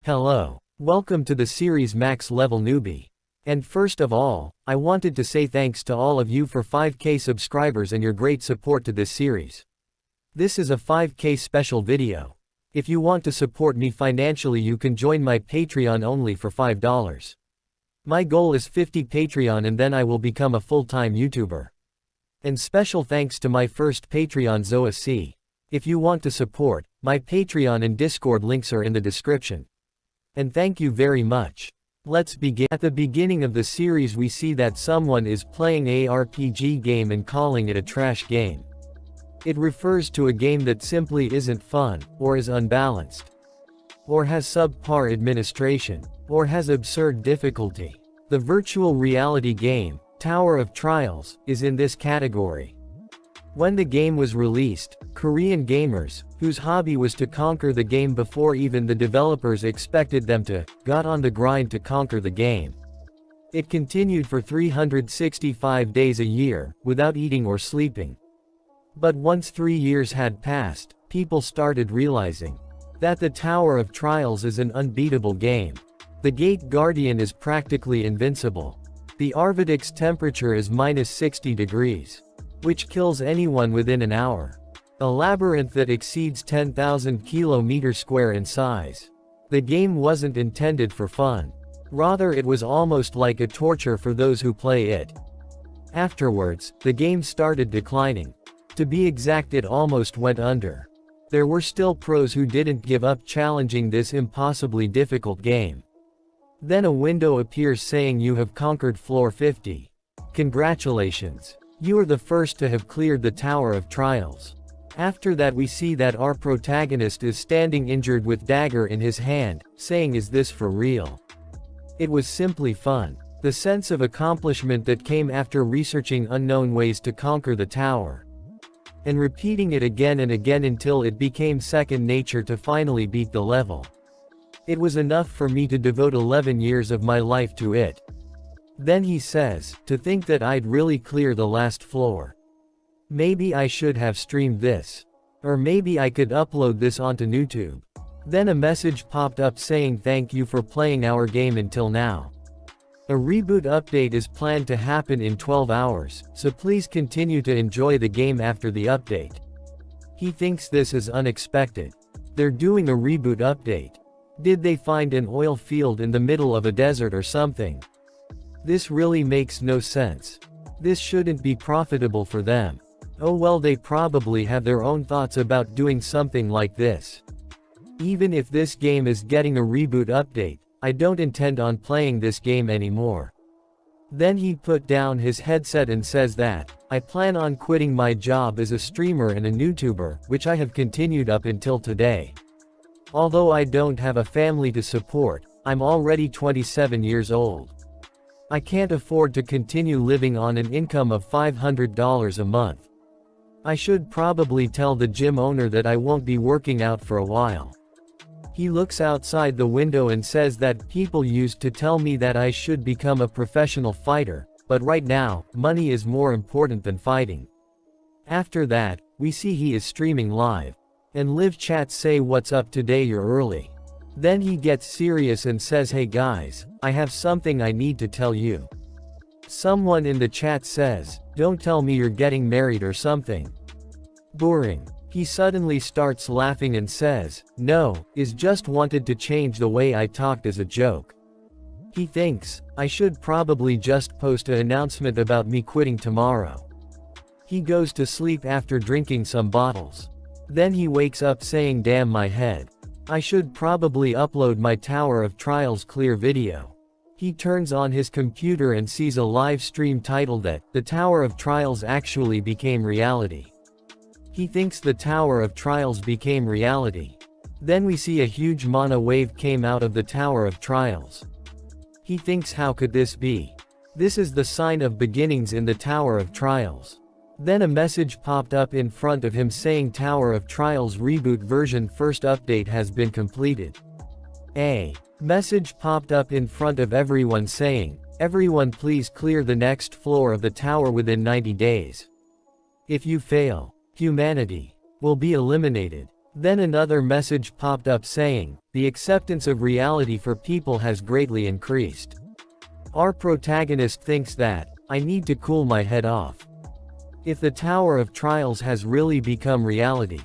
Hello. Welcome to the series Max Level Newbie. And first of all, I wanted to say thanks to all of you for 5K subscribers and your great support to this series. This is a 5K special video. If you want to support me financially, you can join my Patreon only for $5. My goal is 50 Patreon and then I will become a full-time YouTuber. And special thanks to my first Patreon Zoa C. If you want to support, my Patreon and Discord links are in the description. And thank you very much. Let's begin. At the beginning of the series we see that someone is playing a RPG game and calling it a trash game. It refers to a game that simply isn't fun, or is unbalanced, or has subpar administration, or has absurd difficulty. The virtual reality game, Tower of Trials, is in this category. When the game was released, Korean gamers, whose hobby was to conquer the game before even the developers expected them to, got on the grind to conquer the game. It continued for 365 days a year, without eating or sleeping. But once 3 years had passed, people started realizing that the Tower of Trials is an unbeatable game. The Gate Guardian is practically invincible. The Arvidic's temperature is -60 degrees. Which kills anyone within an hour. A labyrinth that exceeds 10,000 km² in size. The game wasn't intended for fun. Rather, it was almost like a torture for those who play it. Afterwards, the game started declining. To be exact, it almost went under. There were still pros who didn't give up challenging this impossibly difficult game. Then a window appears saying you have conquered floor 50. Congratulations. You are the first to have cleared the Tower of Trials. After that we see that our protagonist is standing injured with dagger in his hand, saying, "Is this for real?" It was simply fun. The sense of accomplishment that came after researching unknown ways to conquer the tower. And repeating it again and again until it became second nature to finally beat the level. It was enough for me to devote 11 years of my life to it. Then he says, "To think that I'd really clear the last floor. Maybe I should have streamed this. Or maybe I could upload this onto YouTube." Then a message popped up saying, "Thank you for playing our game until now. A reboot update is planned to happen in 12 hours, so please continue to enjoy the game after the update." He thinks this is unexpected. They're doing a reboot update. Did they find an oil field in the middle of a desert or something? This really makes no sense. This shouldn't be profitable for them. Oh well, they probably have their own thoughts about doing something like this. Even if this game is getting a reboot update, I don't intend on playing this game anymore. Then he put down his headset and says that, "I plan on quitting my job as a streamer and a YouTuber, which I have continued up until today. Although I don't have a family to support, I'm already 27 years old. I can't afford to continue living on an income of $500 a month. I should probably tell the gym owner that I won't be working out for a while." He looks outside the window and says that people used to tell me that I should become a professional fighter, but right now, money is more important than fighting. After that, we see he is streaming live. And live chats say, "What's up today, you're early." Then he gets serious and says, "Hey guys, I have something I need to tell you." Someone in the chat says, "Don't tell me you're getting married or something. Boring." He suddenly starts laughing and says, "No, is just wanted to change the way I talked as a joke." He thinks, I should probably just post an announcement about me quitting tomorrow. He goes to sleep after drinking some bottles. Then he wakes up saying, "Damn my head. I should probably upload my Tower of Trials clear video." He turns on his computer and sees a live stream titled that, "The Tower of Trials actually became reality." He thinks the Tower of Trials became reality. Then we see a huge mana wave came out of the Tower of Trials. He thinks, how could this be? This is the sign of beginnings in the Tower of Trials. Then a message popped up in front of him saying Tower of Trials reboot version first update has been completed. A message popped up in front of everyone saying, "Everyone please clear the next floor of the tower within 90 days. If you fail, humanity will be eliminated." Then another message popped up saying, the acceptance of reality for people has greatly increased. Our protagonist thinks that, I need to cool my head off. If the Tower of Trials has really become reality,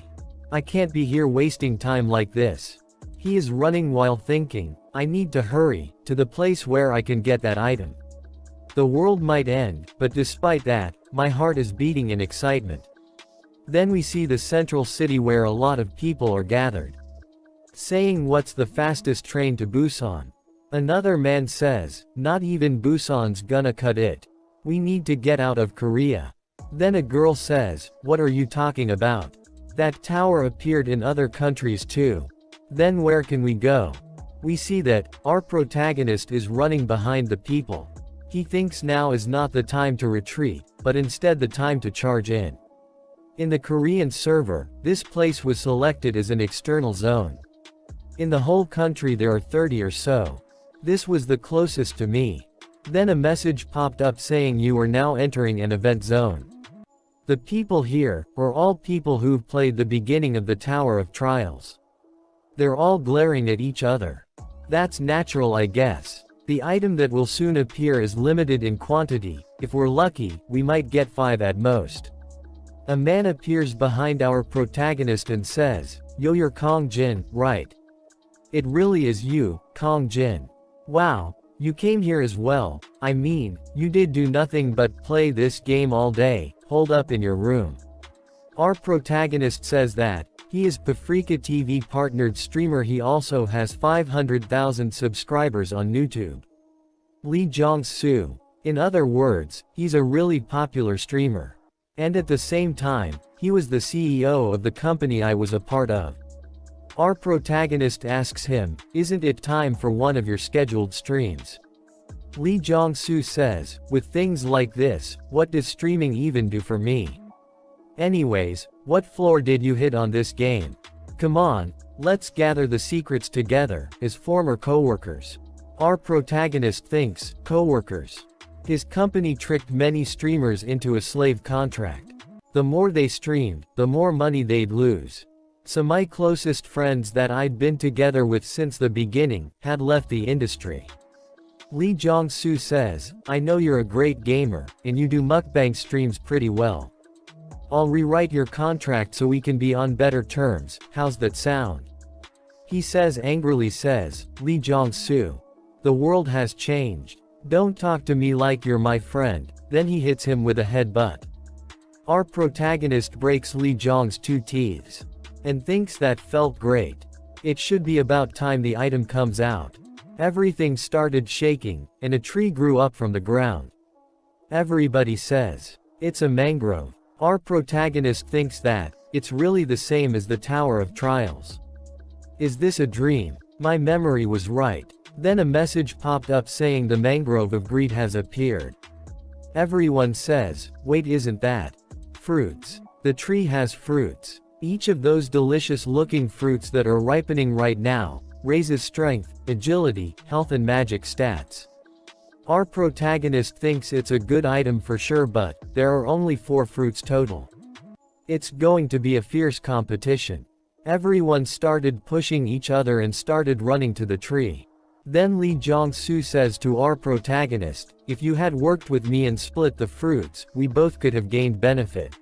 I can't be here wasting time like this. He is running while thinking, I need to hurry, to the place where I can get that item. The world might end, but despite that, my heart is beating in excitement. Then we see the central city where a lot of people are gathered. Saying what's the fastest train to Busan? Another man says, not even Busan's gonna cut it. We need to get out of Korea. Then a girl says, what are you talking about? That tower appeared in other countries too. Then where can we go? We see that, our protagonist is running behind the people. He thinks now is not the time to retreat, but instead the time to charge in. In the Korean server, this place was selected as an external zone. In the whole country there are 30 or so. This was the closest to me. Then a message popped up saying you are now entering an event zone. The people here, are all people who've played the beginning of the Tower of Trials. They're all glaring at each other. That's natural, I guess. The item that will soon appear is limited in quantity. If we're lucky, we might get 5 at most. A man appears behind our protagonist and says, yo, you're Kong Jin, right? It really is you, Kong Jin. Wow, you came here as well. I mean, you did do nothing but play this game all day, holed up in your room. Our protagonist says that, he is Paprika TV partnered streamer. He also has 500,000 subscribers on YouTube. Lee Jong-soo. In other words, he's a really popular streamer. And at the same time, he was the CEO of the company I was a part of. Our protagonist asks him, isn't it time for one of your scheduled streams? Lee Jong-soo says, with things like this, what does streaming even do for me? Anyways, what floor did you hit on this game? Come on, let's gather the secrets together, as former co-workers. Our protagonist thinks, co-workers. His company tricked many streamers into a slave contract. The more they streamed, the more money they'd lose. So my closest friends that I'd been together with since the beginning, had left the industry. Lee Jong-soo says, I know you're a great gamer, and you do mukbang streams pretty well. I'll rewrite your contract so we can be on better terms, how's that sound? He says angrily says, Lee Jong-soo. The world has changed. Don't talk to me like you're my friend. Then he hits him with a headbutt. Our protagonist breaks Lee Jong's 2 teeth. And thinks that felt great. It should be about time the item comes out. Everything started shaking, and a tree grew up from the ground. Everybody says, it's a mangrove. Our protagonist thinks that, it's really the same as the Tower of Trials. Is this a dream? My memory was right. Then a message popped up saying the mangrove of greed has appeared. Everyone says, wait, isn't that fruits? The tree has fruits. Each of those delicious looking fruits that are ripening right now, raises strength, agility, health and magic stats. Our protagonist thinks it's a good item for sure, but there are only 4 fruits total. It's going to be a fierce competition. Everyone started pushing each other and started running to the tree. Then Lee Jong-soo says to our protagonist, if you had worked with me and split the fruits, we both could have gained benefit.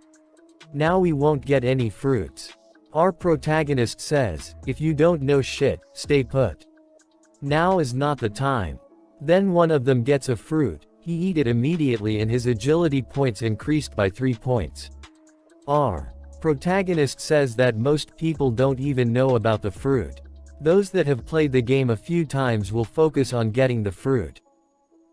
Now we won't get any fruits. Our protagonist says, if you don't know shit, stay put. Now is not the time. Then one of them gets a fruit, he eat it immediately and his agility points increased by 3 points. Our protagonist says that most people don't even know about the fruit. Those that have played the game a few times will focus on getting the fruit.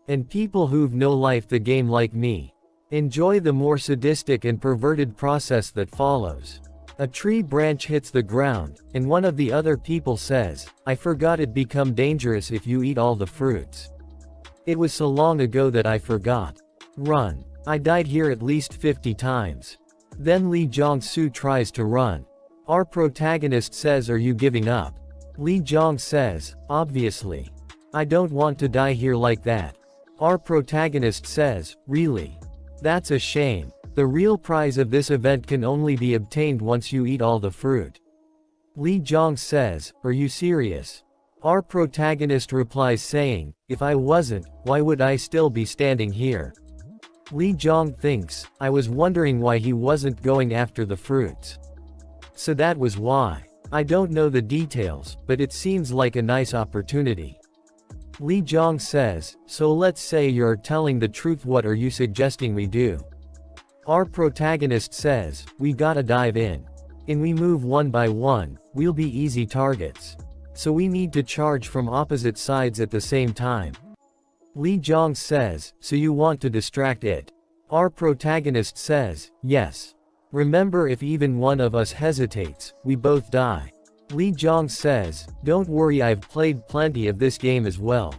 And people who've no life the game like me, enjoy the more sadistic and perverted process that follows. A tree branch hits the ground, and one of the other people says, I forgot it become dangerous if you eat all the fruits. It was so long ago that I forgot. Run. I died here at least 50 times. Then Lee Jong-soo tries to run. Our protagonist says, are you giving up? Lee Jong says, obviously. I don't want to die here like that. Our protagonist says, really? That's a shame. The real prize of this event can only be obtained once you eat all the fruit. Lee Jong says, "Are you serious?" Our protagonist replies saying, "If I wasn't, why would I still be standing here?" Lee Jong thinks, "I was wondering why he wasn't going after the fruits. So that was why. I don't know the details, but it seems like a nice opportunity." Lee Jong says, "So let's say you're telling the truth, what are you suggesting we do?" Our protagonist says, "We gotta dive in. And we move one by one, we'll be easy targets. So we need to charge from opposite sides at the same time." Lee Jong says, "So you want to distract it?" Our protagonist says, "Yes. Remember, if even one of us hesitates, we both die." Lee Jong says, "Don't worry, I've played plenty of this game as well."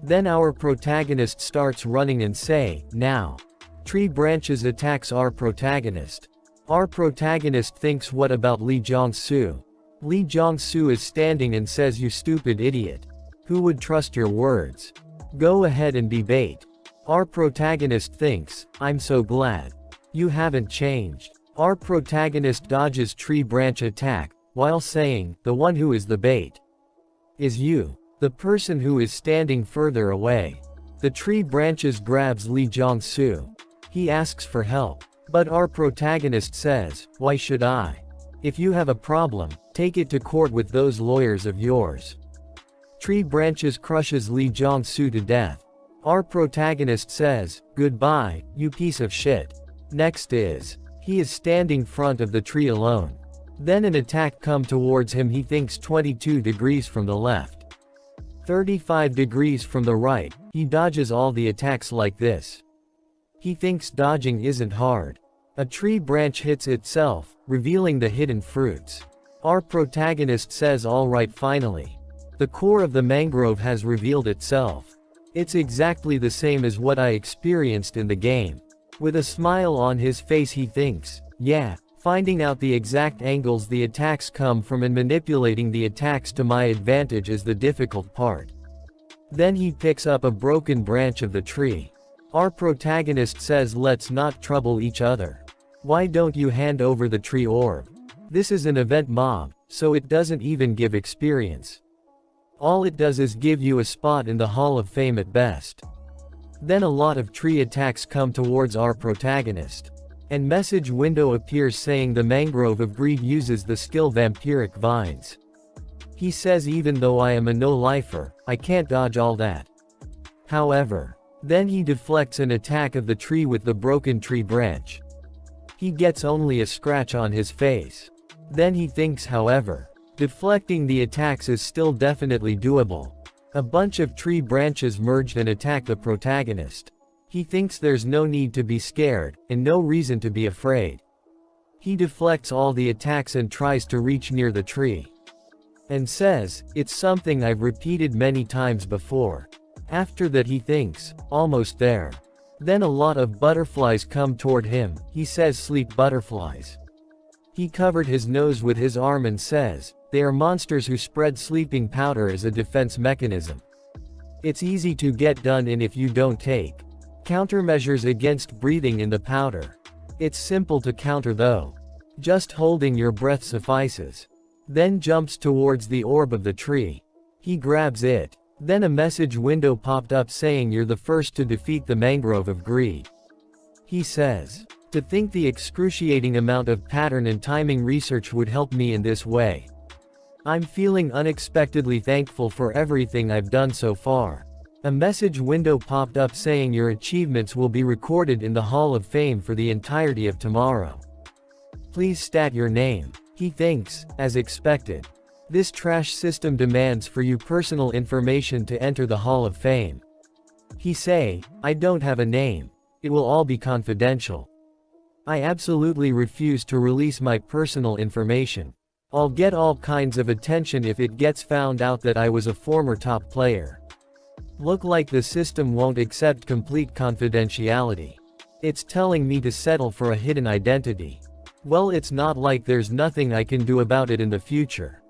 Then our protagonist starts running and say, "Now." Tree branches attacks our protagonist. Our protagonist thinks, what about Lee Jong-soo? Lee Jong-soo is standing and says, "You stupid idiot. Who would trust your words? Go ahead and be bait." Our protagonist thinks, "I'm so glad. You haven't changed." Our protagonist dodges tree branch attack, while saying, "The one who is the bait is you." The person who is standing further away. The tree branches grabs Lee Jong-soo. He asks for help. But our protagonist says, "Why should I? If you have a problem, take it to court with those lawyers of yours." Tree branches crushes Lee Jong-soo to death. Our protagonist says, "Goodbye, you piece of shit." Next is, he is standing front of the tree alone. Then an attack come towards him. He thinks 22 degrees from the left, 35 degrees from the right. He dodges all the attacks like this. He thinks dodging isn't hard. A tree branch hits itself, revealing the hidden fruits. Our protagonist says, "Alright, finally. The core of the mangrove has revealed itself. It's exactly the same as what I experienced in the game." With a smile on his face he thinks, "Yeah, finding out the exact angles the attacks come from and manipulating the attacks to my advantage is the difficult part." Then he picks up a broken branch of the tree. Our protagonist says, "Let's not trouble each other. Why don't you hand over the tree orb? This is an event mob, so it doesn't even give experience. All it does is give you a spot in the Hall of Fame at best." Then a lot of tree attacks come towards our protagonist. And message window appears saying the mangrove of greed uses the skill vampiric vines. He says, "Even though I am a no-lifer, I can't dodge all that." However, then he deflects an attack of the tree with the broken tree branch. He gets only a scratch on his face. Then he thinks, however, deflecting the attacks is still definitely doable. A bunch of tree branches merged and attack the protagonist. He thinks there's no need to be scared, and no reason to be afraid. He deflects all the attacks and tries to reach near the tree. And says, "It's something I've repeated many times before." After that he thinks, "Almost there." Then a lot of butterflies come toward him. He says, "Sleep butterflies." He covered his nose with his arm and says, "They are monsters who spread sleeping powder as a defense mechanism. It's easy to get done in if you don't take countermeasures against breathing in the powder. It's simple to counter though. Just holding your breath suffices." Then jumps towards the orb of the tree. He grabs it. Then a message window popped up saying, "You're the first to defeat the mangrove of greed." He says, "To think the excruciating amount of pattern and timing research would help me in this way. I'm feeling unexpectedly thankful for everything I've done so far." A message window popped up saying, "Your achievements will be recorded in the Hall of Fame for the entirety of tomorrow. Please stat your name." He thinks, as expected, this trash system demands for you personal information to enter the Hall of Fame. He say, "I don't have a name. It will all be confidential. I absolutely refuse to release my personal information. I'll get all kinds of attention if it gets found out that I was a former top player. Look like the system won't accept complete confidentiality. It's telling me to settle for a hidden identity. Well, it's not like there's nothing I can do about it in the future.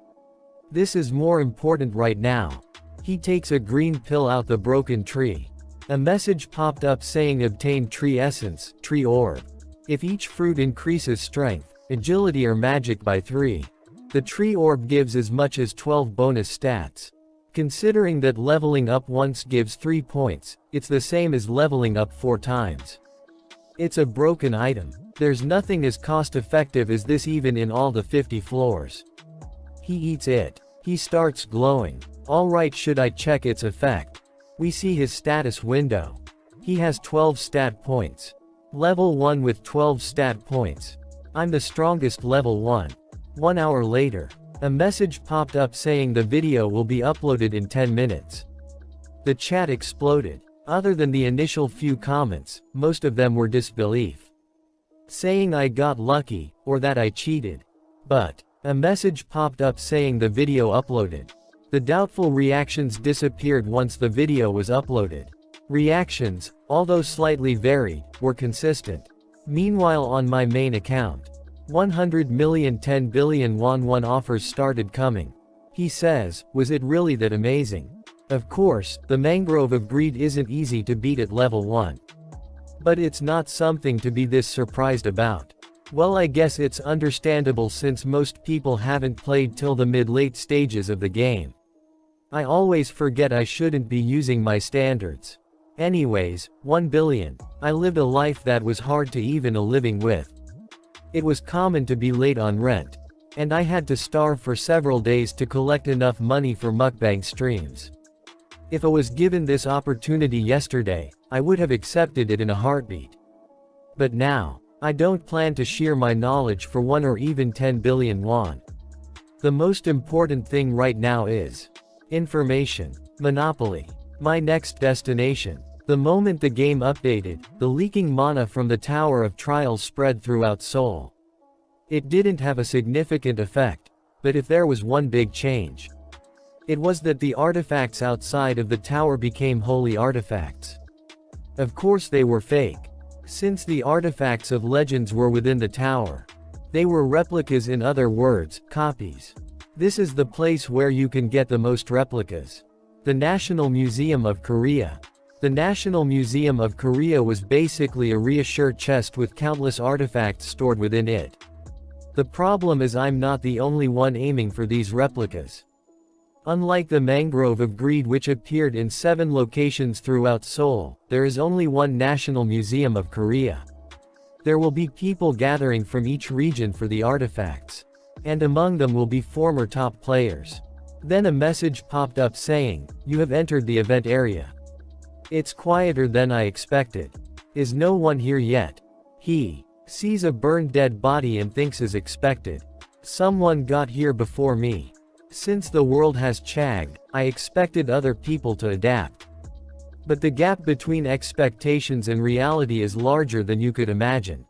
This is more important right now." He takes a green pill out the broken tree. A message popped up saying, "Obtain tree essence, tree orb. If each fruit increases strength, agility or magic by 3. The tree orb gives as much as 12 bonus stats. Considering that leveling up once gives 3 points, it's the same as leveling up 4 times. It's a broken item. There's nothing as cost-effective as this even in all the 50 floors. He eats it. He starts glowing. Alright, should I check its effect? We see his status window. He has 12 stat points. Level 1 with 12 stat points. I'm the strongest level 1. 1 hour later, a message popped up saying the video will be uploaded in 10 minutes. The chat exploded. Other than the initial few comments, most of them were disbelief. Saying I got lucky, or that I cheated. But a message popped up saying the video uploaded. The doubtful reactions disappeared once the video was uploaded. Reactions, although slightly varied, were consistent. Meanwhile, on my main account, 100 million 10 billion won offers started coming. He says, was it really that amazing? Of course, the Mangrove of Greed isn't easy to beat at level 1. But it's not something to be this surprised about. Well, I guess it's understandable since most people haven't played till the mid-late stages of the game. I always forget I shouldn't be using my standards. Anyways, 1 billion. I lived a life that was hard to even a living with. It was common to be late on rent. And I had to starve for several days to collect enough money for mukbang streams. If I was given this opportunity yesterday, I would have accepted it in a heartbeat. But now, I don't plan to share my knowledge for 1 or even 10 billion won. The most important thing right now is information. Monopoly. My next destination. The moment the game updated, the leaking mana from the Tower of Trials spread throughout Seoul. It didn't have a significant effect, but if there was one big change, it was that the artifacts outside of the tower became holy artifacts. Of course they were fake. Since the artifacts of legends were within the tower, they were replicas, in other words, copies. This is the place where you can get the most replicas. The National Museum of Korea. The National Museum of Korea was basically a reassure chest with countless artifacts stored within it. The problem is I'm not the only one aiming for these replicas. Unlike the Mangrove of Greed, which appeared in 7 locations throughout Seoul, there is only one National Museum of Korea. There will be people gathering from each region for the artifacts. And among them will be former top players. Then a message popped up saying, you have entered the event area. It's quieter than I expected. Is no one here yet? He sees a burned dead body and thinks as expected. Someone got here before me. Since the world has chagged, I expected other people to adapt. But the gap between expectations and reality is larger than you could imagine.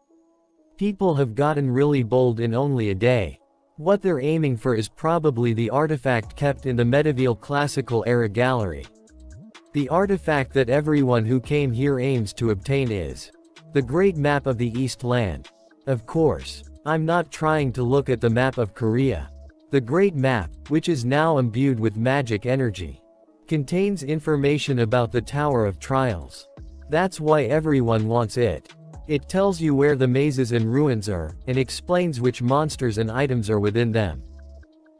People have gotten really bold in only a day. What they're aiming for is probably the artifact kept in the medieval classical era gallery. The artifact that everyone who came here aims to obtain is the Great Map of the East Land. Of course, I'm not trying to look at the map of Korea. The Great Map, which is now imbued with magic energy, contains information about the Tower of Trials. That's why everyone wants it. It tells you where the mazes and ruins are, and explains which monsters and items are within them.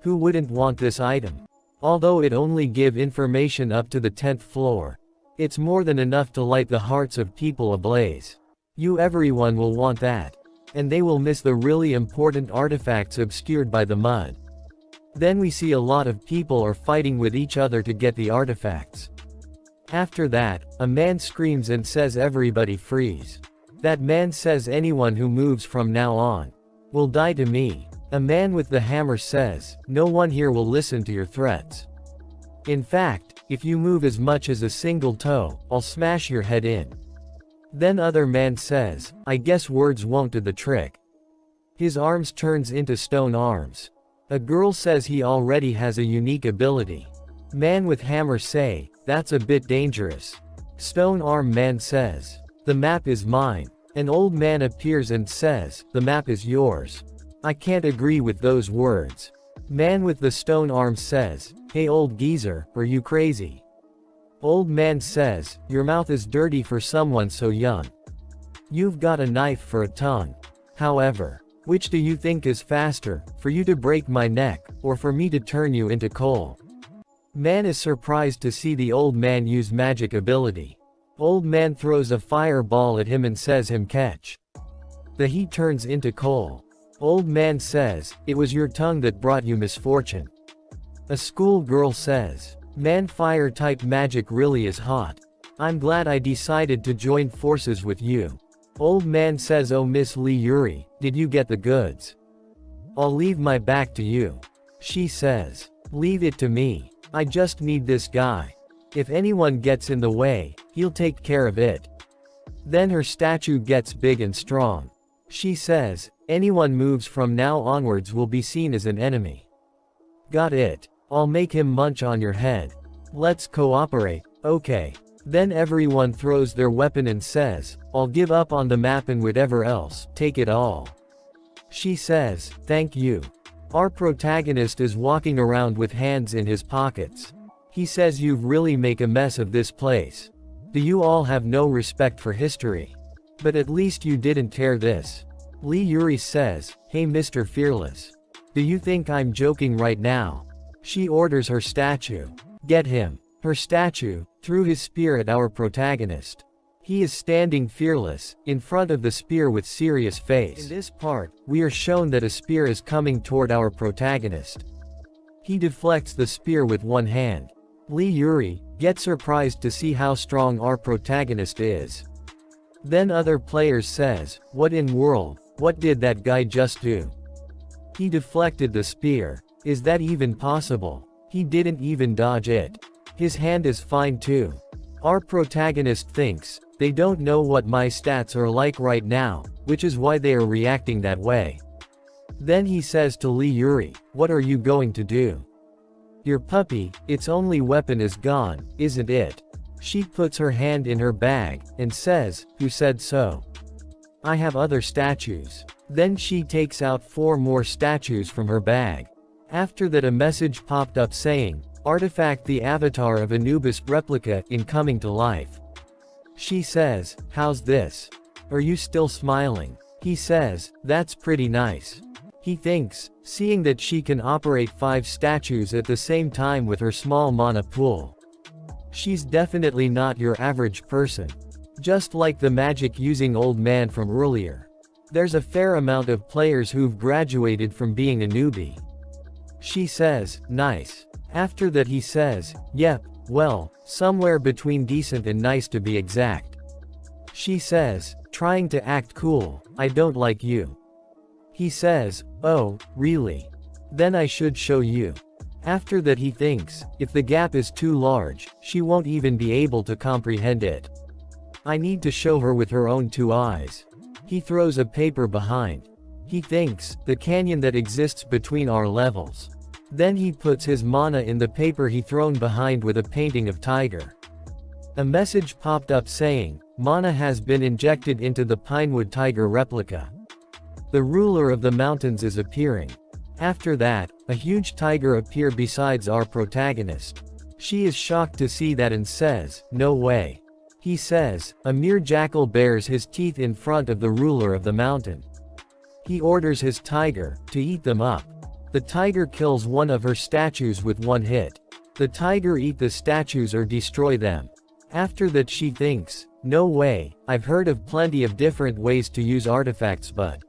Who wouldn't want this item? Although it only gives information up to the 10th floor, it's more than enough to light the hearts of people ablaze. Everyone will want that. And they will miss the really important artifacts obscured by the mud. Then we see a lot of people are fighting with each other to get the artifacts. After that, a man screams and says everybody freeze. That man says anyone who moves from now on will die to me. A man with the hammer says, no one here will listen to your threats. In fact, if you move as much as a single toe, I'll smash your head in. Then other man says, I guess words won't do the trick. His arms turns into stone arms. A girl says he already has a unique ability. Man with hammer say, that's a bit dangerous. Stone arm man says, the map is mine. An old man appears and says, the map is yours. I can't agree with those words. Man with the stone arm says, hey old geezer, are you crazy? Old man says, your mouth is dirty for someone so young. You've got a knife for a tongue. However, Which do you think is faster, for you to break my neck, or for me to turn you into coal? Man is surprised to see the old man use magic ability. Old man throws a fireball at him and says him catch. The heat turns into coal. Old man says, it was your tongue that brought you misfortune. A school girl says, man, fire type magic really is hot. I'm glad I decided to join forces with you. Old man says, oh Miss Lee Yuri, did you get the goods? I'll leave my back to you. She says, leave it to me. I just need this guy. If anyone gets in the way, he'll take care of it. Then her statue gets big and strong. She says, anyone moves from now onwards will be seen as an enemy. Got it. I'll make him munch on your head. Let's cooperate, okay. Then everyone throws their weapon and says, I'll give up on the map and whatever else, take it all. She says, thank you. Our protagonist is walking around with hands in his pockets. He says, you really make a mess of this place. Do you all have no respect for history? But at least you didn't tear this. Lee Yuri says, hey Mr. Fearless. Do you think I'm joking right now? She orders her statue. Get him. Her statue threw his spear at our protagonist. He is standing fearless, in front of the spear with serious face. In this part, we are shown that a spear is coming toward our protagonist. He deflects the spear with one hand. Lee Yuri gets surprised to see how strong our protagonist is. Then other players says, what in world, what did that guy just do? He deflected the spear. Is that even possible? He didn't even dodge it. His hand is fine too. Our protagonist thinks, they don't know what my stats are like right now, which is why they are reacting that way. Then he says to Lee Yuri, what are you going to do? Your puppy, its only weapon is gone, isn't it? She puts her hand in her bag, and says, who said so? I have other statues. Then she takes out 4 more statues from her bag. After that a message popped up saying, artifact the avatar of Anubis replica in coming to life. She says, how's this? Are you still smiling? He says, that's pretty nice. He thinks, seeing that she can operate 5 statues at the same time with her small mana pool. She's definitely not your average person. Just like the magic using old man from earlier. There's a fair amount of players who've graduated from being a newbie. She says, nice. After that he says, yep, well, somewhere between decent and nice to be exact. She says, trying to act cool, I don't like you. He says, oh, really? Then I should show you. After that he thinks, if the gap is too large, she won't even be able to comprehend it. I need to show her with her own 2 eyes. He throws a paper behind. He thinks, the canyon that exists between our levels. Then he puts his mana in the paper he thrown behind with a painting of tiger. A message popped up saying, mana has been injected into the Pinewood tiger replica. The ruler of the mountains is appearing. After that, a huge tiger appears besides our protagonist. She is shocked to see that and says, no way. He says, a mere jackal bares his teeth in front of the ruler of the mountain. He orders his tiger to eat them up. The tiger kills one of her statues with 1 hit. The tiger eat the statues or destroy them. After that she thinks, no way, I've heard of plenty of different ways to use artifacts but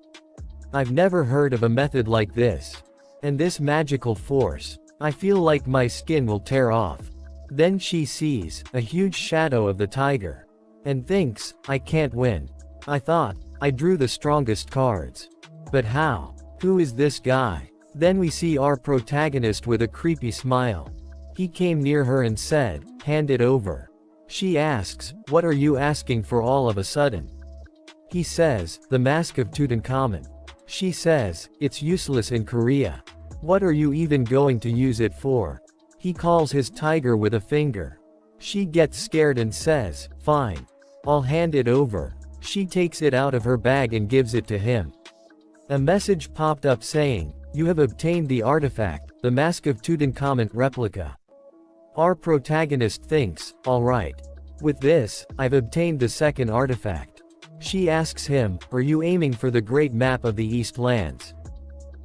I've never heard of a method like this. And this magical force. I feel like my skin will tear off. Then she sees a huge shadow of the tiger. And thinks, I can't win. I thought, I drew the strongest cards. But how? Who is this guy? Then we see our protagonist with a creepy smile. He came near her and said, hand it over. She asks, what are you asking for all of a sudden? He says, the mask of Tutankhamun. She says, it's useless in Korea. What are you even going to use it for? He calls his tiger with a finger. She gets scared and says, fine. I'll hand it over. She takes it out of her bag and gives it to him. A message popped up saying, you have obtained the artifact, the Mask of Tutankhamun replica. Our protagonist thinks, alright. With this, I've obtained the second artifact. She asks him, are you aiming for the great map of the East Lands?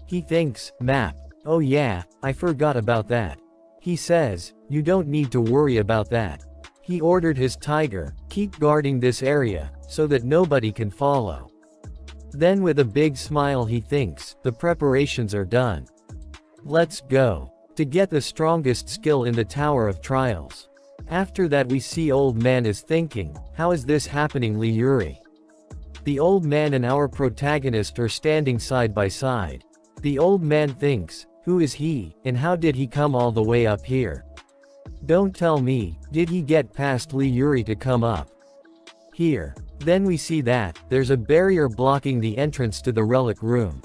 He thinks, map. Oh yeah, I forgot about that. He says, you don't need to worry about that. He ordered his tiger, keep guarding this area, so that nobody can follow. Then with a big smile he thinks, the preparations are done. Let's go. To get the strongest skill in the Tower of Trials. After that we see old man is thinking, how is this happening Lee Yuri? The old man and our protagonist are standing side by side. The old man thinks, who is he, and how did he come all the way up here? Don't tell me, did he get past Lee Yuri to come up here? Then we see that, there's a barrier blocking the entrance to the relic room.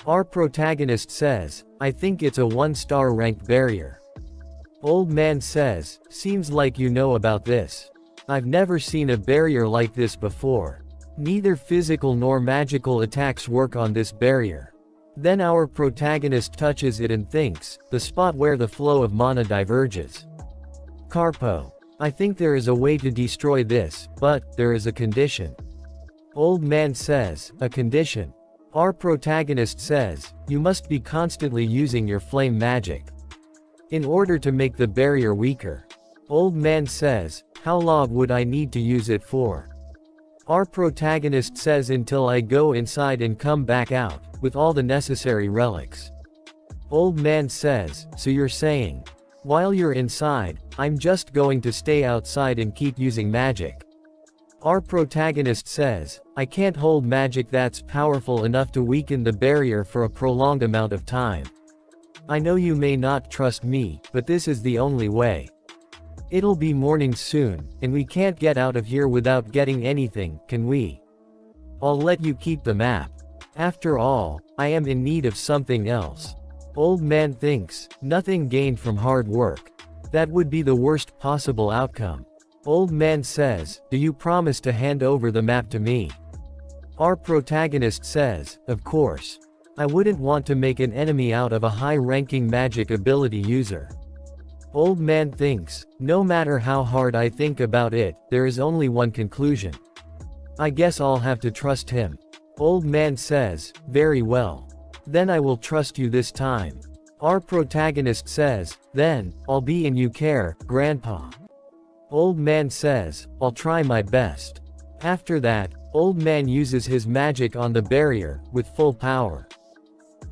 Our protagonist says, I think it's a 1-star ranked barrier. Old man says, seems like you know about this. I've never seen a barrier like this before. Neither physical nor magical attacks work on this barrier. Then our protagonist touches it and thinks, the spot where the flow of mana diverges. Carpo. I think there is a way to destroy this, but, there is a condition. Old man says, a condition. Our protagonist says, you must be constantly using your flame magic. In order to make the barrier weaker. Old man says, how long would I need to use it for? Our protagonist says until I go inside and come back out, with all the necessary relics. Old man says, so you're saying, while you're inside, I'm just going to stay outside and keep using magic. Our protagonist says, I can't hold magic that's powerful enough to weaken the barrier for a prolonged amount of time. I know you may not trust me, but this is the only way. It'll be morning soon, and we can't get out of here without getting anything, can we? I'll let you keep the map. After all, I am in need of something else. Old man thinks, nothing gained from hard work. That would be the worst possible outcome. Old man says, do you promise to hand over the map to me? Our protagonist says, of course. I wouldn't want to make an enemy out of a high-ranking magic ability user. Old man thinks, no matter how hard I think about it, there is only one conclusion. I guess I'll have to trust him. Old man says, very well. Then I will trust you this time. Our protagonist says, then, I'll be in you care, Grandpa. Old man says, I'll try my best. After that, old man uses his magic on the barrier, with full power.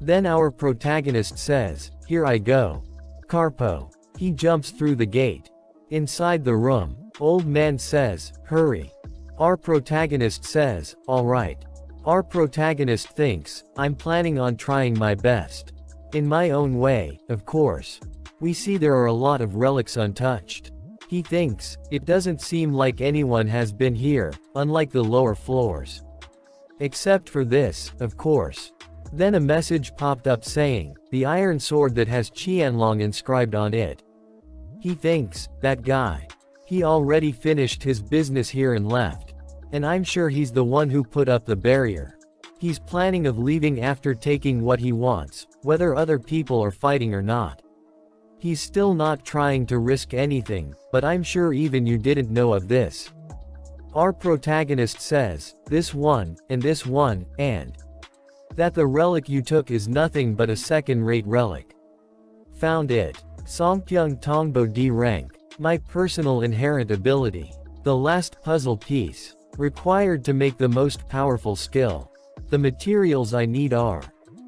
Then our protagonist says, here I go. Carpo. He jumps through the gate. Inside the room, old man says, hurry. Our protagonist says, alright. Our protagonist thinks, I'm planning on trying my best. In my own way, of course. We see there are a lot of relics untouched. He thinks, it doesn't seem like anyone has been here, unlike the lower floors. Except for this, of course. Then a message popped up saying, the iron sword that has Qianlong inscribed on it. He thinks, that guy. He already finished his business here and left. And I'm sure he's the one who put up the barrier. He's planning of leaving after taking what he wants, whether other people are fighting or not. He's still not trying to risk anything, but I'm sure even you didn't know of this. Our protagonist says, this one, and that the relic you took is nothing but a second-rate relic. Found it. Songpyeong Tongbo D rank. My personal inherent ability. The last puzzle piece. Required to make the most powerful skill. The materials I need are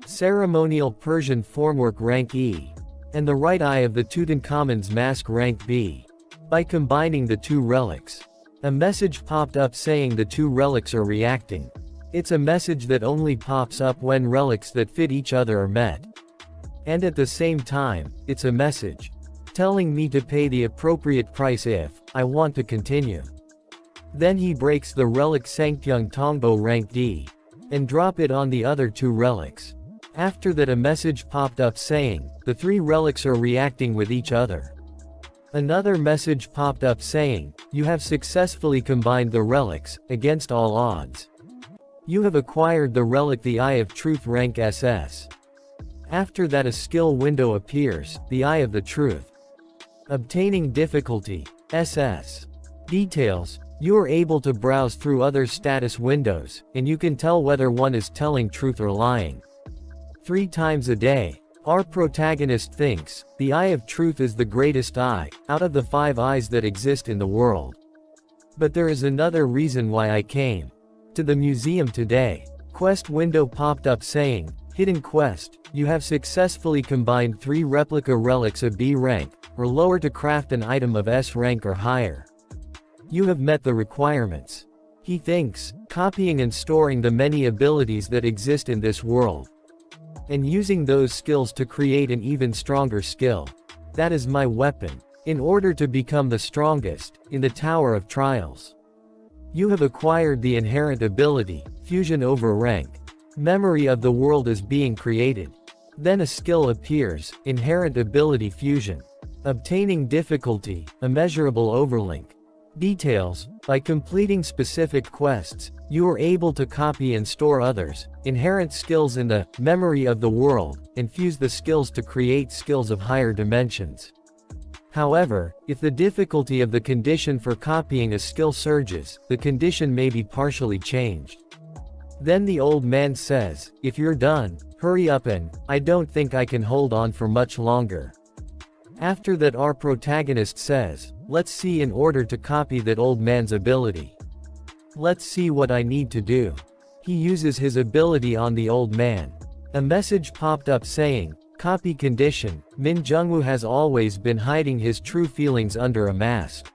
ceremonial Persian formwork rank E. And the right eye of the Tutankhamun's mask rank B. By combining the two relics. A message popped up saying the two relics are reacting. It's a message that only pops up when relics that fit each other are met. And at the same time, it's a message telling me to pay the appropriate price if I want to continue. Then he breaks the relic Sangpyeong Tongbo rank D. And drop it on the other two relics. After that a message popped up saying, the three relics are reacting with each other. Another message popped up saying, you have successfully combined the relics, against all odds. You have acquired the relic the Eye of Truth rank SS. After that a skill window appears, the Eye of the Truth. Obtaining difficulty, SS. Details, You are able to browse through others' status windows, and you can tell whether one is telling truth or lying. 3 times a day. Our protagonist thinks, the eye of truth is the greatest eye, out of the 5 eyes that exist in the world. But there is another reason why I came to the museum today. Quest window popped up saying, Hidden quest, you have successfully combined 3 replica relics of B rank, or lower to craft an item of S rank or higher. You have met the requirements. He thinks, copying and storing the many abilities that exist in this world, and using those skills to create an even stronger skill. That is my weapon. In order to become the strongest, in the Tower of Trials. You have acquired the inherent ability, Fusion over rank. Memory of the world is being created. Then a skill appears, Inherent ability Fusion. Obtaining difficulty, Immeasurable overlink. Details, by completing specific quests, you are able to copy and store others' inherent skills in the memory of the world, and fuse the skills to create skills of higher dimensions. However, if the difficulty of the condition for copying a skill surges, the condition may be partially changed. Then the old man says, if you're done, hurry up and, I don't think I can hold on for much longer. After that our protagonist says, let's see in order to copy that old man's ability. Let's see what I need to do. He uses his ability on the old man. A message popped up saying, copy condition, Min Jungwoo has always been hiding his true feelings under a mask.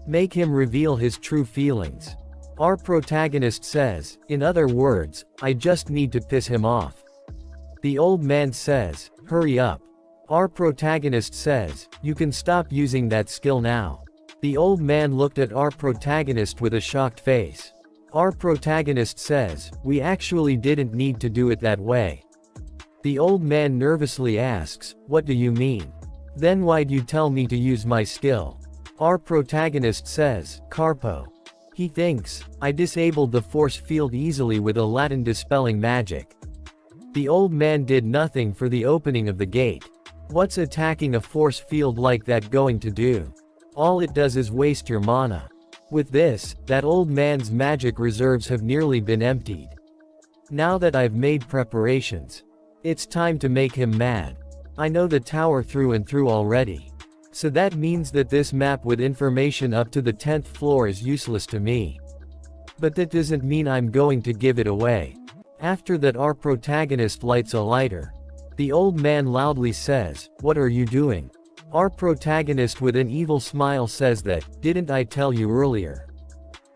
Make him reveal his true feelings. Our protagonist says, in other words, I just need to piss him off. The old man says, hurry up. Our protagonist says, you can stop using that skill now. The old man looked at our protagonist with a shocked face. Our protagonist says, we actually didn't need to do it that way. The old man nervously asks, what do you mean? Then why'd you tell me to use my skill? Our protagonist says, Carpo. He thinks, I disabled the force field easily with a Latin dispelling magic. The old man did nothing for the opening of the gate. What's attacking a force field like that going to do? All it does is waste your mana. With this, that old man's magic reserves have nearly been emptied. Now that I've made preparations, it's time to make him mad. I know the tower through and through already. So that means that this map with information up to the 10th floor is useless to me. But that doesn't mean I'm going to give it away. After that our protagonist lights a lighter. The old man loudly says, what are you doing? Our protagonist with an evil smile says that, didn't I tell you earlier?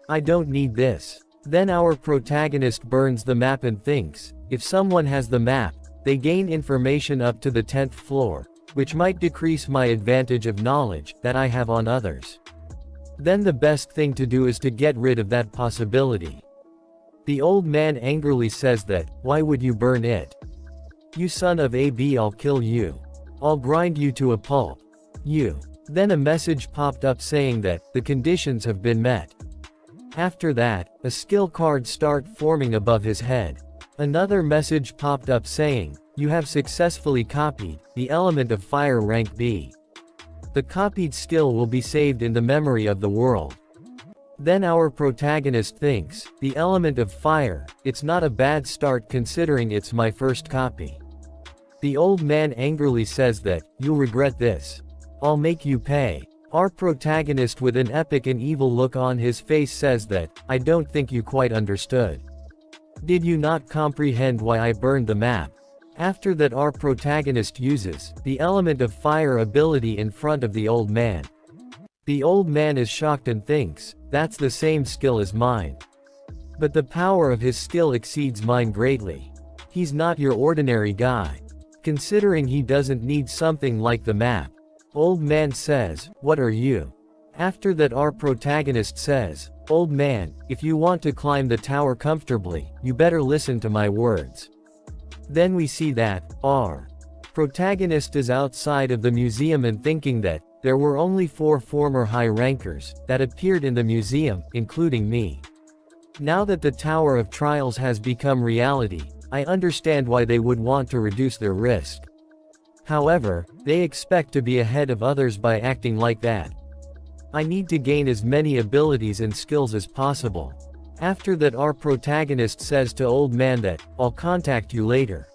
I don't need this. Then our protagonist burns the map and thinks, if someone has the map, they gain information up to the 10th floor, which might decrease my advantage of knowledge that I have on others. Then the best thing to do is to get rid of that possibility. The old man angrily says that, why would you burn it? You son of a b, I'll kill you. I'll grind you to a pulp. You. Then a message popped up saying that, the conditions have been met. After that, a skill card start forming above his head. Another message popped up saying, you have successfully copied, the element of fire rank B. The copied skill will be saved in the memory of the world. Then our protagonist thinks, the element of fire, it's not a bad start considering it's my first copy. The old man angrily says that, you'll regret this. I'll make you pay. Our protagonist with an epic and evil look on his face says that, I don't think you quite understood. Did you not comprehend why I burned the map? After that our protagonist uses, the element of fire ability in front of the old man. The old man is shocked and thinks, that's the same skill as mine. But the power of his skill exceeds mine greatly. He's not your ordinary guy. Considering he doesn't need something like the map. Old man says, what are you? After that our protagonist says, old man, if you want to climb the tower comfortably, you better listen to my words. Then we see that, our protagonist is outside of the museum and thinking that, there were only 4 former high rankers, that appeared in the museum, including me. Now that the Tower of Trials has become reality, I understand why they would want to reduce their risk. However, they expect to be ahead of others by acting like that. I need to gain as many abilities and skills as possible. After that, our protagonist says to old man that, I'll contact you later.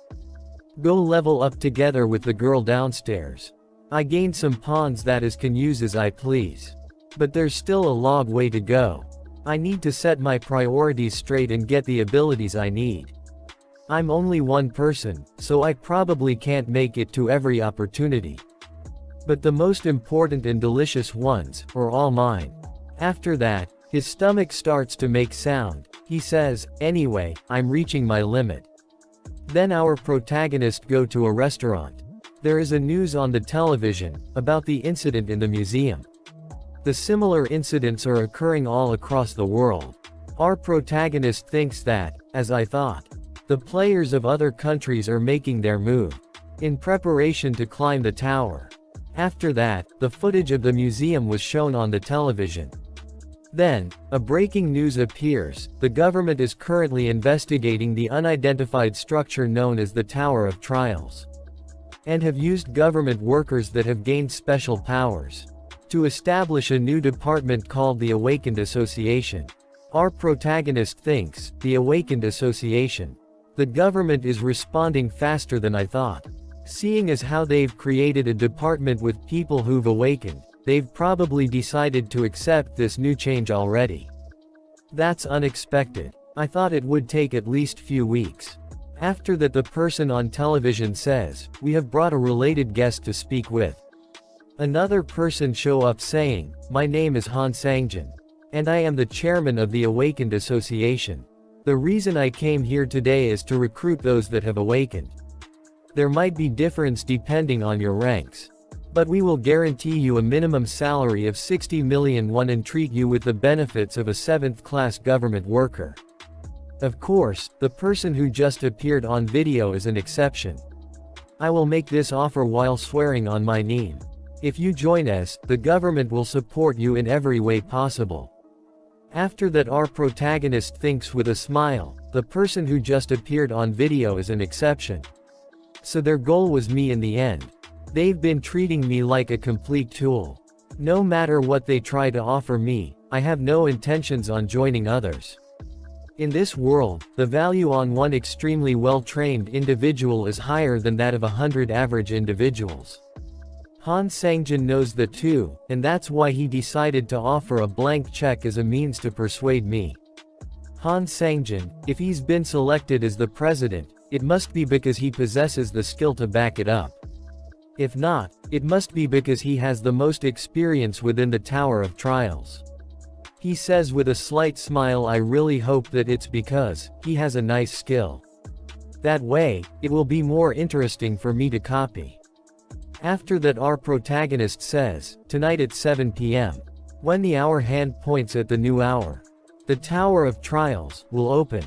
Go level up together with the girl downstairs. I gained some pawns that is can use as I please. But there's still a long way to go. I need to set my priorities straight and get the abilities I need. I'm only one person, so I probably can't make it to every opportunity. But the most important and delicious ones are all mine. After that, his stomach starts to make sound. He says, anyway, I'm reaching my limit. Then our protagonist go to a restaurant. There is a news on the television about the incident in the museum. The similar incidents are occurring all across the world. Our protagonist thinks that, as I thought, the players of other countries are making their move in preparation to climb the tower. After that, the footage of the museum was shown on the television. Then, a breaking news appears. The government is currently investigating the unidentified structure known as the Tower of Trials, and have used government workers that have gained special powers to establish a new department called the Awakened Association. Our protagonist thinks, the Awakened Association. The government is responding faster than I thought. Seeing as how they've created a department with people who've awakened, they've probably decided to accept this new change already. That's unexpected. I thought it would take at least few weeks. After that, the person on television says, we have brought a related guest to speak with. Another person show up saying, my name is Han Sangjin, and I am the chairman of the Awakened Association. The reason I came here today is to recruit those that have awakened. There might be difference depending on your ranks, but we will guarantee you a minimum salary of 60 million won and treat you with the benefits of a 7th-class government worker. Of course, the person who just appeared on video is an exception. I will make this offer while swearing on my name. If you join us, the government will support you in every way possible. After that, our protagonist thinks with a smile, the person who just appeared on video is an exception. So their goal was me in the end. They've been treating me like a complete tool. No matter what they try to offer me, I have no intentions on joining others. In this world, the value on one extremely well-trained individual is higher than that of 100 average individuals. Han Sangjin knows that too, and that's why he decided to offer a blank check as a means to persuade me. Han Sangjin, if he's been selected as the president, it must be because he possesses the skill to back it up. If not, it must be because he has the most experience within the Tower of Trials. He says with a slight smile, I really hope that it's because he has a nice skill. That way, it will be more interesting for me to copy. After that, our protagonist says, tonight at 7 p.m. When the hour hand points at the new hour, the Tower of Trials will open.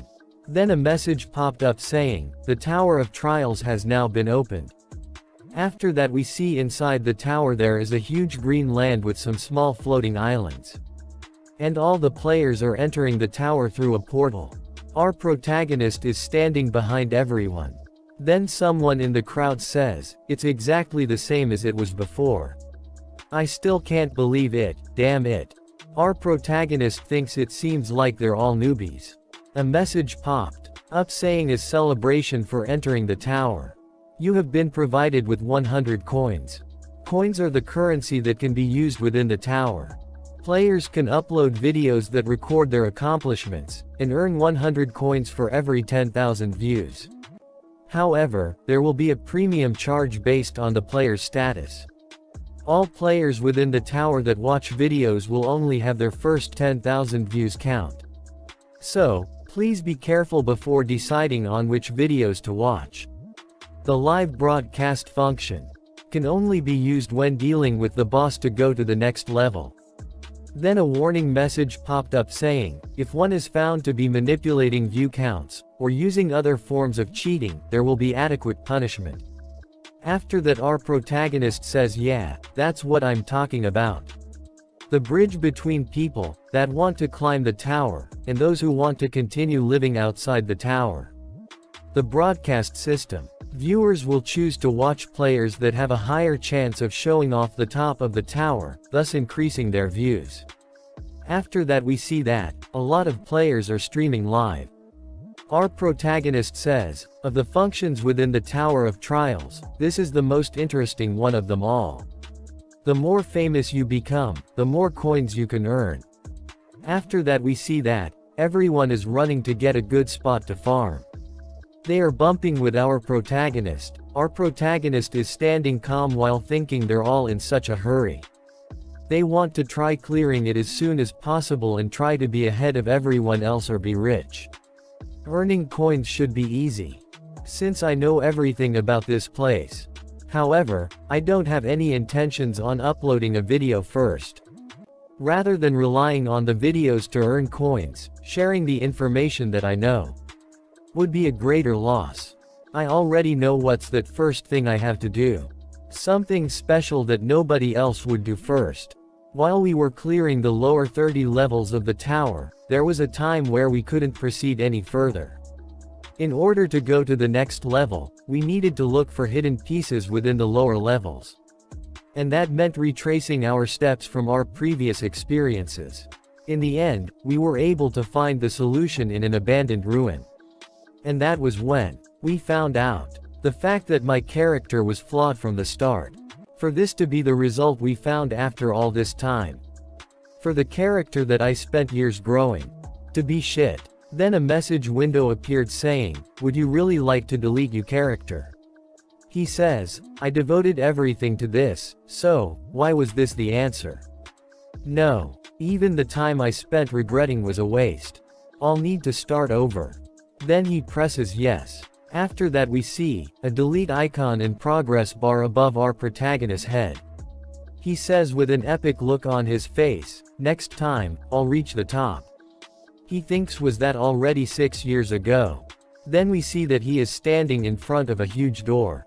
Then a message popped up saying, the Tower of Trials has now been opened. After that, we see inside the tower there is a huge green land with some small floating islands. And all the players are entering the tower through a portal. Our protagonist is standing behind everyone. Then someone in the crowd says, it's exactly the same as it was before. I still can't believe it, damn it. Our protagonist thinks it seems like they're all newbies. A message popped up saying as celebration for entering the tower. You have been provided with 100 coins. Coins are the currency that can be used within the tower. Players can upload videos that record their accomplishments, and earn 100 coins for every 10,000 views. However, there will be a premium charge based on the player's status. All players within the tower that watch videos will only have their first 10,000 views count. So, please be careful before deciding on which videos to watch. The live broadcast function can only be used when dealing with the boss to go to the next level. Then a warning message popped up saying, if one is found to be manipulating view counts, or using other forms of cheating, there will be adequate punishment. After that, our protagonist says, yeah, that's what I'm talking about. The bridge between people that want to climb the tower, and those who want to continue living outside the tower. The broadcast system Viewers will choose to watch players that have a higher chance of showing off the top of the tower, thus increasing their views. After that we see that a lot of players are streaming live. Our protagonist says, of the functions within the Tower of Trials, this is the most interesting one of them all. The more famous you become, the more coins you can earn. After that we see that everyone is running to get a good spot to farm. They are bumping with our protagonist. Our protagonist is standing calm while thinking they're all in such a hurry. They want to try clearing it as soon as possible and try to be ahead of everyone else or be rich. Earning coins should be easy, since I know everything about this place. However, I don't have any intentions on uploading a video first. Rather than relying on the videos to earn coins, sharing the information that I know would be a greater loss. I already know what's that first thing I have to do. Something special that nobody else would do first. While we were clearing the lower 30 levels of the tower, there was a time where we couldn't proceed any further. In order to go to the next level, we needed to look for hidden pieces within the lower levels. And that meant retracing our steps from our previous experiences. In the end, we were able to find the solution in an abandoned ruin. And that was when we found out the fact that my character was flawed from the start. For this to be the result we found after all this time. For the character that I spent years growing to be shit. Then a message window appeared saying, "Would you really like to delete your character?" He says, "I devoted everything to this, so why was this the answer? No. Even the time I spent regretting was a waste. I'll need to start over." Then he presses yes. After that we see a delete icon and progress bar above our protagonist's head. He says with an epic look on his face, "Next time, I'll reach the top." He thinks was that already 6 years ago. Then we see that he is standing in front of a huge door.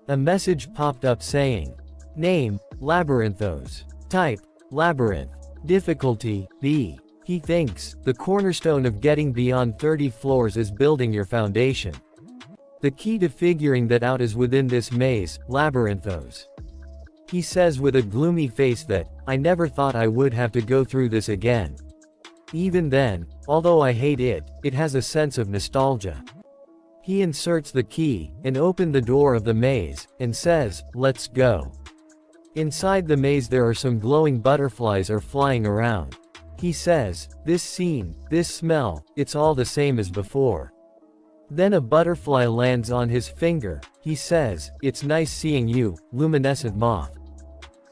A message popped up saying, "Name, Labyrinthos. Type, Labyrinth. Difficulty, B." He thinks, the cornerstone of getting beyond 30 floors is building your foundation. The key to figuring that out is within this maze, Labyrinthos. He says with a gloomy face that, "I never thought I would have to go through this again." Even then, although I hate it, it has a sense of nostalgia. He inserts the key, and opens the door of the maze, and says, "Let's go." Inside the maze there are some glowing butterflies are flying around. He says, "This scene, this smell, it's all the same as before." Then a butterfly lands on his finger. He says, "It's nice seeing you, luminescent moth."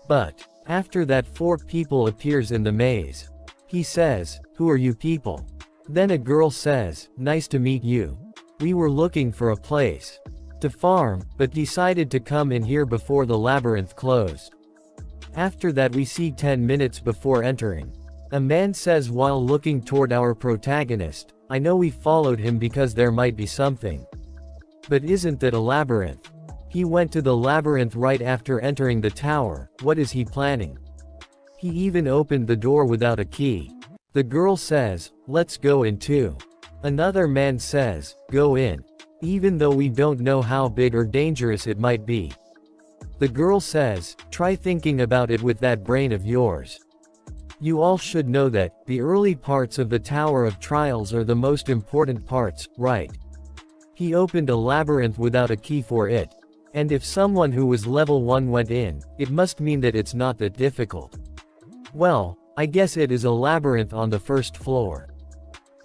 But after that 4 people appears in the maze. He says, "Who are you people?" Then a girl says, "Nice to meet you. We were looking for a place to farm, but decided to come in here before the labyrinth closed." After that we see 10 minutes before entering. A man says while looking toward our protagonist, "I know we followed him because there might be something. But isn't that a labyrinth? He went to the labyrinth right after entering the tower, what is he planning? He even opened the door without a key." The girl says, "Let's go in too." Another man says, "Go in. Even though we don't know how big or dangerous it might be." The girl says, "Try thinking about it with that brain of yours. You all should know that the early parts of the Tower of Trials are the most important parts, right? He opened a labyrinth without a key for it. And if someone who was level 1 went in, it must mean that it's not that difficult. Well, I guess it is a labyrinth on the first floor."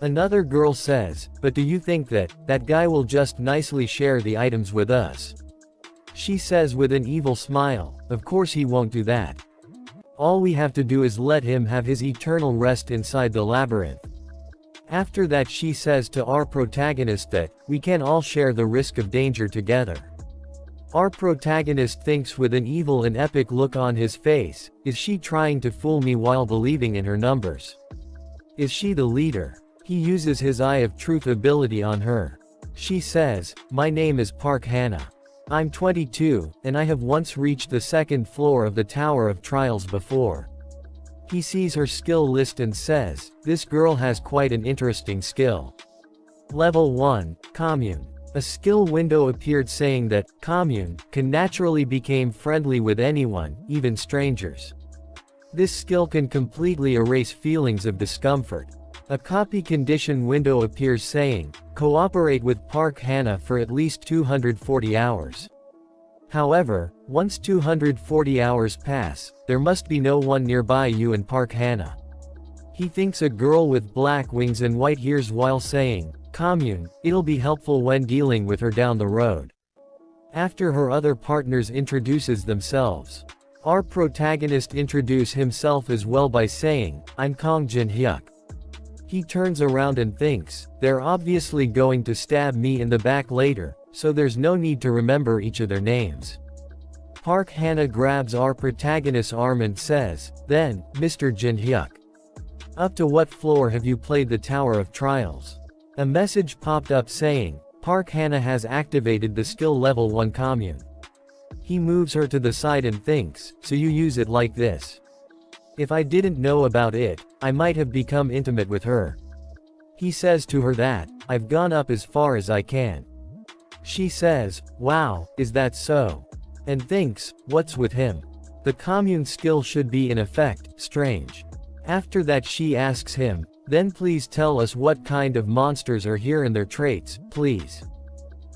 Another girl says, "But do you think that that guy will just nicely share the items with us?" She says with an evil smile, "Of course he won't do that. All we have to do is let him have his eternal rest inside the labyrinth." After that she says to our protagonist that, "We can all share the risk of danger together." Our protagonist thinks with an evil and epic look on his face, "Is she trying to fool me while believing in her numbers? Is she the leader?" He uses his Eye of Truth ability on her. She says, "My name is Park Hannah. I'm 22, and I have once reached the 2nd floor of the Tower of Trials before." He sees her skill list and says, "This girl has quite an interesting skill. Level 1, Commune. A skill window appeared saying that commune can naturally become friendly with anyone, even strangers. This skill can completely erase feelings of discomfort. A copy condition window appears saying, cooperate with Park Hana for at least 240 hours. However, once 240 hours pass, there must be no one nearby you and Park Hana. He thinks a girl with black wings and white ears while saying, commune, it'll be helpful when dealing with her down the road. After her other partners introduces themselves. Our protagonist introduce himself as well by saying, I'm Kong Jin Hyuk. He turns around and thinks, they're obviously going to stab me in the back later, so there's no need to remember each of their names. Park Hana grabs our protagonist's arm and says, then, Mr. Jin Hyuk. Up to what floor have you played the Tower of Trials? A message popped up saying, Park Hana has activated the skill level 1 commune. He moves her to the side and thinks, so you use it like this. If I didn't know about it, I might have become intimate with her. He says to her that, I've gone up as far as I can. She says, wow, is that so? And thinks, what's with him? The commune skill should be in effect, strange. After that she asks him, then please tell us what kind of monsters are here and their traits, please.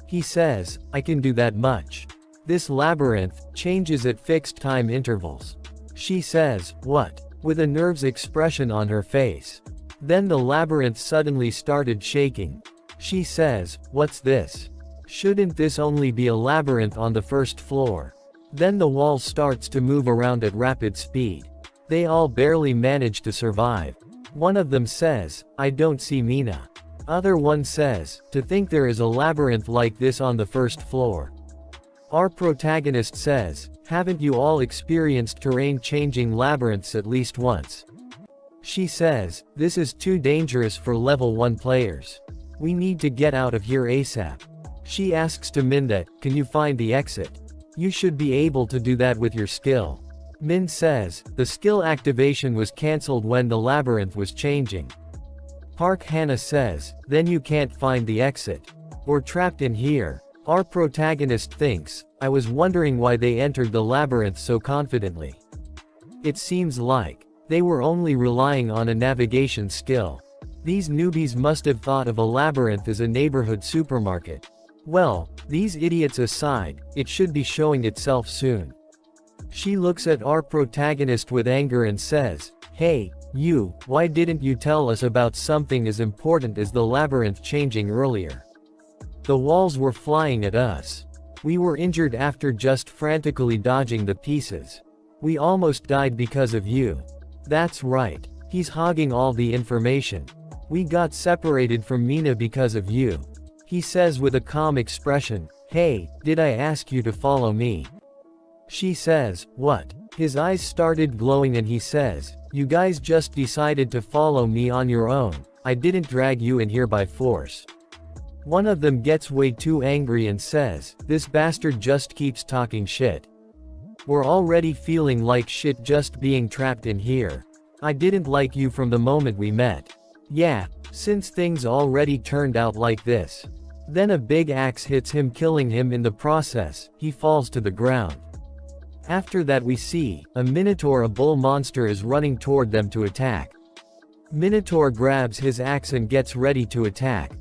He says, I can do that much. This labyrinth changes at fixed time intervals. She says, what? With a nervous expression on her face. Then the labyrinth suddenly started shaking. She says, what's this? Shouldn't this only be a labyrinth on the first floor? Then the wall starts to move around at rapid speed. They all barely manage to survive. One of them says, I don't see Mina. Other one says, to think there is a labyrinth like this on the first floor. Our protagonist says, haven't you all experienced terrain-changing labyrinths at least once? She says, this is too dangerous for level 1 players. We need to get out of here ASAP. She asks to Min that, can you find the exit? You should be able to do that with your skill. Min says, the skill activation was cancelled when the labyrinth was changing. Park Hana says, then you can't find the exit. We're trapped in here. Our protagonist thinks, I was wondering why they entered the labyrinth so confidently. It seems like they were only relying on a navigation skill. These newbies must have thought of a labyrinth as a neighborhood supermarket. Well, these idiots aside, it should be showing itself soon. She looks at our protagonist with anger and says, hey, you, why didn't you tell us about something as important as the labyrinth changing earlier? The walls were flying at us. We were injured after just frantically dodging the pieces. We almost died because of you. That's right. He's hogging all the information. We got separated from Mina because of you. He says with a calm expression, hey, did I ask you to follow me? She says, what? His eyes started glowing and he says, you guys just decided to follow me on your own. I didn't drag you in here by force. One of them gets way too angry and says, this bastard just keeps talking shit. We're already feeling like shit just being trapped in here. I didn't like you from the moment we met. Yeah, since things already turned out like this. Then a big axe hits him, killing him in the process. He falls to the ground. After that we see, a minotaur, a bull monster, is running toward them to attack. Minotaur grabs his axe and gets ready to attack.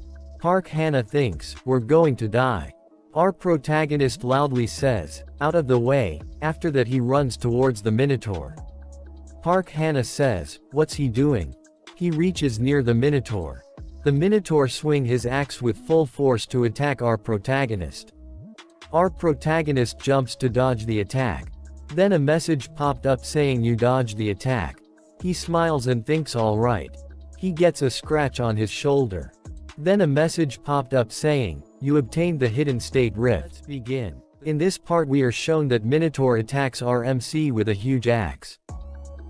Park Hana thinks, we're going to die. Our protagonist loudly says, out of the way. After that he runs towards the minotaur. Park Hana says, what's he doing? He reaches near the minotaur. The minotaur swing his axe with full force to attack our protagonist. Our protagonist jumps to dodge the attack. Then a message popped up saying you dodged the attack. He smiles and thinks alright. He gets a scratch on his shoulder. Then a message popped up saying, you obtained the hidden state rift. Let's begin. In this part we are shown that Minotaur attacks RMC with a huge axe.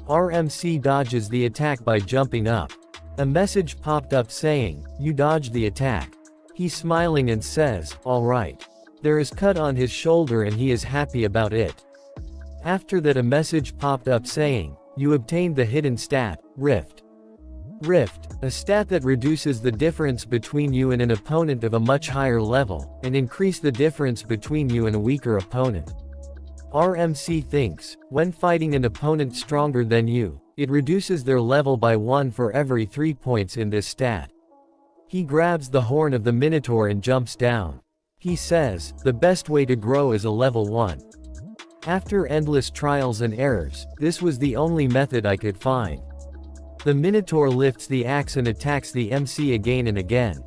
RMC dodges the attack by jumping up. A message popped up saying, you dodged the attack. He's smiling and says, alright. There is cut on his shoulder and he is happy about it. After that a message popped up saying, you obtained the hidden stat, rift. Rift, a stat that reduces the difference between you and an opponent of a much higher level, and increase the difference between you and a weaker opponent. RMC thinks, when fighting an opponent stronger than you, it reduces their level by 1 for every 3 points in this stat. He grabs the horn of the Minotaur and jumps down. He says, the best way to grow is a level 1. After endless trials and errors, this was the only method I could find. The Minotaur lifts the axe and attacks the MC again and again.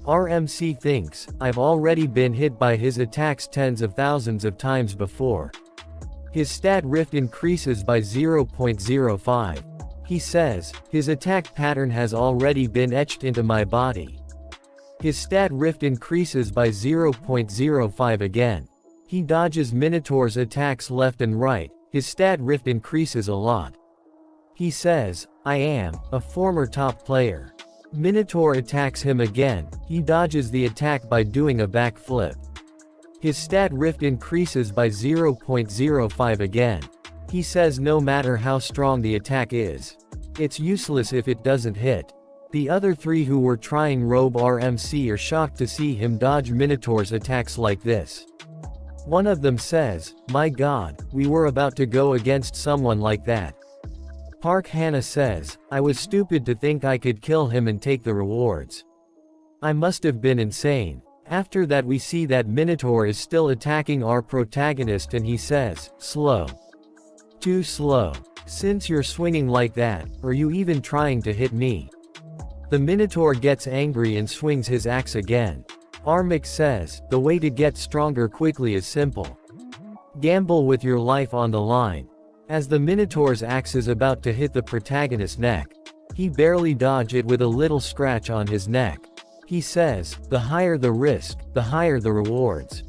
RMC thinks, I've already been hit by his attacks tens of thousands of times before. His stat Rift increases by 0.05. He says, his attack pattern has already been etched into my body. His stat Rift increases by 0.05 again. He dodges Minotaur's attacks left and right, his stat Rift increases a lot. He says, I am a former top player. Minotaur attacks him again, he dodges the attack by doing a backflip. His stat Rift increases by 0.05 again. He says no matter how strong the attack is, it's useless if it doesn't hit. The other 3 who were trying robe RMC are shocked to see him dodge Minotaur's attacks like this. One of them says, my god, we were about to go against someone like that. Park Hannah says, I was stupid to think I could kill him and take the rewards. I must have been insane. After that we see that Minotaur is still attacking our protagonist and he says, slow. Too slow. Since you're swinging like that, are you even trying to hit me? The Minotaur gets angry and swings his axe again. Armik says, the way to get stronger quickly is simple. Gamble with your life on the line. As the Minotaur's axe is about to hit the protagonist's neck, he barely dodges it with a little scratch on his neck. He says, the higher the risk, the higher the rewards.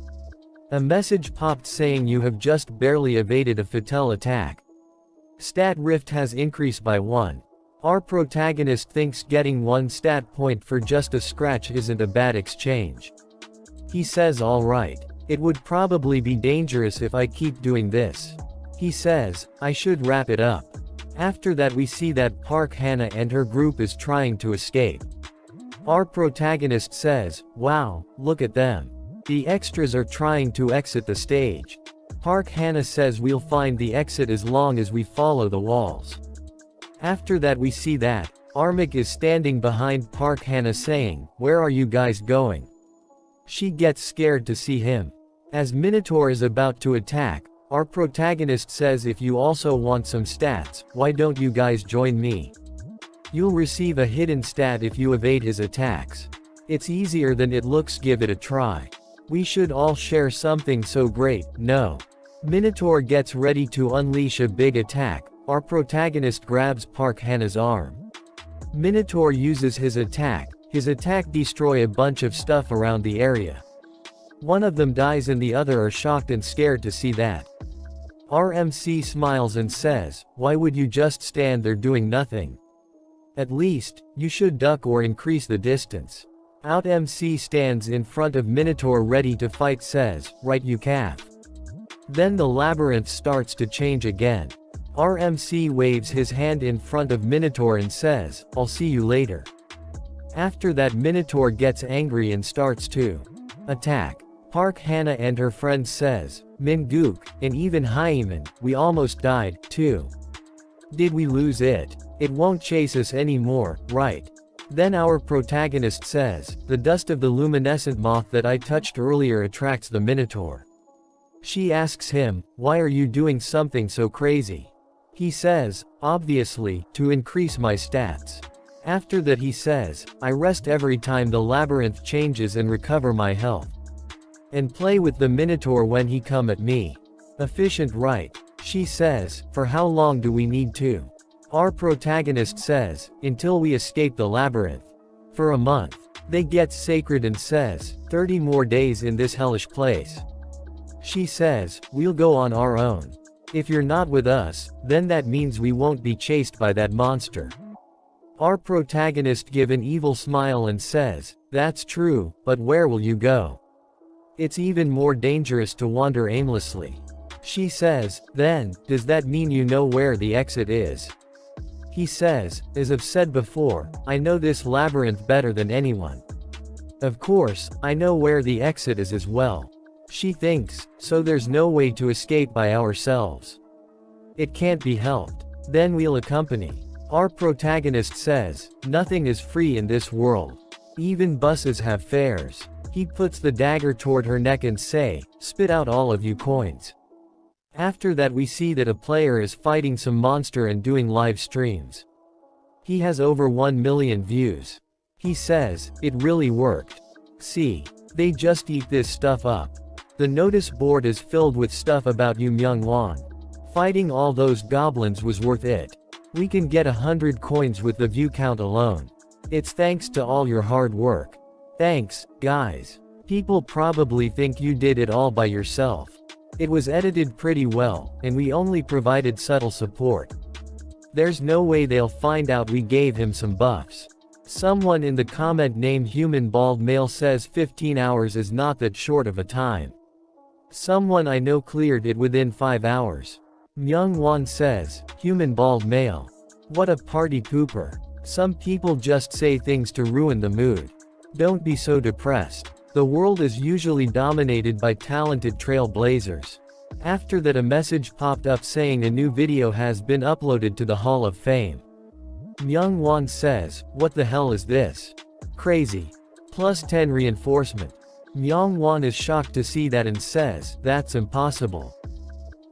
A message popped saying you have just barely evaded a fatal attack. Stat Rift has increased by 1. Our protagonist thinks getting 1 stat point for just a scratch isn't a bad exchange. He says alright. It would probably be dangerous if I keep doing this. He says, I should wrap it up. After that we see that Park Hannah and her group is trying to escape. Our protagonist says, wow, look at them. The extras are trying to exit the stage. Park Hannah says we'll find the exit as long as we follow the walls. After that we see that, Armik is standing behind Park Hannah saying, where are you guys going? She gets scared to see him. As Minotaur is about to attack, our protagonist says if you also want some stats, why don't you guys join me? You'll receive a hidden stat if you evade his attacks. It's easier than it looks, give it a try. We should all share something so great, no. Minotaur gets ready to unleash a big attack, our protagonist grabs Park Hannah's arm. Minotaur uses his attack destroy a bunch of stuff around the area. One of them dies and the other are shocked and scared to see that. RMC smiles and says, why would you just stand there doing nothing? At least, you should duck or increase the distance. Out MC stands in front of Minotaur ready to fight says, right you calf. Then the labyrinth starts to change again. RMC waves his hand in front of Minotaur and says, I'll see you later. After that Minotaur gets angry and starts to attack. Park Hannah and her friend says, Mingook, and even Hyeman, we almost died, too. Did we lose it? It won't chase us anymore, right? Then our protagonist says, the dust of the luminescent moth that I touched earlier attracts the Minotaur. She asks him, why are you doing something so crazy? He says, obviously, to increase my stats. After that he says, I rest every time the labyrinth changes and recover my health. And play with the Minotaur when he come at me. Efficient, right? She says, for how long do we need to? Our protagonist says, until we escape the labyrinth. For a month. They get sacred and says, 30 more days in this hellish place. She says, we'll go on our own. If you're not with us, then that means we won't be chased by that monster. Our protagonist gives an evil smile and says, that's true, but where will you go? It's even more dangerous to wander aimlessly. She says, then, does that mean you know where the exit is? He says, as I've said before, I know this labyrinth better than anyone. Of course, I know where the exit is as well. She thinks, so there's no way to escape by ourselves. It can't be helped. Then we'll accompany. Our protagonist says, nothing is free in this world. Even buses have fares. He puts the dagger toward her neck and say, spit out all of you coins. After that we see that a player is fighting some monster and doing live streams. He has over 1 million views. He says, it really worked. See, they just eat this stuff up. The notice board is filled with stuff about Yu Myung-won. Fighting all those goblins was worth it. We can get 100 coins with the view count alone. It's thanks to all your hard work. Thanks, guys. People probably think you did it all by yourself. It was edited pretty well, and we only provided subtle support. There's no way they'll find out we gave him some buffs. Someone in the comment named Human Bald Male says 15 hours is not that short of a time. Someone I know cleared it within 5 hours. Myung-won says, Human Bald Male. What a party pooper. Some people just say things to ruin the mood. Don't be so depressed. The world is usually dominated by talented trailblazers. After that a message popped up saying a new video has been uploaded to the Hall of Fame. Myung-won says, what the hell is this? Crazy. Plus 10 reinforcement. Myung-won is shocked to see that and says, that's impossible.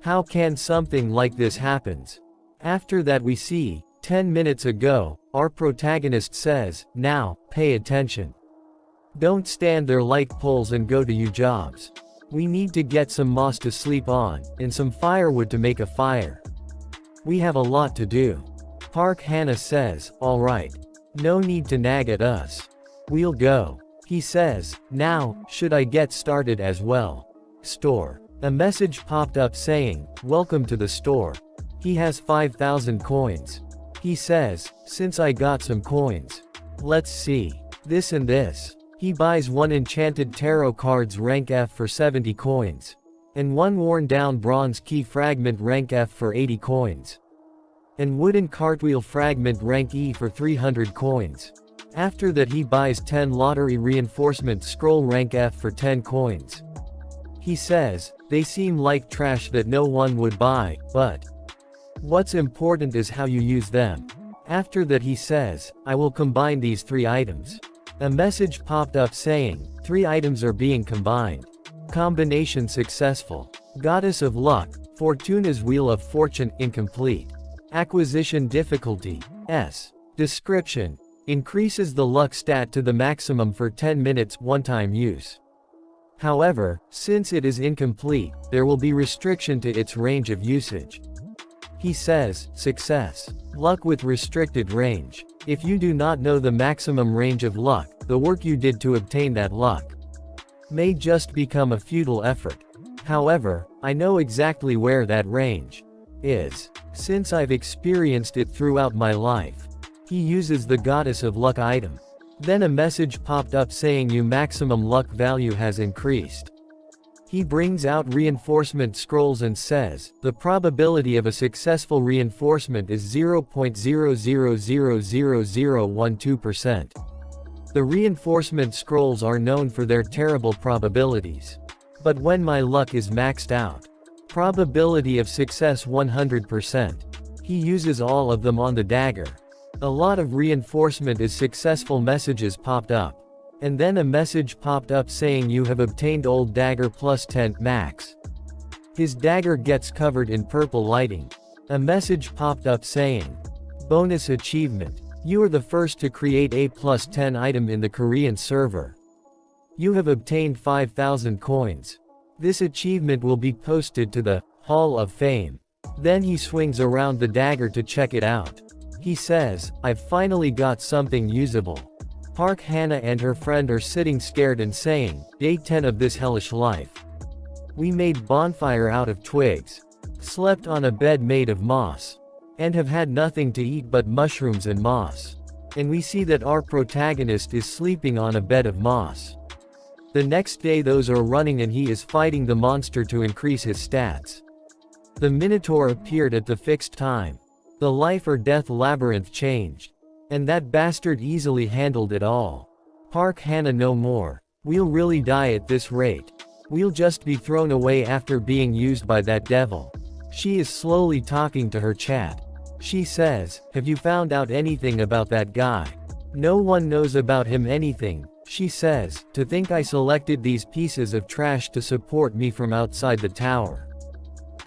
How can something like this happens? After that we see, 10 minutes ago, our protagonist says, now, pay attention. Don't stand there like poles and go to your jobs. We need to get some moss to sleep on, and some firewood to make a fire. We have a lot to do. Park Hannah says, alright. No need to nag at us. We'll go. He says, now, should I get started as well? Store. A message popped up saying, welcome to the store. He has 5,000 coins. He says, since I got some coins. Let's see. This and this. He buys 1 enchanted tarot cards rank F for 70 coins. And 1 worn down bronze key fragment rank F for 80 coins. And wooden cartwheel fragment rank E for 300 coins. After that he buys 10 lottery reinforcement scroll rank F for 10 coins. He says, they seem like trash that no one would buy, but what's important is how you use them. After that he says, I will combine these 3 items. A message popped up saying, 3 items are being combined. Combination successful. Goddess of Luck, Fortuna's Wheel of Fortune incomplete. Acquisition difficulty, S. Description. Increases the luck stat to the maximum for 10 minutes one-time use. However, since it is incomplete, there will be restriction to its range of usage. He says, success. Luck with restricted range. If you do not know the maximum range of luck, the work you did to obtain that luck may just become a futile effort. However, I know exactly where that range is, since I've experienced it throughout my life. He uses the Goddess of Luck item. Then a message popped up saying your maximum luck value has increased. He brings out reinforcement scrolls and says, the probability of a successful reinforcement is 0.000012%. The reinforcement scrolls are known for their terrible probabilities. But when my luck is maxed out, probability of success 100%. He uses all of them on the dagger. A lot of reinforcement is successful messages popped up. And then a message popped up saying you have obtained old dagger plus 10 max. His dagger gets covered in purple lighting. A message popped up saying, bonus achievement. You are the first to create a plus 10 item in the Korean server. You have obtained 5,000 coins. This achievement will be posted to the Hall of Fame. Then he swings around the dagger to check it out. He says, I've finally got something usable. Park Hannah and her friend are sitting scared and saying, day 10 of this hellish life. We made bonfire out of twigs, slept on a bed made of moss, and have had nothing to eat but mushrooms and moss. And we see that our protagonist is sleeping on a bed of moss. The next day those are running and he is fighting the monster to increase his stats. The Minotaur appeared at the fixed time. The life or death labyrinth changed. And that bastard easily handled it all. Park Hannah no more. We'll really die at this rate. We'll just be thrown away after being used by that devil. She is slowly talking to her chat. She says, have you found out anything about that guy? No one knows about him anything. She says, to think I selected these pieces of trash to support me from outside the tower.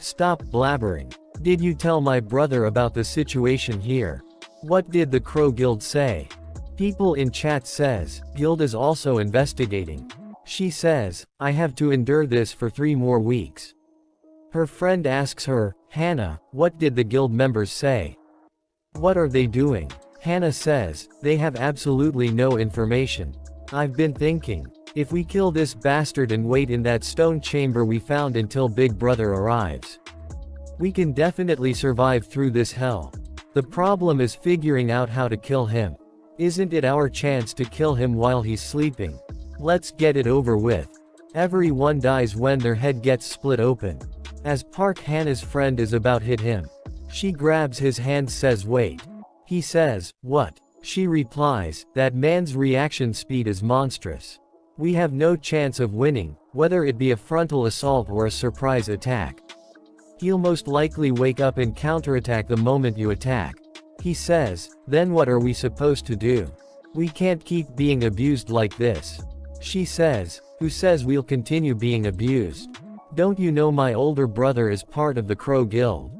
Stop blabbering. Did you tell my brother about the situation here? What did the Crow Guild say? People in chat says, Guild is also investigating. She says, I have to endure this for 3 more weeks. Her friend asks her, Hannah, what did the guild members say? What are they doing? Hannah says, they have absolutely no information. I've been thinking, if we kill this bastard and wait in that stone chamber we found until Big Brother arrives, we can definitely survive through this hell. The problem is figuring out how to kill him. Isn't it our chance to kill him while he's sleeping? Let's get it over with. Everyone dies when their head gets split open. As Park Hannah's friend is about hit him, she grabs his hand, says wait. He says, what? She replies, that man's reaction speed is monstrous. We have no chance of winning, whether it be a frontal assault or a surprise attack. He'll most likely wake up and counterattack the moment you attack. He says, then what are we supposed to do? We can't keep being abused like this. She says, who says we'll continue being abused? Don't you know my older brother is part of the Crow Guild?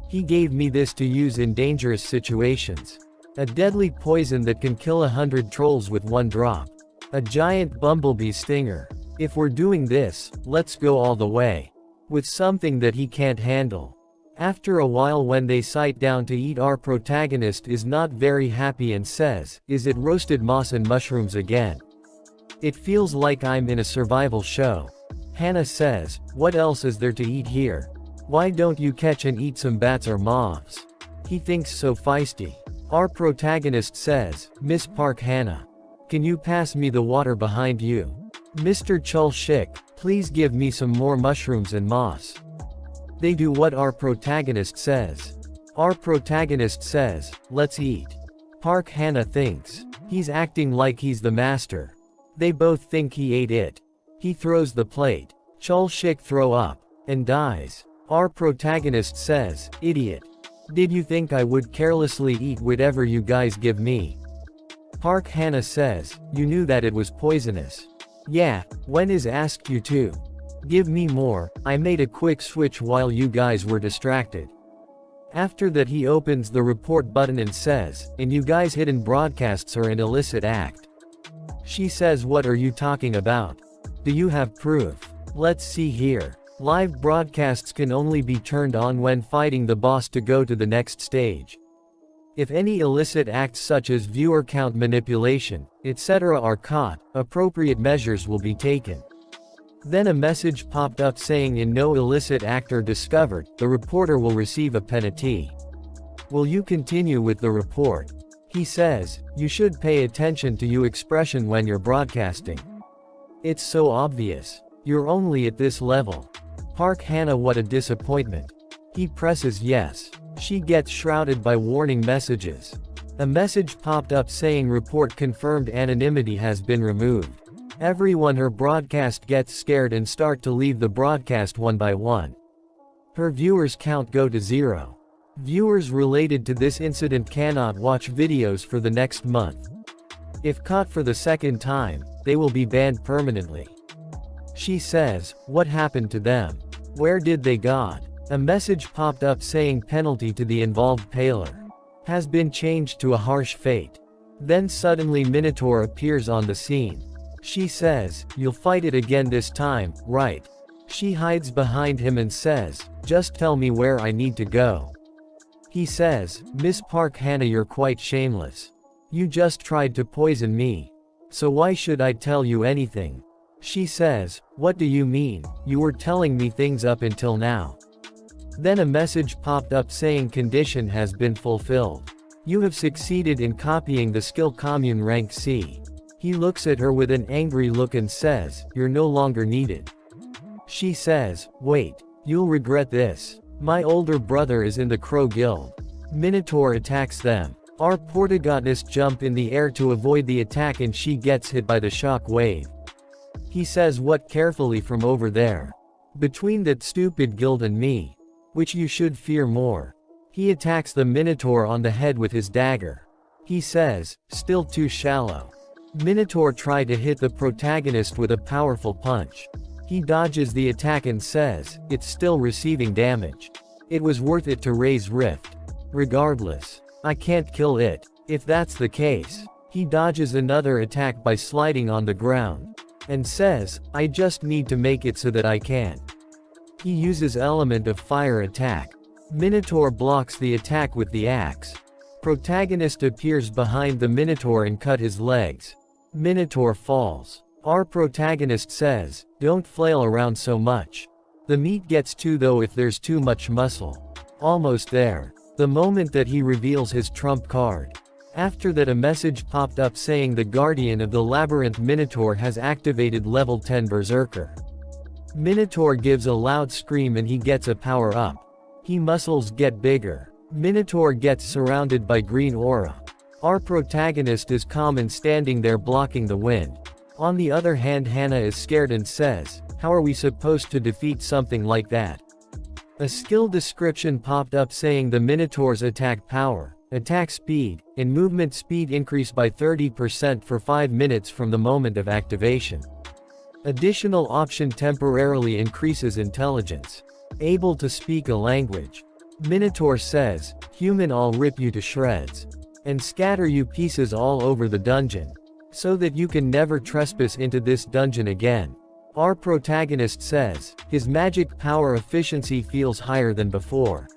He gave me this to use in dangerous situations. A deadly poison that can kill 100 trolls with 1 drop. A giant bumblebee stinger. If we're doing this, let's go all the way. With something that he can't handle. After a while when they sit down to eat, our protagonist is not very happy and says, is it roasted moss and mushrooms again? It feels like I'm in a survival show. Hannah says, what else is there to eat here? Why don't you catch and eat some bats or moths? He thinks so feisty. Our protagonist says, Miss Park Hannah, can you pass me the water behind you? Mr. Chul Shik, please give me some more mushrooms and moss. They do what our protagonist says. Our protagonist says, let's eat. Park Hannah thinks, he's acting like he's the master. They both think he ate it. He throws the plate. Chul Shik throw up, and dies. Our protagonist says, idiot. Did you think I would carelessly eat whatever you guys give me? Park Hannah says, you knew that it was poisonous. Yeah, when is asked you to? Give me more, I made a quick switch while you guys were distracted. After that he opens the report button and says, and you guys hidden broadcasts are an illicit act. She says, what are you talking about? Do you have proof? Let's see here. Live broadcasts can only be turned on when fighting the boss to go to the next stage. If any illicit acts such as viewer count manipulation, etc. are caught, appropriate measures will be taken. Then a message popped up saying in no illicit act or discovered, the reporter will receive a penalty. Will you continue with the report? He says, you should pay attention to your expression when you're broadcasting. It's so obvious. You're only at this level. Park Hannah, what a disappointment. He presses yes. She gets shrouded by warning messages. A message popped up saying report confirmed, anonymity has been removed. Everyone her broadcast gets scared and start to leave the broadcast one by one. Her viewers count go to 0. Viewers related to this incident cannot watch videos for the next month. If caught for the second time, they will be banned permanently. She says, what happened to them? Where did they go? A message popped up saying penalty to the involved paler has been changed to a harsh fate. Then suddenly Minotaur appears on the scene. She says, you'll fight it again this time, right? She hides behind him and says, just tell me where I need to go. He says, Miss Park Hannah, you're quite shameless. You just tried to poison me. So why should I tell you anything? She says, what do you mean? You were telling me things up until now. Then a message popped up saying condition has been fulfilled. You have succeeded in copying the skill commune rank C. He looks at her with an angry look and says, you're no longer needed. She says, wait, you'll regret this. My older brother is in the Crow Guild. Minotaur attacks them. Our protagonist jump in the air to avoid the attack and she gets hit by the shock wave. He says, "What carefully from over there? Between that stupid guild and me. Which you should fear more?" He attacks the Minotaur on the head with his dagger. He says, "Still too shallow." Minotaur tried to hit the protagonist with a powerful punch. He dodges the attack and says, "It's still receiving damage. It was worth it to raise Rift. Regardless, I can't kill it. If that's the case." He dodges another attack by sliding on the ground. And says, "I just need to make it so that I can." He uses element of fire attack. Minotaur blocks the attack with the axe. Protagonist appears behind the Minotaur and cut his legs. Minotaur falls. Our protagonist says, "Don't flail around so much. The meat gets too though if there's too much muscle." Almost there. The moment that he reveals his trump card. After that, a message popped up saying the Guardian of the Labyrinth Minotaur has activated level 10 Berserker. Minotaur gives a loud scream and he gets a power up. He muscles get bigger. Minotaur gets surrounded by green aura. Our protagonist is calm and standing there blocking the wind. On the other hand, Hannah is scared and says, "How are we supposed to defeat something like that?" A skill description popped up saying the Minotaur's attack power, attack speed, and movement speed increase by 30% for 5 minutes from the moment of activation. Additional option temporarily increases intelligence. Able to speak a language. Minotaur says, "Human, I'll rip you to shreds. And scatter you pieces all over the dungeon. So that you can never trespass into this dungeon again." Our protagonist says, his magic power efficiency feels higher than before.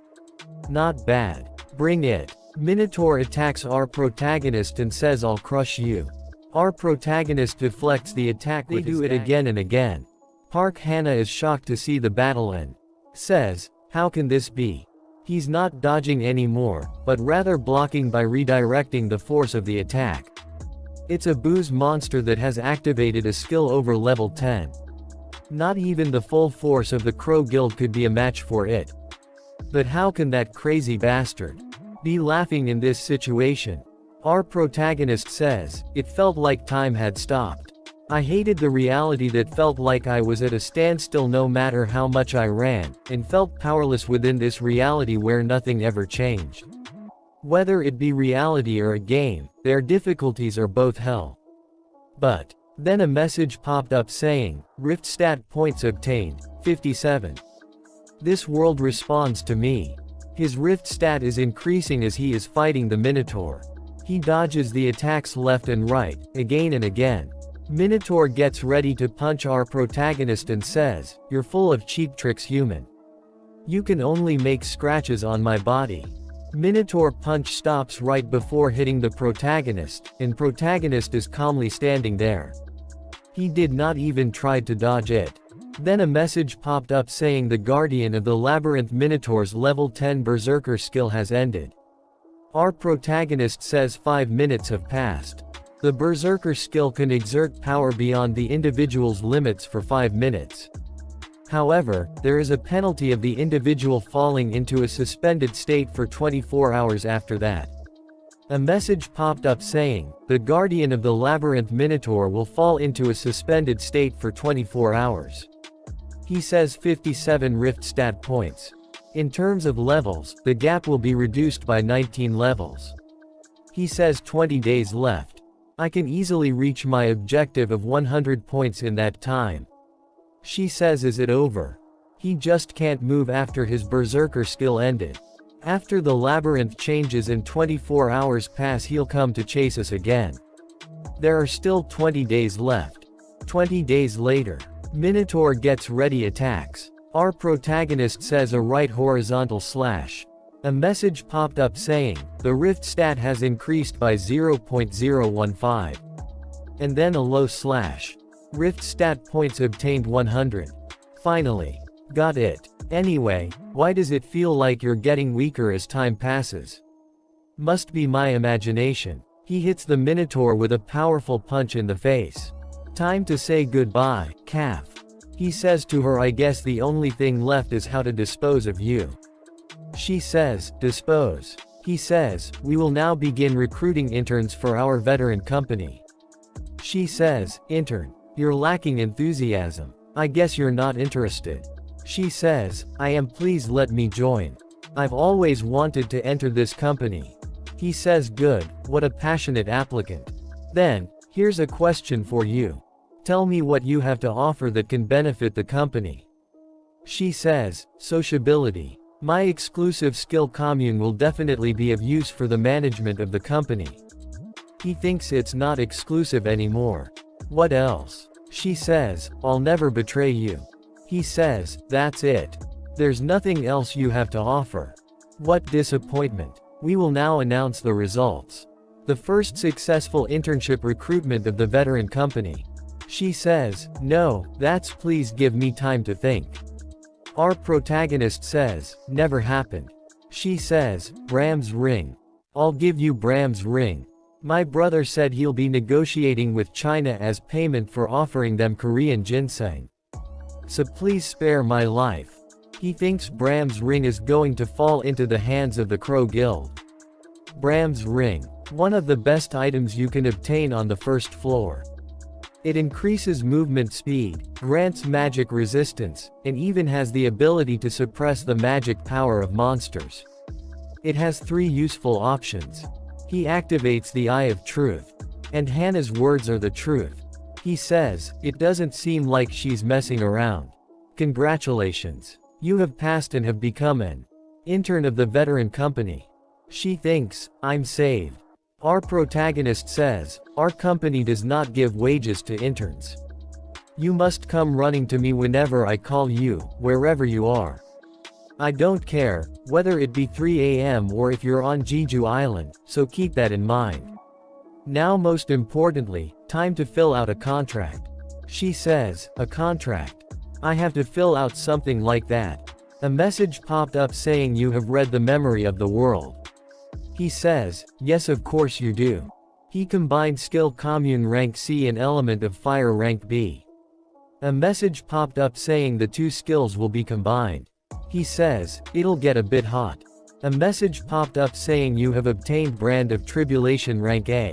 Not bad. Bring it. Minotaur attacks our protagonist and says, "I'll crush you." Our protagonist deflects the attack. They do it again and again. Park Hannah is shocked to see the battle end. Says, "How can this be?" He's not dodging anymore, but rather blocking by redirecting the force of the attack. It's a booze monster that has activated a skill over level 10. Not even the full force of the Crow Guild could be a match for it. But how can that crazy bastard be laughing in this situation? Our protagonist says, "It felt like time had stopped. I hated the reality that felt like I was at a standstill no matter how much I ran, and felt powerless within this reality where nothing ever changed. Whether it be reality or a game, their difficulties are both hell." But then a message popped up saying, "Rift stat points obtained, 57. This world responds to me." His rift stat is increasing as he is fighting the Minotaur. He dodges the attacks left and right, again and again. Minotaur gets ready to punch our protagonist and says, "You're full of cheap tricks, human. You can only make scratches on my body." Minotaur punch stops right before hitting the protagonist, and protagonist is calmly standing there. He did not even try to dodge it. Then a message popped up saying the Guardian of the Labyrinth Minotaur's level 10 Berserker skill has ended. Our protagonist says 5 minutes have passed. The Berserker skill can exert power beyond the individual's limits for 5 minutes. However, there is a penalty of the individual falling into a suspended state for 24 hours after that. A message popped up saying, the Guardian of the Labyrinth Minotaur will fall into a suspended state for 24 hours. He says 57 rift stat points. In terms of levels, the gap will be reduced by 19 levels. He says 20 days left. I can easily reach my objective of 100 points in that time. She says, is it over? He just can't move after his Berserker skill ended. After the labyrinth changes and 24 hours pass, he'll come to chase us again. There are still 20 days left. 20 days later, Minotaur gets ready attacks. Our protagonist says a right horizontal slash. A message popped up saying, the rift stat has increased by 0.015. And then a low slash. Rift stat points obtained 100. Finally. Got it. Anyway, why does it feel like you're getting weaker as time passes? Must be my imagination. He hits the Minotaur with a powerful punch in the face. Time to say goodbye, calf. He says to her, I guess the only thing left is how to dispose of you. She says, dispose. He says, we will now begin recruiting interns for our veteran company. She says, intern, you're lacking enthusiasm. I guess you're not interested. She says, I am, please let me join. I've always wanted to enter this company. He says, good, what a passionate applicant. Then, here's a question for you. Tell me what you have to offer that can benefit the company. She says, sociability. My exclusive skill commune will definitely be of use for the management of the company. He thinks it's not exclusive anymore. What else? She says, I'll never betray you. He says, that's it. There's nothing else you have to offer. What disappointment. We will now announce the results. The first successful internship recruitment of the veteran company. She says, no, that's, please give me time to think. Our protagonist says, never happened. She says, Bram's ring. I'll give you Bram's ring. My brother said he'll be negotiating with China as payment for offering them Korean ginseng. So please spare my life. He thinks Bram's ring is going to fall into the hands of the Crow Guild. Bram's ring. One of the best items you can obtain on the first floor. It increases movement speed, grants magic resistance, and even has the ability to suppress the magic power of monsters. It has 3 useful options. He activates the Eye of Truth. And Hannah's words are the truth. He says, it doesn't seem like she's messing around. Congratulations. You have passed and have become an intern of the veteran company. She thinks, I'm saved. Our protagonist says, our company does not give wages to interns. You must come running to me whenever I call you, wherever you are. I don't care, whether it be 3 a.m. or if you're on Jeju Island, so keep that in mind. Now most importantly, time to fill out a contract. She says, a contract. I have to fill out something like that. A message popped up saying you have read the memory of the world. He says, yes of course you do. He combined skill commune rank C and element of fire rank B. A message popped up saying the 2 skills will be combined. He says, it'll get a bit hot. A message popped up saying you have obtained brand of tribulation rank A.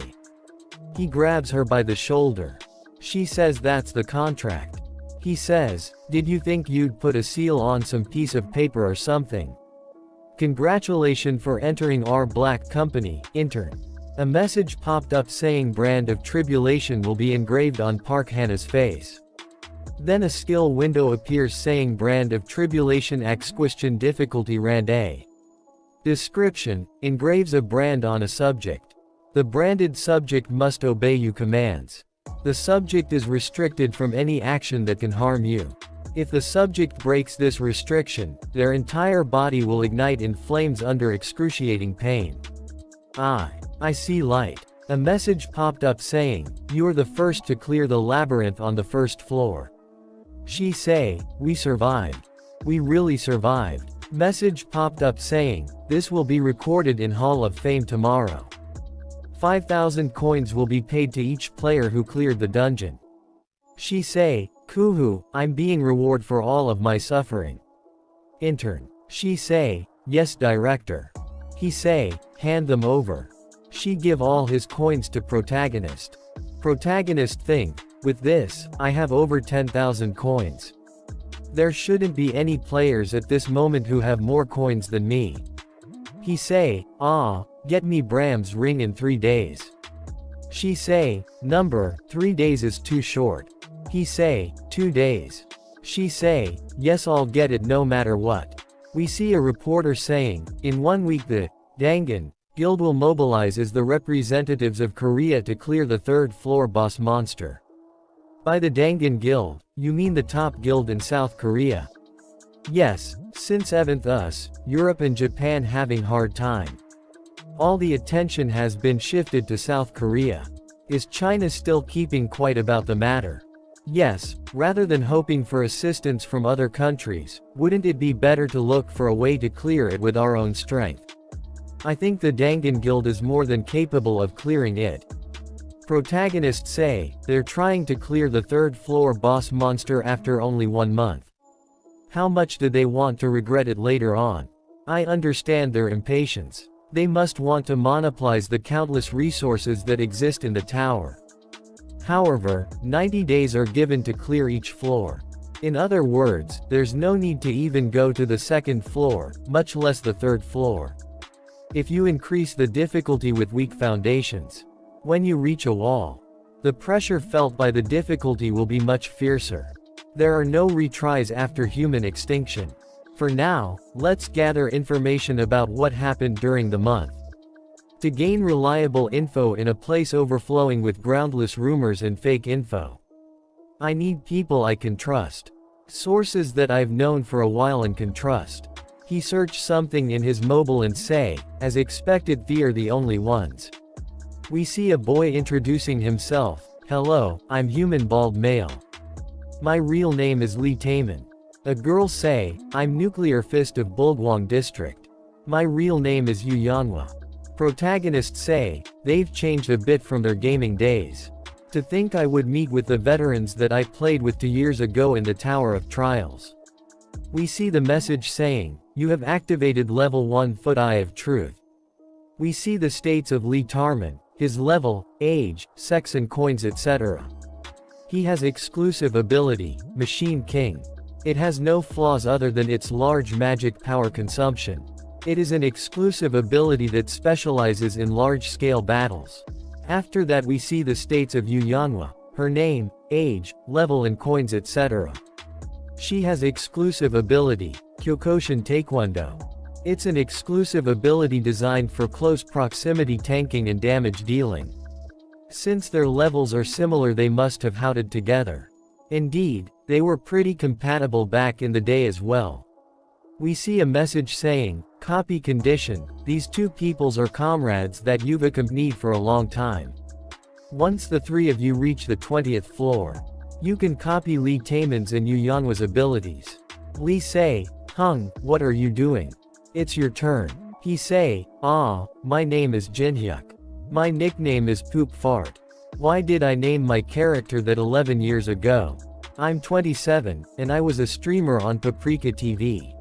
He grabs her by the shoulder. She says that's the contract. He says, did you think you'd put a seal on some piece of paper or something? Congratulations for entering our black company, intern. A message popped up saying brand of tribulation will be engraved on Park Hannah's face. Then a skill window appears saying brand of tribulation X question difficulty rand A. Description, engraves a brand on a subject. The branded subject must obey you commands. The subject is restricted from any action that can harm you. If the subject breaks this restriction, their entire body will ignite in flames under excruciating pain. I see light. A message popped up saying, you're the first to clear the labyrinth on the first floor. She say, we survived. We really survived. Message popped up saying, this will be recorded in Hall of Fame tomorrow. 5,000 coins will be paid to each player who cleared the dungeon. She say, Kuhu, I'm being reward for all of my suffering. Intern. She say, yes director. He say, hand them over. She give all his coins to protagonist. Protagonist think, with this, I have over 10,000 coins. There shouldn't be any players at this moment who have more coins than me. He say, get me Bram's ring in 3 days. She say, number, 3 days is too short. He say, 2 days. She say, yes I'll get it no matter what. We see a reporter saying, in 1 week the Dangan Guild will mobilize as the representatives of Korea to clear the 3rd floor boss monster. By the Dangan Guild, you mean the top guild in South Korea? Yes, since Evanth us, Europe and Japan having hard time. All the attention has been shifted to South Korea. Is China still keeping quiet about the matter? Yes, rather than hoping for assistance from other countries, wouldn't it be better to look for a way to clear it with our own strength? I think the Dangan Guild is more than capable of clearing it. Protagonists say, they're trying to clear the 3rd floor boss monster after only 1 month. How much do they want to regret it later on? I understand their impatience. They must want to monopolize the countless resources that exist in the tower. However, 90 days are given to clear each floor. In other words, there's no need to even go to the second floor, much less the third floor. If you increase the difficulty with weak foundations, when you reach a wall, the pressure felt by the difficulty will be much fiercer. There are no retries after human extinction. For now, let's gather information about what happened during the month. To gain reliable info in a place overflowing with groundless rumors and fake info, I need people I can trust. Sources that I've known for a while and can trust. He searched something in his mobile and say, as expected, they're the only ones. We see a boy introducing himself. Hello, I'm human bald male. My real name is Lee Taemin. A girl say, I'm Nuclear Fist of Bulgwang District. My real name is Yu Yanhwa. Protagonists say, they've changed a bit from their gaming days. To think I would meet with the veterans that I played with 2 years ago in the Tower of Trials. We see the message saying, you have activated level 1 Foot Eye of Truth. We see the states of Lee Tarman, his level, age, sex and coins etc. He has exclusive ability, Machine King. It has no flaws other than its large magic power consumption. It is an exclusive ability that specializes in large-scale battles. After that we see the states of Yu Yanhwa, her name, age, level and coins etc. She has exclusive ability, Kyokushin Taekwondo. It's an exclusive ability designed for close proximity tanking and damage dealing. Since their levels are similar they must have houted together. Indeed, they were pretty compatible back in the day as well. We see a message saying, copy condition, these two peoples are comrades that you've accompanied for a long time. Once the three of you reach the 20th floor, you can copy Lee Taemin's and Yu Yanhwa's abilities. Lee say, Hung, what are you doing? It's your turn. He say, my name is Jinhyuk. My nickname is Poop Fart. Why did I name my character that 11 years ago? I'm 27, and I was a streamer on Paprika TV.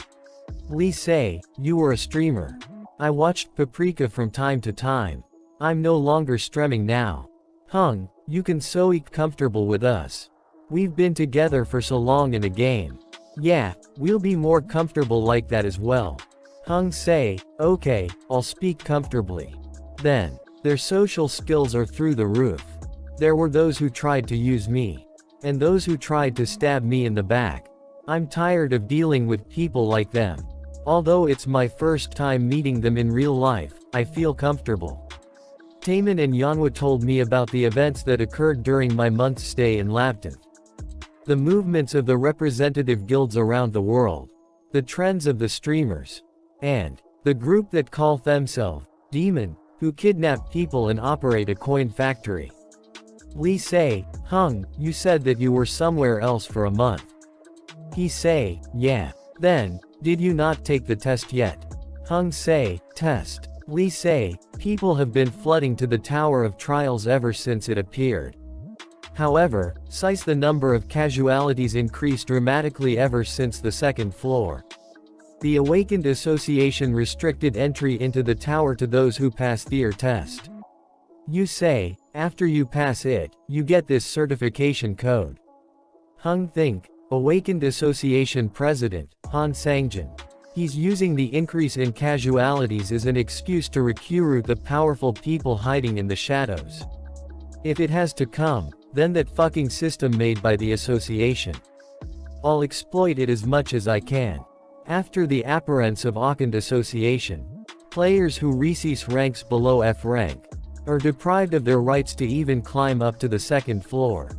Lee say, you were a streamer. I watched Paprika from time to time. I'm no longer streaming now. Hung, you can so comfortable with us. We've been together for so long in a game. Yeah, we'll be more comfortable like that as well. Hung say, okay, I'll speak comfortably. Then, their social skills are through the roof. There were those who tried to use me. And those who tried to stab me in the back. I'm tired of dealing with people like them. Although it's my first time meeting them in real life, I feel comfortable. Taemin and Yanhwa told me about the events that occurred during my month's stay in Lapton. The movements of the representative guilds around the world. The trends of the streamers. And the group that call themselves Demon, who kidnap people and operate a coin factory. Lee say, Hung, you said that you were somewhere else for a month. He say, yeah. Then, did you not take the test yet? Hung say, test. Lee say, people have been flooding to the Tower of Trials ever since it appeared. However, since the number of casualties increased dramatically ever since the second floor. The Awakened Association restricted entry into the tower to those who pass their test. You say, after you pass it, you get this certification code. Hung think, Awakened Association President, Han Sangjin. He's using the increase in casualties as an excuse to recruit the powerful people hiding in the shadows. If it has to come, then that fucking system made by the association. I'll exploit it as much as I can. After the appearance of Awakened Association, players who receive ranks below F rank are deprived of their rights to even climb up to the second floor.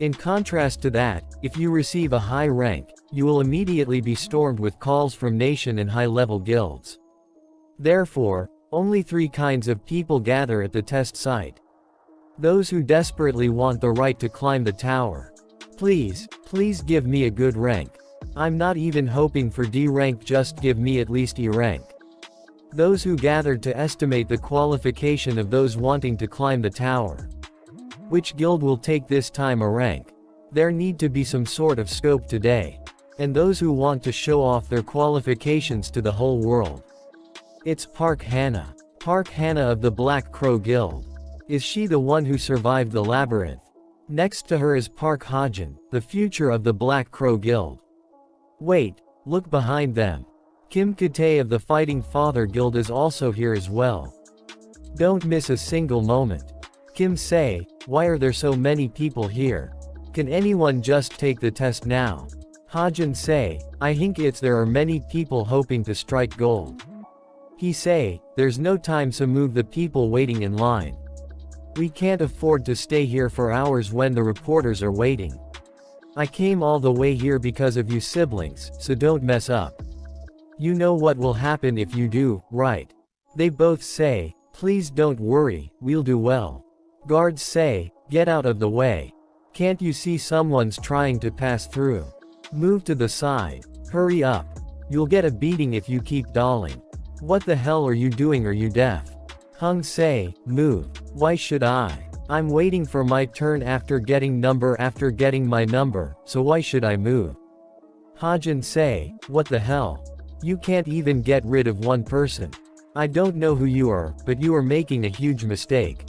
In contrast to that, if you receive a high rank, you will immediately be stormed with calls from nation and high-level guilds. Therefore, only 3 kinds of people gather at the test site. Those who desperately want the right to climb the tower. Please give me a good rank. I'm not even hoping for D rank, just give me at least E rank. Those who gathered to estimate the qualification of those wanting to climb the tower. Which guild will take this time a rank? There need to be some sort of scope today. And those who want to show off their qualifications to the whole world. It's Park Hannah. Park Hannah of the Black Crow Guild. Is she the one who survived the labyrinth? Next to her is Park Hajin, the future of the Black Crow Guild. Wait, look behind them. Kim Katae of the Fighting Father Guild is also here as well. Don't miss a single moment. Kim say, why are there so many people here? Can anyone just take the test now? Hajin say, I think there are many people hoping to strike gold. He say, there's no time to move the people waiting in line. We can't afford to stay here for hours when the reporters are waiting. I came all the way here because of you siblings, so don't mess up. You know what will happen if you do, right? They both say, please don't worry, we'll do well. Guards say, get out of the way. Can't you see someone's trying to pass through? Move to the side. Hurry up. You'll get a beating if you keep dolling. What the hell are you doing? Are you deaf? Hung say, move. Why should I? I'm waiting for my turn after getting my number, so why should I move? Hajin say, what the hell? You can't even get rid of one person. I don't know who you are, but you are making a huge mistake.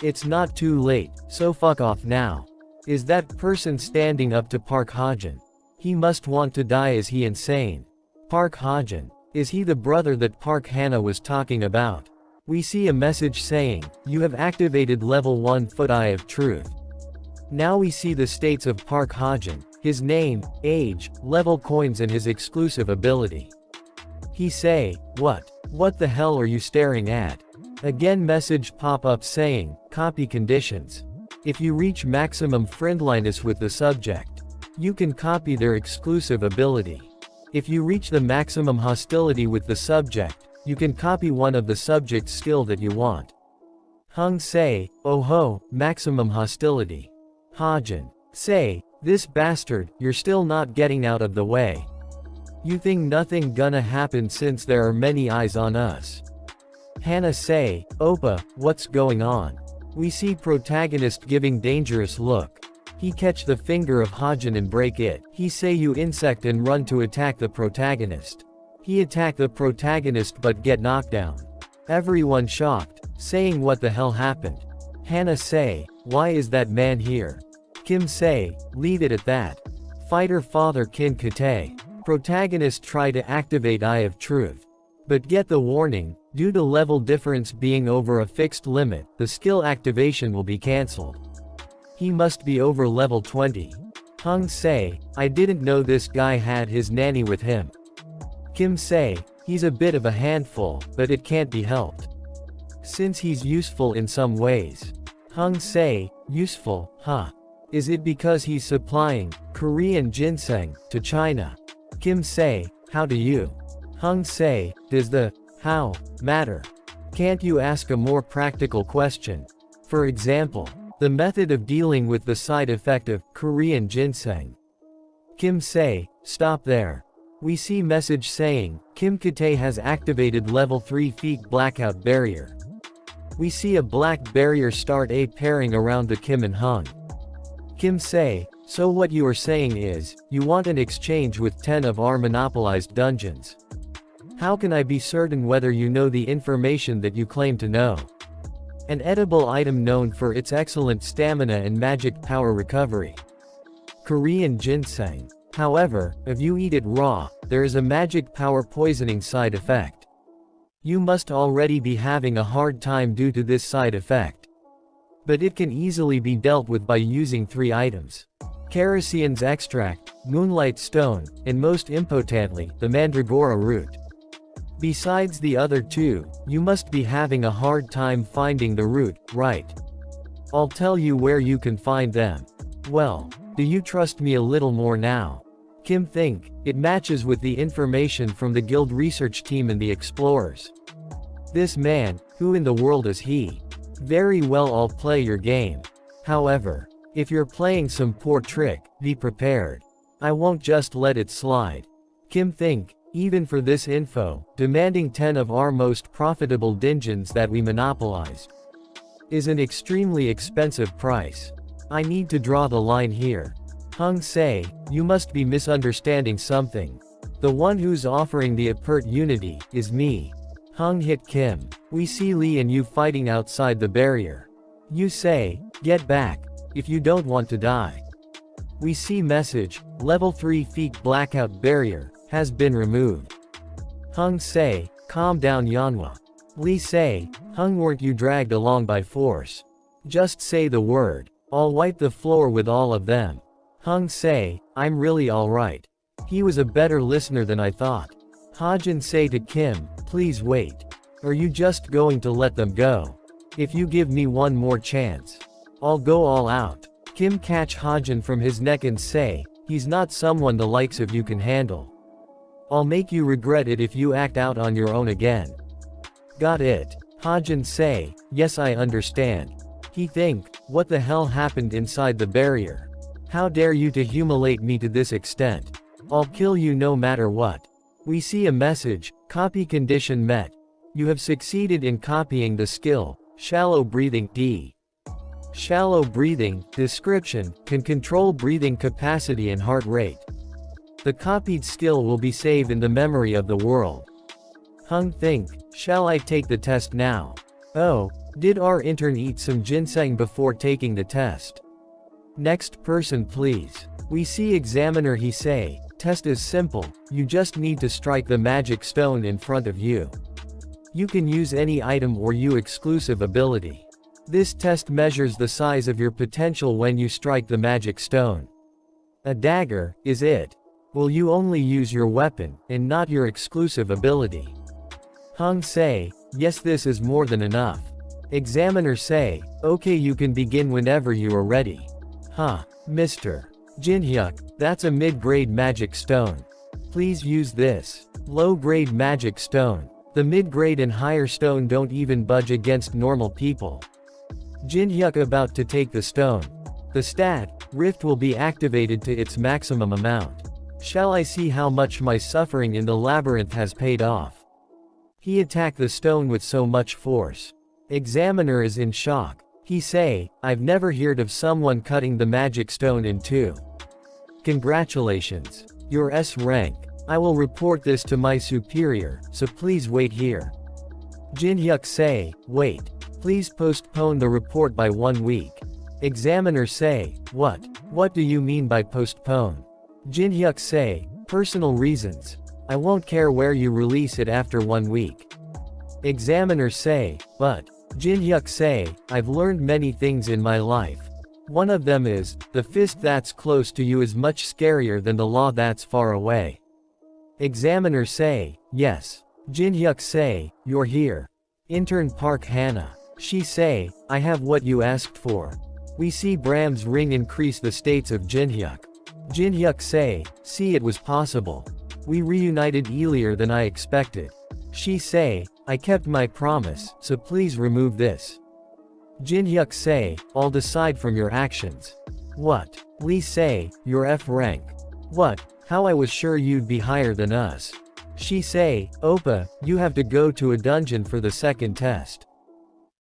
It's not too late, so fuck off now. Is that person standing up to Park Hajin? He must want to die. Is he insane? Park Hajin. Is he the brother that Park Hannah was talking about? We see a message saying, you have activated level 1 Foot Eye of Truth. Now we see the states of Park Hajin, his name, age, level coins and his exclusive ability. He say, what the hell are you staring at? Again message pop up saying, copy conditions. If you reach maximum friendliness with the subject, you can copy their exclusive ability. If you reach the maximum hostility with the subject, you can copy one of the subject's skill that you want. Hung say, oh ho, maximum hostility. Hajin say, this bastard, you're still not getting out of the way. You think nothing gonna happen since there are many eyes on us. Hannah say, Oppa, what's going on? We see protagonist giving dangerous look. He catch the finger of Hajin and break it. He say you insect and run to attack the protagonist. He attack the protagonist but get knocked down. Everyone shocked, saying what the hell happened. Hannah say, why is that man here? Kim say, leave it at that. Fighter Father Kim Katae. Protagonist try to activate Eye of Truth. But get the warning, due to level difference being over a fixed limit, the skill activation will be cancelled. He must be over level 20. Hung say, I didn't know this guy had his nanny with him. Kim say, he's a bit of a handful, but it can't be helped. Since he's useful in some ways. Hung say, useful, huh? Is it because he's supplying Korean ginseng to China? Kim say, how do you? Hung say, does the how matter? Can't you ask a more practical question? For example, the method of dealing with the side effect of Korean ginseng. Kim say, stop there. We see message saying, Kim Katae has activated level 3 feet blackout barrier. We see a black barrier start a pairing around the Kim and Hung. Kim say, so what you are saying is, you want an exchange with 10 of our monopolized dungeons. How can I be certain whether you know the information that you claim to know? An edible item known for its excellent stamina and magic power recovery. Korean ginseng. However, if you eat it raw, there is a magic power poisoning side effect. You must already be having a hard time due to this side effect. But it can easily be dealt with by using 3 items. Kerosine's extract, moonlight stone, and most impotently, the mandragora root. Besides the other 2, you must be having a hard time finding the root, right? I'll tell you where you can find them. Well, do you trust me a little more now? Kim think, it matches with the information from the guild research team and the explorers. This man, who in the world is he? Very well, I'll play your game. However, if you're playing some poor trick, be prepared. I won't just let it slide. Kim think, even for this info, demanding 10 of our most profitable dungeons that we monopolized is an extremely expensive price. I need to draw the line here. Hung say, you must be misunderstanding something. The one who's offering the opportunity is me. Hung hit Kim. We see Lee and you fighting outside the barrier. You say, get back, if you don't want to die. We see message, level 3 feet blackout barrier, has been removed. Hung say, calm down Yanhwa. Lee say, Hung weren't you dragged along by force. Just say the word, I'll wipe the floor with all of them. Hung say, I'm really alright. He was a better listener than I thought. Hajin say to Kim, please wait. Are you just going to let them go? If you give me one more chance, I'll go all out. Kim catch Hajin from his neck and say, he's not someone the likes of you can handle. I'll make you regret it if you act out on your own again. Got it. Hajin say, yes I understand. He think, what the hell happened inside the barrier? How dare you to humiliate me to this extent? I'll kill you no matter what. We see a message, copy condition met. You have succeeded in copying the skill, shallow breathing D. Shallow breathing, description, can control breathing capacity and heart rate. The copied skill will be saved in the memory of the world. Hung think, shall I take the test now? Oh, did our intern eat some ginseng before taking the test? Next person please. We see examiner he say, test is simple, you just need to strike the magic stone in front of you. You can use any item or you exclusive ability. This test measures the size of your potential when you strike the magic stone. A dagger, is it? Will you only use your weapon, and not your exclusive ability? Hung say, yes this is more than enough. Examiner say, okay you can begin whenever you are ready. Huh, Mr. Jinhyuk, that's a mid-grade magic stone. Please use this. Low-grade magic stone. The mid-grade and higher stone don't even budge against normal people. Jinhyuk about to take the stone. The stat, Rift will be activated to its maximum amount. Shall I see how much my suffering in the labyrinth has paid off? He attacked the stone with so much force. Examiner is in shock. He say, I've never heard of someone cutting the magic stone in two. Congratulations. Your S rank. I will report this to my superior, so please wait here. Jinhyuk say, wait. Please postpone the report by 1 week. Examiner say, what? What do you mean by postpone? Jinhyuk say, personal reasons. I won't care where you release it after 1 week. Examiner say, but. Jinhyuk say, I've learned many things in my life. One of them is, the fist that's close to you is much scarier than the law that's far away. Examiner say, yes. Jinhyuk say, you're here. Intern Park Hannah. She say, I have what you asked for. We see Bram's ring increase the states of Jinhyuk. Jinhyuk say, see it was possible. We reunited earlier than I expected. She say, I kept my promise, so please remove this. Jinhyuk say, I'll decide from your actions. What? Lee say, your F rank. What? How I was sure you'd be higher than us. She say, Oppa, you have to go to a dungeon for the second test.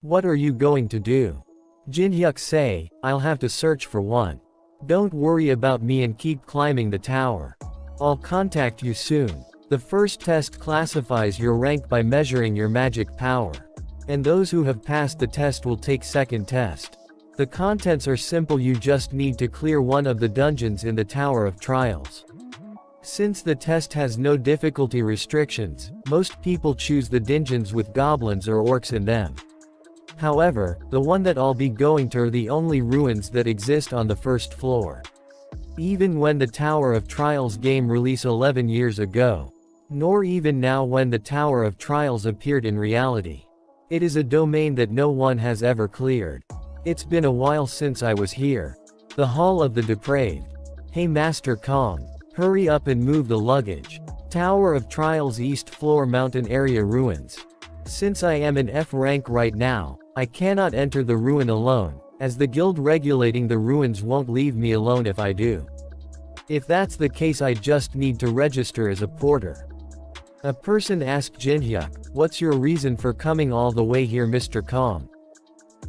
What are you going to do? Jinhyuk say, I'll have to search for one. Don't worry about me and keep climbing the tower. I'll contact you soon. The first test classifies your rank by measuring your magic power. And those who have passed the test will take second test. The contents are simple, you just need to clear one of the dungeons in the Tower of Trials. Since the test has no difficulty restrictions, most people choose the dungeons with goblins or orcs in them. However, the one that I'll be going to are the only ruins that exist on the first floor. Even when the Tower of Trials game released 11 years ago, nor even now when the Tower of Trials appeared in reality. It is a domain that no one has ever cleared. It's been a while since I was here. The Hall of the Depraved. Hey Master Kong, hurry up and move the luggage. Tower of Trials East Floor Mountain Area Ruins. Since I am in F rank right now, I cannot enter the ruin alone, as the guild regulating the ruins won't leave me alone if I do. If that's the case, I just need to register as a porter. A person asked Jinhyuk, what's your reason for coming all the way here Mr. Kong?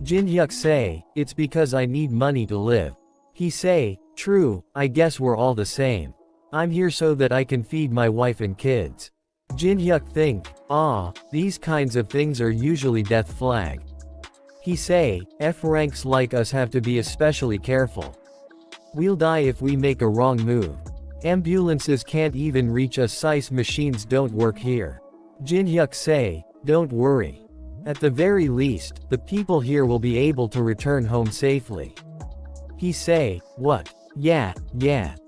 Jinhyuk say, it's because I need money to live. He say, true, I guess we're all the same. I'm here so that I can feed my wife and kids. Jin Hyuk think, ah, these kinds of things are usually death flag. He say, F ranks like us have to be especially careful. We'll die if we make a wrong move. Ambulances can't even reach us, size machines don't work here. Jin Hyuk say, don't worry. At the very least, the people here will be able to return home safely. He say, what? Yeah,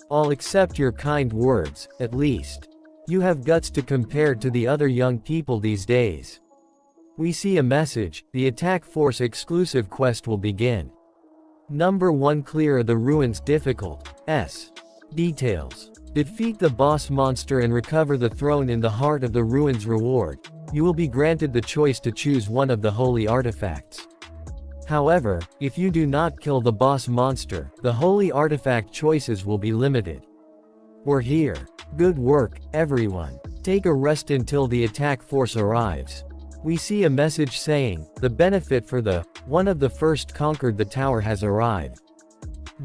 I'll accept your kind words, at least. You have guts to compare to the other young people these days. We see a message, the attack force exclusive quest will begin. Number 1, clear the ruins difficult. Details. Defeat the boss monster and recover the throne in the heart of the ruins. Reward. You will be granted the choice to choose one of the holy artifacts. However, if you do not kill the boss monster, the holy artifact choices will be limited. We're here. Good work, everyone. Take a rest until the attack force arrives. We see a message saying, the benefit for the one of the first conquered the tower has arrived.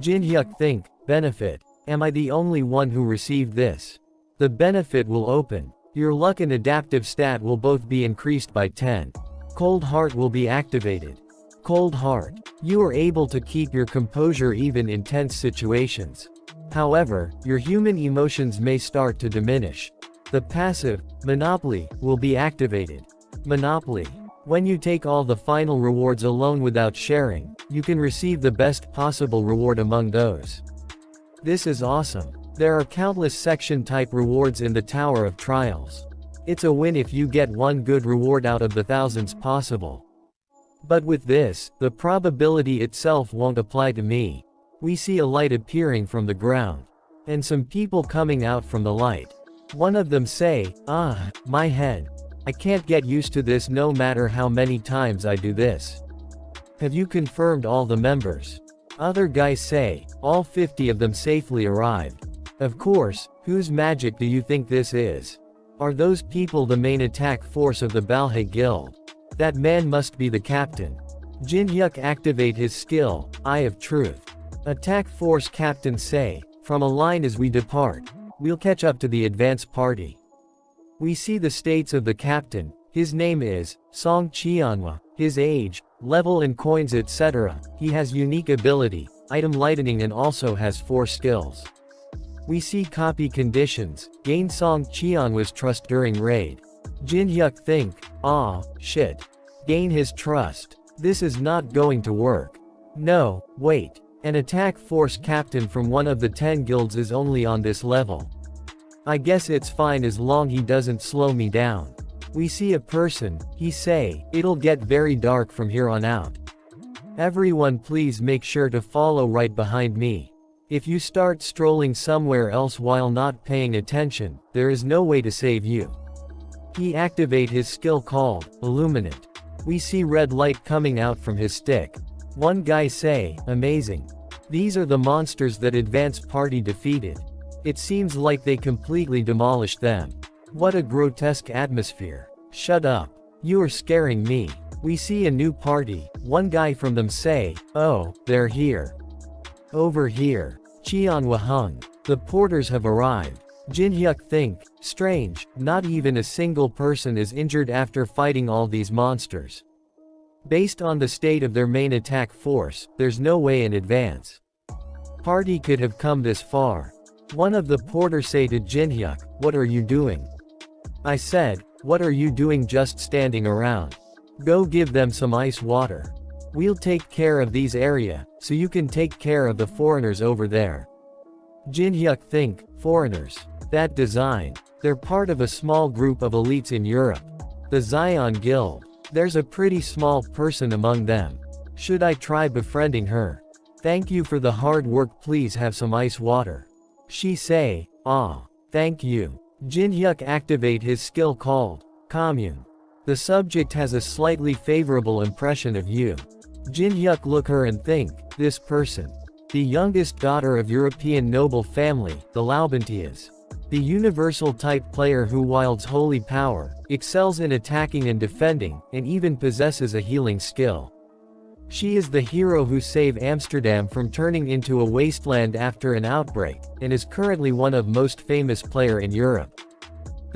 Jin Hyuk think, benefit. Am I the only one who received this? The benefit will open. Your luck and adaptive stat will both be increased by 10. Cold Heart will be activated. Cold Heart. You are able to keep your composure even in tense situations. However, your human emotions may start to diminish. The passive, Monopoly, will be activated. Monopoly. When you take all the final rewards alone without sharing, you can receive the best possible reward among those. This is awesome. There are countless section-type rewards in the Tower of Trials. It's a win if you get one good reward out of the thousands possible. But with this, the probability itself won't apply to me. We see a light appearing from the ground. And some people coming out from the light. One of them say, my head. I can't get used to this no matter how many times I do this. Have you confirmed all the members? Other guys say, all 50 of them safely arrived. Of course, whose magic do you think this is? Are those people the main attack force of the Balhae Guild? That man must be the captain. Jin Hyuk activate his skill, Eye of Truth. Attack force captain say, from a line as we depart. We'll catch up to the advance party. We see the states of the captain. His name is Song Cheonhwa. His age, level and coins etc. He has unique ability, item lightning and also has 4 skills. We see copy conditions, gain Song Cheonhwa's trust during raid. Jin Hyuk think, shit. Gain his trust. This is not going to work. No, wait. An attack force captain from one of the 10 guilds is only on this level. I guess it's fine as long he doesn't slow me down. We see a person, he say, it'll get very dark from here on out. Everyone please make sure to follow right behind me. If you start strolling somewhere else while not paying attention, there is no way to save you. He activate his skill called, Illuminate. We see red light coming out from his stick. One guy say, amazing. These are the monsters that advance party defeated. It seems like they completely demolished them. What a grotesque atmosphere. Shut up. You are scaring me. We see a new party. One guy from them say, oh, they're here. Over here. Cheonhwa hung. The porters have arrived. Jin Hyuk think, strange, not even a single person is injured after fighting all these monsters. Based on the state of their main attack force, there's no way in advance party could have come this far. One of the porters say to Jin Hyuk, what are you doing? I said, what are you doing just standing around? Go give them some ice water. We'll take care of these area, so you can take care of the foreigners over there. Jin Hyuk think, foreigners. That design. They're part of a small group of elites in Europe. The Zion Guild. There's a pretty small person among them. Should I try befriending her? Thank you for the hard work, please have some ice water. She say, thank you. Jin Hyuk activate his skill called, Commune. The subject has a slightly favorable impression of you. Jin Hyuk look her and think, this person. The youngest daughter of European noble family, the Laubentias. The universal type player who wields holy power, excels in attacking and defending, and even possesses a healing skill. She is the hero who saved Amsterdam from turning into a wasteland after an outbreak, and is currently one of most famous player in Europe.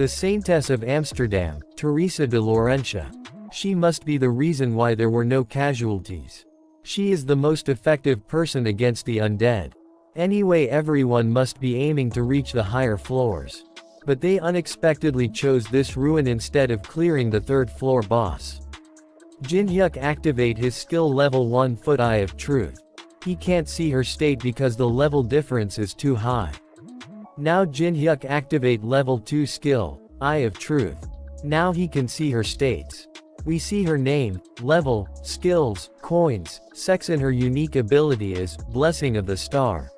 The Saintess of Amsterdam, Teresa de Laurentia. She must be the reason why there were no casualties. She is the most effective person against the undead. Anyway, everyone must be aiming to reach the higher floors. But they unexpectedly chose this ruin instead of clearing the third floor boss. Jin-hyuk activate his skill level 1 Foot Eye of Truth. He can't see her state because the level difference is too high. Now Jin-hyuk activate level 2 skill, Eye of Truth. Now he can see her states. We see her name, level, skills, coins, sex, and her unique ability is Blessing of the Star.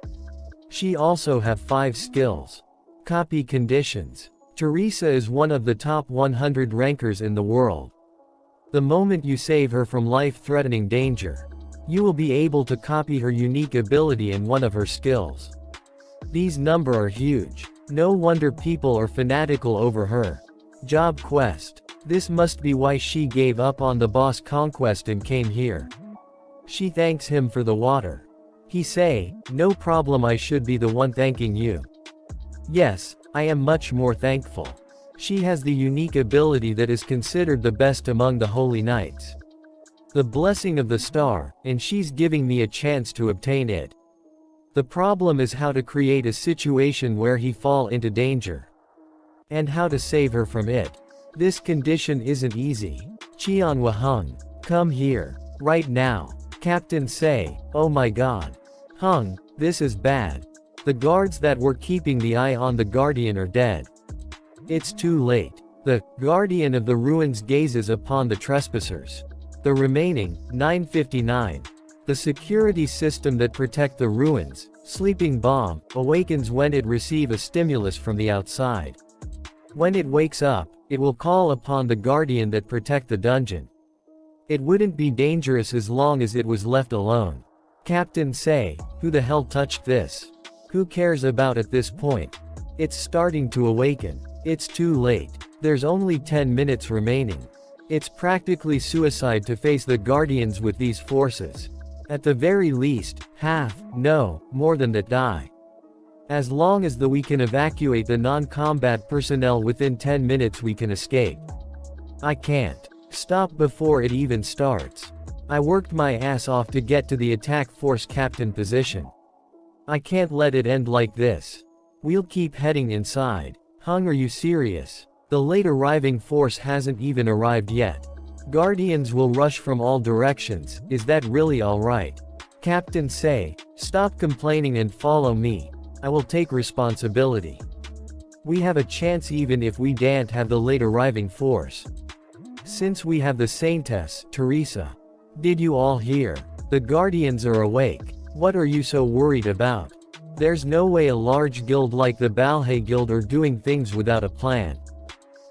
She also have 5 skills. Copy conditions. Teresa is one of the top 100 rankers in the world. The moment you save her from life-threatening danger, you will be able to copy her unique ability in one of her skills. These numbers are huge. No wonder people are fanatical over her. Job quest. This must be why she gave up on the boss conquest and came here. She thanks him for the water. He say, "No problem, I should be the one thanking you." Yes, I am much more thankful. She has the unique ability that is considered the best among the holy knights. The Blessing of the Star, and she's giving me a chance to obtain it. The problem is how to create a situation where he fall into danger. And how to save her from it. This condition isn't easy. Cheonhwa Hung, come here. Right now. Captain say, oh my god. Hung, this is bad. The guards that were keeping the eye on the Guardian are dead. It's too late. The Guardian of the Ruins gazes upon the trespassers. The remaining 959. The security system that protect the ruins, Sleeping Bomb, awakens when it receive a stimulus from the outside. When it wakes up, it will call upon the Guardian that protect the dungeon. It wouldn't be dangerous as long as it was left alone. Captain say, who the hell touched this? Who cares about at this point? It's starting to awaken. It's too late. There's only 10 minutes remaining. It's practically suicide to face the Guardians with these forces. At the very least, half, no, more than that die. As long as we can evacuate the non-combat personnel within 10 minutes, we can escape. I can't stop before it even starts. I worked my ass off to get to the attack force captain position. I can't let it end like this. We'll keep heading inside. Hung, are you serious? The late arriving force hasn't even arrived yet. Guardians will rush from all directions. Is that really alright? Captain say, stop complaining and follow me. I will take responsibility. We have a chance even if we don't have the late arriving force. Since we have the Saintess, Teresa. Did you all hear? The Guardians are awake. What are you so worried about? There's no way a large guild like the Balhae Guild are doing things without a plan.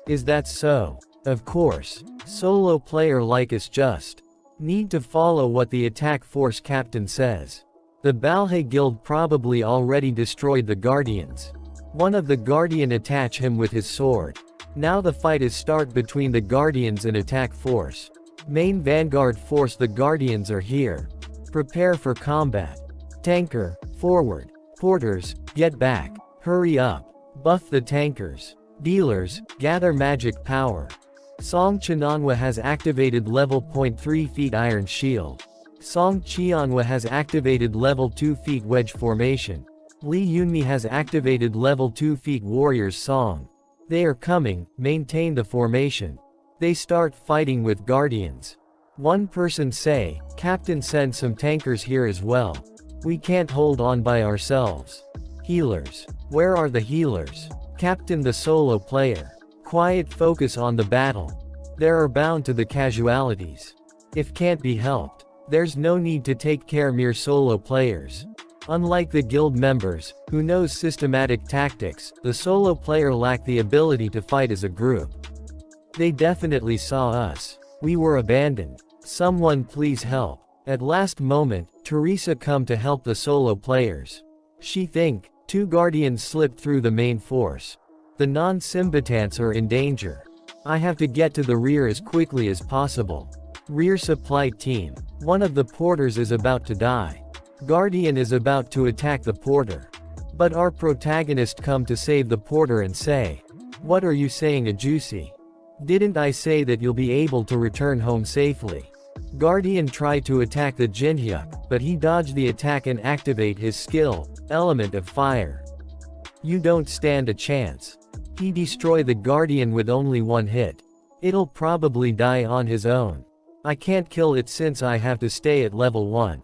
Is that so? Of course. Solo player like us just need to follow what the attack force captain says. The Balhae Guild probably already destroyed the Guardians. One of the Guardian attach him with his sword. Now the fight is start between the Guardians and attack force. Main vanguard force, the Guardians are here. Prepare for combat. Tanker, forward. Porters, get back. Hurry up. Buff the tankers. Dealers, gather magic power. Song Cheonhwa has activated level 0.3 feet Iron Shield. Song Cheonhwa has activated level 2 feet Wedge Formation. Lee Yunmi has activated level 2 feet Warriors Song. They are coming, maintain the formation. They start fighting with Guardians. One person say, Captain send some tankers here as well. We can't hold on by ourselves. Healers. Where are the healers? Captain, the solo player. Quiet, focus on the battle. There are bound to the casualties. If can't be helped, there's no need to take care mere solo players. Unlike the guild members, who knows systematic tactics, the solo player lack the ability to fight as a group. They definitely saw us. We were abandoned. Someone please help. At last moment, Teresa come to help the solo players. She think, 2 Guardians slipped through the main force. The non-combatants are in danger. I have to get to the rear as quickly as possible. Rear supply team. One of the porters is about to die. Guardian is about to attack the porter. But our protagonist come to save the porter and say, What are you saying, a juicy? Didn't I say that you'll be able to return home safely? Guardian tried to attack the Jinhyuk, but he dodged the attack and activate his skill, Element of Fire. You don't stand a chance. He destroyed the Guardian with only one hit. It'll probably die on his own. I can't kill it since I have to stay at level 1.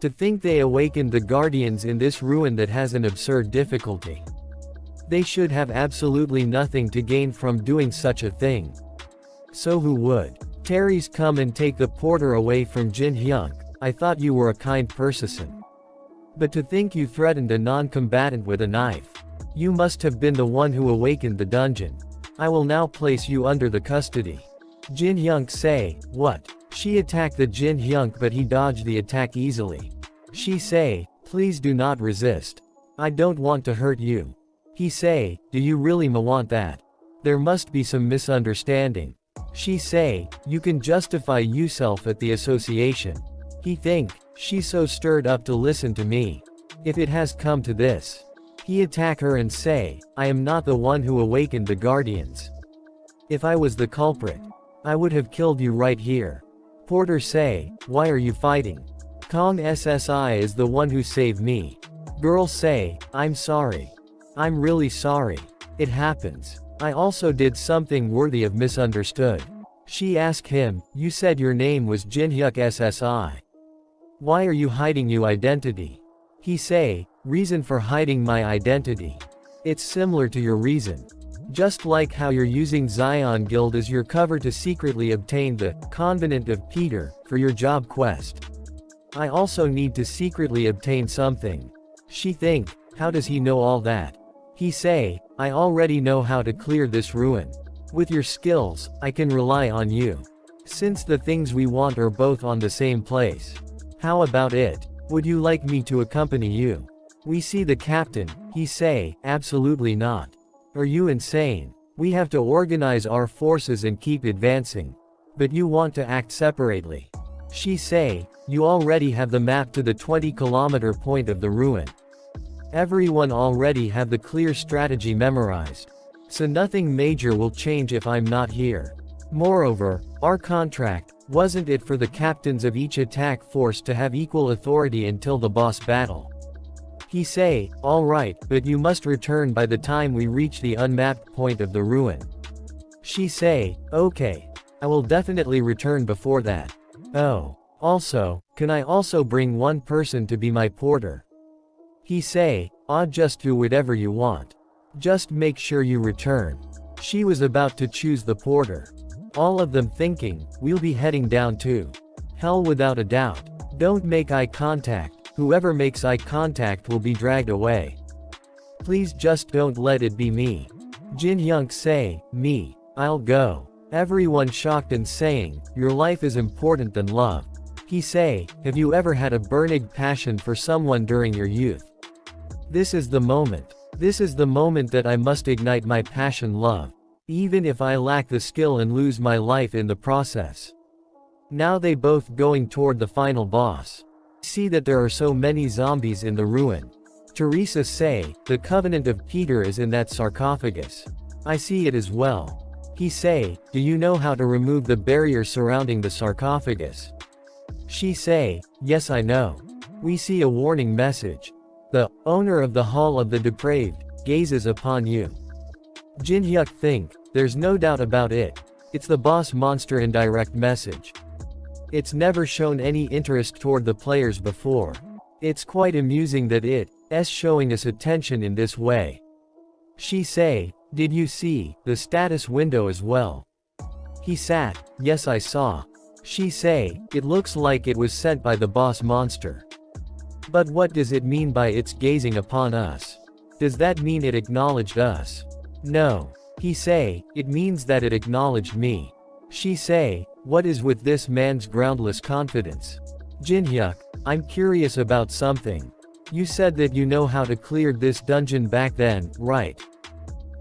To think they awakened the Guardians in this ruin that has an absurd difficulty. They should have absolutely nothing to gain from doing such a thing. So who would? Terry's come and take the porter away from Jin Hyuk. I thought you were a kind person. But to think you threatened a non-combatant with a knife. You must have been the one who awakened the dungeon. I will now place you under the custody. Jin Hyuk say, what? She attacked the Jin Hyuk but he dodged the attack easily. She say, please do not resist. I don't want to hurt you. He say, do you really want that? There must be some misunderstanding. She say, you can justify yourself at the association. He think, she's so stirred up to listen to me. If it has come to this. He attack her and say, I am not the one who awakened the Guardians. If I was the culprit, I would have killed you right here. Porter say, why are you fighting? Kong SSI is the one who saved me. Girl say, I'm sorry. I'm really sorry. It happens. I also did something worthy of misunderstood. She asked him, you said your name was Jinhyuk SSI. Why are you hiding your identity? He say, reason for hiding my identity. It's similar to your reason. Just like how you're using Zion Guild as your cover to secretly obtain the Covenant of Peter for your job quest. I also need to secretly obtain something. She think, how does he know all that? He say, I already know how to clear this ruin. With your skills, I can rely on you. Since the things we want are both on the same place. How about it? Would you like me to accompany you? We see the captain. He say, absolutely not. Are you insane? We have to organize our forces and keep advancing. But you want to act separately. She say, you already have the map to the 20-kilometer point of the ruin. Everyone already have the clear strategy memorized. So nothing major will change if I'm not here. Moreover, our contract, wasn't it for the captains of each attack force to have equal authority until the boss battle? He say, alright, but you must return by the time we reach the unmapped point of the ruin. She say, okay. I will definitely return before that. Oh. Also, can I also bring one person to be my porter? He say, just do whatever you want. Just make sure you return. She was about to choose the porter. All of them thinking, we'll be heading down to hell without a doubt. Don't make eye contact. Whoever makes eye contact will be dragged away. Please just don't let it be me. Jin Hyuk say, me. I'll go. Everyone shocked and saying, your life is important than love. He say, have you ever had a burning passion for someone during your youth? This is the moment. This is the moment that I must ignite my passion love. Even if I lack the skill and lose my life in the process. Now they both going toward the final boss. See that there are so many zombies in the ruin. Teresa say, the Covenant of Peter is in that sarcophagus. I see it as well. He say, do you know how to remove the barrier surrounding the sarcophagus? She say, yes I know. We see a warning message. The owner of the Hall of the Depraved gazes upon you. Jin Hyuk think, there's no doubt about it. It's the boss monster indirect message. It's never shown any interest toward the players before. It's quite amusing that it's showing us attention in this way. She say, did you see the status window as well? He sat, yes I saw. She say, it looks like it was sent by the boss monster. But what does it mean by its gazing upon us? Does that mean it acknowledged us? No. He say, it means that it acknowledged me. She say, what is with this man's groundless confidence? Jin Hyuk, I'm curious about something. You said that you know how to clear this dungeon back then, right?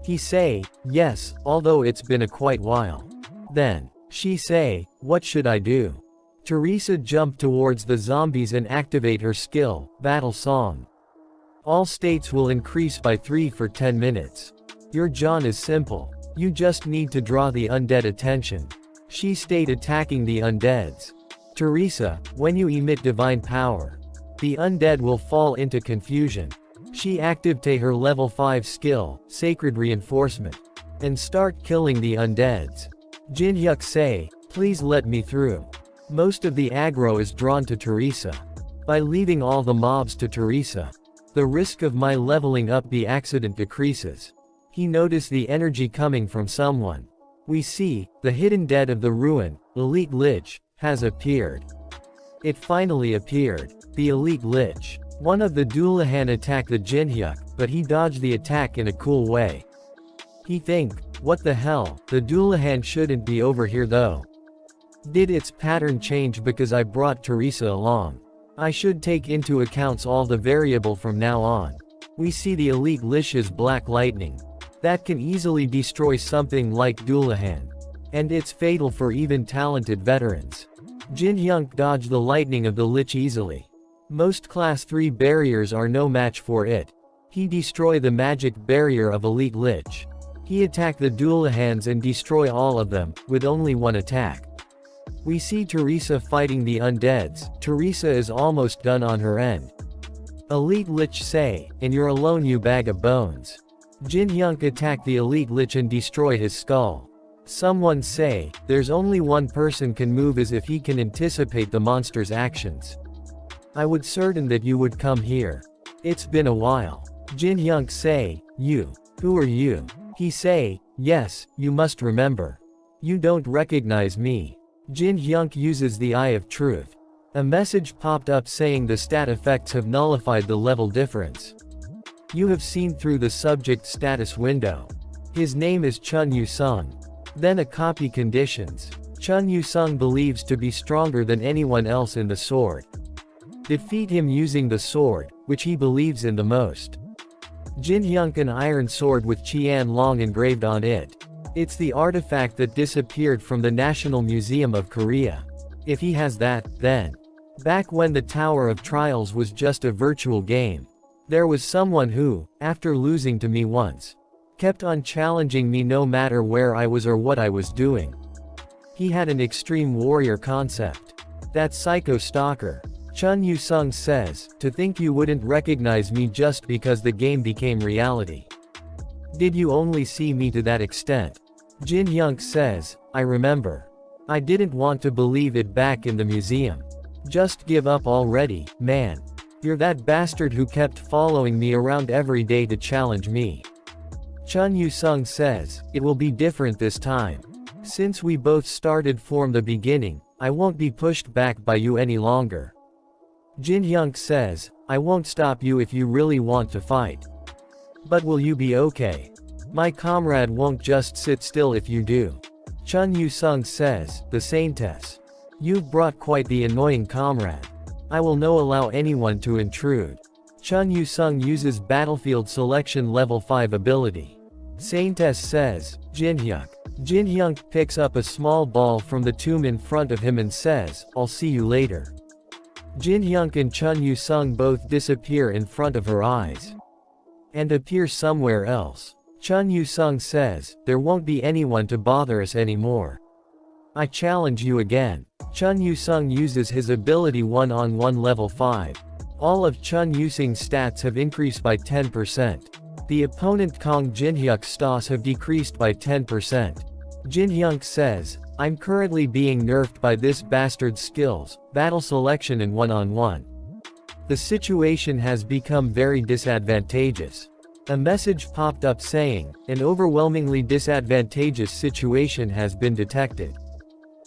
He say, yes, although it's been a quite while. Then, she say, what should I do? Teresa jumped towards the zombies and activate her skill, Battle Song. All states will increase by 3 for 10 minutes. Your John is simple. You just need to draw the undead attention. She stayed attacking the undeads. Teresa, when you emit divine power, the undead will fall into confusion. She activate her level 5 skill, Sacred Reinforcement, and start killing the undeads. Jinhyuk say, please let me through. Most of the aggro is drawn to Teresa. By leaving all the mobs to Teresa, the risk of my leveling up the accident decreases. He noticed the energy coming from someone. We see, the hidden dead of the ruin, Elite Lich, has appeared. It finally appeared. The Elite Lich. One of the Dullahan attacked the Jinhyuk, but he dodged the attack in a cool way. He think, what the hell, the Dullahan shouldn't be over here though. Did its pattern change because I brought Teresa along? I should take into account all the variable from now on. We see the Elite Lich's black lightning. That can easily destroy something like Dullahan. And it's fatal for even talented veterans. Jinhyuk dodged the lightning of the Lich easily. Most class 3 barriers are no match for it. He destroy the magic barrier of Elite Lich. He attack the Dullahans and destroy all of them, with only one attack. We see Teresa fighting the undeads. Teresa is almost done on her end. Elite Lich say, and you're alone you bag of bones. Jinhyuk attack the Elite Lich and destroy his skull. Someone say, there's only one person can move as if he can anticipate the monster's actions. I would certain that you would come here. It's been a while. Jinhyuk say, you. Who are you? He say, yes, you must remember. You don't recognize me. Jinhyuk uses the Eye of Truth. A message popped up saying the stat effects have nullified the level difference. You have seen through the subject status window. His name is Chun Yu-sung. Then a copy conditions. Chun Yu-sung believes to be stronger than anyone else in the sword. Defeat him using the sword, which he believes in the most. Jinhyuk an iron sword with Qian Long engraved on it. It's the artifact that disappeared from the National Museum of Korea. If he has that, then. Back when the Tower of Trials was just a virtual game, there was someone who, after losing to me once, kept on challenging me no matter where I was or what I was doing. He had an extreme warrior concept. That psycho stalker. Chun Yu-sung says, to think you wouldn't recognize me just because the game became reality. Did you only see me to that extent? Jinhyuk says, I remember. I didn't want to believe it back in the museum. Just give up already, man. You're that bastard who kept following me around every day to challenge me. Chun Yu-sung says, it will be different this time. Since we both started from the beginning, I won't be pushed back by you any longer. Jinhyuk says, I won't stop you if you really want to fight. But will you be okay? My comrade won't just sit still if you do. Chun Yu-sung says, the Saintess. You've brought quite the annoying comrade. I will no allow anyone to intrude. Chun Yu-sung uses Battlefield Selection Level 5 ability. Saintess says, Jinhyuk. Jinhyuk picks up a small ball from the tomb in front of him and says, I'll see you later. Jinhyuk and Chun Yu-sung both disappear in front of her eyes. And appear somewhere else. Chun Yu-sung says, there won't be anyone to bother us anymore. I challenge you again. Chun Yu-sung uses his ability one-on-one level 5. All of Chun Yu-sung's stats have increased by 10%. The opponent Kong Jinhyuk's stats have decreased by 10%. Jinhyuk says, I'm currently being nerfed by this bastard's skills, battle selection and one-on-one. The situation has become very disadvantageous. A message popped up saying, an overwhelmingly disadvantageous situation has been detected.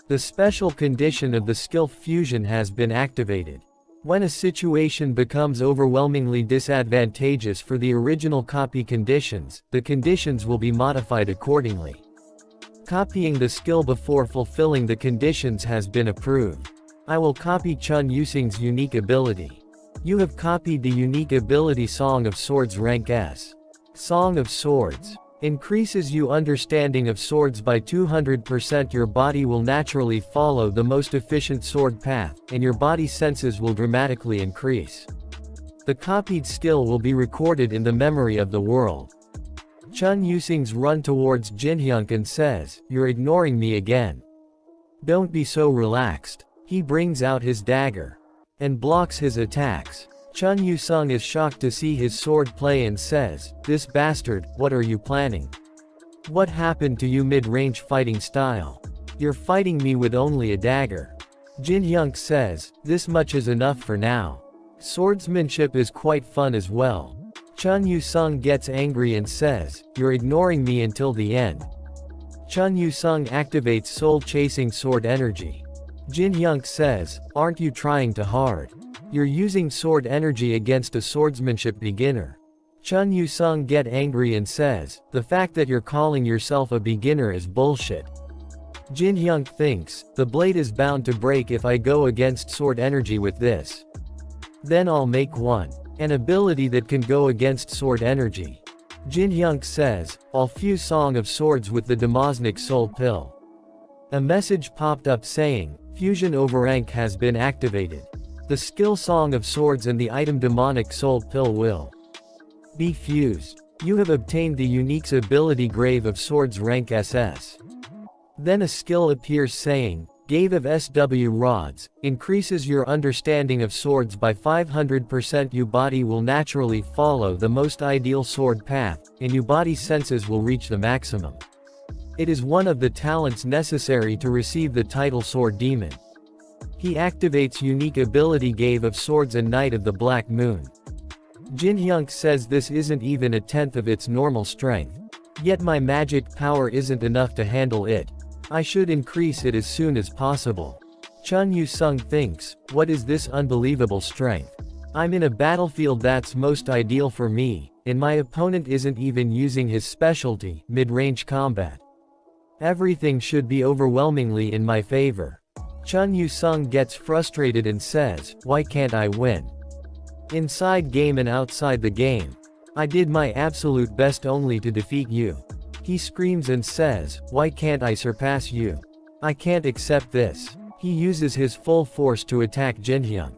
The special condition of the skill fusion has been activated. When a situation becomes overwhelmingly disadvantageous for the original copy conditions, the conditions will be modified accordingly. Copying the skill before fulfilling the conditions has been approved. I will copy Chun Yu-sung's unique ability. You have copied the unique ability Song of Swords rank S. Song of Swords. Increases you understanding of swords by 200%. Your body will naturally follow the most efficient sword path, and your body senses will dramatically increase. The copied skill will be recorded in the memory of the world. Chun Yusing's run towards Jinhyuk and says, "You're ignoring me again. Don't be so relaxed." He brings out his dagger and blocks his attacks. Chun Yusung is shocked to see his sword play and says, "This bastard, what are you planning? What happened to you mid-range fighting style? You're fighting me with only a dagger." Jinhyuk says, "This much is enough for now. Swordsmanship is quite fun as well." Chun Yusung gets angry and says, "You're ignoring me until the end." Chun Yusung activates soul-chasing sword energy. Jinhyuk says, "Aren't you trying too hard? You're using sword energy against a swordsmanship beginner." Chun Yusung get angry and says, "The fact that you're calling yourself a beginner is bullshit." Jinhyuk thinks, "The blade is bound to break if I go against sword energy with this. Then I'll make an ability that can go against sword energy." Jinhyuk says, "I'll fuse Song of Swords with the Demosnic Soul Pill." A message popped up saying, "Fusion Overrank has been activated. The skill Song of Swords and the item Demonic Soul Pill will be fused. You have obtained the unique ability Grave of Swords rank SS." Then a skill appears saying, "Gave of SW Rods, increases your understanding of swords by 500%. Your body will naturally follow the most ideal sword path, and your body senses will reach the maximum. It is one of the talents necessary to receive the title Sword Demon." He activates unique ability Gave of Swords and Night of the Black Moon. Jinhyuk says this isn't even a tenth of its normal strength. Yet my magic power isn't enough to handle it. I should increase it as soon as possible. Chun Yusung thinks, "What is this unbelievable strength? I'm in a battlefield that's most ideal for me, and my opponent isn't even using his specialty, mid-range combat. Everything should be overwhelmingly in my favor." Chun Yusung gets frustrated and says, "Why can't I win? Inside game and outside the game. I did my absolute best only to defeat you." He screams and says, "Why can't I surpass you? I can't accept this." He uses his full force to attack Jinhyuk.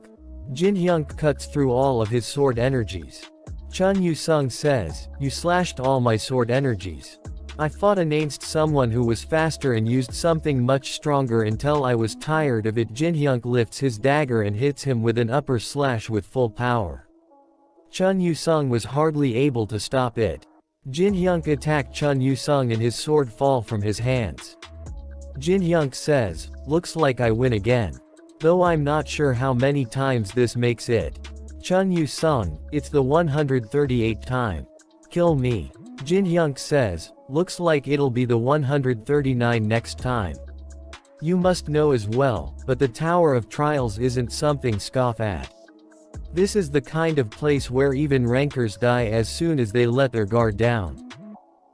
Jinhyuk cuts through all of his sword energies. Chun Yusung says, "You slashed all my sword energies. I fought against someone who was faster and used something much stronger until I was tired of it." Jinhyuk lifts his dagger and hits him with an upper slash with full power. Chun Yusung was hardly able to stop it. Jinhyuk attacked Chun Yusung and his sword fall from his hands. Jinhyuk says, "Looks like I win again. Though I'm not sure how many times this makes it." Chun Yusung, "It's the 138th time. Kill me." Jinhyuk says, "Looks like it'll be the 139 next time. You must know as well, but the Tower of Trials isn't something scoff at. This is the kind of place where even rankers die as soon as they let their guard down.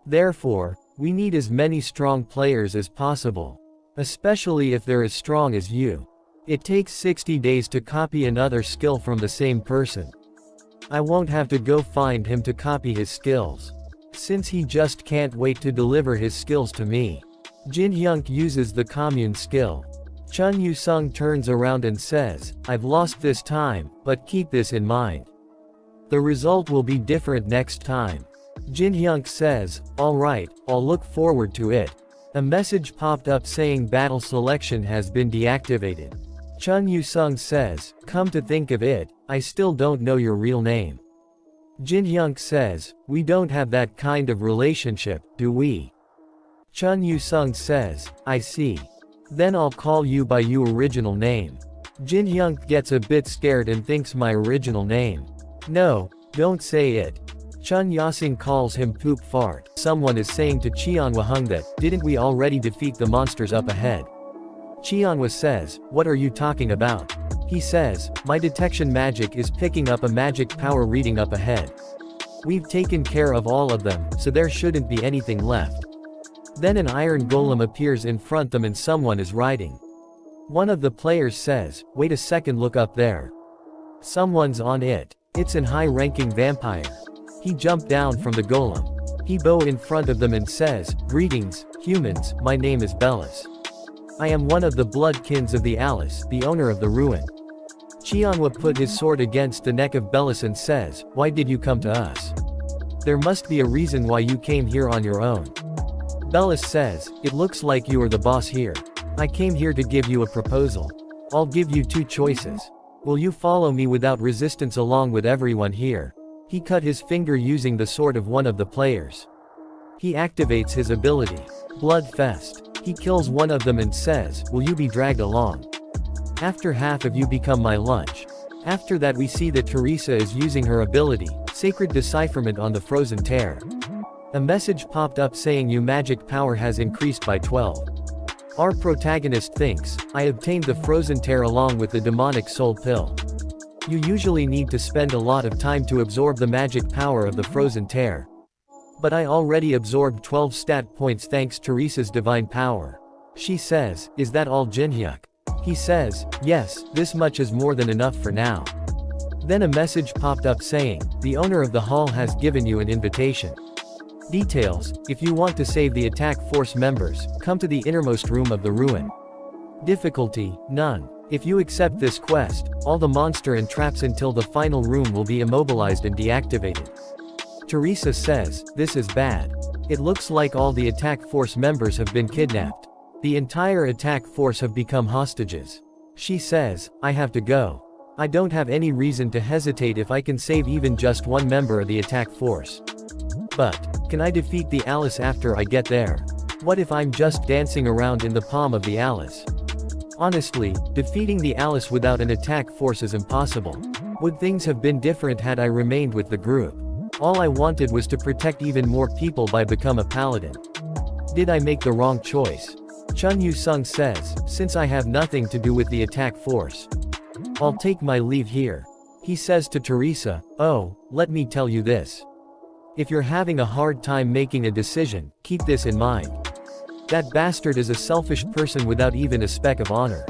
Therefore, we need as many strong players as possible. Especially if they're as strong as you. It takes 60 days to copy another skill from the same person. I won't have to go find him to copy his skills. Since he just can't wait to deliver his skills to me." Jinhyuk uses the commune skill. Chun Yusung turns around and says, "I've lost this time, but keep this in mind. The result will be different next time." Jinhyuk says, "Alright, I'll look forward to it." A message popped up saying battle selection has been deactivated. Chun Yusung says, "Come to think of it, I still don't know your real name." Jinhyuk says, "We don't have that kind of relationship, do we?" Chun Yusung says, "I see. Then I'll call you by your original name." Jinhyuk gets a bit scared and thinks my original name. "No, don't say it." Chun Yasing calls him poop fart. Someone is saying to Cheonhwa Hung that, "Didn't we already defeat the monsters up ahead?" Cheonhwa says, "What are you talking about?" He says, "My detection magic is picking up a magic power reading up ahead. We've taken care of all of them, so there shouldn't be anything left." Then an iron golem appears in front of them and someone is riding. One of the players says, "Wait a second, look up there. Someone's on it. It's an high-ranking vampire." He jumped down from the golem. He bows in front of them and says, "Greetings, humans, my name is Bellis. I am one of the bloodkins of the Alice, the owner of the ruin." Cheonhwa put his sword against the neck of Bellis and says, "Why did you come to us?" There must be a reason why you came here on your own. Bellis says, it looks like you are the boss here. I came here to give you a proposal. I'll give you two choices. Will you follow me without resistance along with everyone here? He cut his finger using the sword of one of the players. He activates his ability, Bloodfest. He kills one of them and says, will you be dragged along? After half of you become my lunch. After that we see that Teresa is using her ability, Sacred Decipherment on the Frozen Tear. A message popped up saying your magic power has increased by 12. Our protagonist thinks, I obtained the Frozen Tear along with the demonic soul pill. You usually need to spend a lot of time to absorb the magic power of the Frozen Tear. But I already absorbed 12 stat points thanks to Teresa's divine power. She says, is that all Jinhyuk? He says, yes, this much is more than enough for now. Then a message popped up saying, the owner of the hall has given you an invitation. Details, if you want to save the attack force members, come to the innermost room of the ruin. Difficulty, none. If you accept this quest, all the monster and traps until the final room will be immobilized and deactivated. Teresa says, this is bad. It looks like all the attack force members have been kidnapped. The entire attack force have become hostages. She says, I have to go. I don't have any reason to hesitate if I can save even just one member of the attack force. But, can I defeat the Alice after I get there? What if I'm just dancing around in the palm of the Alice? Honestly, defeating the Alice without an attack force is impossible. Would things have been different had I remained with the group? All I wanted was to protect even more people by become a paladin. Did I make the wrong choice? Chun Yu-sung says, since I have nothing to do with the attack force, I'll take my leave here. He says to Teresa, oh, let me tell you this. If you're having a hard time making a decision, keep this in mind. That bastard is a selfish person without even a speck of honor.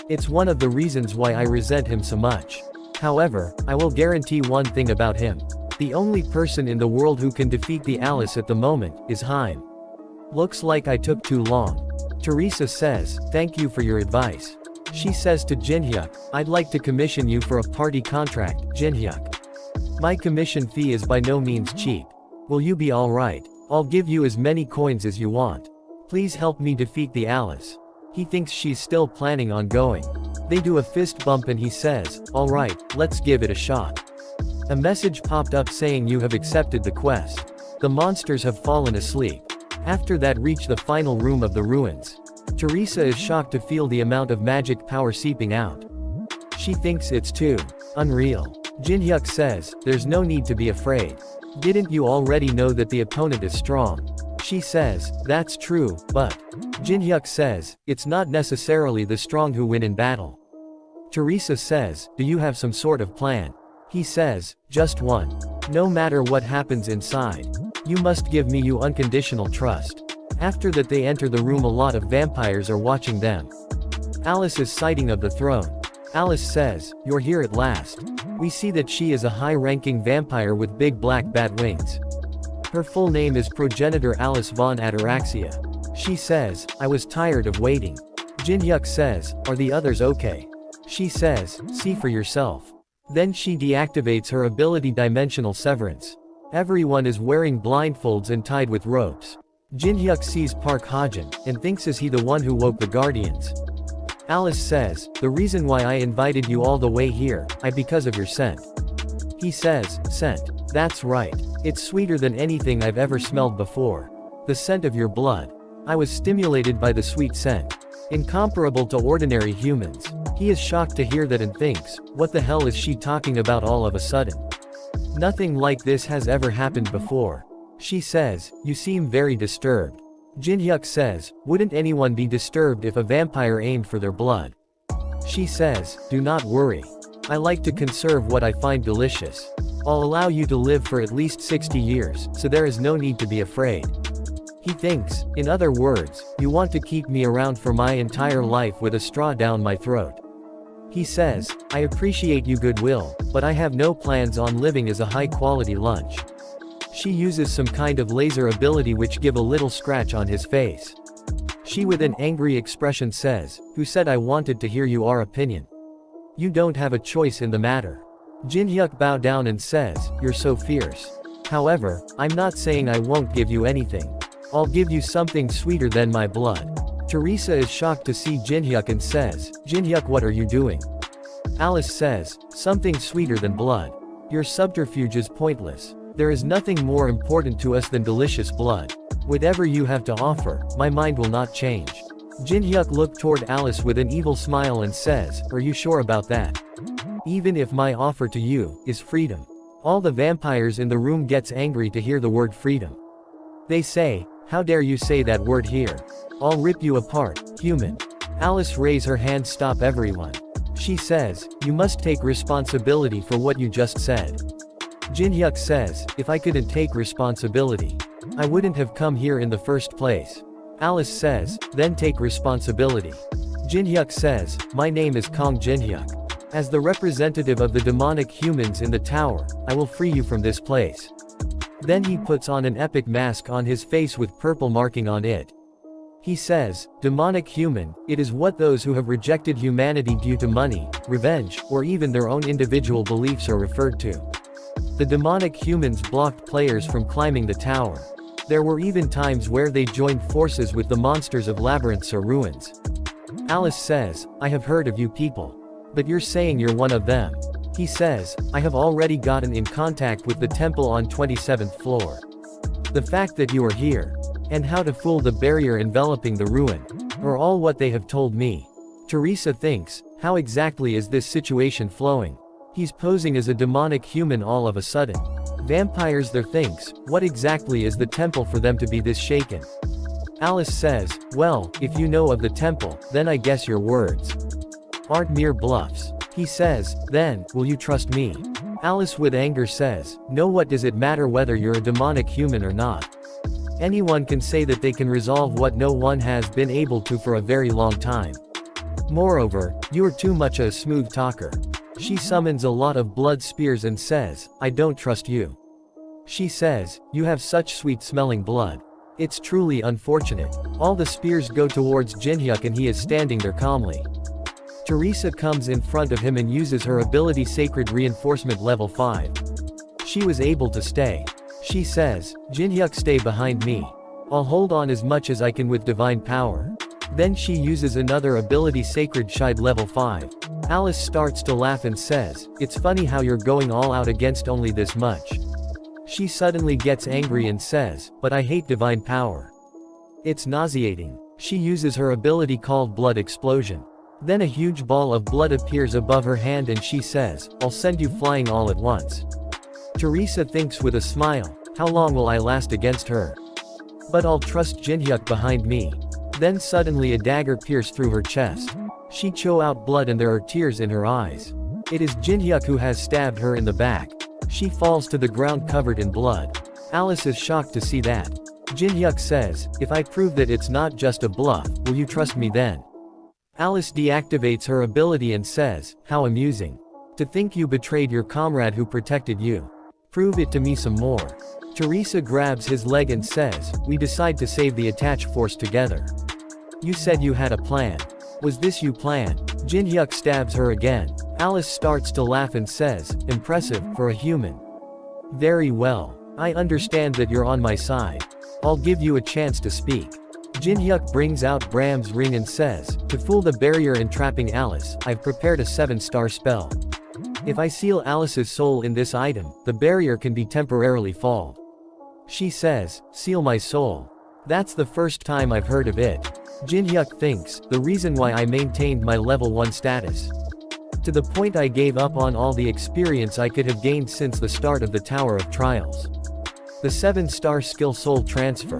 It's one of the reasons why I resent him so much. However, I will guarantee one thing about him. The only person in the world who can defeat the Alice at the moment is Haim. Looks like I took too long. Teresa says, thank you for your advice. She says to Jinhyuk, I'd like to commission you for a party contract, Jinhyuk. My commission fee is by no means cheap. Will you be alright? I'll give you as many coins as you want. Please help me defeat the Alice. He thinks she's still planning on going. They do a fist bump and he says, alright, let's give it a shot. A message popped up saying you have accepted the quest. The monsters have fallen asleep. After that reach the final room of the ruins. Teresa is shocked to feel the amount of magic power seeping out. She thinks it's too unreal. Jinhyuk says, there's no need to be afraid. Didn't you already know that the opponent is strong? She says, that's true, but Jinhyuk says, it's not necessarily the strong who win in battle. Teresa says, do you have some sort of plan? He says, just one. No matter what happens inside, you must give me your unconditional trust. After that they enter the room. A lot of vampires are watching them. Alice's sighting of the throne. Alice says, you're here at last. We see that she is a high-ranking vampire with big black bat wings. Her full name is Progenitor Alice von Ataraxia. She says, I was tired of waiting. Jinhyuk says, are the others okay? She says, see for yourself. Then she deactivates her ability Dimensional Severance. Everyone is wearing blindfolds and tied with ropes. Jinhyuk sees Park Hajin, and thinks is he the one who woke the Guardians. Alice says, the reason why I invited you all the way here, because of your scent. He says, scent. That's right. It's sweeter than anything I've ever smelled before. The scent of your blood. I was stimulated by the sweet scent. Incomparable to ordinary humans. He is shocked to hear that and thinks, what the hell is she talking about all of a sudden? Nothing like this has ever happened before. She says, you seem very disturbed. Jinhyuk says, wouldn't anyone be disturbed if a vampire aimed for their blood? She says, do not worry. I like to conserve what I find delicious. I'll allow you to live for at least 60 years, so there is no need to be afraid. He thinks, in other words, you want to keep me around for my entire life with a straw down my throat. He says, I appreciate your goodwill, but I have no plans on living as a high-quality lunch. She uses some kind of laser ability which give a little scratch on his face. She with an angry expression says, who said I wanted to hear your opinion? You don't have a choice in the matter. Jinhyuk bow down and says, you're so fierce. However, I'm not saying I won't give you anything. I'll give you something sweeter than my blood. Teresa is shocked to see Jinhyuk and says, Jinhyuk, what are you doing? Alice says, something sweeter than blood. Your subterfuge is pointless. There is nothing more important to us than delicious blood. Whatever you have to offer, my mind will not change. Jinhyuk looked toward Alice with an evil smile and says, are you sure about that? Even if my offer to you is freedom. All the vampires in the room gets angry to hear the word freedom. They say, how dare you say that word here? I'll rip you apart, human. Alice raise her hand, stop everyone. She says, you must take responsibility for what you just said. Jinhyuk says, if I couldn't take responsibility, I wouldn't have come here in the first place. Alice says, then take responsibility. Jinhyuk says, my name is Kong Jinhyuk. As the representative of the demonic humans in the tower, I will free you from this place. Then he puts on an epic mask on his face with purple marking on it. He says, demonic human, it is what those who have rejected humanity due to money, revenge, or even their own individual beliefs are referred to. The demonic humans blocked players from climbing the tower. There were even times where they joined forces with the monsters of labyrinths or ruins. Alice says, I have heard of you people. But you're saying you're one of them. He says, I have already gotten in contact with the temple on 27th floor. The fact that you are here, and how to fool the barrier enveloping the ruin, are all what they have told me. Teresa thinks, how exactly is this situation flowing? He's posing as a demonic human all of a sudden. Vampires there thinks, what exactly is the temple for them to be this shaken? Alice says, well, if you know of the temple, then I guess your words aren't mere bluffs. He says, then, will you trust me? Alice with anger says, no, what does it matter whether you're a demonic human or not? Anyone can say that they can resolve what no one has been able to for a very long time. Moreover, you are too much a smooth talker. She summons a lot of blood spears and says, I don't trust you. She says, you have such sweet-smelling blood. It's truly unfortunate. All the spears go towards Jinhyuk and he is standing there calmly. Teresa comes in front of him and uses her ability Sacred Reinforcement level 5. She was able to stay. She says, Jinhyuk, stay behind me. I'll hold on as much as I can with divine power. Then she uses another ability Sacred Shide level 5. Alice starts to laugh and says, it's funny how you're going all out against only this much. She suddenly gets angry and says, but I hate divine power. It's nauseating. She uses her ability called Blood Explosion. Then a huge ball of blood appears above her hand and she says, I'll send you flying all at once. Teresa thinks with a smile, how long will I last against her? But I'll trust Jinhyuk behind me. Then suddenly a dagger pierced through her chest. She chow out blood and there are tears in her eyes. It is Jinhyuk who has stabbed her in the back. She falls to the ground covered in blood. Alice is shocked to see that. Jinhyuk says, if I prove that it's not just a bluff, will you trust me then? Alice deactivates her ability and says, how amusing. To think you betrayed your comrade who protected you. Prove it to me some more. Teresa grabs his leg and says, we decide to save the attached force together. You said you had a plan. Was this your plan? Jinhyuk stabs her again. Alice starts to laugh and says, impressive, for a human. Very well. I understand that you're on my side. I'll give you a chance to speak. Jinhyuk brings out Bram's ring and says, to fool the barrier entrapping Alice, I've prepared a 7-star spell. If I seal Alice's soul in this item, the barrier can be temporarily foiled. She says, seal my soul. That's the first time I've heard of it. Jinhyuk thinks, the reason why I maintained my level 1 status. To the point I gave up on all the experience I could have gained since the start of the Tower of Trials. The 7-star skill soul transfer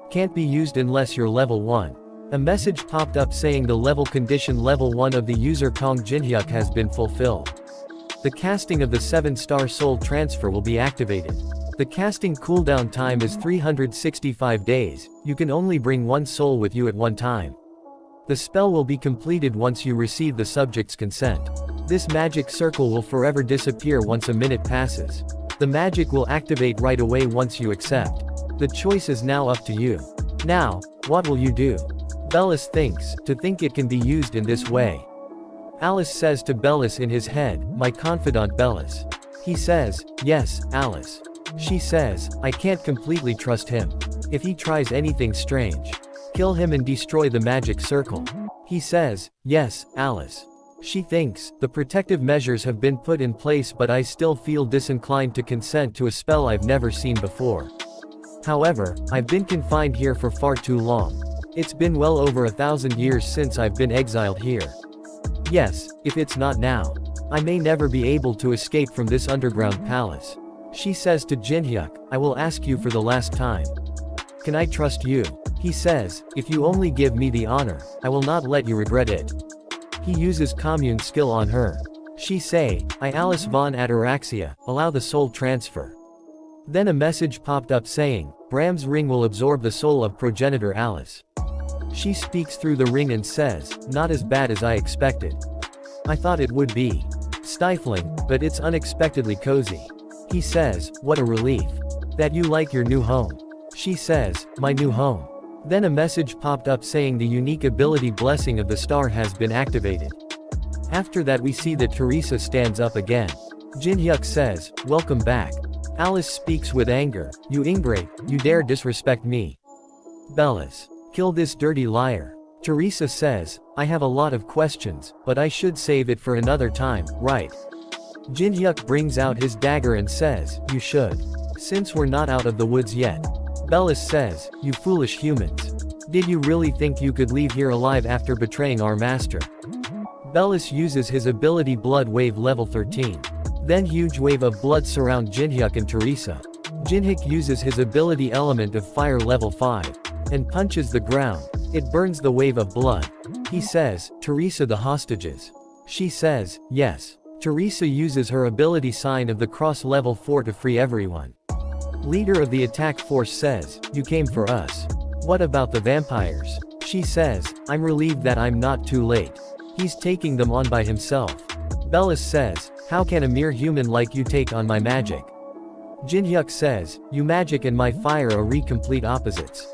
can't be used unless you're level 1. A message popped up saying the level condition level 1 of the user Kong Jinhyuk has been fulfilled. The casting of the 7-star soul transfer will be activated. The casting cooldown time is 365 days, you can only bring one soul with you at one time. The spell will be completed once you receive the subject's consent. This magic circle will forever disappear once a minute passes. The magic will activate right away once you accept. The choice is now up to you. Now, what will you do? Bellis thinks, to think it can be used in this way. Alice says to Bellis in his head, my confidant Bellis. He says, yes, Alice. She says, I can't completely trust him. If he tries anything strange, kill him and destroy the magic circle. He says, yes, Alice. She thinks, the protective measures have been put in place, but I still feel disinclined to consent to a spell I've never seen before. However, I've been confined here for far too long. It's been well over 1,000 years since I've been exiled here. Yes, if it's not now, I may never be able to escape from this underground palace. She says to Jinhyuk, I will ask you for the last time. Can I trust you? He says, if you only give me the honor, I will not let you regret it. He uses commune skill on her. She say, I Alice von Ataraxia, allow the soul transfer. Then a message popped up saying, Bram's ring will absorb the soul of progenitor Alice. She speaks through the ring and says, not as bad as I expected. I thought it would be stifling, but it's unexpectedly cozy. He says, what a relief. That you like your new home. She says, my new home. Then a message popped up saying the unique ability Blessing of the Star has been activated. After that we see that Teresa stands up again. Jinhyuk says, welcome back. Alice speaks with anger, you ingrate, you dare disrespect me. Bellis. Kill this dirty liar. Teresa says, I have a lot of questions, but I should save it for another time, right? Jinhyuk brings out his dagger and says, you should. Since we're not out of the woods yet. Bellis says, you foolish humans. Did you really think you could leave here alive after betraying our master? Bellis uses his ability Blood Wave level 13. Then huge wave of blood surround Jinhyuk and Teresa. Jinhyuk uses his ability Element of Fire level 5. And punches the ground. It burns the wave of blood. He says, Teresa the hostages. She says, yes. Teresa uses her ability Sign of the Cross level 4 to free everyone. Leader of the attack force says, you came for us. What about the vampires? She says, I'm relieved that I'm not too late. He's taking them on by himself. Bellis says, how can a mere human like you take on my magic? Jinhyuk says, you magic and my fire are complete opposites.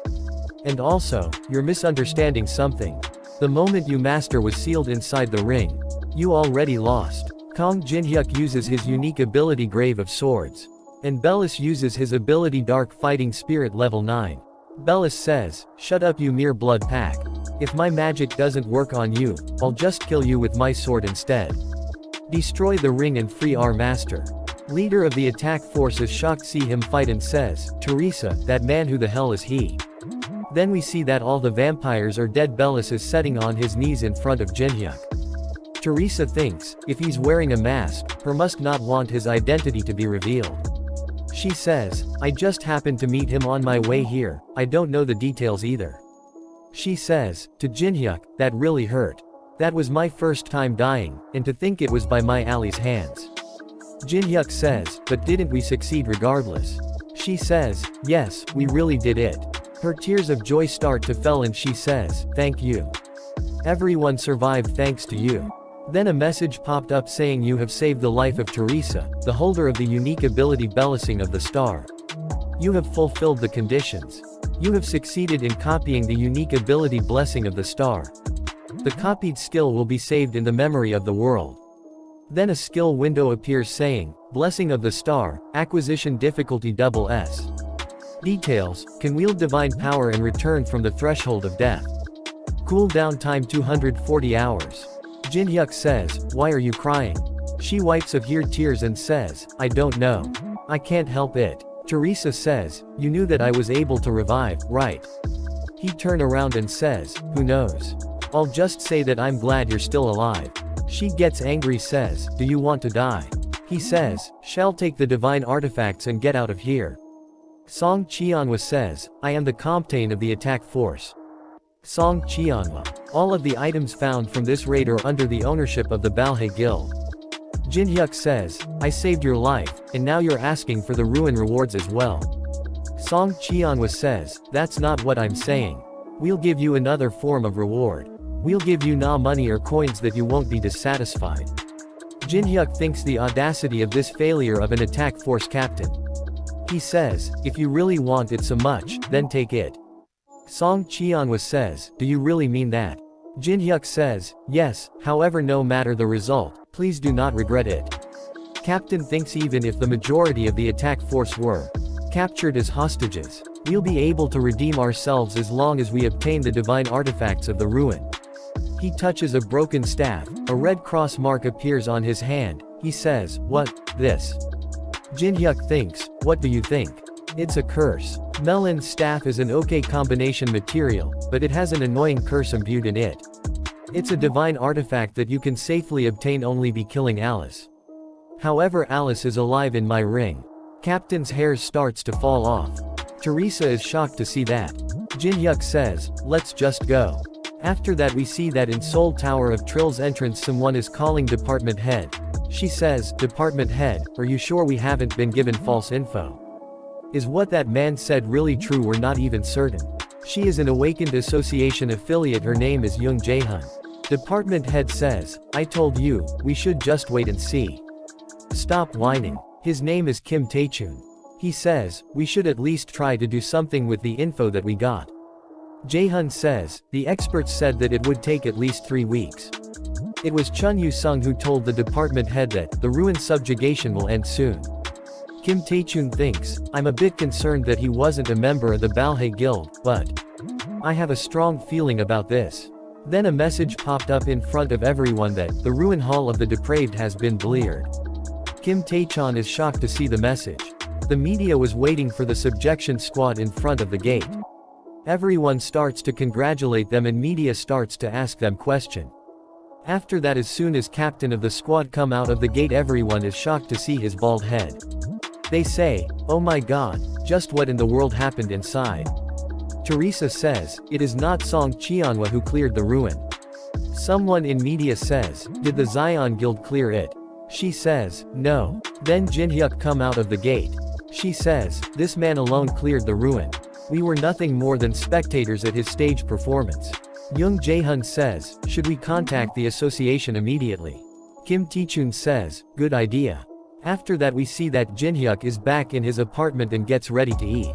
And also, you're misunderstanding something. The moment you master was sealed inside the ring. You already lost. Kong Jinhyuk uses his unique ability Grave of Swords. And Bellis uses his ability Dark Fighting Spirit level 9. Bellis says, shut up you mere blood pack. If my magic doesn't work on you, I'll just kill you with my sword instead. Destroy the ring and free our master. Leader of the attack force is shocked to see him fight and says, Teresa, that man who the hell is he? Then we see that all the vampires are dead. Bellis is sitting on his knees in front of Jinhyuk. Teresa thinks, if he's wearing a mask, her must not want his identity to be revealed. She says, I just happened to meet him on my way here, I don't know the details either. She says, to Jinhyuk, that really hurt. That was my first time dying, and to think it was by my Ali's hands. Jinhyuk says, but didn't we succeed regardless? She says, yes, we really did it. Her tears of joy start to fall and she says, thank you. Everyone survived thanks to you. Then a message popped up saying you have saved the life of Teresa, the holder of the unique ability Blessing of the Star. You have fulfilled the conditions. You have succeeded in copying the unique ability Blessing of the Star. The copied skill will be saved in the memory of the world. Then a skill window appears saying, Blessing of the Star, acquisition difficulty SS. Details, can wield divine power and return from the threshold of death. Cooldown time 240 hours. Jinhyuk says, why are you crying? She wipes her tears and says, I don't know. I can't help it. Teresa says, you knew that I was able to revive, right? He turns around and says, who knows? I'll just say that I'm glad you're still alive. She gets angry says, do you want to die? He says, shall take the divine artifacts and get out of here. Song Cheonhwa says, I am the captain of the attack force. Song Cheonhwa. All of the items found from this raid are under the ownership of the Balhae Guild. Jinhyuk says, I saved your life, and now you're asking for the ruin rewards as well. Song Cheonhwa says, that's not what I'm saying. We'll give you another form of reward. We'll give you money or coins that you won't be dissatisfied. Jinhyuk thinks the audacity of this failure of an attack force captain. He says, if you really want it so much, then take it. Song Cheonhwa says, do you really mean that? Jinhyuk says, yes, however no matter the result, please do not regret it. Captain thinks even if the majority of the attack force were captured as hostages, we'll be able to redeem ourselves as long as we obtain the divine artifacts of the ruin. He touches a broken staff, a red cross mark appears on his hand. He says, "What, this?" Jin-hyuk thinks, "What do you think?" "It's a curse. Melon's staff is an okay combination material, but it has an annoying curse imbued in it. It's a divine artifact that you can safely obtain only by killing Alice. However, Alice is alive in my ring." Captain's hair starts to fall off. Teresa is shocked to see that. Jin-hyuk says, "Let's just go." After that we see that in Seoul Tower of Trill's entrance someone is calling Department Head. She says, "Department Head, are you sure we haven't been given false info? Is what that man said really true? We're not even certain." She is an Awakened Association affiliate, her name is Young Jae-hun. Department Head says, "I told you, we should just wait and see. Stop whining." His name is Kim Tae-chun. He says, "We should at least try to do something with the info that we got." Jae-hun says, "The experts said that it would take at least 3 weeks. It was Chun Yu-sung who told the department head that the ruin subjugation will end soon." Kim Tae-chun thinks, "I'm a bit concerned that he wasn't a member of the Balhae Guild, but I have a strong feeling about this." Then a message popped up in front of everyone that the ruin hall of the depraved has been cleared. Kim Tae-chan is shocked to see the message. The media was waiting for the subjection squad in front of the gate. Everyone starts to congratulate them and media starts to ask them question. After that, as soon as captain of the squad come out of the gate, everyone is shocked to see his bald head. They say, "Oh my god, just what in the world happened inside?" Teresa says, "It is not Song Cheonhwa who cleared the ruin." Someone in media says, "Did the Zion Guild clear it?" She says, "No." Then Jin-hyuk come out of the gate. She says, "This man alone cleared the ruin. We were nothing more than spectators at his stage performance." Young Jae-hun says, "Should we contact the association immediately?" Kim Tae-chun says, "Good idea." After that we see that Jin-hyuk is back in his apartment and gets ready to eat.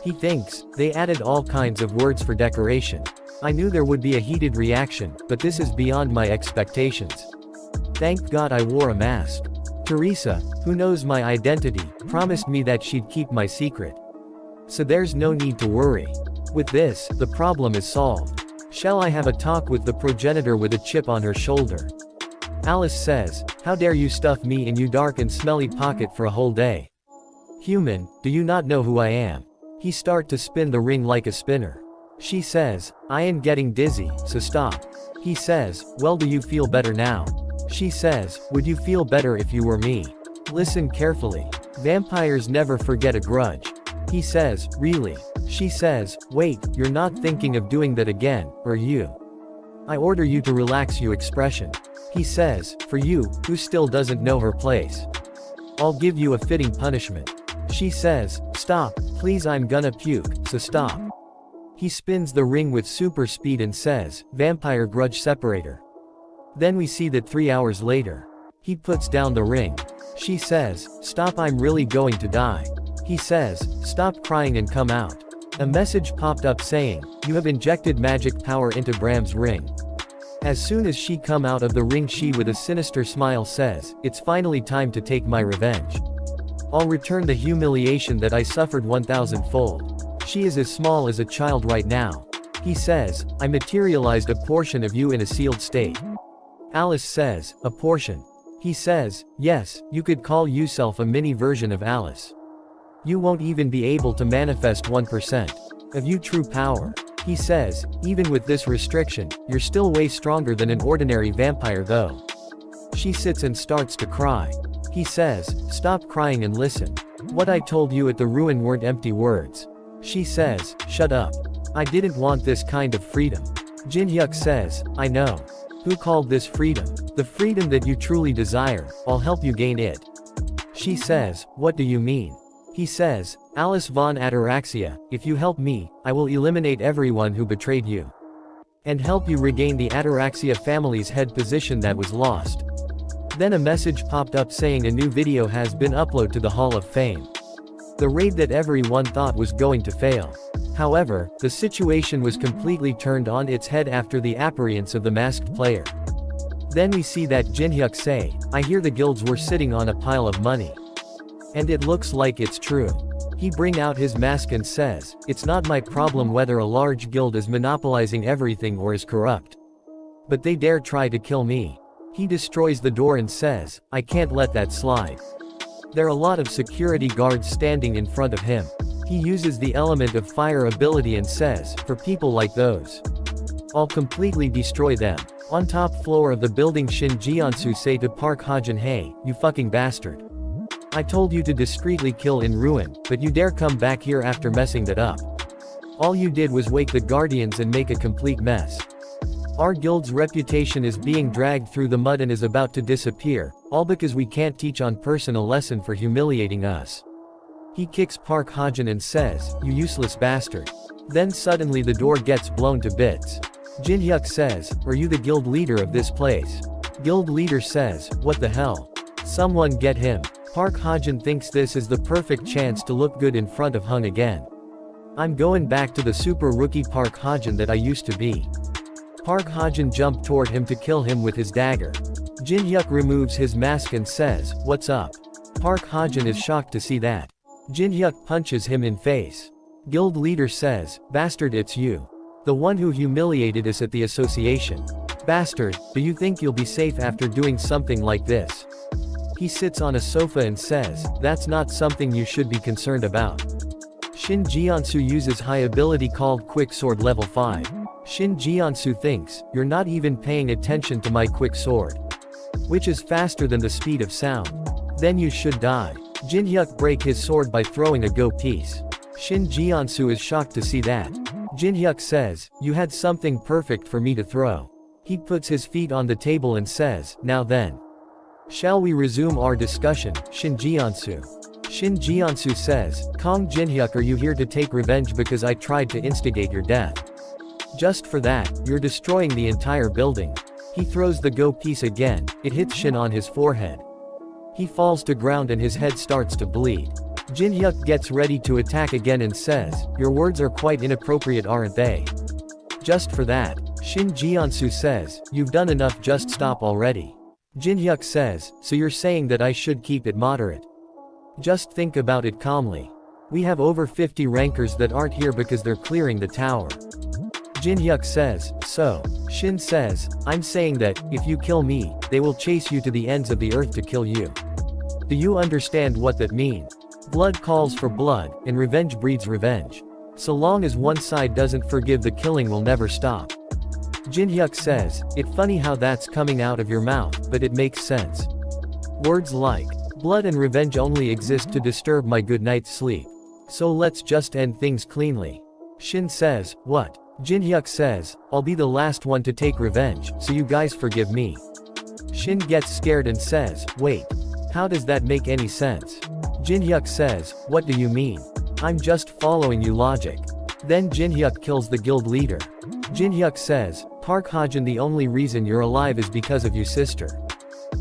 He thinks, "They added all kinds of words for decoration. I knew there would be a heated reaction, but this is beyond my expectations. Thank God I wore a mask. Teresa, who knows my identity, promised me that she'd keep my secret. So there's no need to worry. With this, the problem is solved. Shall I have a talk with the progenitor with a chip on her shoulder?" Alice says, "How dare you stuff me in your dark and smelly pocket for a whole day? Human, do you not know who I am?" He start to spin the ring like a spinner. She says, "I am getting dizzy, so stop." He says, "Well, do you feel better now?" She says, "Would you feel better if you were me?" Listen carefully. Vampires never forget a grudge. He says, "Really?" She says, "Wait, you're not thinking of doing that again, are you? I order you to relax your expression." He says, "For you, who still doesn't know her place, I'll give you a fitting punishment." She says, "Stop, please, I'm gonna puke, so stop." He spins the ring with super speed and says, "Vampire grudge separator." Then we see that 3 hours later, he puts down the ring. She says, "Stop, I'm really going to die." He says, "Stop crying and come out." A message popped up saying, "You have injected magic power into Bram's ring." As soon as she come out of the ring, she with a sinister smile says, "It's finally time to take my revenge. I'll return the humiliation that I suffered 1,000-fold. She is as small as a child right now. He says, "I materialized a portion of you in a sealed state." Alice says, "A portion?" He says, "Yes, you could call yourself a mini version of Alice. You won't even be able to manifest 1% of your true power." He says, "Even with this restriction, you're still way stronger than an ordinary vampire though." She sits and starts to cry. He says, "Stop crying and listen. What I told you at the ruin weren't empty words." She says, "Shut up. I didn't want this kind of freedom." Jin-hyuk says, "I know. Who called this freedom? The freedom that you truly desire. I'll help you gain it." She says, "What do you mean?" He says, "Alice von Ataraxia, if you help me, I will eliminate everyone who betrayed you. And help you regain the Ataraxia family's head position that was lost." Then a message popped up saying a new video has been uploaded to the Hall of Fame. The raid that everyone thought was going to fail. However, the situation was completely turned on its head after the appearance of the masked player. Then we see that Jinhyuk say, I hear the guilds were sitting on a pile of money. And it looks like it's true. He bring out his mask and says, it's not my problem whether a large guild is monopolizing everything or is corrupt. But they dare try to kill me. He destroys the door and says, I can't let that slide. There are a lot of security guards standing in front of him. He uses the element of fire ability and says, for people like those, I'll completely destroy them. On top floor of the building, Shin Jiansu say to Park Ha-jin, hey, you fucking bastard. I told you to discreetly kill in ruin, but you dare come back here after messing that up. All you did was wake the guardians and make a complete mess. Our guild's reputation is being dragged through the mud and is about to disappear, all because we can't teach on person a lesson for humiliating us. He kicks Park Ha-jin and says, you useless bastard. Then suddenly the door gets blown to bits. Jinhyuk says, are you the guild leader of this place? Guild leader says, what the hell? Someone get him. Park Ha-jin thinks this is the perfect chance to look good in front of Hung again. I'm going back to the super rookie Park Ha-jin that I used to be. Park Ha-jin jumped toward him to kill him with his dagger. Jinhyuk removes his mask and says, what's up? Park Ha-jin is shocked to see that. Jinhyuk punches him in face. Guild leader says, bastard, it's you. The one who humiliated us at the association. Bastard, do you think you'll be safe after doing something like this? He sits on a sofa and says, that's not something you should be concerned about. Shin Jiansu uses high ability called Quick Sword level 5. Shin Jiansu thinks, you're not even paying attention to my quick sword. Which is faster than the speed of sound. Then you should die. Jinhyuk break his sword by throwing a go piece. Shin Jiansu is shocked to see that. Jinhyuk says, you had something perfect for me to throw. He puts his feet on the table and says, now then. Shall we resume our discussion, Shin Jiansu? Shin Jiansu says, Kong Jinhyuk, are you here to take revenge because I tried to instigate your death? Just for that, you're destroying the entire building. He throws the go piece again, it hits Shin on his forehead. He falls to ground and his head starts to bleed. Jinhyuk gets ready to attack again and says, your words are quite inappropriate, aren't they? Just for that, Shin Jiansu says, you've done enough, just stop already. Jinhyuk says, so you're saying that I should keep it moderate? Just think about it calmly. We have over 50 rankers that aren't here because they're clearing the tower. Jinhyuk says, so. Shin says, I'm saying that, if you kill me, they will chase you to the ends of the earth to kill you. Do you understand what that means? Blood calls for blood, and revenge breeds revenge. So long as one side doesn't forgive, the killing will never stop. Jinhyuk says, it's funny how that's coming out of your mouth, but it makes sense. Words like, blood and revenge only exist to disturb my good night's sleep. So let's just end things cleanly. Shin says, what? Jinhyuk says, I'll be the last one to take revenge, so you guys forgive me. Shin gets scared and says, wait. How does that make any sense? Jinhyuk says, what do you mean? I'm just following you logic. Then Jinhyuk kills the guild leader. Jinhyuk says, Park Ha-jin, the only reason you're alive is because of you, sister.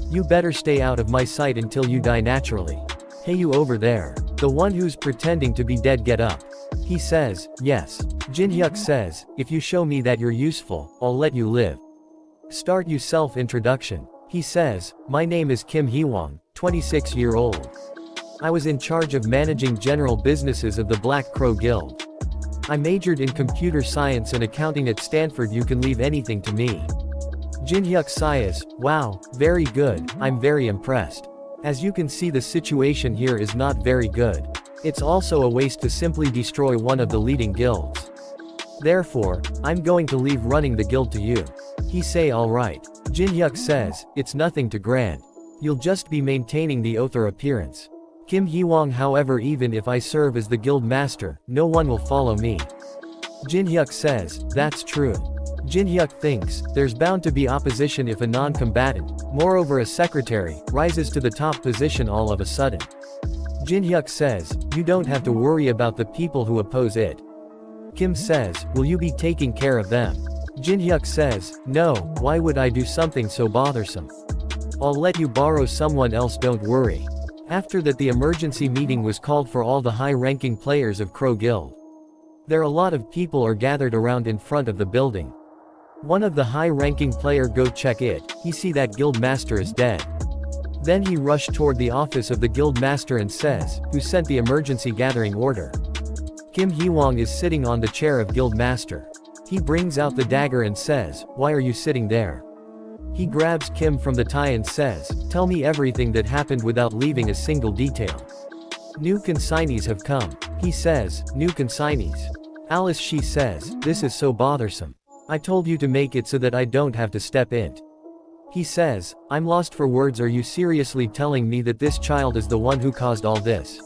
You better stay out of my sight until you die naturally. Hey, you over there. The one who's pretending to be dead, get up. He says, yes. Jinhyuk says, if you show me that you're useful, I'll let you live. Start you self-introduction. He says, my name is Kim Hee-won, 26-year-old. I was in charge of managing general businesses of the Black Crow Guild. I majored in computer science and accounting at Stanford. You can leave anything to me. Jinhyuk sighs, wow, very good, I'm very impressed. As you can see, the situation here is not very good. It's also a waste to simply destroy one of the leading guilds. Therefore, I'm going to leave running the guild to you. He say alright. Jinhyuk says, it's nothing too grand. You'll just be maintaining the oath or appearance. Kim Hee-won, however, even if I serve as the guild master, no one will follow me. Jinhyuk says, that's true. Jinhyuk thinks, there's bound to be opposition if a non-combatant, moreover a secretary, rises to the top position all of a sudden. Jinhyuk says, you don't have to worry about the people who oppose it. Kim says, will you be taking care of them? Jinhyuk says, no, why would I do something so bothersome? I'll let you borrow someone else, don't worry. After that, the emergency meeting was called for all the high-ranking players of Crow Guild. There a lot of people are gathered around in front of the building. One of the high-ranking player go check it, he see that guild master is dead. Then he rushed toward the office of the guild master and says, who sent the emergency gathering order? Kim Hee-wong is sitting on the chair of guild master. He brings out the dagger and says, why are you sitting there? He grabs Kim from the tie and says, tell me everything that happened without leaving a single detail. New consignees have come. He says, new consignees. Alice, she says, this is so bothersome. I told you to make it so that I don't have to step in. He says, I'm lost for words. Are you seriously telling me that this child is the one who caused all this?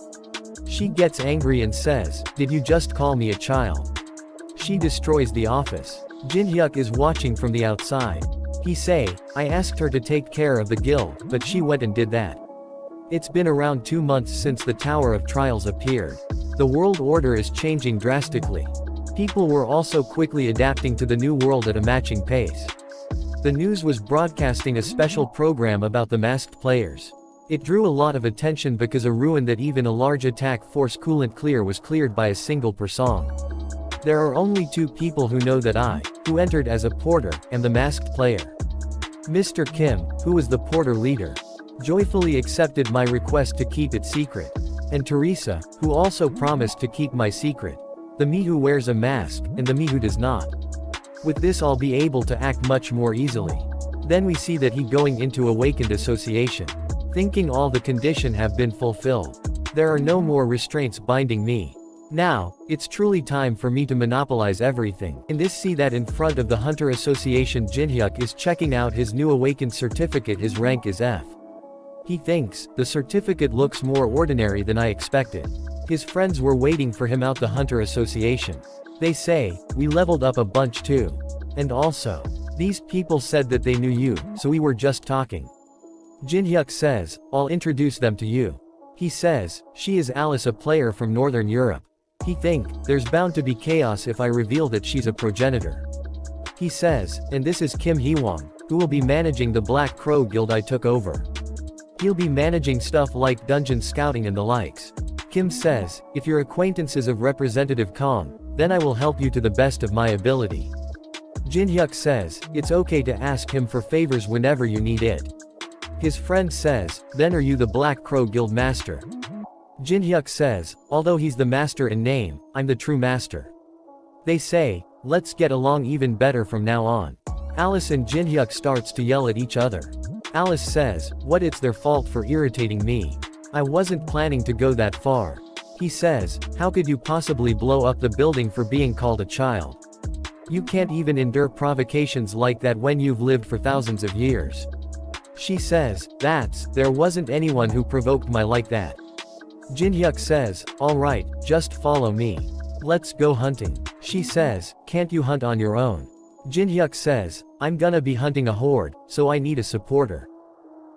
She gets angry and says, did you just call me a child? She destroys the office. Jin Hyuk is watching from the outside. He say, I asked her to take care of the guild, but she went and did that. It's been around 2 months since the Tower of Trials appeared. The world order is changing drastically. People were also quickly adapting to the new world at a matching pace. The news was broadcasting a special program about the masked players. It drew a lot of attention because a ruin that even a large attack force couldn't clear was cleared by a single person. There are only 2 people who know that I, who entered as a porter, and the masked player. Mr. Kim, who was the porter leader, joyfully accepted my request to keep it secret. And Teresa, who also promised to keep my secret. The me who wears a mask, and the me who does not. With this I'll be able to act much more easily. Then we see that he going into awakened association. Thinking all the condition have been fulfilled. There are no more restraints binding me. Now, it's truly time for me to monopolize everything. In this see that in front of the Hunter Association Jin Hyuk is checking out his new awakened certificate. His rank is F. He thinks, the certificate looks more ordinary than I expected. His friends were waiting for him out the Hunter Association. They say, we leveled up a bunch too. And also, these people said that they knew you, so we were just talking. Jin Hyuk says, I'll introduce them to you. He says, she is Alice, a player from Northern Europe. He think, there's bound to be chaos if I reveal that she's a progenitor. He says, and this is Kim Hee-wong, who will be managing the Black Crow Guild I took over. He'll be managing stuff like dungeon scouting and the likes. Kim says, if your acquaintance is of Representative Kong, then I will help you to the best of my ability. Jin Hyuk says, it's okay to ask him for favors whenever you need it. His friend says, then are you the Black Crow Guild Master? Jin Hyuk says, although he's the master in name, I'm the true master. They say, let's get along even better from now on. Alice and Jin Hyuk starts to yell at each other. Alice says, what, it's their fault for irritating me. I wasn't planning to go that far. He says, how could you possibly blow up the building for being called a child? You can't even endure provocations like that when you've lived for thousands of years. She says, there wasn't anyone who provoked me like that. Jin Hyuk says, alright, just follow me. Let's go hunting. She says, can't you hunt on your own? Jin Hyuk says, I'm gonna be hunting a horde, so I need a supporter.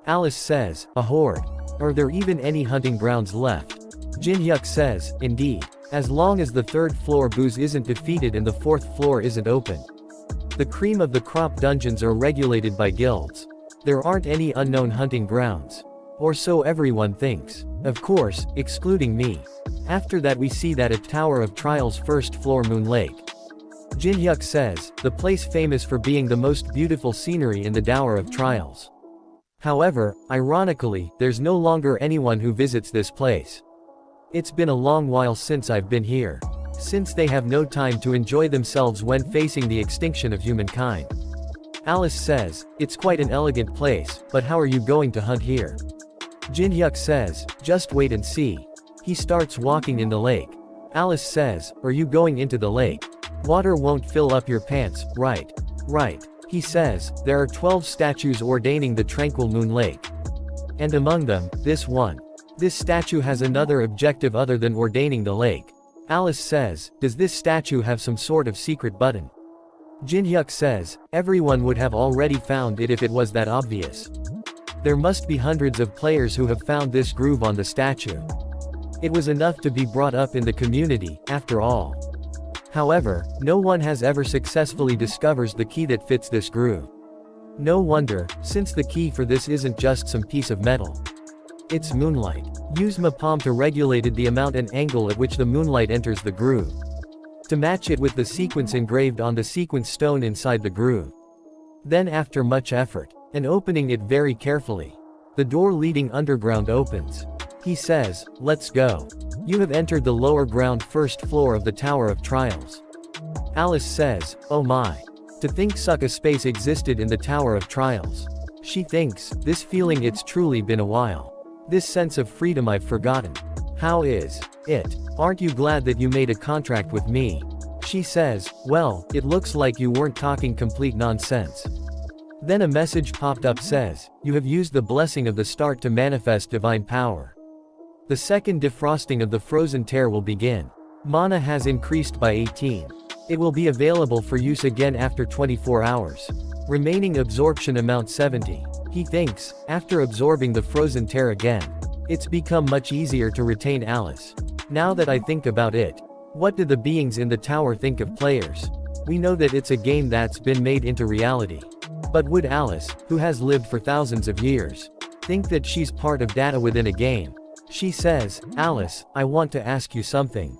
Alice says, a horde? Are there even any hunting grounds left? Jin Hyuk says, indeed. As long as the 3rd floor booze isn't defeated and the 4th floor isn't open. The cream of the crop dungeons are regulated by guilds. There aren't any unknown hunting grounds. Or so everyone thinks. Of course, excluding me. After that we see that at Tower of Trials 1st floor Moon Lake. Jin Hyuk says, the place famous for being the most beautiful scenery in the Tower of Trials. However, ironically, there's no longer anyone who visits this place. It's been a long while since I've been here. Since they have no time to enjoy themselves when facing the extinction of humankind. Alice says, it's quite an elegant place, but how are you going to hunt here? Jin Hyuk says, just wait and see. He starts walking in the lake. Alice says, are you going into the lake? Water won't fill up your pants, right? Right. He says, there are 12 statues ordaining the tranquil moon lake. And among them, this one. This statue has another objective other than ordaining the lake. Alice says, does this statue have some sort of secret button? Jin Hyuk says, everyone would have already found it if it was that obvious. There must be hundreds of players who have found this groove on the statue. It was enough to be brought up in the community, after all. However, no one has ever successfully discovered the key that fits this groove. No wonder, since the key for this isn't just some piece of metal. It's moonlight. Use my palm to regulate the amount and angle at which the moonlight enters the groove. to match it with the sequence engraved on the sequence stone inside the groove. Then after much effort, and opening it very carefully, the door leading underground opens. He says, "Let's go. You have entered the lower ground first floor of the Tower of Trials." Alice says, "Oh my. To think such a space existed in the Tower of Trials." She thinks, this feeling it's truly been a while. This sense of freedom I've forgotten. How is it? Aren't you glad that you made a contract with me? She says, well, it looks like you weren't talking complete nonsense. Then a message popped up says, you have used the blessing of the start to manifest divine power. The second defrosting of the frozen tear will begin. Mana has increased by 18. It will be available for use again after 24 hours. Remaining absorption amount 70. He thinks, after absorbing the frozen tear again, it's become much easier to retain Alice. Now that I think about it, what do the beings in the tower think of players? We know that it's a game that's been made into reality. But would Alice, who has lived for thousands of years, think that she's part of data within a game? She says, Alice, I want to ask you something.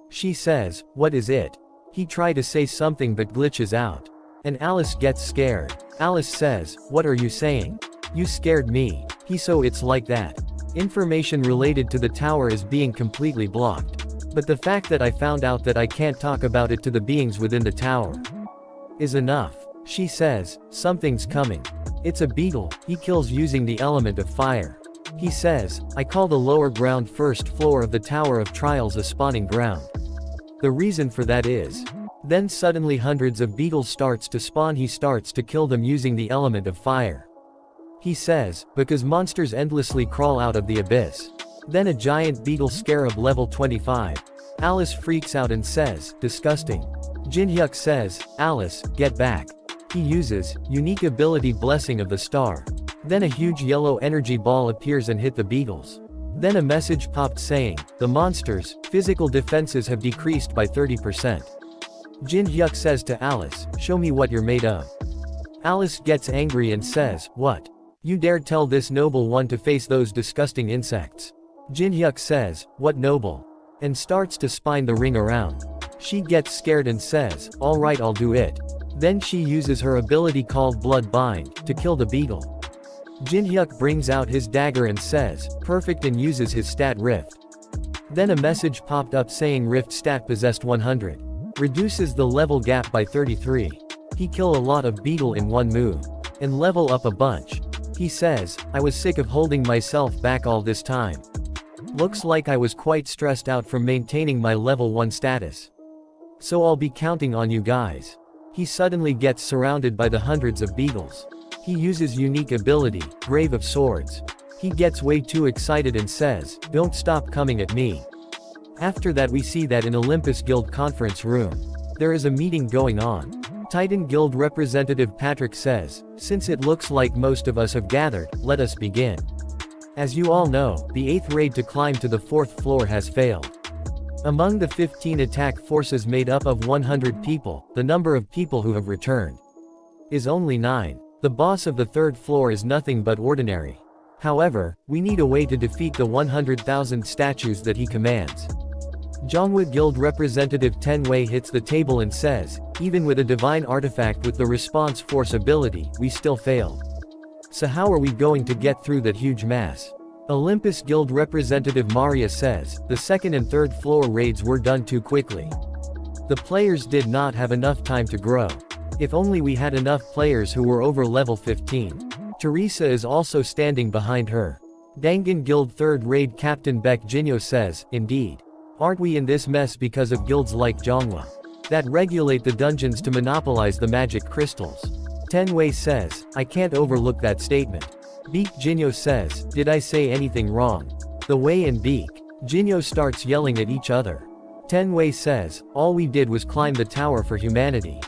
She says, what is it? He tries to say something but glitches out. And Alice gets scared. Alice says, what are you saying? You scared me. So it's like that. Information related to the tower is being completely blocked. But the fact that I found out that I can't talk about it to the beings within the tower is enough. She says, something's coming. It's a beetle, he kills using the element of fire. He says, I call the lower ground first floor of the Tower of Trials a spawning ground. The reason for that is, then suddenly hundreds of beetles starts to spawn. He starts to kill them using the element of fire. He says, because monsters endlessly crawl out of the abyss. Then a giant beetle scarab level 25. Alice freaks out and says, disgusting. Jinhyuk says, Alice, get back. He uses, unique ability Blessing of the Star. Then a huge yellow energy ball appears and hit the beetles. Then a message popped saying, the monsters' physical defenses have decreased by 30%. Jinhyuk says to Alice, show me what you're made of. Alice gets angry and says, what? You dared tell this noble one to face those disgusting insects. Jinhyuk says, what noble? And starts to spin the ring around. She gets scared and says, alright, I'll do it. Then she uses her ability called Blood Bind, to kill the beetle. Jinhyuk brings out his dagger and says, perfect, and uses his stat Rift. Then a message popped up saying Rift stat possessed 100. Reduces the level gap by 33. He kill a lot of beetle in one move. And level up a bunch. He says, I was sick of holding myself back all this time. Looks like I was quite stressed out from maintaining my level 1 status. So I'll be counting on you guys. He suddenly gets surrounded by the hundreds of beetles. He uses unique ability, Grave of Swords. He gets way too excited and says, don't stop coming at me. After that we see that in Olympus Guild conference room, there is a meeting going on. Titan Guild representative Patrick says, since it looks like most of us have gathered, let us begin. As you all know, the 8th raid to climb to the 4th floor has failed. Among the 15 attack forces made up of 100 people, the number of people who have returned is only 9. The boss of the 3rd floor is nothing but ordinary. However, we need a way to defeat the 100,000 statues that he commands. Jonghwa Guild representative Tenwei hits the table and says, even with a divine artifact with the response force ability, we still failed. So how are we going to get through that huge mass? Olympus Guild representative Maria says, the 2nd and 3rd floor raids were done too quickly. The players did not have enough time to grow. If only we had enough players who were over level 15. Teresa is also standing behind her. Dangan Guild 3rd raid captain Baek Jinyo says, indeed. Aren't we in this mess because of guilds like Jonghwa that regulate the dungeons to monopolize the magic crystals? Tenwei says, I can't overlook that statement. Baek Jinyo says, did I say anything wrong? The Wei and Baek Jinyo starts yelling at each other. Tenwei says, all we did was climb the tower for humanity.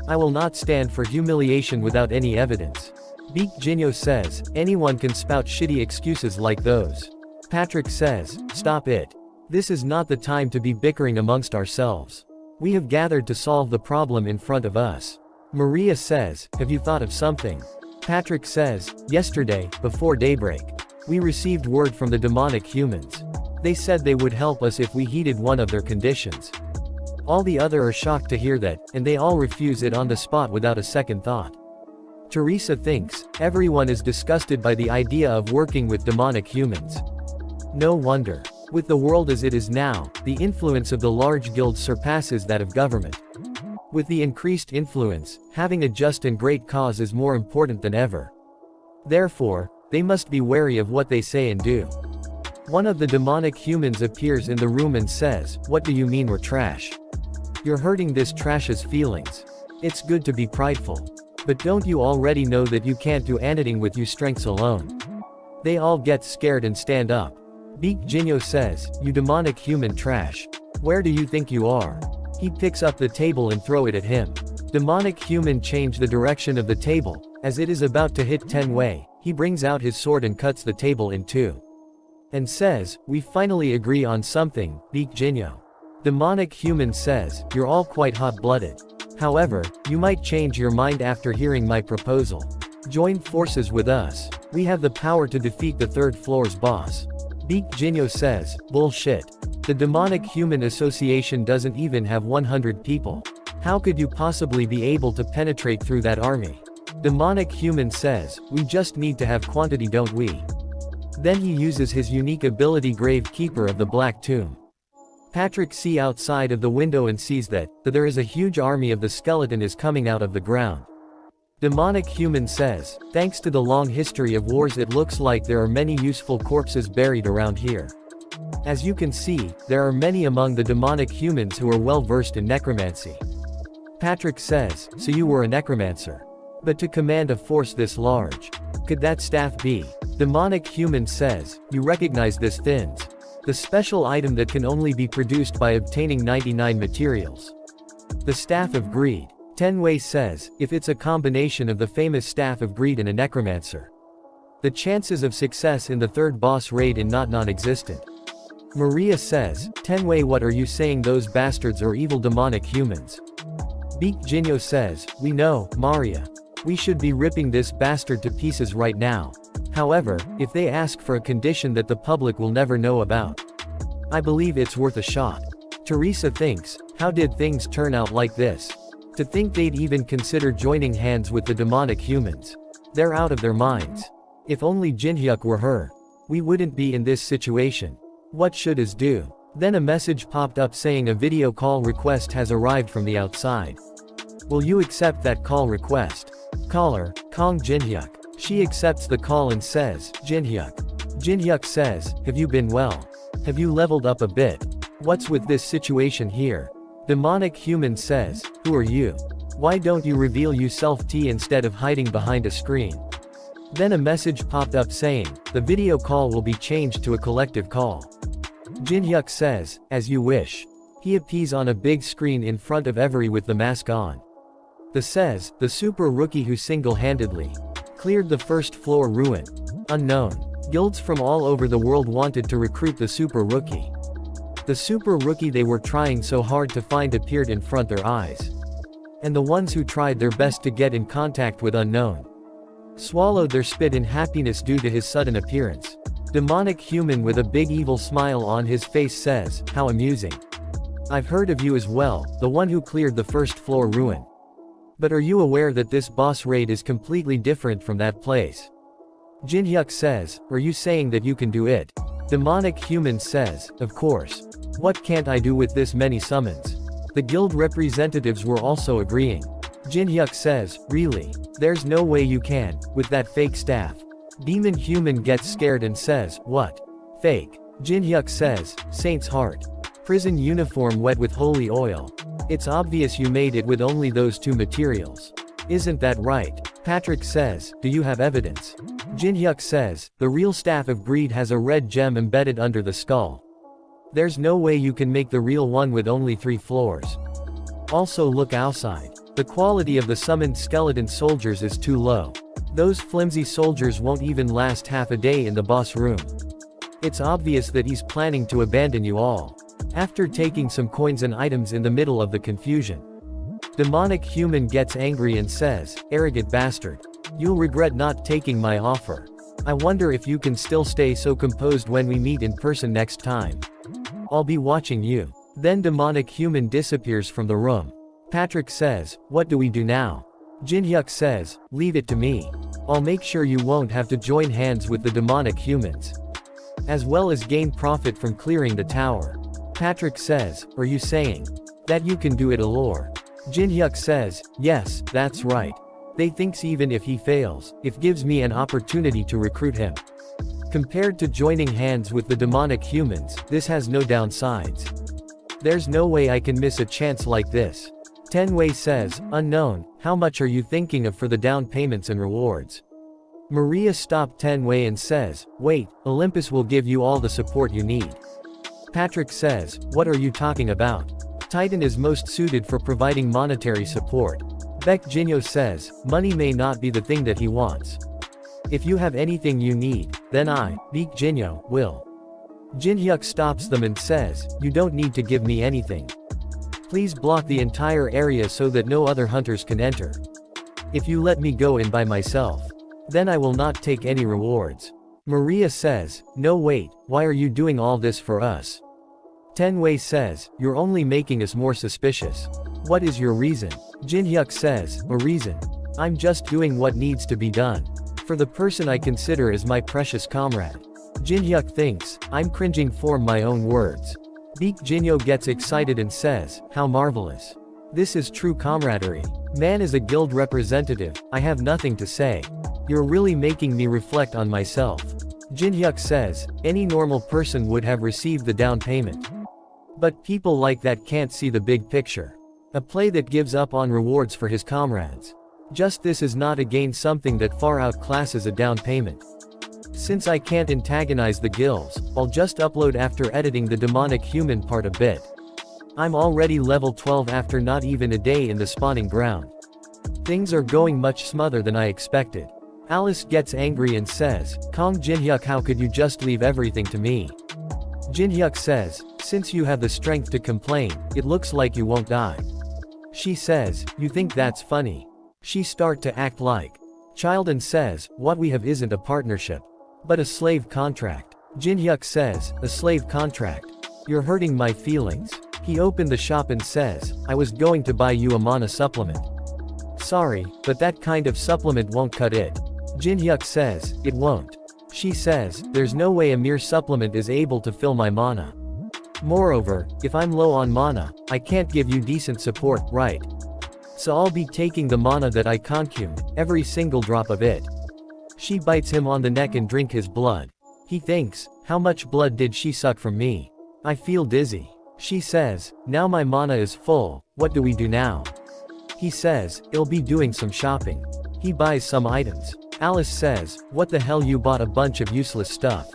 I will not stand for humiliation without any evidence. Baek Jinyo says, anyone can spout shitty excuses like those. Patrick says, stop it. This is not the time to be bickering amongst ourselves. We have gathered to solve the problem in front of us. Maria says, have you thought of something? Patrick says, yesterday, before daybreak, we received word from the demonic humans. They said they would help us if we heeded one of their conditions. All the other are shocked to hear that, and they all refuse it on the spot without a second thought. Teresa thinks, everyone is disgusted by the idea of working with demonic humans. No wonder. With the world as it is now, the influence of the large guilds surpasses that of government. With the increased influence, having a just and great cause is more important than ever. Therefore, they must be wary of what they say and do. One of the demonic humans appears in the room and says, "What do you mean we're trash? You're hurting this trash's feelings. It's good to be prideful. But don't you already know that you can't do anything with your strengths alone?" They all get scared and stand up. Beak Jinyo says, "You demonic human trash. Where do you think you are?" He picks up the table and throw it at him. Demonic human change the direction of the table. As it is about to hit Tenwei, he brings out his sword and cuts the table in two. And says, "We finally agree on something, Beak Jinyo." Demonic human says, "You're all quite hot-blooded. However, you might change your mind after hearing my proposal. Join forces with us. We have the power to defeat the third floor's boss." Beak Jinyo says, "Bullshit. The Demonic Human Association doesn't even have 100 people. How could you possibly be able to penetrate through that army?" Demonic Human says, "We just need to have quantity, don't we?" Then he uses his unique ability Gravekeeper of the Black Tomb. Patrick sees outside of the window and sees that there is a huge army of the skeleton is coming out of the ground. Demonic Human says, "Thanks to the long history of wars, it looks like there are many useful corpses buried around here. As you can see, there are many among the demonic humans who are well versed in necromancy." Patrick says, "So you were a necromancer? But to command a force this large, could that staff be?" Demonic Human says, "You recognize this thins? The special item that can only be produced by obtaining 99 materials. The Staff of Greed." Tenwei says, "If it's a combination of the famous Staff of Greed and a necromancer, the chances of success in the third boss raid are not non-existent." Maria says, "Tenwei, what are you saying? Those bastards are evil demonic humans." Beak Jinyo says, "We know, Maria. We should be ripping this bastard to pieces right now. However, if they ask for a condition that the public will never know about, I believe it's worth a shot." Teresa thinks, how did things turn out like this? To think they'd even consider joining hands with the demonic humans. They're out of their minds. If only Jinhyuk were her, we wouldn't be in this situation. What should us do? Then a message popped up saying a video call request has arrived from the outside. Will you accept that call request? Caller, Kong Jinhyuk. She accepts the call and says, "Jinhyuk." Jinhyuk says, "Have you been well? Have you leveled up a bit? What's with this situation here?" Demonic Human says, "Who are you? Why don't you reveal yourself instead of hiding behind a screen?" Then a message popped up saying, "The video call will be changed to a collective call." Jinhyuk says, "As you wish." He appears on a big screen in front of everyone with the mask on. The says, "The super rookie who single-handedly cleared the first floor ruin. Unknown. Guilds from all over the world wanted to recruit the super rookie. The super rookie they were trying so hard to find appeared in front their eyes. And the ones who tried their best to get in contact with Unknown swallowed their spit in happiness due to his sudden appearance." Demonic Human with a big evil smile on his face says, "How amusing. I've heard of you as well, the one who cleared the first floor ruin. But are you aware that this boss raid is completely different from that place?" Jinhyuk says, "Are you saying that you can do it?" Demonic Human says, "Of course. What can't I do with this many summons?" The guild representatives were also agreeing. Jinhyuk says, "Really? There's no way you can, with that fake staff." Demon Human gets scared and says, "What? Fake?" Jinhyuk says, "Saint's Heart. Prison uniform wet with holy oil. It's obvious you made it with only those two materials. Isn't that right?" Patrick says, "Do you have evidence?" Jinhyuk says, "The real Staff of Greed has a red gem embedded under the skull. There's no way you can make the real one with only 3 floors. Also look outside. The quality of the summoned skeleton soldiers is too low. Those flimsy soldiers won't even last half a day in the boss room. It's obvious that he's planning to abandon you all." After taking some coins and items in the middle of the confusion, Demonic Human gets angry and says, "Arrogant bastard. You'll regret not taking my offer. I wonder if you can still stay so composed when we meet in person next time. I'll be watching you." Then demonic human disappears from the room. Patrick says, what do we do now? Jin-hyuk says, leave it to me. I'll make sure you won't have to join hands with the demonic humans. As well as gain profit from clearing the tower. Patrick says, are you saying that you can do it alone? Jin-hyuk says, yes, that's right. They thinks even if he fails, it gives me an opportunity to recruit him. Compared to joining hands with the demonic humans, this has no downsides. There's no way I can miss a chance like this. Tenwei says, unknown, how much are you thinking of for the down payments and rewards? Maria stopped Tenwei and says, wait, Olympus will give you all the support you need. Patrick says, what are you talking about? Titan is most suited for providing monetary support. Baek Jinyo says, money may not be the thing that he wants. If you have anything you need, then I, Baek Jinyo, will. Jin-hyuk stops them and says, you don't need to give me anything. Please block the entire area so that no other hunters can enter. If you let me go in by myself, then I will not take any rewards. Maria says, no wait, why are you doing all this for us? Tenwei says, you're only making us more suspicious. What is your reason? Jin-hyuk says, a reason. I'm just doing what needs to be done. For the person I consider as my precious comrade. Jin-hyuk thinks, I'm cringing for my own words. Baek Jinyo gets excited and says, how marvelous. This is true camaraderie. Man is a guild representative, I have nothing to say. You're really making me reflect on myself. Jin-hyuk says, any normal person would have received the down payment. But people like that can't see the big picture. A play that gives up on rewards for his comrades. Just this is not again something that far outclasses a down payment. Since I can't antagonize the guilds, I'll just upload after editing the demonic human part a bit. I'm already level 12 after not even a day in the spawning ground. Things are going much smoother than I expected. Alice gets angry and says, Kong Jin-hyuk, how could you just leave everything to me? Jin-hyuk says, since you have the strength to complain, it looks like you won't die. She says, you think that's funny? She start to act like child and says, what we have isn't a partnership, but a slave contract. Jin-hyuk says, a slave contract? You're hurting my feelings. He opened the shop and says, I was going to buy you a mana supplement. Sorry, but that kind of supplement won't cut it. Jin-hyuk says, it won't. She says, there's no way a mere supplement is able to fill my mana. Moreover, if I'm low on mana, I can't give you decent support, right? So I'll be taking the mana that I consumed, every single drop of it. She bites him on the neck and drink his blood. He thinks, how much blood did she suck from me? I feel dizzy. She says, now my mana is full, what do we do now? He says, I'll be doing some shopping. He buys some items. Alice says, what the hell, you bought a bunch of useless stuff.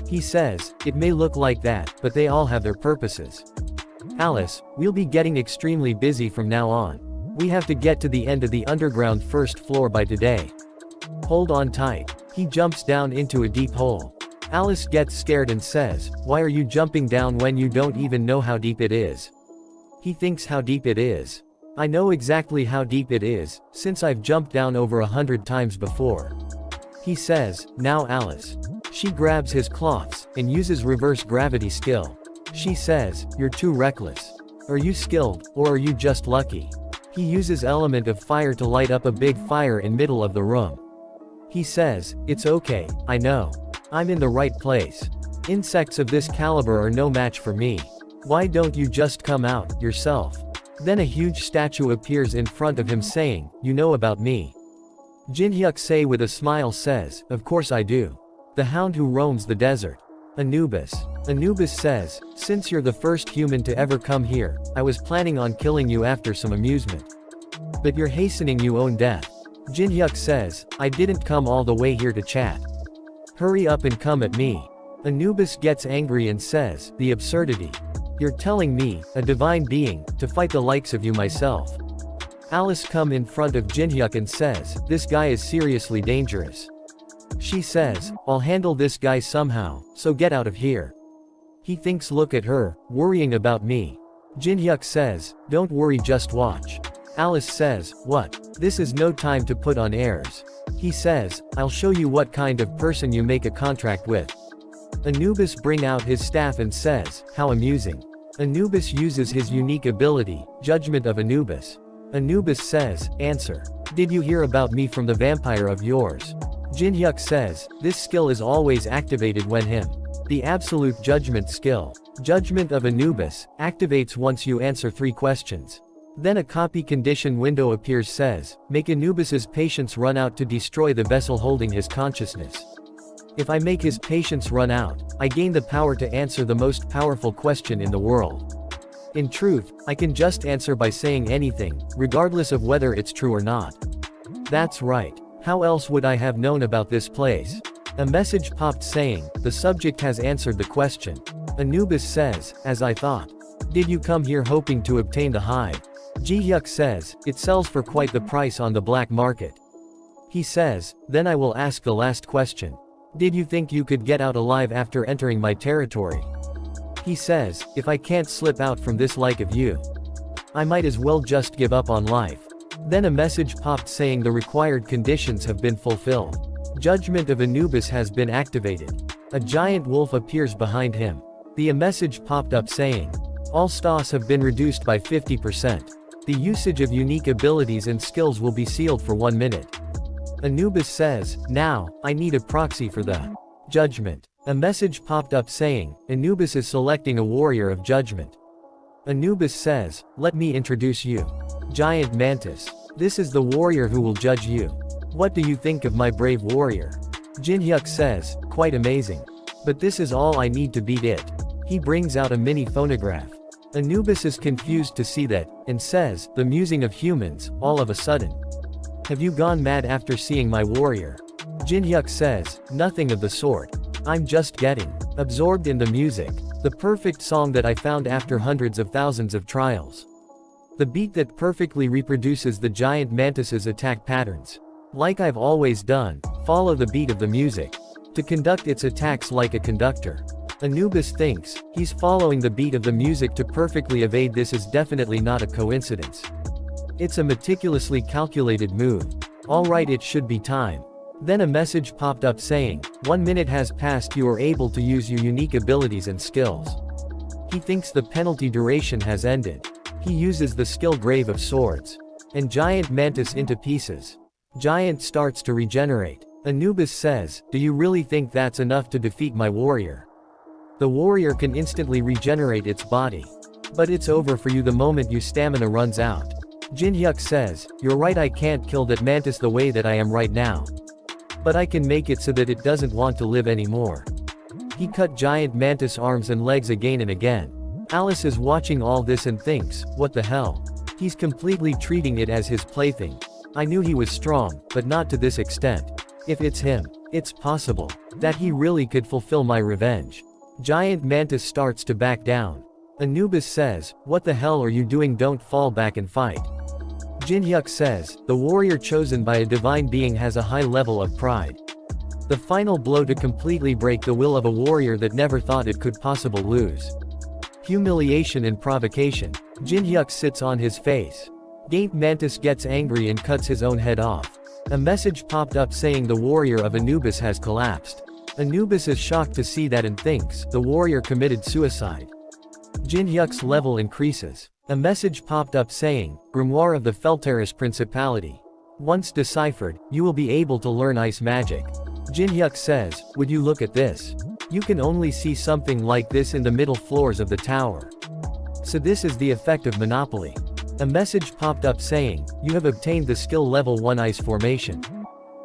He says, it may look like that, but they all have their purposes. Alice, we'll be getting extremely busy from now on. We have to get to the end of the underground first floor by today. Hold on tight. He jumps down into a deep hole. Alice gets scared and says, why are you jumping down when you don't even know how deep it is? He thinks, how deep it is? I know exactly how deep it is, since I've jumped down over 100 times before. He says, now Alice. She grabs his cloths, and uses reverse gravity skill. She says, you're too reckless. Are you skilled, or are you just lucky? He uses element of fire to light up a big fire in middle of the room. He says, it's okay, I know. I'm in the right place. Insects of this caliber are no match for me. Why don't you just come out, yourself? Then a huge statue appears in front of him saying, you know about me. Jin-hyuk say with a smile says, of course I do. The hound who roams the desert. Anubis. Anubis says, since you're the first human to ever come here, I was planning on killing you after some amusement. But you're hastening your own death. Jin-hyuk says, I didn't come all the way here to chat. Hurry up and come at me. Anubis gets angry and says, the absurdity. You're telling me, a divine being, to fight the likes of you myself. Alice come in front of Jin-hyuk and says, this guy is seriously dangerous. She says, I'll handle this guy somehow, so get out of here. He thinks, look at her, worrying about me. Jin-hyuk says, don't worry, just watch. Alice says, what? This is no time to put on airs. He says, I'll show you what kind of person you make a contract with. Anubis bring out his staff and says, how amusing. Anubis uses his unique ability, Judgment of Anubis. Anubis says, answer. Did you hear about me from the vampire of yours? Jinhyuk says, this skill is always activated when him. The absolute judgment skill. Judgment of Anubis, activates once you answer 3 questions. Then a copy condition window appears says, make Anubis's patience run out to destroy the vessel holding his consciousness. If I make his patience run out, I gain the power to answer the most powerful question in the world. In truth, I can just answer by saying anything, regardless of whether it's true or not. That's right. How else would I have known about this place? A message popped saying, the subject has answered the question. Anubis says, as I thought. Did you come here hoping to obtain the hive? Jihyuk says, it sells for quite the price on the black market. He says, then I will ask the last question. Did you think you could get out alive after entering my territory? He says, if I can't slip out from this like of you, I might as well just give up on life. Then a message popped saying the required conditions have been fulfilled. Judgment of Anubis has been activated. A giant wolf appears behind him. The message popped up saying, all stats have been reduced by 50%. The usage of unique abilities and skills will be sealed for 1 minute. Anubis says, now, I need a proxy for the judgment. A message popped up saying, Anubis is selecting a warrior of judgment. Anubis says, let me introduce you. Giant Mantis. This is the warrior who will judge you. What do you think of my brave warrior? Jinhyuk says, quite amazing. But this is all I need to beat it. He brings out a mini phonograph. Anubis is confused to see that, and says, the musing of humans, all of a sudden. Have you gone mad after seeing my warrior? Jinhyuk says, nothing of the sort. I'm just getting absorbed in the music. The perfect song that I found after hundreds of thousands of trials. The beat that perfectly reproduces the giant mantis's attack patterns. Like I've always done, follow the beat of the music. To conduct its attacks like a conductor. Anubis thinks, he's following the beat of the music to perfectly evade. This is definitely not a coincidence. It's a meticulously calculated move. Alright, it should be time. Then a message popped up saying, 1 minute has passed, you are able to use your unique abilities and skills. He thinks the penalty duration has ended. He uses the skill Grave of Swords. And Giant Mantis into pieces. Giant starts to regenerate. Anubis says, do you really think that's enough to defeat my warrior? The warrior can instantly regenerate its body. But it's over for you the moment your stamina runs out. Jinhyuk says, you're right, I can't kill that mantis the way that I am right now. But I can make it so that it doesn't want to live anymore. He cut Giant Mantis arms and legs again and again. Alice is watching all this and thinks, what the hell? He's completely treating it as his plaything. I knew he was strong, but not to this extent. If it's him, it's possible that he really could fulfill my revenge. Giant Mantis starts to back down. Anubis says, what the hell are you doing? Don't fall back and fight. Jinhyuk says, the warrior chosen by a divine being has a high level of pride. The final blow to completely break the will of a warrior that never thought it could possibly lose. Humiliation and provocation. Jinhyuk sits on his face. Giant Mantis gets angry and cuts his own head off. A message popped up saying the warrior of Anubis has collapsed. Anubis is shocked to see that and thinks the warrior committed suicide. Jinhyuk's level increases. A message popped up saying, Grimoire of the Felteris Principality. Once deciphered, you will be able to learn ice magic. Jinhyuk says, would you look at this? You can only see something like this in the middle floors of the tower. So this is the effect of Monopoly. A message popped up saying, you have obtained the skill level 1 ice formation.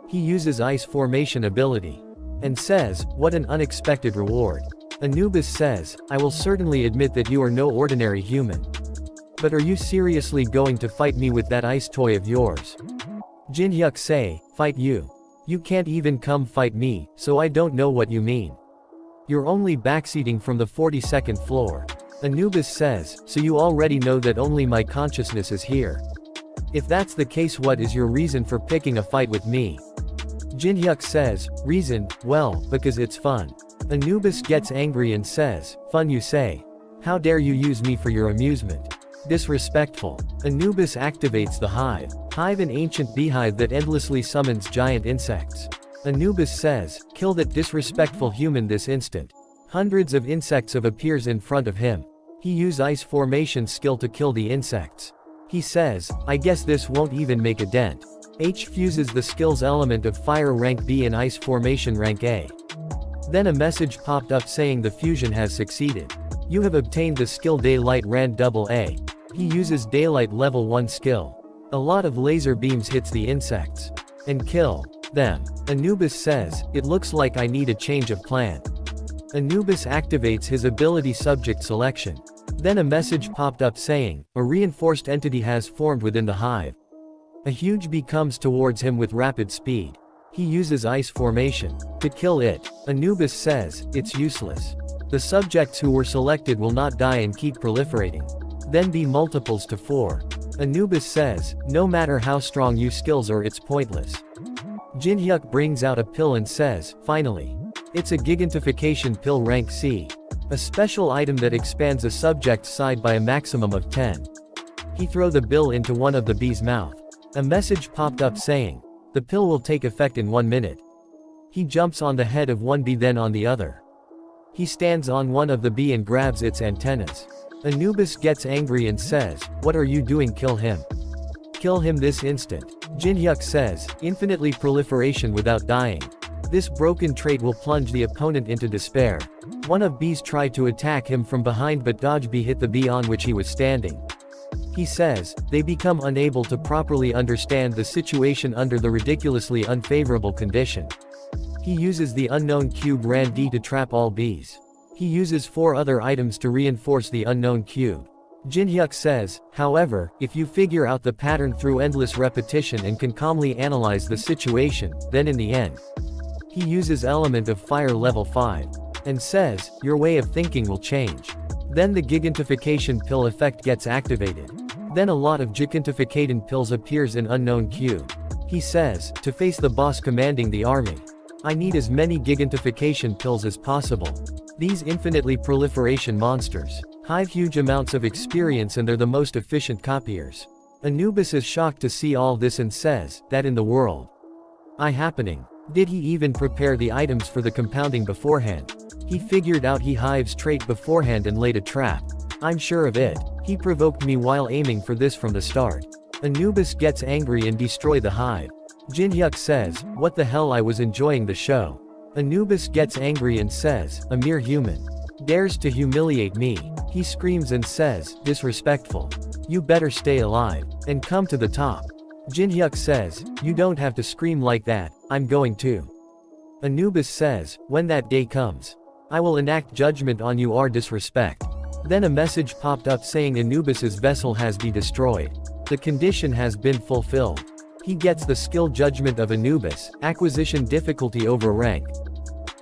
He uses ice formation ability. And says, what an unexpected reward. Anubis says, I will certainly admit that you are no ordinary human. But are you seriously going to fight me with that ice toy of yours? Jinhyuk say, fight you? You can't even come fight me, so I don't know what you mean. You're only backseating from the 42nd floor. Anubis says, so you already know that only my consciousness is here. If that's the case, what is your reason for picking a fight with me? Jinhyuk says, reason, well, because it's fun. Anubis gets angry and says, fun you say? How dare you use me for your amusement? Disrespectful. Anubis activates the hive. Hive, an ancient beehive that endlessly summons giant insects. Anubis says, kill that disrespectful human this instant. Hundreds of insects appears in front of him. He use ice formation skill to kill the insects. He says, I guess this won't even make a dent. H fuses the skill's element of fire rank B and ice formation rank A. Then a message popped up saying the fusion has succeeded. You have obtained the skill Daylight Rand AA. He uses Daylight level 1 skill. A lot of laser beams hits the insects and kill them. Anubis says, it looks like I need a change of plan. Anubis activates his ability subject selection. Then a message popped up saying, a reinforced entity has formed within the hive. A huge bee comes towards him with rapid speed. He uses ice formation to kill it. Anubis says, it's useless. The subjects who were selected will not die and keep proliferating. Then be multiples to 4. Anubis says, no matter how strong your skills are, it's pointless. Jinhyuk brings out a pill and says, finally. It's a gigantification pill rank C. A special item that expands a subject's side by a maximum of 10. He throw the pill into one of the bee's mouth. A message popped up saying, the pill will take effect in 1 minute. He jumps on the head of one bee then on the other. He stands on one of the bee and grabs its antennas. Anubis gets angry and says, what are you doing? Kill him. Kill him this instant. Jinhyuk says, infinitely proliferation without dying. This broken trait will plunge the opponent into despair. One of bees tried to attack him from behind but dodge bee hit the bee on which he was standing. He says, they become unable to properly understand the situation under the ridiculously unfavorable condition. He uses the unknown cube Rand D to trap all bees. He uses 4 other items to reinforce the unknown cube. Jinhyuk says, however, if you figure out the pattern through endless repetition and can calmly analyze the situation, then in the end. He uses element of fire level 5. And says, your way of thinking will change. Then the gigantification pill effect gets activated. Then a lot of gigantificating pills appears in unknown cube. He says, to face the boss commanding the army. I need as many gigantification pills as possible. These infinitely proliferation monsters have huge amounts of experience and they're the most efficient copiers. Anubis is shocked to see all this and says, that in the world. Happening. Did he even prepare the items for the compounding beforehand? He figured out he hive's trait beforehand and laid a trap. I'm sure of it. He provoked me while aiming for this from the start. Anubis gets angry and destroy the hive. Jinhyuk says, what the hell, I was enjoying the show. Anubis gets angry and says, a mere human dares to humiliate me. He screams and says, disrespectful. You better stay alive and come to the top. Jinhyuk says, you don't have to scream like that, I'm going to. Anubis says, when that day comes, I will enact judgment on you or disrespect. Then a message popped up saying Anubis's vessel has been destroyed. The condition has been fulfilled. He gets the skill judgment of Anubis, acquisition difficulty over rank.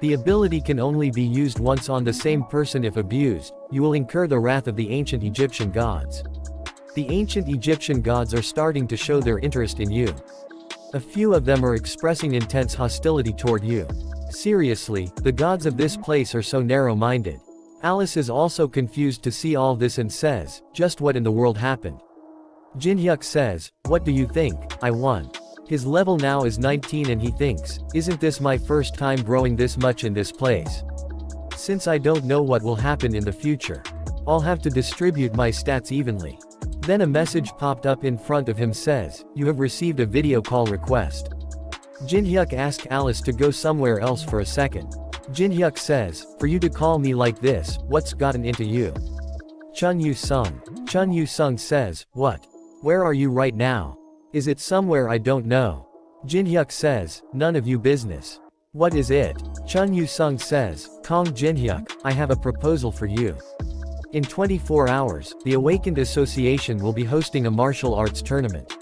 The ability can only be used once on the same person. If abused, you will incur the wrath of the ancient Egyptian gods. The ancient Egyptian gods are starting to show their interest in you. A few of them are expressing intense hostility toward you. Seriously, the gods of this place are so narrow-minded. Alice is also confused to see all this and says, just what in the world happened? Jinhyuk says, what do you think? I won. His level now is 19 and he thinks, isn't this my first time growing this much in this place? Since I don't know what will happen in the future, I'll have to distribute my stats evenly. Then a message popped up in front of him says, you have received a video call request. Jinhyuk asks Alice to go somewhere else for a second. Jinhyuk says, for you to call me like this, what's gotten into you? Chun Yu-sung. Chun Yu-sung says, what? Where are you right now? Is it somewhere I don't know? Jinhyuk says, none of you business. What is it? Chun Yu-sung says, Kong Jinhyuk, I have a proposal for you. In 24 hours, the Awakened Association will be hosting a martial arts tournament.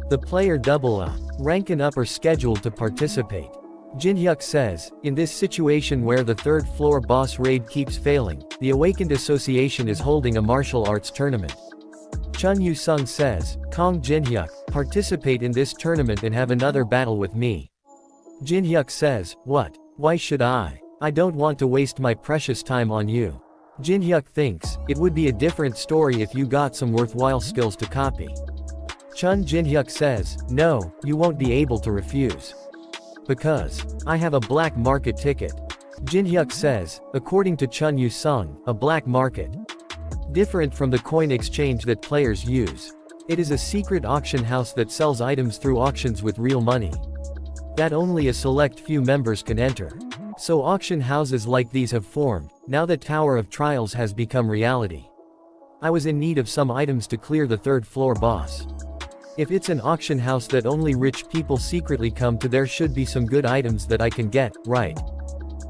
The player double A, rank and up are scheduled to participate. Jinhyuk says, in this situation where the third floor boss raid keeps failing, the Awakened Association is holding a martial arts tournament. Chun Yu-sung says, Kong Jinhyuk, participate in this tournament and have another battle with me. Jinhyuk says, what? Why should I? I don't want to waste my precious time on you. Jinhyuk thinks, it would be a different story if you got some worthwhile skills to copy. Chun Jinhyuk says, no, you won't be able to refuse. Because I have a black market ticket. Jinhyuk says, according to Chun Yu-sung, a black market. Different from the coin exchange that players use. It is a secret auction house that sells items through auctions with real money that only a select few members can enter. So auction houses like these have formed, now that Tower of Trials has become reality. I was in need of some items to clear the third floor boss. If it's an auction house that only rich people secretly come to, there should be some good items that I can get, right?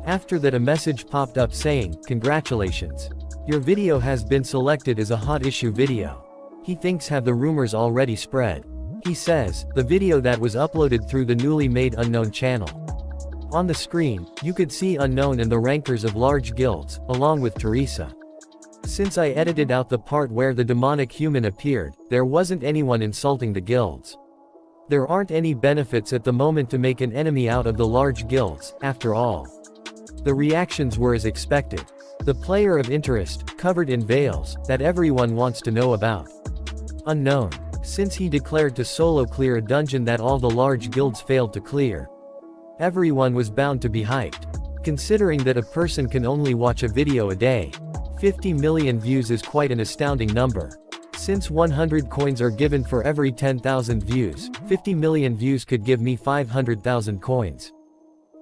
After that, a message popped up saying, "Congratulations. Your video has been selected as a hot issue video." He thinks have the rumors already spread. He says, the video that was uploaded through the newly made Unknown channel. On the screen, you could see Unknown and the rankers of large guilds, along with Teresa. Since I edited out the part where the demonic human appeared, there wasn't anyone insulting the guilds. There aren't any benefits at the moment to make an enemy out of the large guilds, after all. The reactions were as expected. The player of interest, covered in veils, that everyone wants to know about. Unknown. Since he declared to solo clear a dungeon that all the large guilds failed to clear. Everyone was bound to be hyped. Considering that a person can only watch a video a day. 50 million views is quite an astounding number. Since 100 coins are given for every 10,000 views, 50 million views could give me 500,000 coins.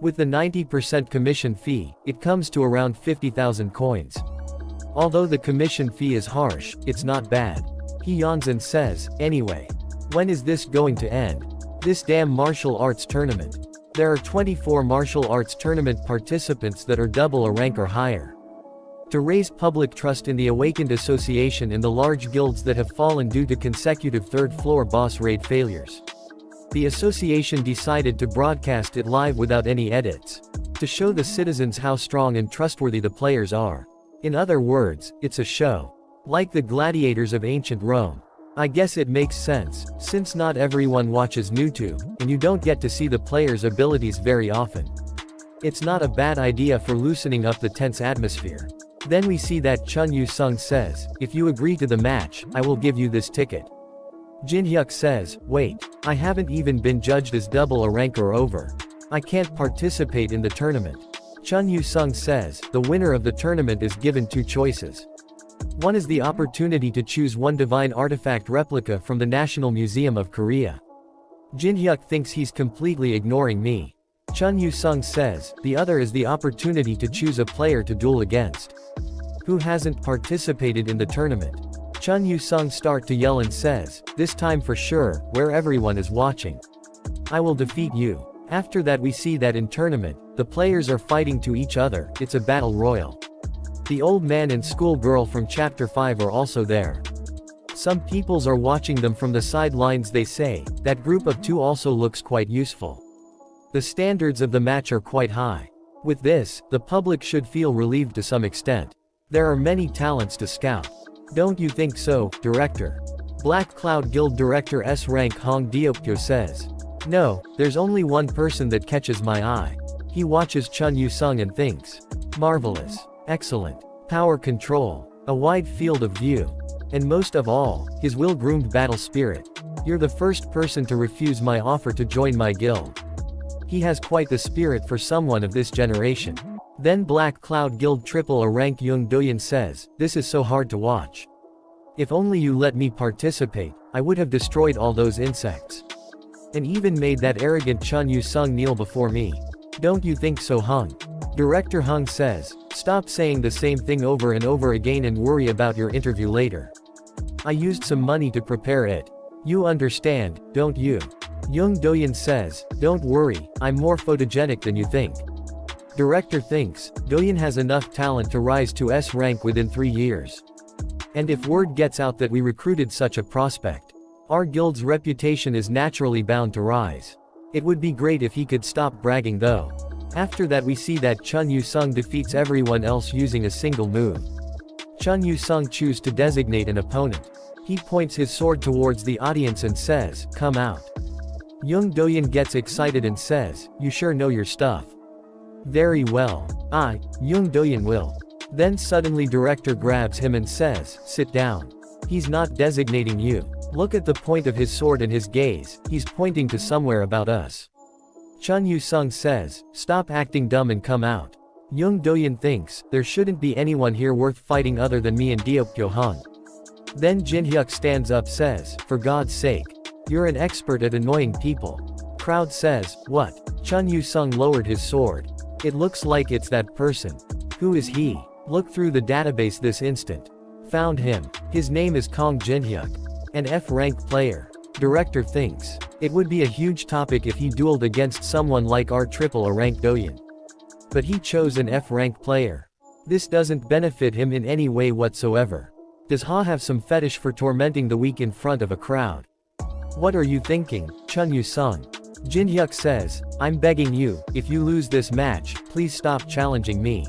With the 90% commission fee, it comes to around 50,000 coins. Although the commission fee is harsh, it's not bad. He yawns and says, "Anyway. When is this going to end? This damn martial arts tournament. There are 24 martial arts tournament participants that are double a rank or higher. To raise public trust in the Awakened Association and the large guilds that have fallen due to consecutive third floor boss raid failures. The association decided to broadcast it live without any edits. To show the citizens how strong and trustworthy the players are. In other words, it's a show. Like the gladiators of ancient Rome. I guess it makes sense, since not everyone watches YouTube, and you don't get to see the players' abilities very often. It's not a bad idea for loosening up the tense atmosphere." Then we see that Chun Yu-sung says, "If you agree to the match, I will give you this ticket." Jin Hyuk says, "Wait, I haven't even been judged as double a rank or over. I can't participate in the tournament." Chun Yu-sung says, "The winner of the tournament is given two choices. One is the opportunity to choose one divine artifact replica from the National Museum of Korea." Jin Hyuk thinks he's completely ignoring me. Chun Yu-sung says, "The other is the opportunity to choose a player to duel against. Who hasn't participated in the tournament?" Chun Yu-sung starts to yell and says, "This time for sure, where everyone is watching. I will defeat you." After that we see that in tournament, the players are fighting to each other, it's a battle royal. The old man and schoolgirl from chapter 5 are also there. Some peoples are watching them from the sidelines. They say, that group of two also looks quite useful. The standards of the match are quite high. With this, the public should feel relieved to some extent. There are many talents to scout. Don't you think so, Director? Black Cloud Guild Director S. Rank Hong Diopyo says. No, there's only one person that catches my eye. He watches Chun Yu-sung and thinks. Marvelous. Excellent. Power control. A wide field of view. And most of all, his well-groomed battle spirit. You're the first person to refuse my offer to join my guild. He has quite the spirit for someone of this generation. Then Black Cloud Guild Triple A Rank Young Doyen says, this is so hard to watch. If only you let me participate, I would have destroyed all those insects. And even made that arrogant Chun Yu-sung kneel before me. Don't you think so, Hung? Director Hung says, stop saying the same thing over and over again and worry about your interview later. I used some money to prepare it. You understand, don't you? Young Doyen says, don't worry, I'm more photogenic than you think. Director thinks, Doyen has enough talent to rise to S rank within 3 years. And if word gets out that we recruited such a prospect, our guild's reputation is naturally bound to rise. It would be great if he could stop bragging though. After that we see that Chun Yu-sung defeats everyone else using a single move. Chun Yu-sung chooses to designate an opponent. He points his sword towards the audience and says, come out. Young Doyen gets excited and says, you sure know your stuff. Very well. Young Doyen will. Then suddenly director grabs him and says, sit down. He's not designating you. Look at the point of his sword and his gaze, he's pointing to somewhere about us. Chun Yu-sung says, stop acting dumb and come out. Young Doyeon thinks, there shouldn't be anyone here worth fighting other than me and Deokyo-han. Then Jin-hyuk stands up says, for God's sake. You're an expert at annoying people. Crowd says, what? Chun Yu-sung lowered his sword. It looks like it's that person. Who is he? Look through the database this instant. Found him. His name is Kong Jin-hyuk. An F-rank player. Director thinks. It would be a huge topic if he dueled against someone like R-triple-A rank Doyeon. But he chose an F-rank player. This doesn't benefit him in any way whatsoever. Does Ha have some fetish for tormenting the weak in front of a crowd? What are you thinking, Chun Yu-sung? Jin-hyuk says, I'm begging you, if you lose this match, please stop challenging me.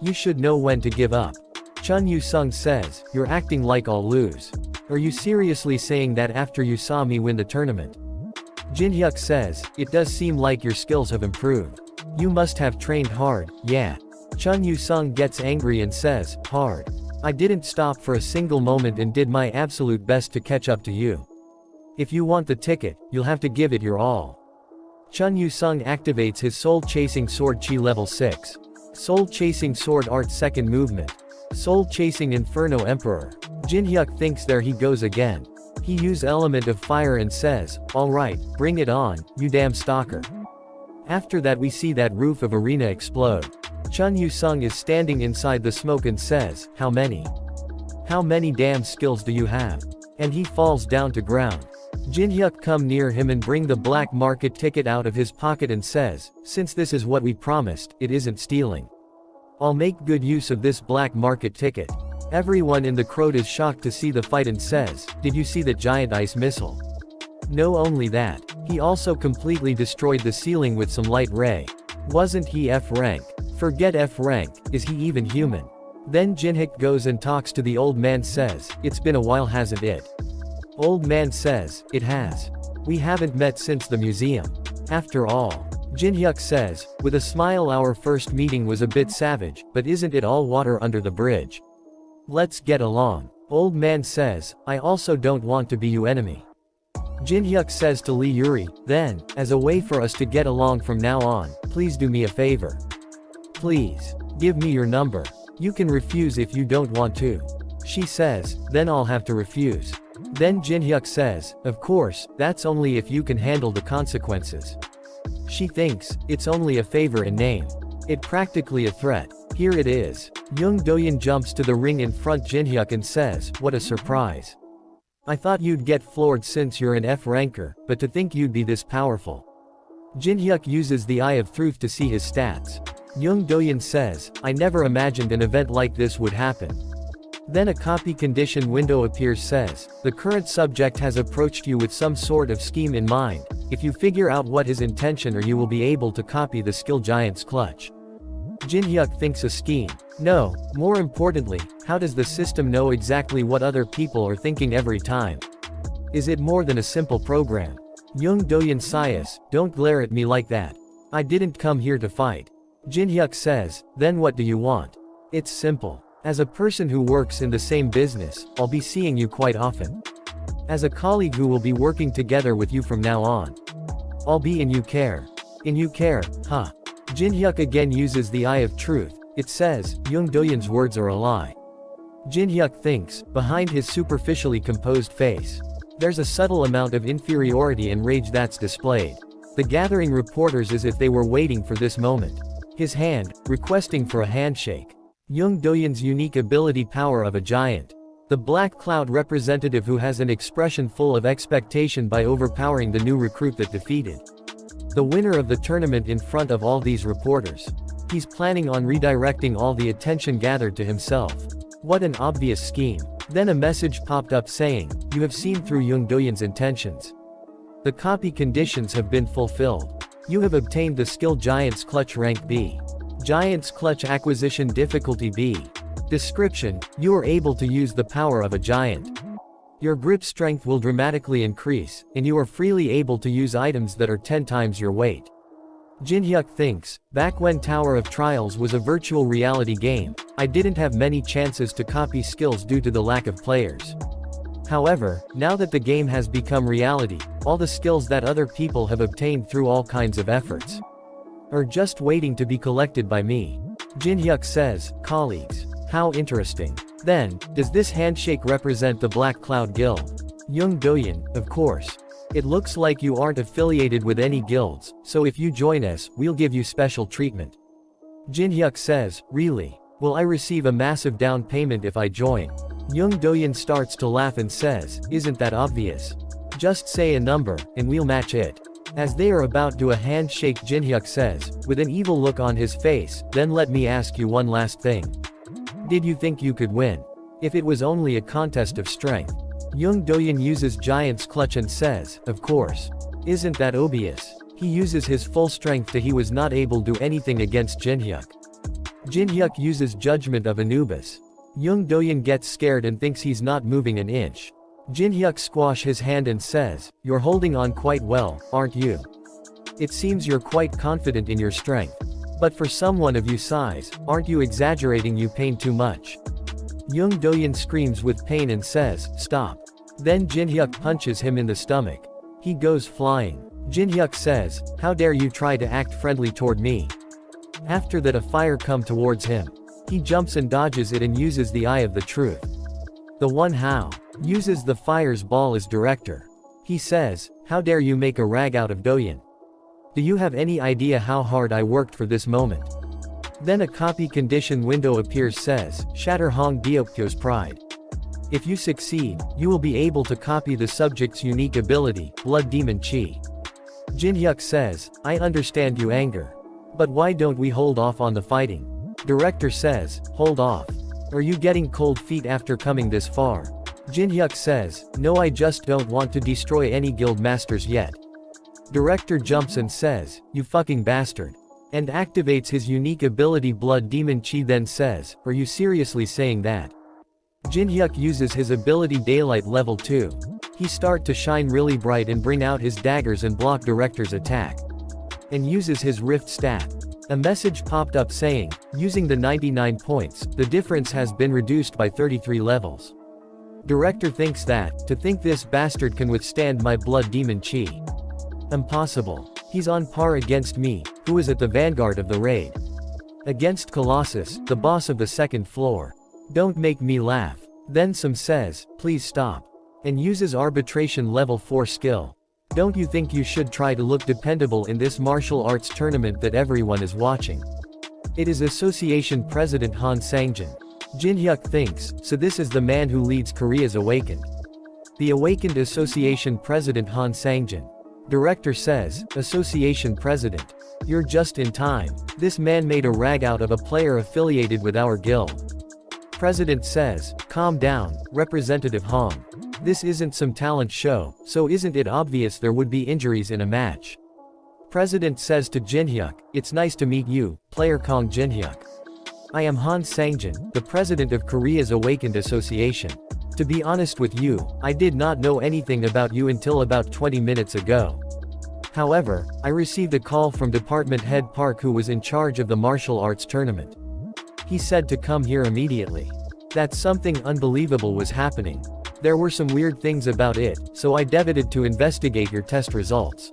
You should know when to give up. Chun Yu-sung says, you're acting like I'll lose. Are you seriously saying that after you saw me win the tournament? Jin-hyuk says, it does seem like your skills have improved. You must have trained hard, yeah. Chun Yu-sung gets angry and says, hard. I didn't stop for a single moment and did my absolute best to catch up to you. If you want the ticket, you'll have to give it your all. Chun Yu-sung activates his soul-chasing sword chi level 6. Soul-chasing sword art second movement. Soul-chasing Inferno Emperor. Jin-hyuk thinks there he goes again. He use element of fire and says, alright, bring it on, you damn stalker. After that we see that roof of arena explode. Chun Yu-sung is standing inside the smoke and says, how many? How many damn skills do you have? And he falls down to ground. Jin-hyuk come near him and bring the black market ticket out of his pocket and says, since this is what we promised, it isn't stealing. I'll make good use of this black market ticket. Everyone in the crowd is shocked to see the fight and says, did you see that giant ice missile? No, only that. He also completely destroyed the ceiling with some light ray. Wasn't he F-rank? Forget F-rank, is he even human? Then Jin-hyuk goes and talks to the old man says, it's been a while hasn't it? Old man says, it has. We haven't met since the museum. After all. Jin-hyuk says, with a smile our first meeting was a bit savage, but isn't it all water under the bridge? Let's get along. Old man says, I also don't want to be your enemy. Jin-hyuk says to Lee Yuri, then, as a way for us to get along from now on, please do me a favor. Please. Give me your number. You can refuse if you don't want to. She says, then I'll have to refuse. Then Jin-hyuk says, of course, that's only if you can handle the consequences. She thinks, it's only a favor in name. It practically a threat. Here it is. Young Doyeon jumps to the ring in front Jin-hyuk and says, what a surprise. I thought you'd get floored since you're an F-ranker, but to think you'd be this powerful. Jin-hyuk uses the Eye of Truth to see his stats. Young Doyeon says, I never imagined an event like this would happen. Then a copy condition window appears says, the current subject has approached you with some sort of scheme in mind. If you figure out what his intention are you will be able to copy the skill giant's clutch. Jin-hyuk thinks a scheme. No, more importantly, how does the system know exactly what other people are thinking every time? Is it more than a simple program? Young Doyeon sighs, don't glare at me like that. I didn't come here to fight. Jin-hyuk says, then what do you want? It's simple. As a person who works in the same business, I'll be seeing you quite often. As a colleague who will be working together with you from now on. I'll be in you care. In you care, huh? Jin-hyuk again uses the Eye of Truth. It says, Young Doyeon's words are a lie. Jin-hyuk thinks, behind his superficially composed face. There's a subtle amount of inferiority and rage that's displayed. The gathering reporters as if they were waiting for this moment. His hand, requesting for a handshake. Young Doyeon's unique ability power of a giant. The Black Cloud representative who has an expression full of expectation by overpowering the new recruit that defeated the winner of the tournament in front of all these reporters. He's planning on redirecting all the attention gathered to himself. What an obvious scheme. Then a message popped up saying, you have seen through Young Doyeon's intentions. The copy conditions have been fulfilled. You have obtained the skill Giant's Clutch rank B. Giant's Clutch acquisition difficulty B. Description, you are able to use the power of a giant. Your grip strength will dramatically increase, and you are freely able to use items that are 10 times your weight. Jin-hyuk thinks, back when Tower of Trials was a virtual reality game, I didn't have many chances to copy skills due to the lack of players. However, now that the game has become reality, all the skills that other people have obtained through all kinds of efforts are just waiting to be collected by me. Jinhyuk says, colleagues. How interesting. Then, does this handshake represent the Black Cloud Guild? Young Doyen, of course. It looks like you aren't affiliated with any guilds, so if you join us, we'll give you special treatment. Jinhyuk says, really? Will I receive a massive down payment if I join? Young Doyen starts to laugh and says, isn't that obvious? Just say a number, and we'll match it. As they are about to do a handshake, Jinhyuk says, with an evil look on his face, then let me ask you one last thing. Did you think you could win? If it was only a contest of strength. Young Doyen uses Giant's Clutch and says, of course. Isn't that obvious? He uses his full strength to he was not able to do anything against Jinhyuk. Jinhyuk uses Judgment of Anubis. Young Doyen gets scared and thinks he's not moving an inch. Jinhyuk squash his hand and says, you're holding on quite well, aren't you? It seems you're quite confident in your strength. But for someone of your size, aren't you exaggerating? You pain too much. Young Doyen screams with pain and says, stop. Then Jinhyuk punches him in the stomach. He goes flying. Jinhyuk says, how dare you try to act friendly toward me? After that, a fire comes towards him. He jumps and dodges it and uses the Eye of the Truth. The one how uses the fire's ball as director. He says, how dare you make a rag out of Doyen? Do you have any idea how hard I worked for this moment? Then a copy condition window appears, says, Shatter Hong Deokyo's pride. If you succeed, you will be able to copy the subject's unique ability, Blood Demon Chi. Jinhyuk says, I understand you anger. But why don't we hold off on the fighting? Director says, hold off. Are you getting cold feet after coming this far? Jinhyuk says, no, I just don't want to destroy any guild masters yet. Director jumps and says, you fucking bastard. And activates his unique ability Blood Demon Chi, then says, are you seriously saying that? Jinhyuk uses his ability Daylight level 2. He start to shine really bright and bring out his daggers and block Director's attack. And uses his Rift stat. A message popped up saying, using the 99 points, the difference has been reduced by 33 levels. Director thinks that, to think this bastard can withstand my Blood Demon Chi. Impossible. He's on par against me, who is at the vanguard of the raid. Against Colossus, the boss of the second floor. Don't make me laugh. Then Sam says, please stop. And uses Arbitration level 4 skill. Don't you think you should try to look dependable in this martial arts tournament that everyone is watching? It is Association President Han Sangjin. Jinhyuk thinks, so this is the man who leads Korea's Awakened. The Awakened Association President Han Sangjin. Director says, Association President. You're just in time. This man made a rag out of a player affiliated with our guild. President says, calm down, Representative Hong. This isn't some talent show, so isn't it obvious there would be injuries in a match? President says to Jinhyuk, it's nice to meet you, player Kong Jinhyuk. I am Han Sangjin, the president of Korea's Awakened Association. To be honest with you, I did not know anything about you until about 20 minutes ago. However, I received a call from Department Head Park, who was in charge of the martial arts tournament. He said to come here immediately. That something unbelievable was happening. There were some weird things about it, so I decided to investigate your test results.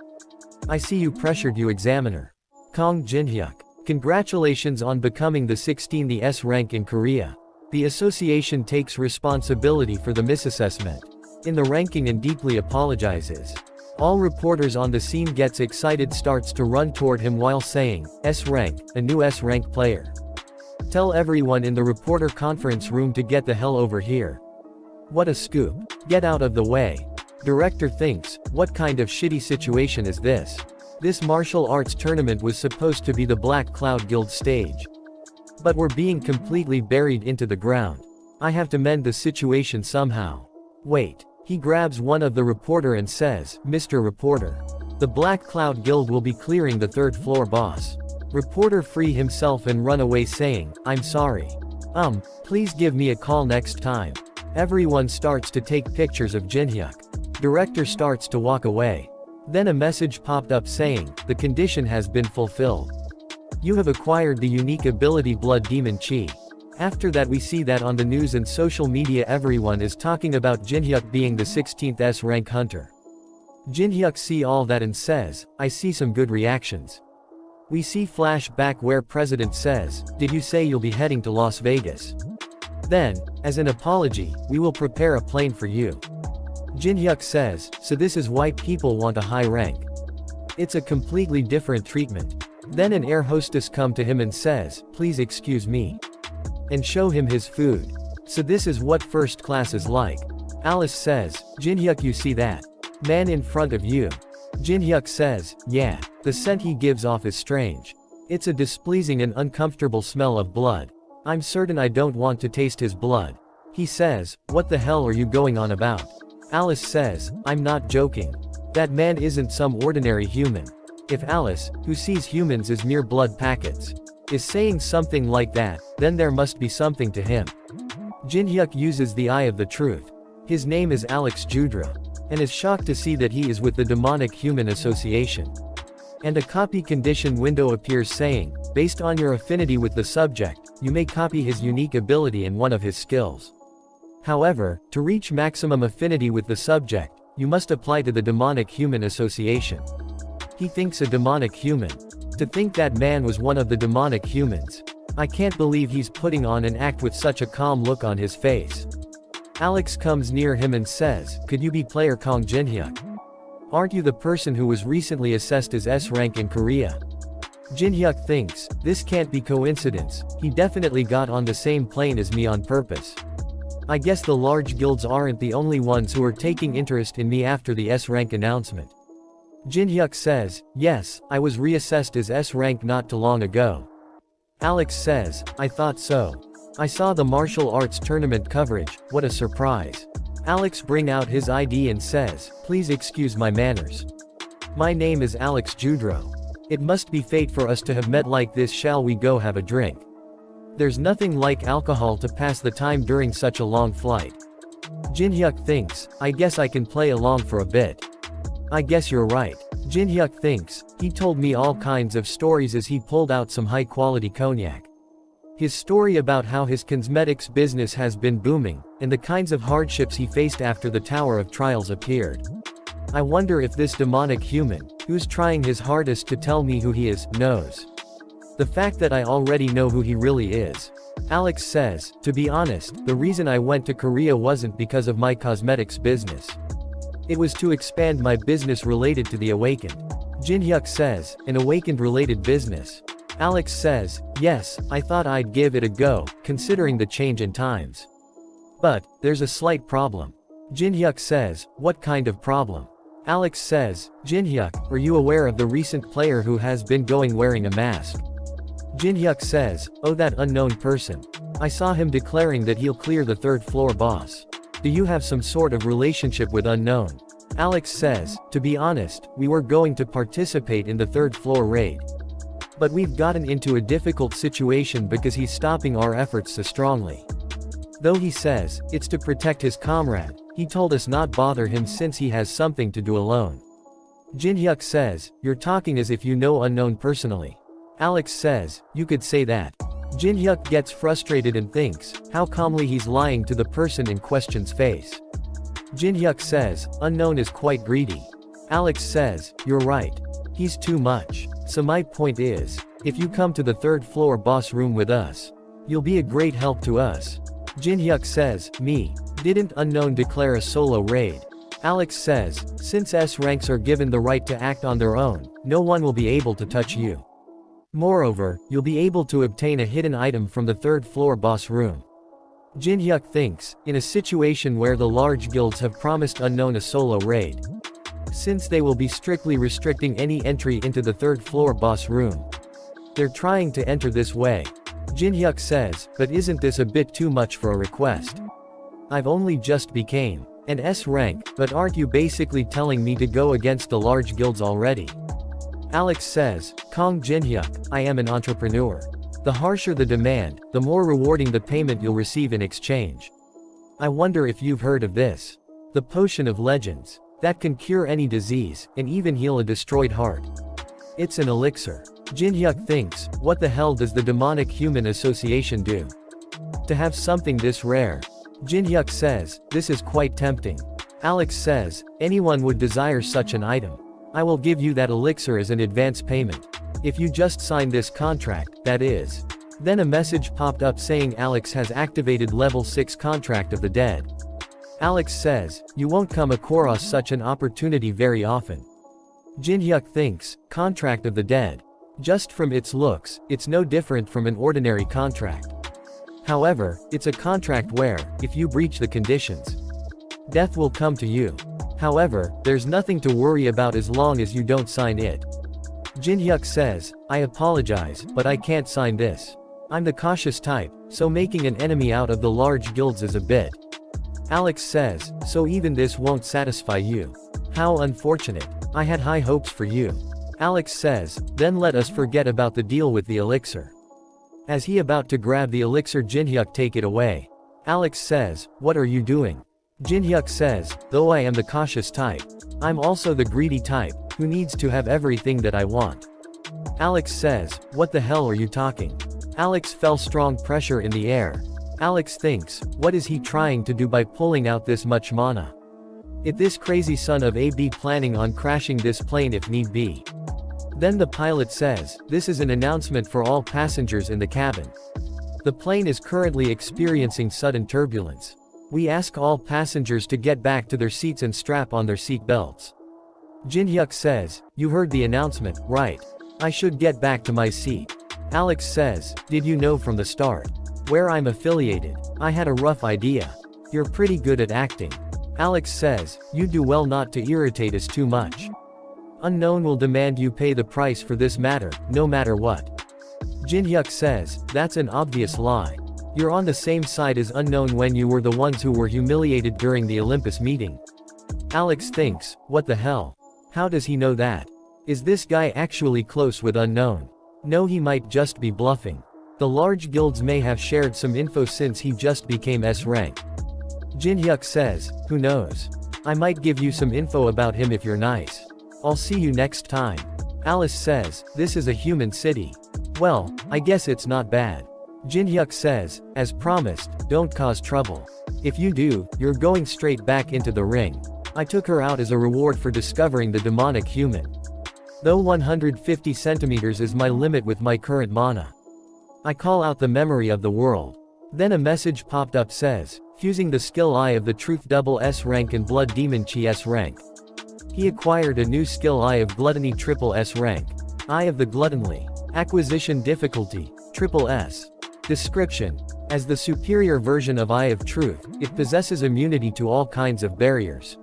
I see you pressured you examiner. Kong Jinhyuk. Congratulations on becoming the 16th S rank in Korea. The association takes responsibility for the misassessment in the ranking and deeply apologizes. All reporters on the scene gets excited, starts to run toward him while saying, S rank, a new S rank player. Tell everyone in the reporter conference room to get the hell over here. What a scoop. Get out of the way. Director thinks, what kind of shitty situation is this? This martial arts tournament was supposed to be the Black Cloud Guild stage. But we're being completely buried into the ground. I have to mend the situation somehow. Wait. He grabs one of the reporter and says, Mr. Reporter. The Black Cloud Guild will be clearing the third floor boss. Reporter free himself and run away saying, I'm sorry. Please give me a call next time. Everyone starts to take pictures of Jinhyuk. Director starts to walk away. Then a message popped up saying, the condition has been fulfilled. You have acquired the unique ability Blood Demon Chi. After that we see that on the news and social media everyone is talking about Jinhyuk being the 16th S rank hunter. Jinhyuk see all that and says, I see some good reactions. We see flashback where President says, "Did you say you'll be heading to Las Vegas? Then, as an apology, we will prepare a plane for you." Jin-hyuk says, "So this is why people want a high rank. It's a completely different treatment." Then an air hostess come to him and says, "Please excuse me," and show him his food. "So this is what first class is like." Alice says, "Jin-hyuk, you see that man in front of you?" Jin-hyuk says, "Yeah. The scent he gives off is strange. It's a displeasing and uncomfortable smell of blood. I'm certain I don't want to taste his blood." He says, "What the hell are you going on about?" Alice says, "I'm not joking. That man isn't some ordinary human." If Alice, who sees humans as mere blood packets, is saying something like that, then there must be something to him. Jin-hyuk uses the eye of the truth. His name is Alex Judra, and is shocked to see that he is with the Demonic Human Association. And a copy condition window appears saying, based on your affinity with the subject, you may copy his unique ability in one of his skills. However, to reach maximum affinity with the subject, you must apply to the Demonic Human Association. He thinks a demonic human. To think that man was one of the demonic humans. I can't believe he's putting on an act with such a calm look on his face. Alex comes near him and says, "Could you be player Kong Jin-hyuk? Aren't you the person who was recently assessed as S rank in Korea?" Jin-hyuk thinks, "This can't be coincidence, he definitely got on the same plane as me on purpose. I guess the large guilds aren't the only ones who are taking interest in me after the S rank announcement." Jin-hyuk says, "Yes, I was reassessed as S rank not too long ago." Alex says, "I thought so. I saw the martial arts tournament coverage, what a surprise." Alex bring out his ID and says, "Please excuse my manners. My name is Alex Judro. It must be fate for us to have met like this, shall we go have a drink? There's nothing like alcohol to pass the time during such a long flight." Jin-hyuk thinks, "I guess I can play along for a bit." "I guess you're right." Jin-hyuk thinks, "He told me all kinds of stories as he pulled out some high-quality cognac. His story about how his cosmetics business has been booming, and the kinds of hardships he faced after the Tower of Trials appeared. I wonder if this demonic human, who's trying his hardest to tell me who he is, knows. The fact that I already know who he really is." Alex says, "To be honest, the reason I went to Korea wasn't because of my cosmetics business. It was to expand my business related to the Awakened." Jin-hyuk says, "An Awakened-related business?" Alex says, "Yes, I thought I'd give it a go, considering the change in times. But, there's a slight problem." Jin-hyuk says, "What kind of problem?" Alex says, "Jin-hyuk, are you aware of the recent player who has been going wearing a mask?" Jin-hyuk says, "Oh, that unknown person. I saw him declaring that he'll clear the third floor boss. Do you have some sort of relationship with unknown?" Alex says, "To be honest, we were going to participate in the third floor raid. But we've gotten into a difficult situation because he's stopping our efforts so strongly. Though he says, it's to protect his comrade, he told us not bother him since he has something to do alone." Jin-hyuk says, "You're talking as if you know unknown personally." Alex says, "You could say that." Jin-hyuk gets frustrated and thinks, how calmly he's lying to the person in question's face. Jin-hyuk says, "Unknown is quite greedy." Alex says, "You're right. He's too much. So my point is, if you come to the third floor boss room with us, you'll be a great help to us." Jin-hyuk says, "Me? Didn't unknown declare a solo raid?" Alex says, "Since S ranks are given the right to act on their own, no one will be able to touch you. Moreover, you'll be able to obtain a hidden item from the third floor boss room." Jin-hyuk thinks, in a situation where the large guilds have promised unknown a solo raid, since they will be strictly restricting any entry into the third floor boss room, they're trying to enter this way. Jin-hyuk says, "But isn't this a bit too much for a request? I've only just became an S rank, but aren't you basically telling me to go against the large guilds already?" Alex says, "Kong Jin-hyuk, I am an entrepreneur. The harsher the demand, the more rewarding the payment you'll receive in exchange. I wonder if you've heard of this. The Potion of Legends. That can cure any disease, and even heal a destroyed heart. It's an elixir." Jin-hyuk thinks, what the hell does the Demonic Human Association do to have something this rare? Jin-hyuk says, "This is quite tempting." Alex says, "Anyone would desire such an item. I will give you that elixir as an advance payment. If you just sign this contract, that is. Then a message popped up saying Alex has activated level 6 Contract of the Dead. Alex says, you won't come across such an opportunity very often. Jin-hyuk thinks, Contract of the Dead. Just from its looks, it's no different from an ordinary contract. However, it's a contract where, if you breach the conditions, death will come to you. However, there's nothing to worry about as long as you don't sign it. Jin-hyuk says, I apologize, but I can't sign this. I'm the cautious type, so making an enemy out of the large guilds is a bit. Alex says, so even this won't satisfy you. How unfortunate. I had high hopes for you. Alex says, then let us forget about the deal with the elixir. As he about to grab the elixir, Jin-hyuk take it away. Alex says, what are you doing? Jin-hyuk says, though I am the cautious type, I'm also the greedy type, who needs to have everything that I want. Alex says, what the hell are you talking? Alex felt strong pressure in the air. Alex thinks, what is he trying to do by pulling out this much mana? Is this crazy son of a b planning on crashing this plane if need be? Then the pilot says, this is an announcement for all passengers in the cabin. The plane is currently experiencing sudden turbulence. We ask all passengers to get back to their seats and strap on their seat belts. Jin-hyuk says, you heard the announcement, right? I should get back to my seat. Alex says, did you know from the start where I'm affiliated? I had a rough idea. You're pretty good at acting. Alex says, you do well not to irritate us too much. Unknown will demand you pay the price for this matter, no matter what. Jin-hyuk says, that's an obvious lie. You're on the same side as Unknown when you were the ones who were humiliated during the Olympus meeting. Alex thinks, what the hell? How does he know that? Is this guy actually close with Unknown? No, he might just be bluffing. The large guilds may have shared some info since he just became S rank. Jin-hyuk says, who knows? I might give you some info about him if you're nice. I'll see you next time. Alice says, this is a human city. Well, I guess it's not bad. Jin-hyuk says, as promised, don't cause trouble. If you do, you're going straight back into the ring. I took her out as a reward for discovering the demonic human. Though 150 centimeters is my limit with my current mana. I call out the memory of the world. Then a message popped up says, fusing the skill Eye of the Truth double S rank and Blood Demon Chi S rank. He acquired a new skill Eye of Gluttony triple S rank. Eye of the Gluttonly. Acquisition difficulty, triple S. Description. As the superior version of Eye of Truth, it possesses immunity to all kinds of barriers.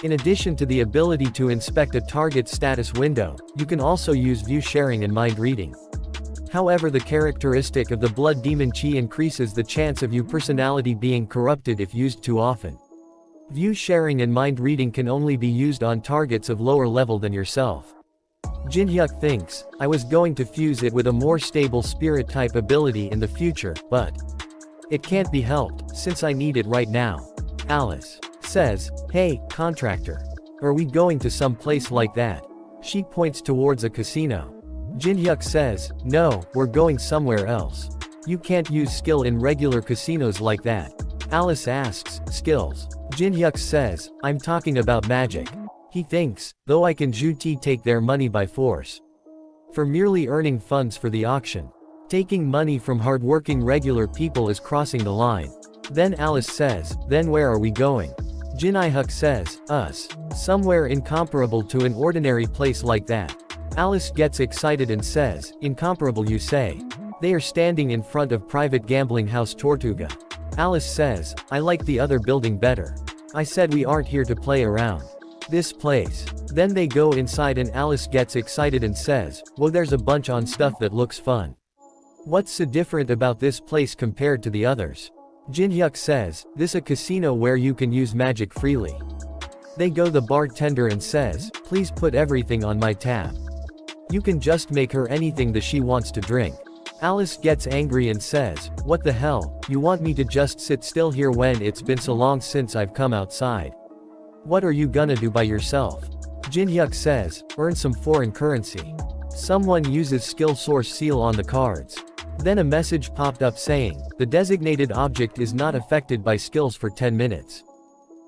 In addition to the ability to inspect a target status window, you can also use view sharing and mind reading. However, the characteristic of the Blood Demon Chi increases the chance of your personality being corrupted if used too often. View sharing and mind reading can only be used on targets of lower level than yourself. Jin-hyuk thinks, I was going to fuse it with a more stable spirit type ability in the future, but it can't be helped, since I need it right now. Alice says, hey, contractor. Are we going to some place like that? She points towards a casino. Jin-hyuk says, no, we're going somewhere else. You can't use skill in regular casinos like that. Alice asks, skills? Jin-hyuk says, I'm talking about magic. He thinks, though I can take their money by force. For merely earning funds for the auction. Taking money from hardworking regular people is crossing the line. Then Alice says, then where are we going? Jin-hyuk says, us. Somewhere incomparable to an ordinary place like that. Alice gets excited and says, incomparable you say? They are standing in front of private gambling house Tortuga. Alice says, I like the other building better. I said we aren't here to play around. This place. Then they go inside and Alice gets excited and says, well, there's a bunch on stuff that looks fun. What's so different about this place compared to the others? Jin-hyuk says, this a casino where you can use magic freely. They go the bartender and says, please put everything on my tab. You can just make her anything that she wants to drink. Alice gets angry and says, what the hell, you want me to just sit still here when it's been so long since I've come outside? What are you gonna do by yourself? Jin-hyuk says, earn some foreign currency. Someone uses skill source seal on the cards. Then a message popped up saying, the designated object is not affected by skills for 10 minutes.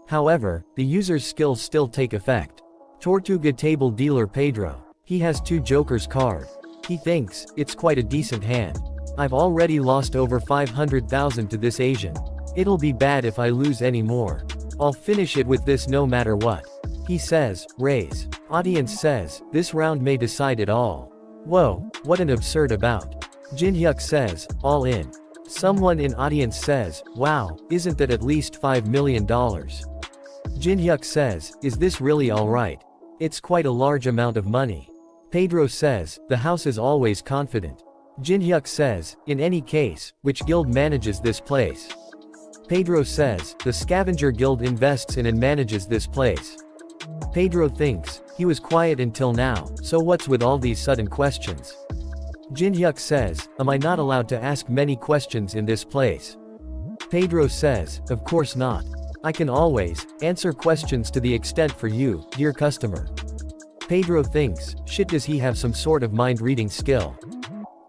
However, the user's skills still take effect. Tortuga table dealer Pedro. He has 2 Joker's card. He thinks, it's quite a decent hand. I've already lost over 500,000 to this Asian. It'll be bad if I lose any more. I'll finish it with this no matter what. He says, raise. Audience says, this round may decide it all. Whoa, what an absurd bout. Jin-hyuk says, all in. Someone in audience says, wow, isn't that at least $5 million? Jin-hyuk says, is this really alright? It's quite a large amount of money. Pedro says, the house is always confident. Jin-hyuk says, in any case, which guild manages this place? Pedro says, the Scavenger Guild invests in and manages this place. Pedro thinks, he was quiet until now, so what's with all these sudden questions? Jin-hyuk says, am I not allowed to ask many questions in this place? Pedro says, of course not. I can always answer questions to the extent for you, dear customer. Pedro thinks, shit, does he have some sort of mind-reading skill?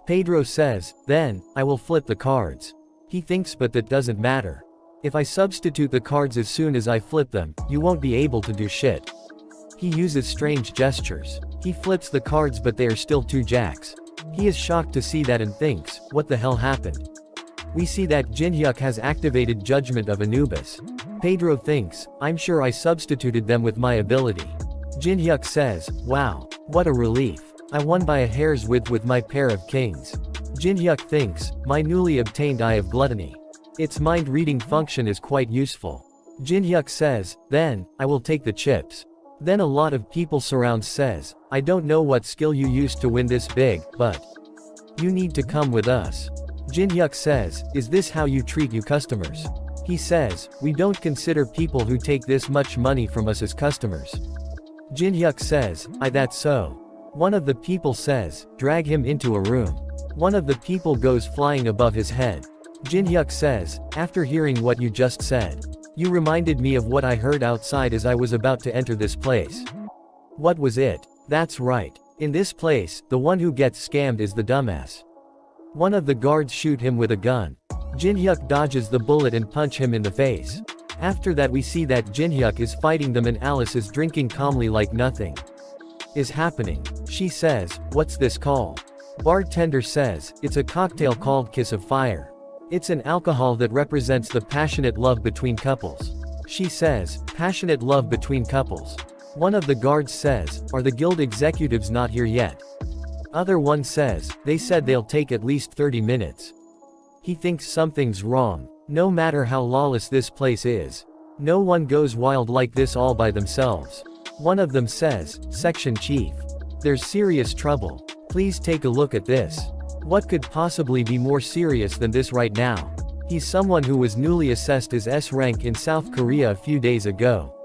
Pedro says, then, I will flip the cards. He thinks, but that doesn't matter. If I substitute the cards as soon as I flip them, you won't be able to do shit. He uses strange gestures. He flips the cards but they are still 2 jacks. He is shocked to see that and thinks, what the hell happened? We see that Jin-hyuk has activated Judgment of Anubis. Pedro thinks, I'm sure I substituted them with my ability. Jin-hyuk says, wow, what a relief. I won by a hair's width with my pair of kings. Jin-hyuk thinks, my newly obtained Eye of Gluttony. Its mind-reading function is quite useful. Jin-hyuk says, then, I will take the chips. Then a lot of people surround says, I don't know what skill you used to win this big, but you need to come with us. Jin-hyuk says, is this how you treat you customers? He says, we don't consider people who take this much money from us as customers. Jin-hyuk says, that's so. One of the people says, drag him into a room. One of the people goes flying above his head. Jin-hyuk says, after hearing what you just said, you reminded me of what I heard outside as I was about to enter this place. What was it? That's right. In this place, the one who gets scammed is the dumbass. One of the guards shoot him with a gun. Jin-hyuk dodges the bullet and punch him in the face. After that we see that Jin-hyuk is fighting them and Alice is drinking calmly like nothing is happening. She says, what's this call? Bartender says, it's a cocktail called Kiss of Fire. It's an alcohol that represents the passionate love between couples. She says, passionate love between couples. One of the guards says, are the guild executives not here yet? Other one says, they said they'll take at least 30 minutes. He thinks something's wrong. No matter how lawless this place is, no one goes wild like this all by themselves. One of them says, Section Chief. There's serious trouble. Please take a look at this. What could possibly be more serious than this right now? He's someone who was newly assessed as S rank in South Korea a few days ago.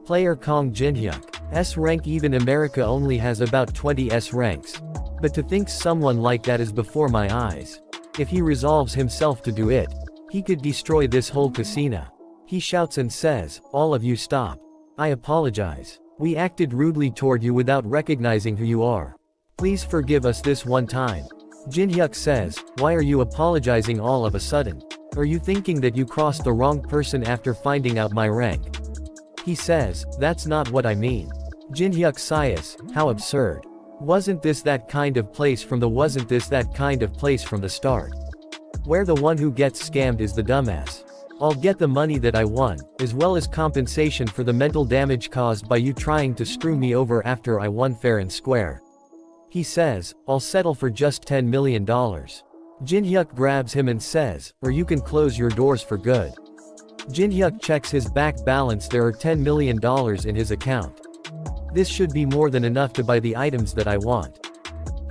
Player Kong Jin-hyuk. S rank, even America only has about 20 S ranks. But to think someone like that is before my eyes. If he resolves himself to do it, he could destroy this whole casino. He shouts and says, all of you stop. I apologize. We acted rudely toward you without recognizing who you are. Please forgive us this one time. Jin-hyuk says, why are you apologizing all of a sudden? Are you thinking that you crossed the wrong person after finding out my rank? He says, that's not what I mean. Jin-hyuk sighs, how absurd. Wasn't this that kind of place from the start? Where the one who gets scammed is the dumbass. I'll get the money that I won, as well as compensation for the mental damage caused by you trying to screw me over after I won fair and square. He says, I'll settle for just $10 million. Jin-hyuk grabs him and says, or you can close your doors for good. Jin-hyuk checks his back balance. There are $10 million in his account. This should be more than enough to buy the items that I want.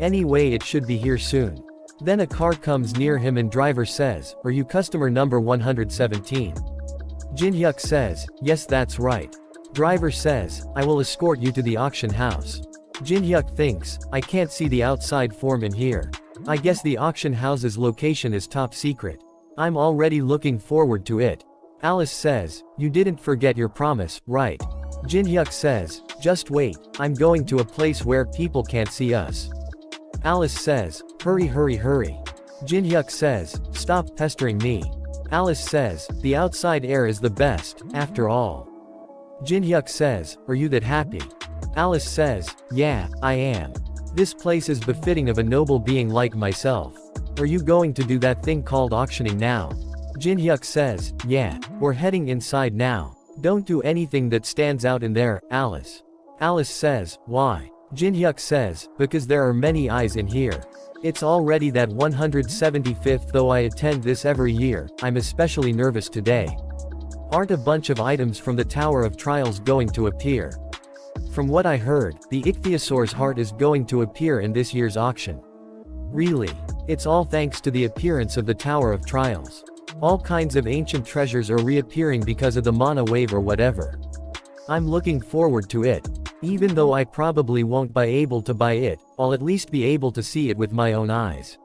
Anyway, it should be here soon. Then a car comes near him and driver says, are you customer number 117? Jin-hyuk says, yes, that's right. Driver says, I will escort you to the auction house. Jin-hyuk thinks, I can't see the outside form in here. I guess the auction house's location is top secret. I'm already looking forward to it. Alice says, you didn't forget your promise, right? Jin-hyuk says, just wait, I'm going to a place where people can't see us. Alice says, hurry hurry hurry. Jin-hyuk says, stop pestering me. Alice says, the outside air is the best, after all. Jin-hyuk says, are you that happy? Alice says, yeah, I am. This place is befitting of a noble being like myself. Are you going to do that thing called auctioning now? Jin-hyuk says, yeah, we're heading inside now. Don't do anything that stands out in there, Alice. Alice says, why? Jin-hyuk says, because there are many eyes in here. It's already that 175th, though I attend this every year. I'm especially nervous today. Aren't a bunch of items from the Tower of Trials going to appear? From what I heard, the ichthyosaur's heart is going to appear in this year's auction. Really? It's all thanks to the appearance of the Tower of Trials. All kinds of ancient treasures are reappearing because of the mana wave or whatever. I'm looking forward to it. Even though I probably won't be able to buy it, I'll at least be able to see it with my own eyes.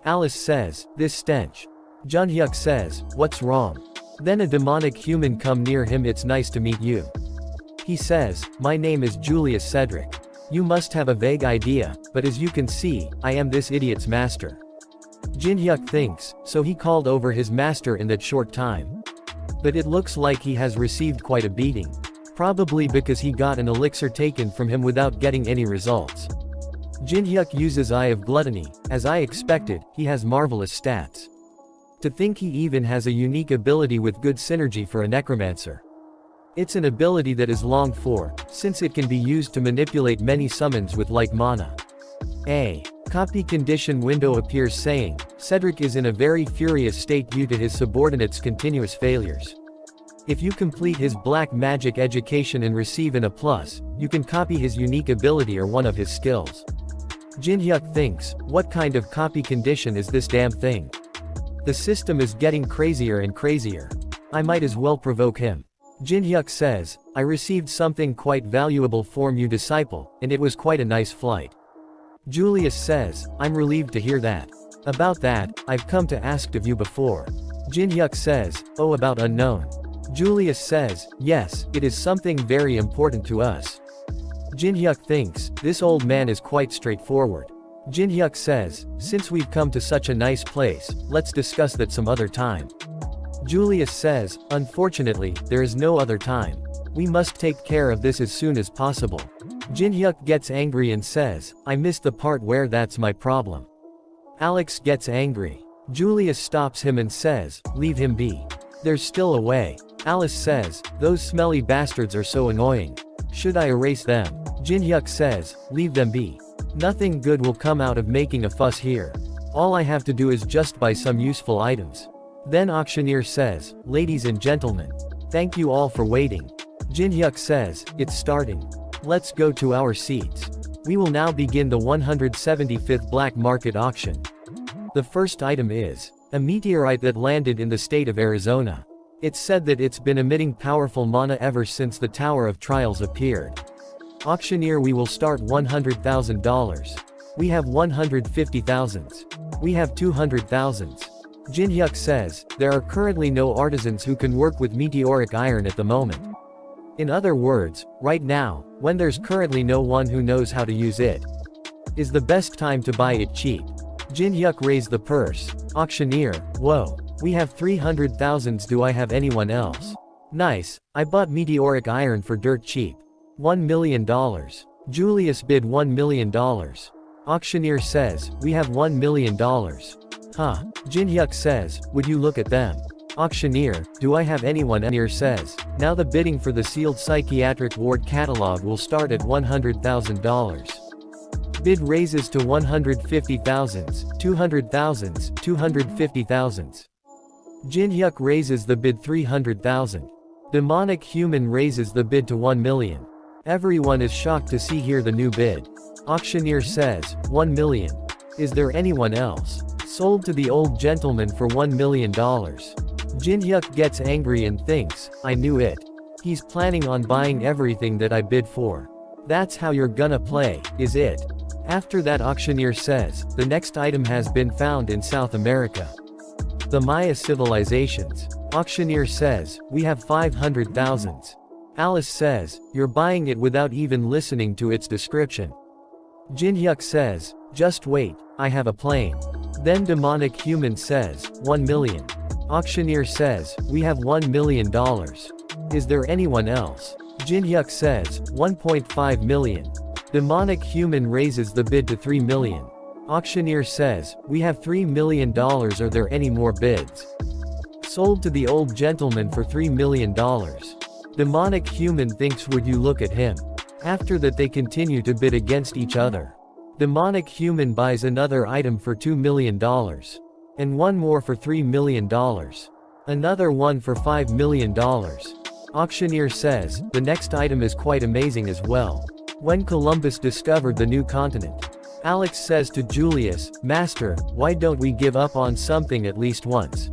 Alice says, this stench. Jun-hyuk says, what's wrong? Then a demonic human come near him. It's nice to meet you. He says, my name is Julius Cedric. You must have a vague idea, but as you can see, I am this idiot's master. Jin-hyuk thinks, so he called over his master in that short time. But it looks like he has received quite a beating. Probably because he got an elixir taken from him without getting any results. Jin-hyuk uses Eye of Gluttony. As I expected, he has marvelous stats. To think he even has a unique ability with good synergy for a necromancer. It's an ability that is longed for, since it can be used to manipulate many summons with like mana. A copy condition window appears saying, Cedric is in a very furious state due to his subordinates' continuous failures. If you complete his black magic education and receive an A+, you can copy his unique ability or one of his skills. Jin-hyuk thinks, what kind of copy condition is this damn thing? The system is getting crazier and crazier. I might as well provoke him. Jin-hyuk says, I received something quite valuable from you, disciple, and it was quite a nice flight. Julius says, I'm relieved to hear that. About that, I've come to ask of you before. Jin-hyuk says, oh, about unknown. Julius says, yes, it is something very important to us. Jin-hyuk thinks, this old man is quite straightforward. Jin-hyuk says, since we've come to such a nice place, let's discuss that some other time. Julius says, unfortunately, there is no other time. We must take care of this as soon as possible. Jin-hyuk gets angry and says, I missed the part where that's my problem. Alex gets angry. Julius stops him and says, leave him be. There's still a way. Alice says, those smelly bastards are so annoying. Should I erase them? Jin-hyuk says, leave them be. Nothing good will come out of making a fuss here. All I have to do is just buy some useful items. Then auctioneer says, ladies and gentlemen, thank you all for waiting. Jin-hyuk says, it's starting. Let's go to our seats. We will now begin the 175th black market auction. The first item is a meteorite that landed in the state of Arizona. It's said that it's been emitting powerful mana ever since the Tower of Trials appeared. Auctioneer, we will start $100,000. We have 150,000. We have 200,000. Jin-hyuk says, there are currently no artisans who can work with meteoric iron at the moment. In other words, right now, when there's currently no one who knows how to use it, is the best time to buy it cheap. Jin-hyuk raised the purse. Auctioneer, whoa. We have 300,000. Do I have anyone else? Nice, I bought meteoric iron for dirt cheap. $1 million. Julius bid $1 million. Auctioneer says, we have $1 million. Huh. Jin-hyuk says, would you look at them? Auctioneer, do I have anyone? Auctioneer says, now the bidding for the sealed psychiatric ward catalog will start at $100,000. Bid raises to 150,000, 200,000, 250,000. Jin-hyuk raises the bid 300,000. Demonic human raises the bid to 1 million. Everyone is shocked to see here the new bid. Auctioneer says, 1 million. Is there anyone else? Sold to the old gentleman for $1 million. Jin-hyuk gets angry and thinks, I knew it. He's planning on buying everything that I bid for. That's how you're gonna play, is it? After that, auctioneer says, the next item has been found in South America. The Maya civilizations. Auctioneer says, we have 500,000. Alice says, you're buying it without even listening to its description. Jin-hyuk says, just wait, I have a plane. Then demonic human says, 1 million. Auctioneer says, we have $1 million. Is there anyone else? Jin-hyuk says, 1.5 million. Demonic human raises the bid to 3 million. Auctioneer says, we have $3 million, are there any more bids? Sold to the old gentleman for $3 million. Demonic human thinks, would you look at him? After that they continue to bid against each other. Demonic human buys another item for $2 million. And one more for $3 million. Another one for $5 million. Auctioneer says, the next item is quite amazing as well. When Columbus discovered the new continent. Alex says to Julius, Master, why don't we give up on something at least once?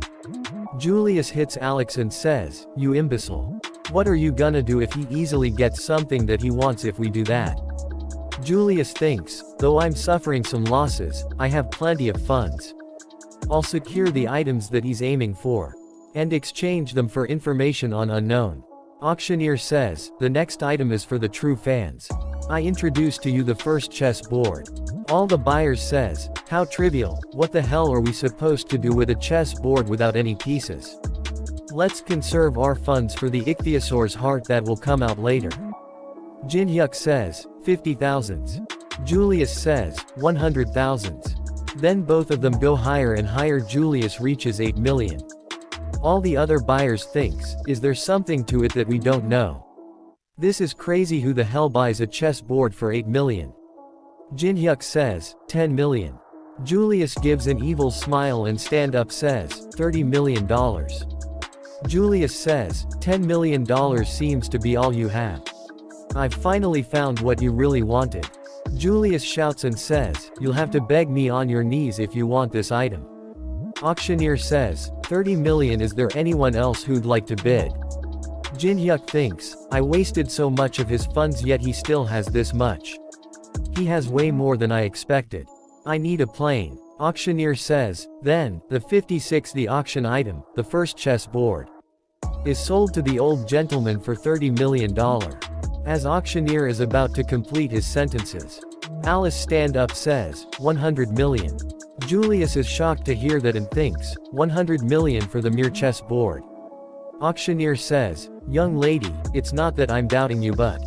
Julius hits Alex and says, you imbecile. What are you gonna do if he easily gets something that he wants if we do that? Julius thinks, though I'm suffering some losses, I have plenty of funds. I'll secure the items that he's aiming for. And exchange them for information on unknown. Auctioneer says, the next item is for the true fans. I introduce to you the first chess board. All the buyers says, how trivial, what the hell are we supposed to do with a chess board without any pieces? Let's conserve our funds for the ichthyosaur's heart that will come out later. Jinhyuk says, 50,000s. Julius says, 100,000s. Then both of them go higher and higher. Julius reaches 8 million. All the other buyers thinks, is there something to it that we don't know? This is crazy, who the hell buys a chess board for 8 million? Jinhyuk says, 10 million. Julius gives an evil smile and stand up says, $30 million. Julius says, $10 million seems to be all you have. I've finally found what you really wanted. Julius shouts and says, you'll have to beg me on your knees if you want this item. Auctioneer says, 30 million, is there anyone else who'd like to bid? Jinhyuk thinks, I wasted so much of his funds yet he still has this much. He has way more than I expected. I need a plane. Auctioneer says, then, the 56th the auction item, the first chess board, is sold to the old gentleman for $30 million. As auctioneer is about to complete his sentences, Alice stand up says, 100 million. Julius is shocked to hear that and thinks, 100 million for the mere chess board. Auctioneer says, young lady, it's not that I'm doubting you, but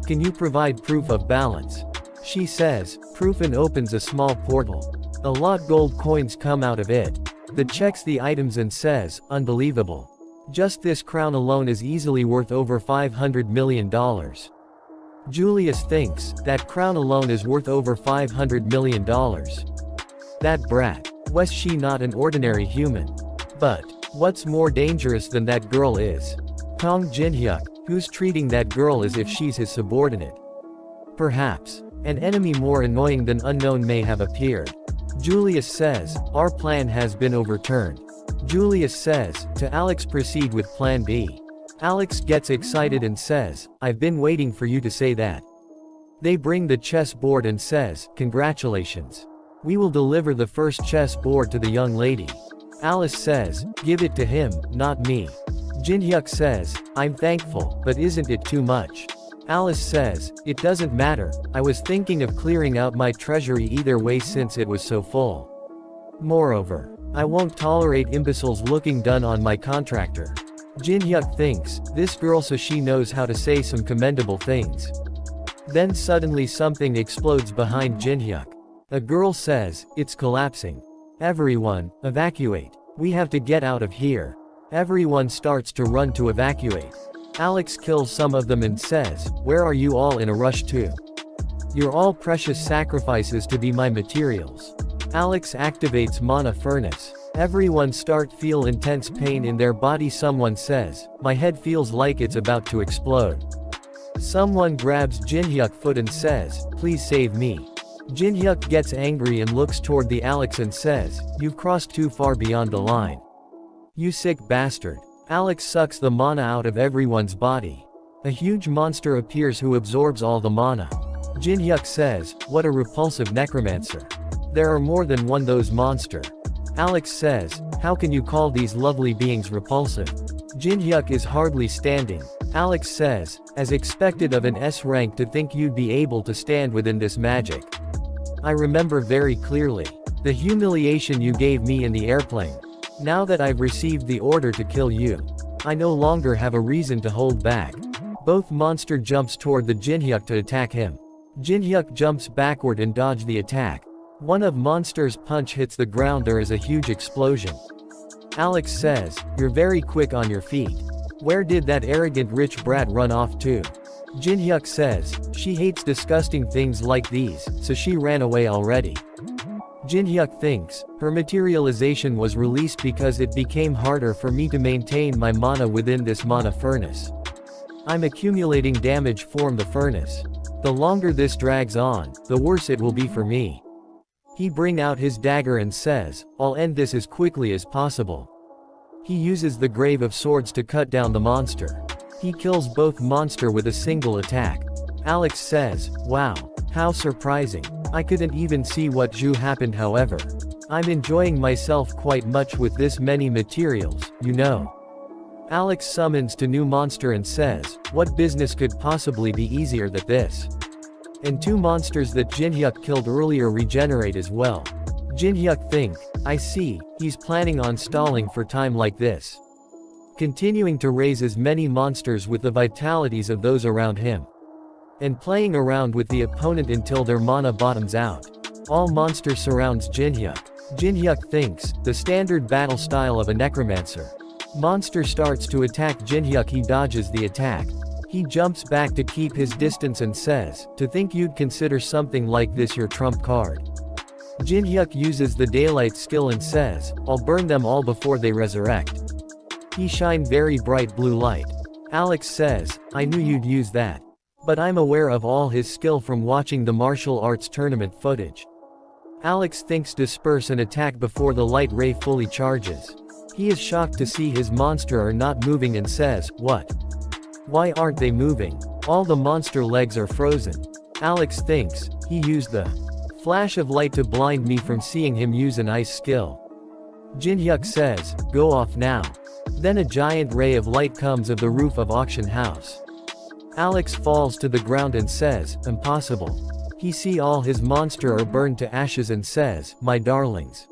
can you provide proof of balance? She says, proof, and opens a small portal. A lot gold coins come out of it. The checks the items and says, unbelievable. Just this crown alone is easily worth over $500 million. Julius thinks, that crown alone is worth over $500 million. That brat. Was she not an ordinary human? But what's more dangerous than that girl is Tong Jinhyuk, who's treating that girl as if she's his subordinate. Perhaps an enemy more annoying than unknown may have appeared. Julius says, our plan has been overturned. Julius says, to Alex, proceed with plan B. Alex gets excited and says, I've been waiting for you to say that. They bring the chess board and says, congratulations. We will deliver the first chess board to the young lady. Alice says, give it to him, not me. Jinhyuk says, I'm thankful, but isn't it too much? Alice says, it doesn't matter, I was thinking of clearing out my treasury either way since it was so full. Moreover, I won't tolerate imbeciles looking done on my contractor. Jinhyuk thinks, this girl, so she knows how to say some commendable things. Then suddenly something explodes behind Jinhyuk. A girl says, it's collapsing. Everyone, evacuate. We have to get out of here. Everyone starts to run to evacuate. Alex kills some of them and says, where are you all in a rush to? You're all precious sacrifices to be my materials. Alex activates mana furnace. Everyone feel intense pain in their body. Someone says, my head feels like it's about to explode. Someone grabs Jinhyuk's foot and says, please save me. Jinhyuk gets angry and looks toward the Alex and says, you've crossed too far beyond the line. You sick bastard. Alex sucks the mana out of everyone's body. A huge monster appears who absorbs all the mana. Jinhyuk says, what a repulsive necromancer. There are more than one those monster. Alex says, how can you call these lovely beings repulsive? Jinhyuk is hardly standing. Alex says, as expected of an S rank to think you'd be able to stand within this magic. I remember very clearly the humiliation you gave me in the airplane. Now that I've received the order to kill you, I no longer have a reason to hold back. Both monster jumps toward the Jinhyuk to attack him. Jin-hyuk jumps backward and dodges the attack. One of Monster's punch hits the ground. There is a huge explosion. Alex says, "You're very quick on your feet. Where did that arrogant rich brat run off to?" Jin-hyuk says, "She hates disgusting things like these, so she ran away already." Jin-hyuk thinks, "Her materialization was released because it became harder for me to maintain my mana within this mana furnace. I'm accumulating damage from the furnace. The longer this drags on, the worse it will be for me." He brings out his dagger and says, "I'll end this as quickly as possible." He uses the Grave of Swords to cut down the monster. He kills both monster with a single attack. Alex says, "Wow, how surprising. I couldn't even see what Zhu happened. However, I'm enjoying myself quite much with this many materials, you know." Alex summons to new monster and says, "What business could possibly be easier than this?" And two monsters that Jin-hyuk killed earlier regenerate as well. Jin-hyuk think, "I see, he's planning on stalling for time like this. Continuing to raise as many monsters with the vitalities of those around him. And playing around with the opponent until their mana bottoms out." All monster surrounds Jin-hyuk. Jin-hyuk thinks, the standard battle style of a necromancer. Monster starts to attack Jin-hyuk. He dodges the attack. He jumps back to keep his distance and says, "To think you'd consider something like this your trump card." Jin-hyuk uses the daylight skill and says, "I'll burn them all before they resurrect." He shine very bright blue light. Alex says, "I knew you'd use that. But I'm aware of all his skill from watching the martial arts tournament footage." Alex thinks disperse and attack before the light ray fully charges. He is shocked to see his monster are not moving and says, "What? Why aren't they moving? All the monster legs are frozen." Alex thinks, he used the flash of light to blind me from seeing him use an ice skill. Jin-hyuk says, "Go off now." Then a giant ray of light comes of the roof of auction house. Alex falls to the ground and says, "Impossible." He see all his monster are burned to ashes and says, "My darlings."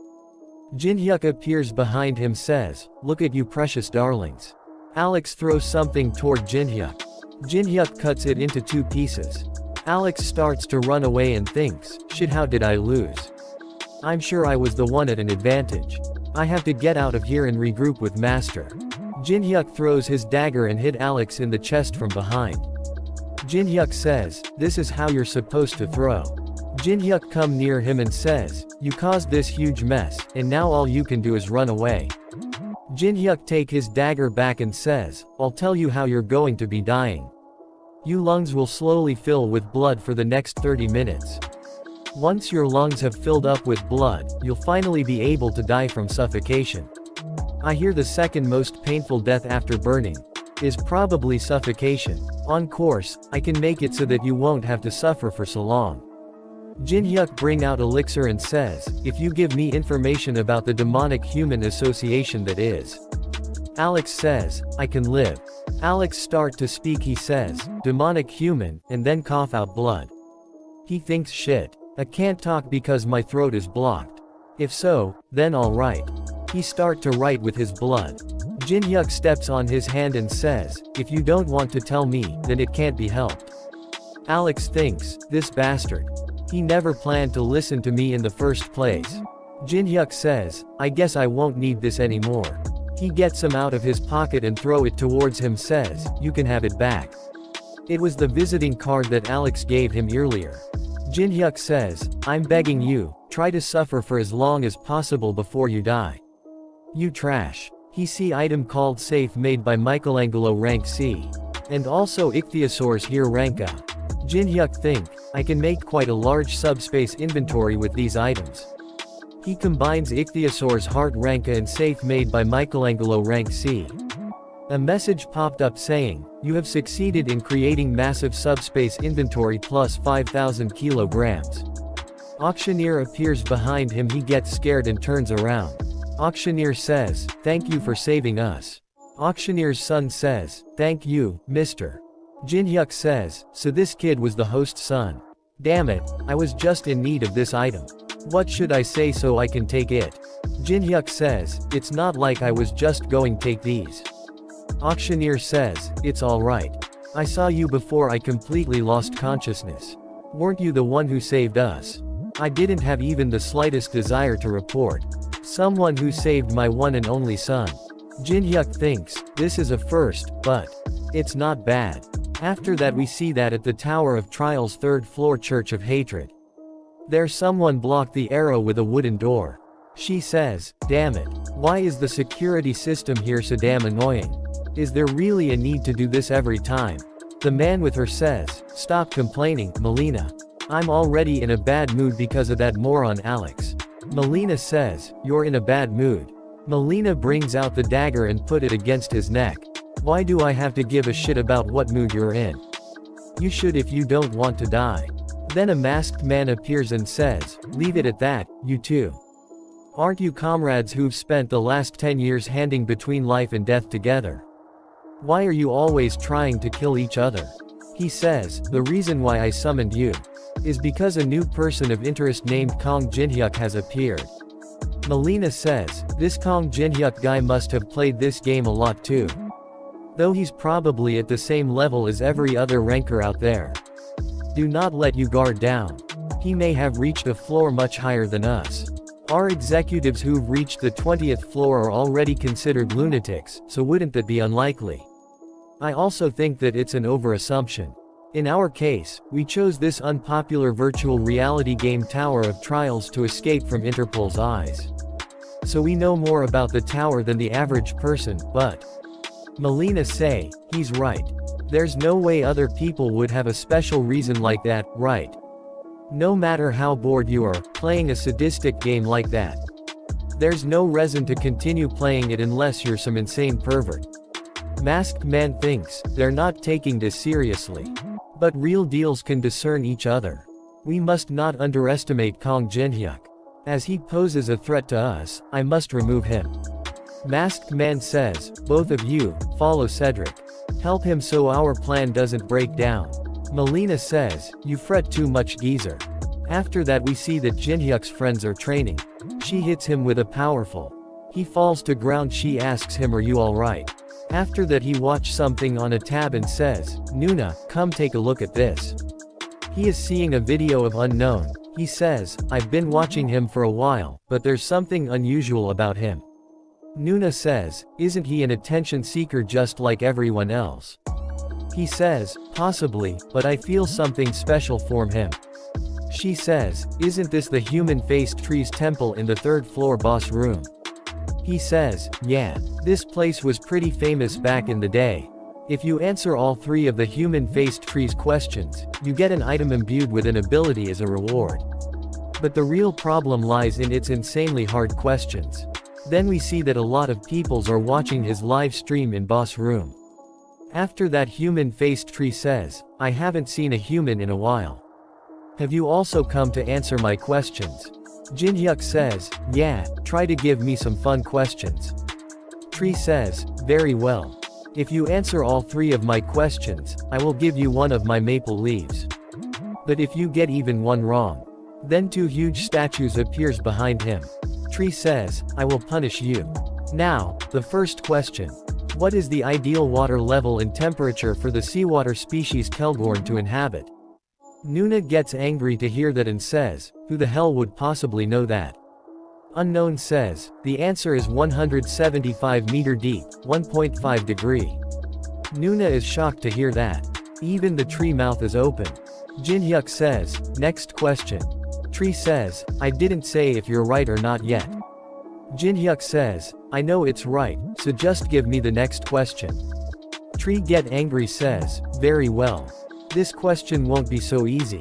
Jin-hyuk appears behind him says, "Look at you precious darlings." Alex throws something toward Jin-hyuk. Jin-hyuk cuts it into two pieces. Alex starts to run away and thinks, "Shit, how did I lose? I'm sure I was the one at an advantage. I have to get out of here and regroup with Master." Jin-hyuk throws his dagger and hit Alex in the chest from behind. Jin-hyuk says, "This is how you're supposed to throw." Jin-hyuk come near him and says, "You caused this huge mess, and now all you can do is run away." Jin-hyuk take his dagger back and says, "I'll tell you how you're going to be dying. Your lungs will slowly fill with blood for the next 30 minutes. Once your lungs have filled up with blood, you'll finally be able to die from suffocation. I hear the second most painful death after burning is probably suffocation. On course, I can make it so that you won't have to suffer for so long." Jin-hyuk bring out elixir and says, "If you give me information about the demonic human association that is." Alex says, "I can live." Alex start to speak. He says, "Demonic human," and then cough out blood. He thinks, "Shit. I can't talk because my throat is blocked. If so, then alright." He start to write with his blood. Jin-hyuk steps on his hand and says, "If you don't want to tell me, then it can't be helped." Alex thinks, "This bastard. He never planned to listen to me in the first place." Jin-hyuk says, "I guess I won't need this anymore." He gets some out of his pocket and throw it towards him says, "You can have it back." It was the visiting card that Alex gave him earlier. Jin-hyuk says, "I'm begging you, try to suffer for as long as possible before you die. You trash." He see item called safe made by Michelangelo rank C. And also ichthyosaurs here rank A. Jin-hyuk think, "I can make quite a large subspace inventory with these items." He combines ichthyosaur's heart rank A and safe made by Michelangelo rank C. A message popped up saying, "You have succeeded in creating massive subspace inventory plus 5,000 kilograms." Auctioneer appears behind him. He gets scared and turns around. Auctioneer says, "Thank you for saving us." Auctioneer's son says, "Thank you, mister." Jin-hyuk says, "So this kid was the host's son. Damn it, I was just in need of this item. What should I say so I can take it?" Jin-hyuk says, "It's not like I was just going take these." Auctioneer says, "It's alright. I saw you before I completely lost consciousness. Weren't you the one who saved us? I didn't have even the slightest desire to report. Someone who saved my one and only son. Jin-hyuk thinks, this is a first, but it's not bad. After that we see that at the Tower of Trials 3rd floor Church of Hatred. There someone blocked the arrow with a wooden door. She says, damn it. Why is the security system here so damn annoying? Is there really a need to do this every time? The man with her says, stop complaining, Melina. I'm already in a bad mood because of that moron Alex. Melina says, you're in a bad mood. Melina brings out the dagger and put it against his neck. Why do I have to give a shit about what mood you're in? You should if you don't want to die. Then a masked man appears and says, leave it at that, you two. Aren't you comrades who've spent the last 10 years handing between life and death together? Why are you always trying to kill each other? He says, the reason why I summoned you is because a new person of interest named Kong Jin-hyuk has appeared. Melina says, this Kong Jin-hyuk guy must have played this game a lot too. Though he's probably at the same level as every other ranker out there. Do not let you guard down. He may have reached a floor much higher than us. Our executives who've reached the 20th floor are already considered lunatics, so wouldn't that be unlikely? I also think that it's an overassumption. In our case, we chose this unpopular virtual reality game Tower of Trials to escape from Interpol's eyes. So we know more about the tower than the average person, but Melina say, he's right. There's no way other people would have a special reason like that, right? No matter how bored you are, playing a sadistic game like that. There's no reason to continue playing it unless you're some insane pervert. Masked Man thinks, they're not taking this seriously. But real deals can discern each other. We must not underestimate Kong Jin-hyuk. As he poses a threat to us, I must remove him. Masked Man says, both of you, follow Cedric. Help him so our plan doesn't break down. Melina says, you fret too much geezer. After that we see that Jin-hyuk's friends are training. She hits him with a powerful. He falls to ground. She asks him, are you alright? After that he watched something on a tab and says, Nuna, come take a look at this. He is seeing a video of Unknown. He says, I've been watching him for a while, but there's something unusual about him. Nuna says, isn't he an attention seeker just like everyone else? He says, possibly, but I feel something special from him. She says, isn't this the human-faced trees temple in the 3rd floor boss room? He says, yeah, this place was pretty famous back in the day. If you answer all 3 of the human-faced trees questions, you get an item imbued with an ability as a reward. But the real problem lies in its insanely hard questions. Then we see that a lot of peoples are watching his live stream in boss room. After that human-faced tree says, I haven't seen a human in a while. Have you also come to answer my questions? Jin-hyuk says, yeah, try to give me some fun questions. Tree says, very well. If you answer all 3 of my questions, I will give you one of my maple leaves. But if you get even one wrong, then 2 huge statues appears behind him. Tree says, I will punish you. Now, the first question. What is the ideal water level and temperature for the seawater species Kelgorn to inhabit? Nuna gets angry to hear that and says, who the hell would possibly know that? Unknown says, the answer is 175 meter deep, 1.5 degree. Nuna is shocked to hear that. Even the tree mouth is open. Jin-hyuk says, next question. Tree says, I didn't say if you're right or not yet. Jin-hyuk says, I know it's right, so just give me the next question. Tree get angry says, very well. This question won't be so easy.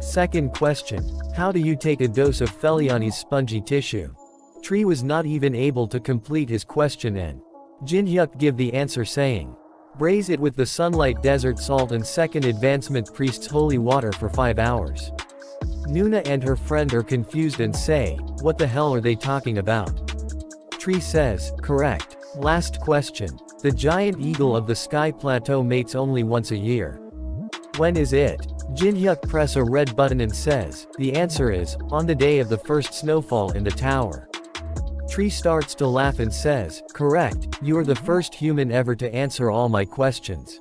Second question. How do you take a dose of Feliani's spongy tissue? Tree was not even able to complete his question and Jin-hyuk give the answer saying, braise it with the sunlight desert salt and second advancement priest's holy water for 5 hours. Nuna and her friend are confused and say, what the hell are they talking about? Tree says, correct. Last question. The giant eagle of the sky plateau mates only once a year. When is it? Jin-hyuk press a red button and says, the answer is, on the day of the first snowfall in the tower. Tree starts to laugh and says, correct, you are the first human ever to answer all my questions.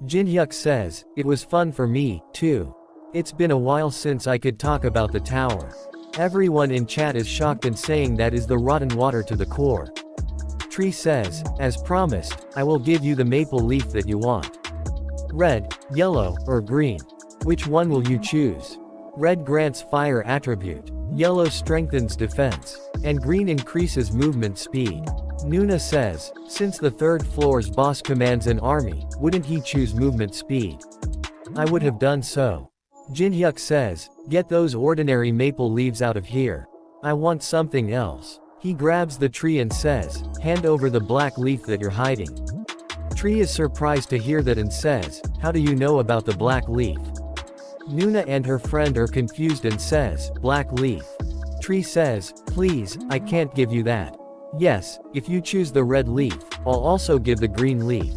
Jin-hyuk says, it was fun for me, too. It's been a while since I could talk about the tower. Everyone in chat is shocked and saying that is the rotten water to the core. Tree says, as promised, I will give you the maple leaf that you want. Red, yellow, or green? Which one will you choose? Red grants fire attribute. Yellow strengthens defense. And green increases movement speed. Nuna says, since the third floor's boss commands an army, wouldn't he choose movement speed? I would have done so. Jinhyuk says, get those ordinary maple leaves out of here. I want something else. He grabs the tree and says, hand over the black leaf that you're hiding. Tree is surprised to hear that and says, how do you know about the black leaf? Nuna and her friend are confused and says, black leaf. Tree says, please, I can't give you that. Yes, if you choose the red leaf, I'll also give the green leaf.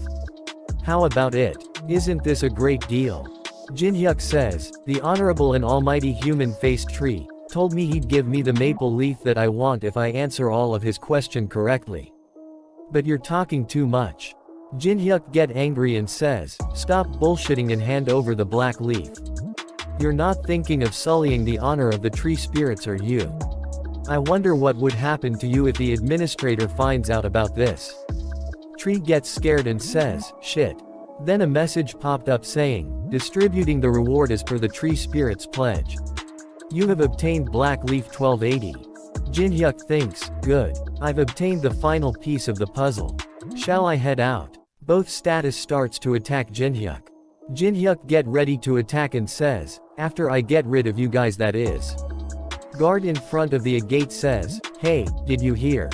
How about it? Isn't this a great deal? Jinhyuk says, the honorable and almighty human-faced tree, told me he'd give me the maple leaf that I want if I answer all of his question correctly. But you're talking too much. Jinhyuk get angry and says, stop bullshitting and hand over the black leaf. You're not thinking of sullying the honor of the tree spirits, are you? I wonder what would happen to you if the administrator finds out about this. Tree gets scared and says, shit. Then a message popped up saying, distributing the reward as per the tree spirit's pledge. You have obtained Black Leaf 1280. Jinhyuk thinks, good. I've obtained the final piece of the puzzle. Shall I head out? Both status starts to attack Jinhyuk. Jinhyuk get ready to attack and says, after I get rid of you guys, that is. Guard in front of the gate says, hey, did you hear?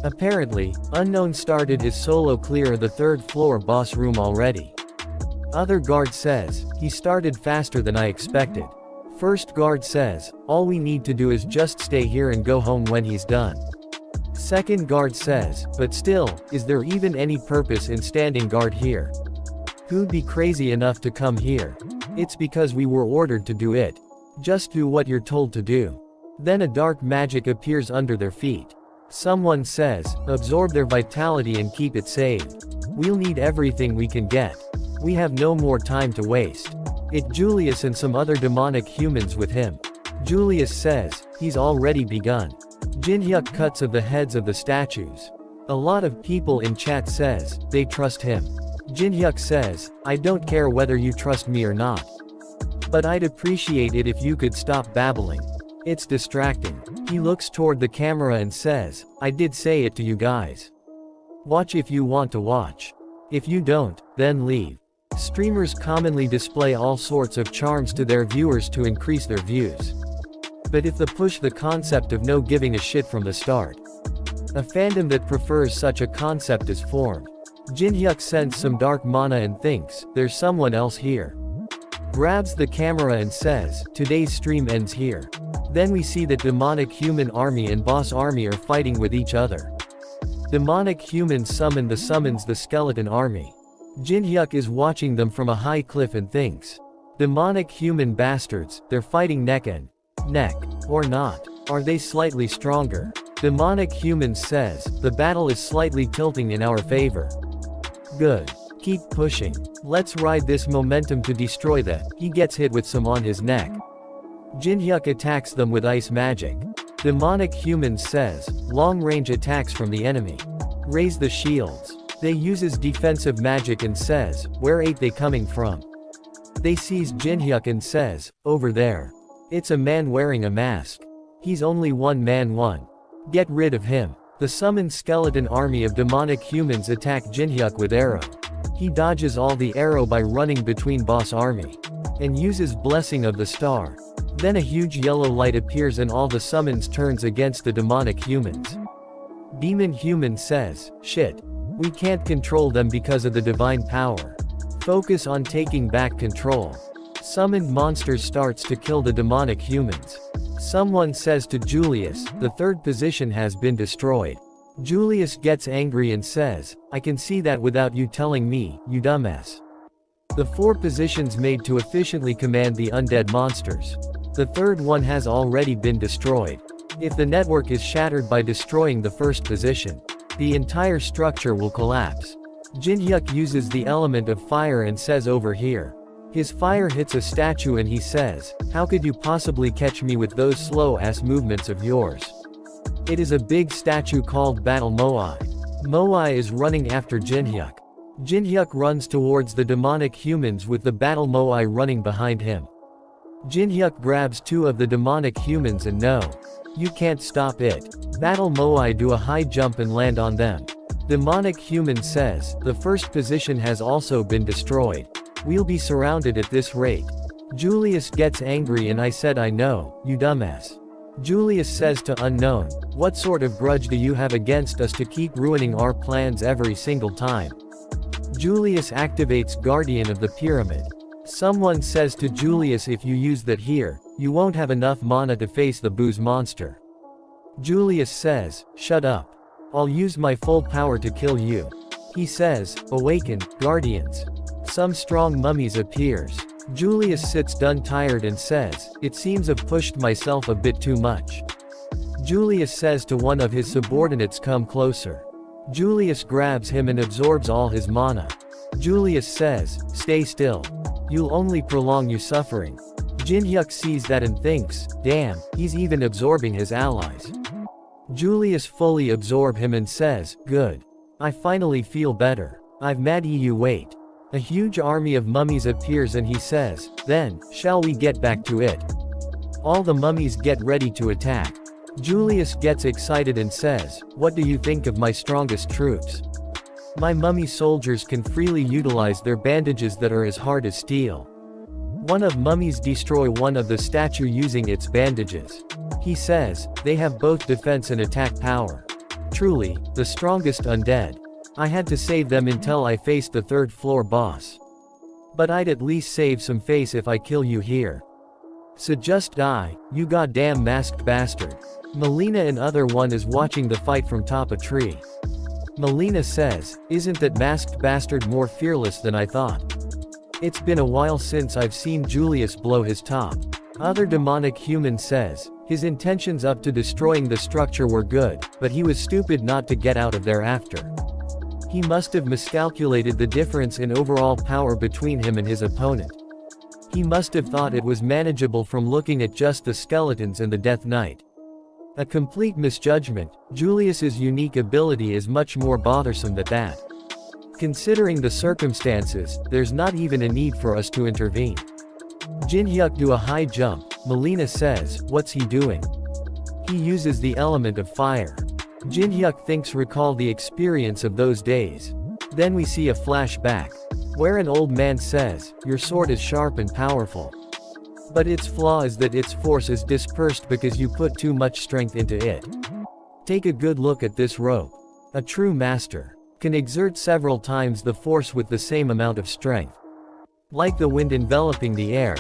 Apparently, Unknown started his solo clear of the third floor boss room already. Other guard says, he started faster than I expected. First guard says, all we need to do is just stay here and go home when he's done. Second guard says, but still, is there even any purpose in standing guard here? Who'd be crazy enough to come here? It's because we were ordered to do it. Just do what you're told to do. Then a dark magic appears under their feet. Someone says, absorb their vitality and keep it saved. We'll need everything we can get. We have no more time to waste. It's Julius and some other demonic humans with him. Julius says, he's already begun. Jinhyuk cuts of the heads of the statues. A lot of people in chat says, they trust him. Jinhyuk says, I don't care whether you trust me or not. But I'd appreciate it if you could stop babbling. It's distracting. He looks toward the camera and says, I did say it to you guys. Watch if you want to watch. If you don't, then leave. Streamers commonly display all sorts of charms to their viewers to increase their views. But if they push the concept of no giving a shit from the start, a fandom that prefers such a concept is formed. Jinhyuk sends some dark mana and thinks, there's someone else here. Grabs the camera and says, today's stream ends here. Then we see that demonic human army and boss army are fighting with each other. Demonic humans summon the skeleton army. Jinhyuk is watching them from a high cliff and thinks, demonic human bastards, they're fighting neck and neck. Or not. Are they slightly stronger? Demonic humans says, the battle is slightly tilting in our favor. Good. Keep pushing. Let's ride this momentum to destroy that. He gets hit with some on his neck. Jinhyuk attacks them with ice magic. Demonic humans says, long-range attacks from the enemy. Raise the shields. They uses defensive magic and says, where ain't they coming from? They sees Jinhyuk and says, over there. It's a man wearing a mask. He's only one man. Get rid of him. The summoned skeleton army of demonic humans attack Jinhyuk with arrow. He dodges all the arrow by running between boss army. And uses blessing of the star. Then a huge yellow light appears and all the summons turns against the demonic humans. Demon human says, shit. We can't control them because of the divine power. Focus on taking back control. Summoned monsters starts to kill the demonic humans. Someone says to Julius, the third position has been destroyed. Julius gets angry and says, I can see that without you telling me, you dumbass. The 4 positions made to efficiently command the undead monsters. The third one has already been destroyed. If the network is shattered by destroying the first position, the entire structure will collapse. Jinhyuk uses the element of fire and says over here. His fire hits a statue and he says, "How could you possibly catch me with those slow-ass movements of yours?" It is a big statue called Battle Moai. Moai is running after Jinhyuk. Jinhyuk runs towards the demonic humans with the Battle Moai running behind him. Jinhyuk grabs two of the demonic humans and no, you can't stop it. Battle Moai do a high jump and land on them. Demonic human says, "The first position has also been destroyed. We'll be surrounded at this rate." Julius gets angry and I said, "I know, you dumbass." Julius says to Unknown, "What sort of grudge do you have against us to keep ruining our plans every single time?" Julius activates Guardian of the Pyramid. Someone says to Julius, "If you use that here, you won't have enough mana to face the booze monster." Julius says, "Shut up. I'll use my full power to kill you." He says, "Awaken, Guardians." Some strong mummies appears. Julius sits done tired and says, "It seems I've pushed myself a bit too much." Julius says to one of his subordinates, "Come closer." Julius grabs him and absorbs all his mana. Julius says, "Stay still. You'll only prolong your suffering." Jinhyuk sees that and thinks, "Damn, he's even absorbing his allies." Julius fully absorbs him and says, "Good. I finally feel better. I've made you wait." A huge army of mummies appears and he says, "Then, shall we get back to it?" All the mummies get ready to attack. Julius gets excited and says, "What do you think of my strongest troops? My mummy soldiers can freely utilize their bandages that are as hard as steel." One of mummies destroy one of the statue using its bandages. He says, "They have both defense and attack power. Truly, the strongest undead. I had to save them until I faced the third floor boss. But I'd at least save some face if I kill you here. So just die, you goddamn masked bastard." Melina and other one is watching the fight from top a tree. Melina says, "Isn't that masked bastard more fearless than I thought? It's been a while since I've seen Julius blow his top." Other demonic human says, "His intentions up to destroying the structure were good, but he was stupid not to get out of there after. He must have miscalculated the difference in overall power between him and his opponent. He must have thought it was manageable from looking at just the skeletons and the Death Knight. A complete misjudgment. Julius's unique ability is much more bothersome than that. Considering the circumstances, there's not even a need for us to intervene." Jinhyuk do a high jump. Melina says, "What's he doing?" He uses the element of fire. Jinhyuk thinks recall the experience of those days. Then we see a flashback, where an old man says, "Your sword is sharp and powerful. But its flaw is that its force is dispersed because you put too much strength into it. Take a good look at this rope. A true master can exert several times the force with the same amount of strength. Like the wind enveloping the air.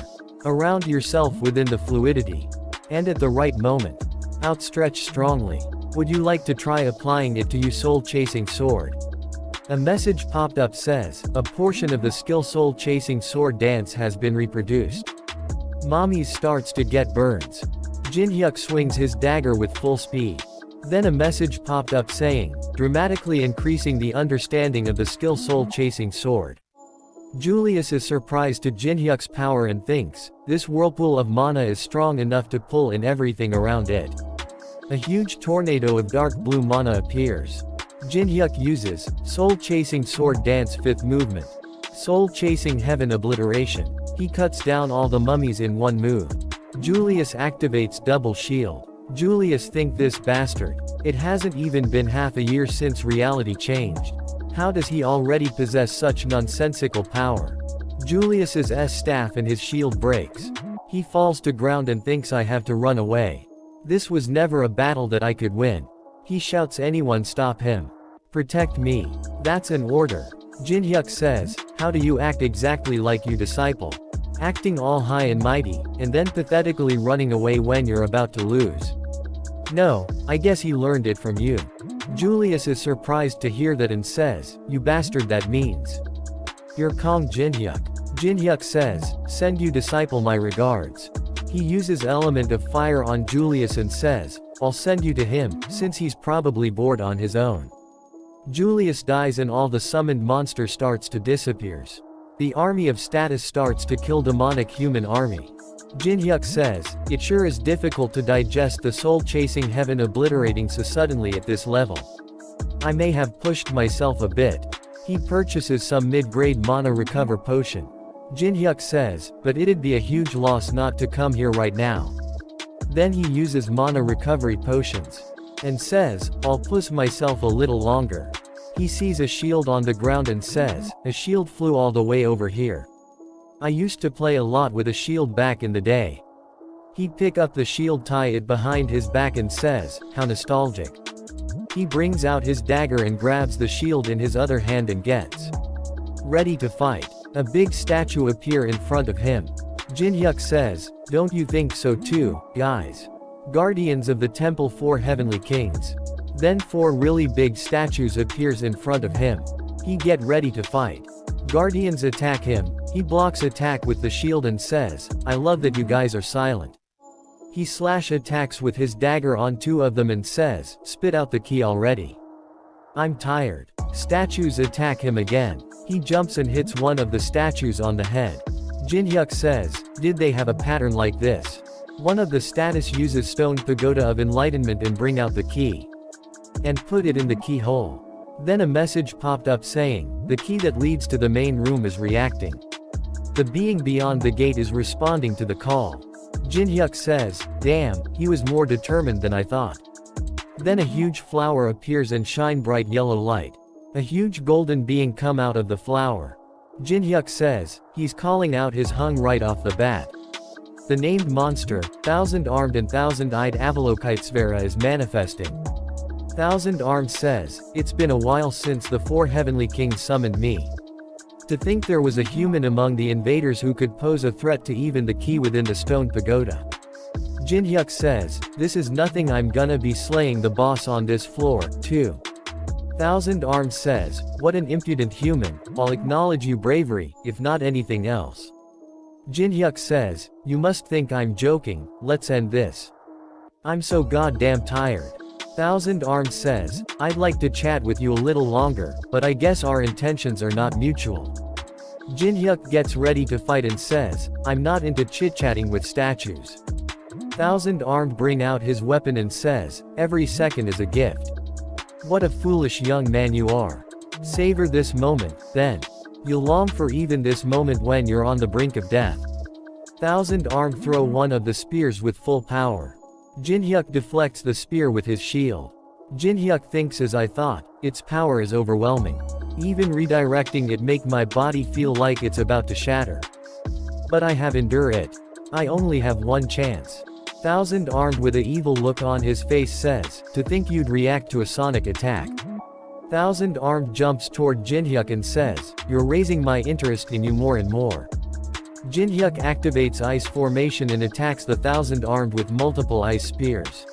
Around yourself within the fluidity. And at the right moment. Outstretch strongly. Would you like to try applying it to your soul-chasing sword?" A message popped up says, "A portion of the skill soul-chasing sword dance has been reproduced." Mommy starts to get burns. Jinhyuk swings his dagger with full speed. Then a message popped up saying, "Dramatically increasing the understanding of the skill soul-chasing sword." Julius is surprised to Jinhyuk's power and thinks, "This whirlpool of mana is strong enough to pull in everything around it." A huge tornado of dark blue mana appears. Jinhyuk uses Soul-Chasing Sword Dance 5th movement. Soul-Chasing Heaven Obliteration. He cuts down all the mummies in one move. Julius activates Double Shield. Julius think this bastard. It hasn't even been half a year since reality changed. How does he already possess such nonsensical power? Julius's staff and his shield breaks. He falls to ground and thinks I have to run away. This was never a battle that I could win. He shouts, "Anyone stop him. Protect me." That's an order. Jinhyuk says, "How do you act exactly like you disciple? Acting all high and mighty, and then pathetically running away when you're about to lose. No, I guess he learned it from you." Julius is surprised to hear that and says, "You bastard, that means you're Kong Jinhyuk." Jinhyuk says, "Send you disciple my regards." He uses element of fire on Julius and says, "I'll send you to him, since he's probably bored on his own." Julius dies and all the summoned monster starts to disappears. The army of status starts to kill demonic human army. Jinhyuk says, it sure is difficult to digest the soul-chasing heaven obliterating so suddenly at this level. I may have pushed myself a bit. He purchases some mid-grade mana recover potion. Jinhyuk says, but it'd be a huge loss not to come here right now. Then he uses mana recovery potions. And says, I'll push myself a little longer. He sees a shield on the ground and says, a shield flew all the way over here. I used to play a lot with a shield back in the day. He'd pick up the shield, tie it behind his back and says, how nostalgic. He brings out his dagger and grabs the shield in his other hand and gets ready to fight. A big statue appear in front of him. Jinhyuk says, don't you think so too, guys? Guardians of the Temple 4 Heavenly Kings. Then 4 really big statues appears in front of him. He get ready to fight. Guardians attack him. He blocks attack with the shield and says, I love that you guys are silent. He slash attacks with his dagger on 2 of them and says, spit out the key already. I'm tired. Statues attack him again. He jumps and hits one of the statues on the head. Jinhyuk says, did they have a pattern like this? One of the status uses Stone Pagoda of Enlightenment and bring out the key. And put it in the keyhole. Then a message popped up saying, the key that leads to the main room is reacting. The being beyond the gate is responding to the call. Jinhyuk says, damn, he was more determined than I thought. Then a huge flower appears and shine bright yellow light. A huge golden being come out of the flower. Jinhyuk says, he's calling out his hung right off the bat. The named monster, thousand-armed and thousand-eyed Avalokitesvara is manifesting. Thousand-armed says, it's been a while since the 4 heavenly kings summoned me. To think there was a human among the invaders who could pose a threat to even the key within the stone pagoda. Jinhyuk says, this is nothing, I'm gonna be slaying the boss on this floor, too. Thousand-armed says, what an impudent human, I'll acknowledge your bravery, if not anything else. Jinhyuk says, you must think I'm joking, let's end this. I'm so goddamn tired. Thousand-armed says, I'd like to chat with you a little longer, but I guess our intentions are not mutual. Jinhyuk gets ready to fight and says, I'm not into chit-chatting with statues. Thousand-armed bring out his weapon and says, every second is a gift. What a foolish young man you are. Savor this moment, then. You'll long for even this moment when you're on the brink of death. Thousand-armed throw one of the spears with full power. Jinhyuk deflects the spear with his shield. Jinhyuk thinks as I thought, its power is overwhelming. Even redirecting it make my body feel like it's about to shatter. But I have endure it. I only have one chance. Thousand-armed with an evil look on his face says, to think you'd react to a sonic attack. Thousand-armed jumps toward Jinhyuk and says, you're raising my interest in you more and more. Jinhyuk activates ice formation and attacks the thousand-armed with multiple ice spears.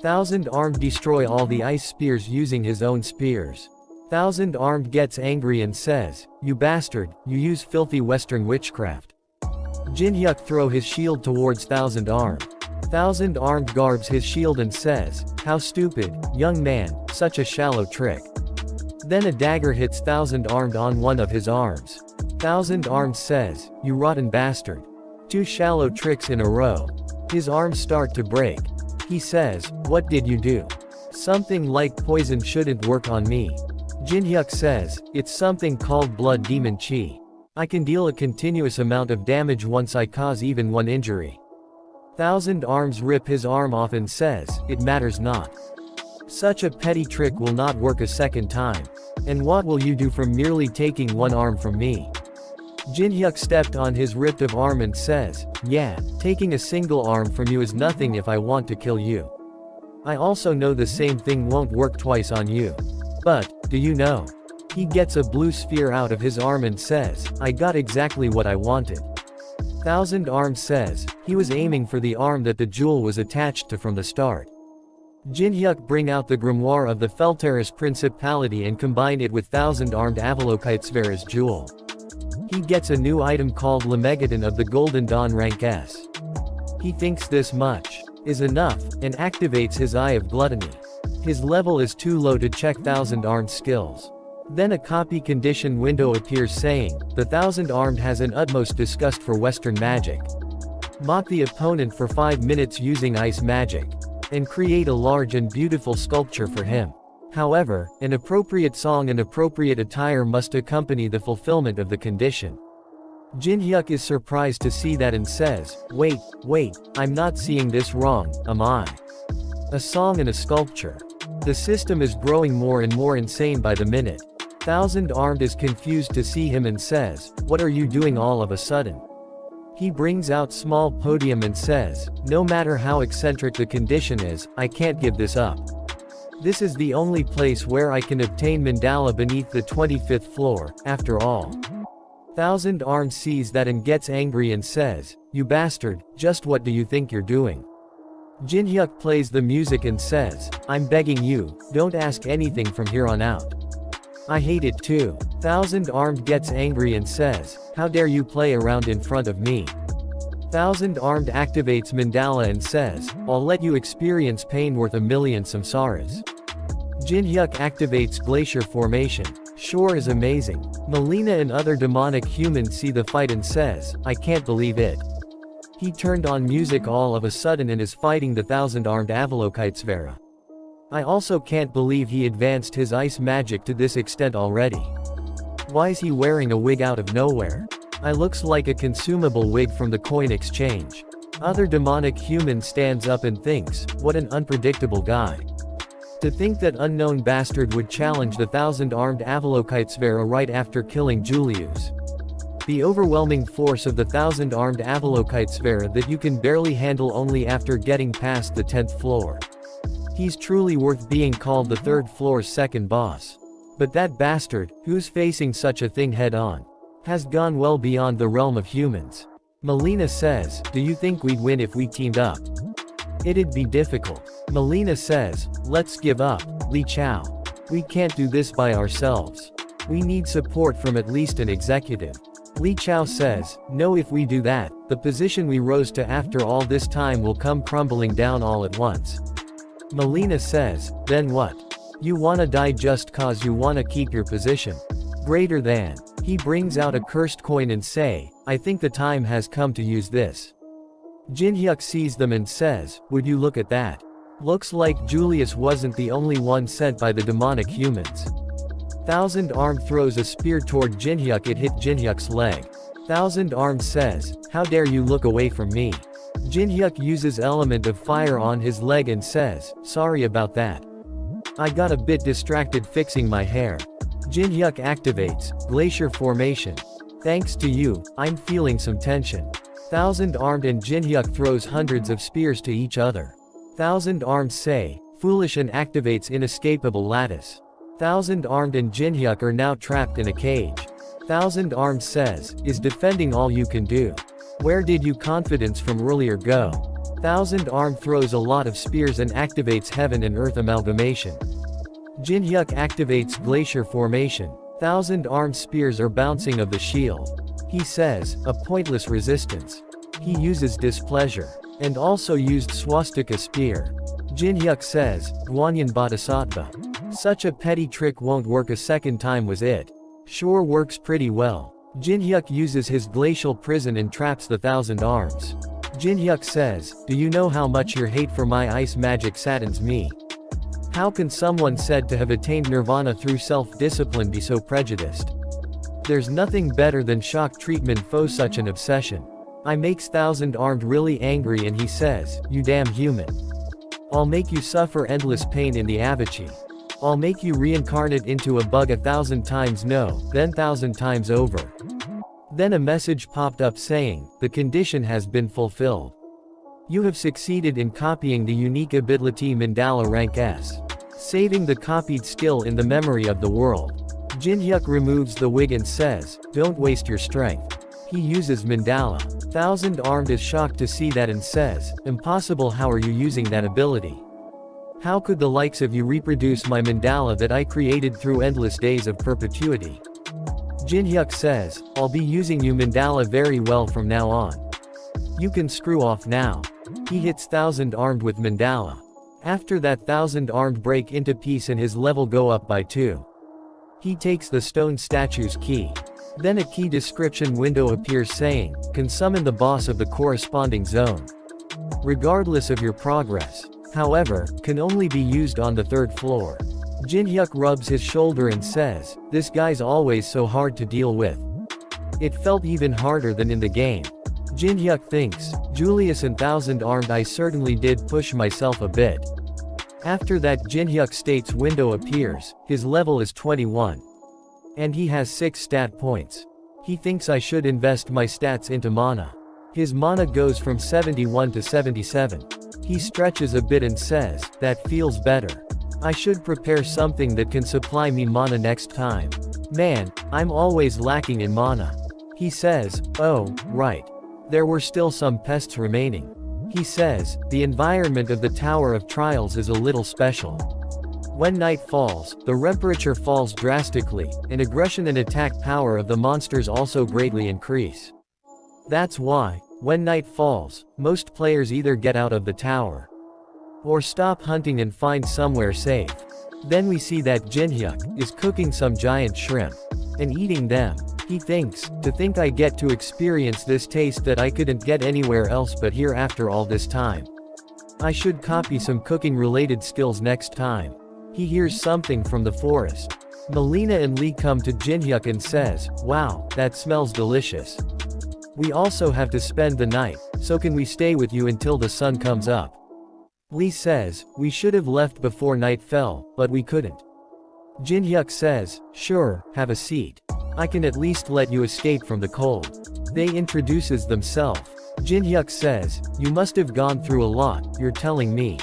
Thousand-armed destroy all the ice spears using his own spears. Thousand-armed gets angry and says, you bastard, you use filthy western witchcraft. Jinhyuk throw his shield towards thousand-armed. Thousand-armed garbs his shield and says, how stupid, young man, such a shallow trick. Then a dagger hits thousand-armed on one of his arms. Thousand-armed says, you rotten bastard. 2 shallow tricks in a row. His arms start to break. He says, what did you do? Something like poison shouldn't work on me. Jinhyuk says, it's something called blood demon chi. I can deal a continuous amount of damage once I cause even one injury. Thousand-arms rip his arm off and says, it matters not. Such a petty trick will not work a second time. And what will you do from merely taking one arm from me? Jinhyuk stepped on his ripped of arm and says, yeah, taking a single arm from you is nothing if I want to kill you. I also know the same thing won't work twice on you. But, do you know? He gets a blue sphere out of his arm and says, I got exactly what I wanted. Thousand-armed says, he was aiming for the arm that the jewel was attached to from the start. Jinhyuk bring out the grimoire of the Felteris Principality and combine it with thousand-armed Avalokitesvara's jewel. He gets a new item called Lemegadon of the Golden Dawn rank S. He thinks this much is enough, and activates his Eye of Gluttony. His level is too low to check thousand-armed skills. Then a copy condition window appears saying, the Thousand-Armed has an utmost disgust for Western magic. Mock the opponent for 5 minutes using ice magic. And create a large and beautiful sculpture for him. However, an appropriate song and appropriate attire must accompany the fulfillment of the condition. Jin-hyuk is surprised to see that and says, wait, I'm not seeing this wrong, am I? A song and a sculpture. The system is growing more and more insane by the minute. Thousand-Armed is confused to see him and says, what are you doing all of a sudden? He brings out small podium and says, no matter how eccentric the condition is, I can't give this up. This is the only place where I can obtain mandala beneath the 25th floor, after all. Thousand-Armed sees that and gets angry and says, you bastard, just what do you think you're doing? Jin-hyuk plays the music and says, I'm begging you, don't ask anything from here on out. I hate it too. Thousand-Armed gets angry and says, how dare you play around in front of me? Thousand-Armed activates mandala and says, I'll let you experience pain worth a million samsaras. Jin-hyuk activates glacier formation. Sure is amazing. Melina and other demonic humans see the fight and says, I can't believe it. He turned on music all of a sudden and is fighting the Thousand-Armed Avalokitesvara. I also can't believe he advanced his ice magic to this extent already. Why's he wearing a wig out of nowhere? I looks like a consumable wig from the coin exchange. Other demonic human stands up and thinks, what an unpredictable guy. To think that unknown bastard would challenge the Thousand-Armed Avalokitesvara right after killing Julius. The overwhelming force of the Thousand-Armed Avalokitesvara that you can barely handle only after getting past the 10th floor. He's truly worth being called the 3rd floor's second boss. But that bastard, who's facing such a thing head-on, has gone well beyond the realm of humans. Melina says, do you think we'd win if we teamed up? It'd be difficult. Melina says, let's give up, Li Chao. We can't do this by ourselves. We need support from at least an executive. Li Chao says, no, if we do that, the position we rose to after all this time will come crumbling down all at once. Melina says, then what? You wanna die just cause you wanna keep your position? Greater than. He brings out a cursed coin and say, I think the time has come to use this. Jin-hyuk sees them and says, would you look at that? Looks like Julius wasn't the only one sent by the demonic humans. Thousand-Armed throws a spear toward Jin-hyuk. It hit Jin-hyuk's leg. Thousand-Armed says, how dare you look away from me? Jin-hyuk uses element of fire on his leg and says, sorry about that. I got a bit distracted fixing my hair. Jin-hyuk activates glacier formation. Thanks to you, I'm feeling some tension. Thousand-Armed and Jin-hyuk throws hundreds of spears to each other. Thousand-Armed say, foolish, and activates inescapable lattice. Thousand-Armed and Jin-hyuk are now trapped in a cage. Thousand-Armed says, is defending all you can do? Where did you confidence from earlier go? Thousand-Armed throws a lot of spears and activates heaven and earth amalgamation. Jin-hyuk activates glacier formation. Thousand-Armed spears are bouncing of the shield. He says, a pointless resistance. He uses displeasure. And also used swastika spear. Jin-hyuk says, Guanyin Bodhisattva. Such a petty trick won't work a second time, was it? Sure works pretty well. Jin-hyuk uses his glacial prison and traps the Thousand-Arms. Jin-hyuk says, do you know how much your hate for my ice magic saddens me? How can someone said to have attained nirvana through self-discipline be so prejudiced? There's nothing better than shock treatment for such an obsession. I makes Thousand-Armed really angry and he says, you damn human. I'll make you suffer endless pain in the Avachi. I'll make you reincarnate into a bug 1,000 times no, then 1,000 times over. Then a message popped up saying, the condition has been fulfilled. You have succeeded in copying the unique ability Mandala rank S. Saving the copied skill in the memory of the world. Jin-hyuk removes the wig and says, don't waste your strength. He uses mandala. Thousand-Armed is shocked to see that and says, impossible, how are you using that ability? How could the likes of you reproduce my mandala that I created through endless days of perpetuity? Jin-hyuk says, I'll be using you mandala very well from now on. You can screw off now. He hits Thousand-Armed with mandala. After that, Thousand-Armed break into piece and his level go up by 2. He takes the stone statue's key. Then a key description window appears saying, can summon the boss of the corresponding zone. Regardless of your progress. However, can only be used on the 3rd floor. Jin-hyuk rubs his shoulder and says, this guy's always so hard to deal with. It felt even harder than in the game. Jin-hyuk thinks, Julius and Thousand Armed, I certainly did push myself a bit. After that, Jin-hyuk states window appears, his level is 21. And he has 6 stat points. He thinks I should invest my stats into mana. His mana goes from 71 to 77. He stretches a bit and says, that feels better. I should prepare something that can supply me mana next time. Man, I'm always lacking in mana. He says, oh, right. There were still some pests remaining. He says, the environment of the Tower of Trials is a little special. When night falls, the temperature falls drastically, and aggression and attack power of the monsters also greatly increase. That's why, when night falls, most players either get out of the tower, or stop hunting and find somewhere safe. Then we see that Jin-hyuk is cooking some giant shrimp, and eating them. He thinks, to think I get to experience this taste that I couldn't get anywhere else but here after all this time. I should copy some cooking related skills next time. He hears something from the forest. Melina and Lee come to Jin-hyuk and says, wow, that smells delicious. We also have to spend the night, so can we stay with you until the sun comes up? Lee says, we should have left before night fell, but we couldn't. Jin-hyuk says, sure, have a seat. I can at least let you escape from the cold. They introduces themselves. Jin-hyuk says, you must have gone through a lot, you're telling me.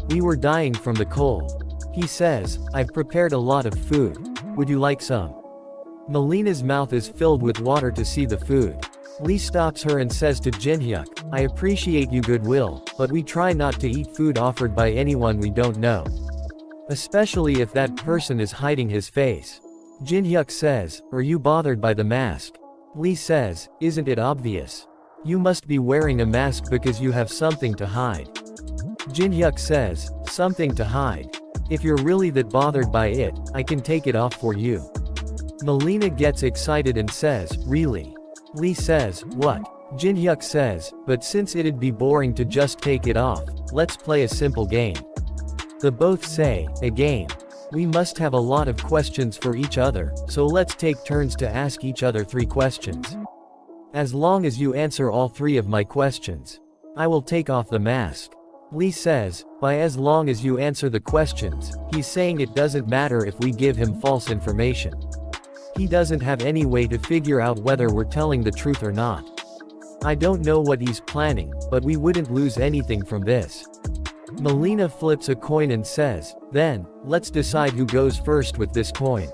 We were dying from the cold. He says, I've prepared a lot of food. Would you like some? Melina's mouth is filled with water to see the food. Lee stops her and says to Jin-hyuk, I appreciate you goodwill, but we try not to eat food offered by anyone we don't know. Especially if that person is hiding his face. Jin-hyuk says, are you bothered by the mask? Lee says, isn't it obvious? You must be wearing a mask because you have something to hide. Jin-hyuk says, something to hide. If you're really that bothered by it, I can take it off for you. Melina gets excited and says, really? Lee says, what? Jin-hyuk says, but since it'd be boring to just take it off, let's play a simple game. The both say, a game. We must have a lot of questions for each other, so let's take turns to ask each other 3 questions. As long as you answer all 3 of my questions, I will take off the mask. Lee says, by as long as you answer the questions, he's saying it doesn't matter if we give him false information. He doesn't have any way to figure out whether we're telling the truth or not. I don't know what he's planning, but we wouldn't lose anything from this. Melina flips a coin and says, then, let's decide who goes first with this coin.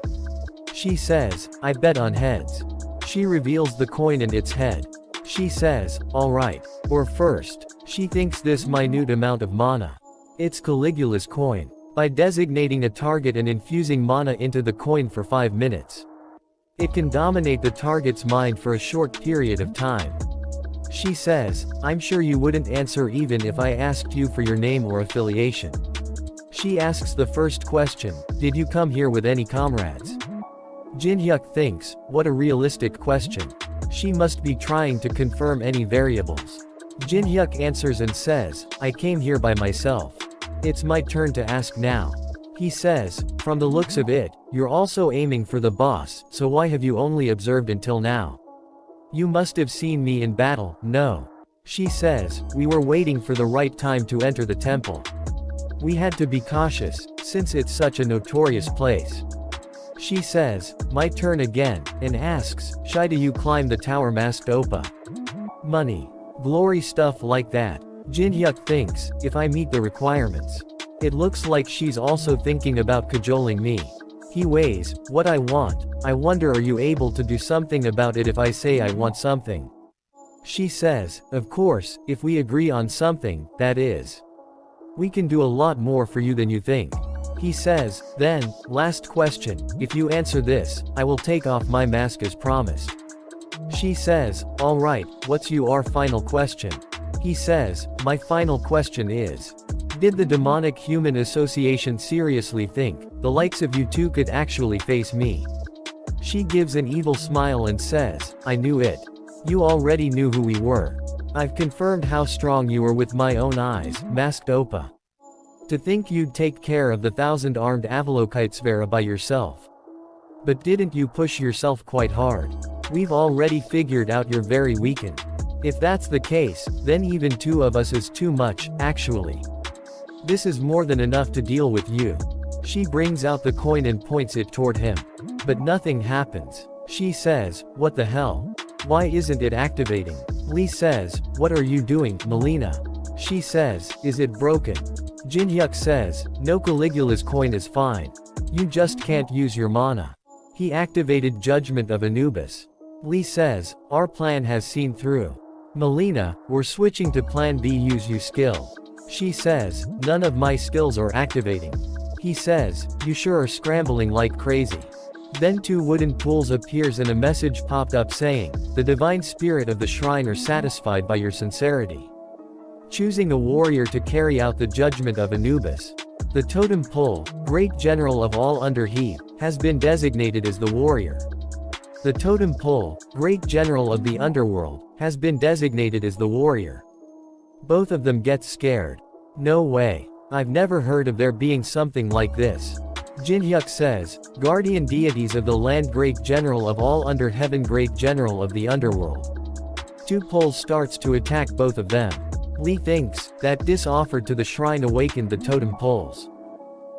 She says, I bet on heads. She reveals the coin and its head. She says, alright. Or first. She thinks this minute amount of mana. It's Caligula's coin. By designating a target and infusing mana into the coin for 5 minutes, it can dominate the target's mind for a short period of time. She says, I'm sure you wouldn't answer even if I asked you for your name or affiliation. She asks the first question, did you come here with any comrades? Jin-hyuk thinks, what a realistic question. She must be trying to confirm any variables. Jin-hyuk answers and says, I came here by myself. It's my turn to ask now. He says, from the looks of it, you're also aiming for the boss, so why have you only observed until now? You must have seen me in battle, no. She says, we were waiting for the right time to enter the temple. We had to be cautious, since it's such a notorious place. She says, my turn again, and asks, should you climb the tower masked Oppa? Money. Glory stuff like that. Jin-hyuk thinks, if I meet the requirements. It looks like she's also thinking about cajoling me. He weighs, what I want. I wonder are you able to do something about it if I say I want something? She says, of course, if we agree on something, that is. We can do a lot more for you than you think. He says, then, last question, if you answer this, I will take off my mask as promised. She says, alright, what's your final question? He says, my final question is, Did the demonic human association seriously think, the likes of you two could actually face me? She gives an evil smile and says, I knew it. You already knew who we were. I've confirmed how strong you were with my own eyes, masked Oppa. To think you'd take care of the 1,000-armed Avalokitesvera by yourself. But didn't you push yourself quite hard? We've already figured out you're very weakened. If that's the case, then even two of us is too much, actually. This is more than enough to deal with you. She brings out the coin and points it toward him. But nothing happens. She says, what the hell? Why isn't it activating? Lee says, what are you doing, Melina? She says, is it broken? Jinhyuk says, no, Caligula's coin is fine. You just can't use your mana. He activated Judgment of Anubis. Lee says, our plan has seen through. Melina, we're switching to plan B, use you skill. She says, none of my skills are activating. He says, you sure are scrambling like crazy. Then two wooden pools appears and a message popped up saying, the divine spirit of the shrine are satisfied by your sincerity. Choosing a warrior to carry out the judgment of Anubis. The totem pole, great general of all Underheath, has been designated as the warrior. The totem pole, great general of the underworld, has been designated as the warrior. Both of them get scared. No way. I've never heard of there being something like this. Jinhyuk says, guardian deities of the land, great general of all under heaven, great general of the underworld. Two poles starts to attack both of them. Lee thinks, that diss offered to the shrine awakened the totem poles.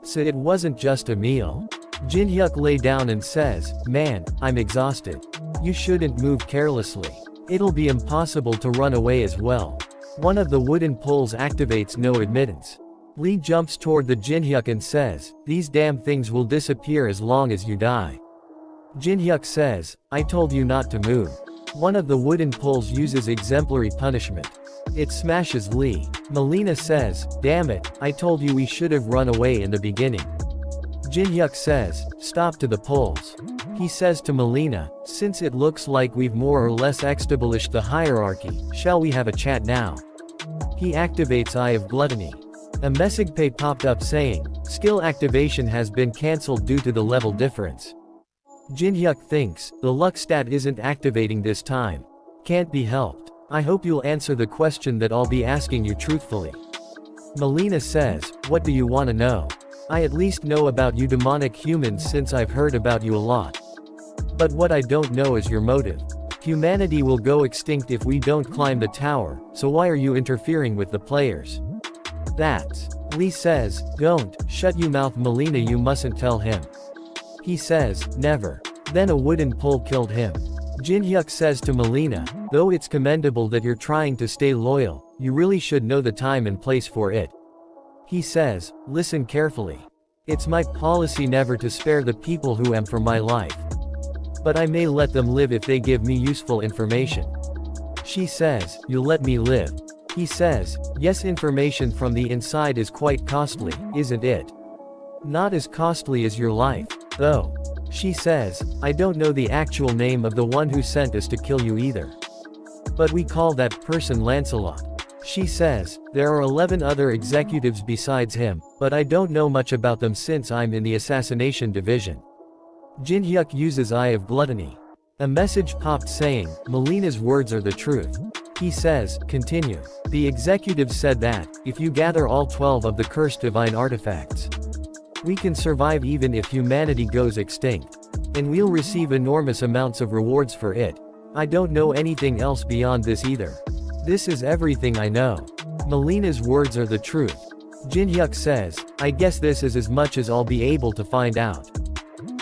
So it wasn't just a meal? Jinhyuk lay down and says, man, I'm exhausted. You shouldn't move carelessly. It'll be impossible to run away as well. One of the wooden poles activates no admittance. Lee jumps toward the Jinhyuk and says, these damn things will disappear as long as you die. Jinhyuk says, I told you not to move. One of the wooden poles uses exemplary punishment. It smashes Lee. Melina says, damn it, I told you we should have run away in the beginning. Jinhyuk says, stop to the poles. He says to Melina, since it looks like we've more or less established the hierarchy, shall we have a chat now? He activates Eye of Gluttony. A message popped up saying, skill activation has been cancelled due to the level difference. Jinhyuk thinks, the luck stat isn't activating this time. Can't be helped. I hope you'll answer the question that I'll be asking you truthfully. Melina says, what do you want to know? I at least know about you demonic humans since I've heard about you a lot. But what I don't know is your motive. Humanity will go extinct if we don't climb the tower, so why are you interfering with the players? That's. Lee says, don't, shut you mouth Melina, you mustn't tell him. He says, never. Then a wooden pole killed him. Jinhyuk says to Melina, though it's commendable that you're trying to stay loyal, you really should know the time and place for it. He says, listen carefully. It's my policy never to spare the people who am for my life. But I may let them live if they give me useful information. She says, you'll let me live. He says, yes, information from the inside is quite costly, isn't it? Not as costly as your life, though. She says, I don't know the actual name of the one who sent us to kill you either. But we call that person Lancelot. She says, there are 11 other executives besides him, but I don't know much about them since I'm in the assassination division. Jinhyuk uses Eye of Gluttony. A message popped saying, Melina's words are the truth. He says, continue. The executive said that, if you gather all 12 of the cursed divine artifacts, we can survive even if humanity goes extinct. And we'll receive enormous amounts of rewards for it. I don't know anything else beyond this either. This is everything I know. Melina's words are the truth. Jinhyuk says, I guess this is as much as I'll be able to find out.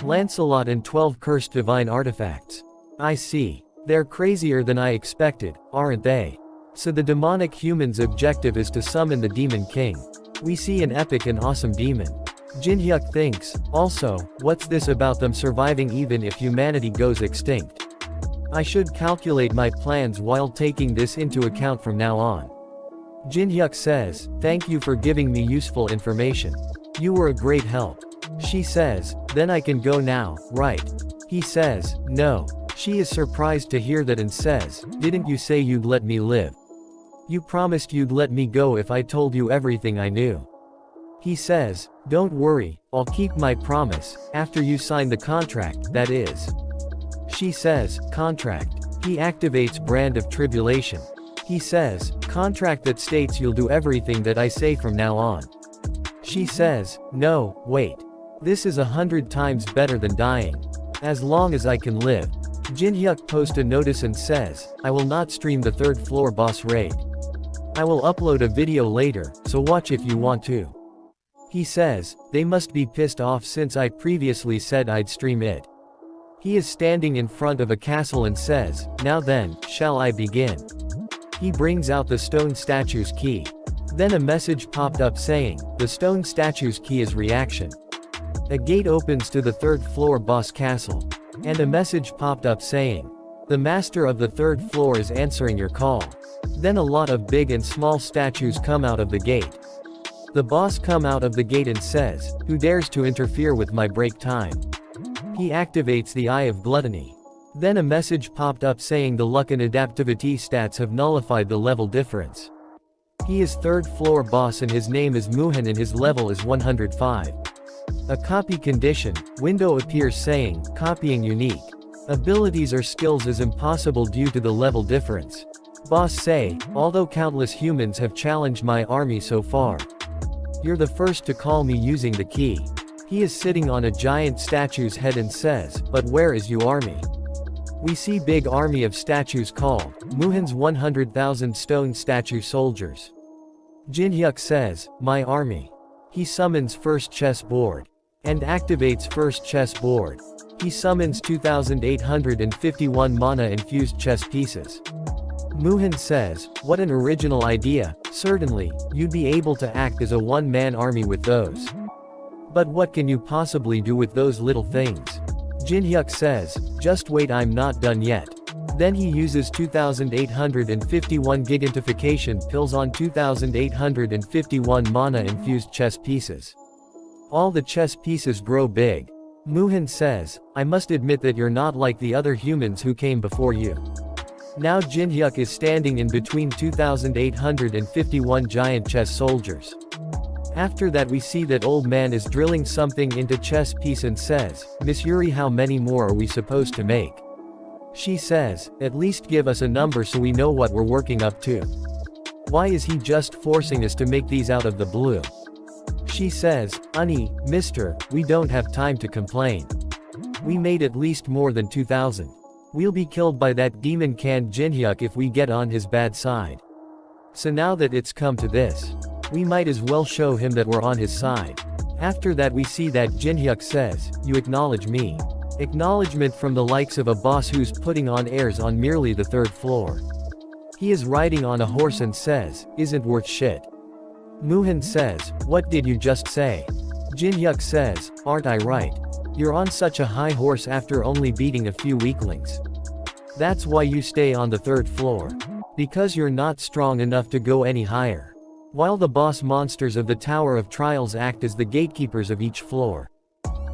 Lancelot and 12 cursed divine artifacts. I see. They're crazier than I expected, aren't they? So the demonic human's objective is to summon the Demon King. We see an epic and awesome demon. Jinhyuk thinks, also, what's this about them surviving even if humanity goes extinct? I should calculate my plans while taking this into account from now on. Jinhyuk says, thank you for giving me useful information. You were a great help. She says, then I can go now, right? He says, no. She is surprised to hear that and says, didn't you say you'd let me live? You promised you'd let me go if I told you everything I knew. He says, "Don't worry, I'll keep my promise, after you sign the contract, that is." She says, "Contract." He activates Brand of Tribulation. He says, "Contract that states you'll do everything that I say from now on." She says, "No, wait. This is 100 times better than dying. As long as I can live." Jin-hyuk posts a notice and says, "I will not stream the third floor boss raid. I will upload a video later, so watch if you want to." He says, "They must be pissed off since I previously said I'd stream it." He is standing in front of a castle and says, "Now then, shall I begin?" He brings out the stone statue's key. Then a message popped up saying, "The stone statue's key is reaction." A gate opens to the third floor boss castle. And a message popped up saying, "The master of the third floor is answering your call." Then a lot of big and small statues come out of the gate. The boss come out of the gate and says, "Who dares to interfere with my break time?" He activates the Eye of Gluttony. Then a message popped up saying the luck and adaptivity stats have nullified the level difference. He is third floor boss and his name is Muhan and his level is 105. A copy condition window appears saying, "Copying unique. Abilities or skills is impossible due to the level difference." Boss say, "Although countless humans have challenged my army so far, you're the first to call me using the key." He is sitting on a giant statue's head and says, "But where is your army?" We see big army of statues called Muhan's 100,000 stone statue soldiers. Jin-hyuk says, "My army." He summons first chess board. And activates first chess board. He summons 2,851 mana-infused chess pieces. Muhan says, "What an original idea, certainly, you'd be able to act as a one-man army with those. But what can you possibly do with those little things?" Jin-hyuk says, "Just wait, I'm not done yet." Then he uses 2,851 gigantification pills on 2,851 mana-infused chess pieces. All the chess pieces grow big. Muhan says, "I must admit that you're not like the other humans who came before you." Now Jin-hyuk is standing in between 2,851 giant chess soldiers. After that we see that old man is drilling something into chess piece and says, "Miss Yuri, how many more are we supposed to make?" She says, "At least give us a number so we know what we're working up to. Why is he just forcing us to make these out of the blue?" She says, Mister, we don't have time to complain. We made at least more than 2,000. We'll be killed by that demon canned Jin-hyuk if we get on his bad side. So now that it's come to this, we might as well show him that we're on his side." After that we see that Jin-hyuk says, "You acknowledge me." Acknowledgement from the likes of a boss who's putting on airs on merely the third floor. He is riding on a horse and says, "Isn't worth shit." Muhan says, "What did you just say?" Jin-hyuk says, "Aren't I right? You're on such a high horse after only beating a few weaklings. That's why you stay on the third floor. Because you're not strong enough to go any higher." While the boss monsters of the Tower of Trials act as the gatekeepers of each floor.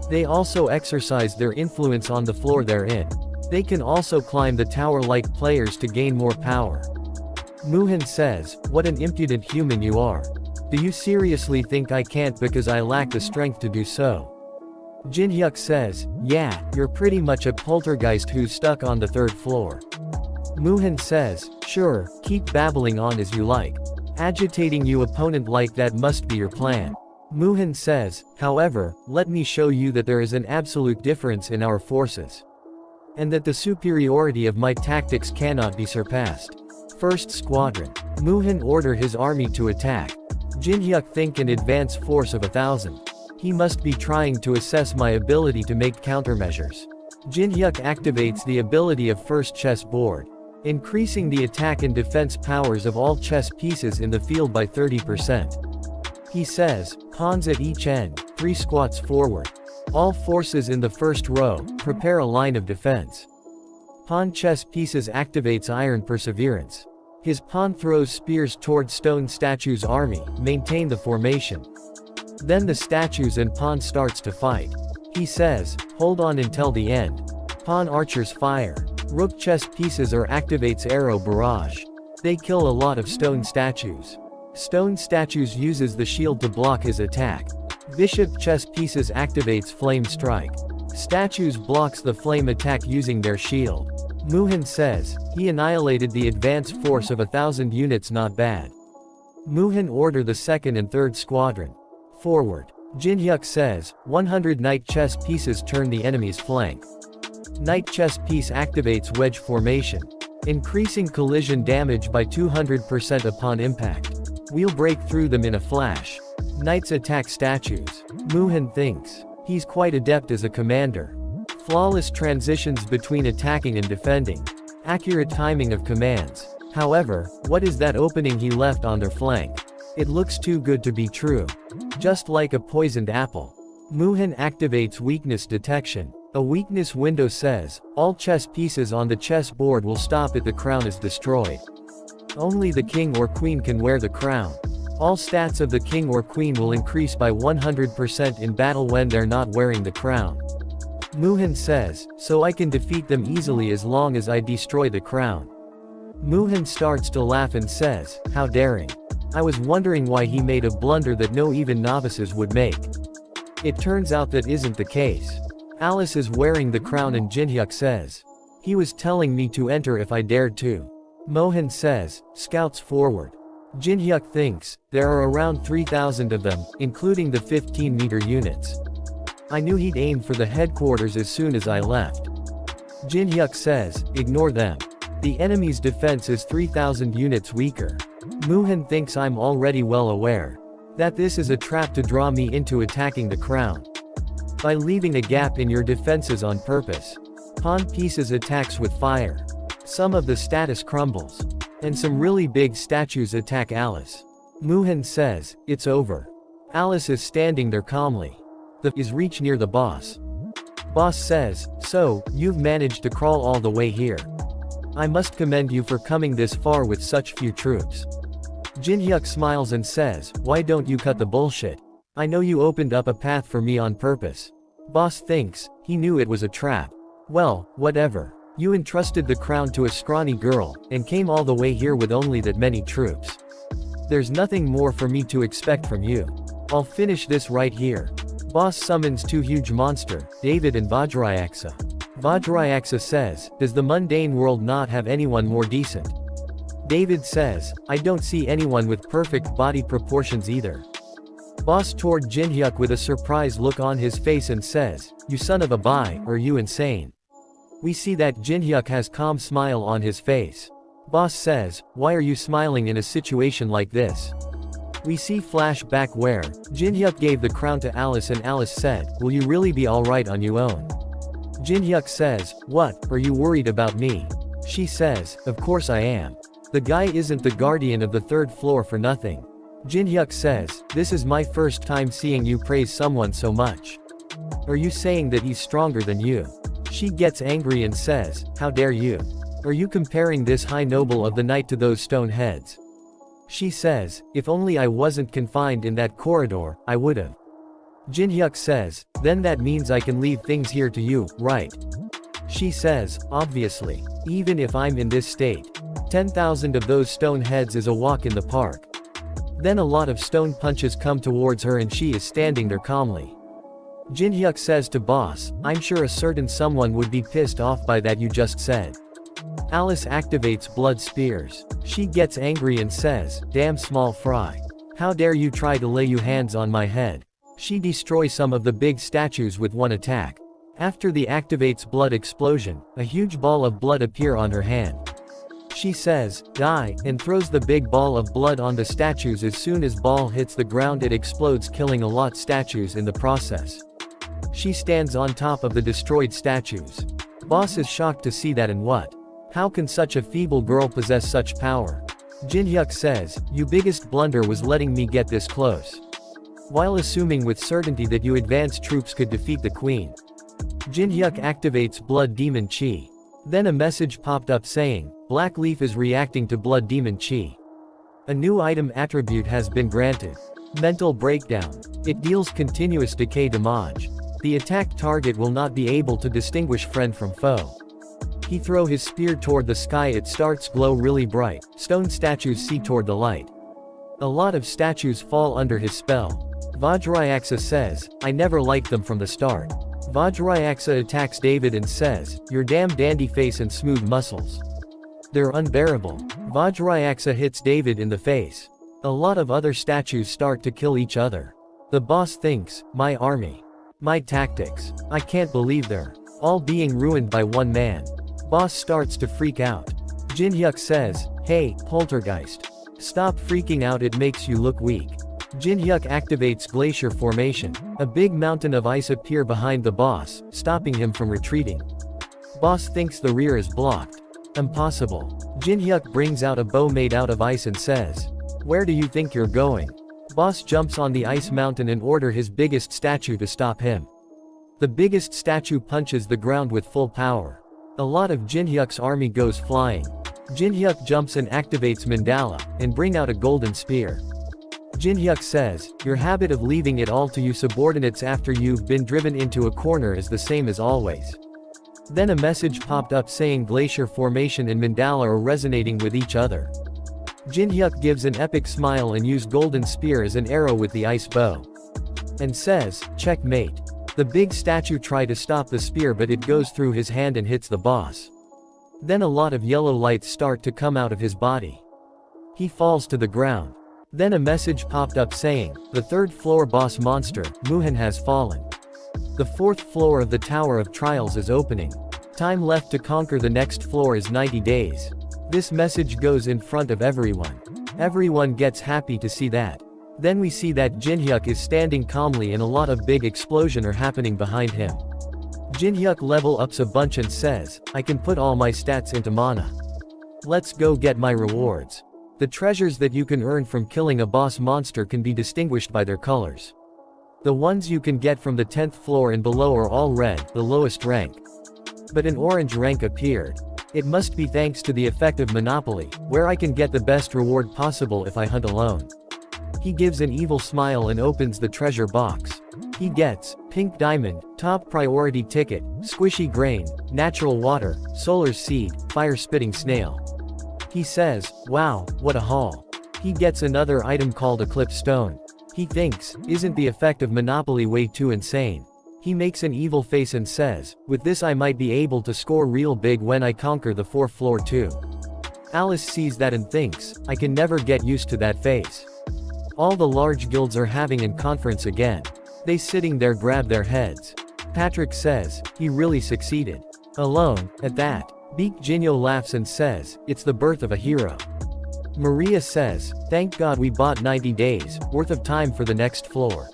They also exercise their influence on the floor they're in. They can also climb the tower like players to gain more power. Muhan says, "What an impudent human you are. Do you seriously think I can't because I lack the strength to do so?" Jin-hyuk says, "Yeah, you're pretty much a poltergeist who's stuck on the third floor." Muhan says, "Sure, keep babbling on as you like. Agitating you opponent like that must be your plan." Muhan says, "However, let me show you that there is an absolute difference in our forces. And that the superiority of my tactics cannot be surpassed. First Squadron." Muhan order his army to attack. Jin-hyuk think an advance force of 1,000. He must be trying to assess my ability to make countermeasures. Jin-hyuk activates the ability of first chess board, increasing the attack and defense powers of all chess pieces in the field by 30%. He says, "Pawns at each end, 3 squats forward. All forces in the first row, prepare a line of defense." Pawn chess pieces activates Iron Perseverance. His pawn throws spears toward stone statue's army, maintain the formation. Then the statues and pawn starts to fight. He says, "Hold on until the end." Pawn archers fire. Rook chess pieces or activates arrow barrage. They kill a lot of stone statues. Stone statues uses the shield to block his attack. Bishop chess pieces activates flame strike. Statues blocks the flame attack using their shield. Muhan says, he annihilated the advance force of 1,000 units, not bad. Muhan order the 2nd and 3rd squadron. Forward. Jinhyuk says, 100 knight chess pieces turn the enemy's flank. Knight chess piece activates wedge formation, increasing collision damage by 200% upon impact. We'll break through them in a flash. Knights attack statues. Muhan thinks, he's quite adept as a commander. Flawless transitions between attacking and defending. Accurate timing of commands. However, what is that opening he left on their flank? It looks too good to be true. Just like a poisoned apple. Muhan activates weakness detection. A weakness window says, all chess pieces on the chessboard will stop if the crown is destroyed. Only the king or queen can wear the crown. All stats of the king or queen will increase by 100% in battle when they're not wearing the crown. Muhan says, so I can defeat them easily as long as I destroy the crown. Muhan starts to laugh and says, how daring. I was wondering why he made a blunder that no even novices would make. It turns out that isn't the case. Alice is wearing the crown and Jinhyuk says, he was telling me to enter if I dared to. Mohan says, scouts forward. Jinhyuk thinks, there are around 3,000 of them, including the 15-meter units. I knew he'd aim for the headquarters as soon as I left. Jinhyuk says, ignore them. The enemy's defense is 3,000 units weaker. Muhan thinks I'm already well aware that this is a trap to draw me into attacking the crown. By leaving a gap in your defenses on purpose. Pawn pieces attacks with fire. Some of the status crumbles. And some really big statues attack Alice. Muhan says, it's over. Alice is standing there calmly. The is reach near the boss. Boss says, so, you've managed to crawl all the way here. I must commend you for coming this far with such few troops. Jinhyuk smiles and says, why don't you cut the bullshit? I know you opened up a path for me on purpose. Boss thinks, he knew it was a trap. Well, whatever. You entrusted the crown to a scrawny girl, and came all the way here with only that many troops. There's nothing more for me to expect from you. I'll finish this right here. Boss summons two huge monster, David and Vajrayaksa. Vajrayaksa says, does the mundane world not have anyone more decent? David says, I don't see anyone with perfect body proportions either. Boss toward Jinhyuk with a surprised look on his face and says, you son of a bi, are you insane? We see that Jinhyuk has calm smile on his face. Boss says, why are you smiling in a situation like this? We see flashback where Jinhyuk gave the crown to Alice and Alice said, will you really be alright on your own? Jinhyuk says, what, are you worried about me? She says, of course I am. The guy isn't the guardian of the 3rd floor for nothing. Jinhyuk says, this is my first time seeing you praise someone so much. Are you saying that he's stronger than you? She gets angry and says, how dare you? Are you comparing this high noble of the night to those stone heads? She says, if only I wasn't confined in that corridor, I would've. Jinhyuk says, then that means I can leave things here to you, right? She says, obviously. Even if I'm in this state. 10,000 of those stone heads is a walk in the park. Then a lot of stone punches come towards her and she is standing there calmly. Jinhyuk says to boss, I'm sure a certain someone would be pissed off by that you just said. Alice activates blood spears. She gets angry and says, damn small fry. How dare you try to lay you hands on my head. She destroys some of the big statues with one attack. After the activates blood explosion, a huge ball of blood appear on her hand. She says, die, and throws the big ball of blood on the statues. As soon as ball hits the ground it explodes, killing a lot statues in the process. She stands on top of the destroyed statues. Boss is shocked to see that, and what? How can such a feeble girl possess such power? Jinhyuk says, your biggest blunder was letting me get this close. While assuming with certainty that you advanced troops could defeat the queen. Jinhyuk activates blood demon chi. Then a message popped up saying, Black Leaf is reacting to blood demon chi. A new item attribute has been granted. Mental breakdown. It deals continuous decay damage. The attack target will not be able to distinguish friend from foe. He throw his spear toward the sky, it starts glow really bright. Stone statues see toward the light. A lot of statues fall under his spell. Vajrayaksa says, I never liked them from the start. Vajrayaksa attacks David and says, your damn dandy face and smooth muscles. They're unbearable. Vajrayaksa hits David in the face. A lot of other statues start to kill each other. The boss thinks, my army. My tactics. I can't believe they're all being ruined by one man. Boss starts to freak out. Jinhyuk says, hey, poltergeist. Stop freaking out, it makes you look weak. Jinhyuk activates glacier formation. A big mountain of ice appear behind the boss, stopping him from retreating. Boss thinks the rear is blocked. Impossible. Jinhyuk brings out a bow made out of ice and says, where do you think you're going? Boss jumps on the ice mountain and orders his biggest statue to stop him. The biggest statue punches the ground with full power. A lot of Jinhyuk's army goes flying. Jinhyuk jumps and activates Mandala, and bring out a golden spear. Jinhyuk says, your habit of leaving it all to you subordinates after you've been driven into a corner is the same as always. Then a message popped up saying glacier formation and Mandala are resonating with each other. Jinhyuk gives an epic smile and uses golden spear as an arrow with the ice bow. And says, checkmate. The big statue tries to stop the spear but it goes through his hand and hits the boss. Then a lot of yellow lights start to come out of his body. He falls to the ground. Then a message popped up saying, the third floor boss monster, Muhan has fallen. The fourth floor of the Tower of Trials is opening. Time left to conquer the next floor is 90 days. This message goes in front of everyone. Everyone gets happy to see that. Then we see that Jinhyuk is standing calmly and a lot of big explosions are happening behind him. Jinhyuk level ups a bunch and says, I can put all my stats into mana. Let's go get my rewards. The treasures that you can earn from killing a boss monster can be distinguished by their colors. The ones you can get from the 10th floor and below are all red, the lowest rank. But an orange rank appeared. It must be thanks to the effect of Monopoly, where I can get the best reward possible if I hunt alone. He gives an evil smile and opens the treasure box. He gets, pink diamond, top priority ticket, squishy grain, natural water, solar seed, fire spitting snail. He says, wow, what a haul. He gets another item called eclipse stone. He thinks, isn't the effect of Monopoly way too insane? He makes an evil face and says, with this I might be able to score real big when I conquer the 4th floor too. Alice sees that and thinks, I can never get used to that face. All the large guilds are having a conference again. They sitting there grab their heads. Patrick says, he really succeeded. Alone, at that. Beak Jinyo laughs and says, it's the birth of a hero. Maria says, thank God we bought 90 days, worth of time for the next floor.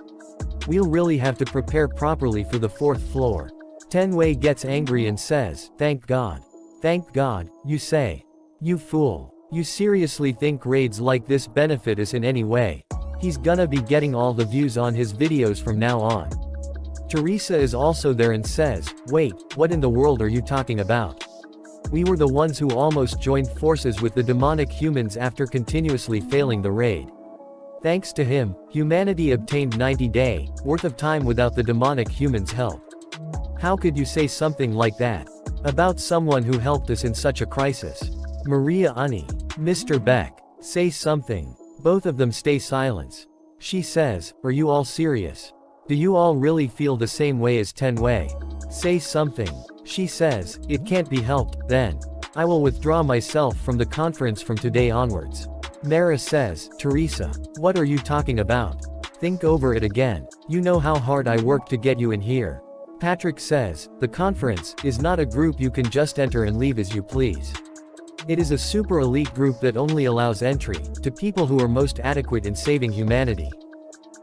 We'll really have to prepare properly for the 4th floor. Tenwei gets angry and says, thank God. Thank God, you say. You fool. You seriously think raids like this benefit us in any way? He's gonna be getting all the views on his videos from now on. Teresa is also there and says, wait, what in the world are you talking about? We were the ones who almost joined forces with the demonic humans after continuously failing the raid. Thanks to him, humanity obtained 90 days worth of time without the demonic humans' help. How could you say something like that about someone who helped us in such a crisis? Maria Unni. Mr. Beck. Say something. Both of them stay silent. She says, are you all serious? Do you all really feel the same way as Tenwei? Say something. She says, it can't be helped, then. I will withdraw myself from the conference from today onwards. Mara says, Teresa, what are you talking about? Think over it again. You know how hard I worked to get you in here. Patrick says, the conference is not a group you can just enter and leave as you please. It is a super elite group that only allows entry to people who are most adequate in saving humanity.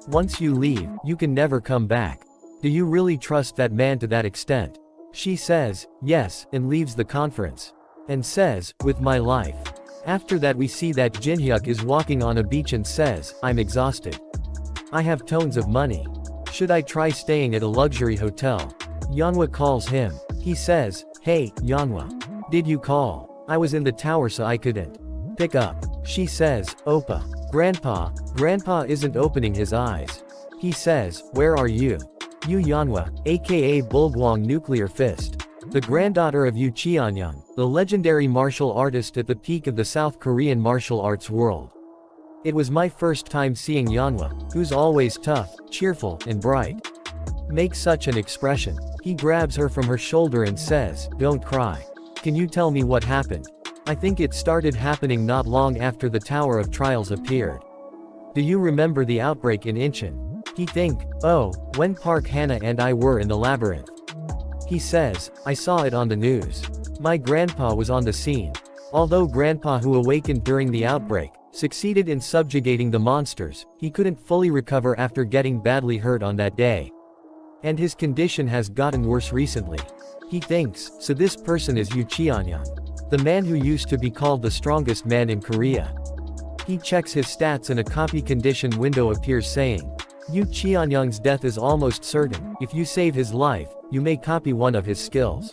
Once you leave, you can never come back. Do you really trust that man to that extent? She says, yes, and leaves the conference. And says, with my life. After that we see that Jinhyuk is walking on a beach and says, I'm exhausted. I have tons of money. Should I try staying at a luxury hotel? Yanhwa calls him. He says, hey, Yanhwa. Did you call? I was in the tower so I couldn't pick up. She says, Oppa. Grandpa isn't opening his eyes. He says, where are you? Yu Yanhwa, aka Bulgwang Nuclear Fist. The granddaughter of Yu Qianyang, the legendary martial artist at the peak of the South Korean martial arts world. It was my first time seeing Yanhwa, who's always tough, cheerful, and bright. Make such an expression. He grabs her from her shoulder and says, "Don't cry. Can you tell me what happened?" I think it started happening not long after the Tower of Trials appeared. Do you remember the outbreak in Incheon? He think, "Oh, when Park Hannah and I were in the labyrinth." He says, "I saw it on the news. My grandpa was on the scene." Although Grandpa, who awakened during the outbreak, succeeded in subjugating the monsters, he couldn't fully recover after getting badly hurt on that day. And his condition has gotten worse recently. He thinks, so this person is Yu Cheonyang, the man who used to be called the strongest man in Korea. He checks his stats and a copy condition window appears saying, Yu Cheonyang's death is almost certain. If you save his life, you may copy one of his skills.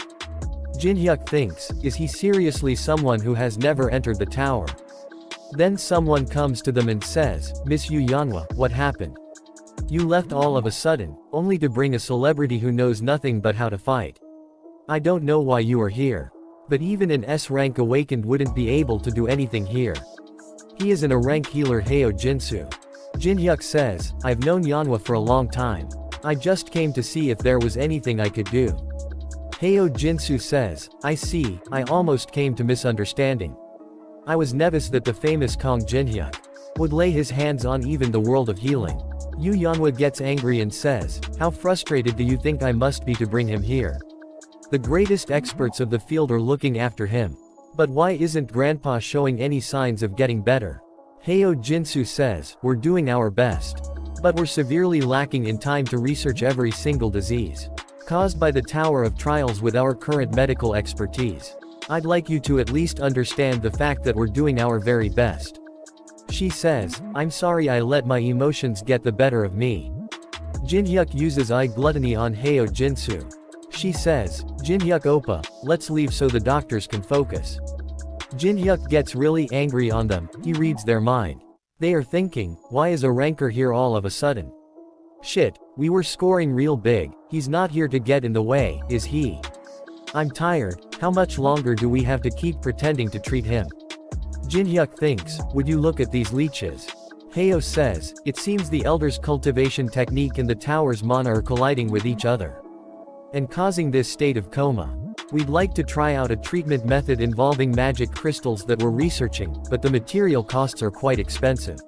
Jin Hyuk thinks, is he seriously someone who has never entered the tower? Then someone comes to them and says, Miss Yu Yanhwa, what happened? You left all of a sudden, only to bring a celebrity who knows nothing but how to fight. I don't know why you are here. But even an S-rank awakened wouldn't be able to do anything here. He is a rank healer Heo Jinsu. Jin Hyuk says, I've known Yanhwa for a long time. I just came to see if there was anything I could do. Heo Jinsu says, I see, I almost came to misunderstanding. I was nervous that the famous Kong Jin Hyuk would lay his hands on even the world of healing. Yu Yanhwa gets angry and says, how frustrated do you think I must be to bring him here? The greatest experts of the field are looking after him. But why isn't Grandpa showing any signs of getting better? Heo Jinsu says, we're doing our best. But we're severely lacking in time to research every single disease caused by the Tower of Trials with our current medical expertise. I'd like you to at least understand the fact that we're doing our very best. She says, I'm sorry I let my emotions get the better of me. Jin Hyuk uses eye gluttony on Heo Jinsu. She says, Jin Hyuk Oppa, let's leave so the doctors can focus. Jin Hyuk gets really angry on them, he reads their mind. They are thinking, why is a ranker here all of a sudden? Shit, we were scoring real big, he's not here to get in the way, is he? I'm tired, how much longer do we have to keep pretending to treat him? Jin Hyuk thinks, would you look at these leeches? Heo says, it seems the Elder's cultivation technique and the tower's mana are colliding with each other and causing this state of coma. We'd like to try out a treatment method involving magic crystals that we're researching, but the material costs are quite expensive.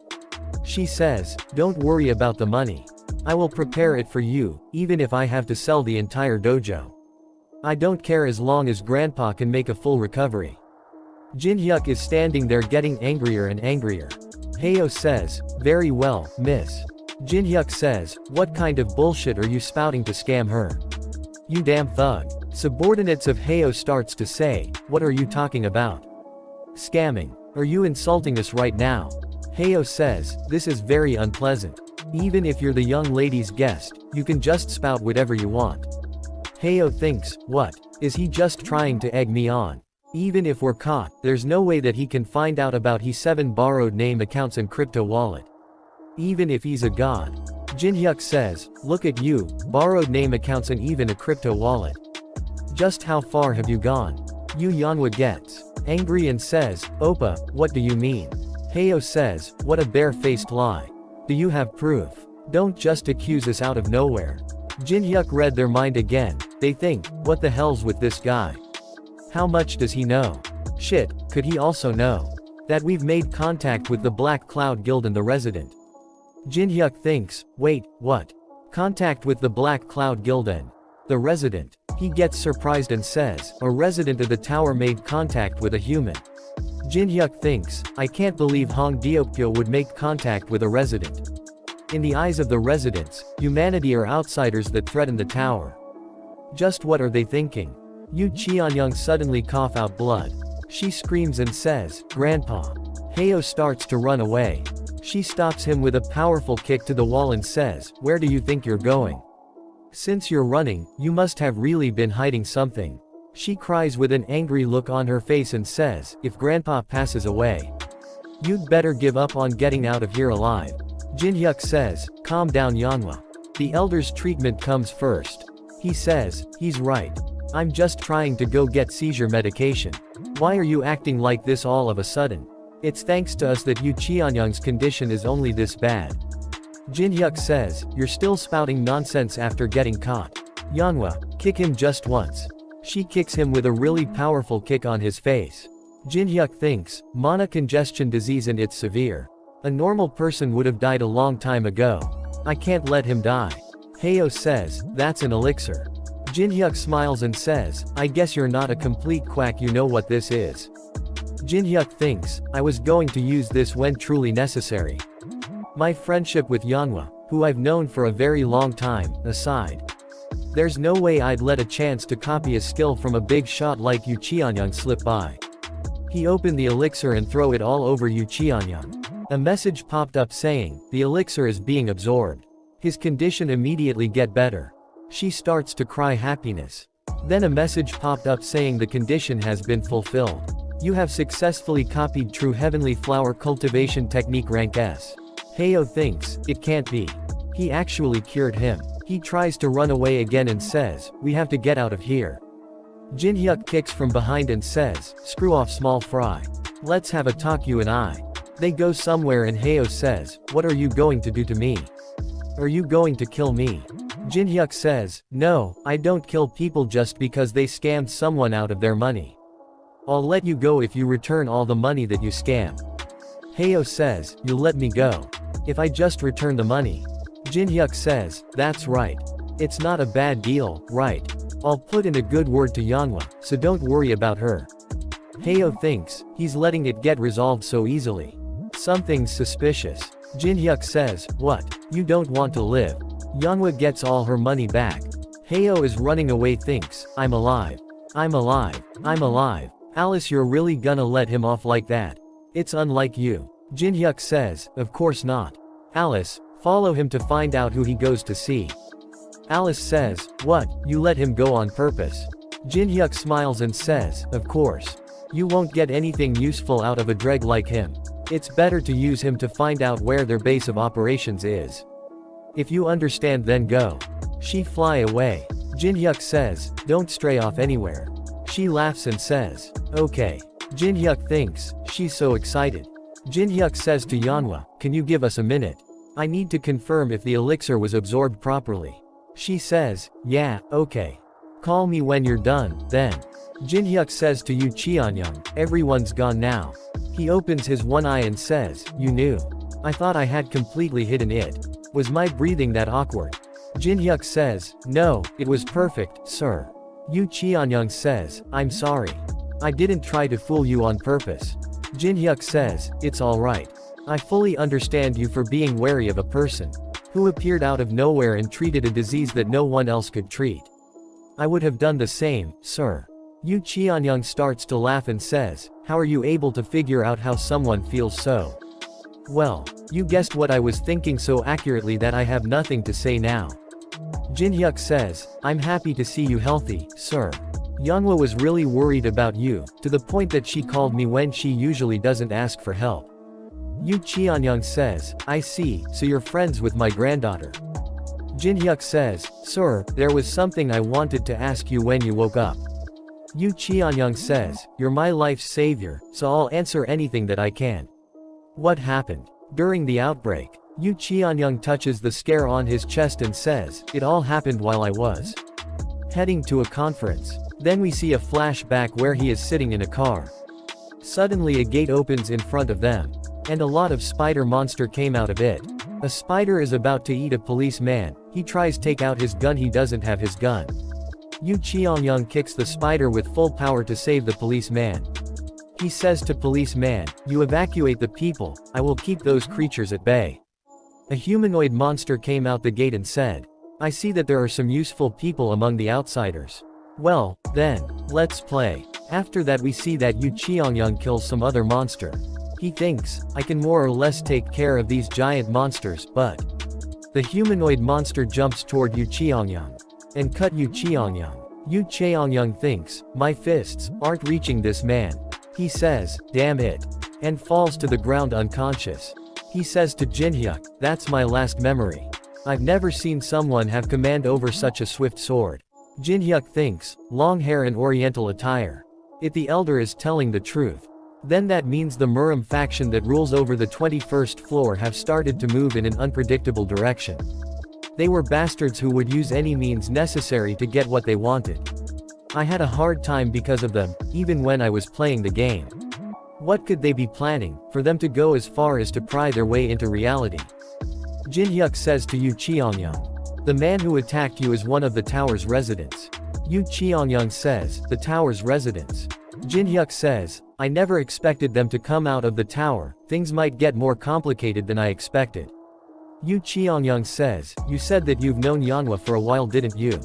She says, don't worry about the money. I will prepare it for you, even if I have to sell the entire dojo. I don't care as long as Grandpa can make a full recovery. Jin Hyuk is standing there getting angrier and angrier. Heo says, very well, miss. Jin Hyuk says, what kind of bullshit are you spouting to scam her? You damn thug. Subordinates of Heo starts to say, what are you talking about? Scamming. Are you insulting us right now? Heo says, this is very unpleasant. Even if you're the young lady's guest, you can just spout whatever you want. Heo thinks, what? Is he just trying to egg me on? Even if we're caught, there's no way that he can find out about his 7 borrowed name accounts and crypto wallet. Even if he's a god. Jin Hyuk says, look at you, borrowed name accounts and even a crypto wallet. Just how far have you gone? Yu Yanhwa gets angry and says, Oppa, what do you mean? Heo says, what a bare-faced lie. Do you have proof? Don't just accuse us out of nowhere. Jin Hyuk read their mind again. They think, what the hell's with this guy? How much does he know? Shit, could he also know that we've made contact with the Black Cloud Guild and the Resident? Jin Hyuk thinks, wait, what? Contact with the Black Cloud Guild and the Resident? He gets surprised and says, a resident of the tower made contact with a human. Jin Hyuk thinks, I can't believe Hong Deokpyo would make contact with a resident. In the eyes of the residents, humanity are outsiders that threaten the tower. Just what are they thinking? Yu Cheonyang suddenly cough out blood. She screams and says, Grandpa. Heo starts to run away. She stops him with a powerful kick to the wall and says, where do you think you're going? Since you're running, you must have really been hiding something. She cries with an angry look on her face and says, if Grandpa passes away, you'd better give up on getting out of here alive. Jin Hyuk says, calm down Yanhwa. The Elder's treatment comes first. He says, he's right. I'm just trying to go get seizure medication. Why are you acting like this all of a sudden? It's thanks to us that Yu Qianyang's condition is only this bad. Jinhyuk says, you're still spouting nonsense after getting caught. Yanhwa, kick him just once. She kicks him with a really powerful kick on his face. Jinhyuk thinks, mana congestion disease and it's severe. A normal person would have died a long time ago. I can't let him die. Hayo says, that's an elixir. Jinhyuk smiles and says, I guess you're not a complete quack, you know what this is. Jinhyuk thinks, I was going to use this when truly necessary. My friendship with Yanhwa, who I've known for a very long time, aside. There's no way I'd let a chance to copy a skill from a big shot like Yu Qianyang slip by. He opened the elixir and throw it all over Yu Qianyang. A message popped up saying, the elixir is being absorbed. His condition immediately get better. She starts to cry happiness. Then a message popped up saying the condition has been fulfilled. You have successfully copied True Heavenly Flower Cultivation Technique Rank S. Hayo thinks, it can't be. He actually cured him. He tries to run away again and says, we have to get out of here. Jinhyuk kicks from behind and says, screw off small fry. Let's have a talk you and I. They go somewhere and Hayo says, what are you going to do to me? Are you going to kill me? Jinhyuk says, no, I don't kill people just because they scammed someone out of their money. I'll let you go if you return all the money that you scammed. Hayo says, you'll let me go if I just return the money. Jinhyuk says, that's right. It's not a bad deal, right? I'll put in a good word to Yanhwa, so don't worry about her. Hayo thinks, he's letting it get resolved so easily. Something's suspicious. Jinhyuk says, what? You don't want to live. Yanhwa gets all her money back. Hayo is running away, thinks, I'm alive. I'm alive. I'm alive. Alice, you're really gonna let him off like that? It's unlike you. Jinhyuk says, of course not. Alice, follow him to find out who he goes to see. Alice says, what, you let him go on purpose? Jinhyuk smiles and says, of course. You won't get anything useful out of a dreg like him. It's better to use him to find out where their base of operations is. If you understand, then go. She fly away. Jinhyuk says, don't stray off anywhere. She laughs and says, okay. Jinhyuk thinks, she's so excited. Jinhyuk says to Yanhwa, can you give us a minute? I need to confirm if the elixir was absorbed properly. She says, yeah, okay. Call me when you're done, then. Jinhyuk says to Yu Qianyang, everyone's gone now. He opens his one eye and says, you knew. I thought I had completely hidden it. Was my breathing that awkward? Jinhyuk says, no, it was perfect, sir. Yu Qianyang says, I'm sorry. I didn't try to fool you on purpose. Jinhyuk says, it's alright. I fully understand you for being wary of a person who appeared out of nowhere and treated a disease that no one else could treat. I would have done the same, sir. Yu Qianyang starts to laugh and says, how are you able to figure out how someone feels so? Well, you guessed what I was thinking so accurately that I have nothing to say now. Jinhyuk says, I'm happy to see you healthy, sir. Yanhwa was really worried about you, to the point that she called me when she usually doesn't ask for help. Yu Qianyang says, I see, so you're friends with my granddaughter. Jinhyuk says, sir, there was something I wanted to ask you when you woke up. Yu Qianyang says, you're my life's savior, so I'll answer anything that I can. What happened? During the outbreak, Yu Qianyang touches the scare on his chest and says, it all happened while I was heading to a conference. Then we see a flashback where he is sitting in a car. Suddenly a gate opens in front of them. And a lot of spider monster came out of it. A spider is about to eat a policeman. He tries take out his gun, he doesn't have his gun. Yu Qianyang kicks the spider with full power to save the policeman. He says to policeman, you evacuate the people, I will keep those creatures at bay. A humanoid monster came out the gate and said, I see that there are some useful people among the outsiders. Well, then, let's play. After that we see that Yu Qianyang kills some other monster. He thinks, I can more or less take care of these giant monsters, but the humanoid monster jumps toward Yu Qianyang and cut Yu Qianyang. Yu Qianyang thinks, my fists aren't reaching this man. He says, damn it, and falls to the ground unconscious. He says to Jinhyuk, that's my last memory. I've never seen someone have command over such a swift sword. Jinhyuk thinks, long hair and oriental attire. If the elder is telling the truth, Then that means the Murim faction that rules over the 21st floor have started to move in an unpredictable direction. They were bastards who would use any means necessary to get what they wanted. I had a hard time because of them, even when I was playing the game. What could they be planning, for them to go as far as to pry their way into reality? Jinhyuk says to Yu Cheongyang. The man who attacked you is one of the tower's residents. Yu Cheongyang says, the tower's residents. Jinhyuk says, I never expected them to come out of the tower, things might get more complicated than I expected. Yu Cheongyang says, you said that you've known Yanhwa for a while, didn't you?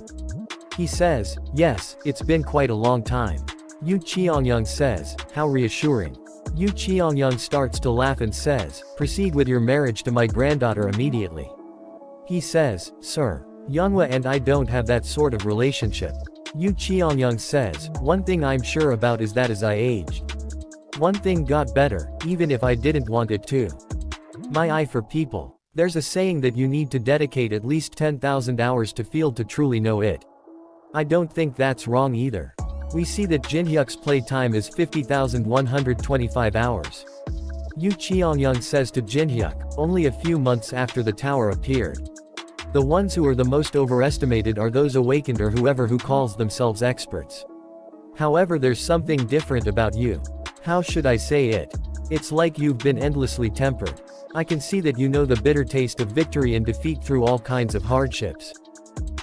He says, yes, it's been quite a long time. Yu Cheongyang says, how reassuring. Yu Cheongyang starts to laugh and says, proceed with your marriage to my granddaughter immediately. He says, sir, Yanhwa and I don't have that sort of relationship. Yu Cheongyang says, one thing I'm sure about is that as I aged, one thing got better, even if I didn't want it to. My eye for people. There's a saying that you need to dedicate at least 10,000 hours to feel to truly know it. I don't think that's wrong either. We see that Jinhyuk's playtime is 50,125 hours. Yu Cheongyang says to Jinhyuk, only a few months after the tower appeared. The ones who are the most overestimated are those awakened or whoever who calls themselves experts. However, there's something different about you. How should I say it? It's like you've been endlessly tempered. I can see that you know the bitter taste of victory and defeat through all kinds of hardships.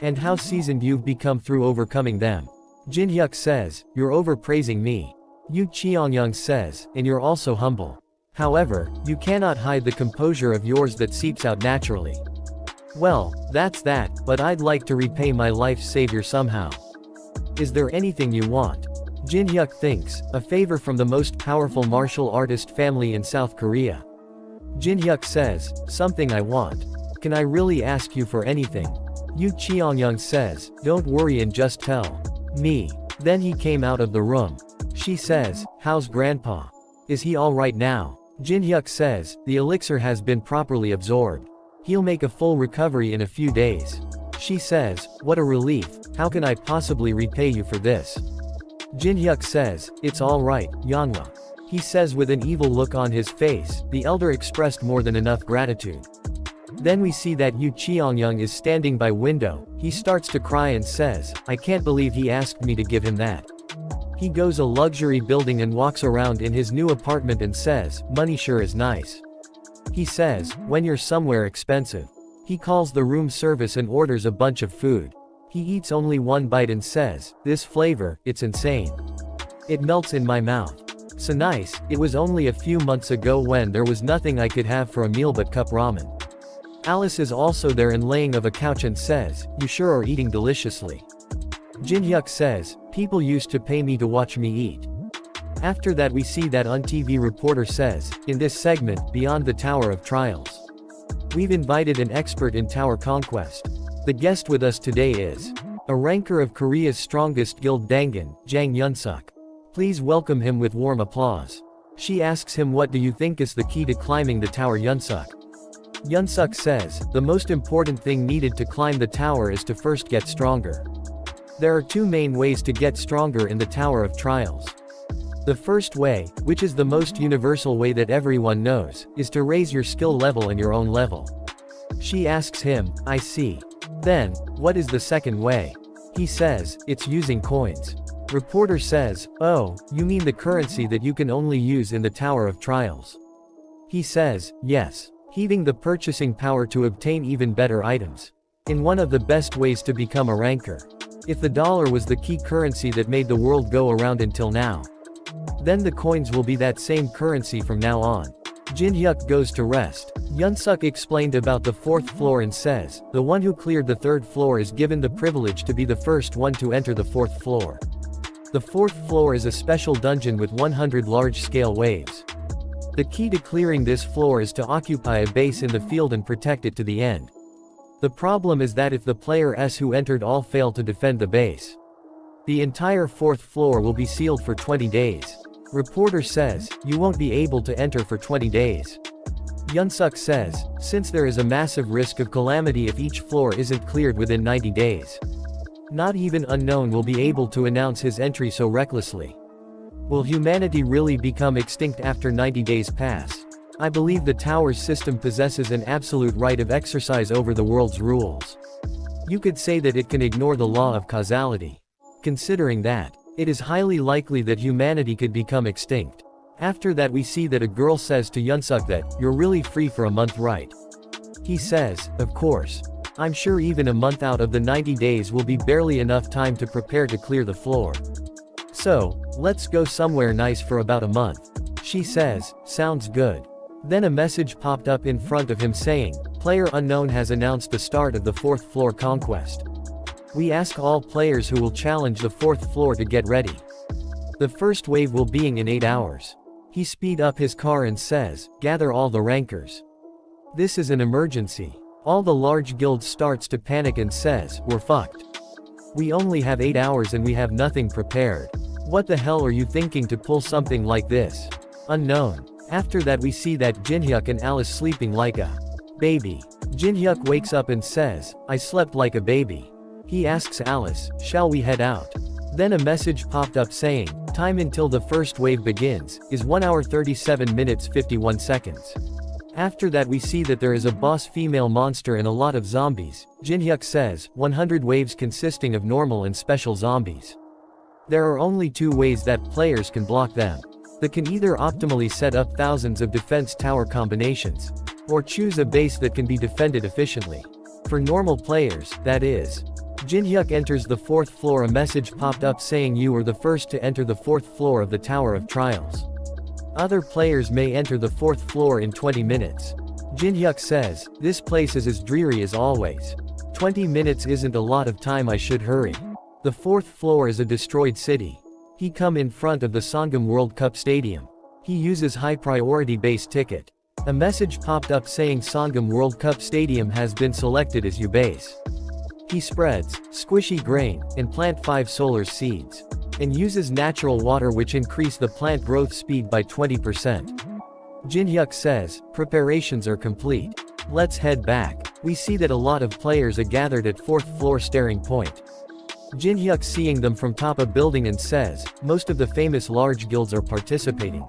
And how seasoned you've become through overcoming them. Jinhyuk says, you're overpraising me. Yu Cheongyang says, and you're also humble. However, you cannot hide the composure of yours that seeps out naturally. Well, that's that, but I'd like to repay my life's savior somehow. Is there anything you want? Jinhyuk thinks, a favor from the most powerful martial artist family in South Korea. Jinhyuk says, something I want. Can I really ask you for anything? Yu Cheongyang says, don't worry and just tell me. Then he came out of the room. She says, how's grandpa? Is he alright now? Jinhyuk says, the elixir has been properly absorbed. He'll make a full recovery in a few days. She says, what a relief, how can I possibly repay you for this? Jinhyuk says, it's alright, Yanhwa. He says with an evil look on his face, the elder expressed more than enough gratitude. Then we see that Yu Cheongyang is standing by window, he starts to cry and says, I can't believe he asked me to give him that. He goes a luxury building and walks around in his new apartment and says, money sure is nice. He says, when you're somewhere expensive. He calls the room service and orders a bunch of food. He eats only one bite and says, this flavor, it's insane. It melts in my mouth. So nice, it was only a few months ago when there was nothing I could have for a meal but cup ramen. Alice is also there and laying of a couch and says, you sure are eating deliciously. Jinhyuk says, people used to pay me to watch me eat. After that we see that TV reporter says, in this segment, Beyond the Tower of Trials. We've invited an expert in tower conquest. The guest with us today is a ranker of Korea's strongest guild Dangan, Jang Yunsuk. Please welcome him with warm applause. She asks him what do you think is the key to climbing the tower. Yunsuk says, the most important thing needed to climb the tower is to first get stronger. There are two main ways to get stronger in the Tower of Trials. The first way, which is the most universal way that everyone knows, is to raise your skill level and your own level. She asks him, I see. Then, what is the second way? He says, it's using coins. Reporter says, oh, you mean the currency that you can only use in the Tower of Trials? He says, yes. Heaving the purchasing power to obtain even better items. In one of the best ways to become a ranker. If the dollar was the key currency that made the world go around until now, then the coins will be that same currency from now on. Jinhyuk goes to rest. Yunsuk explained about the fourth floor and says, the one who cleared the third floor is given the privilege to be the first one to enter the fourth floor. The fourth floor is a special dungeon with 100 large-scale waves. The key to clearing this floor is to occupy a base in the field and protect it to the end. The problem is that if the players who entered all fail to defend the base, the entire fourth floor will be sealed for 20 days. Reporter says, you won't be able to enter for 20 days. Yunsuk says, since there is a massive risk of calamity if each floor isn't cleared within 90 days. Not even Unknown will be able to announce his entry so recklessly. Will humanity really become extinct after 90 days pass? I believe the tower's system possesses an absolute right of exercise over the world's rules. You could say that it can ignore the law of causality. Considering that, it is highly likely that humanity could become extinct. After that we see that a girl says to Yunsuk that, "You're really free for a month, right?" He says, "Of course. I'm sure even a month out of the 90 days will be barely enough time to prepare to clear the floor. So, let's go somewhere nice for about a month." She says, "Sounds good." Then a message popped up in front of him saying, "Player unknown has announced the start of the 4th floor conquest. We ask all players who will challenge the 4th floor to get ready. The first wave will be in 8 hours. He speed up his car and says, "Gather all the rankers. This is an emergency." All the large guilds starts to panic and says, "We're fucked. We only have 8 hours and we have nothing prepared. What the hell are you thinking to pull something like this?" Unknown. After that we see that Jinhyuk and Alice sleeping like a baby. Jinhyuk wakes up and says, "I slept like a baby." He asks Alice, "Shall we head out?" Then a message popped up saying, "Time until the first wave begins, is 1 hour 37 minutes 51 seconds. After that we see that there is a boss female monster and a lot of zombies. Jinhyuk says, 100 waves consisting of normal and special zombies. There are only 2 ways that players can block them. They can either optimally set up thousands of defense tower combinations, or choose a base that can be defended efficiently. For normal players, that is. Jinhyuk enters the 4th floor. A message popped up saying you are the first to enter the 4th floor of the Tower of Trials. Other players may enter the 4th floor in 20 minutes. Jinhyuk says, "This place is as dreary as always. 20 minutes isn't a lot of time, I should hurry. The 4th floor is a destroyed city." He come in front of the Sangam World Cup Stadium. He uses high priority base ticket. A message popped up saying Sangam World Cup Stadium has been selected as your base. He spreads squishy grain and plant 5 solar seeds, and uses natural water which increase the plant growth speed by 20%. Jinhyuk says, "Preparations are complete. Let's head back." We see that a lot of players are gathered at 4th floor staring point. Jinhyuk seeing them from top a building and says, "Most of the famous large guilds are participating."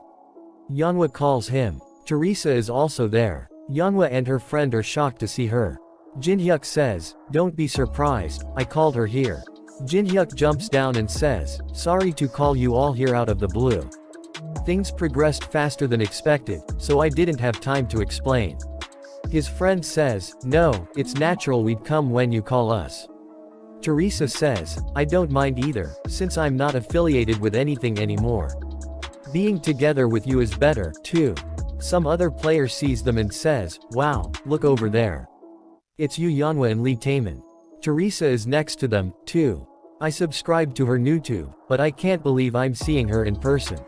Yanhwa calls him. Teresa is also there. Yanhwa and her friend are shocked to see her. Jinhyuk says, "Don't be surprised, I called her here." Jinhyuk jumps down and says, "Sorry to call you all here out of the blue. Things progressed faster than expected, so I didn't have time to explain." His friend says, "No, it's natural we'd come when you call us." Teresa says, "I don't mind either, since I'm not affiliated with anything anymore. Being together with you is better, too." Some other player sees them and says, "Wow, look over there. It's you, Yanhwa and Lee Taemin." Teresa is next to them, too. "I subscribed to her YouTube, but I can't believe I'm seeing her in person."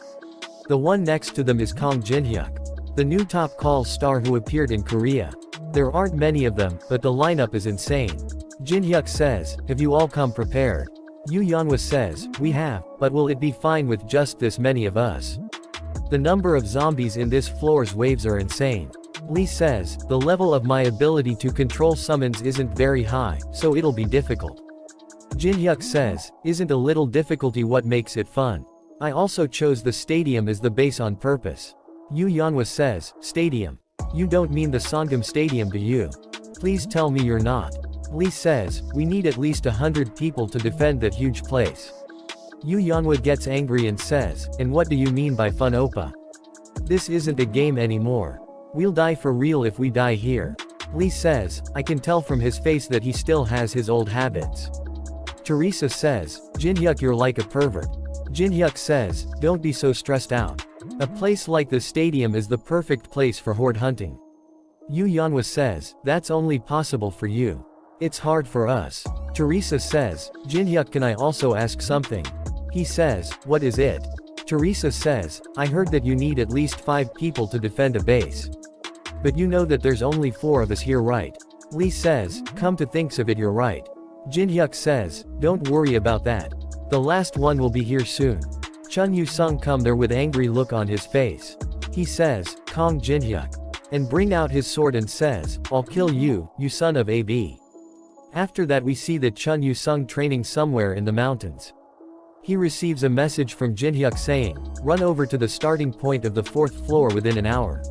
The one next to them is Kong Jinhyuk, the new top call star who appeared in Korea. There aren't many of them, but the lineup is insane. Jinhyuk says, "Have you all come prepared?" Yu Yanhwa says, "We have, but will it be fine with just this many of us? The number of zombies in this floor's waves are insane." Lee says, "The level of my ability to control summons isn't very high, so it'll be difficult." Jinhyuk says, "Isn't a little difficulty what makes it fun? I also chose the stadium as the base on purpose." Yu Yanhwa says, "Stadium? You don't mean the Sangam Stadium, do you? Please tell me you're not." Lee says, "We need at least 100 people to defend that huge place." Yu Yanhwa gets angry and says, "And what do you mean by fun, Oppa? This isn't a game anymore. We'll die for real if we die here." Lee says, "I can tell from his face that he still has his old habits." Teresa says, "Jinhyuk, you're like a pervert." Jinhyuk says, "Don't be so stressed out. A place like the stadium is the perfect place for horde hunting." Yu Yanhwa says, "That's only possible for you. It's hard for us." Teresa says, "Jinhyuk, can I also ask something?" He says, "What is it?" Teresa says, "I heard that you need at least 5 people to defend a base. But you know that there's only 4 of us here, right?" Lee says, "Come to thinks of it, you're right." Jinhyuk says, "Don't worry about that. The last one will be here soon." Chun Yu-sung come there with angry look on his face. He says, "Kong Jinhyuk," and bring out his sword and says, "I'll kill you, you son of a b." After that we see that Chun Yu-sung training somewhere in the mountains. He receives a message from Jinhyuk saying, run over to the starting point of the 4th floor within an hour.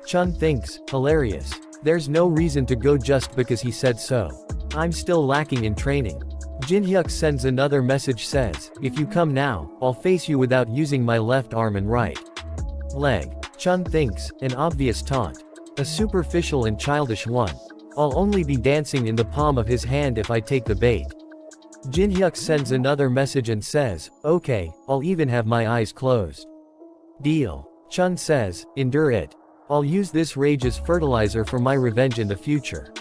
Chun thinks, hilarious. There's no reason to go just because he said so. I'm still lacking in training. Jinhyuk sends another message says, if you come now, I'll face you without using my left arm and right leg. Chun thinks, an obvious taunt. A superficial and childish one. I'll only be dancing in the palm of his hand if I take the bait. Jinhyuk sends another message and says, okay, I'll even have my eyes closed. Deal. Chun says, endure it. I'll use this rage as fertilizer for my revenge in the future.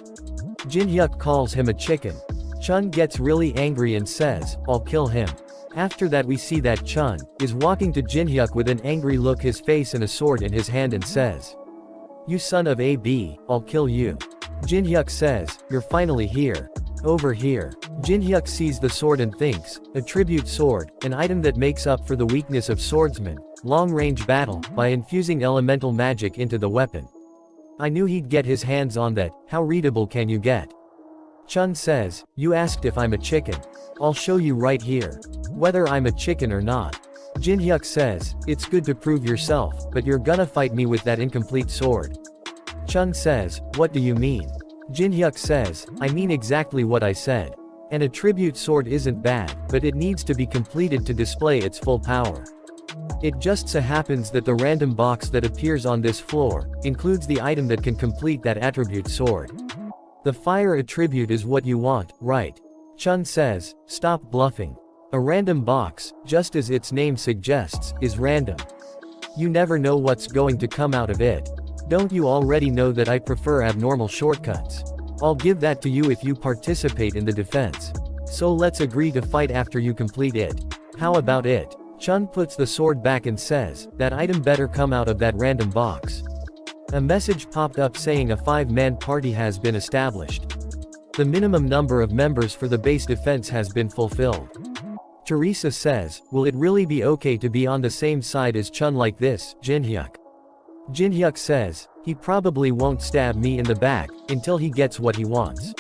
Jinhyuk calls him a chicken. Chun gets really angry and says, I'll kill him. After that we see that Chun is walking to Jinhyuk with an angry look, his face and a sword in his hand, and says, you son of a b, I'll kill you. Jinhyuk says, you're finally here. Over here. Jinhyuk sees the sword and thinks, a tribute sword, an item that makes up for the weakness of swordsmen, long-range battle, by infusing elemental magic into the weapon. I knew he'd get his hands on that. How readable can you get? Chun says, you asked if I'm a chicken. I'll show you right here. Whether I'm a chicken or not. Jinhyuk says, it's good to prove yourself, but you're gonna fight me with that incomplete sword. Chun says, what do you mean? Jinhyuk says, I mean exactly what I said. And a tribute sword isn't bad, but it needs to be completed to display its full power. It just so happens that the random box that appears on this floor includes the item that can complete that attribute sword. The fire attribute is what you want, right? Chun says, stop bluffing. A random box, just as its name suggests, is random. You never know what's going to come out of it. Don't you already know that I prefer abnormal shortcuts? I'll give that to you if you participate in the defense. So let's agree to fight after you complete it. How about it? Chun puts the sword back and says, that item better come out of that random box. A message popped up saying a 5-man party has been established. The minimum number of members for the base defense has been fulfilled. Teresa says, will it really be okay to be on the same side as Chun like this, Jinhyuk? Jinhyuk says, he probably won't stab me in the back, until he gets what he wants.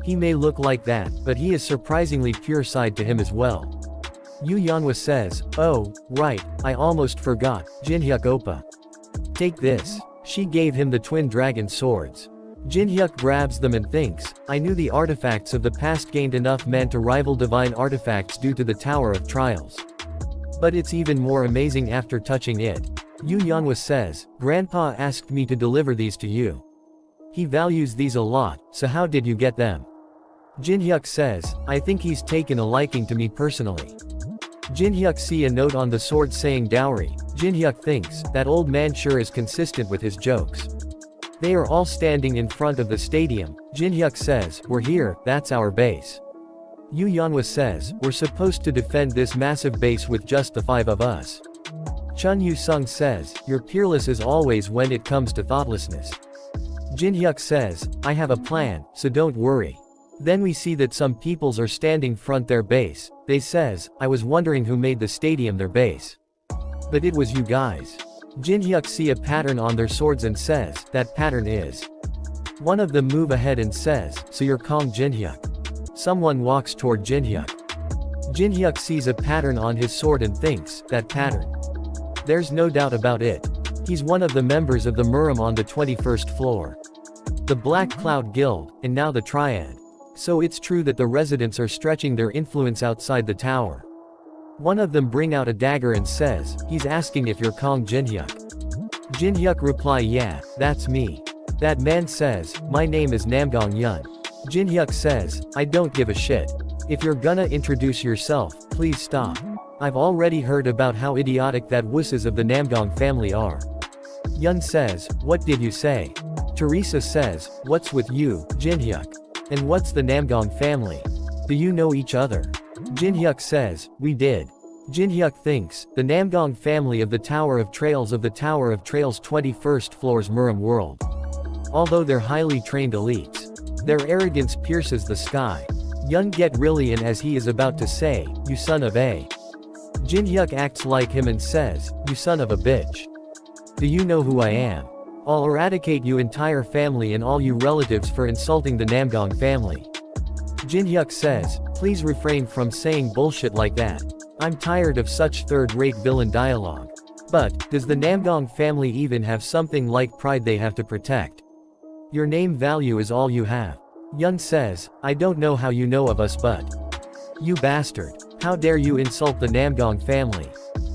He may look like that, but he is surprisingly pure side to him as well. Yu Yanhwa says, oh, right, I almost forgot, Jinhyuk oppa. Take this. She gave him the twin dragon swords. Jinhyuk grabs them and thinks, I knew the artifacts of the past gained enough man to rival divine artifacts due to the Tower of Trials. But it's even more amazing after touching it. Yu Yanhwa says, Grandpa asked me to deliver these to you. He values these a lot, so how did you get them? Jinhyuk says, I think he's taken a liking to me personally. Jinhyuk see a note on the sword saying dowry. Jinhyuk thinks, that old man sure is consistent with his jokes. They are all standing in front of the stadium. Jinhyuk says, we're here, that's our base. Yu Yanhwa says, we're supposed to defend this massive base with just the 5 of us. Chun Yu-sung says, you're peerless as always when it comes to thoughtlessness. Jinhyuk says, I have a plan, so don't worry. Then we see that some peoples are standing front their base. They says, I was wondering who made the stadium their base. But it was you guys. Jinhyuk see a pattern on their swords and says, that pattern is. One of them move ahead and says, so you're Kong Jinhyuk. Someone walks toward Jinhyuk. Jinhyuk sees a pattern on his sword and thinks, that pattern. There's no doubt about it. He's one of the members of the Murim on the 21st floor. The Black Cloud Guild, and now the Triad. So it's true that the residents are stretching their influence outside the tower. One of them bring out a dagger and says, he's asking if you're Kong Jinhyuk. Jinhyuk reply, yeah, that's me. That man says, my name is Namgong Yun. Jinhyuk says, I don't give a shit. If you're gonna introduce yourself, please stop. I've already heard about how idiotic that wusses of the Namgong family are. Yun says, what did you say? Teresa says, what's with you, Jinhyuk? And what's the Namgong family? Do you know each other? Jinhyuk says, we did. Jinhyuk thinks, the Namgong family of the Tower of Trails 21st floor's Murim world. Although they're highly trained elites. Their arrogance pierces the sky. Yun get really in as he is about to say, you son of a. Jinhyuk acts like him and says, you son of a bitch. Do you know who I am? I'll eradicate you entire family and all you relatives for insulting the Namgong family. Jinhyuk says, please refrain from saying bullshit like that. I'm tired of such third-rate villain dialogue. But, does the Namdong family even have something like pride they have to protect? Your name value is all you have. Yun says, I don't know how you know of us but. You bastard. How dare you insult the Namdong family?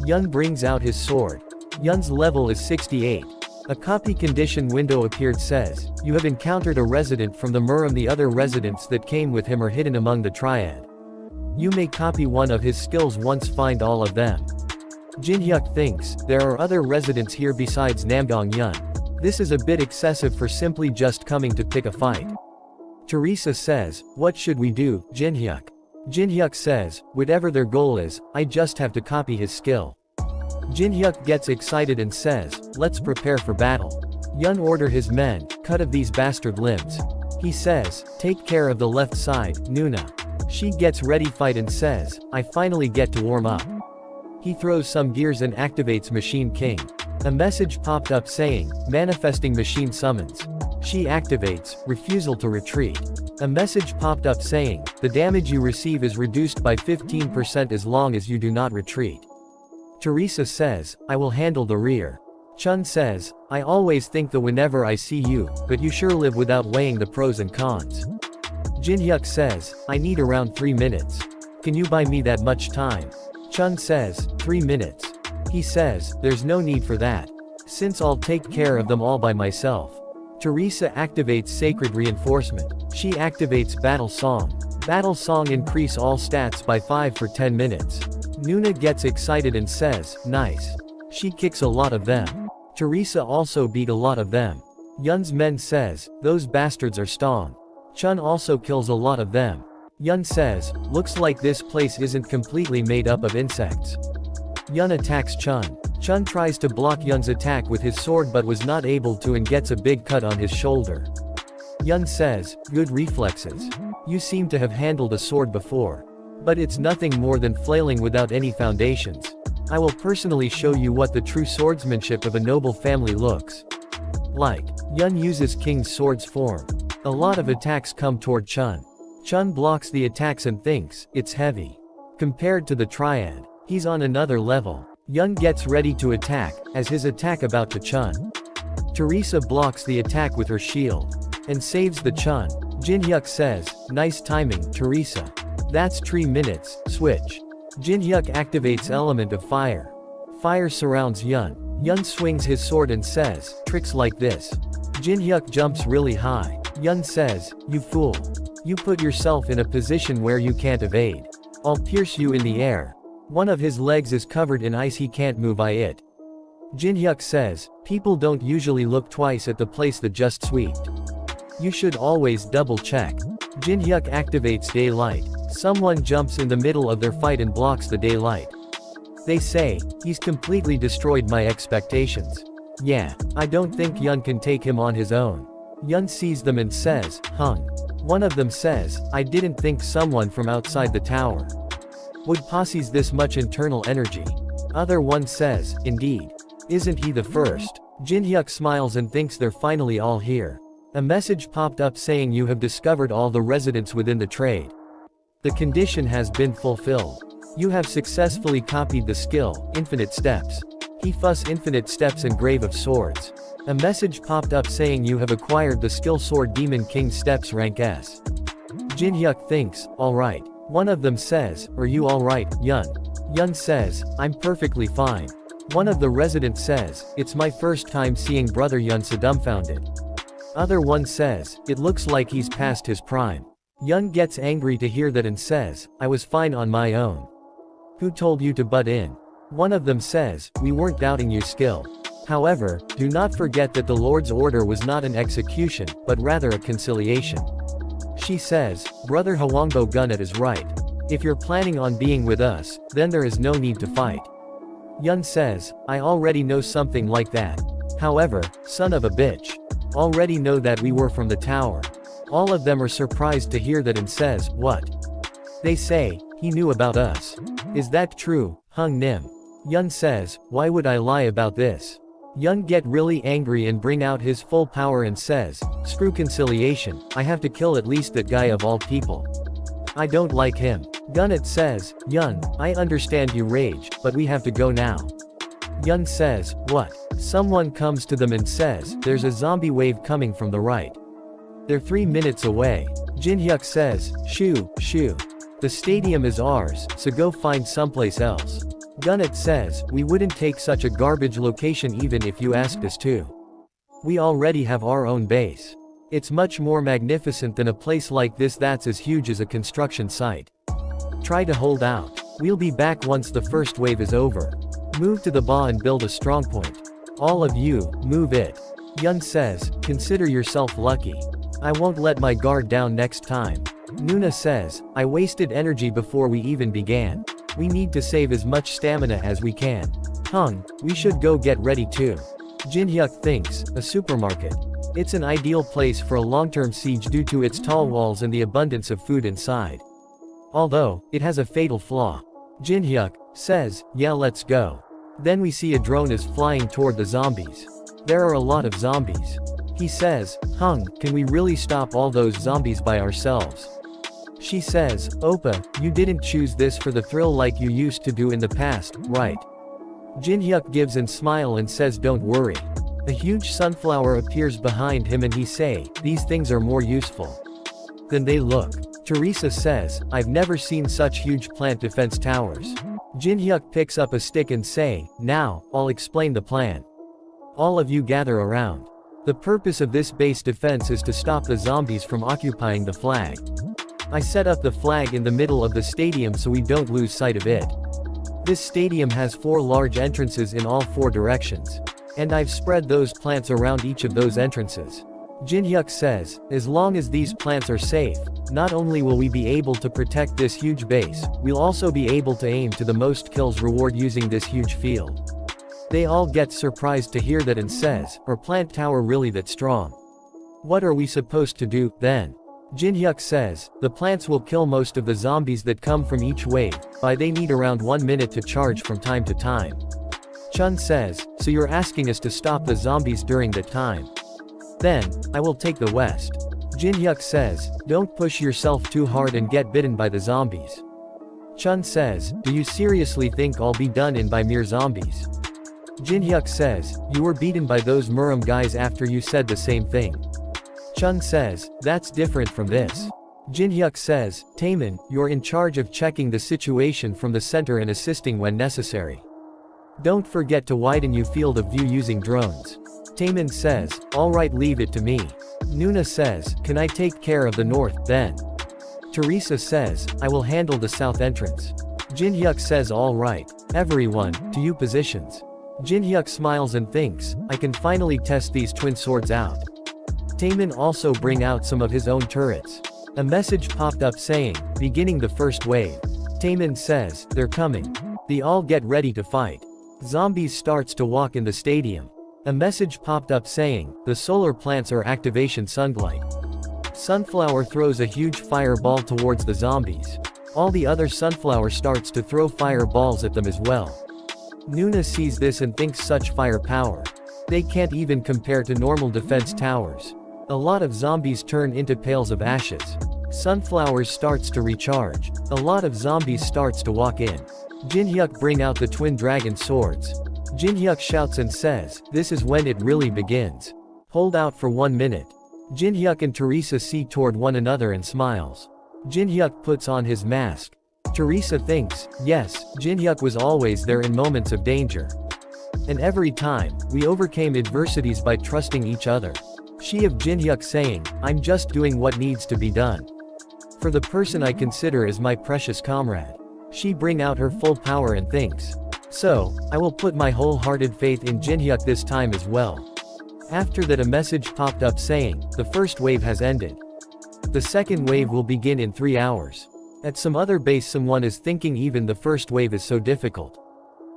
Yun brings out his sword. Yun's level is 68. A copy condition window appeared says, you have encountered a resident from the Murim. The other residents that came with him are hidden among the triad. You may copy one of his skills once find all of them. Jinhyuk thinks, there are other residents here besides Namdong Yun. This is a bit excessive for simply just coming to pick a fight. Teresa says, what should we do, Jinhyuk? Jinhyuk says, whatever their goal is, I just have to copy his skill. Jinhyuk gets excited and says, let's prepare for battle. Yun order his men, cut of these bastard limbs. He says, take care of the left side, Nuna. She gets ready fight and says, I finally get to warm up. He throws some gears and activates Machine King. A message popped up saying, manifesting machine summons. She activates, refusal to retreat. A message popped up saying, the damage you receive is reduced by 15% as long as you do not retreat. Teresa says, I will handle the rear. Chun says, I always think that whenever I see you, but you sure live without weighing the pros and cons. Jinhyuk says, I need around 3 minutes. Can you buy me that much time? Chun says, 3 minutes. He says, there's no need for that. Since I'll take care of them all by myself. Teresa activates Sacred Reinforcement. She activates Battle Song. Battle Song increase all stats by 5 for 10 minutes. Nuna gets excited and says, nice. She kicks a lot of them. Teresa also beat a lot of them. Yun's men says, those bastards are strong. Chun also kills a lot of them. Yun says, looks like this place isn't completely made up of insects. Yun attacks Chun. Chun tries to block Yun's attack with his sword but was not able to and gets a big cut on his shoulder. Yun says, good reflexes. You seem to have handled a sword before. But it's nothing more than flailing without any foundations. I will personally show you what the true swordsmanship of a noble family looks like. Yun uses King's sword's form. A lot of attacks come toward Chun. Chun blocks the attacks and thinks, it's heavy. Compared to the triad, he's on another level. Yun gets ready to attack, as his attack about to Chun. Teresa blocks the attack with her shield. And saves the Chun. Jinhyuk says, nice timing, Teresa. That's 3 minutes, switch. Jinhyuk activates Element of Fire. Fire surrounds Yun. Yun swings his sword and says, tricks like this. Jinhyuk jumps really high. Yun says, you fool. You put yourself in a position where you can't evade. I'll pierce you in the air. One of his legs is covered in ice, he can't move by it. Jinhyuk says, people don't usually look twice at the place that just swept. You should always double check. Jinhyuk activates Daylight. Someone jumps in the middle of their fight and blocks the daylight. They say, he's completely destroyed my expectations. Yeah, I don't think Yun can take him on his own. Yun sees them and says, hung. One of them says, I didn't think someone from outside the tower would possess this much internal energy. Other one says, indeed. Isn't he the first? Jinhyuk smiles and thinks they're finally all here. A message popped up saying you have discovered all the residents within the trade. The condition has been fulfilled. You have successfully copied the skill, Infinite Steps. He fuss Infinite Steps and Grave of Swords. A message popped up saying you have acquired the skill Sword Demon King Steps rank S. Jinhyuk thinks, alright. One of them says, are you alright, Yun? Yun says, I'm perfectly fine. One of the residents says, it's my first time seeing brother Yun so dumbfounded. Other one says, it looks like he's past his prime. Yun gets angry to hear that and says, I was fine on my own. Who told you to butt in? One of them says, we weren't doubting your skill. However, do not forget that the Lord's order was not an execution, but rather a conciliation. She says, Brother Hwangbo Gunnet is right. If you're planning on being with us, then there is no need to fight. Yun says, I already know something like that. However, son of a bitch. Already know that we were from the tower. All of them are surprised to hear that and says, what? They say, he knew about us. Is that true, Hung Nim? Yun says, why would I lie about this? Yun get really angry and bring out his full power and says, screw conciliation, I have to kill at least that guy of all people. I don't like him. Gunnet says, Yun, I understand you rage, but we have to go now. Yun says, what? Someone comes to them and says, there's a zombie wave coming from the right. They're 3 minutes away. Jinhyuk says, shoo, shoo. The stadium is ours, so go find someplace else. Gunnet says, we wouldn't take such a garbage location even if you asked us to. We already have our own base. It's much more magnificent than a place like this that's as huge as a construction site. Try to hold out. We'll be back once the first wave is over. Move to the ba and build a strongpoint. All of you, move it. Yun says, consider yourself lucky. I won't let my guard down next time. Nuna says, I wasted energy before we even began. We need to save as much stamina as we can. Hung, we should go get ready too. Jinhyuk thinks, a supermarket. It's an ideal place for a long-term siege due to its tall walls and the abundance of food inside. Although, it has a fatal flaw. Jinhyuk says, yeah, let's go. Then we see a drone is flying toward the zombies. There are a lot of zombies. He says, Hung, can we really stop all those zombies by ourselves? She says, Oppa, you didn't choose this for the thrill like you used to do in the past, right? Jinhyuk gives and smile and says don't worry. A huge sunflower appears behind him and he say, these things are more useful than they look. Teresa says, I've never seen such huge plant defense towers. Jinhyuk picks up a stick and say, now, I'll explain the plan. All of you gather around. The purpose of this base defense is to stop the zombies from occupying the flag. I set up the flag in the middle of the stadium so we don't lose sight of it. This stadium has 4 large entrances in all 4 directions. And I've spread those plants around each of those entrances. Jinhyuk says, as long as these plants are safe, not only will we be able to protect this huge base, we'll also be able to aim to the most kills reward using this huge field. They all get surprised to hear that and says, are plant tower really that strong? What are we supposed to do, then? Jinhyuk says, the plants will kill most of the zombies that come from each wave, but they need around 1 minute to charge from time to time. Chun says, so you're asking us to stop the zombies during that time? Then, I will take the west. Jinhyuk says, don't push yourself too hard and get bitten by the zombies. Chun says, do you seriously think I'll be done in by mere zombies? Jinhyuk says, you were beaten by those Muram guys after you said the same thing. Chun says, that's different from this. Jinhyuk says, Taemin, you're in charge of checking the situation from the center and assisting when necessary. Don't forget to widen your field of view using drones. Taemin says, alright, leave it to me. Nuna says, can I take care of the north, then? Teresa says, I will handle the south entrance. Jinhyuk says alright. Everyone, to you positions. Jinhyuk smiles and thinks, I can finally test these twin swords out. Taemin also bring out some of his own turrets. A message popped up saying, beginning the first wave. Taemin says, they're coming. They all get ready to fight. Zombies starts to walk in the stadium. A message popped up saying, the solar plants are activation sunlight. Sunflower throws a huge fireball towards the zombies. All the other sunflower starts to throw fireballs at them as well. Nuna sees this and thinks such firepower. They can't even compare to normal defense towers. A lot of zombies turn into pails of ashes. Sunflowers starts to recharge. A lot of zombies starts to walk in. Jinhyuk bring out the twin dragon swords. Jinhyuk shouts and says, this is when it really begins. Hold out for 1 minute. Jinhyuk and Teresa see toward one another and smiles. Jinhyuk puts on his mask. Teresa thinks, yes, Jinhyuk was always there in moments of danger. And every time, we overcame adversities by trusting each other. She of Jinhyuk saying, I'm just doing what needs to be done. For the person I consider as my precious comrade. She bring out her full power and thinks. So, I will put my wholehearted faith in Jinhyuk this time as well. After that a message popped up saying, the first wave has ended. The second wave will begin in 3 hours. At some other base someone is thinking even the first wave is so difficult.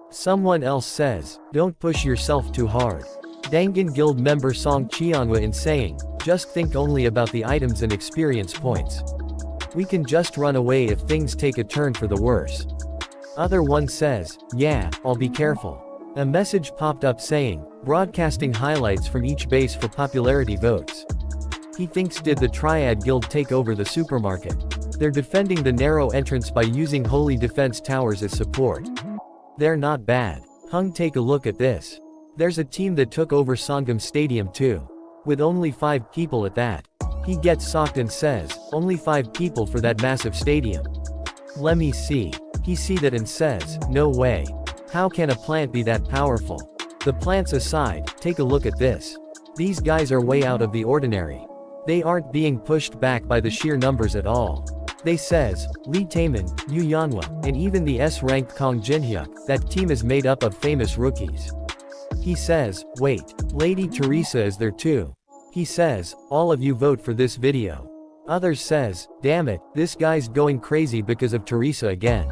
Someone else says, don't push yourself too hard. Dangan Guild member Song Cheonhwa in saying, just think only about the items and experience points. We can just run away if things take a turn for the worse. Other one says, yeah, I'll be careful. A message popped up saying, broadcasting highlights from each base for popularity votes. He thinks did the Triad Guild take over the supermarket? They're defending the narrow entrance by using holy defense towers as support. They're not bad. Hung, take a look at this. There's a team that took over Sangam Stadium too. With only 5 people at that. He gets socked and says, only 5 people for that massive stadium. Let me see. He see that and says, no way. How can a plant be that powerful? The plants aside, take a look at this. These guys are way out of the ordinary. They aren't being pushed back by the sheer numbers at all. They says, Lee Taemin, Yu Yanhwa, and even the S-ranked Kong Jinhyuk, that team is made up of famous rookies. He says, wait, Lady Teresa is there too. He says, all of you vote for this video. Others says, damn it, this guy's going crazy because of Teresa again.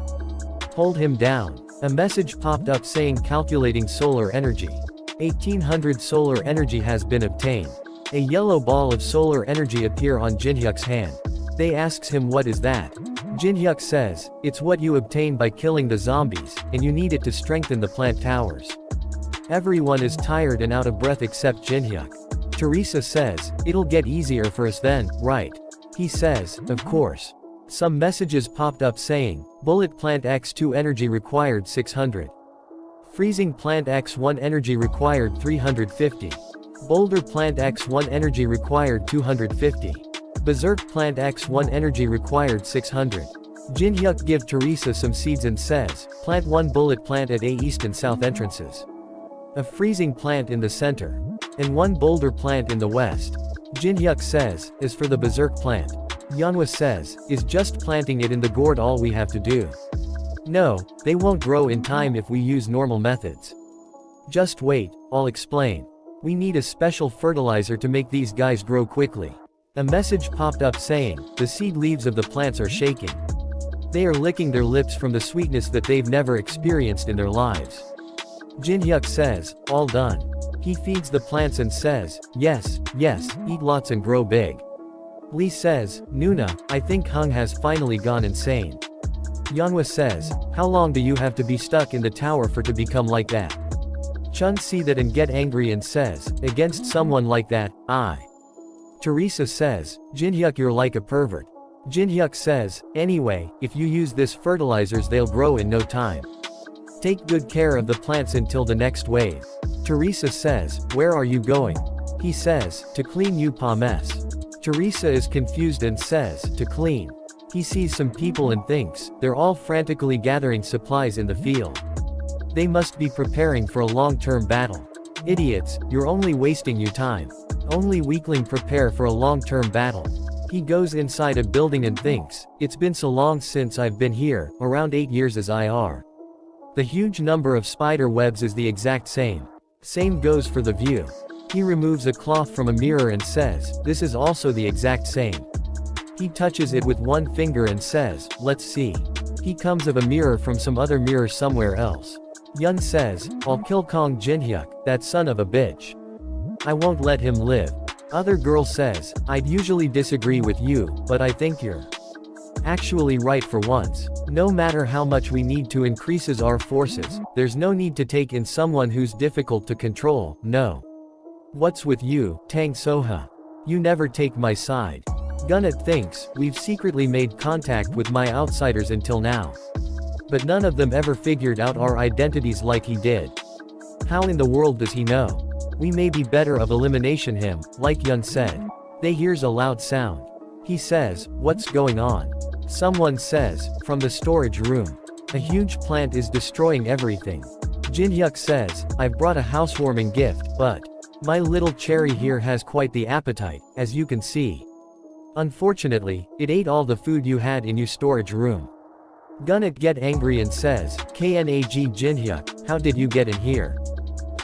Hold him down. A message popped up saying calculating solar energy. 1800 solar energy has been obtained. A yellow ball of solar energy appear on Jinhyuk's hand. They asks him what is that. Jinhyuk says, it's what you obtain by killing the zombies, and you need it to strengthen the plant towers. Everyone is tired and out of breath except Jinhyuk. Teresa says, it'll get easier for us then, right? He says, of course. Some messages popped up saying, Bullet Plant X2 energy required 600. Freezing Plant X1 energy required 350. Boulder Plant X1 energy required 250. Berserk Plant X1 energy required 600. Jinhyuk give Teresa some seeds and says, plant 1 bullet plant at A east and south entrances. A freezing plant in the center. And 1 boulder plant in the west. Jinhyuk says, as for the berserk plant. Yanhwa says, is just planting it in the gourd all we have to do? No, they won't grow in time if we use normal methods. Just wait, I'll explain. We need a special fertilizer to make these guys grow quickly. A message popped up saying, the seed leaves of the plants are shaking. They are licking their lips from the sweetness that they've never experienced in their lives. Jinhyuk says, all done. He feeds the plants and says, yes, eat lots and grow big. Lee says, Nuna, I think Hung has finally gone insane. Yanhwa says, how long do you have to be stuck in the tower for to become like that? Chun see that and get angry and says, against someone like that, I. Teresa says, Jinhyuk, you're like a pervert. Jinhyuk says, anyway, if you use this fertilizers they'll grow in no time. Take good care of the plants until the next wave. Teresa says, where are you going? He says, to clean you pa mess. Teresa is confused and says, to clean. He sees some people and thinks, they're all frantically gathering supplies in the field. They must be preparing for a long-term battle. Idiots, you're only wasting your time. Only weakling prepare for a long-term battle. He goes inside a building and thinks, it's been so long since I've been here, around 8 years as I are. The huge number of spider webs is the exact same. Same goes for the view. He removes a cloth from a mirror and says, this is also the exact same. He touches it with one finger and says, let's see. He comes of a mirror from some other mirror somewhere else. Yun says, I'll kill Kong Jinhyuk, that son of a bitch. I won't let him live. Other girl says, I'd usually disagree with you, but I think you're actually right for once. No matter how much we need to increases our forces, there's no need to take in someone who's difficult to control, no. What's with you, Tang Soha? You never take my side. Gunnet thinks, we've secretly made contact with my outsiders until now. But none of them ever figured out our identities like he did. How in the world does he know? We may be better of elimination him, like Yun said. They hears a loud sound. He says, what's going on? Someone says, from the storage room. A huge plant is destroying everything. Jinhyuk says, I've brought a housewarming gift, but my little cherry here has quite the appetite, as you can see. Unfortunately, it ate all the food you had in your storage room. Gunnet get angry and says, Knag Jinhyuk, how did you get in here?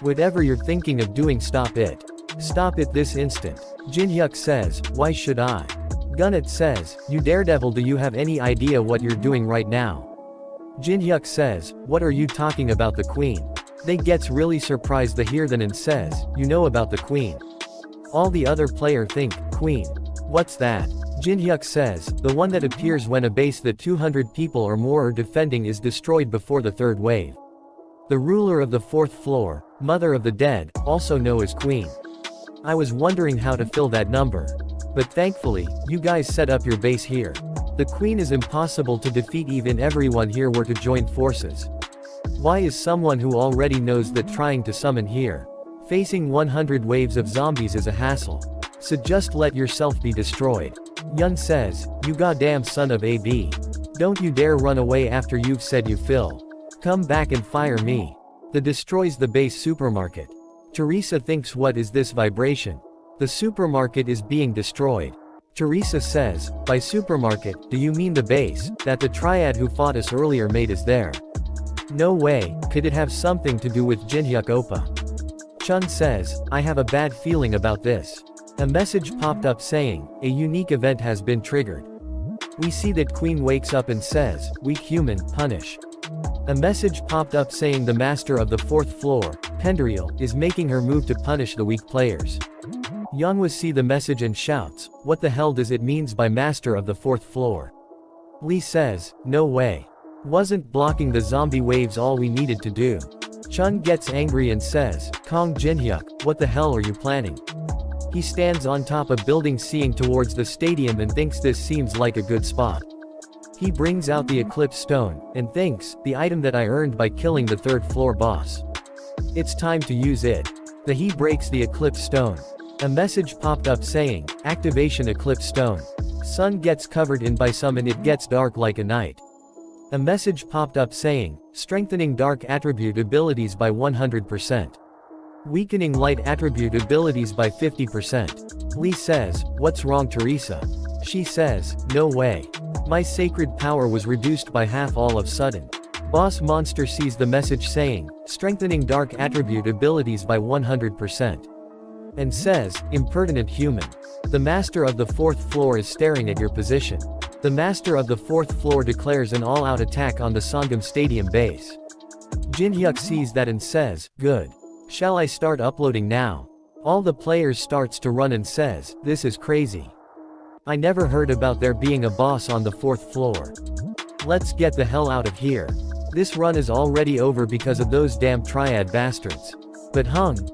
Whatever you're thinking of doing, stop it. Stop it this instant. Jinhyuk says, why should I? Gunnet says, you daredevil, do you have any idea what you're doing right now? Jinhyuk says, what are you talking about, the queen? They gets really surprised to hear that and says, you know about the queen. All the other player think, queen. What's that? Jinhyuk says, the one that appears when a base that 200 people or more are defending is destroyed before the third wave. The ruler of the fourth floor, mother of the dead, also known as queen. I was wondering how to fill that number. But thankfully, you guys set up your base here. The queen is impossible to defeat even everyone here were to join forces. Why is someone who already knows that trying to summon here? Facing 100 waves of zombies is a hassle. So just let yourself be destroyed. Yun says, you goddamn son of a b. Don't you dare run away after you've said you fill. Come back and fire me. The destroys the base supermarket. Teresa thinks, what is this vibration? The supermarket is being destroyed. Teresa says, by supermarket, do you mean the base, that the triad who fought us earlier made is there? No way, could it have something to do with Jinhyuk Oppa? Chun says, I have a bad feeling about this. A message popped up saying, a unique event has been triggered. We see that Queen wakes up and says, weak human, punish. A message popped up saying the master of the 4th floor, Pendriel, is making her move to punish the weak players. Yanhwa see the message and shouts, what the hell does it means by master of the 4th floor? Lee says, no way. Wasn't blocking the zombie waves all we needed to do? Chun gets angry and says, Kong Jinhyuk, what the hell are you planning? He stands on top of building seeing towards the stadium and thinks this seems like a good spot. He brings out the Eclipse Stone, and thinks, the item that I earned by killing the 3rd floor boss. It's time to use it. He breaks the Eclipse Stone. A message popped up saying, activation Eclipse Stone. Sun gets covered in by some and it gets dark like a night. A message popped up saying, strengthening dark attribute abilities by 100%. Weakening light attribute abilities by 50%. Lee says, what's wrong Teresa? She says, no way. My sacred power was reduced by half all of sudden. Boss Monster sees the message saying, strengthening dark attribute abilities by 100%. And says, impertinent human. The master of the 4th floor is staring at your position. The master of the 4th floor declares an all-out attack on the Sangam Stadium base. Jinhyuk sees that and says, good. Shall I start uploading now? All the players starts to run and says, this is crazy. I never heard about there being a boss on the 4th floor. Let's get the hell out of here. This run is already over because of those damn triad bastards. But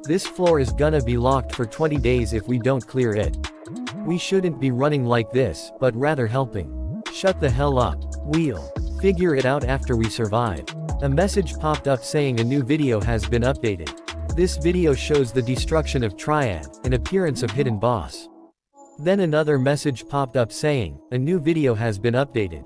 this floor is gonna be locked for 20 days if we don't clear it. We shouldn't be running like this, but rather helping. Shut the hell up. We'll figure it out after we survive. A message popped up saying a new video has been updated. This video shows the destruction of Triad, an appearance of hidden boss. Then another message popped up saying, a new video has been updated.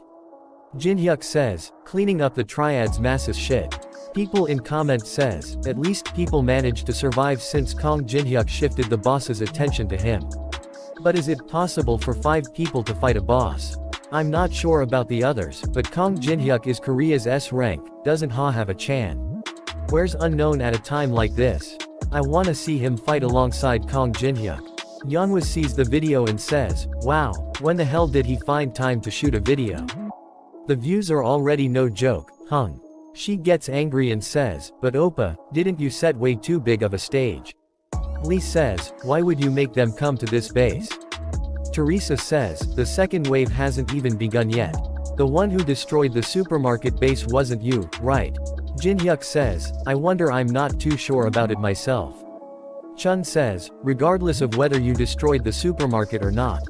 Jinhyuk says, cleaning up the Triad's massive shit. People in comment says, at least people managed to survive since Kong Jinhyuk shifted the boss's attention to him. But is it possible for 5 people to fight a boss? I'm not sure about the others, but Kong Jinhyuk is Korea's S rank, doesn't have a chan? Where's Unknown at a time like this? I wanna see him fight alongside Kong Jinhyuk. Yanhwa sees the video and says, wow, when the hell did he find time to shoot a video? The views are already no joke, She gets angry and says, but Oppa, didn't you set way too big of a stage? Lee says, why would you make them come to this base? Teresa says, the second wave hasn't even begun yet. The one who destroyed the supermarket base wasn't you, right? Jinhyuk says, I wonder, I'm not too sure about it myself. Chun says, regardless of whether you destroyed the supermarket or not.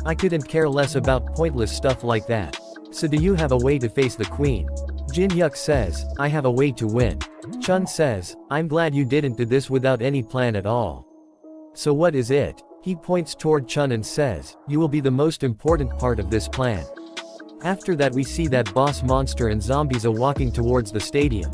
I couldn't care less about pointless stuff like that. So do you have a way to face the queen? Jinhyuk says, I have a way to win. Chun says, I'm glad you didn't do this without any plan at all. So what is it? He points toward Chun and says, you will be the most important part of this plan. After that we see that boss monster and zombies are walking towards the stadium.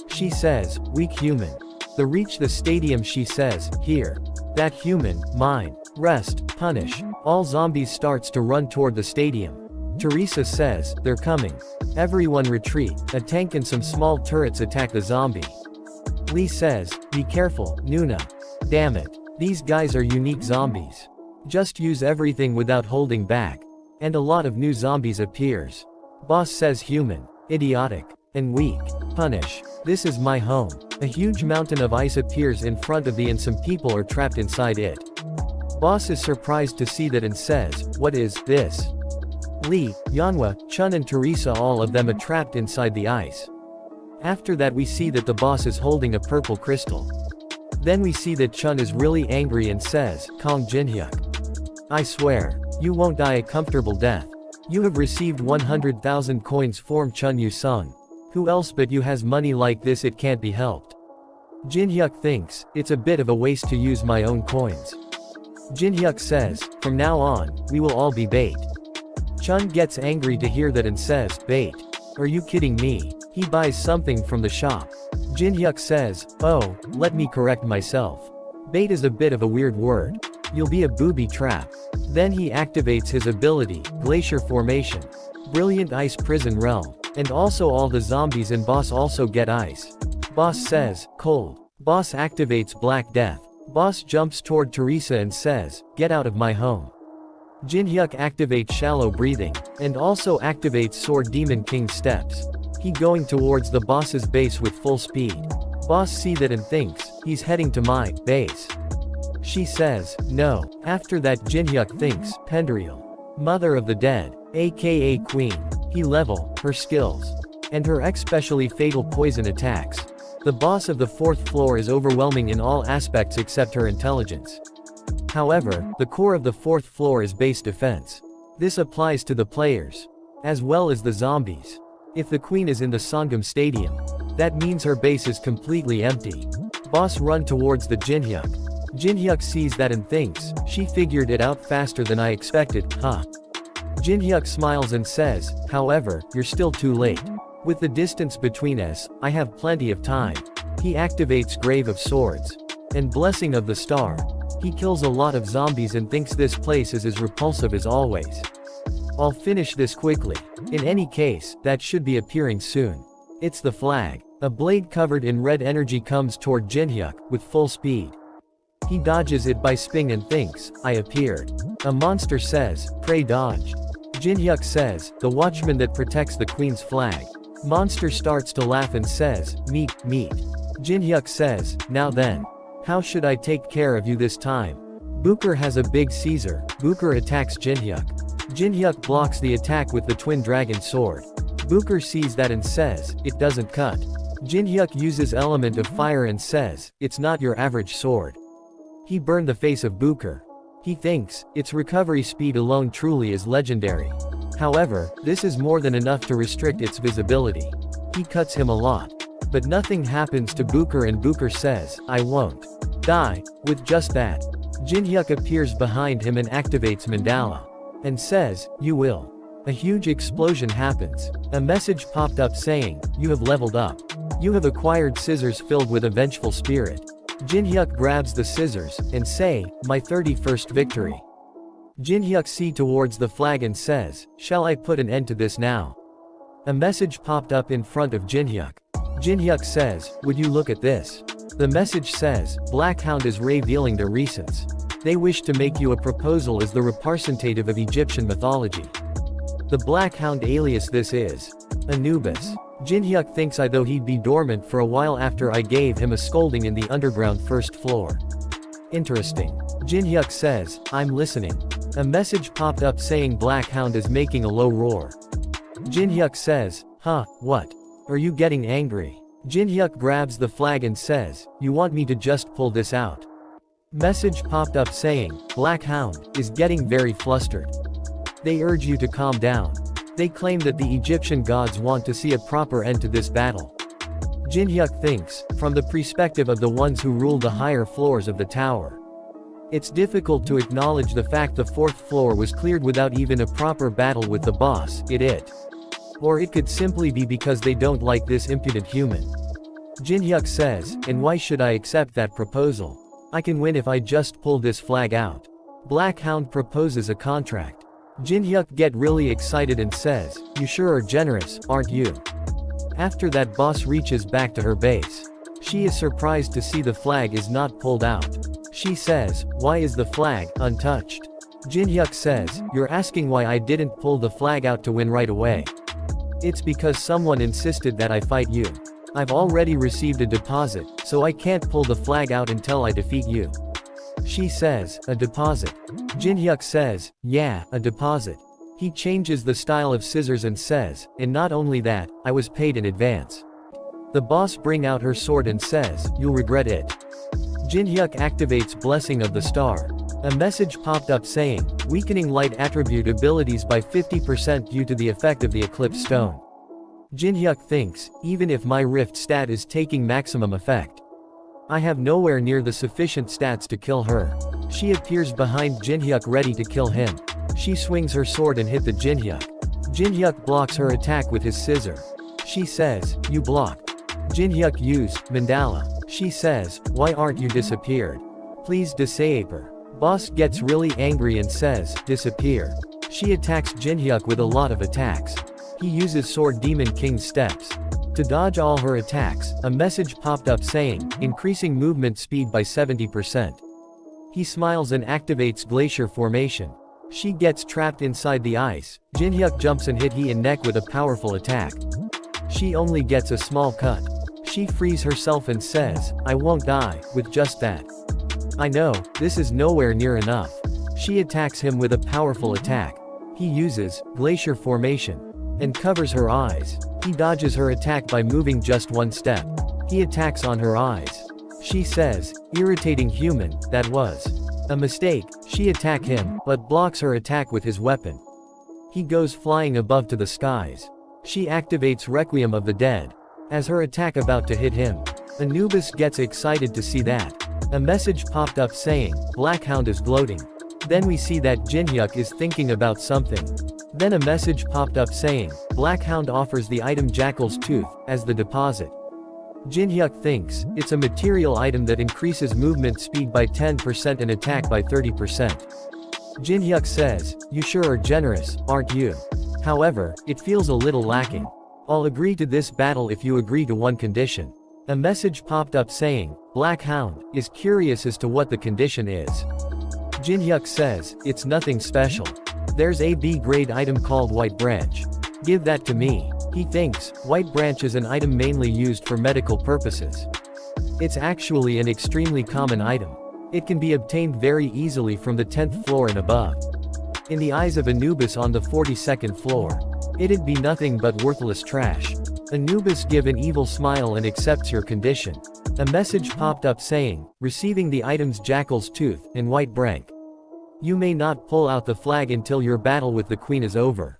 She says, weak human. They reach the stadium. She says, here. That human, mine. Rest, punish. All zombies starts to run toward the stadium. Teresa says, they're coming. Everyone retreat. A tank and some small turrets attack the zombie. Lee says, be careful, Nuna. Damn it. These guys are unique zombies. Just use everything without holding back. And a lot of new zombies appears. Boss says human. Idiotic. And weak. Punish. This is my home. A huge mountain of ice appears in front of the and some people are trapped inside it. Boss is surprised to see that and says, what is this? Lee, Yanhwa, Chun and Teresa, all of them are trapped inside the ice. After that we see that the boss is holding a purple crystal. Then we see that Chun is really angry and says, Kong Jinhyuk. I swear, you won't die a comfortable death. You have received 100,000 coins from Chun Yu Sung. Who else but you has money like this? It can't be helped. Jin Hyuk thinks, it's a bit of a waste to use my own coins. Jin Hyuk says, from now on, we will all be bait. Chun gets angry to hear that and says, bait? Are you kidding me? He buys something from the shop. Jin Hyuk says, oh, let me correct myself. Bait is a bit of a weird word. You'll be a booby trap. Then he activates his ability, Glacier Formation. Brilliant Ice Prison Realm. And also all the zombies and boss also get ice. Boss says, cold. Boss activates Black Death. Boss jumps toward Teresa and says, get out of my home. Jin Hyuk activates Shallow Breathing, and also activates Sword Demon King Steps. He going towards the boss's base with full speed. Boss see that and thinks, he's heading to my base. She says, no. After that Jin Hyuk thinks, Pendriel. Mother of the Dead, aka Queen. He level, her skills. And her especially fatal poison attacks. The boss of the 4th floor is overwhelming in all aspects except her intelligence. However, the core of the 4th floor is base defense. This applies to the players, as well as the zombies. If the queen is in the Sangam Stadium, that means her base is completely empty. Boss run towards the Jin Hyuk. Jin Hyuk sees that and thinks, she figured it out faster than I expected, huh? Jin Hyuk smiles and says, however, you're still too late. With the distance between us, I have plenty of time. He activates Grave of Swords. And Blessing of the Star. He kills a lot of zombies and thinks this place is as repulsive as always. I'll finish this quickly. In any case, that should be appearing soon. It's the flag. A blade covered in red energy comes toward Jin Hyuk, with full speed. He dodges it by sping and thinks, I appeared. A monster says, prey dodged. Jin Hyuk says, the watchman that protects the queen's flag. Monster starts to laugh and says, meat. Jin Hyuk says, now then. How should I take care of you this time? Booker has a big Caesar. Booker attacks Jin Hyuk. Jin Hyuk blocks the attack with the twin dragon sword. Booker sees that and says, it doesn't cut. Jin Hyuk uses element of fire and says, it's not your average sword. He burned the face of Booker. He thinks, its recovery speed alone truly is legendary. However, this is more than enough to restrict its visibility. He cuts him a lot. But nothing happens to Booker and Booker says, I won't die. With just that, Jin Hyuk appears behind him and activates Mandala. And says, you will. A huge explosion happens. A message popped up saying, you have leveled up. You have acquired scissors filled with a vengeful spirit. Jin Hyuk grabs the scissors, and say, my 31st victory. Jin Hyuk see towards the flag and says, shall I put an end to this now? A message popped up in front of Jin Hyuk. Jin Hyuk says, would you look at this? The message says, Black Hound is revealing their recents. They wish to make you a proposal as the representative of Egyptian mythology. The Black Hound alias this is Anubis. Jin Hyuk thinks I though he'd be dormant for a while after I gave him a scolding in the underground 1st floor. Interesting. Jin Hyuk says, I'm listening. A message popped up saying Black Hound is making a low roar. Jin Hyuk says, huh, what? Are you getting angry? Jin Hyuk grabs the flag and says, you want me to just pull this out? Message popped up saying, Black Hound is getting very flustered. They urge you to calm down. They claim that the Egyptian gods want to see a proper end to this battle. Jin Hyuk thinks, from the perspective of the ones who rule the higher floors of the tower. It's difficult to acknowledge the fact the 4th floor was cleared without even a proper battle with the boss, Or it could simply be because they don't like this impudent human. Jin Hyuk says, and why should I accept that proposal? I can win if I just pull this flag out. Black Hound proposes a contract. Jin Hyuk get really excited and says, you sure are generous, aren't you? After that boss reaches back to her base. She is surprised to see the flag is not pulled out. She says, why is the flag untouched? Jin Hyuk says, you're asking why I didn't pull the flag out to win right away. It's because someone insisted that I fight you. I've already received a deposit, so I can't pull the flag out until I defeat you. She says, a deposit. Jin Hyuk says, yeah, a deposit. He changes the style of scissors and says, and not only that, I was paid in advance. The boss bring out her sword and says, you'll regret it. Jin Hyuk activates Blessing of the Star. A message popped up saying, weakening light attribute abilities by 50% due to the effect of the eclipse stone. Jinhyuk thinks, even if my rift stat is taking maximum effect, I have nowhere near the sufficient stats to kill her. She appears behind Jinhyuk ready to kill him. She swings her sword and hit the Jinhyuk. Jinhyuk blocks her attack with his scissor. She says, you blocked. Jinhyuk used mandala. She says, why aren't you disappeared? Please disable. Boss gets really angry and says, disappear. She attacks Jinhyuk with a lot of attacks. He uses Sword Demon King's steps. To dodge all her attacks, a message popped up saying, increasing movement speed by 70%. He smiles and activates Glacier Formation. She gets trapped inside the ice. Jinhyuk jumps and hit he in neck with a powerful attack. She only gets a small cut. She frees herself and says, I won't die, with just that. I know, this is nowhere near enough. She attacks him with a powerful attack. He uses Glacier Formation and covers her eyes. He dodges her attack by moving just one step. He attacks on her eyes. She says, irritating human, that was a mistake. She attacks him, but blocks her attack with his weapon. He goes flying above to the skies. She activates Requiem of the Dead. As her attack about to hit him, Anubis gets excited to see that. A message popped up saying, Blackhound is gloating. Then we see that Jinhyuk is thinking about something. Then a message popped up saying, Blackhound offers the item Jackal's Tooth as the deposit. Jinhyuk thinks, it's a material item that increases movement speed by 10% and attack by 30%. Jinhyuk says, you sure are generous, aren't you? However, it feels a little lacking. I'll agree to this battle if you agree to one condition. A message popped up saying, Blackhound is curious as to what the condition is. Jinhyuk says, it's nothing special. There's a B-grade item called White Branch. Give that to me. He thinks, White Branch is an item mainly used for medical purposes. It's actually an extremely common item. It can be obtained very easily from the 10th floor and above. In the eyes of Anubis on the 42nd floor, it'd be nothing but worthless trash. Anubis give an evil smile and accepts your condition. A message popped up saying, receiving the items Jackal's Tooth and White Branch. You may not pull out the flag until your battle with the queen is over.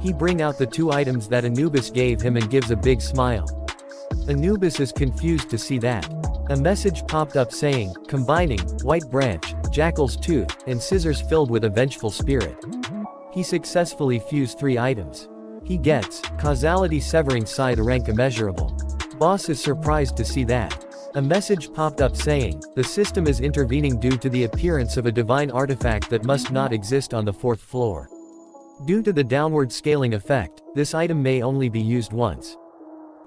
He bring out the two items that Anubis gave him and gives a big smile. Anubis is confused to see that. A message popped up saying, combining White Branch, Jackal's Tooth, and scissors filled with a vengeful spirit. He successfully fused 3 items. He gets causality severing scythe rank immeasurable. Boss is surprised to see that. A message popped up saying, the system is intervening due to the appearance of a divine artifact that must not exist on the 4th floor. Due to the downward scaling effect, this item may only be used once.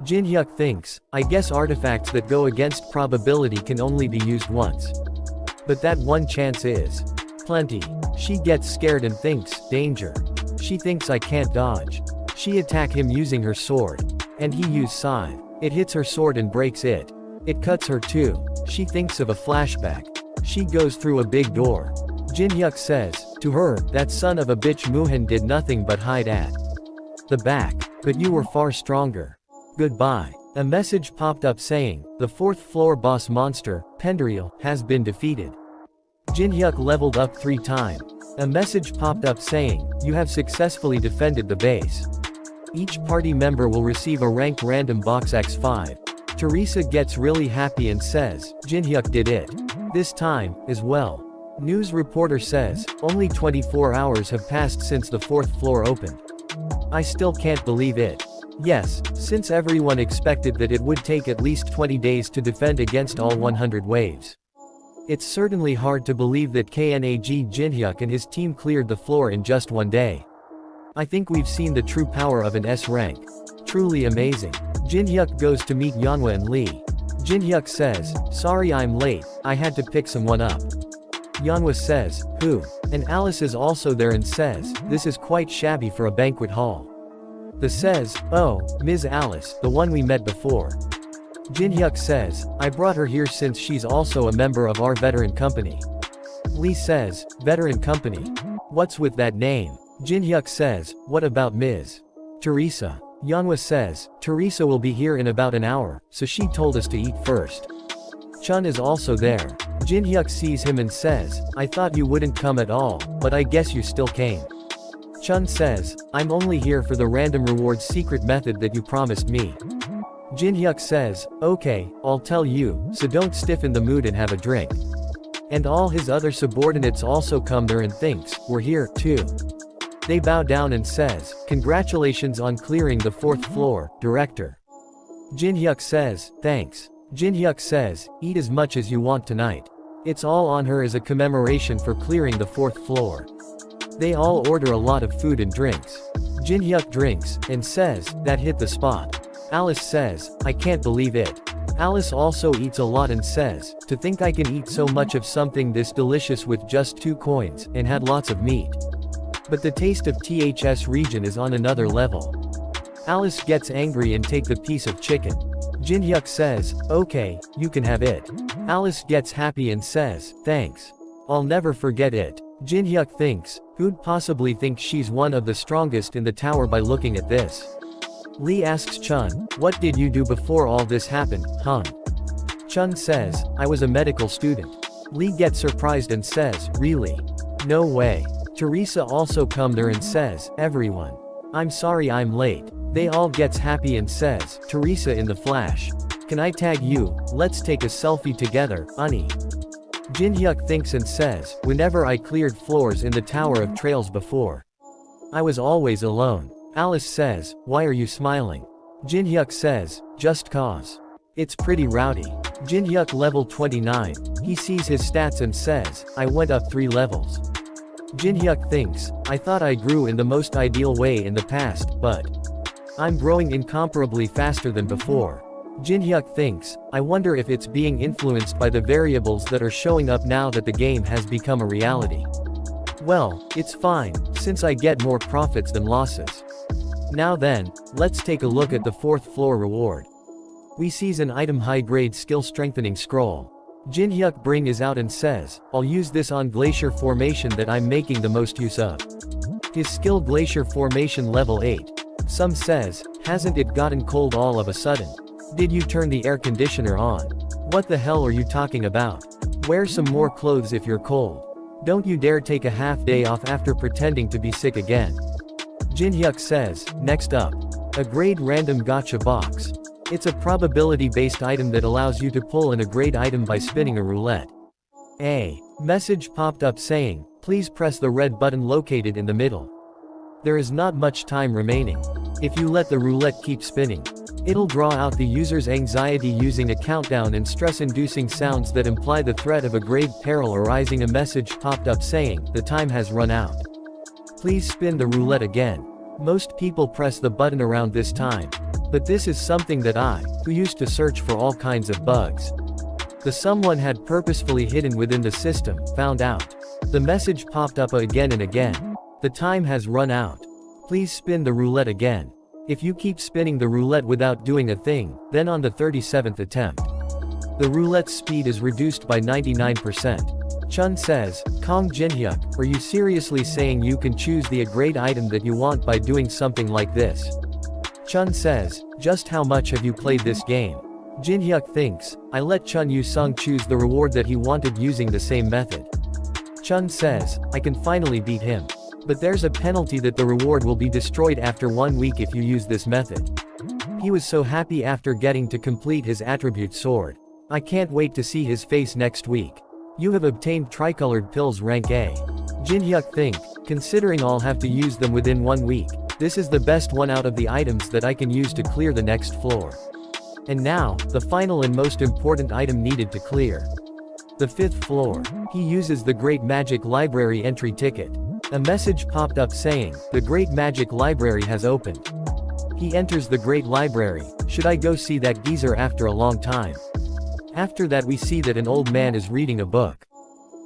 Jinhyuk thinks, I guess artifacts that go against probability can only be used once. But that one chance is plenty. She gets scared and thinks, danger. She thinks I can't dodge. She attack him using her sword. And he used scythe. It hits her sword and breaks it. It cuts her too. She thinks of a flashback. She goes through a big door. Jinhyuk says, to her, that son of a bitch Muhan did nothing but hide at the back. But you were far stronger. Goodbye. A message popped up saying, the 4th floor boss monster, Pendriel, has been defeated. Jinhyuk leveled up 3 times. A message popped up saying, you have successfully defended the base. Each party member will receive a ranked random box X5. Teresa gets really happy and says, Jinhyuk did it. This time, as well. News reporter says, only 24 hours have passed since the 4th floor opened. I still can't believe it. Yes, since everyone expected that it would take at least 20 days to defend against all 100 waves. It's certainly hard to believe that Knag Jinhyuk and his team cleared the floor in just 1 day. I think we've seen the true power of an S rank. Truly amazing. Jinhyuk goes to meet Yeonhwa and Lee. Jinhyuk says, sorry I'm late, I had to pick someone up. Yeonhwa says, who? And Alice is also there and says, this is quite shabby for a banquet hall. The says, oh, Ms. Alice, the one we met before. Jinhyuk says, I brought her here since she's also a member of our veteran company. Lee says, veteran company? What's with that name? Jinhyuk says, what about Ms. Teresa? Yeonhwa says, Teresa will be here in about an hour, so she told us to eat first. Chun is also there. Jin-hyuk sees him and says, I thought you wouldn't come at all, but I guess you still came. Chun says, I'm only here for the random rewards secret method that you promised me. Jin-hyuk says, okay, I'll tell you, so don't stiffen the mood and have a drink. And all his other subordinates also come there and thinks, we're here, too. They bow down and says, congratulations on clearing the 4th floor, director. Jin-hyuk says, thanks. Jin-hyuk says, eat as much as you want tonight. It's all on her as a commemoration for clearing the 4th floor. They all order a lot of food and drinks. Jin-hyuk drinks, and says, that hit the spot. Alice says, I can't believe it. Alice also eats a lot and says, to think I can eat so much of something this delicious with just 2 coins, and had lots of meat. But the taste of THS region is on another level. Alice gets angry and take the piece of chicken. Jin-hyuk says, okay, you can have it. Alice gets happy and says, thanks. I'll never forget it. Jin-hyuk thinks, who'd possibly think she's one of the strongest in the tower by looking at this? Lee asks Chun, what did you do before all this happened, huh? Chun says, I was a medical student. Lee gets surprised and says, really? No way. Teresa also come there and says, everyone. I'm sorry I'm late. They all gets happy and says, Teresa in the flash. Can I tag you? Let's take a selfie together, Unnie. Jin-hyuk thinks and says, whenever I cleared floors in the Tower of Trails before, I was always alone. Alice says, why are you smiling? Jin-hyuk says, just cause. It's pretty rowdy. Jin-hyuk level 29. He sees his stats and says, I went up 3 levels. Jin-hyuk thinks, I thought I grew in the most ideal way in the past, but I'm growing incomparably faster than before. Jin-hyuk thinks, I wonder if it's being influenced by the variables that are showing up now that the game has become a reality. Well, it's fine, since I get more profits than losses. Now then, let's take a look at the 4th floor reward. We sees an item high-grade skill strengthening scroll. Jin-hyuk bring is out and says, I'll use this on glacier formation that I'm making the most use of. His skill glacier formation level 8. Some says, hasn't it gotten cold all of a sudden? Did you turn the air conditioner on? What the hell are you talking about? Wear some more clothes if you're cold. Don't you dare take a half day off after pretending to be sick again. Jin-hyuk says, next up. A grade random gacha box. It's a probability-based item that allows you to pull in a grade item by spinning a roulette. A message popped up saying, please press the red button located in the middle. There is not much time remaining. If you let the roulette keep spinning, it'll draw out the user's anxiety using a countdown and stress-inducing sounds that imply the threat of a grave peril arising. A message popped up saying, the time has run out. Please spin the roulette again. Most people press the button around this time. But this is something that I, who used to search for all kinds of bugs, the someone had purposefully hidden within the system, found out. The message popped up again and again. The time has run out. Please spin the roulette again. If you keep spinning the roulette without doing a thing, then on the 37th attempt, the roulette's speed is reduced by 99%. Chun says, Kong Jin-hyuk, are you seriously saying you can choose the grade item that you want by doing something like this? Chun says, just how much have you played this game? Jin-hyuk thinks, I let Chun Yu-sung choose the reward that he wanted using the same method. Chun says, I can finally beat him. But there's a penalty that the reward will be destroyed after 1 week if you use this method. He was so happy after getting to complete his attribute sword. I can't wait to see his face next week. You have obtained tricolored pills rank A. Jin-hyuk think, considering I'll have to use them within 1 week, this is the best one out of the items that I can use to clear the next floor. And now, the final and most important item needed to clear. The 5th floor. He uses the Great Magic Library entry ticket. A message popped up saying, the Great Magic Library has opened. He enters the Great Library. Should I go see that geezer after a long time? After that we see that an old man is reading a book.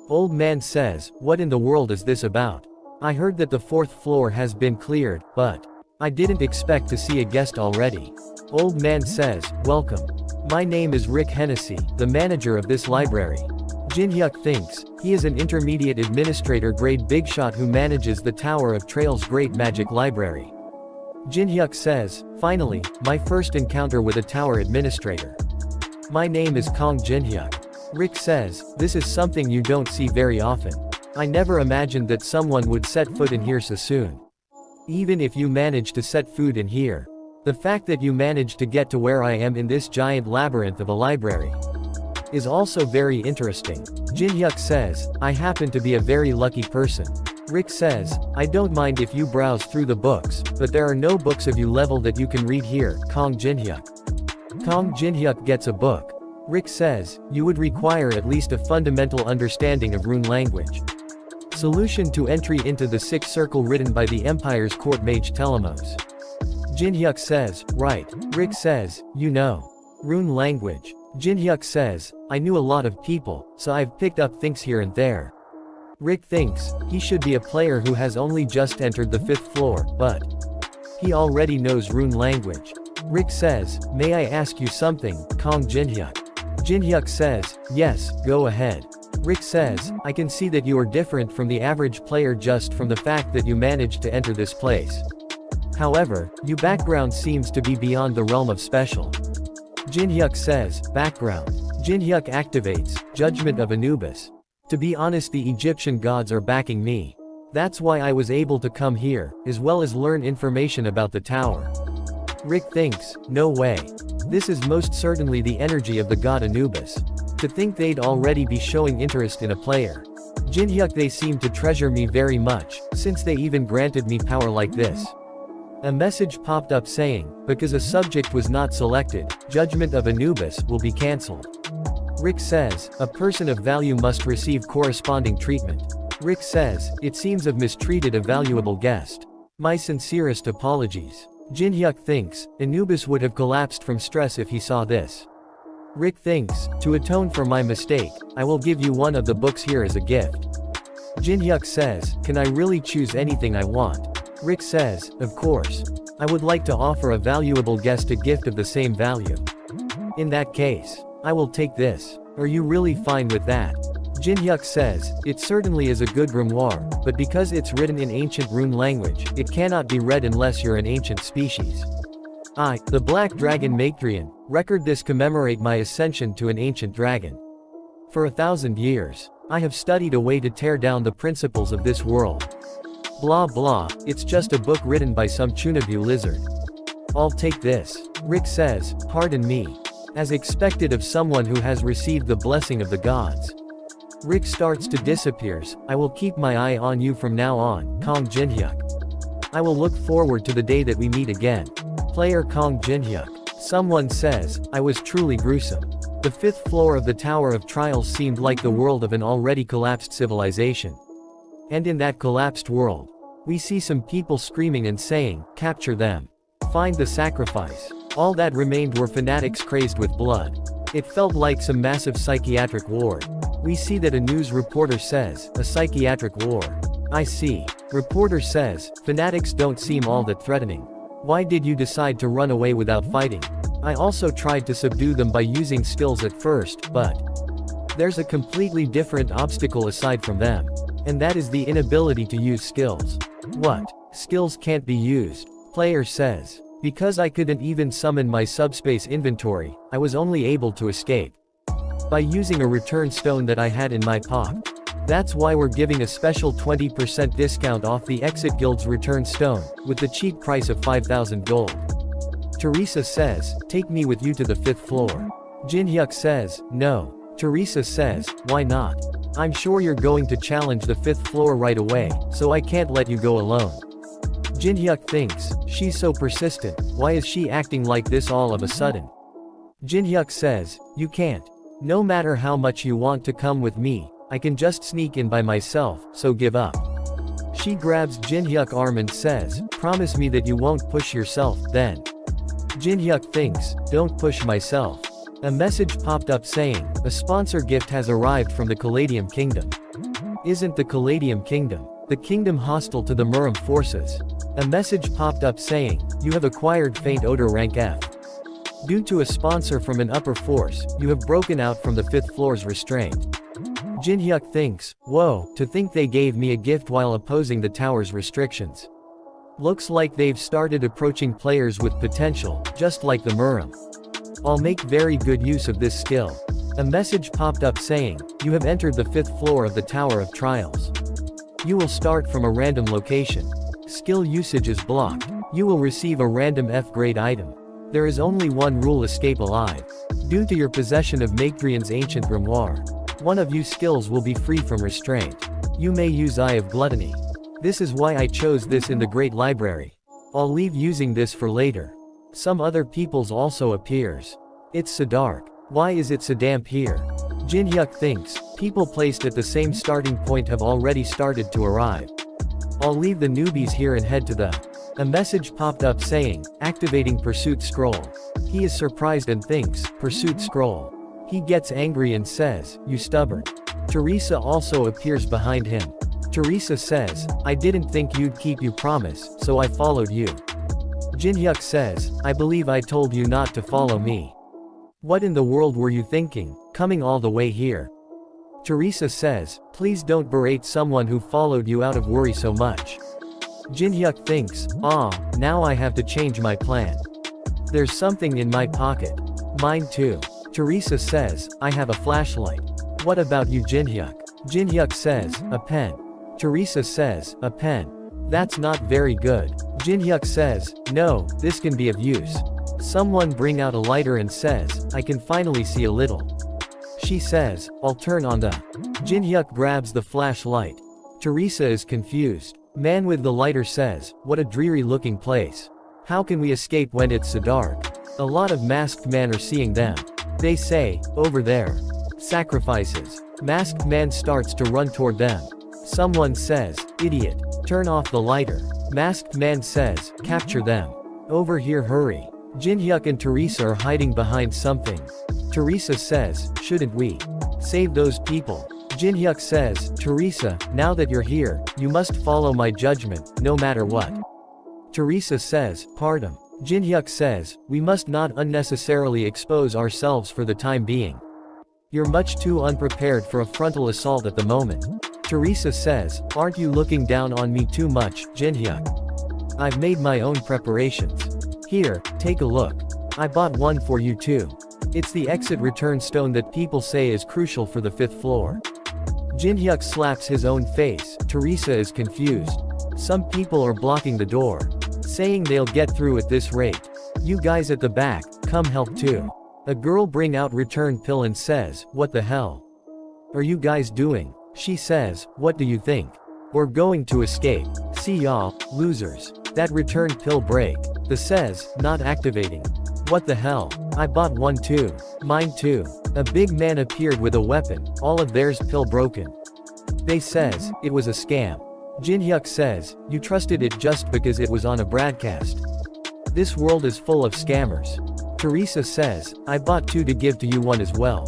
Old man says, what in the world is this about? I heard that the 4th floor has been cleared, but I didn't expect to see a guest already. Old man says, welcome. My name is Rick Hennessy, the manager of this library. Jin-hyuk thinks, he is an intermediate administrator grade big shot who manages the Tower of Trails Great Magic Library. Jin-hyuk says, finally, my first encounter with a tower administrator. My name is Kong Jin-hyuk. Rick says, this is something you don't see very often. I never imagined that someone would set foot in here so soon. Even if you manage to set foot in here. The fact that you managed to get to where I am in this giant labyrinth of a library is also very interesting. Jin-hyuk says, I happen to be a very lucky person. Rick says, I don't mind if you browse through the books, but there are no books of you level that you can read here. Kong Jin-hyuk. Kong Jin-hyuk gets a book. Rick says, you would require at least a fundamental understanding of rune language. Solution to entry into the sixth circle written by the Empire's court mage Telemos. Jin-hyuk says, right. Rick says, you know. Rune language. Jin-hyuk says, I knew a lot of people, so I've picked up things here and there. Rick thinks, he should be a player who has only just entered the 5th floor, but he already knows rune language. Rick says, may I ask you something, Kong Jin-hyuk? Jin-hyuk says, yes, go ahead. Rick says, I can see that you are different from the average player just from the fact that you managed to enter this place. However, your background seems to be beyond the realm of special. Jin-hyuk says, background. Jin-hyuk activates, Judgment of Anubis. To be honest, the Egyptian gods are backing me. That's why I was able to come here, as well as learn information about the tower. Rick thinks, no way. This is most certainly the energy of the god Anubis. To think they'd already be showing interest in a player. Jin-hyuk, they seem to treasure me very much, since they even granted me power like this. A message popped up saying, because a subject was not selected, Judgment of Anubis will be cancelled. Rick says, a person of value must receive corresponding treatment. Rick says, it seems I've mistreated a valuable guest. My sincerest apologies. Jin-hyuk thinks, Anubis would have collapsed from stress if he saw this. Rick thinks, to atone for my mistake, I will give you one of the books here as a gift. Jin-hyuk says, can I really choose anything I want? Rick says, of course. I would like to offer a valuable guest a gift of the same value. In that case, I will take this. Are you really fine with that? Jin-hyuk says, it certainly is a good grimoire, but because it's written in ancient rune language, it cannot be read unless you're an ancient species. I, the Black Dragon Matrion, record this commemorate my ascension to an ancient dragon. For 1,000 years, I have studied a way to tear down the principles of this world. Blah blah, it's just a book written by some Chunabyu lizard. I'll take this. Rick says, pardon me. As expected of someone who has received the blessing of the gods. Rick starts to disappears, I will keep my eye on you from now on, Kong Jin-hyuk. I will look forward to the day that we meet again. Player Kong Jin-hyuk. Someone says, I was truly gruesome. The 5th floor of the Tower of Trials seemed like the world of an already collapsed civilization. And in that collapsed world, we see some people screaming and saying, capture them. Find the sacrifice. All that remained were fanatics crazed with blood. It felt like some massive psychiatric ward. We see that a news reporter says, a psychiatric ward. I see. Reporter says, fanatics don't seem all that threatening. Why did you decide to run away without fighting? I also tried to subdue them by using skills at first, but there's a completely different obstacle aside from them. And that is the inability to use skills. What? Skills can't be used? Player says. Because I couldn't even summon my subspace inventory, I was only able to escape by using a return stone that I had in my pocket. That's why we're giving a special 20% discount off the Exit Guild's return stone, with the cheap price of 5,000 gold. Teresa says, take me with you to the 5th floor. Jin-hyuk says, no. Teresa says, why not? I'm sure you're going to challenge the 5th floor right away, so I can't let you go alone. Jin-hyuk thinks, she's so persistent, why is she acting like this all of a sudden? Jin-hyuk says, you can't. No matter how much you want to come with me, I can just sneak in by myself, so give up. She grabs Jin-hyuk's arm and says, promise me that you won't push yourself, then. Jin-hyuk thinks, don't push myself. A message popped up saying, a sponsor gift has arrived from the Caladium Kingdom. Isn't the Caladium Kingdom the kingdom hostile to the Muram forces? A message popped up saying, you have acquired Faint Odor rank F. Due to a sponsor from an upper force, you have broken out from the 5th floor's restraint. Jin-hyuk thinks, whoa, to think they gave me a gift while opposing the tower's restrictions. Looks like they've started approaching players with potential, just like the Muram. I'll make very good use of this skill. A message popped up saying, "You have entered the 5th floor of the Tower of Trials. You will start from a random location. Skill usage is blocked. You will receive a random F-grade item. There is only one rule: escape alive. Due to your possession of Macrian's ancient grimoire, one of you skills will be free from restraint. You may use Eye of Gluttony. This is why I chose this in the Great Library. I'll leave using this for later. Some other people's also appears. It's so dark. Why is it so damp here?" Jinhyuk thinks, people placed at the same starting point have already started to arrive. "I'll leave the newbies here and head to the..." A message popped up saying, "Activating Pursuit Scroll." He is surprised and thinks, "Pursuit Scroll." He gets angry and says, "You stubborn." Teresa also appears behind him. Teresa says, "I didn't think you'd keep your promise, so I followed you." Jinhyuk says, "I believe I told you not to follow me. What in the world were you thinking, coming all the way here?" Teresa says, "Please don't berate someone who followed you out of worry so much." Jinhyuk thinks, now I have to change my plan. There's something in my pocket. Mine too. Teresa says, "I have a flashlight." What about you, Jinhyuk? Jinhyuk says, "A pen." Teresa says, "A pen. That's not very good." Jinhyuk says, "No, this can be of use." Someone bring out a lighter and says, "I can finally see a little." She says, "I'll turn on the..." Jinhyuk grabs the flashlight. Teresa is confused. Man with the lighter says, "What a dreary looking place. How can we escape when it's so dark?" A lot of masked men are seeing them. They say, "Over there. Sacrifices." Masked man starts to run toward them. Someone says, "Idiot. Turn off the lighter." Masked man says, "Capture them. Over here, hurry." Jinhyuk and Teresa are hiding behind something. Teresa says, "Shouldn't we save those people?" Jinhyuk says, "Teresa, now that you're here, you must follow my judgment, no matter what." Teresa says, "Pardon." Jinhyuk says, "We must not unnecessarily expose ourselves for the time being. You're much too unprepared for a frontal assault at the moment." Teresa says, "Aren't you looking down on me too much, Jinhyuk? I've made my own preparations. Here, take a look. I bought one for you too. It's the exit return stone that people say is crucial for the 5th floor." Jinhyuk slaps his own face. Teresa is confused. Some people are blocking the door, saying they'll get through at this rate. "You guys at the back, come help too." A girl bring out return pill and says, "What the hell are you guys doing?" She says, "What do you think? We're going to escape. See y'all, losers." That return pill break. The says, "Not activating." What the hell? I bought one too. Mine too. A big man appeared with a weapon, all of theirs pill broken. They says, "It was a scam." Jinhyuk says, "You trusted it just because it was on a broadcast. This world is full of scammers." Teresa says, "I bought two to give to you one as well."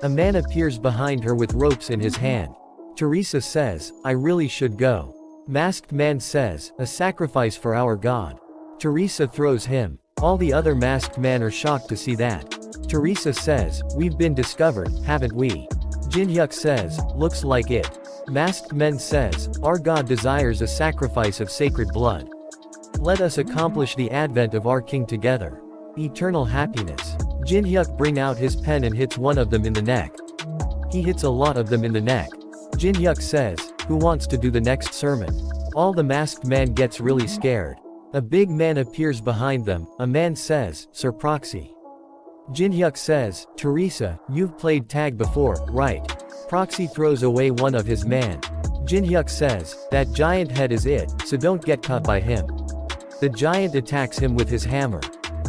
A man appears behind her with ropes in his hand. Teresa says, "I really should go." Masked man says, "A sacrifice for our god." Teresa throws him. All the other masked men are shocked to see that. Teresa says, "We've been discovered, haven't we?" Jinhyuk says, "Looks like it." Masked men says, "Our god desires a sacrifice of sacred blood. Let us accomplish the advent of our king together. Eternal happiness." Jinhyuk bring out his pen and hits one of them in the neck. He hits a lot of them in the neck. Jinhyuk says, "Who wants to do the next sermon?" All the masked men gets really scared. A big man appears behind them. A man says, "Sir Proxy." Jinhyuk says, "Teresa, you've played tag before, right?" Proxy throws away one of his men. Jinhyuk says, "That giant head is it, so don't get caught by him." The giant attacks him with his hammer.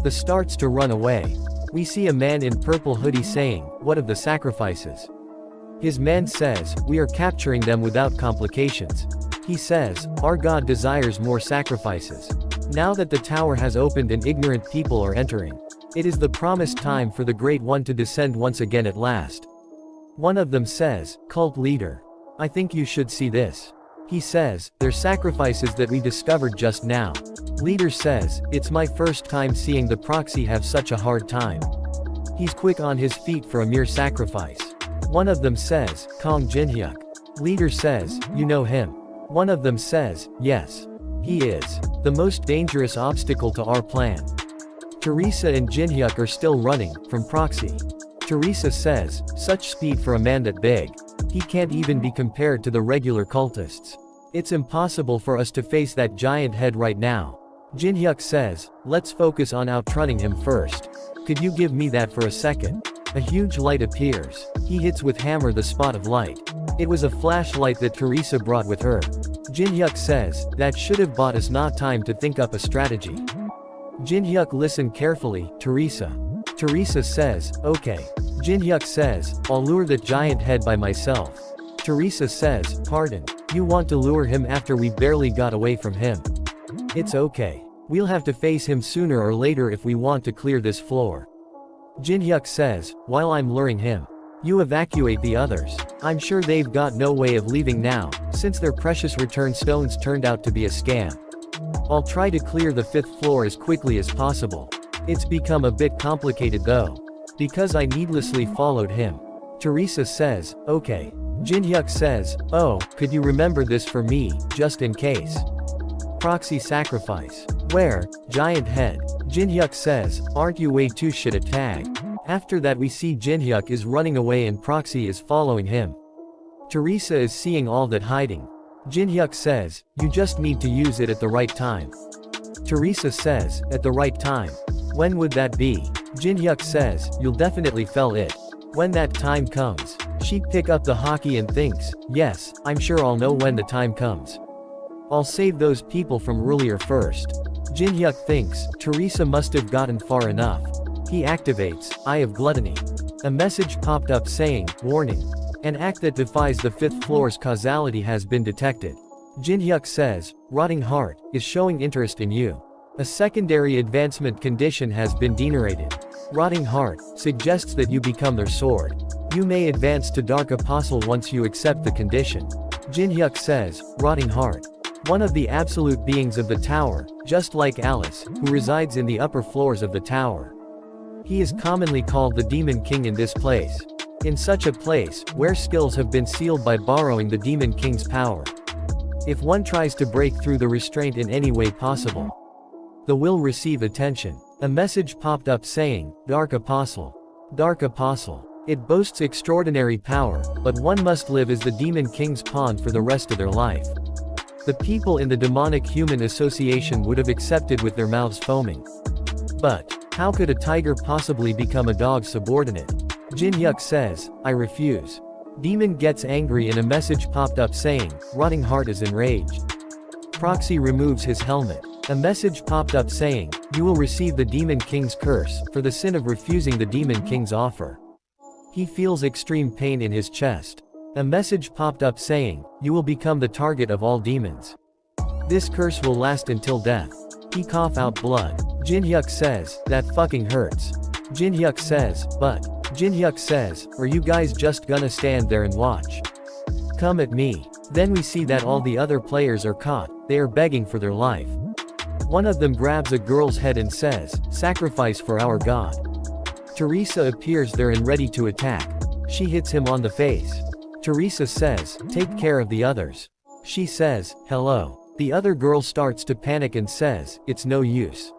The starts to run away. We see a man in purple hoodie saying, "What of the sacrifices?" His man says, "We are capturing them without complications." He says, "Our god desires more sacrifices. Now that the tower has opened and ignorant people are entering, it is the promised time for the Great One to descend once again at last." One of them says, "Cult leader, I think you should see this." He says, "They're sacrifices that we discovered just now." Leader says, "It's my first time seeing the proxy have such a hard time. He's quick on his feet for a mere sacrifice." One of them says, "Kong Jinhyuk." Leader says, "You know him?" One of them says, "Yes. He is the most dangerous obstacle to our plan." Teresa and Jinhyuk are still running from proxy. Teresa says, such speed for a man that big. He can't even be compared to the regular cultists. It's impossible for us to face that giant head right now. Jinhyuk says, let's focus on outrunning him first. Could you give me that for a second? A huge light appears. He hits with hammer the spot of light. It was a flashlight that Teresa brought with her. Jinhyuk says, that should have bought us not time to think up a strategy. Jinhyuk listened carefully, Teresa. Teresa says, okay. Jinhyuk says, I'll lure that giant head by myself. Teresa says, pardon. You want to lure him after we barely got away from him. It's okay. We'll have to face him sooner or later if we want to clear this floor. Jinhyuk says, while I'm luring him, you evacuate the others. I'm sure they've got no way of leaving now, since their precious return stones turned out to be a scam. I'll try to clear the 5th floor as quickly as possible. It's become a bit complicated though, because I needlessly followed him. Teresa says, okay. Jinhyuk says, oh, could you remember this for me, just in case? Proxy sacrifice. Where? Giant head. Jinhyuk says, aren't you way too shit at tag? After that we see Jinhyuk is running away and Proxy is following him. Teresa is seeing all that hiding. Jinhyuk says, you just need to use it at the right time. Teresa says, at the right time. When would that be? Jinhyuk says, you'll definitely feel it. When that time comes. She pick up the hockey and thinks, yes, I'm sure I'll know when the time comes. I'll save those people from earlier first. Jinhyuk thinks, Teresa must have gotten far enough. He activates, Eye of Gluttony. A message popped up saying, warning. An act that defies the 5th floor's causality has been detected. Jinhyuk says, Rotting Heart, is showing interest in you. A secondary advancement condition has been generated. Rotting Heart suggests that you become their sword. You may advance to Dark Apostle once you accept the condition. Jinhyuk says, Rotting Heart. One of the absolute beings of the tower, just like Alice, who resides in the upper floors of the tower. He is commonly called the Demon King in this place. In such a place, where skills have been sealed by borrowing the Demon King's power. If one tries to break through the restraint in any way possible, the will receive attention. A message popped up saying, Dark Apostle. Dark Apostle. It boasts extraordinary power, but one must live as the Demon King's pawn for the rest of their life. The people in the Demonic Human Association would have accepted with their mouths foaming. But, how could a tiger possibly become a dog's subordinate? Jinhyuk says, I refuse. Demon gets angry and a message popped up saying, Rotting Heart is enraged. Proxy removes his helmet. A message popped up saying, you will receive the Demon King's curse, for the sin of refusing the Demon King's offer. He feels extreme pain in his chest. A message popped up saying, you will become the target of all demons. This curse will last until death. He cough out blood. Jinhyuk says, that fucking hurts. Jinhyuk says, but. Jinhyuk says, are you guys just gonna stand there and watch? Come at me. Then we see that all the other players are caught, they are begging for their life. One of them grabs a girl's head and says, sacrifice for our god. Teresa appears there and ready to attack. She hits him on the face. Teresa says, take care of the others. She says, hello. The other girl starts to panic and says, it's no use.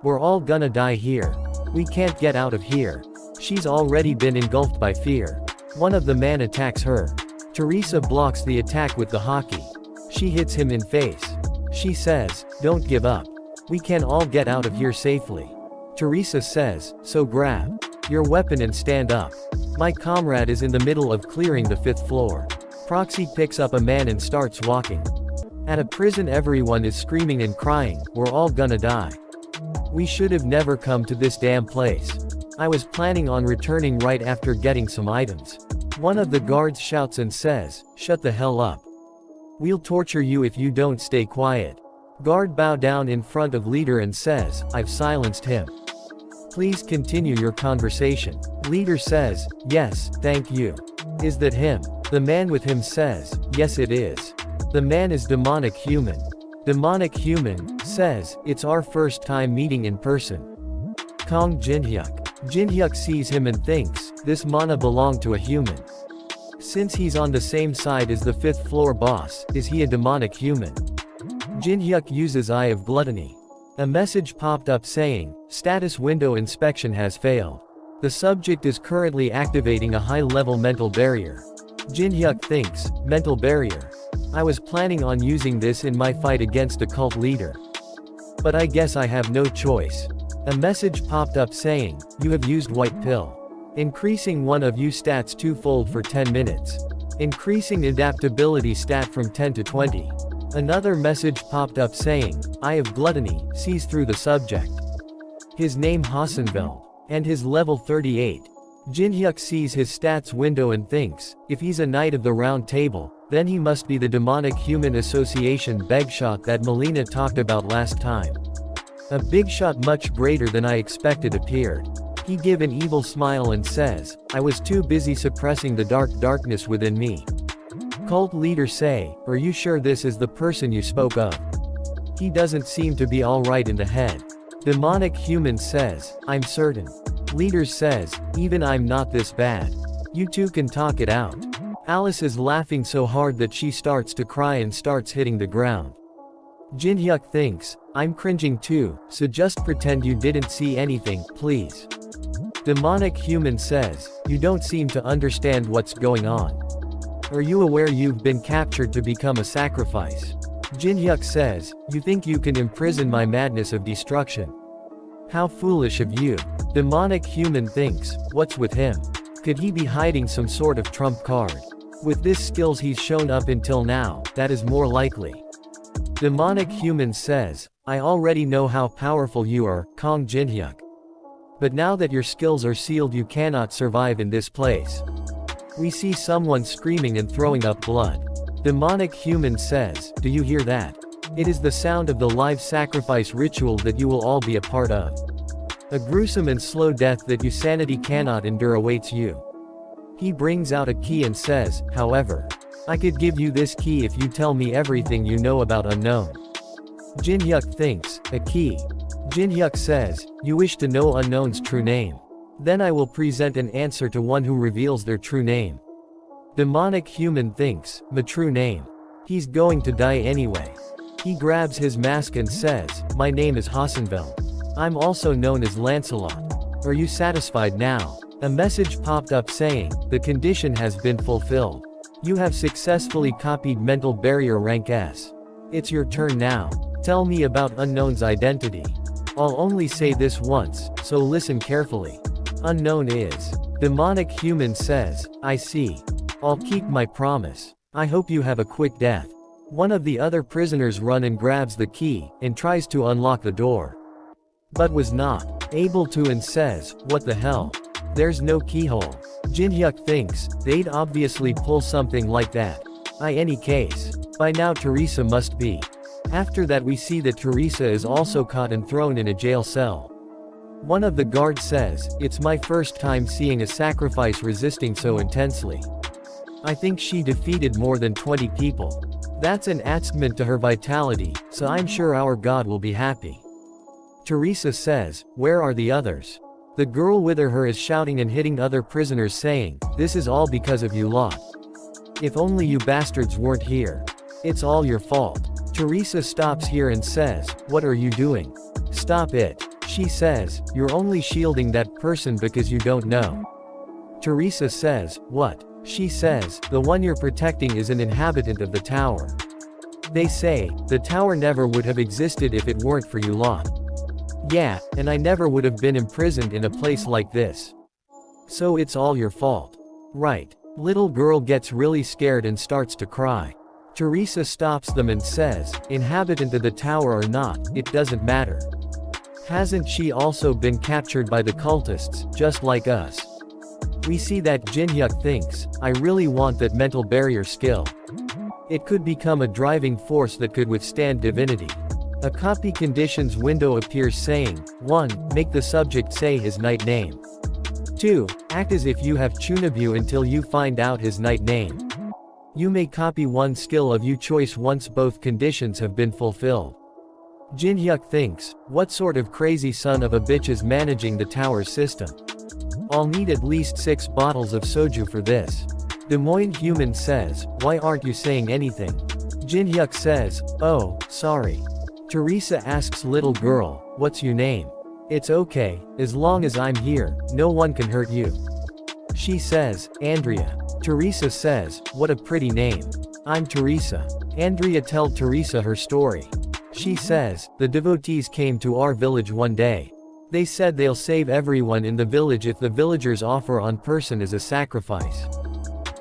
We're all gonna die here. We can't get out of here. She's already been engulfed by fear. One of the men attacks her. Teresa blocks the attack with the hockey. She hits him in face. She says, don't give up. We can all get out of here safely. Teresa says, so grab your weapon and stand up. My comrade is in the middle of clearing the 5th floor. Proxy picks up a man and starts walking. At a prison everyone is screaming and crying, we're all gonna die. We should have never come to this damn place. I was planning on returning right after getting some items. One of the guards shouts and says, shut the hell up. We'll torture you if you don't stay quiet. Guard bow down in front of leader and says, I've silenced him. Please continue your conversation. Leader says, yes, thank you. Is that him? The man with him says, yes it is. The man is Demonic Human. Demonic Human says, it's our first time meeting in person. Kong Jinhyuk. Jinhyuk sees him and thinks, this mana belonged to a human. Since he's on the same side as the 5th floor boss, is he a demonic human? Jinhyuk uses Eye of Gluttony. A message popped up saying, status window inspection has failed. The subject is currently activating a high-level mental barrier. Jinhyuk thinks, mental barrier. I was planning on using this in my fight against a cult leader. But I guess I have no choice. A message popped up saying, you have used white pill. Increasing one of you stats twofold for 10 minutes. Increasing adaptability stat from 10 to 20. Another message popped up saying, Eye of Gluttony, sees through the subject. His name Hassanveld. And his level 38. Jinhyuk sees his stats window and thinks, if he's a Knight of the Round Table, then he must be the demonic human association Begshot that Melina talked about last time. A big shot much greater than I expected appeared. He give an evil smile and says, I was too busy suppressing the darkness within me. Cult leader say, are you sure this is the person you spoke of? He doesn't seem to be alright in the head. Demonic human says, I'm certain. Leader says, even I'm not this bad. You two can talk it out. Alice is laughing so hard that she starts to cry and starts hitting the ground. Jinhyuk thinks, I'm cringing too, so just pretend you didn't see anything, please. Demonic human says, you don't seem to understand what's going on. Are you aware you've been captured to become a sacrifice? Jinhyuk says, you think you can imprison my madness of destruction? How foolish of you. Demonic human thinks, what's with him? Could he be hiding some sort of trump card? With this skills he's shown up until now, that is more likely. Demonic human says, I already know how powerful you are, Kong Jinhyuk. But now that your skills are sealed you cannot survive in this place. We see someone screaming and throwing up blood. Demonic human says, do you hear that? It is the sound of the live sacrifice ritual that you will all be a part of. A gruesome and slow death that your sanity cannot endure awaits you. He brings out a key and says, however, I could give you this key if you tell me everything you know about Unknown. Jinhyuk thinks, a key. Jinhyuk says, you wish to know Unknown's true name. Then I will present an answer to one who reveals their true name. Demonic human thinks, my true name. He's going to die anyway. He grabs his mask and says, my name is Hassanveld. I'm also known as Lancelot. Are you satisfied now? A message popped up saying, the condition has been fulfilled. You have successfully copied mental barrier rank S. It's your turn now. Tell me about Unknown's identity. I'll only say this once, so listen carefully. Unknown is. Demonic human says, I see. I'll keep my promise. I hope you have a quick death. One of the other prisoners run and grabs the key, and tries to unlock the door. But was not able to and says, what the hell? There's no keyhole. Jinhyuk thinks, they'd obviously pull something like that. Any case. By now Teresa must be. After that we see that Teresa is also caught and thrown in a jail cell. One of the guards says, it's my first time seeing a sacrifice resisting so intensely. I think she defeated more than 20 people. That's an attestament to her vitality, so I'm sure our God will be happy. Teresa says, where are the others? The girl with her is shouting and hitting other prisoners saying, this is all because of you lot. If only you bastards weren't here. It's all your fault. Teresa stops here and says, what are you doing? Stop it. She says, you're only shielding that person because you don't know. Teresa says, what? She says, the one you're protecting is an inhabitant of the tower. They say, the tower never would have existed if it weren't for you lot. Yeah, and I never would have been imprisoned in a place like this. So it's all your fault. Right. Little girl gets really scared and starts to cry. Teresa stops them and says, inhabitant of the tower or not, it doesn't matter. Hasn't she also been captured by the cultists, just like us? We see that Jinhyuk thinks, I really want that mental barrier skill. It could become a driving force that could withstand divinity. A copy conditions window appears saying, 1. Make the subject say his knight name. 2. Act as if you have Chunabu until you find out his knight name. You may copy one skill of your choice once both conditions have been fulfilled. Jinhyuk thinks, what sort of crazy son of a bitch is managing the tower's system? I'll need at least 6 bottles of soju for this. Des Moines human says, why aren't you saying anything? Jinhyuk says, oh, sorry. Teresa asks little girl, what's your name? It's okay, as long as I'm here, no one can hurt you. She says, Andrea. Teresa says, what a pretty name. I'm Teresa. Andrea tells Teresa her story. She says, the devotees came to our village one day. They said they'll save everyone in the village if the villagers offer on person as a sacrifice.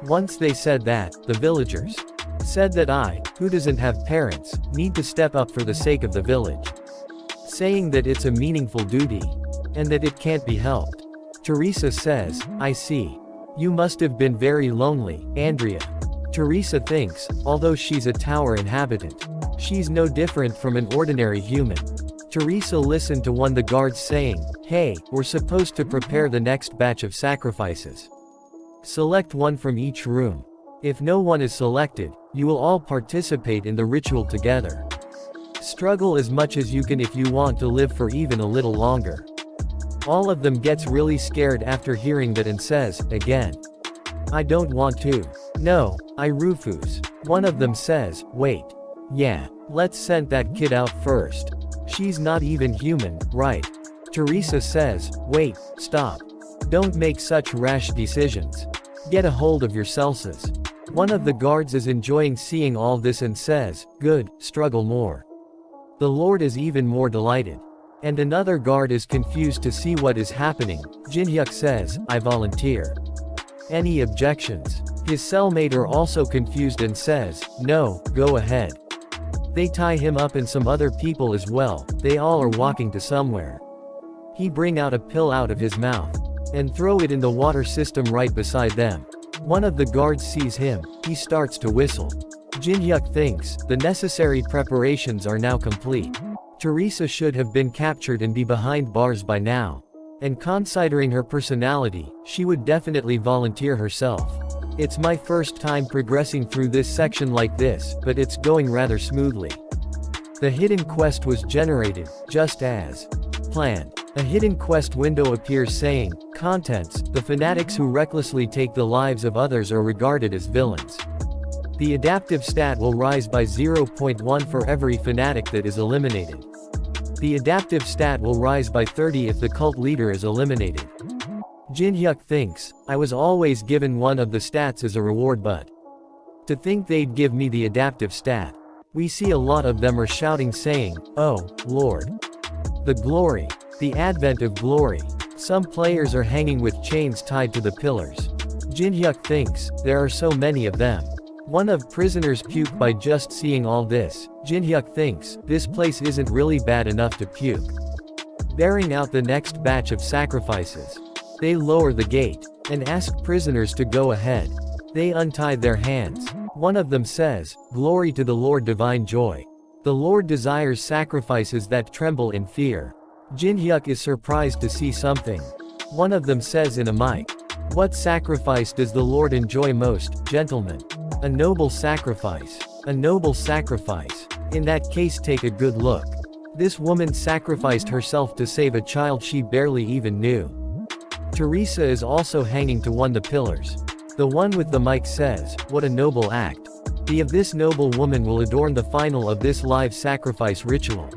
Once they said that, the villagers said that I, who doesn't have parents, need to step up for the sake of the village. Saying that it's a meaningful duty. And that it can't be helped. Teresa says, I see. You must have been very lonely, Andrea. Teresa thinks, although she's a tower inhabitant, she's no different from an ordinary human. Teresa listened to one of the guards saying, hey, we're supposed to prepare the next batch of sacrifices. Select one from each room. If no one is selected, you will all participate in the ritual together. Struggle as much as you can if you want to live for even a little longer. All of them gets really scared after hearing that and says, again. I don't want to. No, I refuse. One of them says, wait. Yeah, let's send that kid out first. She's not even human, right? Teresa says, wait, stop. Don't make such rash decisions. Get a hold of yourselves. One of the guards is enjoying seeing all this and says, good, struggle more. The Lord is even more delighted. And another guard is confused to see what is happening. Jinhyuk says, I volunteer. Any objections? His cellmate are also confused and says, no, go ahead. They tie him up and some other people as well, they all are walking to somewhere. He bring out a pill out of his mouth. And throw it in the water system right beside them. One of the guards sees him, he starts to whistle. Jinhyuk thinks, the necessary preparations are now complete. Teresa should have been captured and be behind bars by now. And considering her personality, she would definitely volunteer herself. It's my first time progressing through this section like this, but it's going rather smoothly. The hidden quest was generated, just as planned. A hidden quest window appears saying, contents, the fanatics who recklessly take the lives of others are regarded as villains. The adaptive stat will rise by 0.1 for every fanatic that is eliminated. The adaptive stat will rise by 30 if the cult leader is eliminated. Jinhyuk thinks, I was always given one of the stats as a reward, but to think they'd give me the adaptive stat. We see a lot of them are shouting saying, oh, Lord. The glory. The advent of glory. Some players are hanging with chains tied to the pillars. Jinhyuk thinks, there are so many of them. One of prisoners puke by just seeing all this. Jinhyuk thinks, this place isn't really bad enough to puke. Bearing out the next batch of sacrifices. They lower the gate, and ask prisoners to go ahead. They untie their hands. One of them says, glory to the Lord divine joy. The Lord desires sacrifices that tremble in fear. Jinhyuk is surprised to see something. One of them says in a mic. What sacrifice does the Lord enjoy most, gentlemen? A noble sacrifice. A noble sacrifice. In that case, take a good look. This woman sacrificed herself to save a child she barely even knew. Teresa is also hanging to one of the pillars. The one with the mic says, what a noble act. The of this noble woman will adorn the final of this live sacrifice ritual.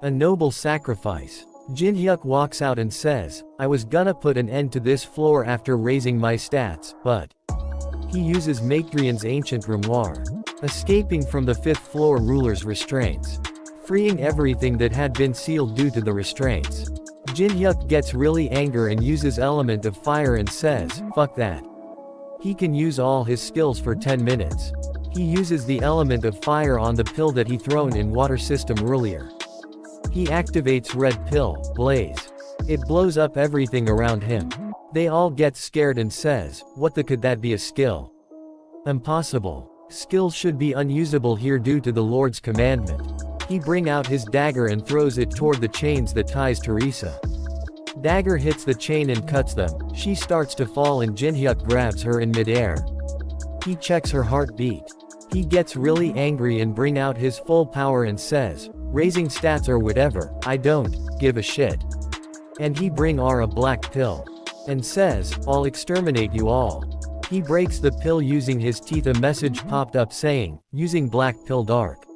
A noble sacrifice. Jinhyuk walks out and says, I was gonna put an end to this floor after raising my stats, but he uses Macrian's ancient grimoire. Escaping from the 5th floor ruler's restraints. Freeing everything that had been sealed due to the restraints. Jinhyuk gets really angry and uses element of fire and says, fuck that. He can use all his skills for 10 minutes. He uses the element of fire on the pill that he thrown in water system earlier. He activates red pill, blaze. It blows up everything around him. They all get scared and says, what the could that be a skill? Impossible. Skills should be unusable here due to the Lord's commandment. He bring out his dagger and throws it toward the chains that ties Teresa. Dagger hits the chain and cuts them. She starts to fall and Jinhyuk grabs her in midair. He checks her heartbeat. He gets really angry and bring out his full power and says, raising stats or whatever, I don't give a shit. And he bring a black pill. And says, I'll exterminate you all. He breaks the pill using his teeth. A message popped up saying, using black pill dark.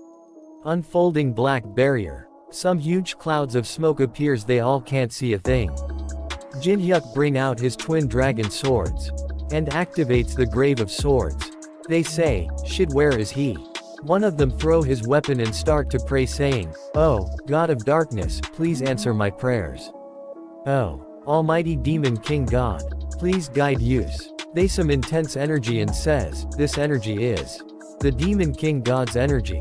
Unfolding black barrier. Some huge clouds of smoke appears, they all can't see a thing. Jin-hyuk bring out his twin dragon swords. And activates the Grave of Swords. They say, shit, where is he? One of them throw his weapon and start to pray saying, oh, God of darkness, please answer my prayers. Oh, Almighty Demon King God, please guide use. They some intense energy and says, this energy is the Demon King God's energy.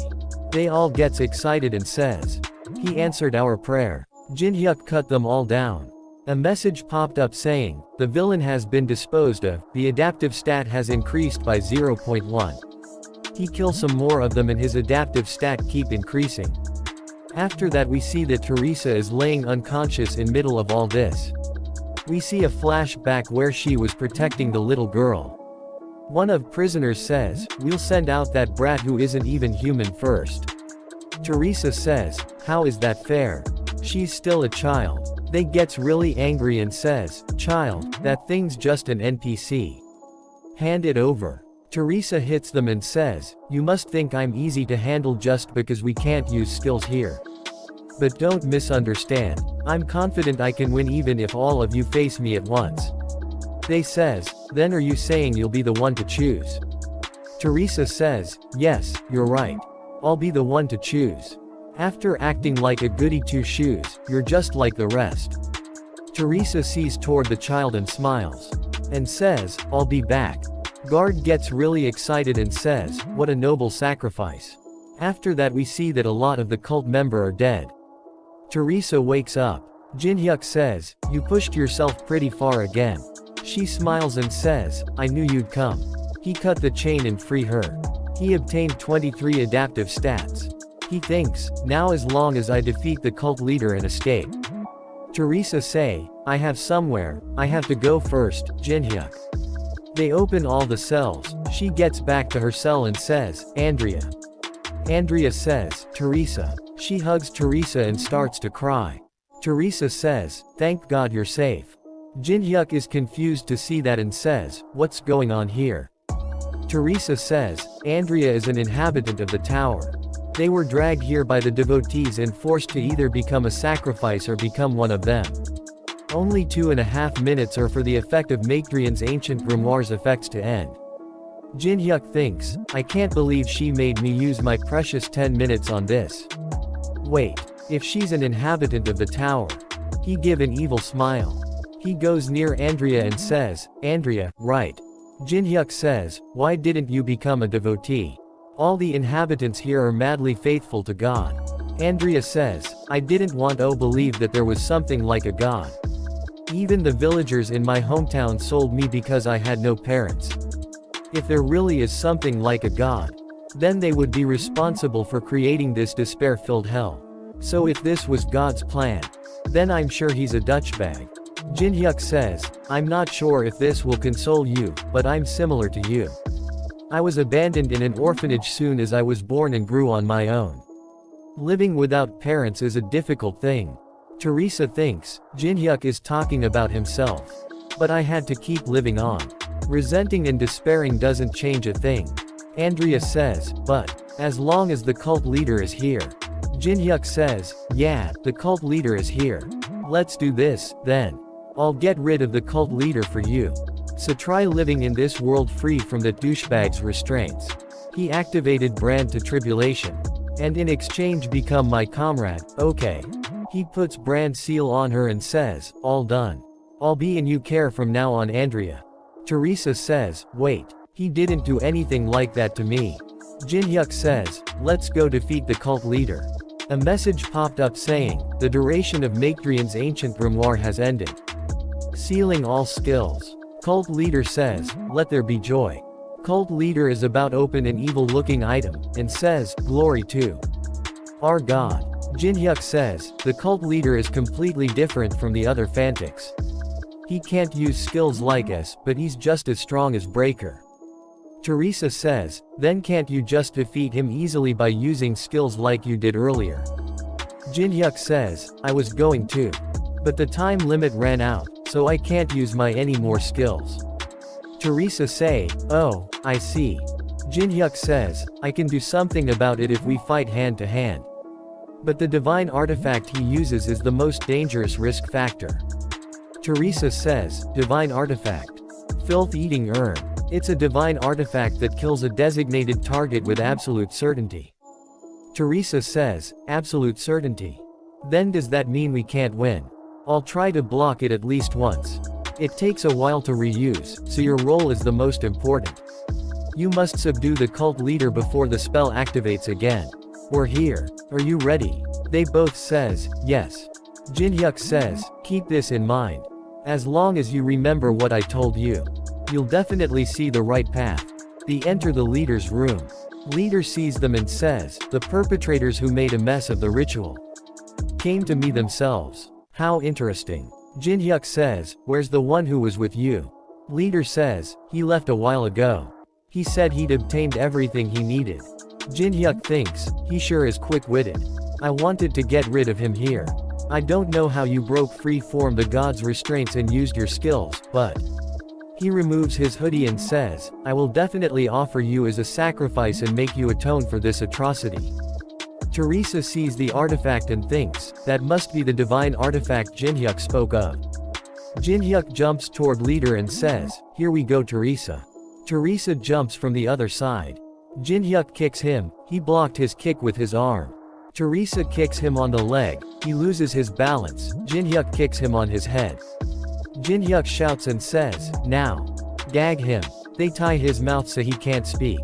They all gets excited and says, he answered our prayer. Jin-hyuk cut them all down. A message popped up saying, the villain has been disposed of, the adaptive stat has increased by 0.1. He kills some more of them and his adaptive stat keep increasing. After that we see that Teresa is laying unconscious in middle of all this. We see a flashback where she was protecting the little girl. One of prisoners says, we'll send out that brat who isn't even human first. Teresa says, how is that fair? She's still a child. They gets really angry and says, child, that thing's just an NPC. Hand it over. Teresa hits them and says, you must think I'm easy to handle just because we can't use skills here. But don't misunderstand. I'm confident I can win even if all of you face me at once. They says, then are you saying you'll be the one to choose? Teresa says, yes, you're right. I'll be the one to choose. After acting like a goody two-shoes, you're just like the rest. Teresa sees toward the child and smiles. And says, I'll be back. Guard gets really excited and says, what a noble sacrifice. After that we see that a lot of the cult member are dead. Teresa wakes up. Jin-hyuk says, you pushed yourself pretty far again. She smiles and says, I knew you'd come. He cut the chain and free her. He obtained 23 adaptive stats. He thinks, now as long as I defeat the cult leader and escape. Teresa say, I have somewhere, I have to go first, Jin-hyuk. They open all the cells, she gets back to her cell and says, Andrea. Andrea says, Teresa. She hugs Teresa and starts to cry. Teresa says, thank God you're safe. Jin-hyuk is confused to see that and says, what's going on here? Teresa says, Andrea is an inhabitant of the tower. They were dragged here by the devotees and forced to either become a sacrifice or become one of them. Only 2.5 minutes are for the effect of Maekdrian's ancient grimoire's effects to end. Jin-hyuk thinks, I can't believe she made me use my precious 10 minutes on this. Wait, if she's an inhabitant of the tower. He give an evil smile. He goes near Andrea and says, Andrea, right. Jin-hyuk says, why didn't you become a devotee? All the inhabitants here are madly faithful to God. Andrea says, I didn't want to believe that there was something like a God. Even the villagers in my hometown sold me because I had no parents. If there really is something like a God, then they would be responsible for creating this despair-filled hell. So if this was God's plan, then I'm sure he's a Dutchbag. Jin-hyuk says, I'm not sure if this will console you, but I'm similar to you. I was abandoned in an orphanage soon as I was born and grew on my own. Living without parents is a difficult thing. Teresa thinks, Jin-hyuk is talking about himself. But I had to keep living on. Resenting and despairing doesn't change a thing. Andrea says, but, as long as the cult leader is here. Jin-hyuk says, yeah, the cult leader is here. Let's do this, then. I'll get rid of the cult leader for you. So try living in this world free from the douchebag's restraints. He activated Brand to Tribulation. And in exchange become my comrade, okay. He puts Brand seal on her and says, all done. I'll be in you care from now on, Andrea. Teresa says, wait, he didn't do anything like that to me. Jin-hyuk says, let's go defeat the cult leader. A message popped up saying, the duration of Maekdrian's ancient grimoire has ended. Sealing all skills. Cult leader says, let there be joy. Cult leader is about open an evil-looking item, and says, glory to our God. Jin-hyuk says, the cult leader is completely different from the other Fantics. He can't use skills like us, but he's just as strong as Breaker. Teresa says, then can't you just defeat him easily by using skills like you did earlier? Jin-hyuk says, I was going to. But the time limit ran out, so I can't use my any more skills. Teresa say, oh, I see. Jin-hyuk says, I can do something about it if we fight hand to hand. But the divine artifact he uses is the most dangerous risk factor. Teresa says, divine artifact. Filth-eating urn. It's a divine artifact that kills a designated target with absolute certainty. Teresa says, absolute certainty. Then does that mean we can't win? I'll try to block it at least once. It takes a while to reuse, so your role is the most important. You must subdue the cult leader before the spell activates again. We're here. Are you ready? They both says, yes. Jinhyuk says, keep this in mind. As long as you remember what I told you, you'll definitely see the right path. They enter the leader's room. Leader sees them and says, the perpetrators who made a mess of the ritual came to me themselves. How interesting. Jinhyuk says, where's the one who was with you? Leader says, he left a while ago. He said he'd obtained everything he needed. Jinhyuk thinks, he sure is quick-witted. I wanted to get rid of him here. I don't know how you broke free from the god's restraints and used your skills, but... He removes his hoodie and says, I will definitely offer you as a sacrifice and make you atone for this atrocity. Teresa sees the artifact and thinks, that must be the divine artifact Jinhyuk spoke of. Jinhyuk jumps toward leader and says, here we go Teresa. Teresa jumps from the other side. Jinhyuk kicks him, he blocked his kick with his arm. Teresa kicks him on the leg, he loses his balance, Jinhyuk kicks him on his head. Jinhyuk shouts and says, now. Gag him. They tie his mouth so he can't speak.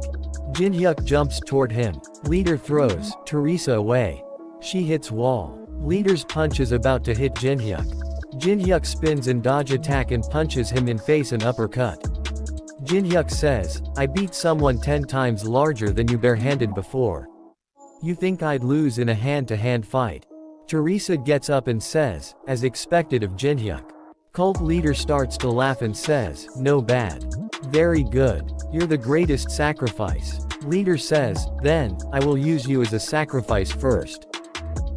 Jinhyuk jumps toward him. Leader throws Teresa away. She hits wall. Leader's punch is about to hit Jinhyuk. Jinhyuk spins and dodge attack and punches him in face and uppercut. Jinhyuk says, I beat someone 10 times larger than you barehanded before. You think I'd lose in a hand-to-hand fight? Teresa gets up and says, as expected of Jinhyuk. Cult leader starts to laugh and says, no bad. Very good. You're the greatest sacrifice. Leader says, then, I will use you as a sacrifice first.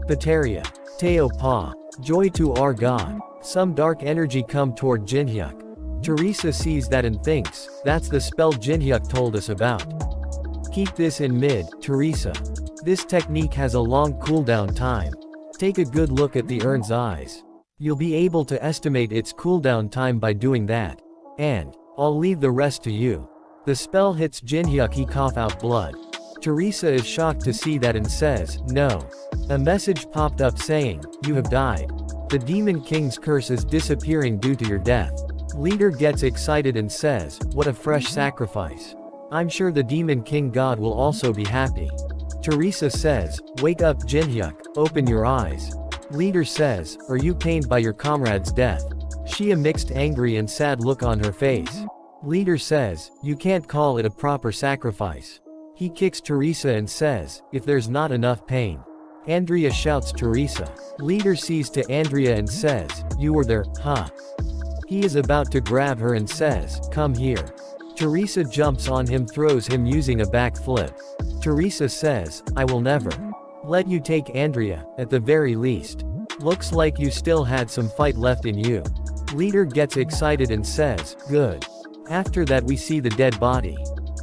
Pateria. Teo Pa. Joy to our god. Some dark energy come toward Jinhyuk. Teresa sees that and thinks, that's the spell Jinhyuk told us about. Keep this in mid, Teresa. This technique has a long cooldown time. Take a good look at the urn's eyes. You'll be able to estimate its cooldown time by doing that. And, I'll leave the rest to you. The spell hits Jinhyuk, he cough out blood. Teresa is shocked to see that and says, no. A message popped up saying, you have died. The Demon King's curse is disappearing due to your death. Leader gets excited and says, what a fresh sacrifice. I'm sure the Demon King God will also be happy. Teresa says, wake up Jinhyuk, open your eyes. Leader says, are you pained by your comrade's death? She a mixed angry and sad look on her face. Leader says, you can't call it a proper sacrifice. He kicks Teresa and says, if there's not enough pain. Andrea shouts Teresa. Leader sees to Andrea and says, you were there, huh? He is about to grab her and says, come here. Teresa jumps on him, throws him using a backflip. Teresa says, I will never let you take Andrea, at the very least. Looks like you still had some fight left in you. Leader gets excited and says, good. After that we see the dead body.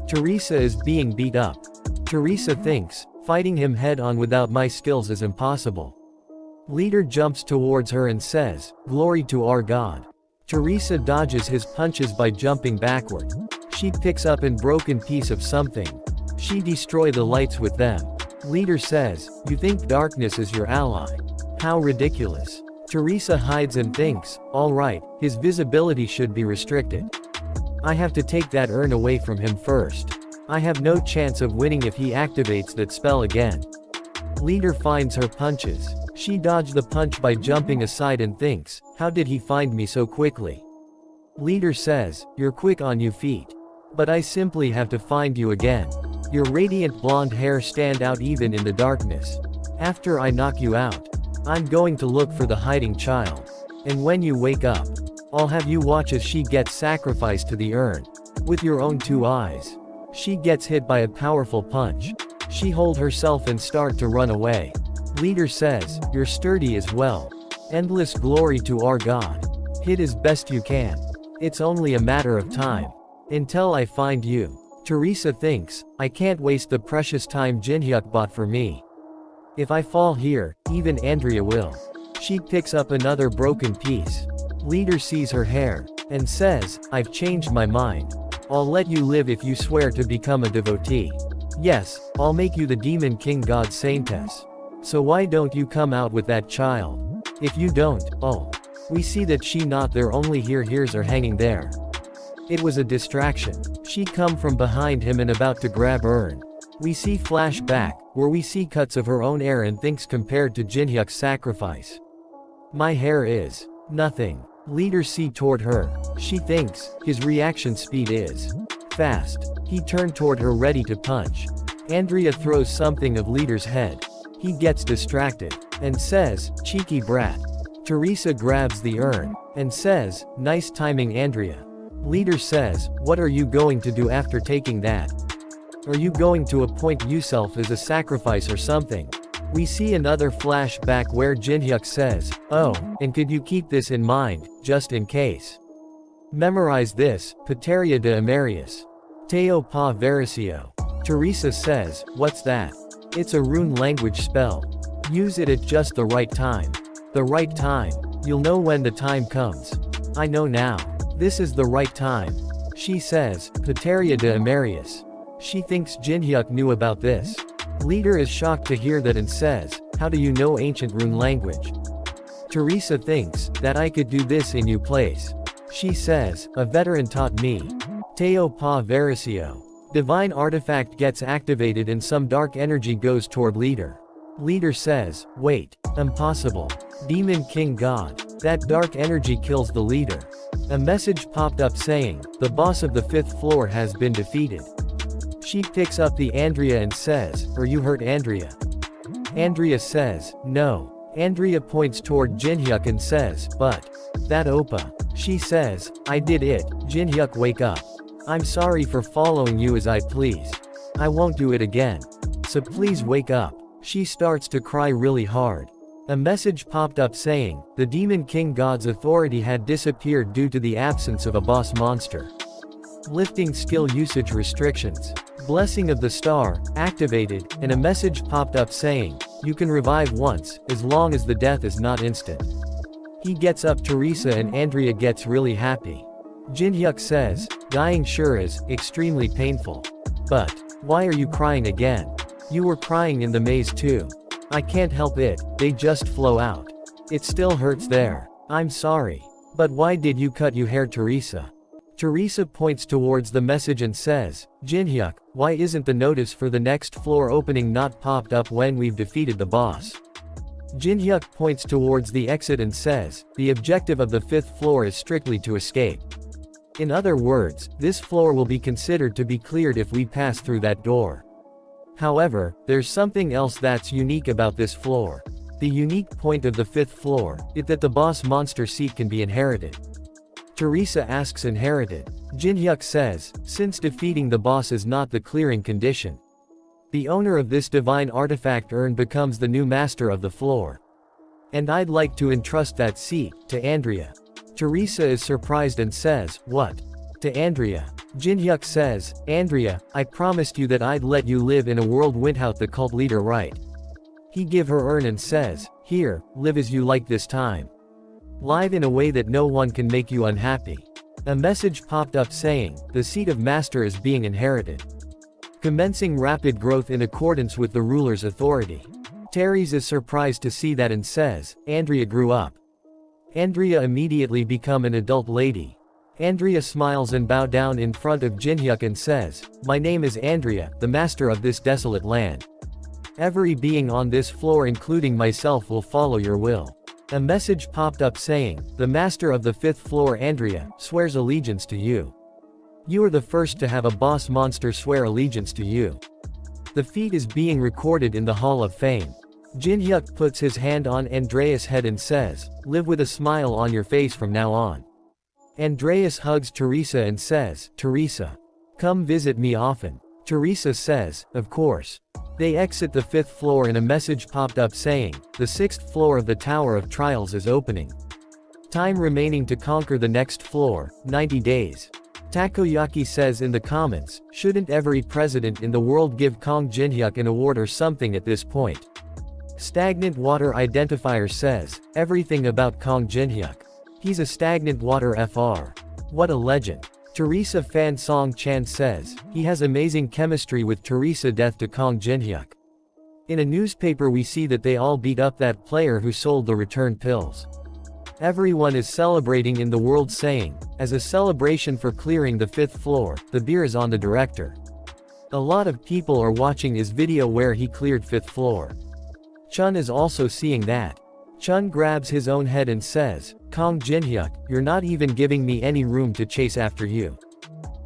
Teresa is being beat up. Teresa thinks, fighting him head on without my skills is impossible. Leader jumps towards her and says, glory to our god. Teresa dodges his punches by jumping backward. She picks up an broken piece of something. She destroys the lights with them. Leader says, you think darkness is your ally? How ridiculous. Teresa hides and thinks, alright, his visibility should be restricted. I have to take that urn away from him first. I have no chance of winning if he activates that spell again. Leader finds her punches. She dodged the punch by jumping aside and thinks, how did he find me so quickly? Leader says, you're quick on your feet. But I simply have to find you again. Your radiant blonde hair stand out even in the darkness. After I knock you out, I'm going to look for the hiding child. And when you wake up, I'll have you watch as she gets sacrificed to the urn. With your own 2 eyes. She gets hit by a powerful punch. She hold herself and start to run away. Leader says, you're sturdy as well. Endless glory to our god. Hit as best you can. It's only a matter of time. Until I find you. Teresa thinks, I can't waste the precious time Jinhyuk bought for me. If I fall here, even Andrea will. She picks up another broken piece. Leader sees her hair, and says, I've changed my mind. I'll let you live if you swear to become a devotee. Yes, I'll make you the demon king god saintess. So why don't you come out with that child? If you don't, oh. We see that she not there, only hears her hanging there. It was a distraction. She come from behind him and about to grab urn. We see flashback, where we see cuts of her own hair and thinks compared to Jinhyuk's sacrifice. My hair is nothing. Leader see toward her. She thinks, his reaction speed is fast. He turned toward her ready to punch. Andrea throws something of Leader's head. He gets distracted, and says, cheeky brat. Teresa grabs the urn, and says, nice timing Andrea. Leader says, what are you going to do after taking that? Are you going to appoint yourself as a sacrifice or something? We see another flashback where Jinhyuk says, oh, and could you keep this in mind, just in case? Memorize this, Pateria de Amarius. Teo pa vericio. Teresa says, what's that? It's a rune language spell. Use it at just the right time. The right time. You'll know when the time comes. I know now. This is the right time. She says, Pateria de Amarius. She thinks Jinhyuk knew about this. Leader is shocked to hear that and says, how do you know ancient rune language? Teresa thinks, that I could do this in your place. She says, a veteran taught me. Teo pa vericio. Divine artifact gets activated and some dark energy goes toward Leader. Leader says, wait, impossible. Demon King God. That dark energy kills the Leader. A message popped up saying, the boss of the 5th floor has been defeated. She picks up the Andrea and says, are you hurt Andrea? Andrea says, no. Andrea points toward Jinhyuk and says, but that Oppa. She says, I did it. Jinhyuk wake up. I'm sorry for following you as I please. I won't do it again. So please wake up. She starts to cry really hard. A message popped up saying, the Demon King God's authority had disappeared due to the absence of a boss monster. Lifting skill usage restrictions. Blessing of the Star, activated, and a message popped up saying, you can revive once, as long as the death is not instant. He gets up Teresa and Andrea gets really happy. Jinhyuk says, dying sure is, extremely painful. But, why are you crying again? You were crying in the maze too. I can't help it, they just flow out. It still hurts there. I'm sorry. But why did you cut your hair Teresa? Teresa points towards the message and says, Jinhyuk, why isn't the notice for the next floor opening not popped up when we've defeated the boss? Jinhyuk points towards the exit and says, the objective of the 5th floor is strictly to escape. In other words, this floor will be considered to be cleared if we pass through that door. However, there's something else that's unique about this floor. The unique point of the 5th floor is that the boss monster seat can be inherited. Teresa asks inherited. Jinhyuk says, since defeating the boss is not the clearing condition. The owner of this divine artifact urn becomes the new master of the floor. And I'd like to entrust that seat to Andrea. Teresa is surprised and says, what? To Andrea. Jinhyuk says, Andrea, I promised you that I'd let you live in a world without the cult leader, right? He give her urn and says, here, live as you like this time. Live in a way that no one can make you unhappy. A message popped up saying, the seat of master is being inherited. Commencing rapid growth in accordance with the ruler's authority. Teres is surprised to see that and says, Andrea grew up. Andrea immediately become an adult lady. Andrea smiles and bow down in front of Jinhyuk and says, my name is Andrea, the master of this desolate land. Every being on this floor including myself will follow your will. A message popped up saying, the master of the 5th floor Andrea, swears allegiance to you. You are the first to have a boss monster swear allegiance to you. The feat is being recorded in the Hall of Fame. Jinhyuk puts his hand on Andreas' head and says, live with a smile on your face from now on. Andreas hugs Teresa and says, Teresa, come visit me often. Teresa says, of course. They exit the 5th floor and a message popped up saying, the 6th floor of the Tower of Trials is opening. Time remaining to conquer the next floor, 90 days. Takoyaki says in the comments, shouldn't every president in the world give Kong Jinhyuk an award or something at this point? Stagnant water identifier says, everything about Kong Jinhyuk. He's a stagnant water FR. What a legend. Teresa Fan Song Chan says, he has amazing chemistry with Teresa death to Kong Jinhyuk. In a newspaper we see that they all beat up that player who sold the return pills. Everyone is celebrating in the world saying, as a celebration for clearing the 5th floor, the beer is on the director. A lot of people are watching his video where he cleared 5th floor. Chun is also seeing that. Chun grabs his own head and says, Kong Jinhyuk, you're not even giving me any room to chase after you.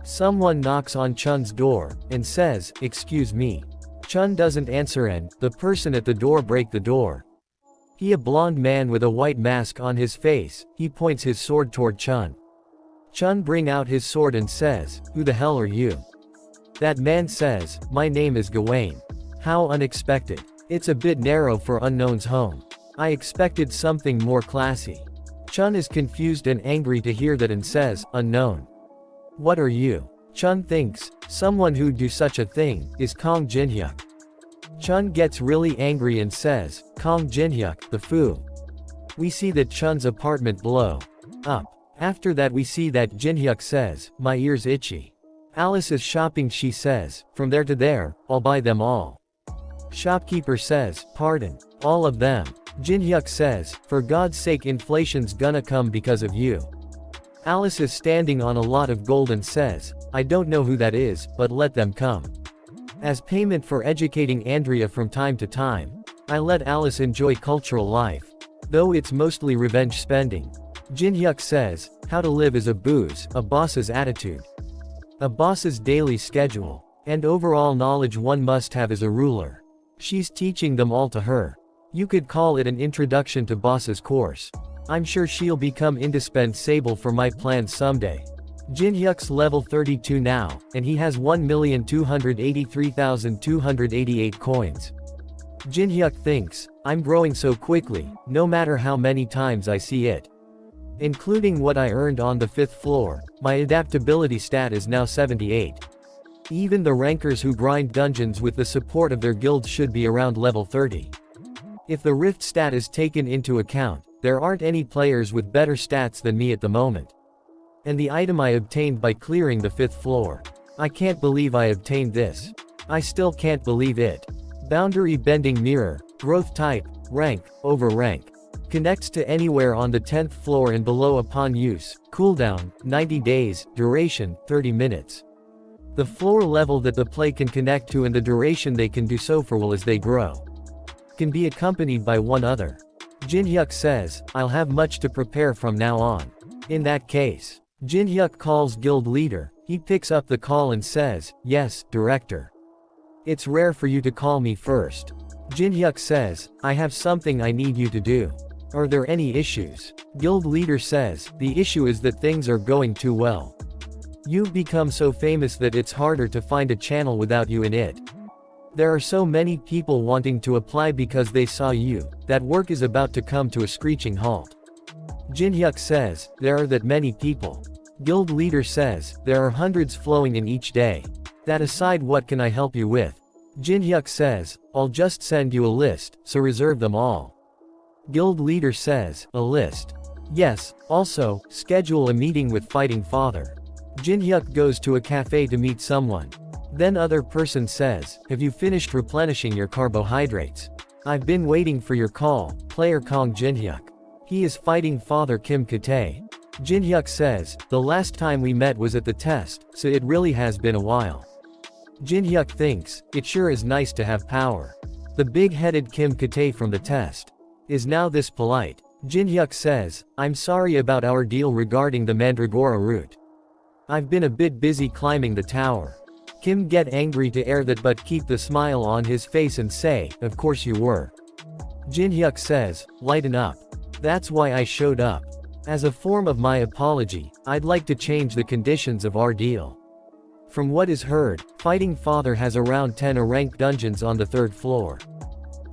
Someone knocks on Chun's door, and says, excuse me. Chun doesn't answer and, the person at the door break the door. He a blonde man with a white mask on his face, he points his sword toward Chun. Chun bring out his sword and says, who the hell are you? That man says, my name is Gawain. How unexpected. It's a bit narrow for unknown's home. I expected something more classy. Chun is confused and angry to hear that and says, unknown. What are you? Chun thinks, someone who'd do such a thing, is Kong Jinhyuk. Chun gets really angry and says, Kong Jinhyuk, the foo. We see that Chun's apartment blow up. After that we see that Jinhyuk says, my ears itchy. Alice is shopping, she says, from there to there, I'll buy them all. Shopkeeper says, pardon, all of them. Jinhyuk says, for God's sake inflation's gonna come because of you. Alice is standing on a lot of gold and says, I don't know who that is, but let them come. As payment for educating Andrea from time to time, I let Alice enjoy cultural life. Though it's mostly revenge spending. Jinhyuk says, how to live is a booze, a boss's attitude. A boss's daily schedule, and overall knowledge one must have as a ruler. She's teaching them all to her. You could call it an introduction to boss's course. I'm sure she'll become indispensable for my plans someday. Jinhyuk's level 32 now, and he has 1,283,288 coins. Jinhyuk thinks, I'm growing so quickly, no matter how many times I see it. Including what I earned on the 5th floor, my adaptability stat is now 78. Even the rankers who grind dungeons with the support of their guilds should be around level 30. If the rift stat is taken into account, there aren't any players with better stats than me at the moment. And the item I obtained by clearing the 5th floor. I can't believe I obtained this. I still can't believe it. Boundary bending mirror, growth type, rank, over rank. Connects to anywhere on the 10th floor and below upon use, cooldown, 90 days, duration, 30 minutes. The floor level that the play can connect to and the duration they can do so for will as they grow. Can be accompanied by one other. Jinhyuk says, I'll have much to prepare from now on. In that case, Jinhyuk calls guild leader, he picks up the call and says, yes, director. It's rare for you to call me first. Jinhyuk says, I have something I need you to do. Are there any issues? Guild leader says, the issue is that things are going too well. You've become so famous that it's harder to find a channel without you in it. There are so many people wanting to apply because they saw you, that work is about to come to a screeching halt. Jinhyuk says, there are that many people. Guild leader says, there are hundreds flowing in each day. That aside, what can I help you with? Jinhyuk says, I'll just send you a list, so reserve them all. Guild leader says, a list. Yes, also, schedule a meeting with Fighting Father. Jinhyuk goes to a cafe to meet someone. Then other person says, have you finished replenishing your carbohydrates? I've been waiting for your call, player Kong Jinhyuk. He is Fighting Father Kim Kate. Jinhyuk says, the last time we met was at the test, so it really has been a while. Jinhyuk thinks, it sure is nice to have power. The big-headed Kim Kate from the test is now this polite. Jinhyuk says, I'm sorry about our deal regarding the Mandragora route. I've been a bit busy climbing the tower. Kim get angry to air that but keep the smile on his face and say, of course you were. Jinhyuk says, lighten up. That's why I showed up. As a form of my apology, I'd like to change the conditions of our deal. From what is heard, Fighting Father has around 10 rank dungeons on the 3rd floor.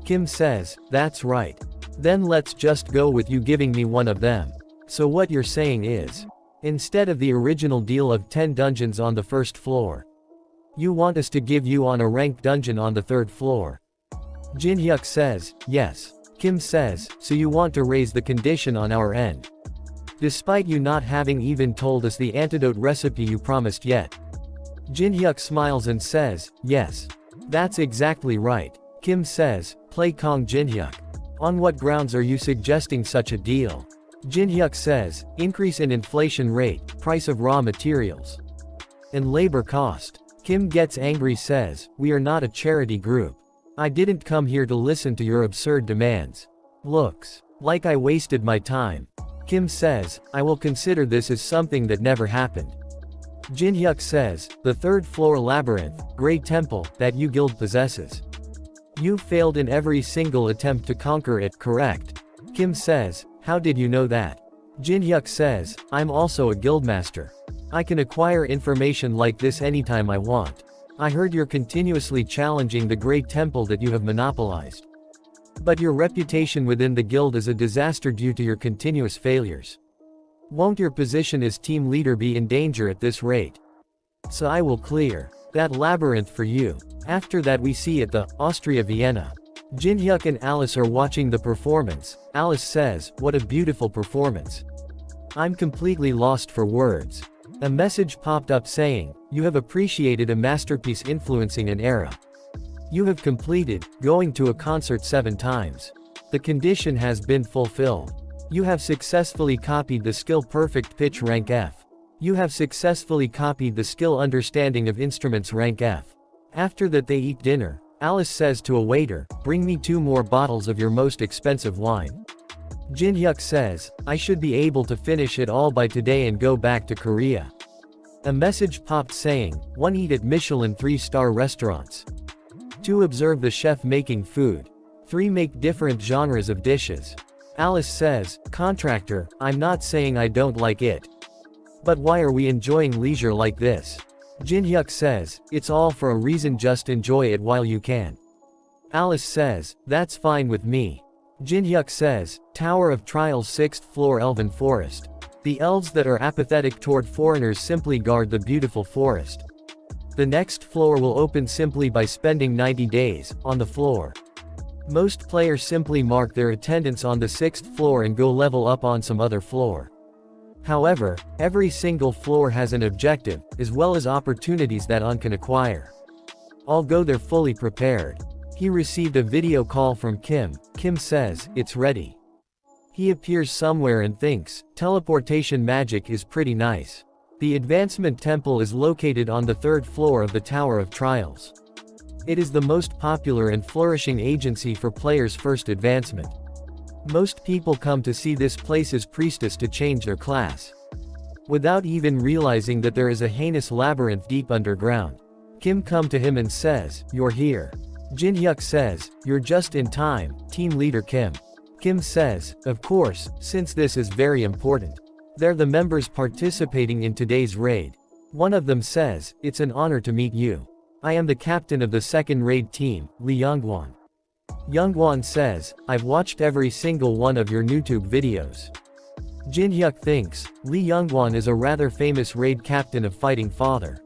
Kim says, that's right. Then let's just go with you giving me one of them. So what you're saying is, instead of the original deal of 10 dungeons on the 1st floor, you want us to give you on a ranked dungeon on the 3rd floor. Jin-hyuk says, yes. Kim says, so you want to raise the condition on our end. Despite you not having even told us the antidote recipe you promised yet. Jin-hyuk smiles and says, yes. That's exactly right. Kim says, play Kong Jin-hyuk. On what grounds are you suggesting such a deal? Jin-hyuk says, increase in inflation rate, price of raw materials, and labor cost. Kim gets angry says, we are not a charity group. I didn't come here to listen to your absurd demands. Looks like I wasted my time. Kim says, I will consider this as something that never happened. Jin-hyuk says, the third floor labyrinth, Great Temple, that you guild possesses. You failed in every single attempt to conquer it, correct? Kim says, how did you know that? Jin-hyuk says, I'm also a guildmaster. I can acquire information like this anytime I want. I heard you're continuously challenging the Great Temple that you have monopolized. But your reputation within the guild is a disaster due to your continuous failures. Won't your position as team leader be in danger at this rate? So I will clear that labyrinth for you. After that we see at the Austria Vienna. Jin-hyuk and Alice are watching the performance. Alice says, what a beautiful performance. I'm completely lost for words. A message popped up saying, you have appreciated a masterpiece influencing an era. You have completed going to a concert 7 times. The condition has been fulfilled. You have successfully copied the skill perfect pitch rank F. You have successfully copied the skill understanding of instruments rank F. After that they eat dinner. Alice says to a waiter, bring me 2 more bottles of your most expensive wine. Jin-hyuk says, I should be able to finish it all by today and go back to Korea. A message popped saying, 1 eat at Michelin 3-star restaurants. 2 observe the chef making food. 3 make different genres of dishes. Alice says, contractor, I'm not saying I don't like it. But why are we enjoying leisure like this? Jin-hyuk says, it's all for a reason, just enjoy it while you can. Alice says, that's fine with me. Jin-hyuk says, Tower of Trials 6th floor Elven Forest. The elves that are apathetic toward foreigners simply guard the beautiful forest. The next floor will open simply by spending 90 days on the floor. Most players simply mark their attendance on the 6th floor and go level up on some other floor. However, every single floor has an objective, as well as opportunities that one can acquire. I'll go there fully prepared. He received a video call from Kim. Kim says, it's ready. He appears somewhere and thinks, teleportation magic is pretty nice. The Advancement Temple is located on the 3rd floor of the Tower of Trials. It is the most popular and flourishing agency for players' first advancement. Most people come to see this place's priestess to change their class, without even realizing that there is a heinous labyrinth deep underground. Kim come to him and says, you're here. Jin-hyuk says, you're just in time, team leader Kim. Kim says, of course, since this is very important. They're the members participating in today's raid. One of them says, it's an honor to meet you. I am the captain of the 2nd raid team, Lee Youngwon. Youngwon says, I've watched every single one of your YouTube videos. Jin-hyuk thinks, Lee Youngwon is a rather famous raid captain of Fighting Father.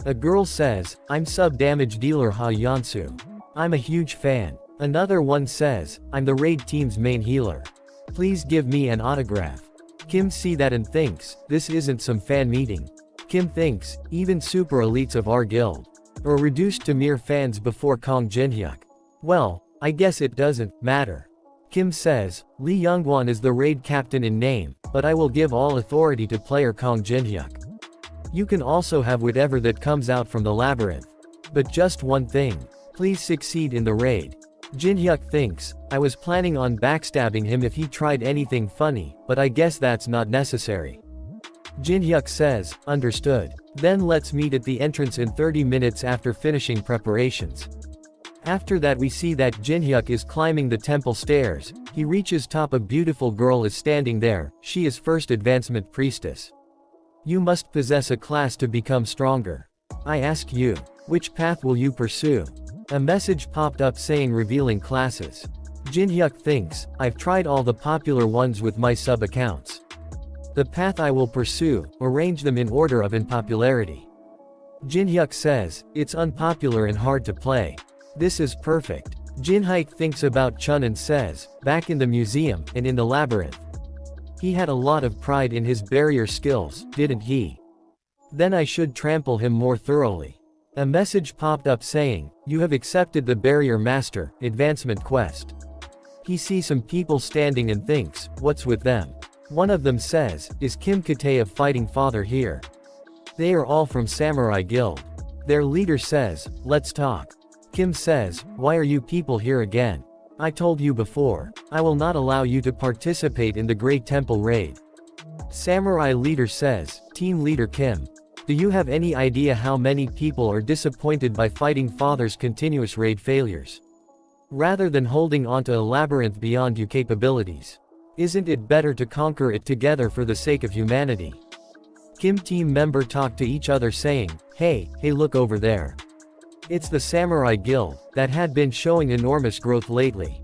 A girl says, I'm sub-damage dealer Ha Yeonsu. I'm a huge fan. Another one says, I'm the raid team's main healer. Please give me an autograph. Kim see that and thinks, this isn't some fan meeting. Kim thinks, even super elites of our guild are reduced to mere fans before Kong Jin-hyuk. Well, I guess it doesn't matter. Kim says, Lee Youngwon is the raid captain in name, but I will give all authority to player Kong Jin-hyuk. You can also have whatever that comes out from the labyrinth. But just one thing. Please succeed in the raid. Jin-hyuk thinks, I was planning on backstabbing him if he tried anything funny, but I guess that's not necessary. Jin-hyuk says, understood. Then let's meet at the entrance in 30 minutes after finishing preparations. After that we see that Jin-hyuk is climbing the temple stairs. He reaches top, a beautiful girl is standing there. She is first advancement priestess. You must possess a class to become stronger. I ask you, which path will you pursue? A message popped up saying revealing classes. Jin-hyuk thinks, I've tried all the popular ones with my sub-accounts. The path I will pursue, arrange them in order of unpopularity. Jin-hyuk says, it's unpopular and hard to play. This is perfect. Jinhyuk thinks about Chun and says, back in the museum, and in the labyrinth. He had a lot of pride in his barrier skills, didn't he? Then I should trample him more thoroughly. A message popped up saying, you have accepted the barrier master, advancement quest. He sees some people standing and thinks, what's with them? One of them says, is Kim Kate of Fighting Father here? They are all from Samurai Guild. Their leader says, let's talk. Kim says, why are you people here again? I told you before, I will not allow you to participate in the Great Temple raid. Samurai leader says, team leader Kim, do you have any idea how many people are disappointed by Fighting Father's continuous raid failures? Rather than holding onto a labyrinth beyond your capabilities, isn't it better to conquer it together for the sake of humanity? Kim team member talk to each other saying, hey look over there. It's the Samurai Guild, that had been showing enormous growth lately.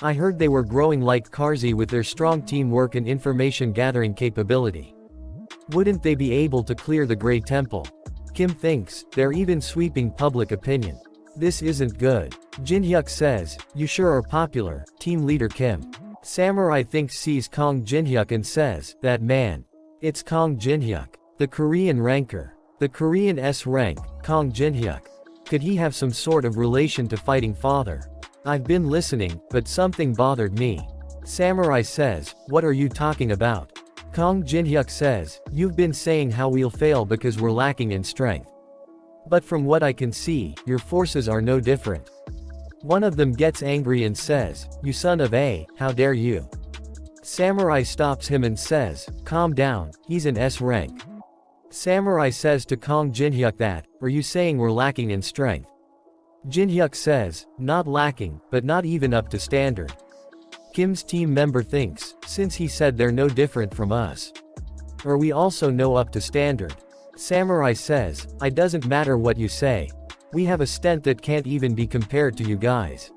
I heard they were growing like Karzi with their strong teamwork and information gathering capability. Wouldn't they be able to clear the Great Temple? Kim thinks, they're even sweeping public opinion. This isn't good. Jinhyuk says, you sure are popular, team leader Kim. Samurai thinks sees Kong Jinhyuk and says, that man. It's Kong Jinhyuk, the Korean ranker. The Korean S rank, Kong Jinhyuk. Could he have some sort of relation to Fighting Father? I've been listening, but something bothered me. Samurai says, what are you talking about? Kong Jinhyuk says, you've been saying how we'll fail because we're lacking in strength. But from what I can see, your forces are no different. One of them gets angry and says, you son of a, how dare you? Samurai stops him and says, calm down, he's an S rank. Samurai says to Kong Jinhyuk that, are you saying we're lacking in strength? Jinhyuk says, not lacking, but not even up to standard. Kim's team member thinks, since he said they're no different from us, are we also no up to standard? Samurai says, it doesn't matter what you say. We have a stent that can't even be compared to you guys.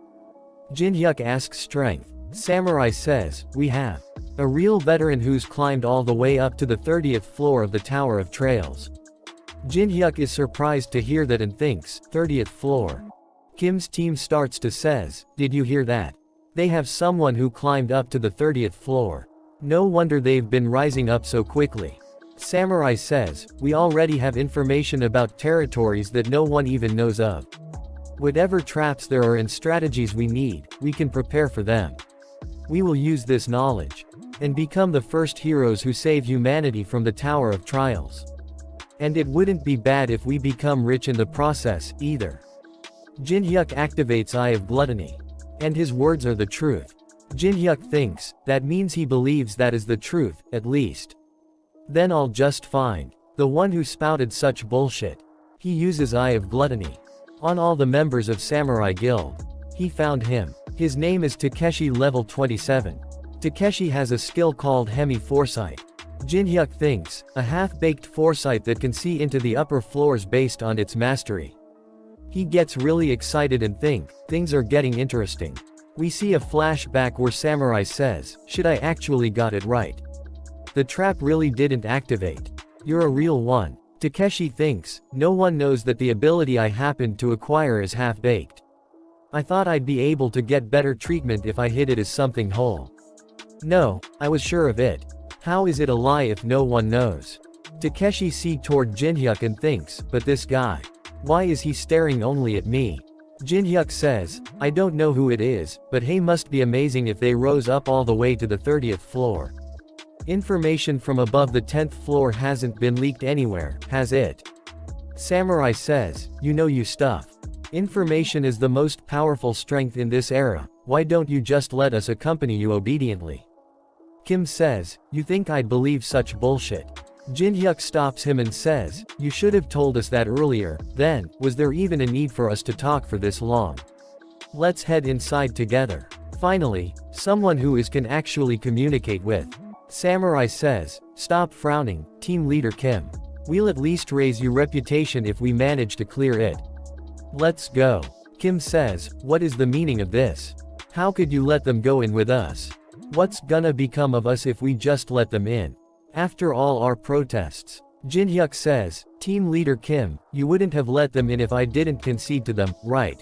Jinhyuk asks strength. Samurai says, we have a real veteran who's climbed all the way up to the 30th floor of the Tower of Trails. Jinhyuk is surprised to hear that and thinks, 30th floor. Kim's team starts to says, did you hear that? They have someone who climbed up to the 30th floor. No wonder they've been rising up so quickly. Samurai says, we already have information about territories that no one even knows of. Whatever traps there are and strategies we need, we can prepare for them. We will use this knowledge and become the first heroes who save humanity from the Tower of Trials. And it wouldn't be bad if we become rich in the process, either. Jinhyuk activates Eye of Gluttony. And his words are the truth. Jinhyuk thinks, that means he believes that is the truth, at least. Then I'll just find the one who spouted such bullshit. He uses Eye of Gluttony on all the members of Samurai Guild. He found him. His name is Takeshi level 27. Takeshi has a skill called Hemi Foresight. Jinhyuk thinks, a half-baked foresight that can see into the upper floors based on its mastery. He gets really excited and things are getting interesting. We see a flashback where Samurai says, shit, I actually got it right. The trap really didn't activate. You're a real one. Takeshi thinks, no one knows that the ability I happened to acquire is half-baked. I thought I'd be able to get better treatment if I hid it as something whole. No, I was sure of it. How is it a lie if no one knows? Takeshi sees toward Jinhyuk and thinks, but this guy. Why is he staring only at me? Jinhyuk says, I don't know who it is, but hey, must be amazing if they rose up all the way to the 30th floor. Information from above the 10th floor hasn't been leaked anywhere, has it? Samurai says, you know you stuff. Information is the most powerful strength in this era, why don't you just let us accompany you obediently? Kim says, you think I'd believe such bullshit? Jinhyuk stops him and says, you should have told us that earlier, then, was there even a need for us to talk for this long? Let's head inside together. Finally, someone who can actually communicate with. Samurai says, stop frowning, team leader Kim. We'll at least raise your reputation if we manage to clear it. Let's go. Kim says, what is the meaning of this? How could you let them go in with us? What's gonna become of us if we just let them in? After all our protests. Jinhyuk says, team leader Kim, you wouldn't have let them in if I didn't concede to them, right?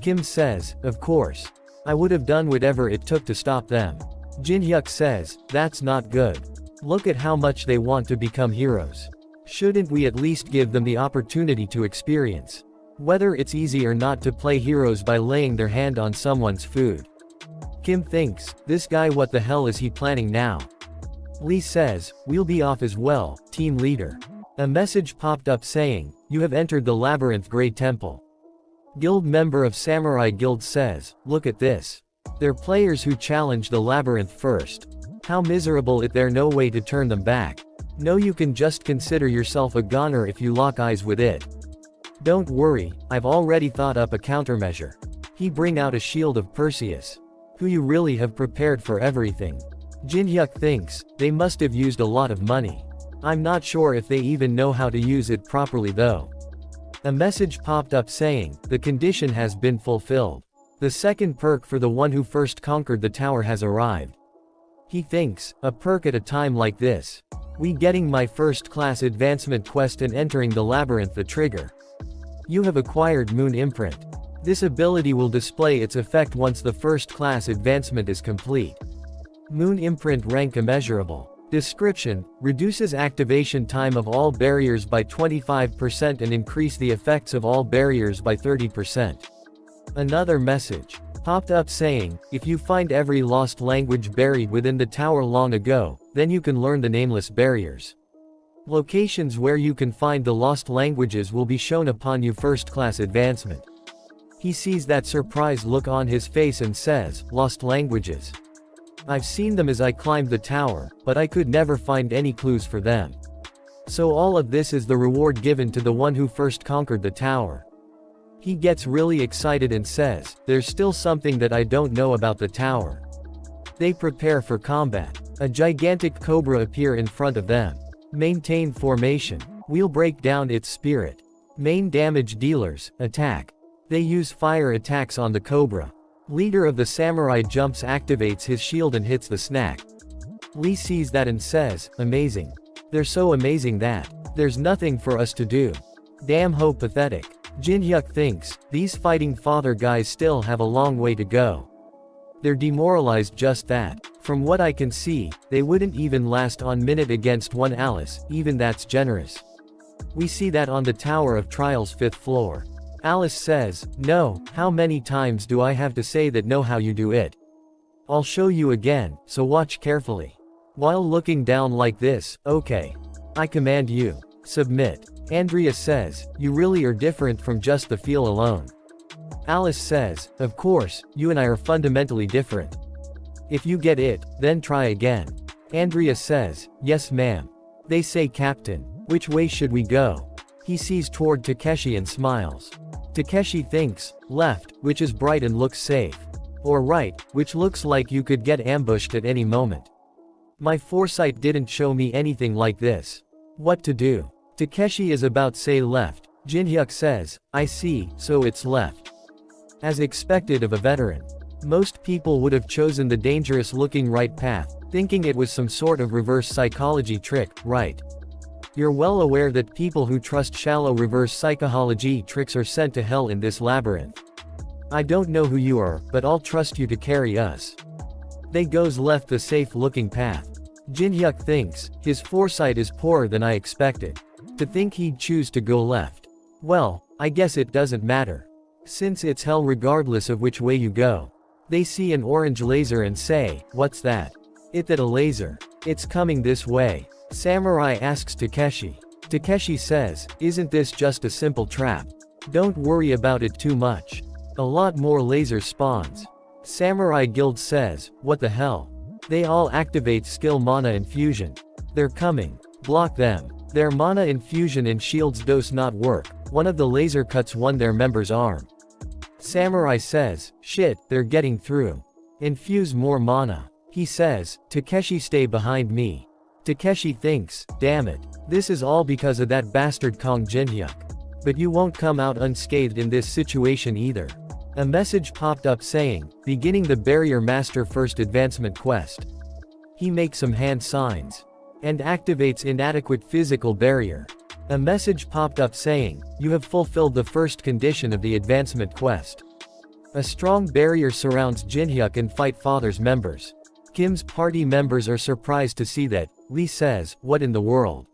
Kim says, of course. I would have done whatever it took to stop them. Jin-hyuk says, that's not good. Look at how much they want to become heroes. Shouldn't we at least give them the opportunity to experience whether it's easy or not to play heroes by laying their hand on someone's food? Kim thinks, this guy, what the hell is he planning now? Lee says, we'll be off as well, team leader. A message popped up saying, you have entered the Labyrinth Great Temple. Guild member of Samurai Guild says, look at this. They're players who challenge the labyrinth first. How miserable it, there no way to turn them back. No, you can just consider yourself a goner if you lock eyes with it. Don't worry, I've already thought up a countermeasure. He bring out a shield of Perseus. Who you really have prepared for everything. Jin-hyuk thinks, they must have used a lot of money. I'm not sure if they even know how to use it properly though. A message popped up saying, the condition has been fulfilled. The second perk for the one who first conquered the tower has arrived. He thinks, a perk at a time like this. We getting my first class advancement quest and entering the labyrinth the trigger. You have acquired Moon Imprint. This ability will display its effect once the first class advancement is complete. Moon Imprint rank immeasurable. Description, reduces activation time of all barriers by 25% and increase the effects of all barriers by 30%. Another message popped up saying, if you find every lost language buried within the tower long ago, then you can learn the nameless barriers. Locations where you can find the lost languages will be shown upon you first class advancement. He sees that surprised look on his face and says, lost languages. I've seen them as I climbed the tower, but I could never find any clues for them. So all of this is the reward given to the one who first conquered the tower. He gets really excited and says, there's still something that I don't know about the tower. They prepare for combat. A gigantic cobra appear in front of them. Maintain formation. We'll break down its spirit. Main damage dealers, attack. They use fire attacks on the cobra. Leader of the samurai jumps, activates his shield and hits the snack. Lee sees that and says, amazing. They're so amazing that there's nothing for us to do. Damn, how pathetic. Jin-hyuk thinks, these fighting father guys still have a long way to go. They're demoralized just that. From what I can see, they wouldn't even last on minute against one Alice, even that's generous. We see that on the Tower of Trial's 5th floor. Alice says, no, how many times do I have to say that, know how you do it? I'll show you again, so watch carefully. While looking down like this, okay. I command you. Submit. Andrea says, you really are different from just the feel alone. Alice says, of course, you and I are fundamentally different. If you get it, then try again. Andrea says, yes ma'am. They say, Captain, which way should we go? He sees toward Takeshi and smiles. Takeshi thinks, left, which is bright and looks safe. Or right, which looks like you could get ambushed at any moment. My foresight didn't show me anything like this. What to do? Takeshi is about say left. Jin-hyuk says, I see, so it's left. As expected of a veteran. Most people would have chosen the dangerous looking right path, thinking it was some sort of reverse psychology trick, right? You're well aware that people who trust shallow reverse psychology tricks are sent to hell in this labyrinth. I don't know who you are, but I'll trust you to carry us. They goes left, the safe looking path. Jin-hyuk thinks, his foresight is poorer than I expected. To think he'd choose to go left. Well, I guess it doesn't matter. Since it's hell regardless of which way you go. They see an orange laser and say, what's that? It that a laser. It's coming this way. Samurai asks Takeshi. Takeshi says, isn't this just a simple trap? Don't worry about it too much. A lot more laser spawns. Samurai Guild says, what the hell? They all activate skill mana infusion. They're coming. Block them. Their mana infusion and shields does not work. One of the laser cuts their member's arm. Samurai says, shit, they're getting through. Infuse more mana. He says, Takeshi stay behind me. Takeshi thinks, damn it. This is all because of that bastard Kong Jin-hyuk. But you won't come out unscathed in this situation either. A message popped up saying, beginning the Barrier Master First Advancement Quest. He makes some hand signs. And activates inadequate physical barrier. A message popped up saying, you have fulfilled the first condition of the advancement quest. A strong barrier surrounds Jinhyuk and Fight Father's members. Kim's party members are surprised to see that. Lee says, "What in the world?"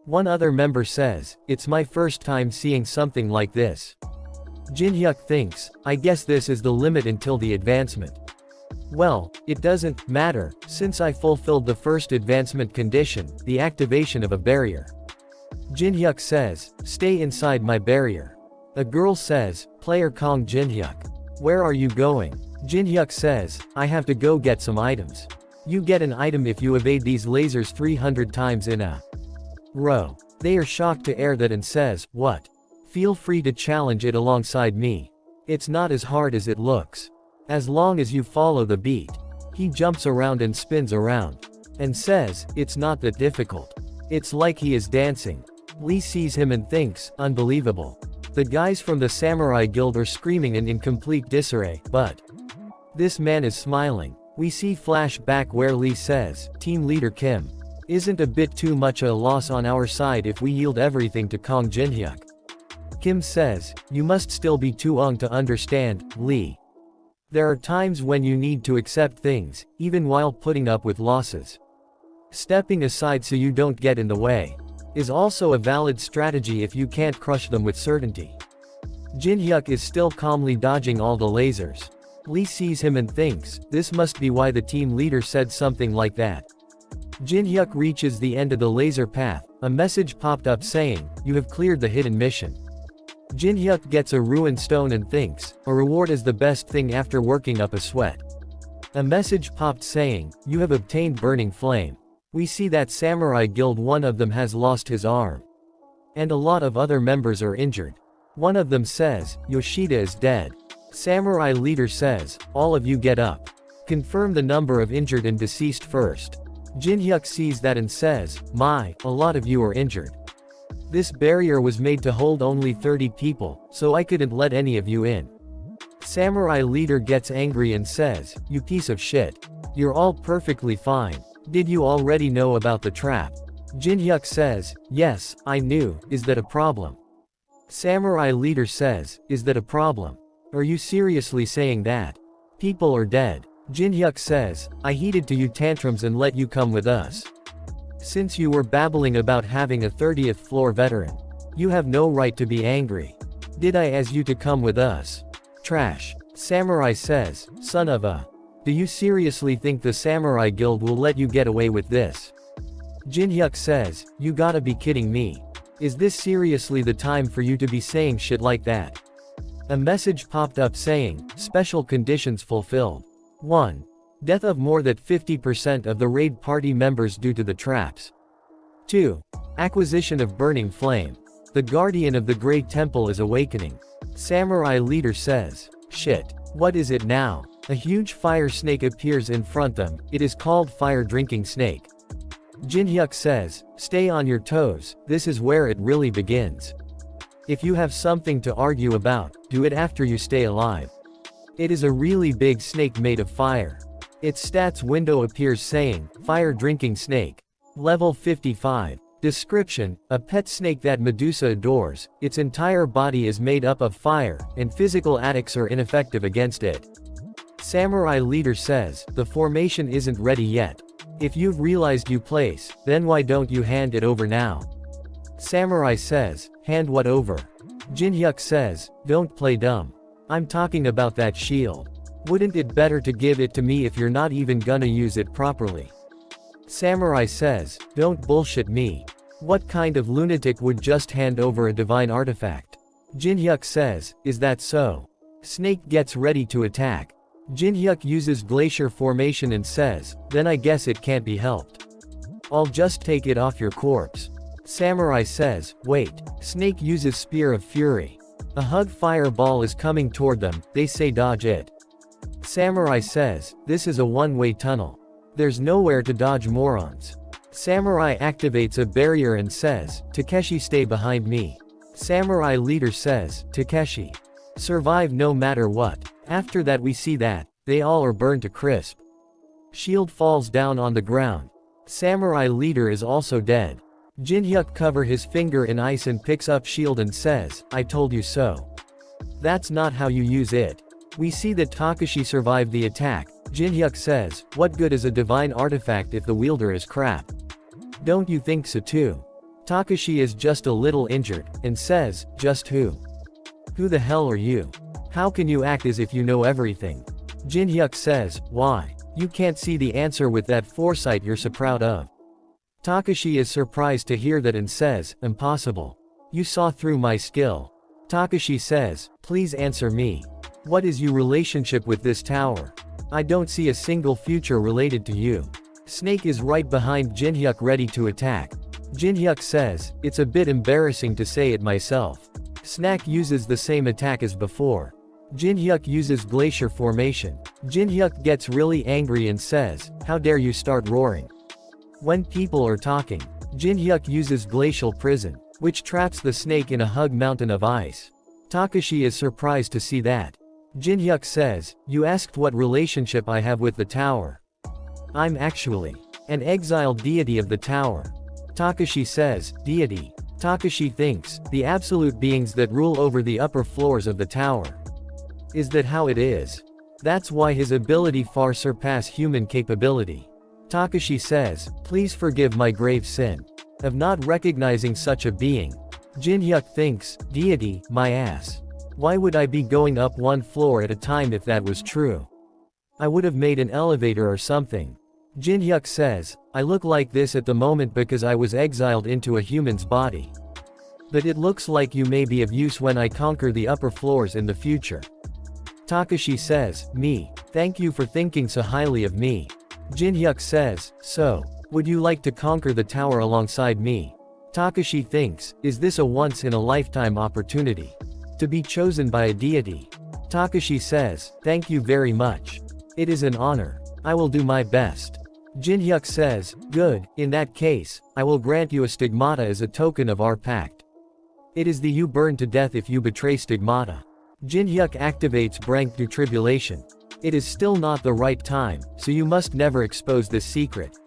One other member says, "It's my first time seeing something like this." Jinhyuk thinks, "I guess this is the limit until the advancement." Well, it doesn't matter, since I fulfilled the first advancement condition, the activation of a barrier. Jinhyuk says, "Stay inside my barrier." A girl says, "Player Kong Jinhyuk. Where are you going?" Jinhyuk says, "I have to go get some items. You get an item if you evade these lasers 300 times in a row." They are shocked to hear that and says, "What? Feel free to challenge it alongside me. It's not as hard as it looks. As long as you follow the beat." He jumps around and spins around. And says, "It's not that difficult. It's like he is dancing." Lee sees him and thinks, "Unbelievable." The guys from the Samurai Guild are screaming in complete disarray, but this man is smiling. We see flashback where Lee says, "Team leader Kim. Isn't a bit too much a loss on our side if we yield everything to Kong Jinhyuk?" Kim says, "You must still be too young to understand, Lee. There are times when you need to accept things, even while putting up with losses. Stepping aside so you don't get in the way is also a valid strategy if you can't crush them with certainty." Jinhyuk is still calmly dodging all the lasers. Lee sees him and thinks, this must be why the team leader said something like that. Jinhyuk reaches the end of the laser path. A message popped up saying, "You have cleared the hidden mission." Jinhyuk gets a ruined stone and thinks, a reward is the best thing after working up a sweat. A message popped saying, "You have obtained burning flame." We see that Samurai Guild, one of them has lost his arm. And a lot of other members are injured. One of them says, "Yoshida is dead." Samurai leader says, "All of you get up. Confirm the number of injured and deceased first." Jinhyuk sees that and says, "My, a lot of you are injured. This barrier was made to hold only 30 people, so I couldn't let any of you in." Samurai leader gets angry and says, "You piece of shit. You're all perfectly fine. Did you already know about the trap?" Jinhyuk says, "Yes, I knew. Is that a problem?" Samurai leader says, "Is that a problem? Are you seriously saying that? People are dead." Jinhyuk says, "I heeded to you tantrums and let you come with us. Since you were babbling about having a 30th floor veteran, you have no right to be angry. Did I ask you to come with us? Trash." Samurai says, "Son of a. Do you seriously think the Samurai Guild will let you get away with this?" Jinhyuk says, "You gotta be kidding me. Is this seriously the time for you to be saying shit like that?" A message popped up saying, "Special conditions fulfilled. 1. Death of more than 50% of the raid party members due to the traps. 2. Acquisition of burning flame. The guardian of the Great Temple is awakening." Samurai leader says, "Shit. What is it now?" A huge fire snake appears in front them. It is called Fire Drinking Snake. Jinhyuk says, "Stay on your toes, this is where it really begins. If you have something to argue about, do it after you stay alive." It is a really big snake made of fire. Its stats window appears saying, Fire Drinking Snake. Level 55. Description: a pet snake that Medusa adores. Its entire body is made up of fire, and physical attacks are ineffective against it. Samurai leader says, "The formation isn't ready yet. If you've realized you place, then why don't you hand it over now?" Samurai says, "Hand what over?" Jinhyuk says, "Don't play dumb. I'm talking about that shield. Wouldn't it better to give it to me if you're not even gonna use it properly?" Samurai says, "Don't bullshit me. What kind of lunatic would just hand over a divine artifact?" Jinhyuk says, "Is that so?" Snake gets ready to attack. Jinhyuk uses glacier formation and says, "Then I guess it can't be helped. I'll just take it off your corpse." Samurai says, "Wait." Snake uses Spear of Fury. A hug fireball is coming toward them. They say dodge it. Samurai says, "This is a one-way tunnel. There's nowhere to dodge, morons." Samurai activates a barrier and says, "Takeshi, stay behind me." Samurai leader says, "Takeshi. Survive no matter what." After that we see that they all are burned to crisp. Shield falls down on the ground. Samurai leader is also dead. Jinhyuk cover his finger in ice and picks up shield and says, "I told you so. That's not how you use it." We see that Takashi survived the attack. Jinhyuk says, what good is a divine artifact if the wielder is crap? Don't you think so too? Takashi is just a little injured, and says, just who? Who the hell are you? How can you act as if you know everything? Jinhyuk says, why? You can't see the answer with that foresight you're so proud of. Takashi is surprised to hear that and says, impossible. You saw through my skill. Takashi says, please answer me. What is your relationship with this tower? I don't see a single future related to you. Snake is right behind Jinhyuk ready to attack. Jinhyuk says, it's a bit embarrassing to say it myself. Snack uses the same attack as before. Jinhyuk uses glacier formation. Jinhyuk gets really angry and says, how dare you start roaring. When people are talking, Jinhyuk uses glacial prison, which traps the snake in a hug mountain of ice. Takashi is surprised to see that. Jinhyuk says, you asked what relationship I have with the tower. I'm actually an exiled deity of the tower. Takashi says, deity. Takashi thinks, the absolute beings that rule over the upper floors of the tower. Is that how it is? That's why his ability far surpass human capability. Takashi says, please forgive my grave sin of not recognizing such a being. Jinhyuk thinks, deity, my ass. Why would I be going up one floor at a time if that was true? I would have made an elevator or something. Jinhyuk says, I look like this at the moment because I was exiled into a human's body. But it looks like you may be of use when I conquer the upper floors in the future. Takashi says, me. Thank you for thinking so highly of me. Jinhyuk says, so, would you like to conquer the tower alongside me? Takashi thinks, is this a once-in-a-lifetime opportunity? To be chosen by a deity. Takashi says, thank you very much. It is an honor. I will do my best. Jinhyuk says, good, in that case, I will grant you a stigmata as a token of our pact. It is the you burn to death if you betray stigmata. Jinhyuk activates Brank to Tribulation. It is still not the right time, so you must never expose this secret.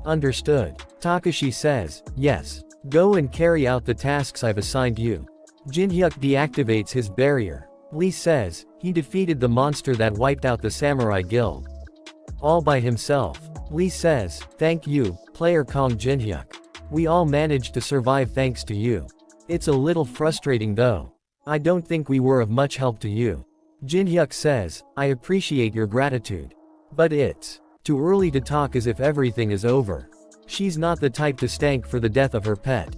Understood. Takashi says, yes. Go and carry out the tasks I've assigned you. Jinhyuk deactivates his barrier. Lee says, he defeated the monster that wiped out the Samurai Guild. All by himself. Lee says, thank you, player Kong Jinhyuk. We all managed to survive thanks to you. It's a little frustrating though. I don't think we were of much help to you. Jinhyuk says, I appreciate your gratitude. But it's too early to talk as if everything is over. She's not the type to stank for the death of her pet.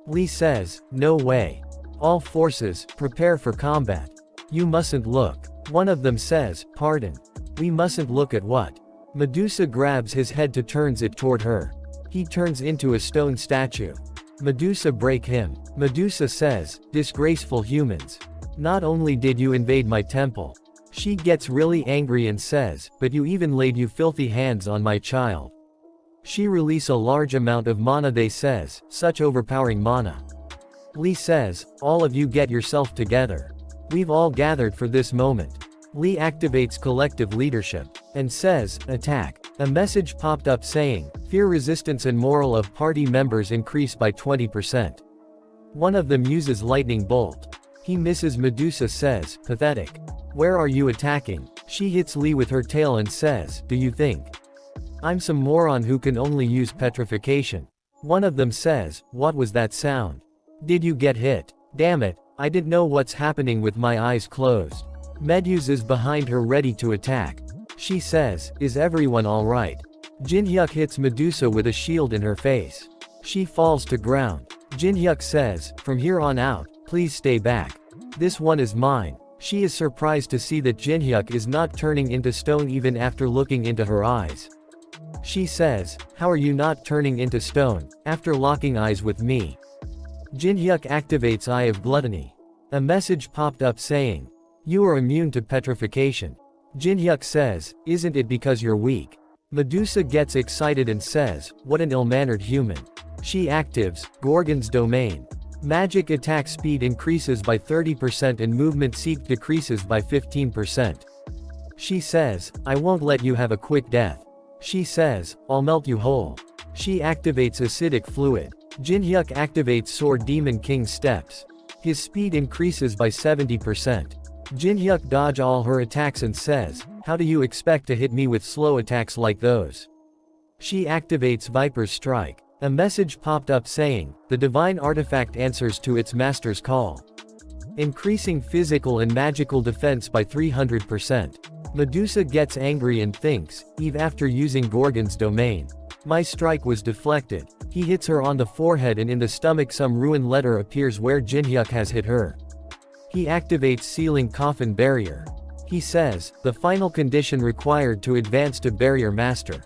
Lee says, no way. All forces, prepare for combat. You mustn't look. One of them says, pardon. We mustn't look at what? Medusa grabs his head to turns it toward her. He turns into a stone statue. Medusa break him. Medusa says, disgraceful humans. Not only did you invade my temple. She gets really angry and says, but you even laid you filthy hands on my child. She release a large amount of mana. They says, such overpowering mana. Lee says, all of you get yourself together. We've all gathered for this moment. Lee activates collective leadership, and says, attack. A message popped up saying, fear resistance and morale of party members increase by 20%. One of them uses lightning bolt. He misses. Medusa says, pathetic. Where are you attacking? She hits Lee with her tail and says, do you think I'm some moron who can only use petrification? One of them says, what was that sound? Did you get hit? Damn it, I didn't know what's happening with my eyes closed. Meduse is behind her ready to attack. She says, is everyone alright? Jinhyuk hits Medusa with a shield in her face. She falls to ground. Jinhyuk says, from here on out, please stay back. This one is mine. She is surprised to see that Jinhyuk is not turning into stone even after looking into her eyes. She says, how are you not turning into stone, after locking eyes with me? Jinhyuk activates Eye of Gluttony. A message popped up saying, you are immune to petrification. Jinhyuk says, isn't it because you're weak? Medusa gets excited and says, what an ill-mannered human. She actives Gorgon's domain. Magic attack speed increases by 30% and movement speed decreases by 15%. She says, I won't let you have a quick death. She says, I'll melt you whole. She activates acidic fluid. Jinhyuk activates Sword Demon King's steps. His speed increases by 70%. Jin-hyuk dodges all her attacks and says, "How do you expect to hit me with slow attacks like those?" She activates Viper's Strike. A message popped up saying, "The divine artifact answers to its master's call, increasing physical and magical defense by 300%. Medusa gets angry and thinks, Eve after using Gorgon's domain. My strike was deflected. He hits her on the forehead and in the stomach some ruined letter appears where Jin-hyuk has hit her. He activates Sealing Coffin Barrier. He says, the final condition required to advance to Barrier Master.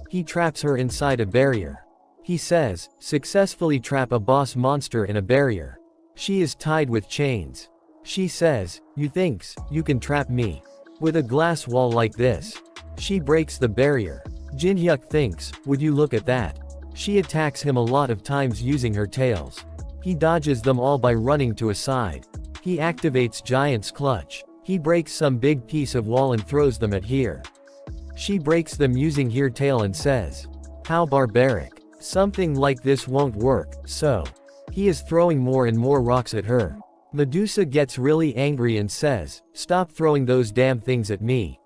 He traps her inside a barrier. He says, successfully trap a boss monster in a barrier. She is tied with chains. She says, you thinks, you can trap me with a glass wall like this. She breaks the barrier. Jin-hyuk thinks, would you look at that? She attacks him a lot of times using her tails. He dodges them all by running to a side. He activates Giant's Clutch. He breaks some big piece of wall and throws them at here. She breaks them using her tail and says, how barbaric. Something like this won't work, so. He is throwing more and more rocks at her. Medusa gets really angry and says, stop throwing those damn things at me.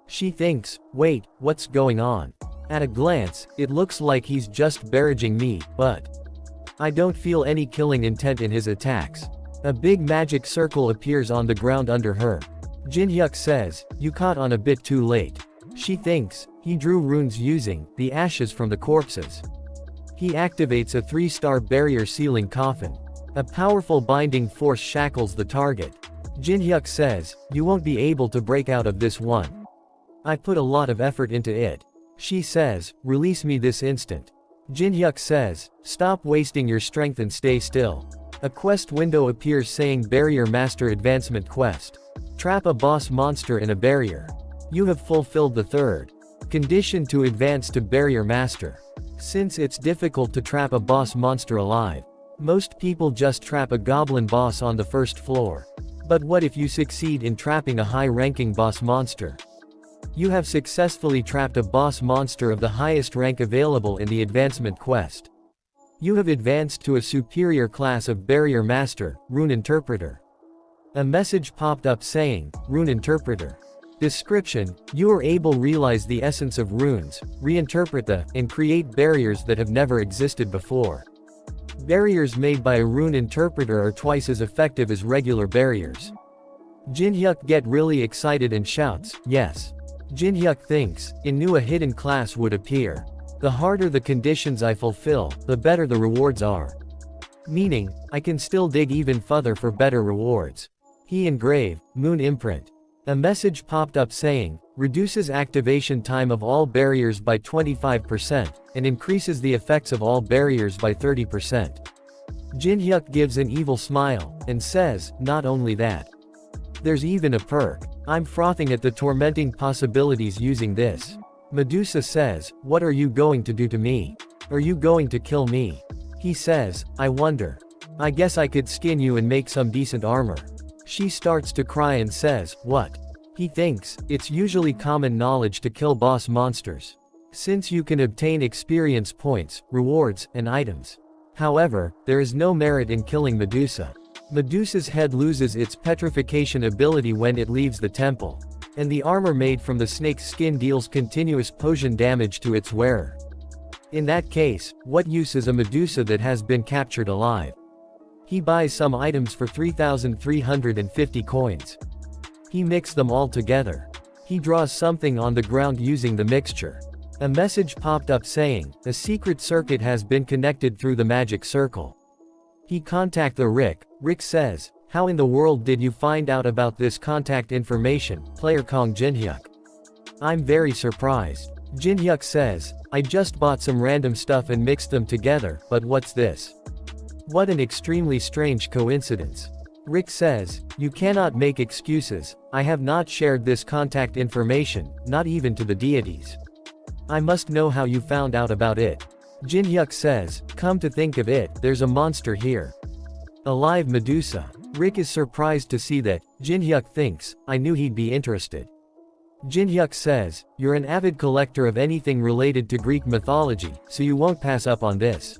She thinks, wait, what's going on? At a glance, it looks like he's just barraging me, but I don't feel any killing intent in his attacks. A big magic circle appears on the ground under her. Jin-hyuk says, you caught on a bit too late. She thinks, he drew runes using the ashes from the corpses. He activates a 3-star barrier sealing coffin. A powerful binding force shackles the target. Jin-hyuk says, you won't be able to break out of this one. I put a lot of effort into it. She says, release me this instant. Jin-hyuk says, stop wasting your strength and stay still. A quest window appears saying Barrier Master Advancement Quest. Trap a boss monster in a barrier. You have fulfilled the third condition to advance to Barrier Master. Since it's difficult to trap a boss monster alive, most people just trap a goblin boss on the first floor. But what if you succeed in trapping a high-ranking boss monster? You have successfully trapped a boss monster of the highest rank available in the advancement quest. You have advanced to a superior class of Barrier Master, Rune Interpreter. A message popped up saying, Rune Interpreter. Description, you are able to realize the essence of runes, reinterpret them, and create barriers that have never existed before. Barriers made by a rune interpreter are twice as effective as regular barriers. Jin-hyuk gets really excited and shouts, yes. Jin-hyuk thinks, in new a hidden class would appear. The harder the conditions I fulfill, the better the rewards are. Meaning, I can still dig even further for better rewards. He engraved, Moon Imprint. A message popped up saying, reduces activation time of all barriers by 25%, and increases the effects of all barriers by 30%. Jin-hyuk gives an evil smile, and says, not only that. There's even a perk. I'm frothing at the tormenting possibilities using this. Medusa says, what are you going to do to me? Are you going to kill me? He says, I wonder. I guess I could skin you and make some decent armor. She starts to cry and says, what? He thinks, it's usually common knowledge to kill boss monsters, since you can obtain experience points, rewards, and items. However, there is no merit in killing Medusa. Medusa's head loses its petrification ability when it leaves the temple, and the armor made from the snake's skin deals continuous poison damage to its wearer. In that case, what use is a Medusa that has been captured alive? He buys some items for 3,350 coins. He mixes them all together. He draws something on the ground using the mixture. A message popped up saying, a secret circuit has been connected through the magic circle. He contacts the Rick. Rick says, how in the world did you find out about this contact information, player Kong Jin-hyuk? I'm very surprised. Jin-hyuk says, I just bought some random stuff and mixed them together, but what's this? What an extremely strange coincidence. Rick says, you cannot make excuses, I have not shared this contact information, not even to the deities. I must know how you found out about it. Jin-hyuk says, come to think of it, there's a monster here. A live Medusa. Rick is surprised to see that. Jin-hyuk thinks, I knew he'd be interested. Jin-hyuk says, you're an avid collector of anything related to Greek mythology, so you won't pass up on this.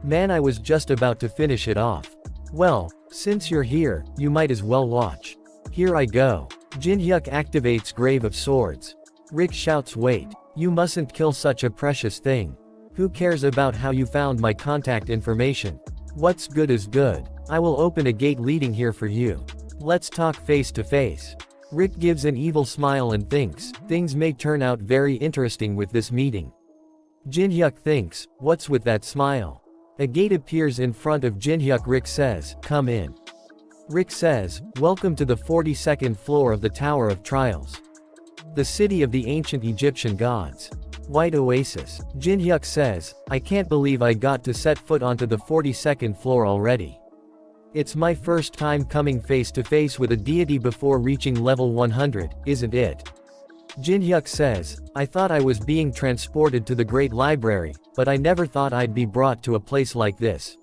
Man, I was just about to finish it off. Well, since you're here, you might as well watch. Here I go. Jinhyuk activates Grave of Swords. Rick shouts, wait. You mustn't kill such a precious thing. Who cares about how you found my contact information? What's good is good. I will open a gate leading here for you. Let's talk face to face. Rick gives an evil smile and thinks, things may turn out very interesting with this meeting. Jinhyuk thinks, what's with that smile? A gate appears in front of Jinhyuk. Rick says, come in. Rick says, welcome to the 42nd floor of the Tower of Trials. The city of the ancient Egyptian gods. White Oasis. Jinhyuk says, I can't believe I got to set foot onto the 42nd floor already. It's my first time coming face to face with a deity before reaching level 100, isn't it? Jinhyuk says, I thought I was being transported to the Great Library, but I never thought I'd be brought to a place like this.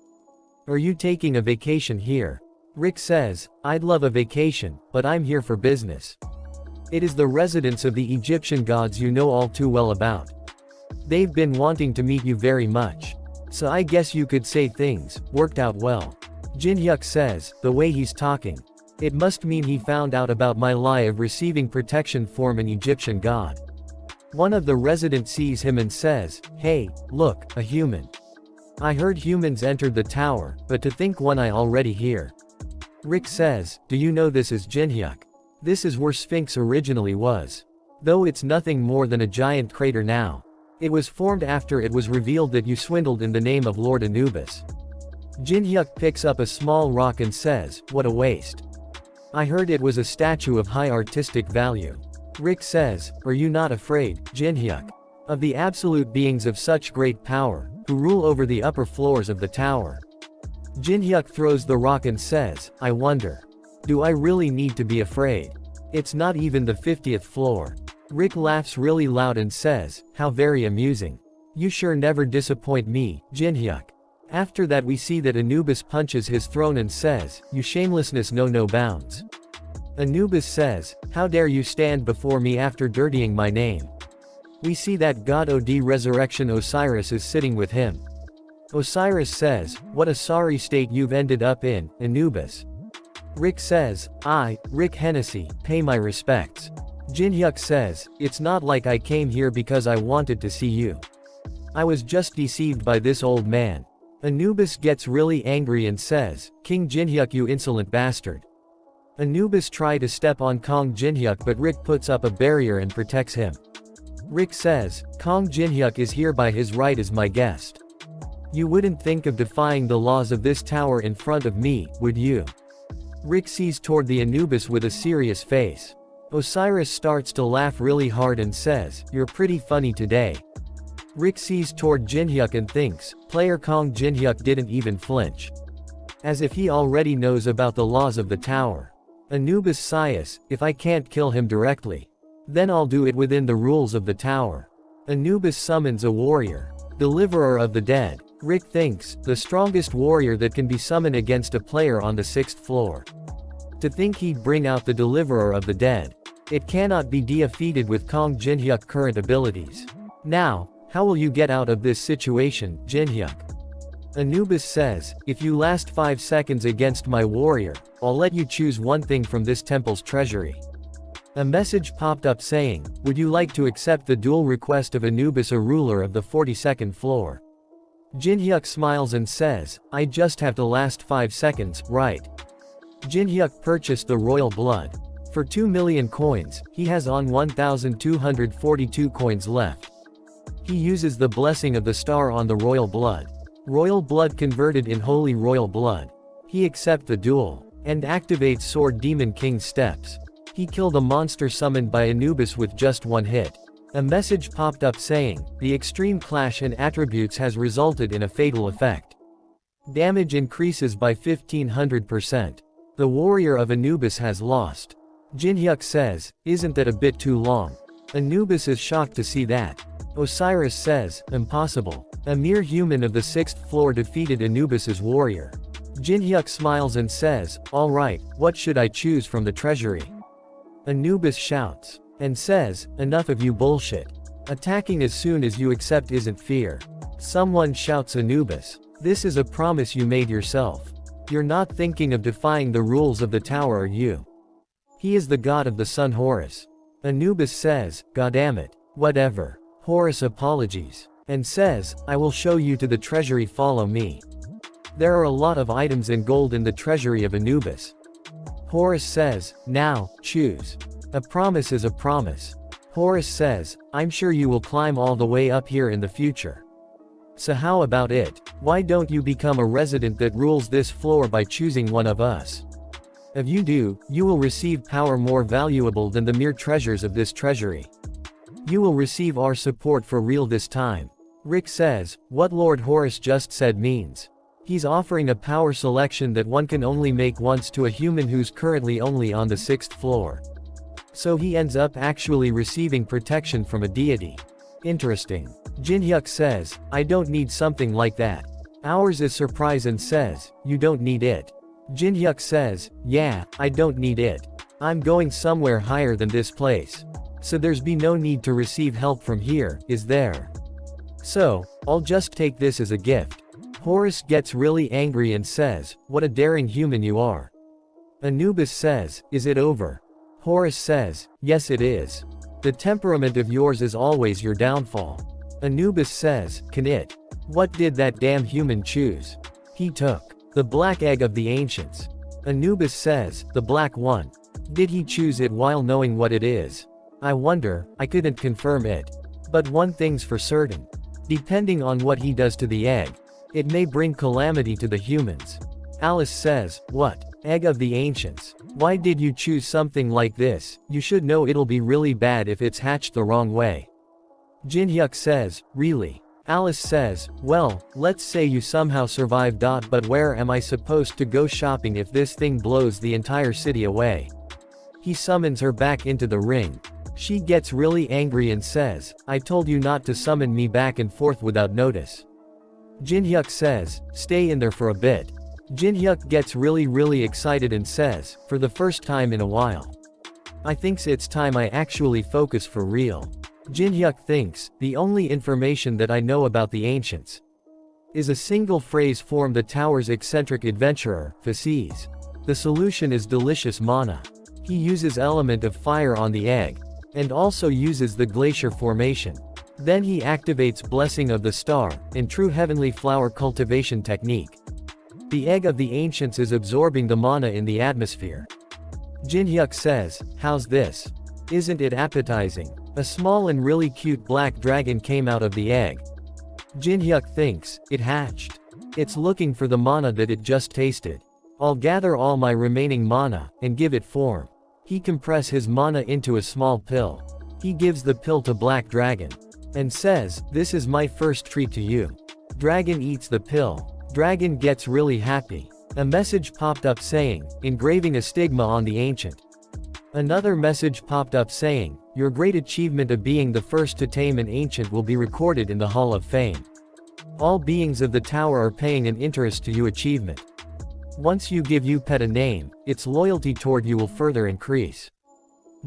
Are you taking a vacation here? Rick says, I'd love a vacation, but I'm here for business. It is the residence of the Egyptian gods you know all too well about. They've been wanting to meet you very much. So I guess you could say things worked out well. Jinhyuk says, the way he's talking. It must mean he found out about my lie of receiving protection from an Egyptian god. One of the residents sees him and says, hey, look, a human. I heard humans entered the tower, but to think one I already hear. Rick says, do you know this is Jinhyuk? This is where Sphinx originally was. Though it's nothing more than a giant crater now. It was formed after it was revealed that you swindled in the name of Lord Anubis. Jinhyuk picks up a small rock and says, what a waste. I heard it was a statue of high artistic value. Rick says, are you not afraid, Jinhyuk, of the absolute beings of such great power, who rule over the upper floors of the tower? Jinhyuk throws the rock and says, I wonder. Do I really need to be afraid? It's not even the 50th floor. Rick laughs really loud and says, how very amusing. You sure never disappoint me, Jinhyuk. After that we see that Anubis punches his throne and says, you shamelessness know no bounds. Anubis says, how dare you stand before me after dirtying my name? We see that god Od Resurrection Osiris is sitting with him. Osiris says, what a sorry state you've ended up in, Anubis. Rick says, I, Rick Hennessy, pay my respects. Jinhyuk says, it's not like I came here because I wanted to see you. I was just deceived by this old man. Anubis gets really angry and says, King Jinhyuk, you insolent bastard. Anubis tries to step on Kong Jinhyuk, but Rick puts up a barrier and protects him. Rick says, Kong Jinhyuk is here by his right as my guest. You wouldn't think of defying the laws of this tower in front of me, would you? Rick sees toward the Anubis with a serious face. Osiris starts to laugh really hard and says, you're pretty funny today. Rick sees toward Jinhyuk and thinks, player Kong Jinhyuk didn't even flinch. As if he already knows about the laws of the tower. Anubis sighs, if I can't kill him directly, then I'll do it within the rules of the tower. Anubis summons a warrior. Deliverer of the dead. Rick thinks, the strongest warrior that can be summoned against a player on the 6th floor. To think he'd bring out the deliverer of the dead. It cannot be defeated with Kong Jinhyuk's current abilities. Now, how will you get out of this situation, Jinhyuk? Anubis says, if you last 5 seconds against my warrior, I'll let you choose one thing from this temple's treasury. A message popped up saying, would you like to accept the duel request of Anubis, a ruler of the 42nd floor? Jinhyuk smiles and says, I just have to last 5 seconds, right? Jinhyuk purchased the royal blood. For 2 million coins, he has on 1,242 coins left. He uses the blessing of the star on the royal blood. Royal blood converted in holy royal blood. He accepts the duel, and activates Sword Demon King steps. He killed a monster summoned by Anubis with just 1 hit. A message popped up saying, the extreme clash in attributes has resulted in a fatal effect. Damage increases by 1500%. The warrior of Anubis has lost. Jinhyuk says, isn't that a bit too long? Anubis is shocked to see that. Osiris says, impossible. A mere human of the 6th floor defeated Anubis's warrior. Jinhyuk smiles and says, alright, what should I choose from the treasury? Anubis shouts. And says, enough of you bullshit. Attacking as soon as you accept isn't fear. Someone shouts, Anubis. This is a promise you made yourself. You're not thinking of defying the rules of the tower, are you? He is the god of the sun Horus. Anubis says, "Goddamn it, whatever." Horus apologies and says, "I will show you to the treasury, follow me." There are a lot of items in gold in the treasury of Anubis. Horus says, "Now, choose. A promise is a promise." Horus says, "I'm sure you will climb all the way up here in the future. So how about it? Why don't you become a resident that rules this floor by choosing one of us? If you do, you will receive power more valuable than the mere treasures of this treasury. You will receive our support for real this time." Rick says, "What Lord Horus just said means. He's offering a power selection that one can only make once to a human who's currently only on the 6th floor. So he ends up actually receiving protection from a deity. Interesting." Jinhyuk says, "I don't need something like that. Ours is surprise," and says, "You don't need it." Jinhyuk says, "Yeah, I don't need it. I'm going somewhere higher than this place. So there's be no need to receive help from here, is there? So, I'll just take this as a gift." Horus gets really angry and says, "What a daring human you are." Anubis says, "Is it over?" Horus says, "Yes it is. The temperament of yours is always your downfall." Anubis says, "Can it? What did that damn human choose?" "He took the black egg of the ancients." Anubis says, "The black one? Did he choose it while knowing what it is? I wonder." "I couldn't confirm it. But one thing's for certain. Depending on what he does to the egg, it may bring calamity to the humans." Alice says, "What? Egg of the ancients? Why did you choose something like this? You should know it'll be really bad if it's hatched the wrong way." Jinhyuk says, "Really?" Alice says, "Well, let's say you somehow survive. But where am I supposed to go shopping if this thing blows the entire city away?" He summons her back into the ring. She gets really angry and says, "I told you not to summon me back and forth without notice." Jinhyuk says, "Stay in there for a bit." Jinhyuk gets really excited and says, "For the first time in a while, I thinks it's time I actually focus for real." Jinhyuk thinks, "The only information that I know about the ancients is a single phrase from the tower's eccentric adventurer, Faces. The solution is delicious mana. He uses element of fire on the egg, and also uses the glacier formation. Then he activates Blessing of the Star, and true heavenly flower cultivation technique. The egg of the ancients is absorbing the mana in the atmosphere." Jinhyuk says, "How's this? Isn't it appetizing?" A small and really cute black dragon came out of the egg. Jinhyuk thinks, "It hatched. It's looking for the mana that it just tasted. I'll gather all my remaining mana, and give it form." He compress his mana into a small pill. He gives the pill to Black Dragon, and says, "This is my first treat to you." Dragon eats the pill. Dragon gets really happy. A message popped up saying, "Engraving a stigma on the ancient." Another message popped up saying, "Your great achievement of being the first to tame an ancient will be recorded in the Hall of Fame. All beings of the tower are paying an interest to your achievement. Once you give you pet a name, its loyalty toward you will further increase."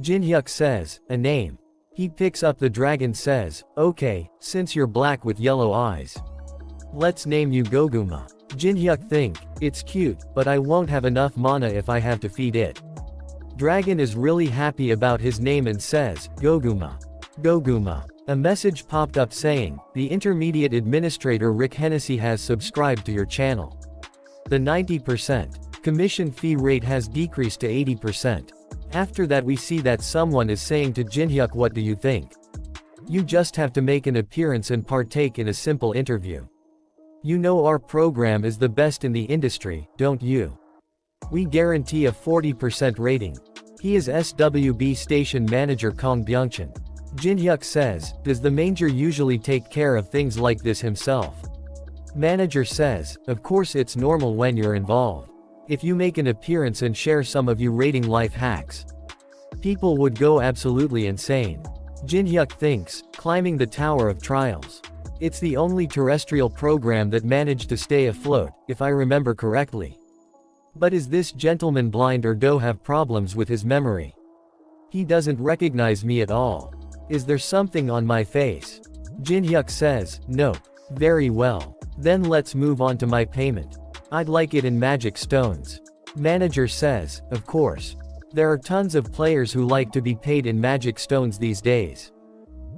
Jinhyuk says, "A name?" He picks up the dragon says, "Okay, since you're black with yellow eyes, let's name you Goguma." Jinhyuk think, "It's cute, but I won't have enough mana if I have to feed it." Dragon is really happy about his name and says, "Goguma. Goguma." A message popped up saying, "The intermediate administrator Rick Hennessy has subscribed to your channel. The 90% commission fee rate has decreased to 80%. After that we see that someone is saying to Jinhyuk, "What do you think? You just have to make an appearance and partake in a simple interview. You know our program is the best in the industry, don't you? We guarantee a 40% rating." He is SWB station manager Kong Byungchan. Jinhyuk says, "Does the manager usually take care of things like this himself?" Manager says, "Of course it's normal when you're involved. If you make an appearance and share some of you rating life hacks, people would go absolutely insane." Jinhyuk thinks, climbing the Tower of Trials. It's the only terrestrial program that managed to stay afloat, if I remember correctly. But is this gentleman blind or do have problems with his memory? He doesn't recognize me at all. Is there something on my face? Jinhyuk says, "Nope." "Very well. Then let's move on to my payment. I'd like it in magic stones." Manager says, "Of course. There are tons of players who like to be paid in magic stones these days.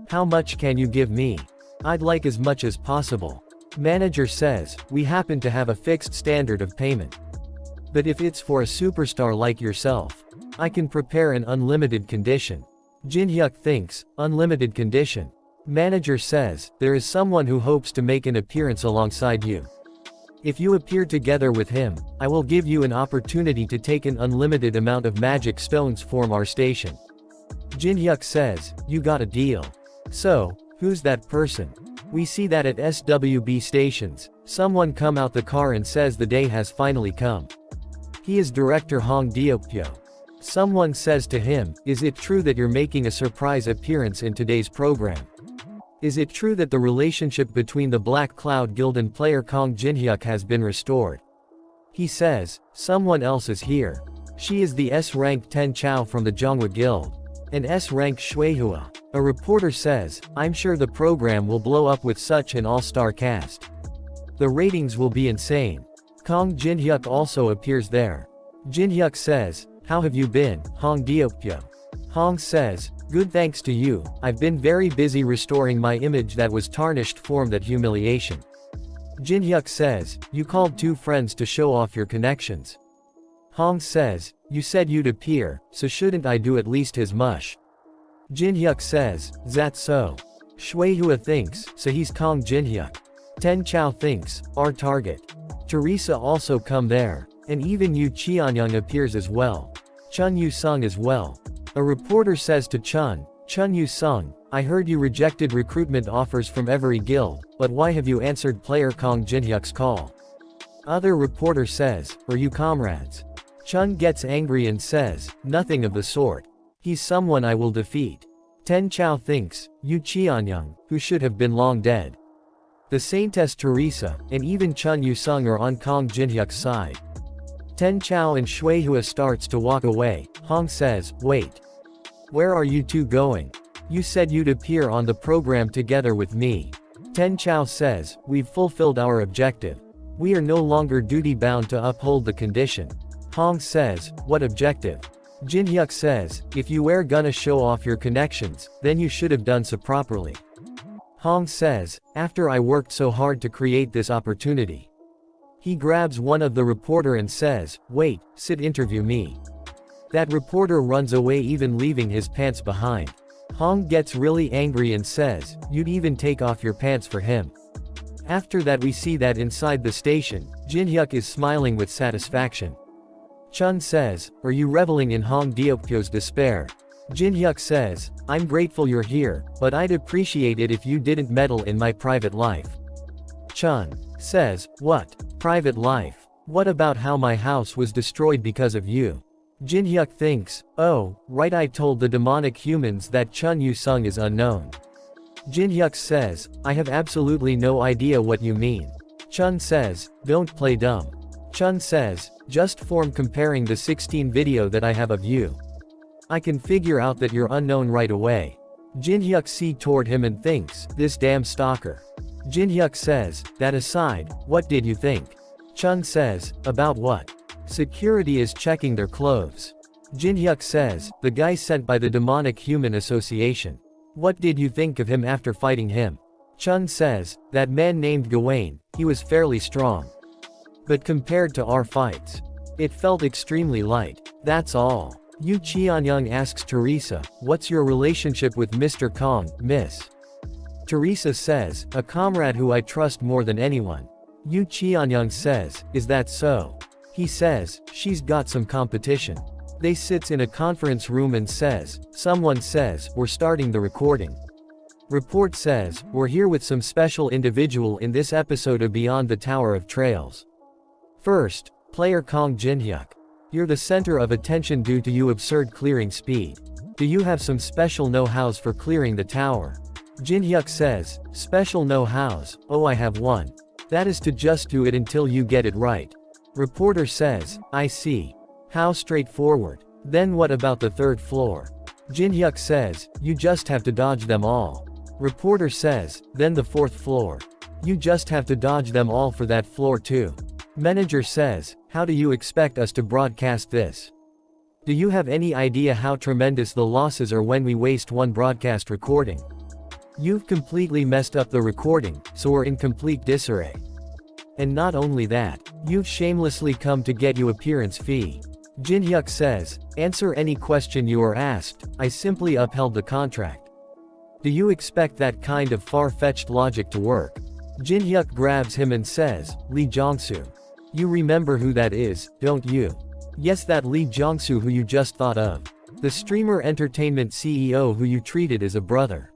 How much can you give me? I'd like as much as possible. Manager says, we happen to have a fixed standard of payment. But if it's for a superstar like yourself, I can prepare an unlimited condition. Jin-hyuk thinks, unlimited condition. Manager says, there is someone who hopes to make an appearance alongside you. If you appear together with him, I will give you an opportunity to take an unlimited amount of magic stones from our station. Jin-hyuk says, you got a deal. So, who's that person? We see that at SWB stations, someone come out the car and says the day has finally come. He is director Hong Deokpyo. Someone says to him, is it true that you're making a surprise appearance in today's program? Is it true that the relationship between the Black Cloud Guild and player Kong Jin-hyuk has been restored? He says, someone else is here. She is the S-rank Ten Chao from the Zhonghua Guild. And S-rank Shuihua. A reporter says, I'm sure the program will blow up with such an all-star cast. The ratings will be insane. Kong Jin-hyuk also appears there. Jin-hyuk says, how have you been, Hong Deokpyo? Hong says, good thanks to you, I've been very busy restoring my image that was tarnished from that humiliation. Jin-hyuk says, you called two friends to show off your connections. Hong says, you said you'd appear, so shouldn't I do at least his mush? Jin-hyuk says, that's so. Shuihua thinks, so he's Kong Jin-hyuk. Ten Chao thinks, our target. Teresa also come there. And even Yu Cheonyang appears as well. Chun Yu-sung as well. A reporter says to Chun Yu-sung, I heard you rejected recruitment offers from every guild, but why have you answered player Kong Jin-hyuk's call? Other reporter says, are you comrades? Chun gets angry and says, nothing of the sort. He's someone I will defeat. Ten Chao thinks, Yu Cheonyang, who should have been long dead. The Saintess Teresa, and even Chun Yu-sung are on Kong Jin-hyuk's side. Ten Chao and Shuihua starts to walk away. Hong says, wait. Where are you two going? You said you'd appear on the program together with me. Ten Chao says, we've fulfilled our objective. We are no longer duty-bound to uphold the condition. Hong says, what objective? Jin-hyuk says, if you were gonna show off your connections, then you should have done so properly. Hong says, after I worked so hard to create this opportunity. He grabs one of the reporter and says, wait, sit interview me. That reporter runs away, even leaving his pants behind. Hong gets really angry and says, you'd even take off your pants for him. After that we see that inside the station, Jin-hyuk is smiling with satisfaction. Chun says, are you reveling in Hong Deokpyo's despair? Jin-hyuk says, I'm grateful you're here, but I'd appreciate it if you didn't meddle in my private life. Chun says, what? Private life? What about how my house was destroyed because of you? Jin-hyuk thinks, oh, right, I told the demonic humans that Chun Yu-sung is unknown. Jin-hyuk says, I have absolutely no idea what you mean. Chun says, don't play dumb. Chun says, just from comparing the 16 video that I have of you. I can figure out that you're unknown right away. Jin-hyuk sees toward him and thinks, this damn stalker. Jin-hyuk says, that aside, what did you think? Chun says, about what? Security is checking their clothes. Jin-hyuk says, the guy sent by the Demonic Human Association. What did you think of him after fighting him? Chun says, that man named Gawain, he was fairly strong. But compared to our fights, it felt extremely light. That's all. Yu Cheonyang asks Teresa, what's your relationship with Mr. Kong, miss? Teresa says, a comrade who I trust more than anyone. Yu Cheonyang says, is that so? He says, she's got some competition. They sits in a conference room and says, someone says, we're starting the recording. Report says, we're here with some special individual in this episode of Beyond the Tower of Trails. First, player Kong Jin-hyuk. You're the center of attention due to your absurd clearing speed. Do you have some special know-hows for clearing the tower? Jin-hyuk says, special know-hows, oh I have one. That is to just do it until you get it right. Reporter says, I see. How straightforward. Then what about the third floor? Jin-hyuk says, you just have to dodge them all. Reporter says, then the fourth floor. You just have to dodge them all for that floor too. Manager says, how do you expect us to broadcast this? Do you have any idea how tremendous the losses are when we waste one broadcast recording? You've completely messed up the recording, so we're in complete disarray. And not only that, you've shamelessly come to get you appearance fee. Jin-hyuk says, answer any question you are asked, I simply upheld the contract. Do you expect that kind of far-fetched logic to work? Jin-hyuk grabs him and says, Lee Jong-soo. You remember who that is, don't you? Yes, that Lee Jong-soo who you just thought of. The streamer entertainment CEO who you treated as a brother.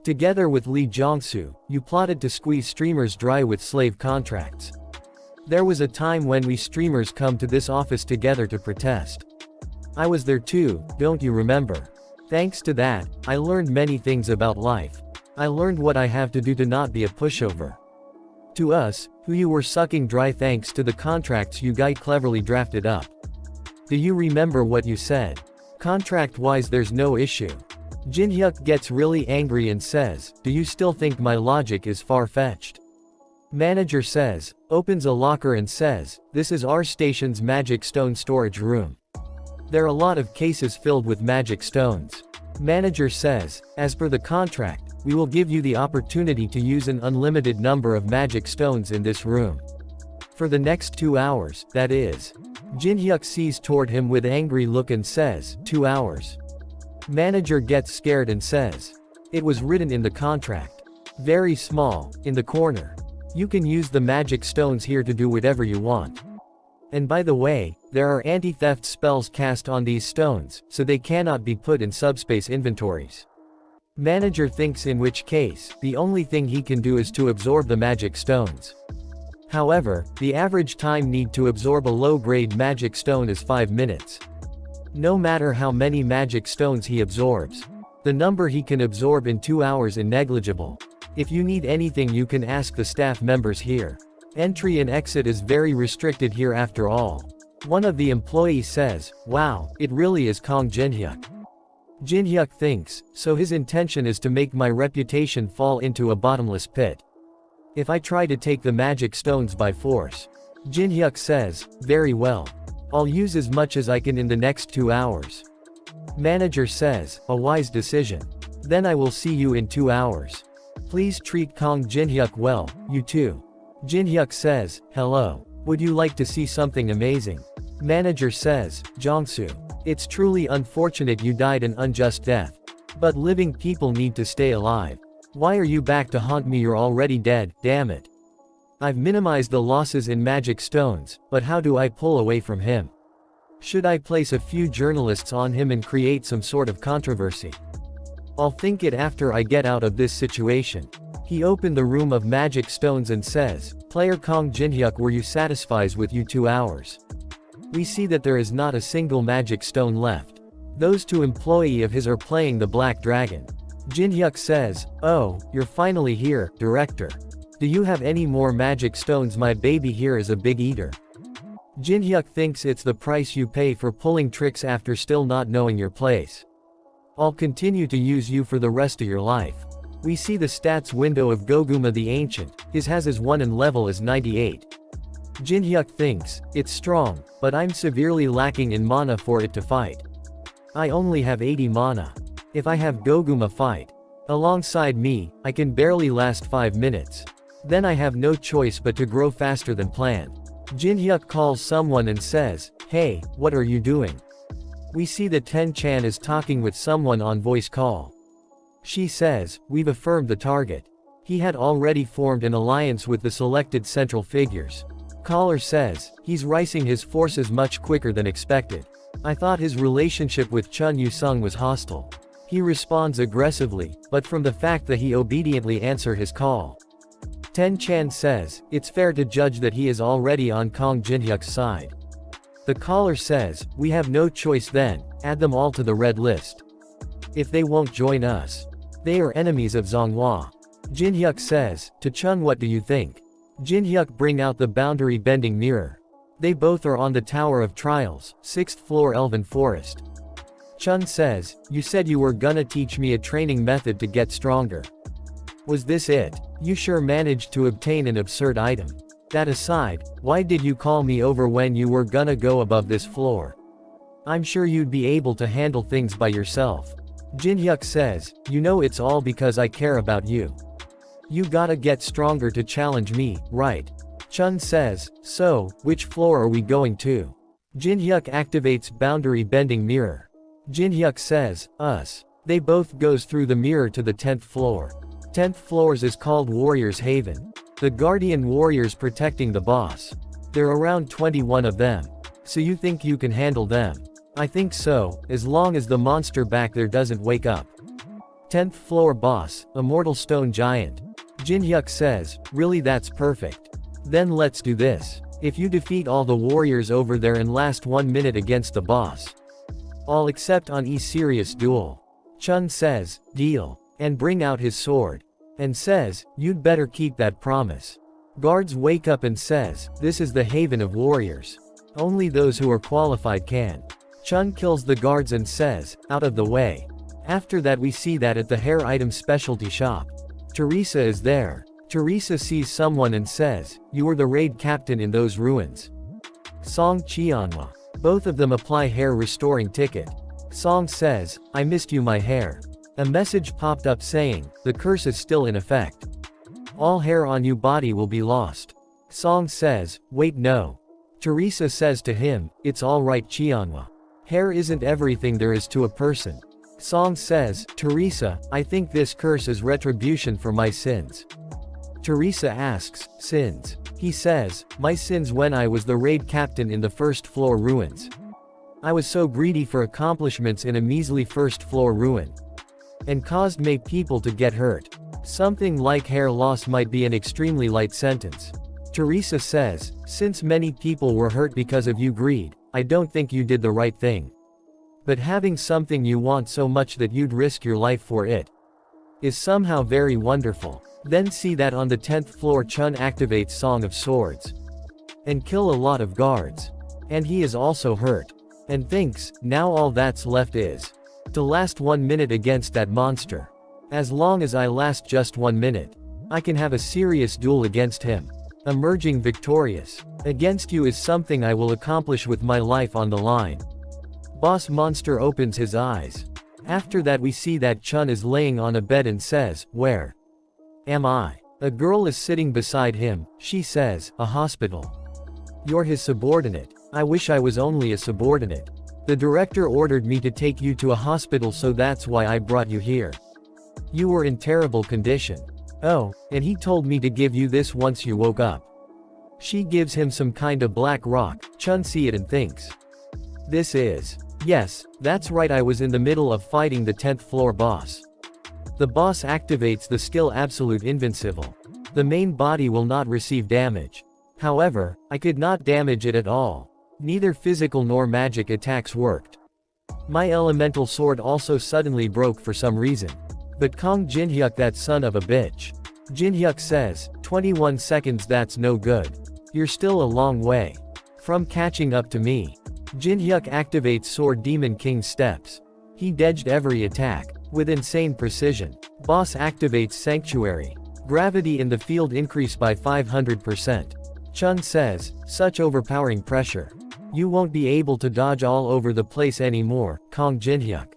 Together with Lee Jong-soo, you plotted to squeeze streamers dry with slave contracts. There was a time when we streamers come to this office together to protest. I was there too, don't you remember? Thanks to that, I learned many things about life. I learned what I have to do to not be a pushover. To us, who you were sucking dry thanks to the contracts you guys cleverly drafted up. Do you remember what you said? Contract-wise there's no issue. Jin-hyuk gets really angry and says, do you still think my logic is far-fetched? Manager says, opens a locker and says, this is our station's magic stone storage room. There are a lot of cases filled with magic stones. Manager says, as per the contract, we will give you the opportunity to use an unlimited number of magic stones in this room. For the next 2 hours, that is. Jin-hyuk sees toward him with angry look and says, 2 hours. Manager gets scared and says, it was written in the contract. Very small, in the corner. You can use the magic stones here to do whatever you want. And by the way, there are anti-theft spells cast on these stones, so they cannot be put in subspace inventories. Manager thinks in which case, the only thing he can do is to absorb the magic stones. However, the average time need to absorb a low-grade magic stone is 5 minutes. No matter how many magic stones he absorbs, the number he can absorb in 2 hours is negligible. If you need anything you can ask the staff members here. Entry and exit is very restricted here after all. One of the employees says, wow, it really is Kong Jin-hyuk. Jin-hyuk thinks, so his intention is to make my reputation fall into a bottomless pit. If I try to take the magic stones by force. Jin-hyuk says, very well. I'll use as much as I can in the next 2 hours. Manager says, a wise decision. Then I will see you in 2 hours. Please treat Kong Jin-hyuk well, you too. Jin-hyuk says, hello. Would you like to see something amazing? Manager says, Jong-soo. It's truly unfortunate you died an unjust death. But living people need to stay alive. Why are you back to haunt me? You're already dead, damn it. I've minimized the losses in magic stones, but how do I pull away from him? Should I place a few journalists on him and create some sort of controversy? I'll think it after I get out of this situation. He opened the room of magic stones and says, player Kong Jin-hyuk, were you satisfied with you 2 hours? We see that there is not a single magic stone left. Those 2 employees of his are playing the Black Dragon. Jin-hyuk says, oh, you're finally here, director. Do you have any more magic stones? My baby here is a big eater. Jin-hyuk thinks it's the price you pay for pulling tricks after still not knowing your place. I'll continue to use you for the rest of your life. We see the stats window of Goguma the Ancient, his has is 1 and level is 98. Jin-hyuk thinks, it's strong, but I'm severely lacking in mana for it to fight. I only have 80 mana. If I have Goguma fight alongside me, I can barely last 5 minutes. Then I have no choice but to grow faster than planned. Jin-hyuk calls someone and says, hey, what are you doing? We see that Ten-chan is talking with someone on voice call. She says, we've affirmed the target. He had already formed an alliance with the selected central figures. Caller says, he's rising his forces much quicker than expected. I thought his relationship with Chun Yu-sung was hostile. He responds aggressively, but from the fact that he obediently answer his call. Ten-chan says, it's fair to judge that he is already on Kong Jin-hyuk's side. The caller says, we have no choice then, add them all to the red list. If they won't join us, they are enemies of Zonghua. Jin-hyuk says, to Chun, what do you think? Jin-hyuk bring out the boundary bending mirror. They both are on the Tower of Trials, 6th floor Elven Forest. Chun says, you said you were gonna teach me a training method to get stronger. Was this it? You sure managed to obtain an absurd item. That aside, why did you call me over when you were gonna go above this floor? I'm sure you'd be able to handle things by yourself. Jinhyuk says, you know it's all because I care about you. You gotta get stronger to challenge me, right? Chun says, so, which floor are we going to? Jinhyuk activates boundary bending mirror. Jinhyuk says, us. They both goes through the mirror to the 10th floor. 10th floors is called Warrior's Haven. The Guardian Warriors protecting the boss. There are around 21 of them. So you think you can handle them? I think so, as long as the monster back there doesn't wake up. 10th floor boss, Immortal Stone Giant. Jinhyuk says, really that's perfect. Then let's do this. If you defeat all the warriors over there and last 1 minute against the boss. All except on serious duel. Chun says, deal. And bring out his sword. And says, you'd better keep that promise. Guards wake up and says, this is the haven of warriors. Only those who are qualified can. Chun kills the guards and says, out of the way. After that we see that at the hair item specialty shop. Teresa is there. Teresa sees someone and says, you were the raid captain in those ruins. Song Cheonhwa. Both of them apply hair restoring ticket. Song says, I missed you my hair. A message popped up saying, the curse is still in effect. All hair on you body will be lost. Song says, wait no. Teresa says to him, it's alright Cheonhwa. Hair isn't everything there is to a person. Song says, Teresa, I think this curse is retribution for my sins. Teresa asks, sins? He says, my sins when I was the raid captain in the first floor ruins. I was so greedy for accomplishments in a measly first floor ruin. And caused may people to get hurt. Something like hair loss might be an extremely light sentence. Teresa says, since many people were hurt because of you greed, I don't think you did the right thing. But having something you want so much that you'd risk your life for it is somehow very wonderful. Then see that on the 10th floor Chun activates Song of Swords. And kill a lot of guards. And he is also hurt. And thinks, now all that's left is to last 1 minute against that monster. As long as I last just 1 minute, I can have a serious duel against him. Emerging victorious against you is something I will accomplish with my life on the line. Boss monster opens his eyes. After that we see that Chun is laying on a bed and says, where am I? A girl is sitting beside him. She says, a hospital. You're his subordinate. I wish I was only a subordinate. The director ordered me to take you to a hospital, so that's why I brought you here. You were in terrible condition. Oh, and he told me to give you this once you woke up. She gives him some kind of black rock. Chun sees it and thinks, this is. Yes, that's right, I was in the middle of fighting the 10th floor boss. The boss activates the skill Absolute Invincible. The main body will not receive damage. However, I could not damage it at all. Neither physical nor magic attacks worked. My elemental sword also suddenly broke for some reason. But Kong Jinhyuk, that son of a bitch. Jinhyuk says, 21 seconds, that's no good. You're still a long way from catching up to me. Jinhyuk activates Sword Demon King steps. He dodged every attack with insane precision. Boss activates Sanctuary. Gravity in the field increased by 500%. Chun says, such overpowering pressure. You won't be able to dodge all over the place anymore, Kong Jinhyuk.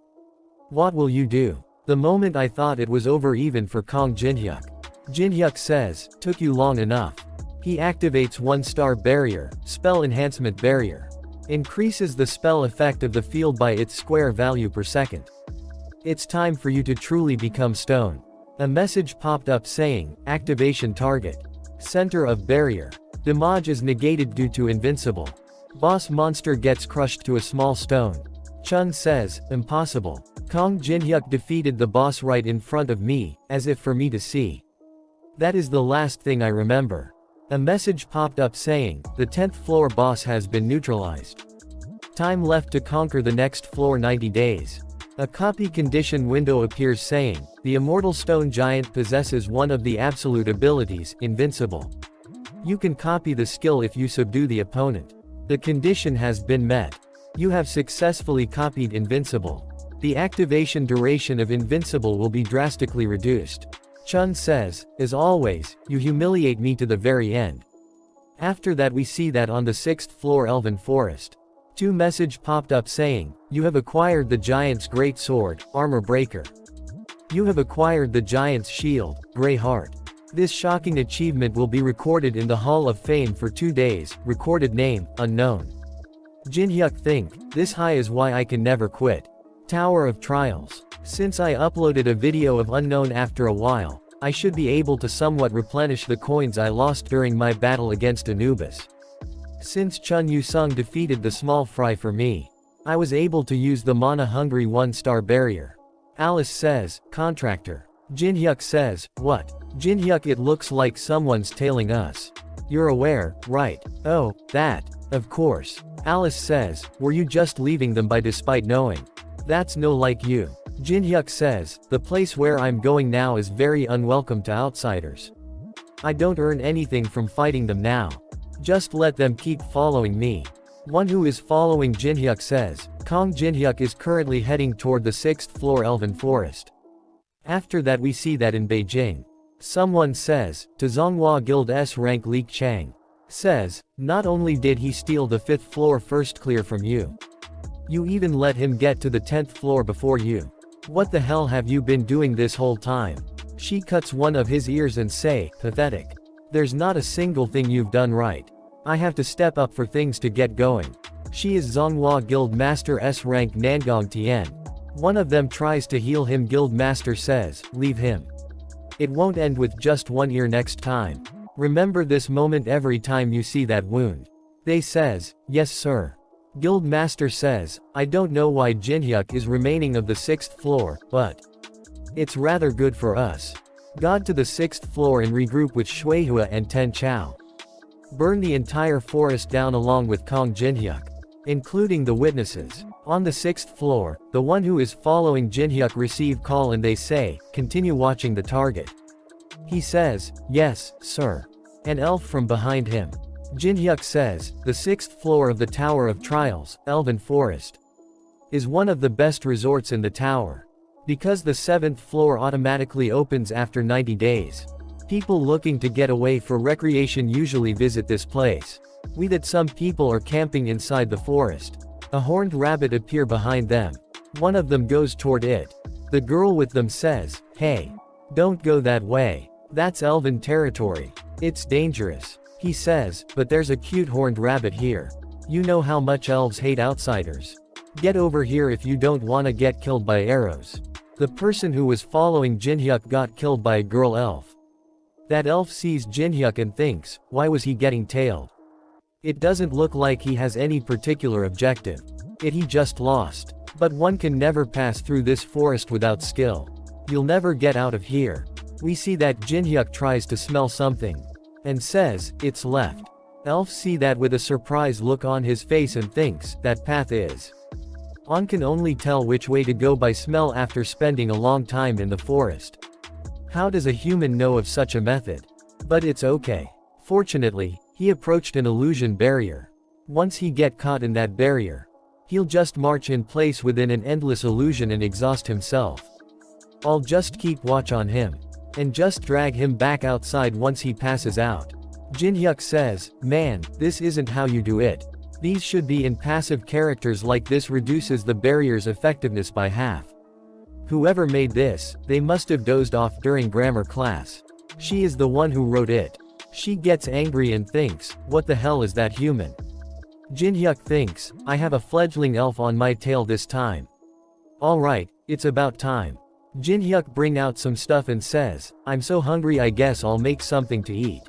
What will you do? The moment I thought it was over even for Kong Jinhyuk. Jinhyuk says, took you long enough. He activates 1-star barrier, spell enhancement barrier. Increases the spell effect of the field by its square value per second. It's time for you to truly become stone. A message popped up saying, activation target. Center of barrier. Damage is negated due to invincible. Boss monster gets crushed to a small stone. Chun says, impossible. Kong Jinhyuk defeated the boss right in front of me, as if for me to see. That is the last thing I remember. A message popped up saying, the 10th floor boss has been neutralized. Time left to conquer the next floor 90 days. A copy condition window appears saying, the Immortal Stone Giant possesses one of the absolute abilities, Invincible. You can copy the skill if you subdue the opponent. The condition has been met. You have successfully copied Invincible. The activation duration of Invincible will be drastically reduced. Chun says, as always, you humiliate me to the very end. After that we see that on the 6th floor Elven Forest. Two message popped up saying, you have acquired the giant's great sword, armor breaker. You have acquired the giant's shield, gray heart. This shocking achievement will be recorded in the Hall of Fame for 2 days, recorded name, unknown. Jinhyuk think, this high is why I can never quit. Tower of Trials. Since I uploaded a video of unknown after a while, I should be able to somewhat replenish the coins I lost during my battle against Anubis. Since Chun Yu-sung defeated the small fry for me, I was able to use the mana-hungry 1-star barrier. Alice says, contractor. Jinhyuk says, what? Jinhyuk, it looks like someone's tailing us. You're aware, right? Oh, that. Of course. Alice says, were you just leaving them by despite knowing? That's no like you. Jinhyuk says, the place where I'm going now is very unwelcome to outsiders. I don't earn anything from fighting them now. Just let them keep following me. One who is following Jinhyuk says, Kong Jinhyuk is currently heading toward the 6th floor Elven Forest. After that we see that in Beijing. Someone says, to Zonghua Guild S rank Li Chang. Says, not only did he steal the 5th floor first clear from you. You even let him get to the 10th floor before you. What the hell have you been doing this whole time? She cuts one of his ears and say, pathetic. There's not a single thing you've done right. I have to step up for things to get going. She is Zonghua Guild Master S rank Nangong Tien. One of them tries to heal him. Guild Master says, leave him. It won't end with just one ear next time. Remember this moment every time you see that wound. They says, yes sir. Guild Master says, I don't know why Jinhyuk is remaining of the 6th floor, but it's rather good for us. God to the 6th floor and regroup with Shuihua and Ten Chao. Burn the entire forest down along with Kong Jinhyuk, including the witnesses. On the 6th floor, the one who is following Jinhyuk receive call and they say, continue watching the target. He says, yes, sir. An elf from behind him. Jinhyuk says, the 6th floor of the Tower of Trials, Elven Forest, is one of the best resorts in the tower. Because the 7th floor automatically opens after 90 days. People looking to get away for recreation usually visit this place. We that some people are camping inside the forest. A horned rabbit appear behind them. One of them goes toward it. The girl with them says, hey, don't go that way. That's elven territory. It's dangerous. He says, but there's a cute horned rabbit here. You know how much elves hate outsiders. Get over here if you don't wanna get killed by arrows. The person who was following Jinhyuk got killed by a girl elf. That elf sees Jinhyuk and thinks, why was he getting tailed? It doesn't look like he has any particular objective. He just lost. But one can never pass through this forest without skill. You'll never get out of here. We see that Jinhyuk tries to smell something. And says, it's left. Elf see that with a surprised look on his face and thinks, that path is. One can only tell which way to go by smell after spending a long time in the forest. How does a human know of such a method? But it's okay. Fortunately, he approached an illusion barrier. Once he get caught in that barrier, he'll just march in place within an endless illusion and exhaust himself. I'll just keep watch on him. And just drag him back outside once he passes out. Jinhyuk says, man, this isn't how you do it. These should be in passive characters like this reduces the barrier's effectiveness by half. Whoever made this, they must have dozed off during grammar class. She is the one who wrote it. She gets angry and thinks, what the hell is that human? Jinhyuk thinks, I have a fledgling elf on my tail this time. Alright, it's about time. Jinhyuk bring out some stuff and says, I'm so hungry I guess I'll make something to eat.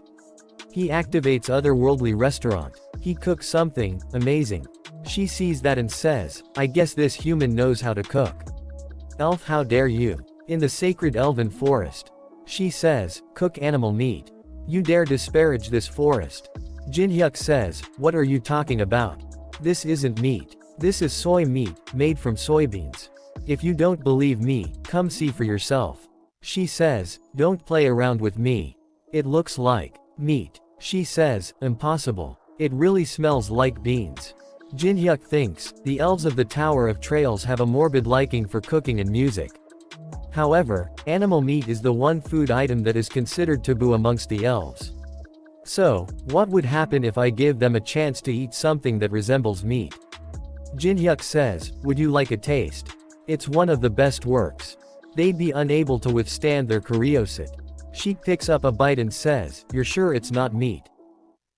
He activates otherworldly restaurant. He cooks something amazing. She sees that and says, I guess this human knows how to cook. Elf, how dare you? In the sacred elven forest. She says, cook animal meat. You dare disparage this forest. Jinhyuk says, what are you talking about? This isn't meat. This is soy meat, made from soybeans. If you don't believe me, come see for yourself. She says, don't play around with me. It looks like meat. She says, impossible. It really smells like beans. Jinhyuk thinks, the elves of the Tower of Trails have a morbid liking for cooking and music. However, animal meat is the one food item that is considered taboo amongst the elves. So, what would happen if I give them a chance to eat something that resembles meat? Jinhyuk says, would you like a taste? It's one of the best works. They'd be unable to withstand their curiosity. She picks up a bite and says, you're sure it's not meat?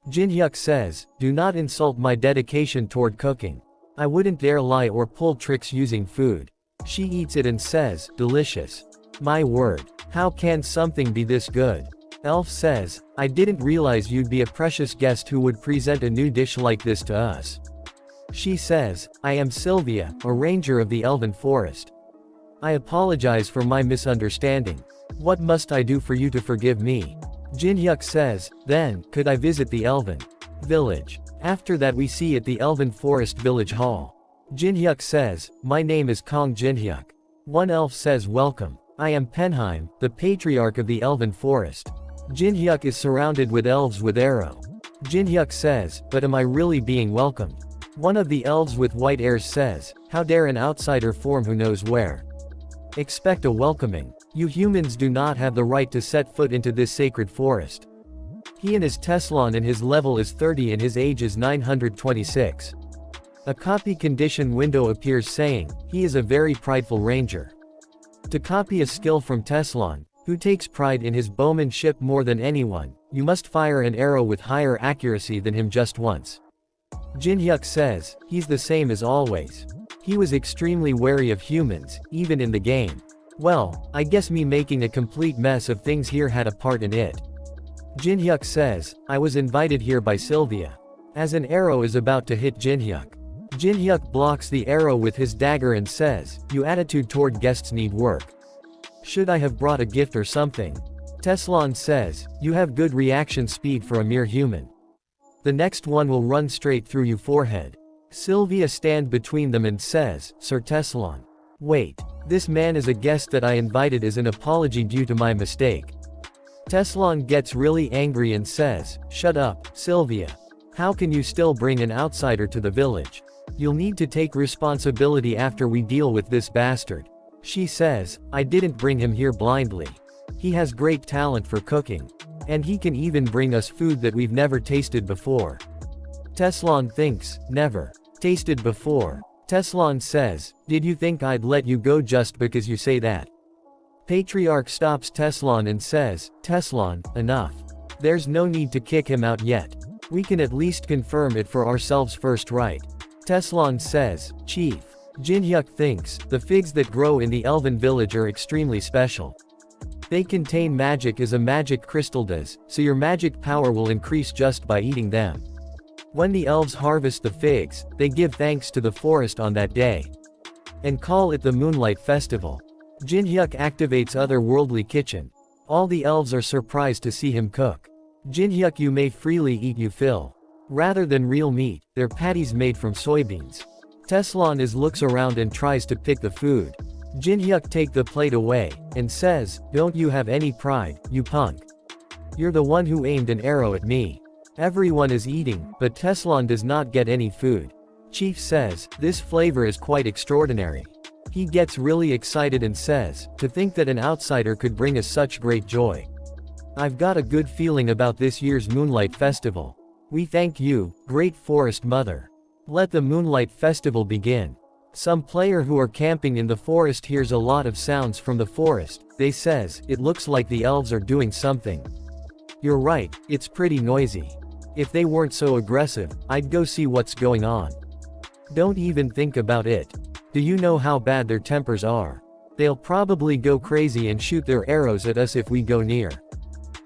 Jinhyuk says, do not insult my dedication toward cooking. I wouldn't dare lie or pull tricks using food. She eats it and says, delicious. My word. How can something be this good? Elf says, I didn't realize you'd be a precious guest who would present a new dish like this to us. She says, I am Sylvia, a ranger of the Elven Forest. I apologize for my misunderstanding. What must I do for you to forgive me? Jinhyuk says, then, could I visit the Elven village? After that we see at the Elven Forest Village Hall. Jinhyuk says, my name is Kong Jinhyuk. One elf says welcome. I am Penheim, the patriarch of the Elven Forest. Jinhyuk is surrounded with elves with arrow. Jinhyuk says, but am I really being welcomed? One of the elves with white hairs says, how dare an outsider form who knows where? Expect a welcoming. You humans do not have the right to set foot into this sacred forest. He and his Teslon and his level is 30 and his age is 926. A copy condition window appears saying, he is a very prideful ranger. To copy a skill from Teslon, who takes pride in his bowmanship more than anyone, you must fire an arrow with higher accuracy than him just once. Jinhyuk says, he's the same as always. He was extremely wary of humans, even in the game. Well, I guess me making a complete mess of things here had a part in it. Jinhyuk says, I was invited here by Sylvia. As an arrow is about to hit Jinhyuk, Jinhyuk blocks the arrow with his dagger and says, your attitude toward guests need work. Should I have brought a gift or something? Teslon says, you have good reaction speed for a mere human. The next one will run straight through your forehead. Sylvia stands between them and says, Sir Teslon. Wait. This man is a guest that I invited as an apology due to my mistake. Teslon gets really angry and says, shut up, Sylvia. How can you still bring an outsider to the village? You'll need to take responsibility after we deal with this bastard. She says, I didn't bring him here blindly. He has great talent for cooking. And he can even bring us food that we've never tasted before. Teslon thinks, never tasted before. Teslon says, did you think I'd let you go just because you say that? Patriarch stops Teslon and says, Teslon, enough. There's no need to kick him out yet. We can at least confirm it for ourselves first, right? Teslon says, Chief. Jinhyuk thinks, the figs that grow in the Elven village are extremely special. They contain magic as a magic crystal does, so your magic power will increase just by eating them. When the elves harvest the figs, they give thanks to the forest on that day. And call it the Moonlight Festival. Jinhyuk activates Otherworldly Kitchen. All the elves are surprised to see him cook. Jinhyuk, you may freely eat you fill. Rather than real meat, they're patties made from soybeans. Teslon looks around and tries to pick the food. Jinhyuk take the plate away, and says, don't you have any pride, you punk? You're the one who aimed an arrow at me. Everyone is eating, but Teslon does not get any food. Chief says, this flavor is quite extraordinary. He gets really excited and says, to think that an outsider could bring us such great joy. I've got a good feeling about this year's Moonlight Festival. We thank you, Great Forest Mother. Let the Moonlight Festival begin. Some player who are camping in the forest hears a lot of sounds from the forest. They says, it looks like the elves are doing something. You're right, it's pretty noisy. If they weren't so aggressive, I'd go see what's going on. Don't even think about it. Do you know how bad their tempers are? They'll probably go crazy and shoot their arrows at us if we go near.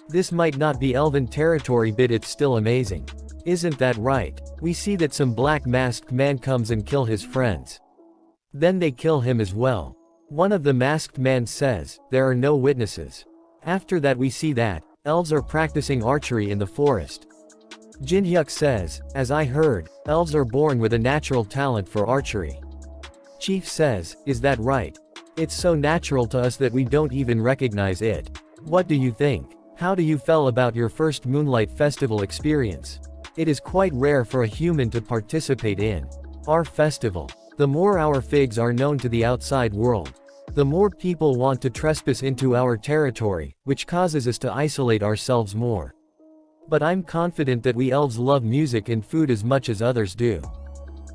This might not be Elven territory, but it's still amazing. Isn't that right? We see that some black masked man comes and kill his friends. Then they kill him as well. One of the masked men says, there are no witnesses. After that we see that elves are practicing archery in the forest. Jinhyuk says, as I heard, elves are born with a natural talent for archery. Chief says, is that right? It's so natural to us that we don't even recognize it. What do you think? How do you feel about your first Moonlight Festival experience? It is quite rare for a human to participate in our festival. The more our figs are known to the outside world, the more people want to trespass into our territory, which causes us to isolate ourselves more. But I'm confident that we elves love music and food as much as others do.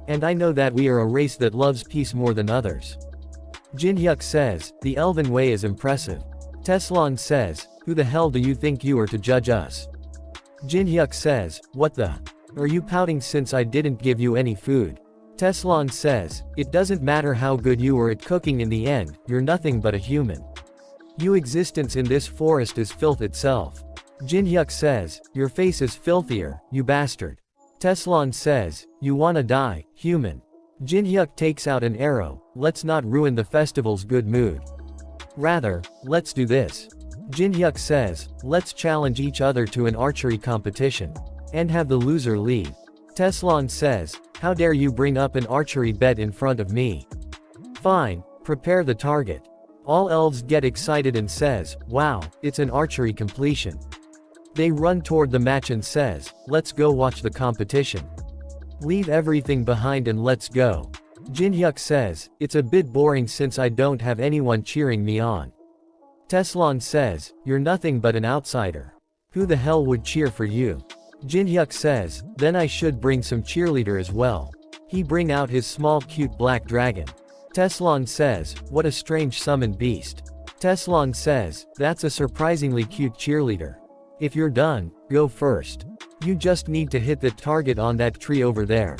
And I know that we are a race that loves peace more than others. Jinhyuk says, the elven way is impressive. Teslan says, who the hell do you think you are to judge us? Jinhyuk says, what the? Are you pouting since I didn't give you any food? Teslan says, it doesn't matter how good you are at cooking in the end, you're nothing but a human. Your existence in this forest is filth itself. Jinhyuk says, your face is filthier, you bastard. Teslan says, you wanna die, human. Jinhyuk takes out an arrow, let's not ruin the festival's good mood. Rather, let's do this. Jinhyuk says, let's challenge each other to an archery competition. And have the loser leave. Teslan says, how dare you bring up an archery bet in front of me? Fine, prepare the target. All elves get excited and says, wow, it's an archery completion. They run toward the match and says, let's go watch the competition. Leave everything behind and let's go. Jinhyuk says, it's a bit boring since I don't have anyone cheering me on. Teslan says, you're nothing but an outsider. Who the hell would cheer for you? Jinhyuk says, then I should bring some cheerleader as well. He bring out his small cute black dragon. Teslan says, what a strange summoned beast. Teslan says, that's a surprisingly cute cheerleader. If you're done, go first. You just need to hit the target on that tree over there.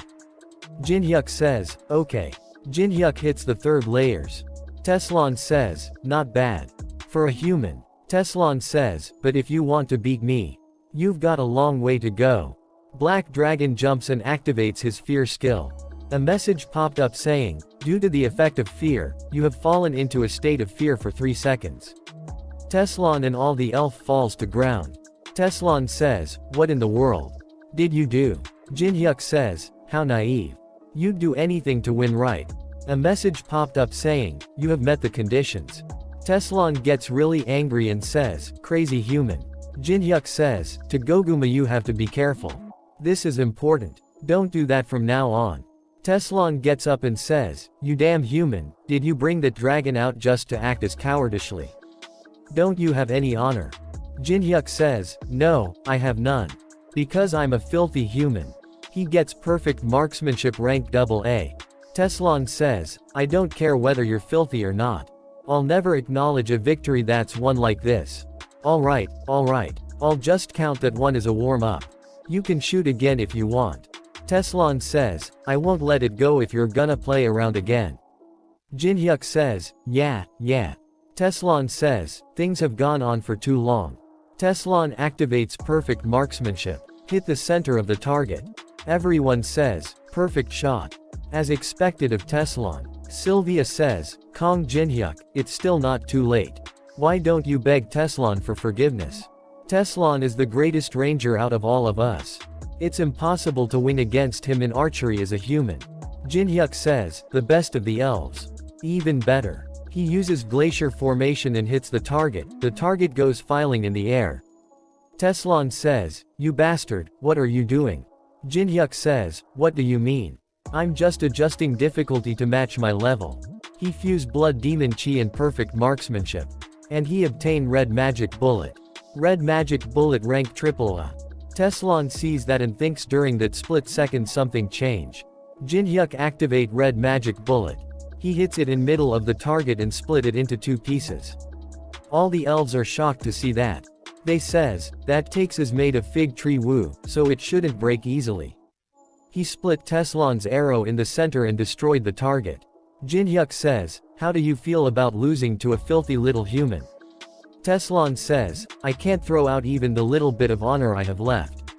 Jinhyuk says, okay. Jinhyuk hits the third layers. Teslan says, not bad. For a human. Teslan says, but if you want to beat me, you've got a long way to go. Black Dragon jumps and activates his fear skill. A message popped up saying, due to the effect of fear, you have fallen into a state of fear for 3 seconds. Teslan and all the elf falls to ground. Teslan says, what in the world did you do? Jinhyuk says, how naive. You'd do anything to win, right? A message popped up saying, you have met the conditions. Teslan gets really angry and says, crazy human. Jinhyuk says, to Goguma you have to be careful. This is important. Don't do that from now on. Teslan gets up and says, you damn human, did you bring that dragon out just to act as cowardishly? Don't you have any honor? Jinhyuk says, no, I have none. Because I'm a filthy human. He gets perfect marksmanship rank AA. Teslan says, I don't care whether you're filthy or not. I'll never acknowledge a victory that's won like this. Alright, I'll just count that one as a warm-up. You can shoot again if you want. Teslan says, I won't let it go if you're gonna play around again. Jinhyuk says, yeah. Teslan says, things have gone on for too long. Teslan activates perfect marksmanship. Hit the center of the target. Everyone says, perfect shot. As expected of Teslan. Sylvia says, Kong Jinhyuk, it's still not too late. Why don't you beg Teslan for forgiveness? Teslan is the greatest ranger out of all of us. It's impossible to win against him in archery as a human. Jinhyuk says, the best of the elves. Even better. He uses glacier formation and hits the target goes filing in the air. Teslan says, you bastard, what are you doing? Jinhyuk says, what do you mean? I'm just adjusting difficulty to match my level. He fused blood demon chi and perfect marksmanship. And he obtained red magic bullet. Red magic bullet rank AAA. Teslan sees that and thinks during that split second something change. Jinhyuk activate red magic bullet. He hits it in middle of the target and split it into 2 pieces. All the elves are shocked to see that. They says, that takes is made of fig tree woo, so it shouldn't break easily. He split Teslan's arrow in the center and destroyed the target. Jinhyuk says, how do you feel about losing to a filthy little human? Teslan says, I can't throw out even the little bit of honor I have left.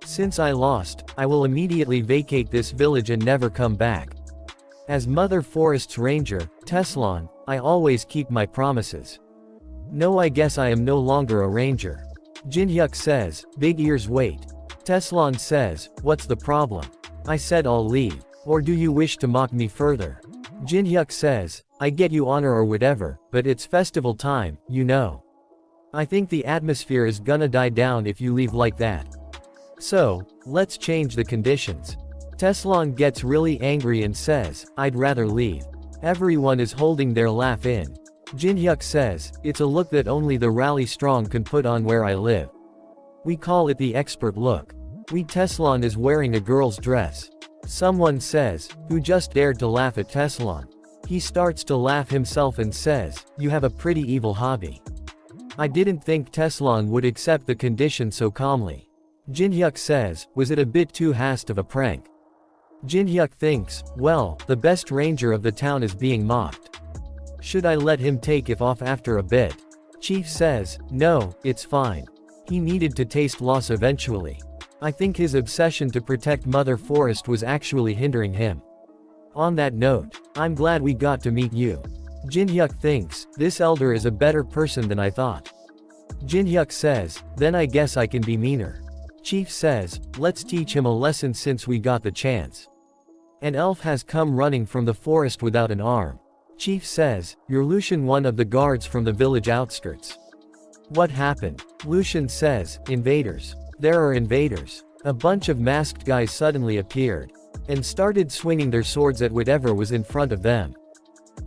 Since I lost, I will immediately vacate this village and never come back. As Mother Forest's ranger, Teslan, I always keep my promises. No, I guess I am no longer a ranger. Jinhyuk says, big ears wait. Teslan says, what's the problem? I said I'll leave. Or do you wish to mock me further? Jinhyuk says, I get you honor or whatever, but it's festival time, you know. I think the atmosphere is gonna die down if you leave like that. So, let's change the conditions. Teslan gets really angry and says, I'd rather leave. Everyone is holding their laugh in. Jinhyuk says, it's a look that only the rally strong can put on where I live. We call it the expert look. Teslan is wearing a girl's dress. Someone says, who just dared to laugh at Tessalon. He starts to laugh himself and says, you have a pretty evil hobby. I didn't think Tessalon would accept the condition so calmly. Jinhyuk says, was it a bit too hasty of a prank? Jinhyuk thinks, well, the best ranger of the town is being mocked. Should I let him take it off after a bit? Chief says, no, it's fine. He needed to taste loss eventually. I think his obsession to protect Mother Forest was actually hindering him. On that note, I'm glad we got to meet you. Jinhyuk thinks, this elder is a better person than I thought. Jinhyuk says, then I guess I can be meaner. Chief says, let's teach him a lesson since we got the chance. An elf has come running from the forest without an arm. Chief says, you're Lucian, one of the guards from the village outskirts. What happened? Lucian says, invaders. There are invaders. A bunch of masked guys suddenly appeared and started swinging their swords at whatever was in front of them.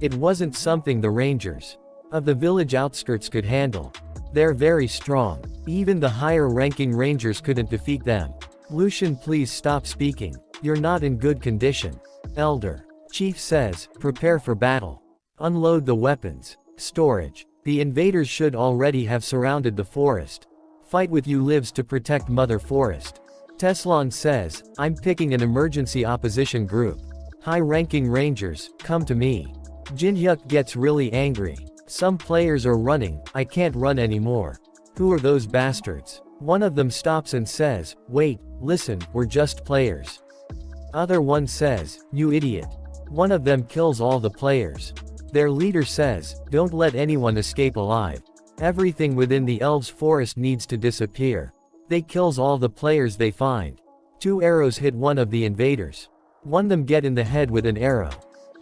It wasn't something the rangers of the village outskirts could handle. They're very strong. Even the higher-ranking rangers couldn't defeat them. Lucian, please stop speaking. You're not in good condition. Elder. Chief says, prepare for battle. Unload the weapons. Storage. The invaders should already have surrounded the forest. Fight with you lives to protect Mother Forest. Tessalon says, I'm picking an emergency opposition group. High-ranking rangers, come to me. Jinhyuk gets really angry. Some players are running, I can't run anymore. Who are those bastards? One of them stops and says, wait, listen, we're just players. Other one says, you idiot. One of them kills all the players. Their leader says, don't let anyone escape alive. Everything within the elves' forest needs to disappear. They kills all the players they find. 2 arrows hit one of the invaders. One them get in the head with an arrow.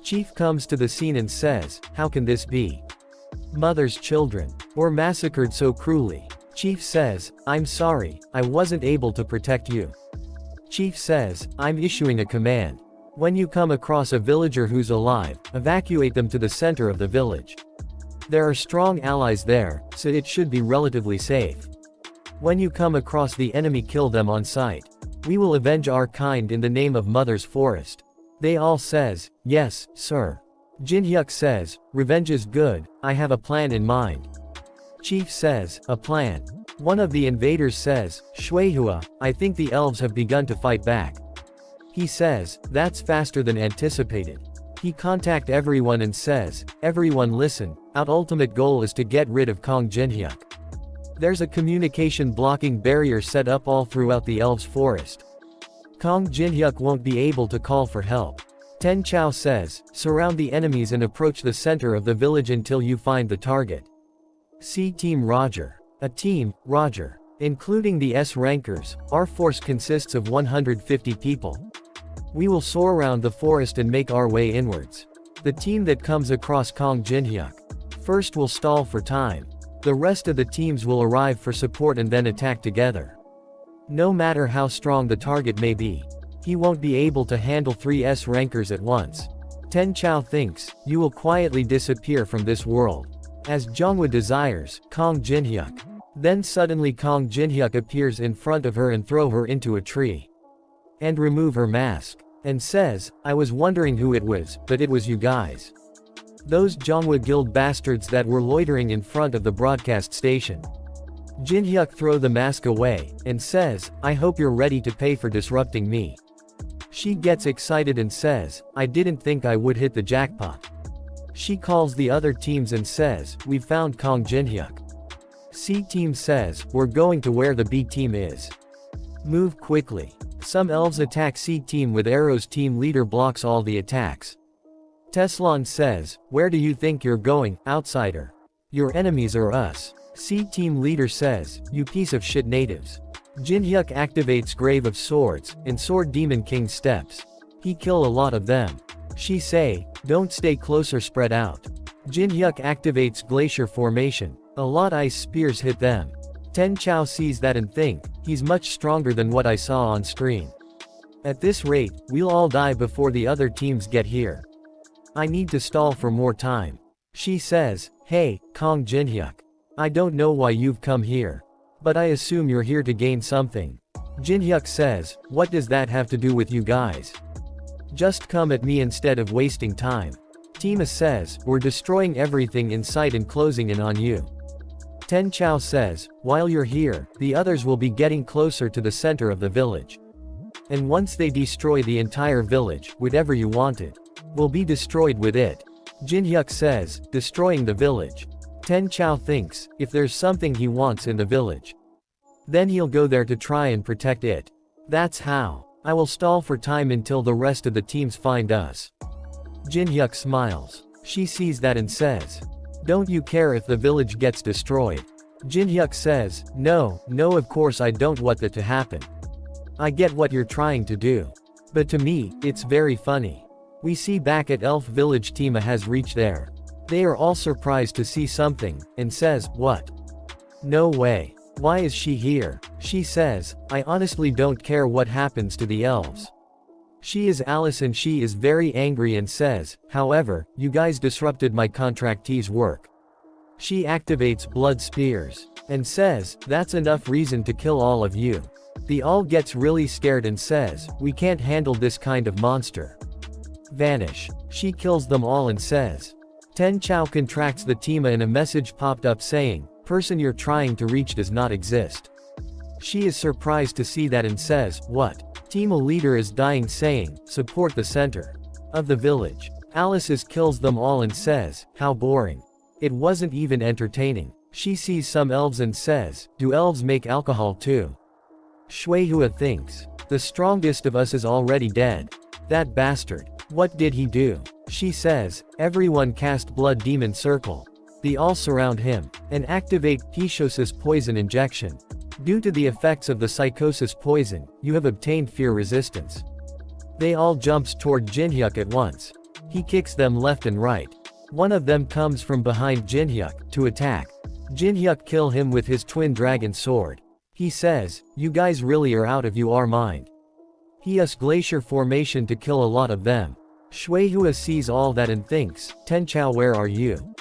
Chief comes to the scene and says, how can this be? Mother's children were massacred so cruelly. Chief says, I'm sorry, I wasn't able to protect you. Chief says, I'm issuing a command. When you come across a villager who's alive, evacuate them to the center of the village. There are strong allies there, so it should be relatively safe. When you come across the enemy, kill them on sight. We will avenge our kind in the name of Mother's Forest. They all says, yes, sir. Jinhyuk says, revenge is good, I have a plan in mind. Chief says, a plan. One of the invaders says, Shuihua, I think the elves have begun to fight back. He says, that's faster than anticipated. He contact everyone and says, everyone listen, our ultimate goal is to get rid of Kong Jinhyuk. There's a communication blocking barrier set up all throughout the elves' forest. Kong Jinhyuk won't be able to call for help. Ten Chao says, surround the enemies and approach the center of the village until you find the target. See Team Roger. A team, Roger. Including the S-rankers, our force consists of 150 people. We will soar around the forest and make our way inwards. The team that comes across Kong Jinhyuk first will stall for time. The rest of the teams will arrive for support and then attack together. No matter how strong the target may be, he won't be able to handle 3 S-rankers at once. Ten Chao thinks, you will quietly disappear from this world. As Jonghwa desires, Kong Jinhyuk. Then suddenly Kong Jinhyuk appears in front of her and throw her into a tree. And remove her mask. And says, I was wondering who it was, but it was you guys. Those Jonghwa Guild bastards that were loitering in front of the broadcast station. Jinhyuk throw the mask away, and says, I hope you're ready to pay for disrupting me. She gets excited and says, I didn't think I would hit the jackpot. She calls the other teams and says, we've found Kong Jinhyuk. C team says, we're going to where the B team is. Move quickly. Some elves attack C team with arrows. Team leader blocks all the attacks. Tessalon says, where do you think you're going, outsider? Your enemies are us. C team leader says, you piece of shit natives. Jinhyuk activates Grave of Swords, and Sword Demon King steps. He kill a lot of them. She say, don't stay closer, spread out. Jinhyuk activates Glacier Formation. A lot ice spears hit them. Ten Chao sees that and think, he's much stronger than what I saw on screen. At this rate, we'll all die before the other teams get here. I need to stall for more time. She says, hey, Kong Jinhyuk. I don't know why you've come here. But I assume you're here to gain something. Jinhyuk says, what does that have to do with you guys? Just come at me instead of wasting time. Tima says, we're destroying everything in sight and closing in on you. Ten Chao says, while you're here, the others will be getting closer to the center of the village. And once they destroy the entire village, whatever you wanted will be destroyed with it. Jinhyuk says, destroying the village. Ten Chao thinks, if there's something he wants in the village, then he'll go there to try and protect it. That's how. I will stall for time until the rest of the teams find us. Jinhyuk smiles. She sees that and says, don't you care if the village gets destroyed? Jinhyuk says, no, of course I don't want that to happen. I get what you're trying to do. But to me, it's very funny. We see back at Elf Village Tima has reached there. They are all surprised to see something, and says, what? No way. Why is she here? She says, I honestly don't care what happens to the elves. She is Alice and she is very angry and says, however, you guys disrupted my contractee's work. She activates blood spears, and says, that's enough reason to kill all of you. The all gets really scared and says, we can't handle this kind of monster. Vanish. She kills them all and says. Ten Chao contracts the Tima and a message popped up saying, person you're trying to reach does not exist. She is surprised to see that and says, what? Tima leader is dying saying, support the center of the village. Alice kills them all and says, how boring. It wasn't even entertaining. She sees some elves and says, do elves make alcohol too? Shueihua thinks, the strongest of us is already dead. That bastard. What did he do? She says, everyone cast blood demon circle. They all surround him, and activate Pishosis poison injection. Due to the effects of the psychosis poison, you have obtained fear resistance. They all jumps toward Jinhyuk at once. He kicks them left and right. One of them comes from behind Jinhyuk, to attack. Jinhyuk kill him with his twin dragon sword. He says, you guys really are out of your mind. He uses glacier formation to kill a lot of them. Shueihua sees all that and thinks, Ten Chao where are you?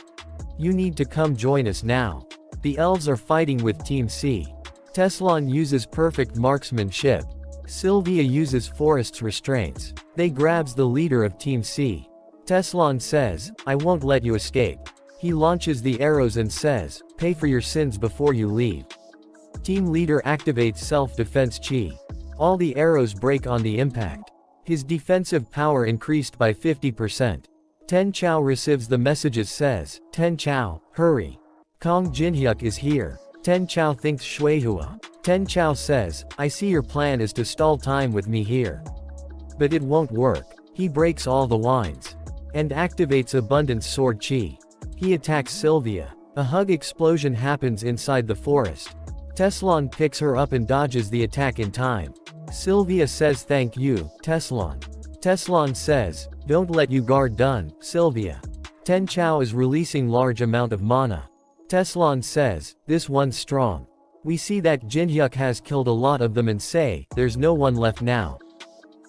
You need to come join us now. The elves are fighting with Team C. Teslon uses perfect marksmanship. Sylvia uses forest's restraints. They grabs the leader of Team C. Teslon says, I won't let you escape. He launches the arrows and says, pay for your sins before you leave. Team leader activates self-defense chi. All the arrows break on the impact. His defensive power increased by 50%. Ten Chao receives the messages says, Ten Chao, hurry. Kong Jinhyuk is here. Ten Chao thinks Shueihua. Ten Chao says, I see your plan is to stall time with me here. But it won't work. He breaks all the wines. And activates abundance sword chi. He attacks Sylvia. A hug explosion happens inside the forest. Teslon picks her up and dodges the attack in time. Sylvia says thank you, Teslon. Teslon says, don't let you guard done, Sylvia. Ten Chao is releasing large amount of mana. Teslon says, this one's strong. We see that Jinhyuk has killed a lot of them and say, there's no one left now.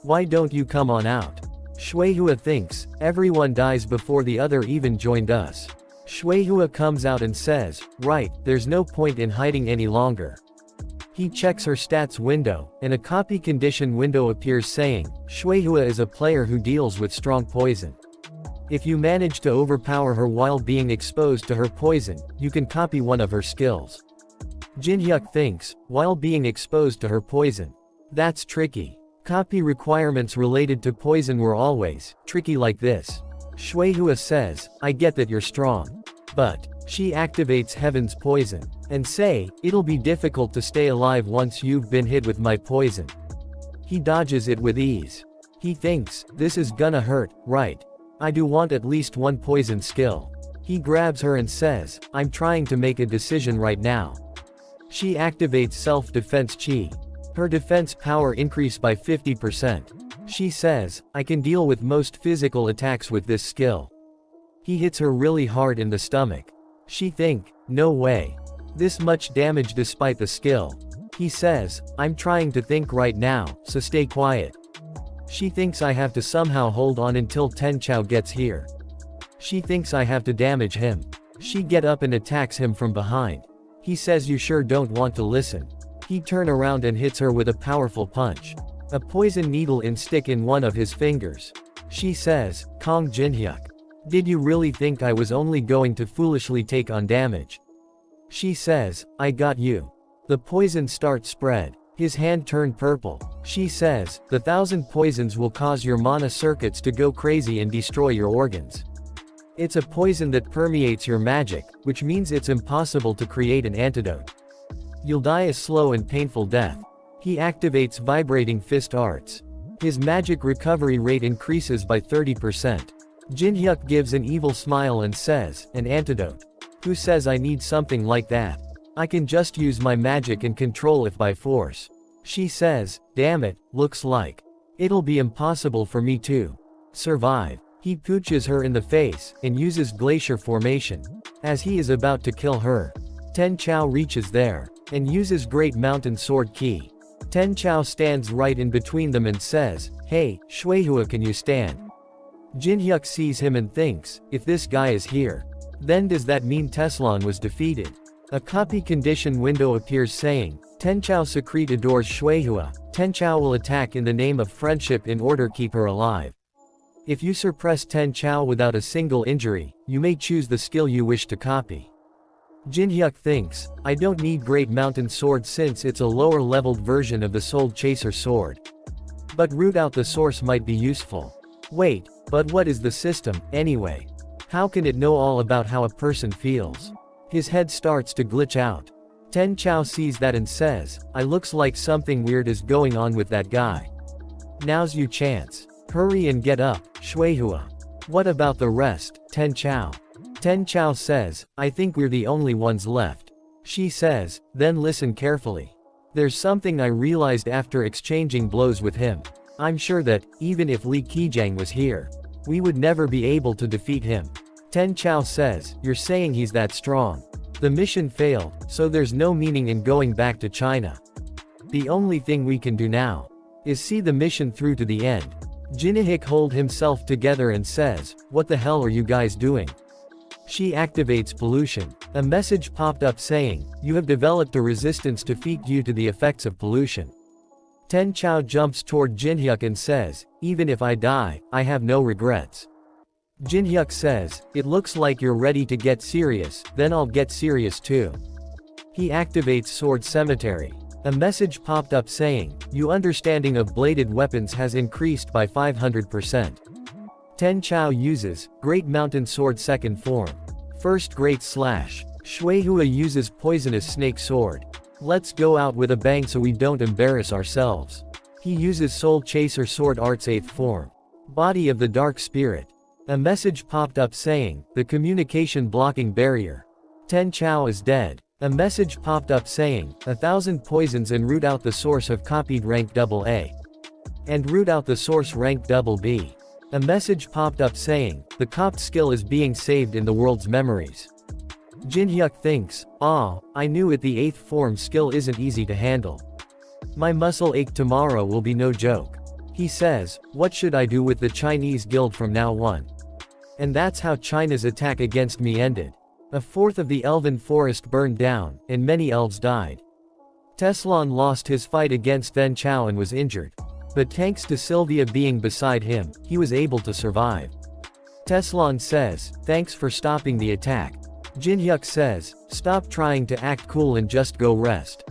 Why don't you come on out? Shueihua thinks, everyone dies before the other even joined us. Shueihua comes out and says, right, there's no point in hiding any longer. He checks her stats window, and a copy condition window appears saying, Shueihua is a player who deals with strong poison. If you manage to overpower her while being exposed to her poison, you can copy one of her skills. Jinhyuk thinks, while being exposed to her poison. That's tricky. Copy requirements related to poison were always tricky like this. Shueihua says, I get that you're strong. But she activates Heaven's poison, and say, it'll be difficult to stay alive once you've been hit with my poison. He dodges it with ease. He thinks, this is gonna hurt, right? I do want at least one poison skill. He grabs her and says, I'm trying to make a decision right now. She activates self-defense chi. Her defense power increased by 50%. She says, I can deal with most physical attacks with this skill. He hits her really hard in the stomach. She think, no way. This much damage despite the skill. He says, I'm trying to think right now, so stay quiet. She thinks I have to somehow hold on until Ten Chao gets here. She thinks I have to damage him. She get up and attacks him from behind. He says you sure don't want to listen. He turn around and hits her with a powerful punch. A poison needle in stick in one of his fingers. She says, Kong Jinhyuk. Did you really think I was only going to foolishly take on damage? She says, I got you. The poison starts spread. His hand turned purple. She says, the 1,000 poisons will cause your mana circuits to go crazy and destroy your organs. It's a poison that permeates your magic, which means it's impossible to create an antidote. You'll die a slow and painful death. He activates vibrating fist arts. His magic recovery rate increases by 30%. Jinhyuk gives an evil smile and says, an antidote. Who says I need something like that? I can just use my magic and control it by force. She says, damn it, looks like it'll be impossible for me to survive. He pooches her in the face, and uses glacier formation. As he is about to kill her, Ten Chao reaches there, and uses Great Mountain Sword Key. Ten Chao stands right in between them and says, hey, Shuihua, can you stand? Jinhyuk sees him and thinks, if this guy is here, then does that mean Teslon was defeated? A copy condition window appears saying, Ten Chao secret adores Shuihua. Ten Chao will attack in the name of friendship in order to keep her alive. If you suppress Ten Chao without a single injury, you may choose the skill you wish to copy. Jinhyuk thinks, I don't need Great Mountain Sword since it's a lower-leveled version of the Soul Chaser sword. But root out the source might be useful. Wait, but what is the system, anyway? How can it know all about how a person feels? His head starts to glitch out. Ten Chao sees that and says, I looks like something weird is going on with that guy. Now's your chance. Hurry and get up, Shuihua. What about the rest, Ten Chao? Ten Chao says, I think we're the only ones left. She says, then listen carefully. There's something I realized after exchanging blows with him. I'm sure that, even if Li Qijiang was here, we would never be able to defeat him. Ten Chao says, you're saying he's that strong. The mission failed, so there's no meaning in going back to China. The only thing we can do now is see the mission through to the end. Jinhyuk holds himself together and says, what the hell are you guys doing? She activates pollution. A message popped up saying, you have developed a resistance to feed due to the effects of pollution. Ten Chao jumps toward Jinhyuk and says, even if I die, I have no regrets. Jinhyuk says, it looks like you're ready to get serious, then I'll get serious too. He activates Sword Cemetery. A message popped up saying, your understanding of bladed weapons has increased by 500%. Ten Chao uses Great Mountain Sword second form. First Great Slash. Shuihua uses Poisonous Snake Sword. Let's go out with a bang so we don't embarrass ourselves. He uses Soul Chaser Sword Arts 8th form. Body of the Dark Spirit. A message popped up saying, the communication blocking barrier. Ten Chao is dead. A message popped up saying, 1,000 poisons and root out the source have copied rank AA. And root out the source rank BB. A message popped up saying, the copped skill is being saved in the world's memories. Jinhyuk thinks, I knew it, the 8th form skill isn't easy to handle. My muscle ache tomorrow will be no joke. He says, what should I do with the Chinese guild from now on? And that's how China's attack against me ended. A fourth of the elven forest burned down, and many elves died. Teslon lost his fight against Ten Chao and was injured. But thanks to Sylvia being beside him, he was able to survive. Teslon says, thanks for stopping the attack. Jinhyuk says, stop trying to act cool and just go rest.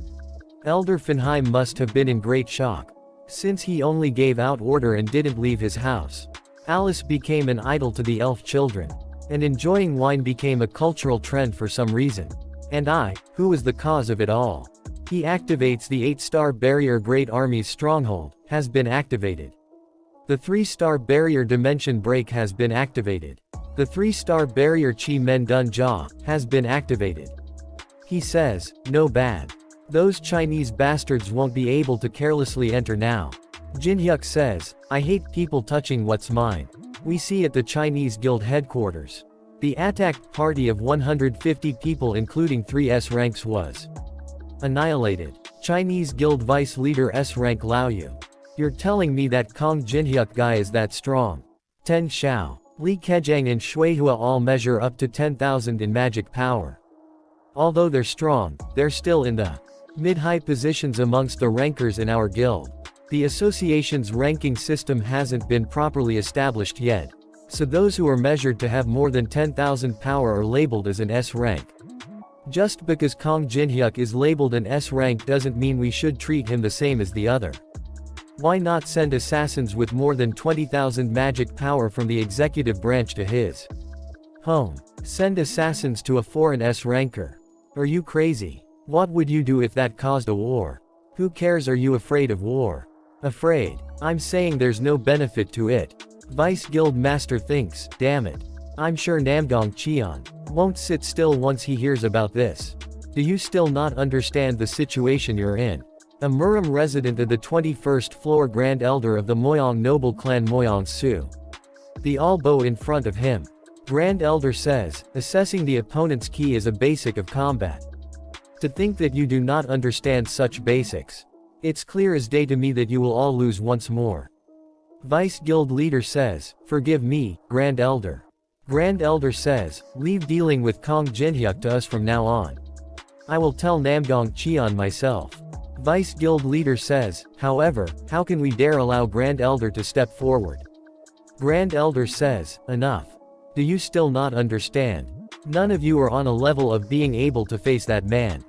Elder Fenheim must have been in great shock, since he only gave out order and didn't leave his house. Alice became an idol to the elf children. And enjoying wine became a cultural trend for some reason. And who was the cause of it all? He activates the 8-star barrier. Great Army's stronghold has been activated. The 3-star barrier dimension break has been activated. The 3-star barrier Chi Men Dun Jia has been activated. He says, no bad. Those Chinese bastards won't be able to carelessly enter now. Jinhyuk says, I hate people touching what's mine. We see at the Chinese guild headquarters. The attacked party of 150 people including 3 S-ranks was annihilated. Chinese guild vice leader S-rank Love Yoo. You're telling me that Kong Jinhyuk guy is that strong? Ten Chao, Li Qijiang and Shuihua all measure up to 10,000 in magic power. Although they're strong, they're still in the mid-high positions amongst the rankers in our guild. The association's ranking system hasn't been properly established yet, so those who are measured to have more than 10,000 power are labeled as an S rank. Just because Kong Jinhyuk is labeled an S rank doesn't mean we should treat him the same as the other. Why not send assassins with more than 20,000 magic power from the executive branch to his home? Send assassins to a foreign S ranker. Are you crazy? What would you do if that caused a war? Who cares? Are you afraid of war? Afraid? I'm saying there's no benefit to it. Vice Guild Master thinks, damn it. I'm sure Namgong Cheon won't sit still once he hears about this. Do you still not understand the situation you're in? A Muram resident of the 21st floor Grand Elder of the Moyong noble clan Moyong Su. The Albo in front of him. Grand Elder says, assessing the opponent's ki is a basic of combat. To think that you do not understand such basics. It's clear as day to me that you will all lose once more. Vice Guild Leader says, forgive me, Grand Elder. Grand Elder says, leave dealing with Kong Jinhyuk to us from now on. I will tell Namgong Cheon myself. Vice Guild Leader says, however, how can we dare allow Grand Elder to step forward? Grand Elder says, enough. Do you still not understand? None of you are on a level of being able to face that man.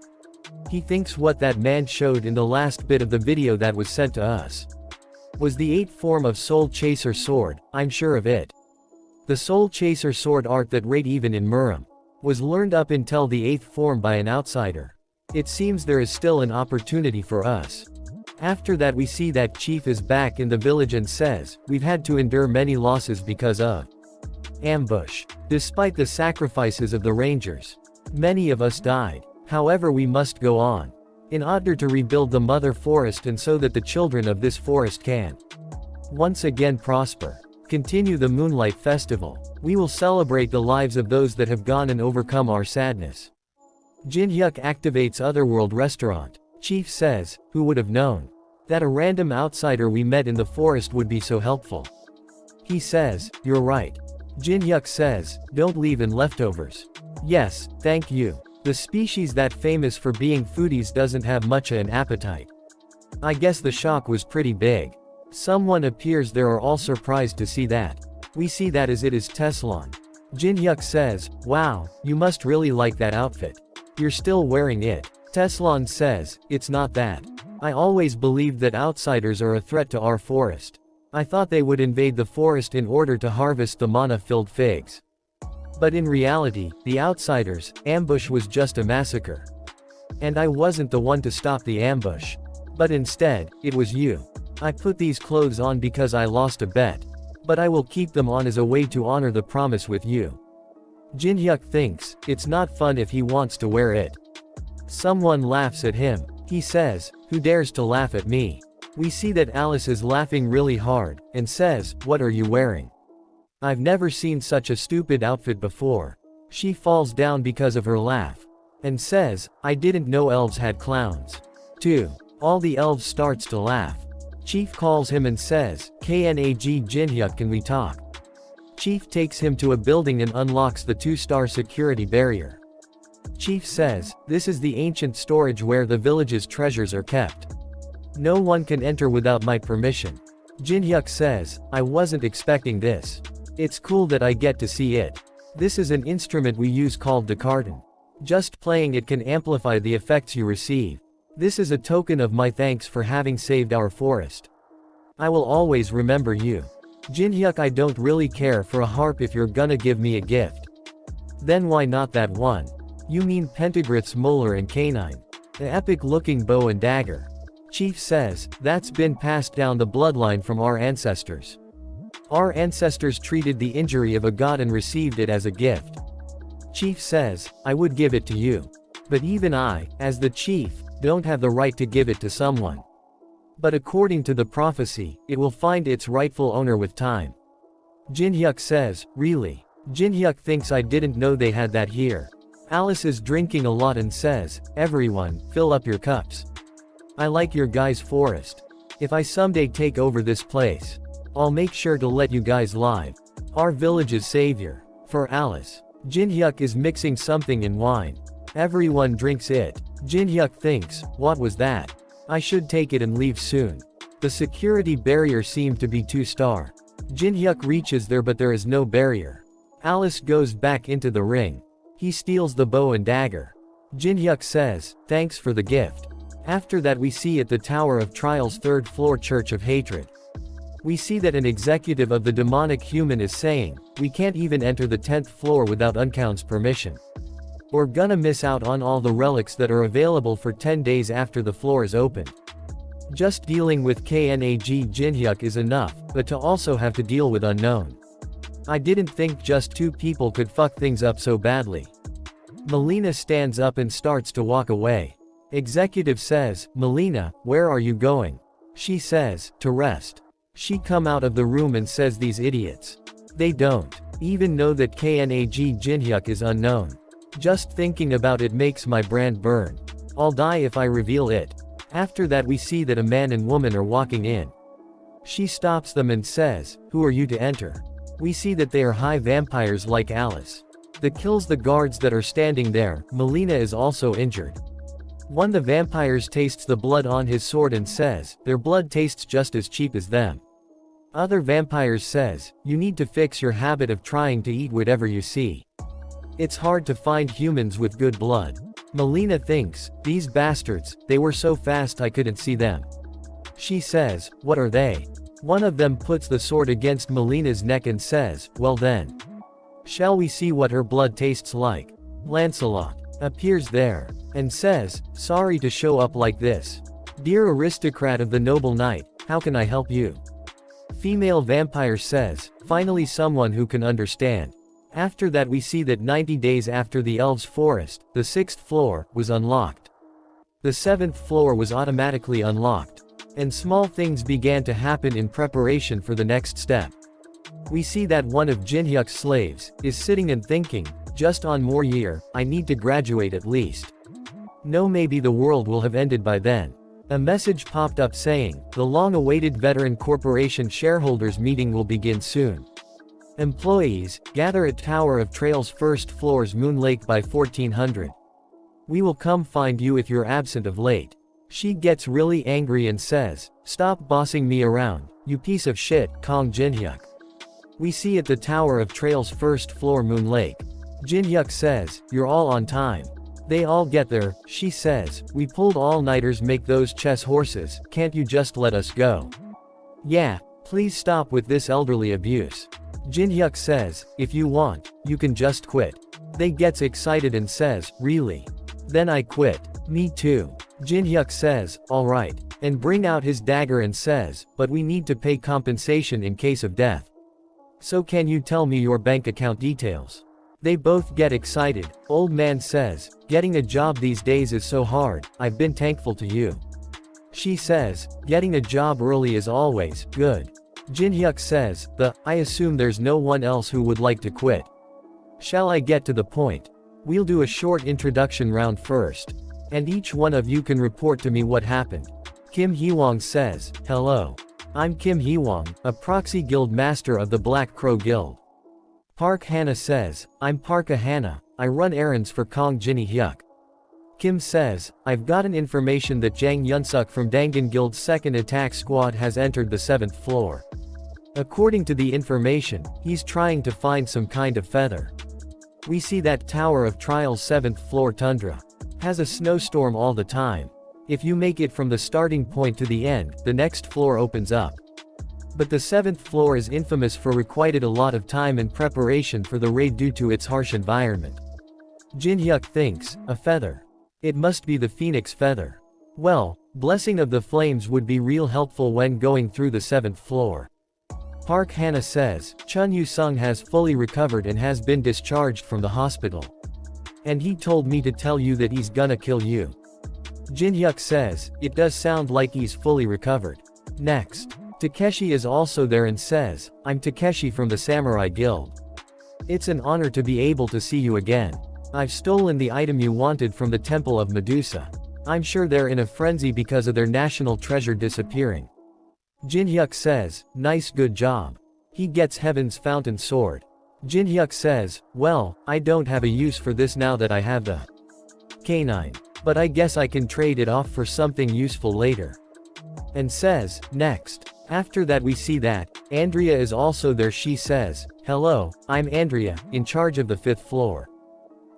He thinks what that man showed in the last bit of the video that was sent to us was the 8th form of Soul Chaser Sword. I'm sure of it. The Soul Chaser Sword art that rate even in Muram was learned up until the 8th form by an outsider. It seems there is still an opportunity for us. After that we see that Chief is back in the village and says, we've had to endure many losses because of ambush. Despite the sacrifices of the Rangers, many of us died. However, we must go on in order to rebuild the mother forest and so that the children of this forest can once again prosper. Continue the Moonlight Festival. We will celebrate the lives of those that have gone and overcome our sadness. Jinhyuk activates Otherworld Restaurant. Chief says, who would have known that a random outsider we met in the forest would be so helpful? He says, you're right. Jinhyuk says, don't leave in leftovers. Yes, thank you. The species that famous for being foodies doesn't have much of an appetite. I guess the shock was pretty big. Someone appears there are all surprised to see that. We see that as it is Teslon. Jinhyuk says, wow, you must really like that outfit. You're still wearing it. Teslon says, it's not that. I always believed that outsiders are a threat to our forest. I thought they would invade the forest in order to harvest the mana-filled figs. But in reality, the outsiders' ambush was just a massacre. And I wasn't the one to stop the ambush. But instead, it was you. I put these clothes on because I lost a bet. But I will keep them on as a way to honor the promise with you. Jinhyuk thinks, it's not fun if he wants to wear it. Someone laughs at him. He says, who dares to laugh at me? We see that Alice is laughing really hard, and says, what are you wearing? I've never seen such a stupid outfit before. She falls down because of her laugh. And says, I didn't know elves had clowns. 2. All the elves starts to laugh. Chief calls him and says, Knag Jinhyuk, can we talk? Chief takes him to a building and unlocks the 2-star security barrier. Chief says, this is the ancient storage where the village's treasures are kept. No one can enter without my permission. Jinhyuk says, I wasn't expecting this. It's cool that I get to see it. This is an instrument we use called the carton. Just playing it can amplify the effects you receive. This is a token of my thanks for having saved our forest. I will always remember you. Jinhyuk, I don't really care for a harp if you're gonna give me a gift. Then why not that one? You mean Pentagriff's molar and canine. The epic looking bow and dagger. Chief says, that's been passed down the bloodline from our ancestors. Our ancestors treated the injury of a god and received it as a gift. Chief says, I would give it to you. But even I, as the chief, don't have the right to give it to someone. But according to the prophecy, it will find its rightful owner with time. Jinhyuk says, really? Jinhyuk thinks I didn't know they had that here. Alice is drinking a lot and says, everyone, fill up your cups. I like your guys' forest. If I someday take over this place, I'll make sure to let you guys live. Our village's savior. For Alice. Jinhyuk is mixing something in wine. Everyone drinks it. Jinhyuk thinks, what was that? I should take it and leave soon. The security barrier seemed to be 2-star. Jin-hyuk reaches there but there is no barrier. Alice goes back into the ring. He steals the bow and dagger. Jin-hyuk says, "Thanks for the gift." After that we see at the Tower of Trial's 3rd floor Church of Hatred. We see that an executive of the demonic human is saying, "We can't even enter the 10th floor without Uncount's permission. We're gonna miss out on all the relics that are available for 10 days after the floor is opened." Just dealing with Knag Jin-hyuk is enough, but to also have to deal with unknown. I didn't think just 2 people could fuck things up so badly. Melina stands up and starts to walk away. Executive says, "Melina, where are you going?" She says, "To rest." She come out of the room and says these idiots. They don't even know that Knag Jin-hyuk is unknown. Just thinking about it makes my brand burn. I'll die if I reveal it. After that we see that a man and woman are walking in. She stops them and says, "Who are you to enter?" We see that they are high vampires like Alice. That kills the guards that are standing there. Melina is also injured. One of the vampires tastes the blood on his sword and says, "Their blood tastes just as cheap as them." Other vampires says, "You need to fix your habit of trying to eat whatever you see. It's hard to find humans with good blood." Melina thinks, "These bastards, they were so fast I couldn't see them." She says, "What are they?" One of them puts the sword against Melina's neck and says, "Well then. Shall we see what her blood tastes like?" Lancelot appears there and says, "Sorry to show up like this. Dear aristocrat of the noble knight, how can I help you?" Female vampire says, "Finally someone who can understand." After that we see that 90 days after the elves' forest, the 6th floor was unlocked. The 7th floor was automatically unlocked. And small things began to happen in preparation for the next step. We see that one of Jin-hyuk's slaves is sitting and thinking, "Just one more year, I need to graduate at least. No, maybe the world will have ended by then." A message popped up saying, "The long-awaited Veteran Corporation shareholders meeting will begin soon. Employees, gather at Tower of Trail's 1st floor's Moon Lake by 1400. We will come find you if you're absent of late." She gets really angry and says, "Stop bossing me around, you piece of shit, Kong Jin-hyuk." We see at the Tower of Trail's 1st floor Moon Lake. Jin-hyuk says, "You're all on time." They all get there. She says, "We pulled all-nighters make those chess horses, can't you just let us go?" "Yeah, please stop with this elderly abuse." Jin-hyuk says, "If you want, you can just quit." They gets excited and says, "Really? Then I quit." "Me too." Jin-hyuk says, "Alright," and bring out his dagger and says, "But we need to pay compensation in case of death. So can you tell me your bank account details?" They both get excited. Old man says, "Getting a job these days is so hard, I've been thankful to you." She says, "Getting a job early is always good." Jin-hyuk says, I assume there's no one else who would like to quit. Shall I get to the point? We'll do a short introduction round first. And each one of you can report to me what happened." Kim Hee-wong says, "Hello. I'm Kim Hee-wong, a proxy guild master of the Black Crow Guild." Park Hana says, "I'm Parka Hana, I run errands for Kong Jin-hyuk." Kim says, "I've gotten information that Jang Yunsuk from Dangan Guild's 2nd attack squad has entered the 7th floor. According to the information, he's trying to find some kind of feather." We see that Tower of Trial's 7th floor tundra has a snowstorm all the time. If you make it from the starting point to the end, the next floor opens up. But the 7th floor is infamous for required a lot of time and preparation for the raid due to its harsh environment. Jin-hyuk thinks, a feather. It must be the phoenix feather. Well, blessing of the flames would be real helpful when going through the 7th floor. Park Hana says, Chun Yu-sung has fully recovered and has been discharged from the hospital. And he told me to tell you that he's gonna kill you. Jin-hyuk says, it does sound like he's fully recovered. Next, Takeshi is also there and says, I'm Takeshi from the Samurai Guild. It's an honor to be able to see you again. I've stolen the item you wanted from the Temple of Medusa. I'm sure they're in a frenzy because of their national treasure disappearing. Jin-hyuk says, nice, good job. He gets Heaven's Fountain Sword. Jin-hyuk says, well, I don't have a use for this now that I have the K9. But I guess I can trade it off for something useful later. and says, next. After that we see that, Andrea is also there. She says, hello, I'm Andrea, in charge of the 5th floor.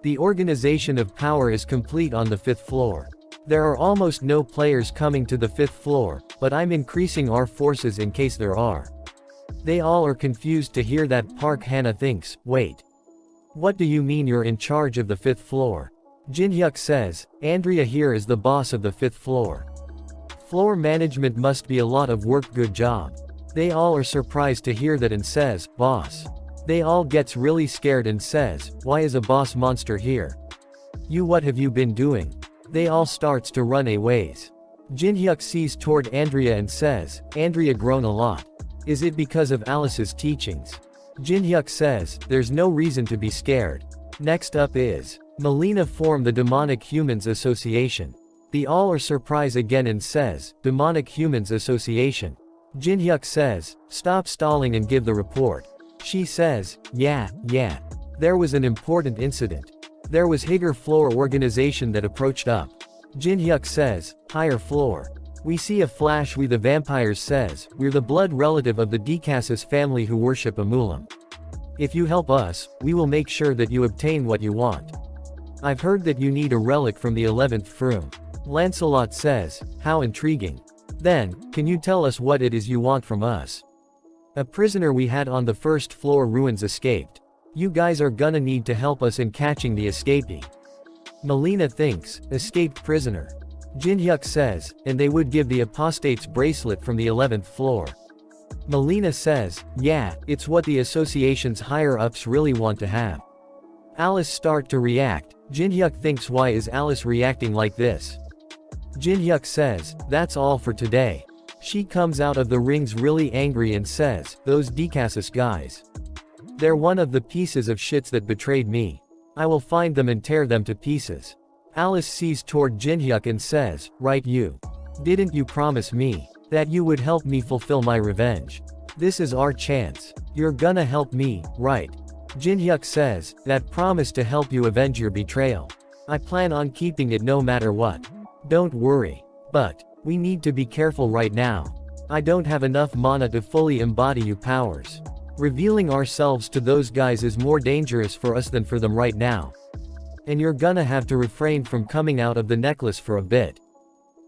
The organization of power is complete on the 5th floor. There are almost no players coming to the 5th floor, but I'm increasing our forces in case there are. They all are confused to hear that. Park Hana thinks, wait. What do you mean you're in charge of the 5th floor? Jin-hyuk says, Andrea here is the boss of the 5th floor. Floor management must be a lot of work. Good job. They all are surprised to hear that and says, boss. They all gets really scared and says, why is a boss monster here? You, what have you been doing? They all starts to run a ways. Jin-hyuk sees toward Andrea and says, Andrea grown a lot. Is it because of Alice's teachings? Jin-hyuk says, there's no reason to be scared. Next up is, Melina formed the Demonic Humans Association. The all are surprised again and says, Demonic Humans Association. Jin-hyuk says, stop stalling and give the report. She says, yeah. There was an important incident. There was higher floor organization that approached up. Jin-hyuk says, higher floor. We see a flash. We the vampires says, we're the blood relative of the Decasus family who worship Amulam. If you help us, we will make sure that you obtain what you want. I've heard that you need a relic from the 11th Froom. Lancelot says, how intriguing. Then, can you tell us what it is you want from us? A prisoner we had on the 1st floor ruins escaped. You guys are gonna need to help us in catching the escapee. Melina thinks, escaped prisoner. Jin-hyuk says, and they would give the apostate's bracelet from the 11th floor. Melina says, yeah, it's what the association's higher-ups really want to have. Alice start to react. Jin-hyuk thinks, why is Alice reacting like this? Jin-hyuk says, that's all for today. She comes out of the rings really angry and says, those Decasus guys. They're one of the pieces of shits that betrayed me. I will find them and tear them to pieces. Alice sees toward Jin-hyuk and says, right, you. Didn't you promise me that you would help me fulfill my revenge? This is our chance. You're gonna help me, right? Jin-hyuk says, that promise to help you avenge your betrayal. I plan on keeping it no matter what. Don't worry. But, we need to be careful right now. I don't have enough mana to fully embody your powers. Revealing ourselves to those guys is more dangerous for us than for them right now. And you're gonna have to refrain from coming out of the necklace for a bit.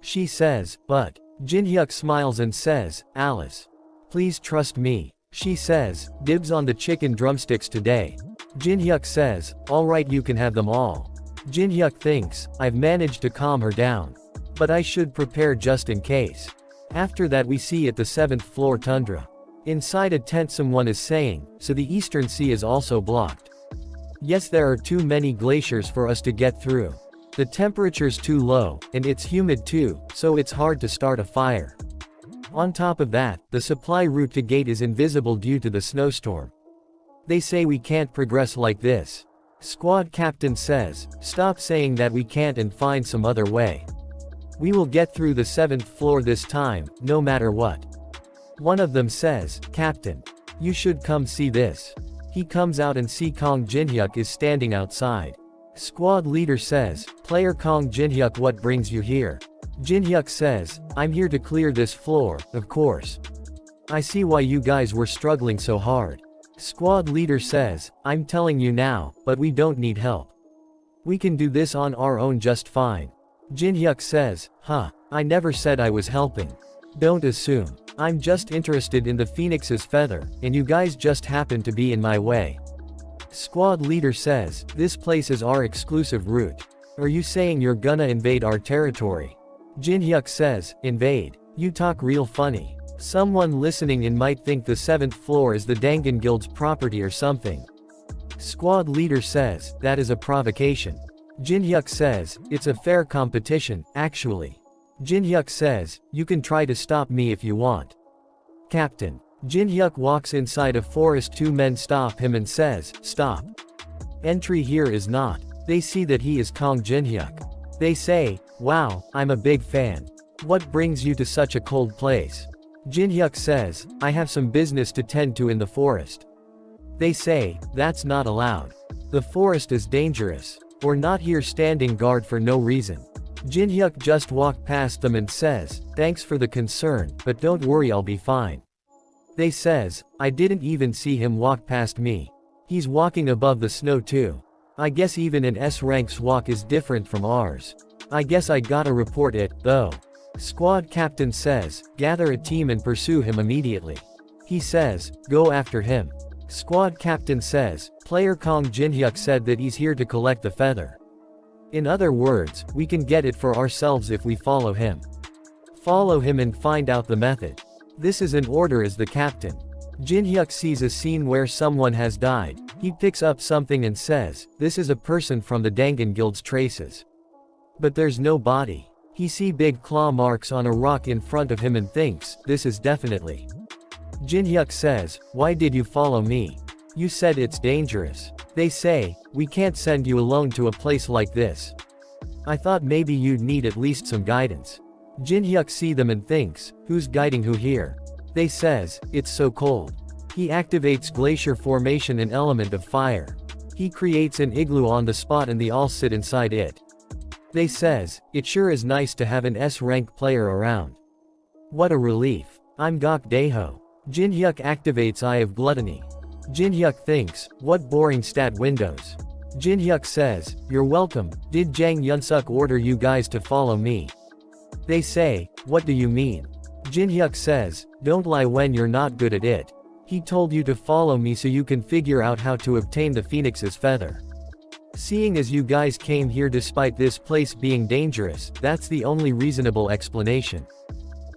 She says, but. Jin-hyuk smiles and says, Alice. Please trust me. She says, dibs on the chicken drumsticks today. Jin-hyuk says, alright, you can have them all. Jin-hyuk thinks, I've managed to calm her down. But I should prepare just in case. After that we see at the 7th floor tundra. Inside a tent someone is saying, so the Eastern Sea is also blocked. Yes, there are too many glaciers for us to get through. The temperature's too low, and it's humid too, so it's hard to start a fire. On top of that, the supply route to gate is invisible due to the snowstorm. They say we can't progress like this. Squad captain says, stop saying that we can't and find some other way. We will get through the 7th floor this time, no matter what. One of them says, Captain. You should come see this. He comes out and see Kong Jin-hyuk is standing outside. Squad leader says, Player Kong Jin-hyuk, what brings you here? Jin-hyuk says, I'm here to clear this floor, of course. I see why you guys were struggling so hard. Squad leader says, I'm telling you now, but we don't need help. We can do this on our own just fine. Jin-hyuk says, I never said I was helping. Don't assume. I'm just interested in the phoenix's feather, and you guys just happen to be in my way. Squad leader says, this place is our exclusive route. Are you saying you're gonna invade our territory? Jin-hyuk says, invade? You talk real funny. Someone listening in might think the 7th floor is the Dangan Guild's property or something. Squad leader says, that is a provocation. Jin-hyuk says, it's a fair competition, actually. Jin-hyuk says, you can try to stop me if you want. Captain. Jin-hyuk walks inside a forest. Two men stop him and says, stop. Entry here is not. They see that he is Kong Jin-hyuk. They say, wow, I'm a big fan. What brings you to such a cold place? Jin-hyuk says, I have some business to tend to in the forest. They say, that's not allowed. The forest is dangerous. We're not here standing guard for no reason. Jinhyuk just walked past them and says, thanks for the concern, but don't worry, I'll be fine. They says, I didn't even see him walk past me. He's walking above the snow too. I guess even an S-rank's walk is different from ours. I guess I gotta report it, though. Squad captain says, gather a team and pursue him immediately. He says, go after him. Squad captain says, player Kong Jinhyuk said that he's here to collect the feather. In other words, we can get it for ourselves if we follow him. Follow him and find out the method. This is an order as the captain. Jinhyuk sees a scene where someone has died. He picks up something and says, this is a person from the Dangan Guild's traces. But there's no body. He see big claw marks on a rock in front of him and thinks, this is definitely. Jinhyuk says, why did you follow me? You said it's dangerous. They say, we can't send you alone to a place like this. I thought maybe you'd need at least some guidance. Jinhyuk see them and thinks, who's guiding who here? They says, it's so cold. He activates glacier formation, an element of fire. He creates an igloo on the spot and they all sit inside it. They says, it sure is nice to have an S-rank player around. What a relief. I'm Gok Daeho. Jinhyuk activates Eye of Gluttony. Jinhyuk thinks, what boring stat windows. Jinhyuk says, you're welcome, did Jang Yunsuk order you guys to follow me? They say, what do you mean? Jinhyuk says, don't lie when you're not good at it. He told you to follow me so you can figure out how to obtain the phoenix's feather. Seeing as you guys came here despite this place being dangerous, that's the only reasonable explanation.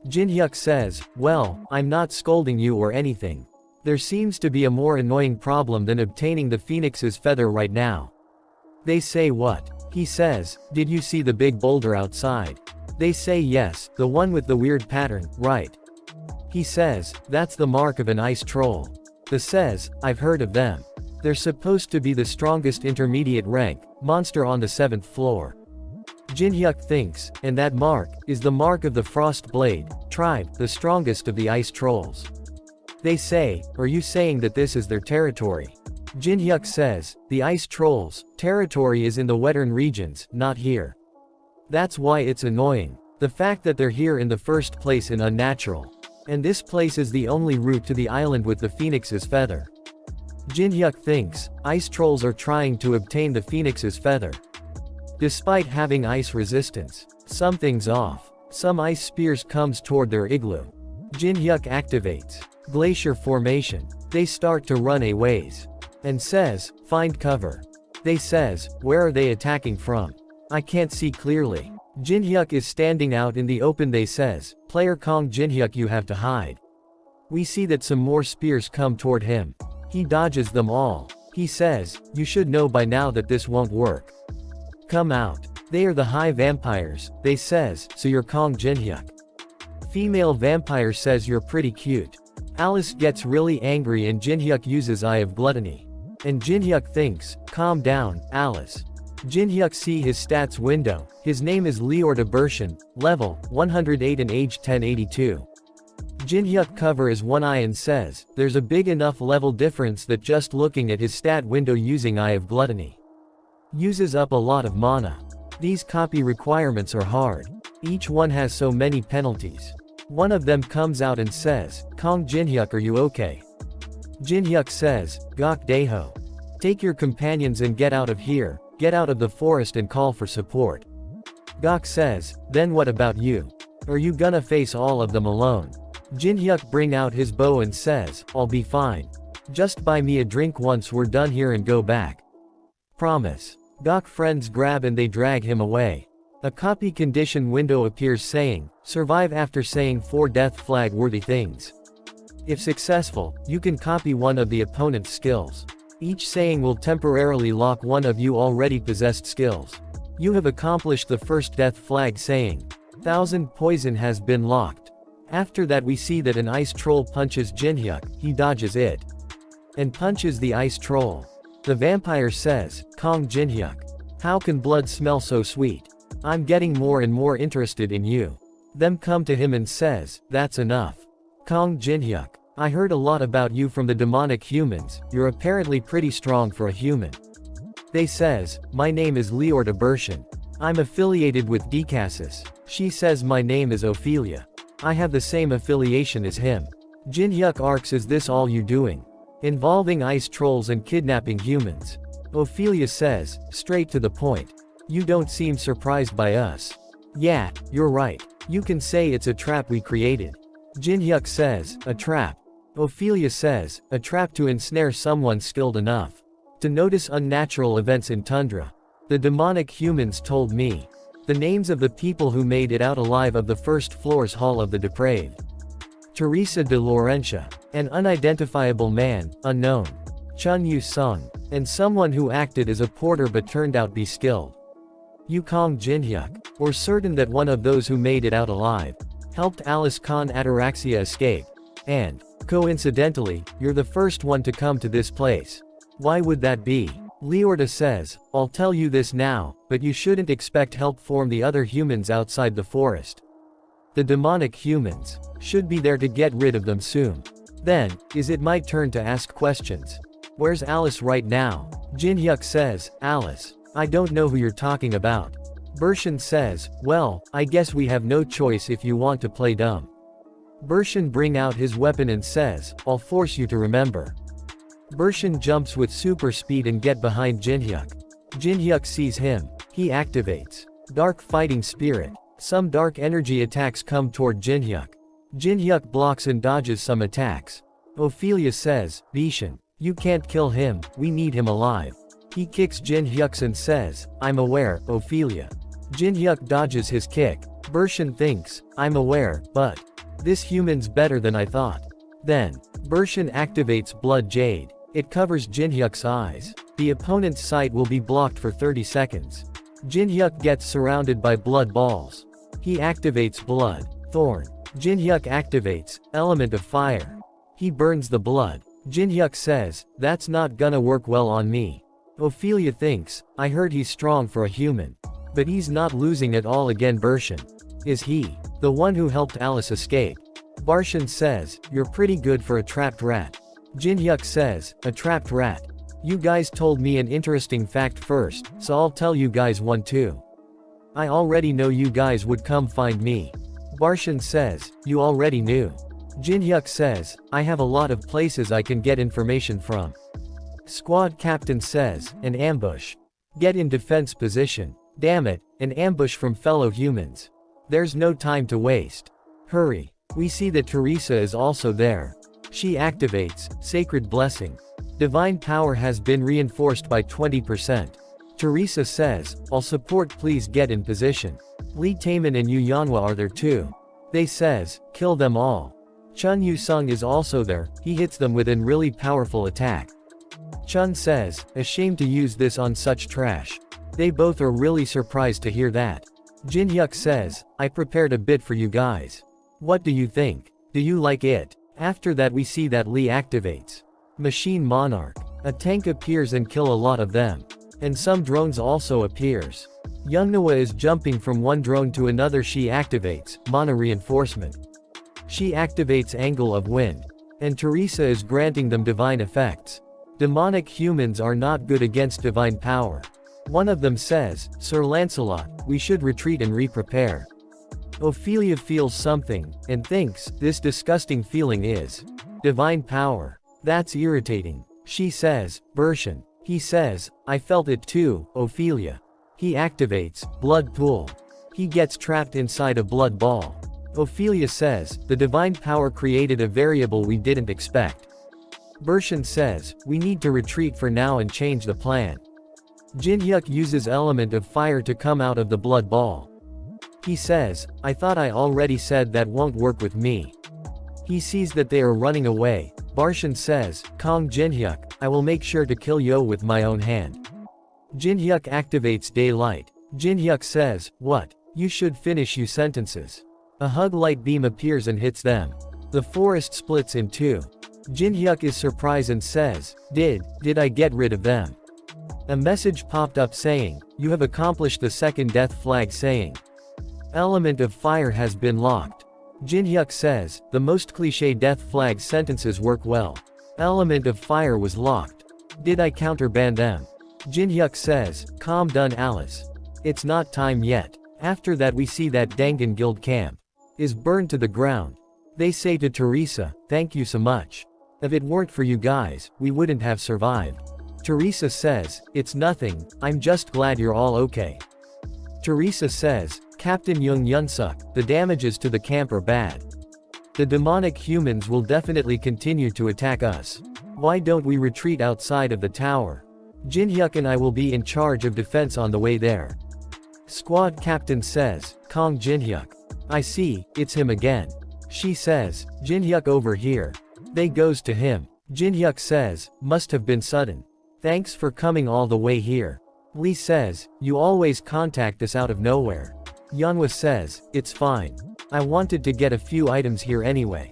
Jinhyuk says, well, I'm not scolding you or anything. There seems to be a more annoying problem than obtaining the phoenix's feather right now. They say what? He says, did you see the big boulder outside? They say yes, the one with the weird pattern, right? He says, that's the mark of an ice troll. The says, I've heard of them. They're supposed to be the strongest intermediate rank monster on the 7th floor. Jinhyuk thinks, and that mark is the mark of the Frost Blade tribe, the strongest of the ice trolls. They say, are you saying that this is their territory? Jinhyuk says, the ice trolls' territory is in the western regions, not here. That's why it's annoying. The fact that they're here in the first place is unnatural. And this place is the only route to the island with the phoenix's feather. Jinhyuk thinks, ice trolls are trying to obtain the phoenix's feather. Despite having ice resistance, something's off. Some ice spears comes toward their igloo. Jinhyuk activates glacier formation. They start to run a ways. And says, find cover. They says, where are they attacking from? I can't see clearly. Jinhyuk is standing out in the open. They says, player Kong Jinhyuk, you have to hide. We see that some more spears come toward him. He dodges them all. He says, you should know by now that this won't work. Come out. They are the high vampires, they says, so you're Kong Jinhyuk. Female vampire says you're pretty cute. Alice gets really angry and Jinhyuk uses Eye of Gluttony. And Jinhyuk thinks, calm down, Alice. Jinhyuk see his stats window. His name is Leorda Bershin, level 108 and age 1082. Jinhyuk cover is one eye and says, there's a big enough level difference that just looking at his stat window using Eye of Gluttony uses up a lot of mana. These copy requirements are hard. Each one has so many penalties. One of them comes out and says, Kong Jinhyuk, are you okay? Jinhyuk says, Gok Daeho. Take your companions and get out of here, get out of the forest and call for support. Gok says, then what about you? Are you gonna face all of them alone? Jinhyuk bring out his bow and says, I'll be fine. Just buy me a drink once we're done here and go back. Promise. Gok friends grab and they drag him away. A copy condition window appears saying, survive after saying 4 death flag worthy things. If successful, you can copy one of the opponent's skills. Each saying will temporarily lock one of you already possessed skills. You have accomplished the first death flag saying. 1000 poison has been locked. After that we see that an ice troll punches Jinhyuk, he dodges it. And punches the ice troll. The vampire says, Kong Jinhyuk. How can blood smell so sweet? I'm getting more and more interested in you. Them come to him and says, that's enough. Kong Jinhyuk. I heard a lot about you from the demonic humans, you're apparently pretty strong for a human. They says, my name is Leorda Bershin. I'm affiliated with Decasus. She says my name is Ophelia. I have the same affiliation as him. Jinhyuk arcs, is this all you doing? Involving ice trolls and kidnapping humans. Ophelia says, straight to the point. You don't seem surprised by us. Yeah, you're right. You can say it's a trap we created. Jinhyuk says, a trap. Ophelia says, a trap to ensnare someone skilled enough to notice unnatural events in tundra. The demonic humans told me the names of the people who made it out alive of the first floor's Hall of the Depraved. Teresa de Laurentia, an unidentifiable man, unknown. Chun Yu-sung, and someone who acted as a porter but turned out be skilled. Yukong Jinhyuk, we're certain that one of those who made it out alive helped Alice Khan Ataraxia escape. And, coincidentally, you're the first one to come to this place. Why would that be? Leorta says, I'll tell you this now, but you shouldn't expect help from the other humans outside the forest. The demonic humans should be there to get rid of them soon. Then, is it my turn to ask questions? Where's Alice right now? Jinhyuk says, Alice. I don't know who you're talking about. Bershin says, well, I guess we have no choice if you want to play dumb. Bershin bring out his weapon and says, I'll force you to remember. Bershin jumps with super speed and get behind Jinhyuk. Jinhyuk sees him. He activates Dark Fighting Spirit. Some dark energy attacks come toward Jinhyuk. Jinhyuk blocks and dodges some attacks. Ophelia says, Bershin, you can't kill him, we need him alive. He kicks Jinhyuk and says, I'm aware, Ophelia. Jinhyuk dodges his kick. Bershin thinks, I'm aware, but this human's better than I thought. Then, Bershin activates Blood Jade. It covers Jinhyuk's eyes. The opponent's sight will be blocked for 30 seconds. Jinhyuk gets surrounded by blood balls. He activates Blood Thorn. Jinhyuk activates Element of Fire. He burns the blood. Jinhyuk says, that's not gonna work well on me. Ophelia thinks, I heard he's strong for a human. But he's not losing at all again. Bershin. Is he the one who helped Alice escape? Bershin says, you're pretty good for a trapped rat. Jinhyuk says, a trapped rat. You guys told me an interesting fact first, so I'll tell you guys one too. I already know you guys would come find me. Bershin says, you already knew. Jinhyuk says, I have a lot of places I can get information from. Squad captain says, an ambush. Get in defense position. Damn it, an ambush from fellow humans. There's no time to waste. Hurry. We see that Teresa is also there. She activates Sacred Blessing. Divine power has been reinforced by 20%. Teresa says, I'll support, please get in position. Lee Taemin and Yu Yanhwa are there too. They says, kill them all. Chun Yu-sung is also there, he hits them with an really powerful attack. Chun says, ashamed to use this on such trash. They both are really surprised to hear that. Jinhyuk says, I prepared a bit for you guys. What do you think? Do you like it? After that we see that Lee activates Machine Monarch. A tank appears and kill a lot of them. And some drones also appears. Youngnawa is jumping from one drone to another. She activates Mana Reinforcement. She activates Angle of Wind. And Teresa is granting them divine effects. Demonic humans are not good against divine power. One of them says, Sir Lancelot, we should retreat and re-prepare. Ophelia feels something, and thinks, this disgusting feeling is divine power. That's irritating. She says, Bershin. He says, I felt it too, Ophelia. He activates Blood Pool. He gets trapped inside a blood ball. Ophelia says, the divine power created a variable we didn't expect. Bershin says, we need to retreat for now and change the plan. Jinhyuk uses Element of Fire to come out of the blood ball. He says, I thought I already said that won't work with me. He sees that they are running away. Bershin says, calm Jinhyuk, I will make sure to kill Yo with my own hand. Jinhyuk activates Daylight. Jinhyuk says, what? You should finish your sentences. A hug light beam appears and hits them. The forest splits in two. Jinhyuk is surprised and says, did I get rid of them? A message popped up saying, you have accomplished the second death flag saying, Element of Fire has been locked. Jinhyuk says, the most cliché death flag sentences work well. Element of Fire was locked. Did I counterban them? Jinhyuk says, calm down Alice. It's not time yet. After that we see that Dangan Guild camp is burned to the ground. They say to Teresa, "Thank you so much. If it weren't for you guys, we wouldn't have survived." Teresa says, "It's nothing, I'm just glad you're all okay." Teresa says, "Captain Young Yunsuk, the damages to the camp are bad. The demonic humans will definitely continue to attack us. Why don't we retreat outside of the tower? Jinhyuk and I will be in charge of defense on the way there." Squad captain says, "Kong Jinhyuk. I see, it's him again." She says, "Jinhyuk over here." They goes to him. Jinhyuk says, "Must have been sudden. Thanks for coming all the way here." Lee says, "You always contact us out of nowhere." Yeonhwa says, "It's fine. I wanted to get a few items here anyway."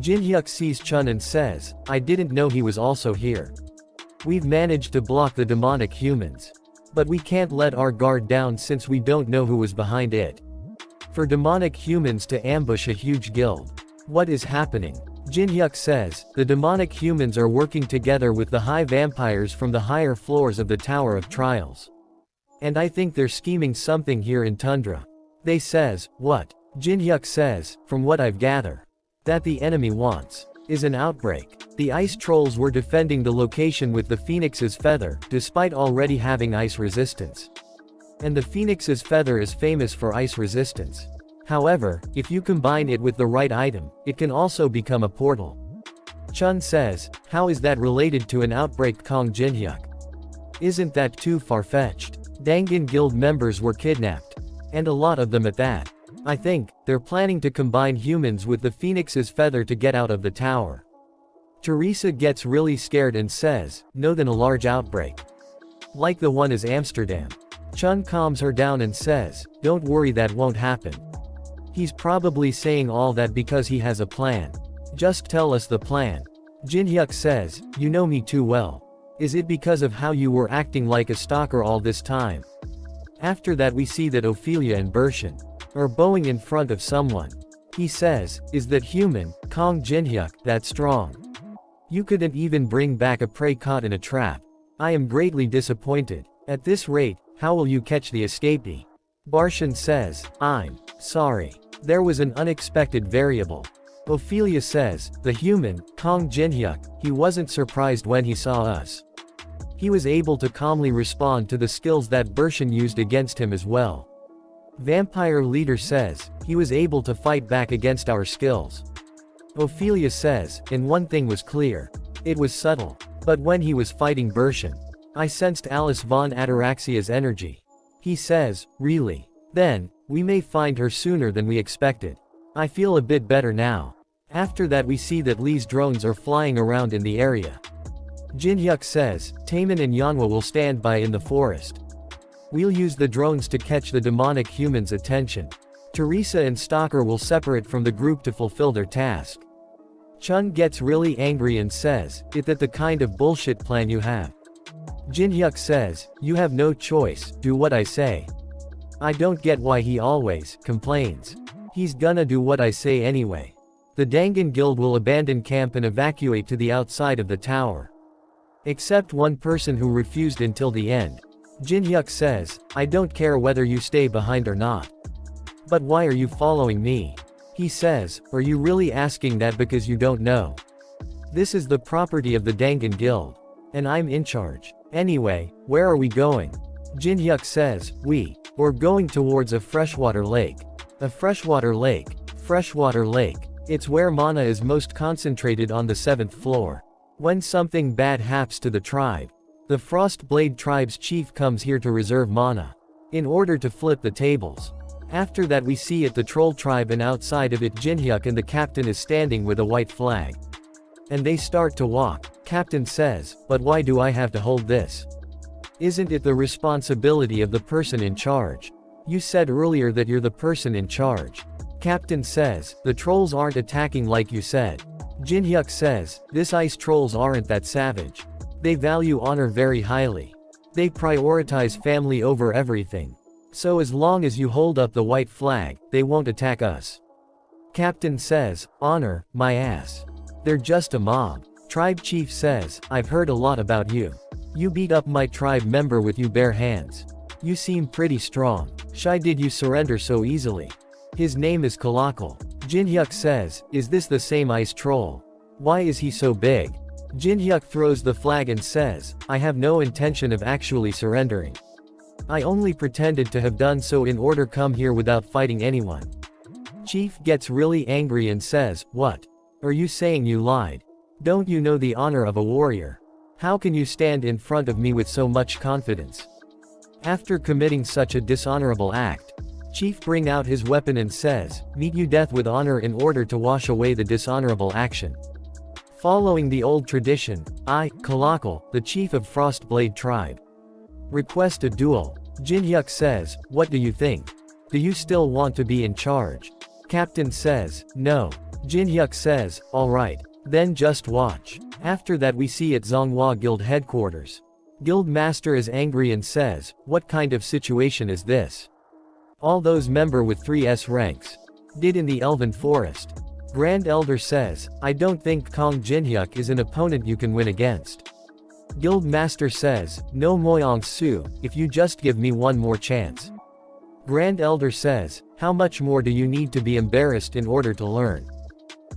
Jinhyuk sees Chun and says, "I didn't know he was also here. We've managed to block the demonic humans. But we can't let our guard down since we don't know who was behind it. For demonic humans to ambush a huge guild. What is happening?" Jinhyuk says, "The demonic humans are working together with the high vampires from the higher floors of the Tower of Trials. And I think they're scheming something here in Tundra." They says, "What?" Jinhyuk says, "From what I've gathered, that the enemy wants is an outbreak. The ice trolls were defending the location with the Phoenix's feather, despite already having ice resistance. And the Phoenix's feather is famous for ice resistance. However, if you combine it with the right item, it can also become a portal." Chun says, "How is that related to an outbreak, Kong Jinhyuk? Isn't that too far-fetched? Dangan Guild members were kidnapped. And a lot of them at that. I think they're planning to combine humans with the Phoenix's feather to get out of the tower." Teresa gets really scared and says, "No, then a large outbreak. Like the one is Amsterdam." Chun calms her down and says, "Don't worry, that won't happen. He's probably saying all that because he has a plan. Just tell us the plan." Jinhyuk says, "You know me too well. Is it because of how you were acting like a stalker all this time?" After that we see that Ophelia and Bershin are bowing in front of someone. He says, "Is that human, Kong Jinhyuk, that strong? You couldn't even bring back a prey caught in a trap. I am greatly disappointed. At this rate, how will you catch the escapee?" Bershin says, "I'm sorry. There was an unexpected variable." Ophelia says, "The human, Kong Jinhyuk, he wasn't surprised when he saw us. He was able to calmly respond to the skills that Bershin used against him as well. Vampire leader says, he was able to fight back against our skills." Ophelia says, "And one thing was clear. It was subtle. But when he was fighting Bershin, I sensed Alice von Ataraxia's energy." He says, "Really? Then, we may find her sooner than we expected. I feel a bit better now." After that we see that Lee's drones are flying around in the area. Jinhyuk says, "Taemin and Yeonhwa will stand by in the forest. We'll use the drones to catch the demonic humans' attention. Teresa and Stalker will separate from the group to fulfill their task." Chun gets really angry and says, "Is that the kind of bullshit plan you have?" Jinhyuk says, "You have no choice, do what I say." I don't get why he always complains. He's gonna do what I say anyway. The Dangan Guild will abandon camp and evacuate to the outside of the tower. Except one person who refused until the end. Jinhyuk says, "I don't care whether you stay behind or not. But why are you following me?" He says, "Are you really asking that because you don't know? This is the property of the Dangan Guild. And I'm in charge. Anyway, where are we going?" Jinhyuk says, We're going towards a freshwater lake." A freshwater lake. Freshwater lake. It's where mana is most concentrated on the 7th floor. When something bad happens to the tribe, the Frostblade tribe's chief comes here to reserve mana, in order to flip the tables. After that we see it the troll tribe, and outside of it Jinhyuk and the captain is standing with a white flag. And they start to walk. Captain says, "But why do I have to hold this? Isn't it the responsibility of the person in charge? You said earlier that you're the person in charge." Captain says, "The trolls aren't attacking like you said." Jinhyuk says, "This ice trolls aren't that savage. They value honor very highly. They prioritize family over everything. So as long as you hold up the white flag, they won't attack us." Captain says, "Honor, my ass. They're just a mob." Tribe chief says, "I've heard a lot about you. You beat up my tribe member with your bare hands. You seem pretty strong. Why did you surrender so easily? His name is Colossal. Jinhyuk says, is this the same ice troll? Why is he so big? Jinhyuk throws the flag and says, I have no intention of actually surrendering. I only pretended to have done so in order to come here without fighting anyone. Chief gets really angry and says, what? Are you saying you lied? Don't you know the honor of a warrior? How can you stand in front of me with so much confidence? After committing such a dishonorable act, Chief brings out his weapon and says, meet you death with honor in order to wash away the dishonorable action. Following the old tradition, I, Colossal, the chief of Frostblade tribe, request a duel. Jinhyuk says, what do you think? Do you still want to be in charge? Captain says, no. Jinhyuk says, alright. Then just watch. After that we see at Zonghua Guild headquarters. Guild Master is angry and says, what kind of situation is this? All those member with 3S ranks did in the Elven Forest. Grand Elder says, I don't think Kong Jinhyuk is an opponent you can win against. Guild Master says, no Moyong Su, if you just give me one more chance. Grand Elder says, how much more do you need to be embarrassed in order to learn?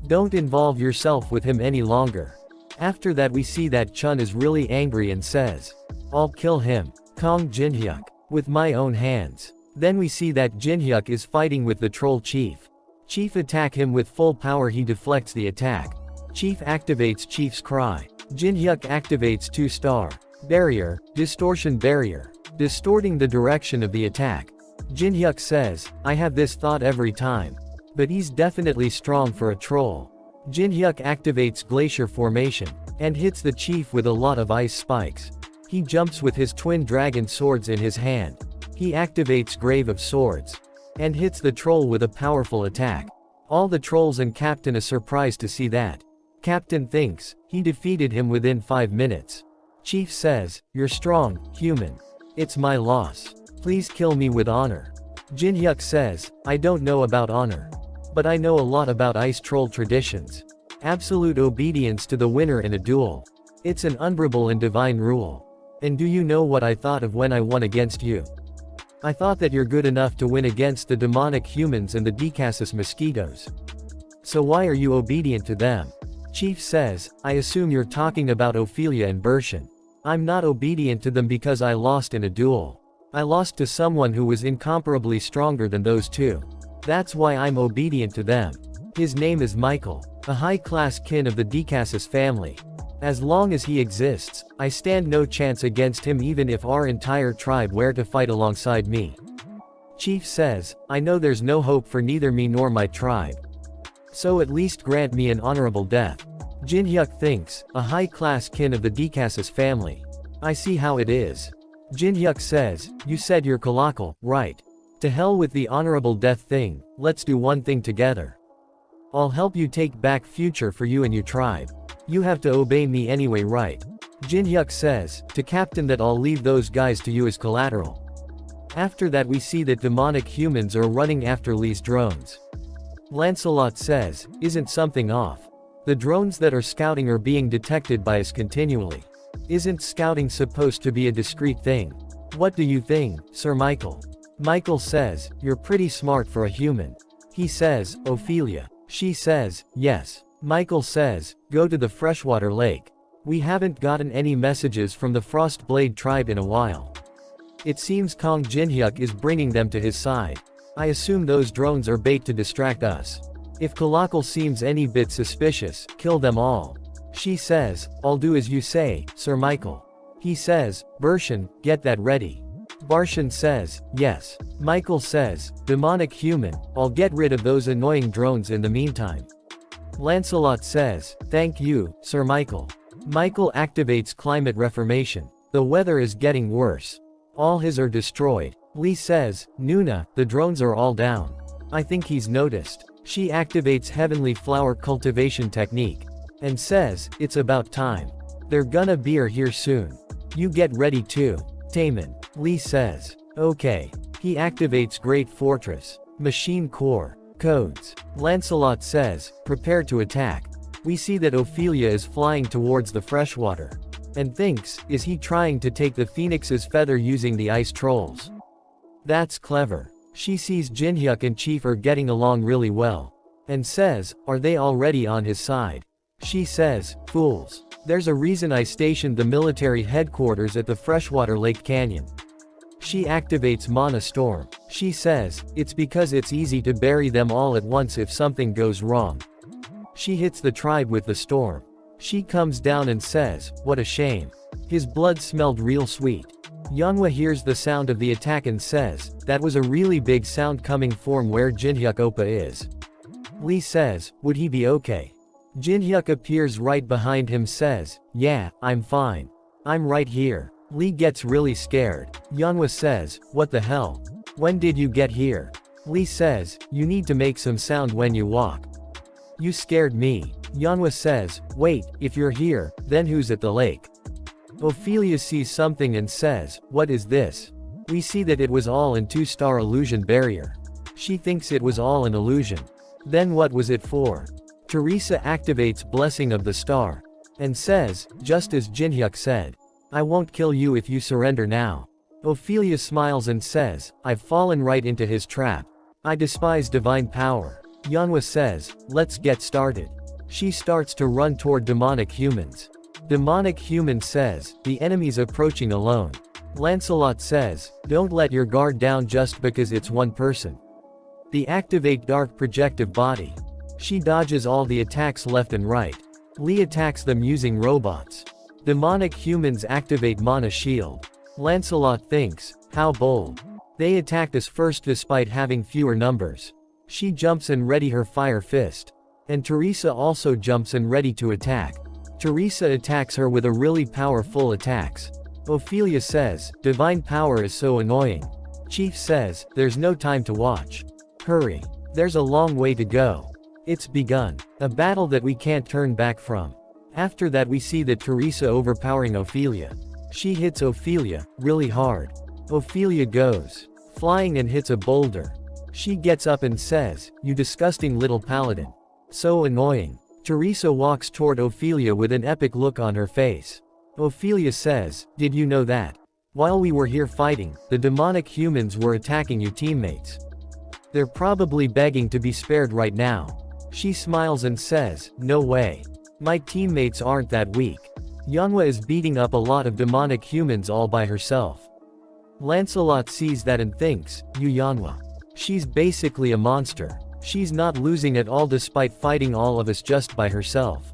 Don't involve yourself with him any longer. After that we see that Chun is really angry and says, I'll kill him, Kong Jinhyuk, with my own hands. Then we see that Jinhyuk is fighting with the troll chief. Chief attack him with full power, he deflects the attack. Chief activates Chief's cry. Jinhyuk activates 2-star barrier, distortion barrier, distorting the direction of the attack. Jinhyuk says, I have this thought every time. But he's definitely strong for a troll. Jinhyuk activates glacier formation, and hits the chief with a lot of ice spikes. He jumps with his twin dragon swords in his hand. He activates Grave of Swords, and hits the troll with a powerful attack. All the trolls and Captain is surprised to see that. Captain thinks, he defeated him within 5 minutes. Chief says, you're strong, human. It's my loss. Please kill me with honor. Jinhyuk says, I don't know about honor. But I know a lot about ice troll traditions. Absolute obedience to the winner in a duel. It's an unbreakable and divine rule. And do you know what I thought of when I won against you? I thought that you're good enough to win against the demonic humans and the Decasus mosquitoes. So why are you obedient to them? Chief says, I assume you're talking about Ophelia and Bershin. I'm not obedient to them because I lost in a duel. I lost to someone who was incomparably stronger than those two. That's why I'm obedient to them. His name is Michael, a high-class kin of the Decasus family. As long as he exists, I stand no chance against him even if our entire tribe were to fight alongside me. Chief says, I know there's no hope for neither me nor my tribe. So at least grant me an honorable death. Jinhyuk thinks, a high-class kin of the Decasus family. I see how it is. Jinhyuk says, you said you're Colossal, right? To hell with the honorable death thing, let's do one thing together. I'll help you take back future for you and your tribe. You have to obey me anyway, right? Jinhyuk says, to Captain, that I'll leave those guys to you as collateral. After that we see that demonic humans are running after Lee's drones. Lancelot says, isn't something off? The drones that are scouting are being detected by us continually. Isn't scouting supposed to be a discreet thing? What do you think, Sir Michael? Michael says, you're pretty smart for a human. He says, Ophelia. She says, yes. Michael says, go to the freshwater lake. We haven't gotten any messages from the Frostblade tribe in a while. It seems Kong Jinhyuk is bringing them to his side. I assume those drones are bait to distract us. If Colossal seems any bit suspicious, kill them all. She says, I'll do as you say, Sir Michael. He says, Bershin, get that ready. Barshin says, yes. Michael says, demonic human, I'll get rid of those annoying drones in the meantime. Lancelot says, thank you, Sir Michael. Michael activates climate reformation. The weather is getting worse. All his are destroyed. Lee says, Nuna, the drones are all down. I think he's noticed. She activates heavenly flower cultivation technique. And says, it's about time. They're gonna be here soon. You get ready too. Taman. Lee says, okay. He activates Great Fortress. Machine Core. Codes. Lancelot says, prepare to attack. We see that Ophelia is flying towards the freshwater. and thinks, is he trying to take the phoenix's feather using the ice trolls? That's clever. She sees Jinhyuk and Chief are getting along really well, and says, are they already on his side? She says, fools. There's a reason I stationed the military headquarters at the freshwater lake canyon. She activates Mana Storm. She says, it's because it's easy to bury them all at once if something goes wrong. She hits the tribe with the storm. She comes down and says, what a shame. His blood smelled real sweet. Yeonhwa hears the sound of the attack and says, that was a really big sound coming from where Jinhyuk Oppa is. Lee says, would he be okay? Jinhyuk appears right behind him says, yeah, I'm fine. I'm right here. Lee gets really scared. Yeonhwa says, what the hell? When did you get here? Lee says, you need to make some sound when you walk. You scared me. Yeonhwa says, wait, if you're here, then who's at the lake? Ophelia sees something and says, what is this? We see that it was all in 2-star illusion barrier. She thinks it was all an illusion. Then what was it for? Teresa activates Blessing of the Star, and says, just as Jinhyuk said, I won't kill you if you surrender now. Ophelia smiles and says, I've fallen right into his trap. I despise divine power. Yeonhwa says, let's get started. She starts to run toward demonic humans. Demonic human says, the enemy's approaching alone. Lancelot says, don't let your guard down just because it's one person. They activate dark projective body. She dodges all the attacks left and right. Lee attacks them using robots. Demonic humans activate Mana Shield. Lancelot thinks, how bold. They attacked us first despite having fewer numbers. She jumps and ready her fire fist. And Teresa also jumps and ready to attack. Teresa attacks her with a really powerful attacks. Ophelia says, divine power is so annoying. Chief says, there's no time to watch. Hurry. There's a long way to go. It's begun. A battle that we can't turn back from. After that we see that Teresa overpowering Ophelia. She hits Ophelia, really hard. Ophelia goes flying and hits a boulder. She gets up and says, you disgusting little paladin. So annoying. Teresa walks toward Ophelia with an epic look on her face. Ophelia says, did you know that? While we were here fighting, the demonic humans were attacking you teammates. They're probably begging to be spared right now. She smiles and says, no way. My teammates aren't that weak. Yeonhwa is beating up a lot of demonic humans all by herself. Lancelot sees that and thinks, you Yeonhwa. She's basically a monster. She's not losing at all despite fighting all of us just by herself.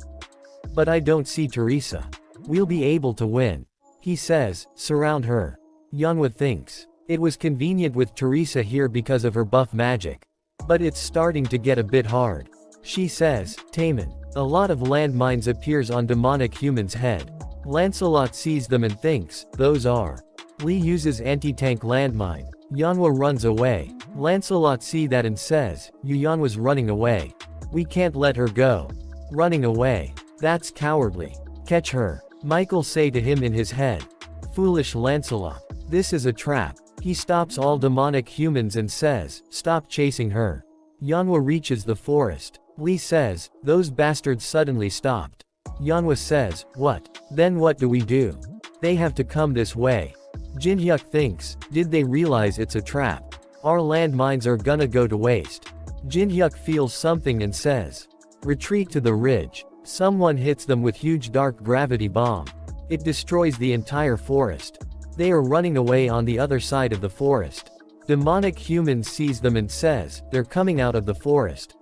But I don't see Teresa. We'll be able to win. He says, surround her. Yeonhwa thinks, it was convenient with Teresa here because of her buff magic. But it's starting to get a bit hard. She says, Taemin. A lot of landmines appears on demonic human's head. Lancelot sees them and thinks, those are. Lee uses anti-tank landmine. Yeonhwa runs away. Lancelot see that and says, Yeonhwa's running away. We can't let her go. Running away. That's cowardly. Catch her. Michael say to him in his head. Foolish Lancelot. This is a trap. He stops all demonic humans and says, stop chasing her. Yeonhwa reaches the forest. Lee says, those bastards suddenly stopped. Yeonhwa says, what? Then what do we do? They have to come this way. Jinhyuk thinks, did they realize it's a trap? Our landmines are gonna go to waste. Jinhyuk feels something and says, retreat to the ridge. Someone hits them with huge dark gravity bomb. It destroys the entire forest. They are running away on the other side of the forest. Demonic humans sees them and says, they're coming out of the forest.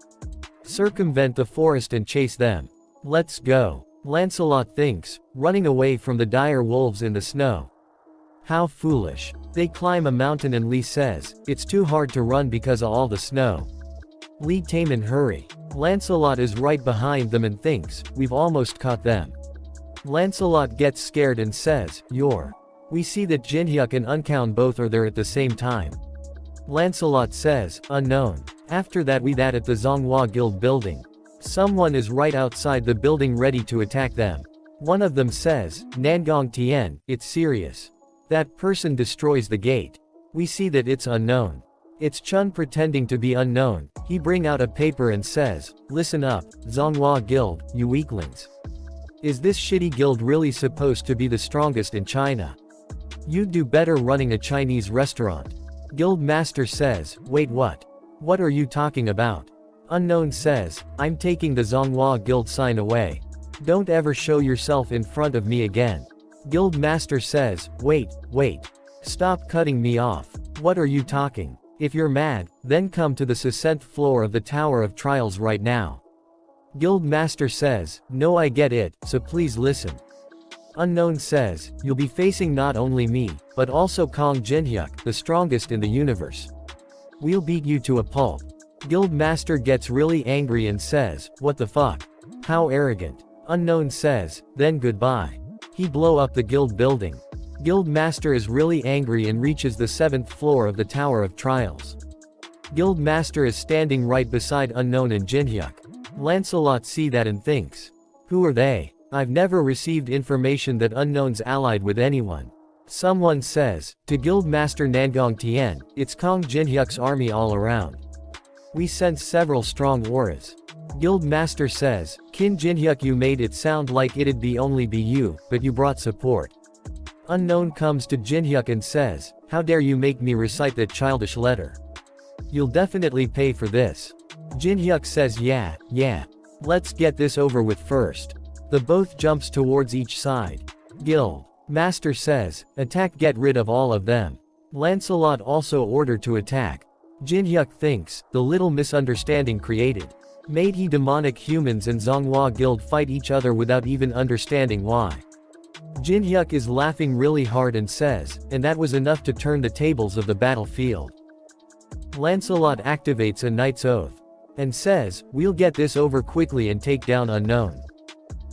Circumvent the forest and chase them. Let's go. Lancelot thinks, running away from the dire wolves in the snow. How foolish. They climb a mountain and Lee says, it's too hard to run because of all the snow. Lee Taemin hurry. Lancelot is right behind them and thinks, we've almost caught them. Lancelot gets scared and says, you're. We see that Jinhyuk and Unkown both are there at the same time. Lancelot says, unknown. After that we that at the Zonghua Guild building. Someone is right outside the building ready to attack them. One of them says, Nangong Tien, it's serious. That person destroys the gate. We see that it's unknown. It's Chun pretending to be unknown. He bring out a paper and says, listen up, Zonghua Guild, you weaklings. Is this shitty guild really supposed to be the strongest in China? You'd do better running a Chinese restaurant. Guild Master says, wait what? What are you talking about? Unknown says, I'm taking the Zhonghua guild sign away. Don't ever show yourself in front of me again. Guild Master says, wait. Stop cutting me off. What are you talking? If you're mad, then come to the 7th floor of the Tower of Trials right now. Guild Master says, no, I get it, so please listen. Unknown says, you'll be facing not only me, but also Kong Jinhyuk, the strongest in the universe. We'll beat you to a pulp. Guild Master gets really angry and says, what the fuck? How arrogant. Unknown says, then goodbye. He blow up the guild building. Guild Master is really angry and reaches the 7th floor of the Tower of Trials. Guild Master is standing right beside Unknown and Jinhyuk. Lancelot see that and thinks, who are they? I've never received information that Unknown's allied with anyone. Someone says, to Guild Master Nangong Tian, it's Kong Jinhyuk's army all around. We sense several strong auras. Guild Master says, Kin Jinhyuk, you made it sound like it'd be only be you, but you brought support. Unknown comes to Jinhyuk and says, how dare you make me recite that childish letter? You'll definitely pay for this. Jinhyuk says yeah. Let's get this over with first. The both jumps towards each side. Guild Master says, attack, get rid of all of them. Lancelot also ordered to attack. Jinhyuk thinks, the little misunderstanding created. Made he demonic humans and Zhonghua guild fight each other without even understanding why. Jinhyuk is laughing really hard and says, and that was enough to turn the tables of the battlefield. Lancelot activates a knight's oath. And says, we'll get this over quickly and take down Unknown.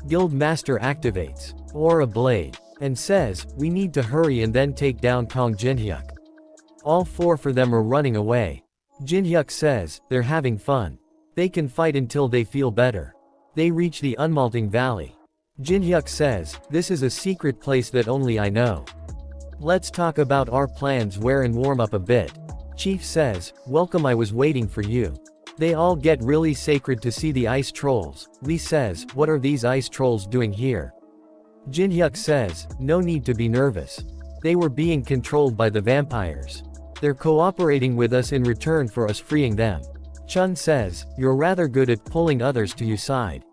Guild Master activates Aura Blade. And says, we need to hurry and then take down Kong Jinhyuk. All 4 of them are running away. Jinhyuk says, they're having fun. They can fight until they feel better. They reach the Unmalting Valley. Jinhyuk says, this is a secret place that only I know. Let's talk about our plans where and warm up a bit. Chief says, welcome, I was waiting for you. They all get really sacred to see the ice trolls. Lee says, what are these ice trolls doing here? Jinhyuk says, no need to be nervous. They were being controlled by the vampires. They're cooperating with us in return for us freeing them. Chun says, you're rather good at pulling others to your side.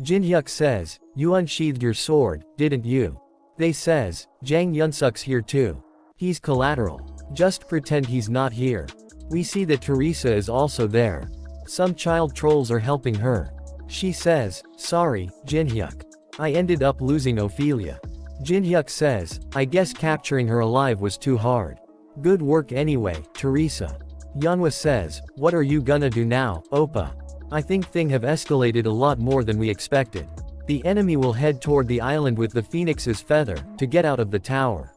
Jinhyuk says, you unsheathed your sword, didn't you? They says, Jang Yunsuk's here too. He's collateral. Just pretend he's not here. We see that Teresa is also there. Some child trolls are helping her. She says, sorry, Jinhyuk. I ended up losing Ophelia. Jinhyuk says, I guess capturing her alive was too hard. Good work anyway, Teresa. Yanhua says, what are you gonna do now, Oppa? I think things have escalated a lot more than we expected. The enemy will head toward the island with the Phoenix's feather, to get out of the tower.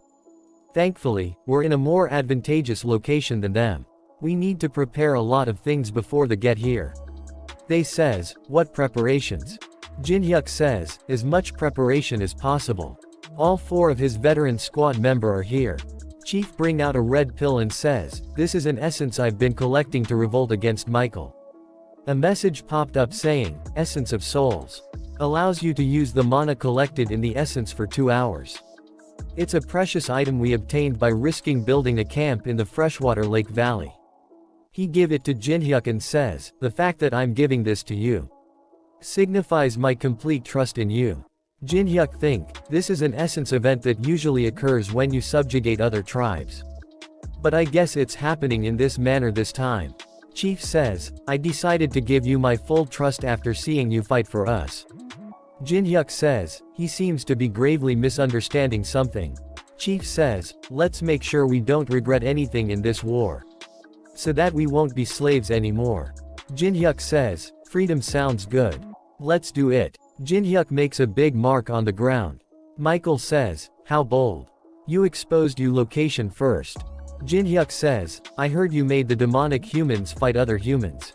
Thankfully, we're in a more advantageous location than them. We need to prepare a lot of things before they get here. They says, what preparations? Jinhyuk says, as much preparation as possible. All 4 of his veteran squad member are here. Chief bring out a red pill and says, this is an essence I've been collecting to revolt against Michael. A message popped up saying, Essence of Souls. Allows you to use the mana collected in the essence for 2 hours. It's a precious item we obtained by risking building a camp in the freshwater lake valley. He give it to Jinhyuk and says, the fact that I'm giving this to you signifies my complete trust in you. Jinhyuk think, this is an essence event that usually occurs when you subjugate other tribes. But I guess it's happening in this manner this time. Chief says, I decided to give you my full trust after seeing you fight for us. Jinhyuk says, he seems to be gravely misunderstanding something. Chief says, let's make sure we don't regret anything in this war. So that we won't be slaves anymore. Jinhyuk says, freedom sounds good. Let's do it. Jinhyuk makes a big mark on the ground. Michael says, how bold. You exposed your location first. Jinhyuk says, I heard you made the demonic humans fight other humans.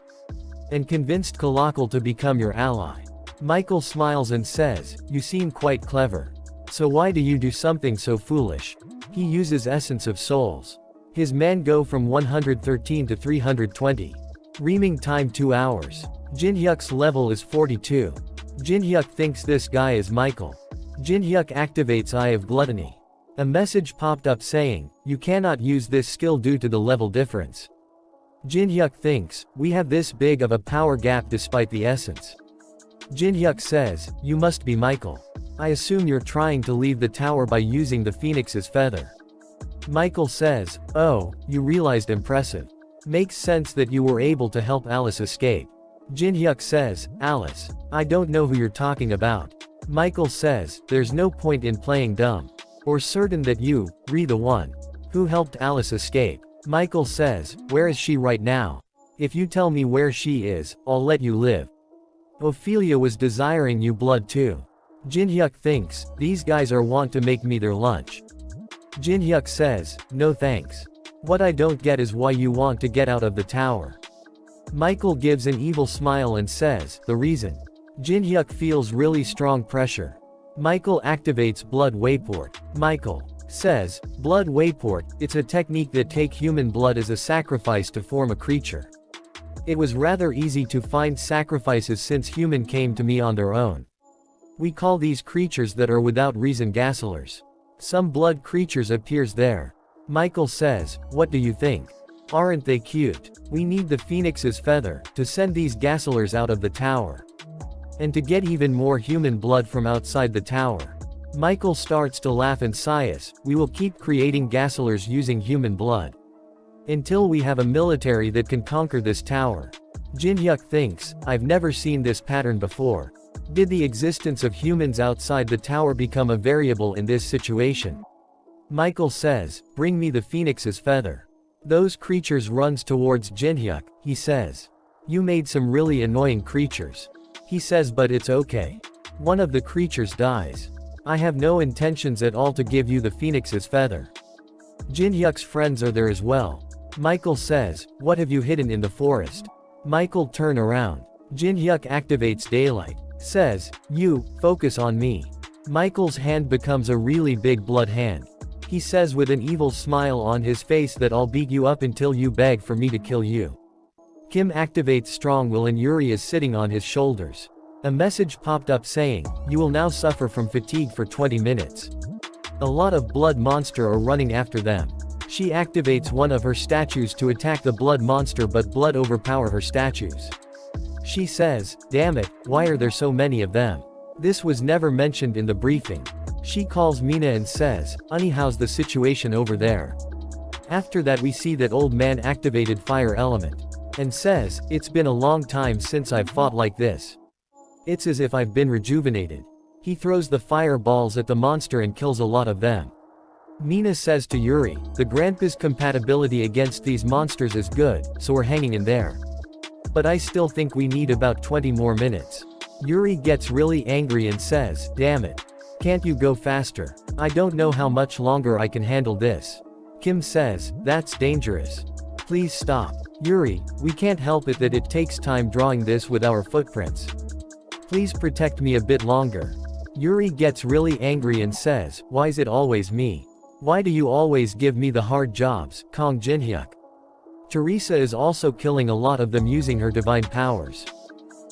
And convinced Kalakal to become your ally. Michael smiles and says, you seem quite clever. So why do you do something so foolish? He uses Essence of Souls. His men go from 113 to 320. Reaming time 2 hours. Jinhyuk's level is 42. Jin-hyuk thinks this guy is Michael. Jin-hyuk activates Eye of Gluttony. A message popped up saying, you cannot use this skill due to the level difference. Jin-hyuk thinks, we have this big of a power gap despite the essence. Jin-hyuk says, you must be Michael. I assume you're trying to leave the tower by using the phoenix's feather. Michael says, oh, you realized, impressive. Makes sense that you were able to help Alice escape. Jin-hyuk says, Alice? I don't know who you're talking about. Michael says, there's no point in playing dumb. Or certain that you, re the one who helped Alice escape. Michael says, where is she right now? If you tell me where she is, I'll let you live. Ophelia was desiring you blood too. Jin-hyuk thinks, these guys are want to make me their lunch. Jin-hyuk says, no thanks. What I don't get is why you want to get out of the tower. Michael gives an evil smile and says, the reason. Jin-hyuk feels really strong pressure. Michael activates Blood Wayport. Michael says, Blood Wayport, it's a technique that take human blood as a sacrifice to form a creature. It was rather easy to find sacrifices since human came to me on their own. We call these creatures that are without reason gasolers. Some blood creatures appears there. Michael says, what do you think? Aren't they cute? We need the phoenix's feather to send these gasolers out of the tower. And to get even more human blood from outside the tower. Michael starts to laugh and sighs, we will keep creating gasolers using human blood. Until we have a military that can conquer this tower. Jin-hyuk thinks, I've never seen this pattern before. Did the existence of humans outside the tower become a variable in this situation? Michael says, bring me the phoenix's feather. Those creatures runs towards Jin-hyuk, he says. You made some really annoying creatures. He says but it's okay. One of the creatures dies. I have no intentions at all to give you the phoenix's feather. Jin-hyuk's friends are there as well. Michael says, what have you hidden in the forest? Michael turn around. Jin-hyuk activates daylight. Says, you, focus on me. Michael's hand becomes a really big blood hand. He says with an evil smile on his face that I'll beat you up until you beg for me to kill you. Kim activates strong will and Yuri is sitting on his shoulders. A message popped up saying, you will now suffer from fatigue for 20 minutes. A lot of blood monster are running after them. She activates one of her statues to attack the blood monster but blood overpower her statues. She says, damn it, why are there so many of them? This was never mentioned in the briefing. She calls Mina and says, Honey, how's the situation over there? After that we see that old man activated fire element. And says, it's been a long time since I've fought like this. It's as if I've been rejuvenated. He throws the fireballs at the monster and kills a lot of them. Mina says to Yuri, the grandpa's compatibility against these monsters is good, so we're hanging in there. But I still think we need about 20 more minutes. Yuri gets really angry and says, damn it. Can't you go faster? I don't know how much longer I can handle this. Kim says, that's dangerous. Please stop. Yuri, we can't help it that it takes time drawing this with our footprints. Please protect me a bit longer. Yuri gets really angry and says, why's it always me? Why do you always give me the hard jobs, Kong Jin-hyuk? Teresa is also killing a lot of them using her divine powers.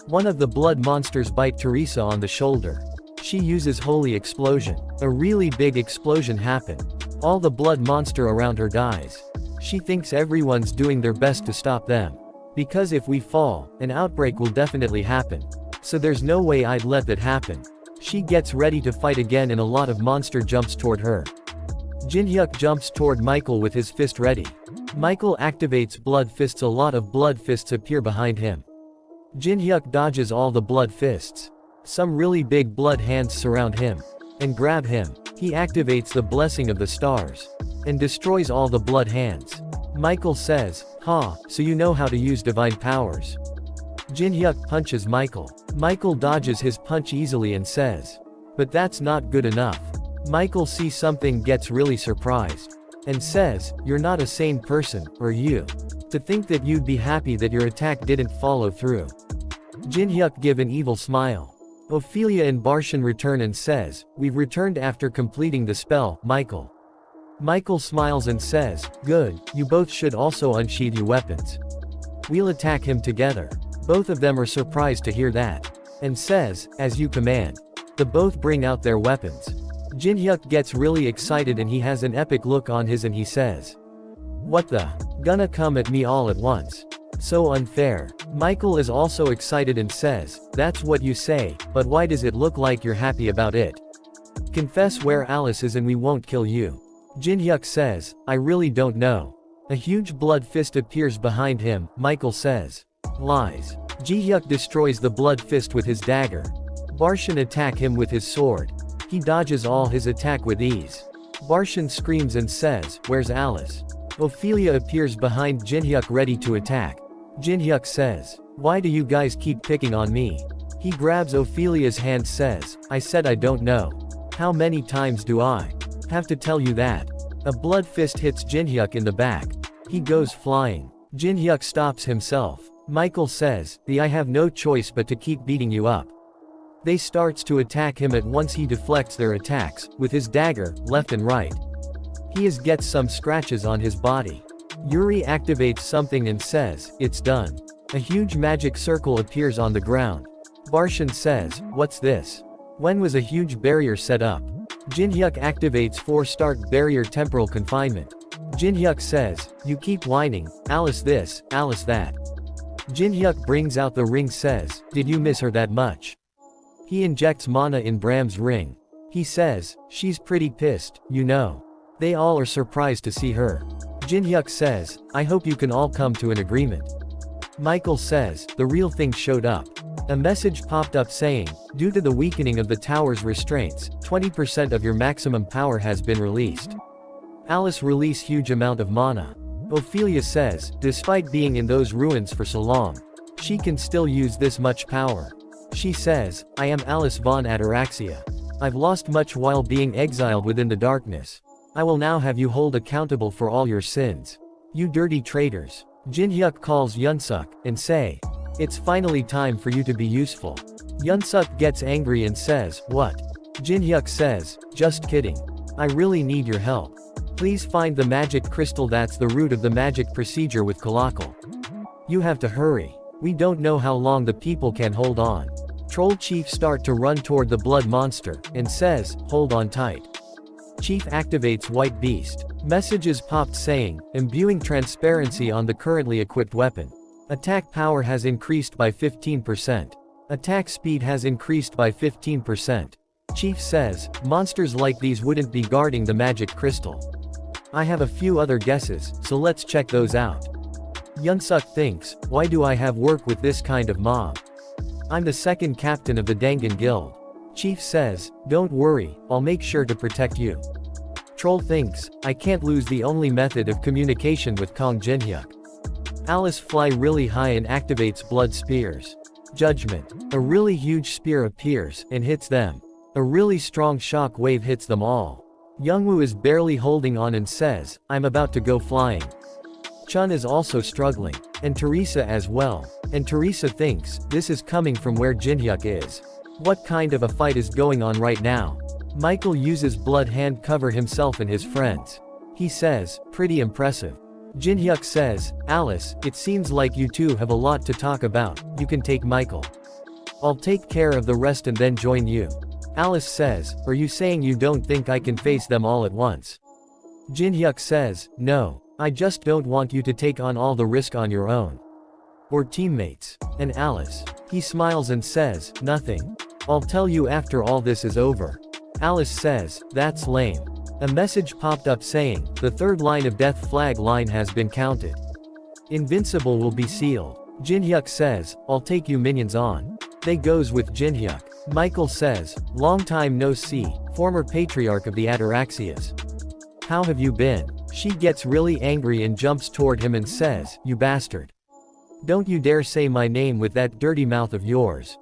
One of the blood monsters bite Teresa on the shoulder. She uses Holy Explosion. A really big explosion happened. All the blood monster around her dies. She thinks everyone's doing their best to stop them. Because if we fall, an outbreak will definitely happen. So there's no way I'd let that happen. She gets ready to fight again and a lot of monster jumps toward her. Jin-hyuk jumps toward Michael with his fist ready. Michael activates blood fists, a lot of blood fists appear behind him. Jin-hyuk dodges all the blood fists. Some really big blood hands surround him. And grab him. He activates the blessing of the stars. And destroys all the blood hands. Michael says, so you know how to use divine powers. Jin-hyuk punches Michael. Michael dodges his punch easily and says, but that's not good enough. Michael sees something, gets really surprised. And says, you're not a sane person, are you? To think that you'd be happy that your attack didn't follow through. Jin-hyuk give an evil smile. Ophelia and Barshan return and says, we've returned after completing the spell, Michael. Michael smiles and says, good, you both should also unsheath your weapons. We'll attack him together. Both of them are surprised to hear that. and says, as you command. The both bring out their weapons. Jinhyuk gets really excited and he has an epic look on his and he says, "What the? Gonna come at me all at once? So unfair." Michael is also excited and says, "That's what you say, but why does it look like you're happy about it? Confess where Alice is and we won't kill you." Jinhyuk says, "I really don't know." A huge blood fist appears behind him. Michael says, "Lies." Jihyuk destroys the blood fist with his dagger. Barshan attack him with his sword. He dodges all his attack with ease. Barshan screams and says, "Where's Alice?" Ophelia appears behind Jinhyuk ready to attack. Jinhyuk says, "Why do you guys keep picking on me?" He grabs Ophelia's hand says, "I said I don't know. How many times do I have to tell you that?" A blood fist hits Jinhyuk in the back. He goes flying. Jinhyuk stops himself. Michael says, I have no choice but to keep beating you up." They starts to attack him at once. He deflects their attacks, with his dagger, left and right. He gets some scratches on his body. Yuri activates something and says, "It's done." A huge magic circle appears on the ground. Barshan says, "What's this? When was a huge barrier set up?" Jinhyuk activates 4-start barrier temporal confinement. Jinhyuk says, "You keep whining, Alice this, Alice that." Jinhyuk brings out the ring says, "Did you miss her that much?" He injects mana in Bram's ring. He says, "She's pretty pissed, you know." They all are surprised to see her. Jinhyuk says, "I hope you can all come to an agreement." Michael says, "The real thing showed up." A message popped up saying, "Due to the weakening of the tower's restraints, 20% of your maximum power has been released. Alice release huge amount of mana." Ophelia says, despite being in those ruins for so long, she can still use this much power. She says, "I am Alice von Ataraxia. I've lost much while being exiled within the darkness. I will now have you hold accountable for all your sins. You dirty traitors." Jinhyuk calls Yunsuk, and say, "It's finally time for you to be useful." Yunsuk gets angry and says, "What?" Jinhyuk says, "Just kidding. I really need your help. Please find the magic crystal that's the root of the magic procedure with Kalakal. You have to hurry. We don't know how long the people can hold on." Troll Chief start to run toward the blood monster, and says, "Hold on tight." Chief activates White Beast. Messages popped saying, imbuing transparency on the currently equipped weapon. Attack power has increased by 15%. Attack speed has increased by 15%. Chief says, monsters like these wouldn't be guarding the magic crystal. I have a few other guesses, so let's check those out. Yunsuk thinks, why do I have work with this kind of mob? I'm the second captain of the Dangan Guild. Chief says, don't worry, I'll make sure to protect you. Troll thinks, I can't lose the only method of communication with Kong Jinhyuk. Alice fly really high and activates blood spears. Judgment. A really huge spear appears, and hits them. A really strong shock wave hits them all. Youngwoo is barely holding on and says, I'm about to go flying. Chun is also struggling. And Teresa as well. And Teresa thinks, this is coming from where Jinhyuk is. What kind of a fight is going on right now? Michael uses blood hand cover himself and his friends. He says, pretty impressive. Jinhyuk says, Alice, it seems like you two have a lot to talk about, you can take Michael. I'll take care of the rest and then join you. Alice says, are you saying you don't think I can face them all at once? Jinhyuk says, no, I just don't want you to take on all the risk on your own. Or teammates. And Alice. He smiles and says, nothing. I'll tell you after all this is over. Alice says, that's lame. A message popped up saying, the third line of death flag line has been counted. Invincible will be sealed. Jinhyuk says, I'll take you minions on. They goes with Jinhyuk. Michael says, long time no see, former patriarch of the Ataraxias. How have you been? She gets really angry and jumps toward him and says, you bastard. Don't you dare say my name with that dirty mouth of yours.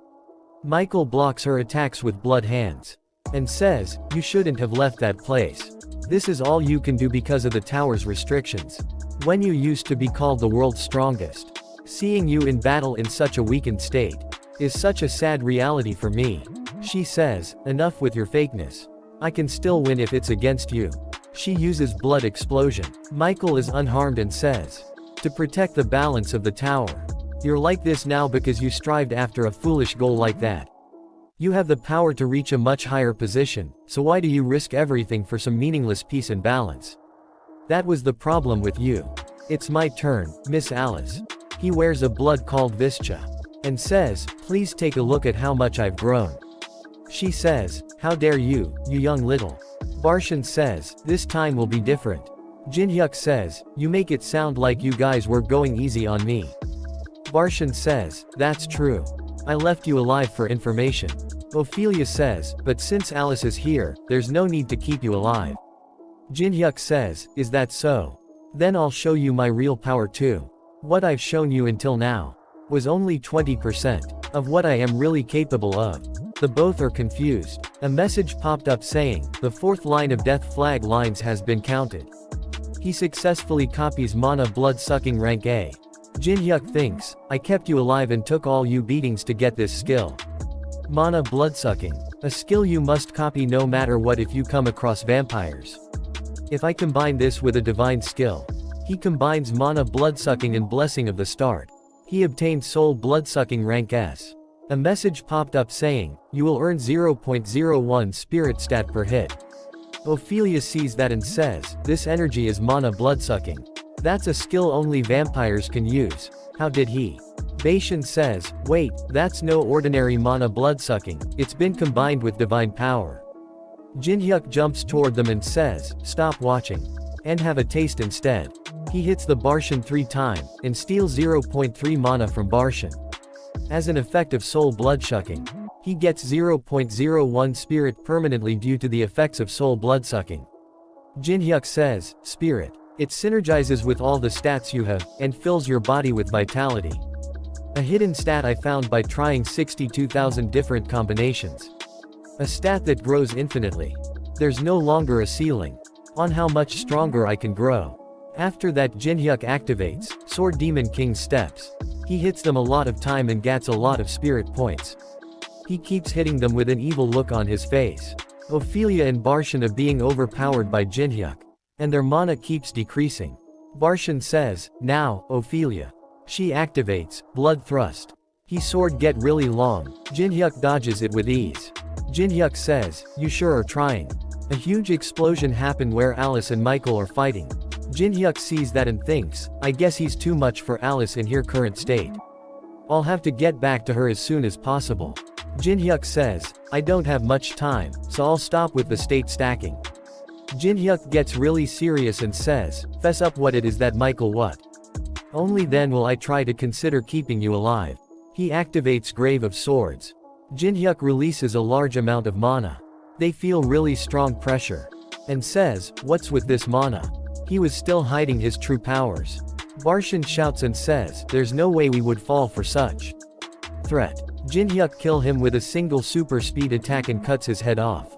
Michael blocks her attacks with blood hands. And says, you shouldn't have left that place. This is all you can do because of the tower's restrictions. When you used to be called the world's strongest. Seeing you in battle in such a weakened state is such a sad reality for me. She says, enough with your fakeness. I can still win if it's against you. She uses blood explosion. Michael is unharmed and says, to protect the balance of the tower. You're like this now because you strived after a foolish goal like that. You have the power to reach a much higher position, so why do you risk everything for some meaningless peace and balance? That was the problem with you. It's my turn, Miss Alice. He wears a blood called Vischa. And says, please take a look at how much I've grown. She says, how dare you, you young little. Barshan says, this time will be different. Jinhyuk says, you make it sound like you guys were going easy on me. Barshan says, that's true. I left you alive for information. Ophelia says, but since Alice is here, there's no need to keep you alive. Jinhyuk says, is that so? Then I'll show you my real power too. What I've shown you until now was only 20% of what I am really capable of. The both are confused. A message popped up saying, the fourth line of death flag lines has been counted. He successfully copies mana blood-sucking rank A. Jinhyuk thinks, I kept you alive and took all you beatings to get this skill. Mana blood-sucking. A skill you must copy no matter what if you come across vampires. If I combine this with a divine skill. He combines mana blood-sucking and blessing of the start. He obtained soul blood-sucking rank S. A message popped up saying, you will earn 0.01 spirit stat per hit. Ophelia sees that and says, this energy is mana blood-sucking. That's a skill only vampires can use. How did he? Baishan says, wait, that's no ordinary mana blood-sucking, it's been combined with divine power. Jinhyuk jumps toward them and says, stop watching. And have a taste instead. He hits the Barshan 3 times, and steals 0.3 mana from Barshan. As an effect of soul blood-sucking, he gets 0.01 spirit permanently due to the effects of soul blood-sucking. Jinhyuk says, spirit. It synergizes with all the stats you have, and fills your body with vitality. A hidden stat I found by trying 62,000 different combinations. A stat that grows infinitely. There's no longer a ceiling on how much stronger I can grow. After that Jinhyuk activates Sword Demon King's steps. He hits them a lot of time and gets a lot of spirit points. He keeps hitting them with an evil look on his face. Ophelia and Barshan are being overpowered by Jinhyuk. And their mana keeps decreasing. Barshan says, now, Ophelia. She activates Blood Thrust. His sword get really long. Jinhyuk dodges it with ease. Jinhyuk says, you sure are trying. A huge explosion happened where Alice and Michael are fighting. Jinhyuk sees that and thinks, I guess he's too much for Alice in her current state. I'll have to get back to her as soon as possible. Jinhyuk says, I don't have much time, so I'll stop with the state stacking. Jinhyuk gets really serious and says, fess up what it is that Michael what? Only then will I try to consider keeping you alive. He activates Grave of Swords. Jinhyuk releases a large amount of mana. They feel really strong pressure. And says, what's with this mana? He was still hiding his true powers. Barshan shouts and says, there's no way we would fall for such threat. Jinhyuk kill him with a single super speed attack and cuts his head off.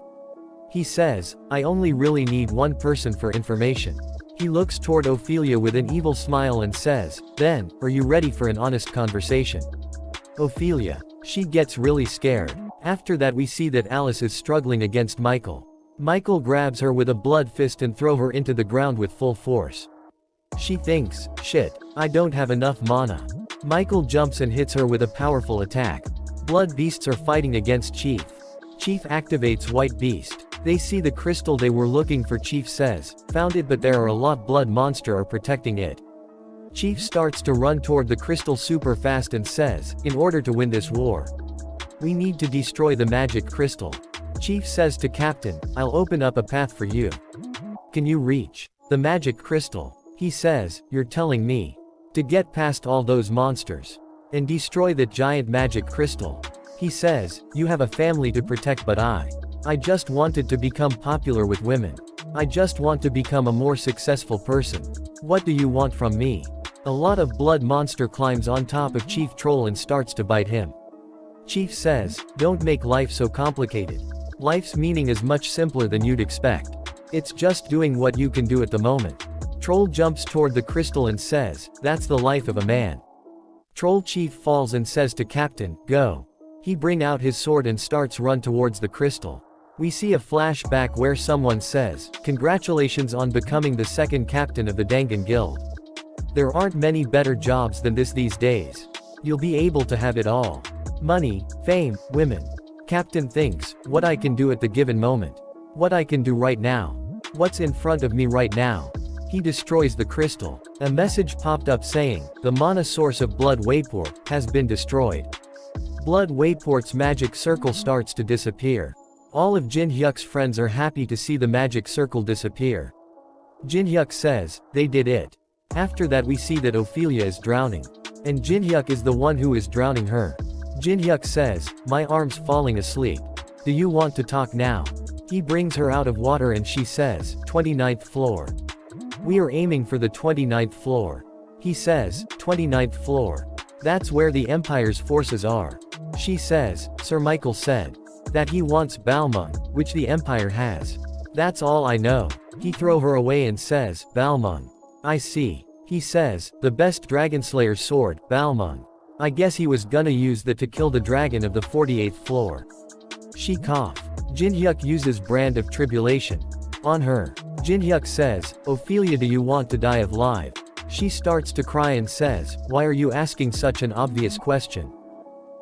He says, I only really need one person for information. He looks toward Ophelia with an evil smile and says, then, are you ready for an honest conversation? Ophelia. She gets really scared. After that we see that Alice is struggling against Michael. Michael grabs her with a blood fist and throw her into the ground with full force. She thinks, shit, I don't have enough mana. Michael jumps and hits her with a powerful attack. Blood beasts are fighting against Chief. Chief activates White Beast. They see the crystal they were looking for. Chief says, found it, but there are a lot blood monster are protecting it. Chief starts to run toward the crystal super fast and says, in order to win this war, we need to destroy the magic crystal. Chief says to Captain, I'll open up a path for you. Can you reach the magic crystal? He says, you're telling me to get past all those monsters and destroy that giant magic crystal. He says, you have a family to protect, but I just wanted to become popular with women. I just want to become a more successful person. What do you want from me? A lot of blood monster climbs on top of Chief Troll and starts to bite him. Chief says, don't make life so complicated. Life's meaning is much simpler than you'd expect. It's just doing what you can do at the moment. Troll jumps toward the crystal and says, that's the life of a man. Troll Chief falls and says to Captain, go. He bring out his sword and starts run towards the crystal. We see a flashback where someone says, congratulations on becoming the second captain of the Dangan Guild. There aren't many better jobs than this these days. You'll be able to have it all. Money, fame, women. Captain thinks, what I can do at the given moment. What I can do right now. What's in front of me right now. He destroys the crystal. A message popped up saying, the mana source of Blood Wayport has been destroyed. Blood Wayport's magic circle starts to disappear. All of Jin Hyuk's friends are happy to see the magic circle disappear. Jin Hyuk says, they did it. After that we see that Ophelia is drowning. And Jin Hyuk is the one who is drowning her. Jin Hyuk says, my arm's falling asleep. Do you want to talk now? He brings her out of water and she says, 29th floor. We are aiming for the 29th floor. He says, 29th floor. That's where the Empire's forces are. She says, Sir Michael said. That he wants Balmung, which the Empire has. That's all I know. He throw her away and says, Balmung. I see. He says, the best Dragonslayer's sword, Balmung. I guess he was gonna use that to kill the dragon of the 48th floor. She cough. Jin Hyuk uses Brand of Tribulation on her. Jin Hyuk says, Ophelia, do you want to die of live? She starts to cry and says, why are you asking such an obvious question?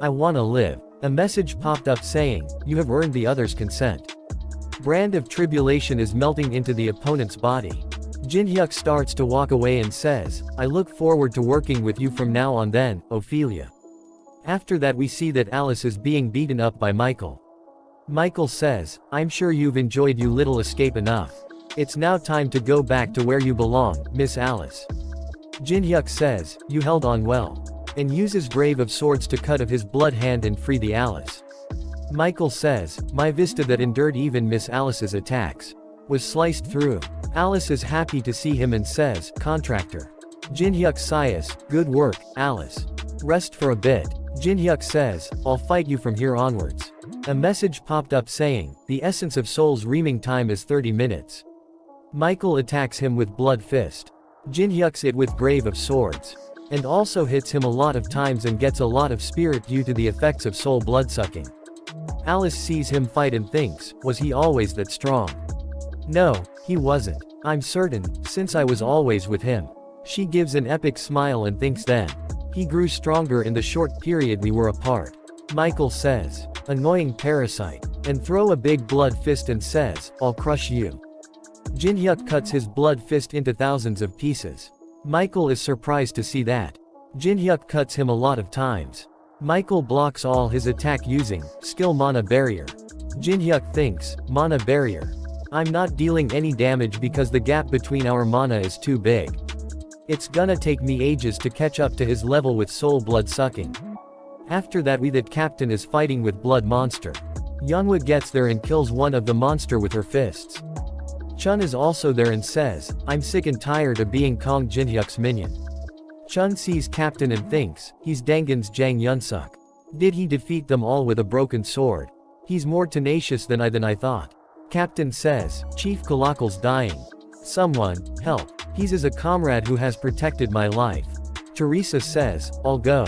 I wanna live. A message popped up saying, you have earned the other's consent. Brand of Tribulation is melting into the opponent's body. Jin Hyuk starts to walk away and says, I look forward to working with you from now on then, Ophelia. After that we see that Alice is being beaten up by Michael. Michael says, I'm sure you've enjoyed your little escape enough. It's now time to go back to where you belong, Miss Alice. Jin Hyuk says, you held on well. And uses Grave of Swords to cut of his blood hand and free the Alice. Michael says, my vista that endured even Miss Alice's attacks was sliced through. Alice is happy to see him and says, contractor. Jin Hyuk sighs, good work, Alice. Rest for a bit. Jin Hyuk says, I'll fight you from here onwards. A message popped up saying, the essence of soul's reaming time is 30 minutes. Michael attacks him with Blood Fist. Jin Hyuk's it with Grave of Swords. And also hits him a lot of times and gets a lot of spirit due to the effects of soul bloodsucking. Alice sees him fight and thinks, was he always that strong? No, he wasn't. I'm certain, since I was always with him. She gives an epic smile and thinks then. He grew stronger in the short period we were apart. Michael says, annoying parasite, and throw a big blood fist and says, I'll crush you. Jin Hyuk cuts his blood fist into thousands of pieces. Michael is surprised to see that. Jin Hyuk cuts him a lot of times. Michael blocks all his attack using skill mana barrier. Jin Hyuk thinks, mana barrier. I'm not dealing any damage because the gap between our mana is too big. It's gonna take me ages to catch up to his level with soul blood sucking. After that that captain is fighting with blood monster. Younghwa gets there and kills one of the monster with her fists. Chun is also there and says, I'm sick and tired of being Kong Jin Hyuk's minion. Chun sees Captain and thinks, he's Dangan's Jang Yunsuk. Did he defeat them all with a broken sword? He's more tenacious than I thought. Captain says, Chief Kalakal's dying. Someone, help. He's as a comrade who has protected my life. Teresa says, I'll go.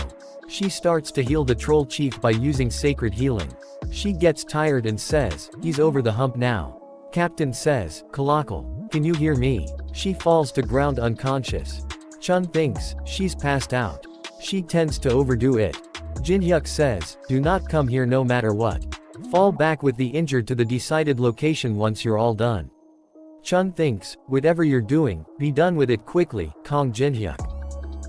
She starts to heal the troll chief by using sacred healing. She gets tired and says, he's over the hump now. Captain says, Kalakal, can you hear me? She falls to ground unconscious. Chun thinks, she's passed out. She tends to overdo it. Jin Hyuk says, do not come here no matter what. Fall back with the injured to the decided location once you're all done. Chun thinks, whatever you're doing, be done with it quickly, Kong Jin Hyuk.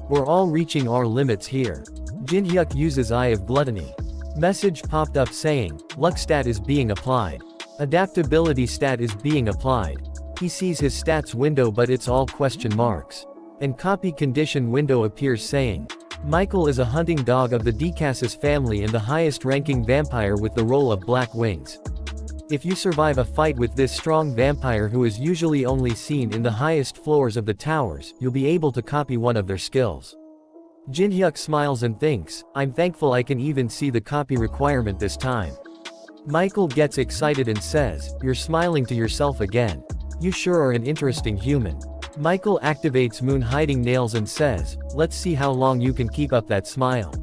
We're all reaching our limits here. Jin Hyuk uses Eye of Gluttony. Message popped up saying, luck stat is being applied. Adaptability stat is being applied. He sees his stats window but it's all question marks. And copy condition window appears saying, Michael is a hunting dog of the Decasus family and the highest ranking vampire with the role of Black Wings. If you survive a fight with this strong vampire who is usually only seen in the highest floors of the towers, you'll be able to copy one of their skills. Jin Hyuk smiles and thinks, I'm thankful I can even see the copy requirement this time. Michael gets excited and says, you're smiling to yourself again. You sure are an interesting human. Michael activates Moon Hiding Nails and says, let's see how long you can keep up that smile.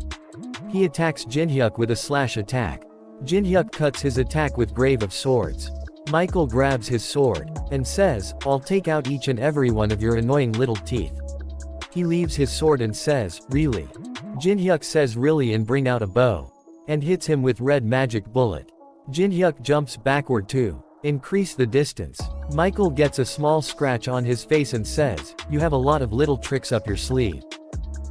He attacks Jin Hyuk with a slash attack. Jin Hyuk cuts his attack with Grave of Swords. Michael grabs his sword and says, I'll take out each and every one of your annoying little teeth. He leaves his sword and says, really? Jinhyuk says really and bring out a bow. And hits him with red magic bullet. Jinhyuk jumps backward to increase the distance. Michael gets a small scratch on his face and says, you have a lot of little tricks up your sleeve.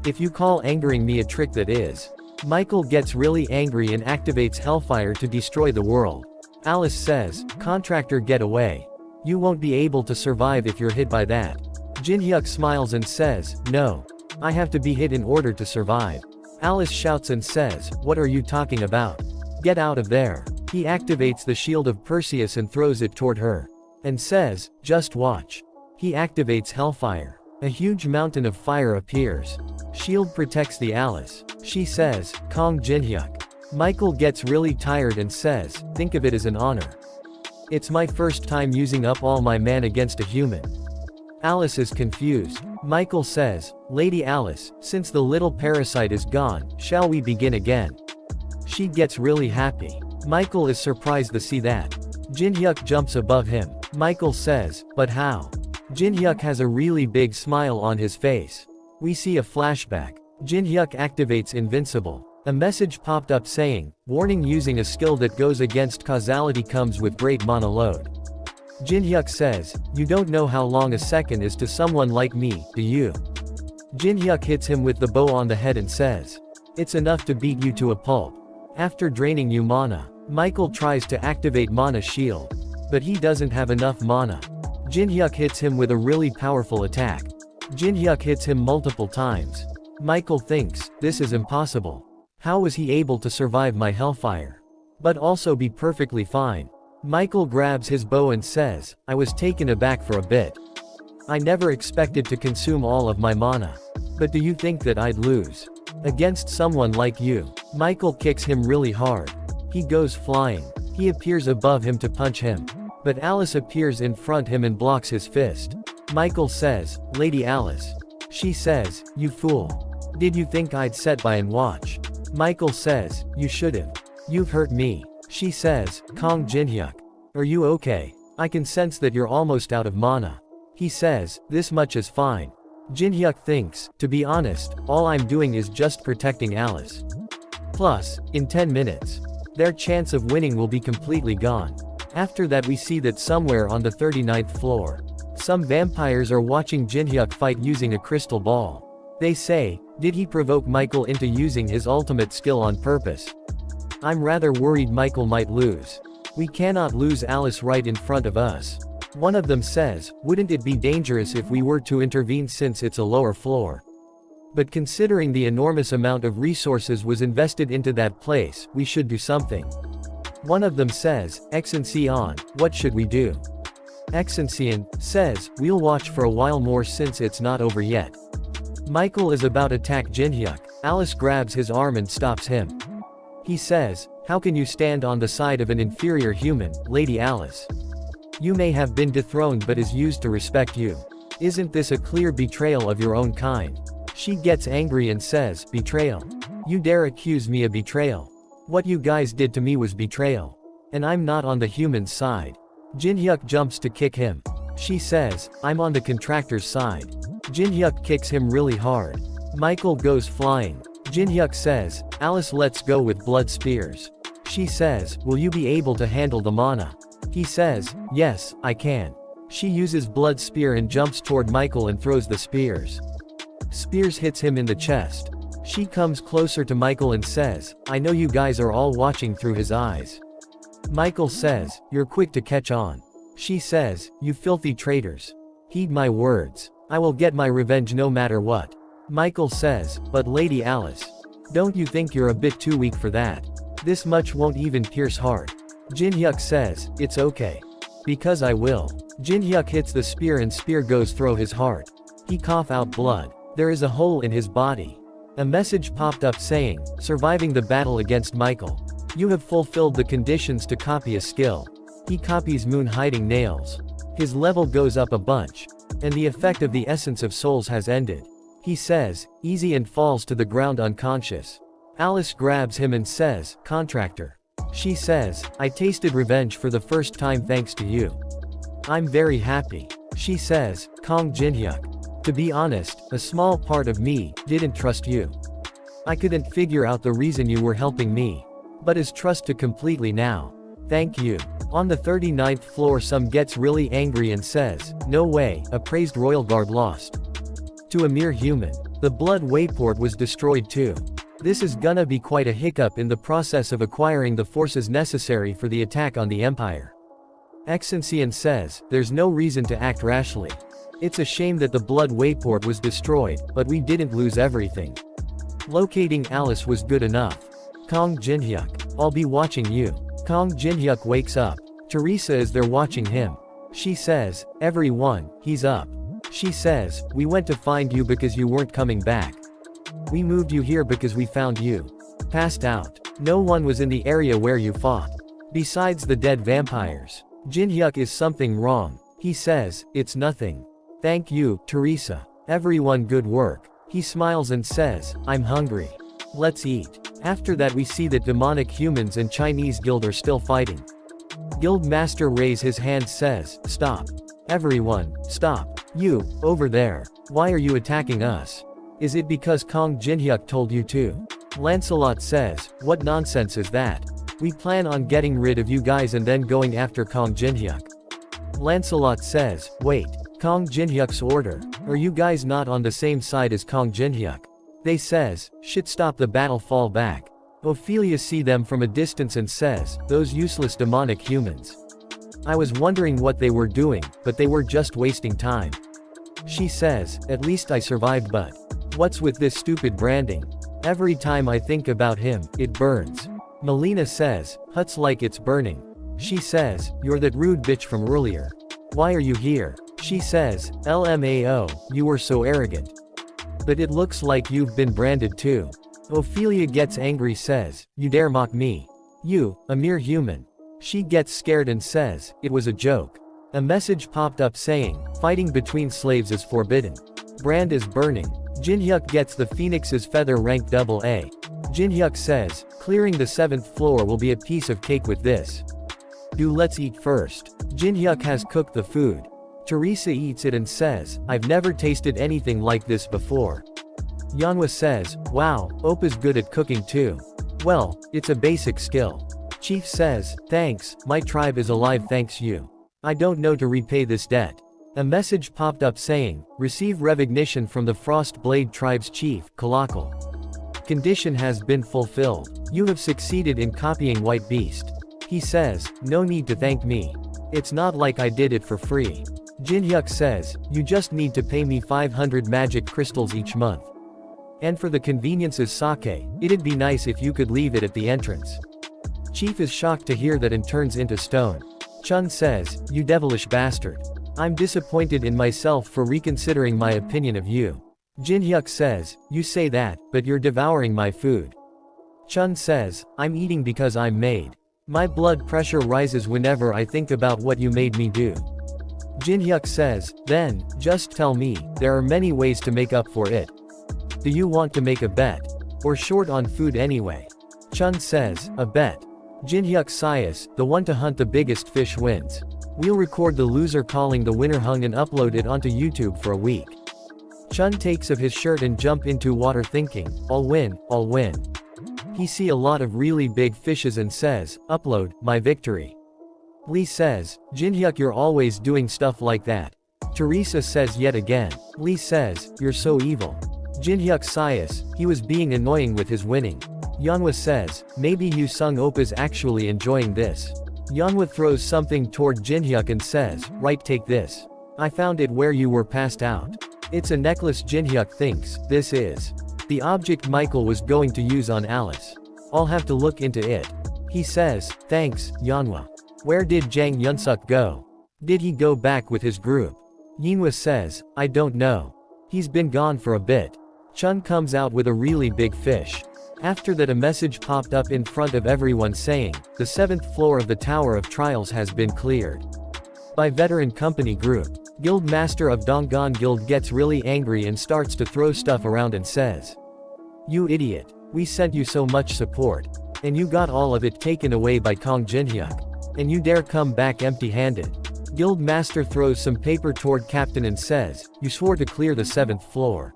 If you call angering me a trick, that is. Michael gets really angry and activates Hellfire to destroy the world. Alice says, contractor, get away. You won't be able to survive if you're hit by that. Jinhyuk smiles and says, no. I have to be hit in order to survive. Alice shouts and says, what are you talking about? Get out of there. He activates the shield of Perseus and throws it toward her. And says, just watch. He activates Hellfire. A huge mountain of fire appears. Shield protects the Alice. She says, Kong Jinhyuk. Michael gets really tired and says, think of it as an honor. It's my first time using up all my man against a human. Alice is confused. Michael says, Lady Alice, since the little parasite is gone, shall we begin again? She gets really happy. Michael is surprised to see that. Jinhyuk jumps above him. Michael says, but how? Jinhyuk has a really big smile on his face. We see a flashback. Jinhyuk activates Invincible. A message popped up saying, warning, using a skill that goes against causality comes with great mana load. Jinhyuk says, you don't know how long a second is to someone like me, do you? Jinhyuk hits him with the bow on the head and says, it's enough to beat you to a pulp. After draining you mana, Michael tries to activate Mana Shield. But he doesn't have enough mana. Jinhyuk hits him with a really powerful attack. Jinhyuk hits him multiple times. Michael thinks, this is impossible. How was he able to survive my Hellfire? But also be perfectly fine. Michael grabs his bow and says, I was taken aback for a bit. I never expected to consume all of my mana. But do you think that I'd lose? Against someone like you? Michael kicks him really hard. He goes flying. He appears above him to punch him. But Alice appears in front him and blocks his fist. Michael says, Lady Alice. She says, you fool. Did you think I'd sit by and watch? Michael says, you should've. You've hurt me. She says, Kong Jinhyuk. Are you okay? I can sense that you're almost out of mana. He says, this much is fine. Jinhyuk thinks, to be honest, all I'm doing is just protecting Alice. Plus, in 10 minutes, their chance of winning will be completely gone. After that, we see that somewhere on the 39th floor, some vampires are watching Jinhyuk fight using a crystal ball. They say, did he provoke Michael into using his ultimate skill on purpose? I'm rather worried Michael might lose. We cannot lose Alice right in front of us. One of them says, wouldn't it be dangerous if we were to intervene since it's a lower floor? But considering the enormous amount of resources was invested into that place, we should do something. One of them says, Excellency on, what should we do? Excellency says, we'll watch for a while more since it's not over yet. Michael is about to attack Jinhyuk. Alice grabs his arm and stops him. He says, how can you stand on the side of an inferior human, Lady Alice? You may have been dethroned but is used to respect you. Isn't this a clear betrayal of your own kind? She gets angry and says, betrayal? You dare accuse me of betrayal? What you guys did to me was betrayal. And I'm not on the human's side. Jinhyuk jumps to kick him. She says, I'm on the contractor's side. Jinhyuk kicks him really hard. Michael goes flying. Jinhyuk says, Alice, let's go with blood spears. She says, will you be able to handle the mana? He says, yes, I can. She uses blood spear and jumps toward Michael and throws the spears. Spears hits him in the chest. She comes closer to Michael and says, I know you guys are all watching through his eyes. Michael says, you're quick to catch on. She says, you filthy traitors. Heed my words. I will get my revenge no matter what. Michael says, but Lady Alice. Don't you think you're a bit too weak for that? This much won't even pierce heart. Jinhyuk says, it's okay. Because I will. Jinhyuk hits the spear and spear goes through his heart. He cough out blood. There is a hole in his body. A message popped up saying, surviving the battle against Michael. You have fulfilled the conditions to copy a skill. He copies moon hiding nails. His level goes up a bunch. And the effect of the essence of souls has ended. He says, easy, and falls to the ground unconscious. Alice grabs him and says, contractor. She says, I tasted revenge for the first time thanks to you. I'm very happy. She says, Kong Jinhyuk. To be honest, a small part of me didn't trust you. I couldn't figure out the reason you were helping me. But is trust to completely now. Thank you. On the 39th floor some gets really angry and says, no way, a praised royal guard lost. To a mere human. The blood wayport was destroyed too. This is gonna be quite a hiccup in the process of acquiring the forces necessary for the attack on the Empire. Excelsior says, there's no reason to act rashly. It's a shame that the blood wayport was destroyed, but we didn't lose everything. Locating Alice was good enough. Kong Jinhyuk. I'll be watching you. Kong Jinhyuk wakes up. Teresa is there watching him. She says, everyone, he's up. She says, we went to find you because you weren't coming back. We moved you here because we found you passed out. No one was in the area where you fought. Besides the dead vampires. Jinhyuk is something wrong. He says, it's nothing. Thank you, Teresa. Everyone good work. He smiles and says, I'm hungry. Let's eat. After that we see that demonic humans and Chinese guild are still fighting. Guild master raise his hand says, stop. Everyone, stop. You, over there. Why are you attacking us? Is it because Kong Jinhyuk told you to? Lancelot says, what nonsense is that? We plan on getting rid of you guys and then going after Kong Jinhyuk. Lancelot says, wait, Kong Jinhyuk's order. Are you guys not on the same side as Kong Jinhyuk? They says, shit, stop the battle, fall back. Ophelia see them from a distance and says, those useless demonic humans. I was wondering what they were doing, but they were just wasting time. She says, at least I survived, but what's with this stupid branding? Every time I think about him, it burns. Melina says, Hut's like it's burning. She says, you're that rude bitch from earlier. Why are you here? She says, LMAO, you were so arrogant. But it looks like you've been branded too. Ophelia gets angry, says, you dare mock me. You, a mere human. She gets scared and says, it was a joke. A message popped up saying, fighting between slaves is forbidden. Brand is burning. Jinhyuk gets the Phoenix's feather ranked AA. Jinhyuk says, clearing the 7th floor will be a piece of cake with this. Let's eat first. Jinhyuk has cooked the food. Teresa eats it and says, I've never tasted anything like this before. Yanhwa says, wow, Opa's good at cooking too. Well, it's a basic skill. Chief says, thanks, my tribe is alive thanks you. I don't know to repay this debt. A message popped up saying, receive recognition from the Frost Blade tribe's chief, Kalakal. Condition has been fulfilled. You have succeeded in copying White Beast. He says, no need to thank me. It's not like I did it for free. Jinhyuk says, you just need to pay me 500 magic crystals each month. And for the convenience's sake, it'd be nice if you could leave it at the entrance. Chief is shocked to hear that and turns into stone. Chun says, you devilish bastard. I'm disappointed in myself for reconsidering my opinion of you. Jinhyuk says, you say that, but you're devouring my food. Chun says, I'm eating because I'm made. My blood pressure rises whenever I think about what you made me do. Jinhyuk says, then, just tell me, there are many ways to make up for it. Do you want to make a bet? Or short on food anyway? Chun says, a bet. Jinhyuk sighs, the one to hunt the biggest fish wins. We'll record the loser calling the winner hung and upload it onto YouTube for a week. Chun takes off his shirt and jump into water thinking, I'll win, I'll win. He see a lot of really big fishes and says, upload, my victory. Lee says, Jinhyuk you're always doing stuff like that. Teresa says yet again. Lee says, you're so evil. Jinhyuk sighs, he was being annoying with his winning. Yanhwa says, maybe Yu Sung Opa's actually enjoying this. Yanhwa throws something toward Jinhyuk and says, right take this. I found it where you were passed out. It's a necklace. Jinhyuk thinks, this is the object Michael was going to use on Alice. I'll have to look into it. He says, thanks, Yanhwa. Where did Jang Yunsuk go? Did he go back with his group? Yinhwa says, I don't know. He's been gone for a bit. Chun comes out with a really big fish. After that a message popped up in front of everyone saying, the 7th floor of the Tower of Trials has been cleared. By Veteran Company Group. Guild Master of Donggon Guild gets really angry and starts to throw stuff around and says, you idiot. We sent you so much support. And you got all of it taken away by Kong Jinhyuk. And you dare come back empty-handed. Guild Master throws some paper toward Captain and says, you swore to clear the 7th floor.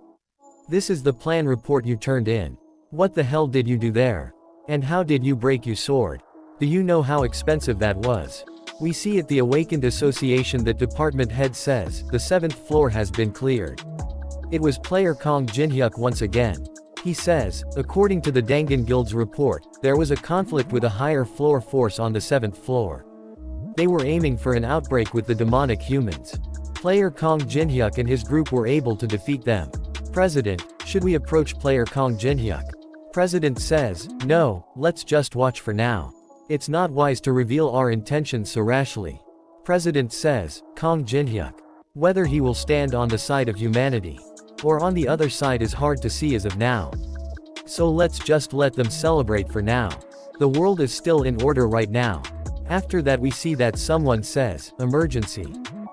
This is the plan report you turned in. What the hell did you do there? And how did you break your sword? Do you know how expensive that was? We see at the Awakened Association that department head says, the 7th floor has been cleared. It was player Kong Jinhyuk once again. He says, according to the Dangan Guild's report, there was a conflict with a higher floor force on the 7th floor. They were aiming for an outbreak with the demonic humans. Player Kong Jinhyuk and his group were able to defeat them. President, should we approach player Kong Jinhyuk? President says, no, let's just watch for now. It's not wise to reveal our intentions so rashly. President says, Kong Jinhyuk. Whether he will stand on the side of humanity or on the other side is hard to see as of now. So let's just let them celebrate for now. The world is still in order right now. After that we see that someone says, emergency.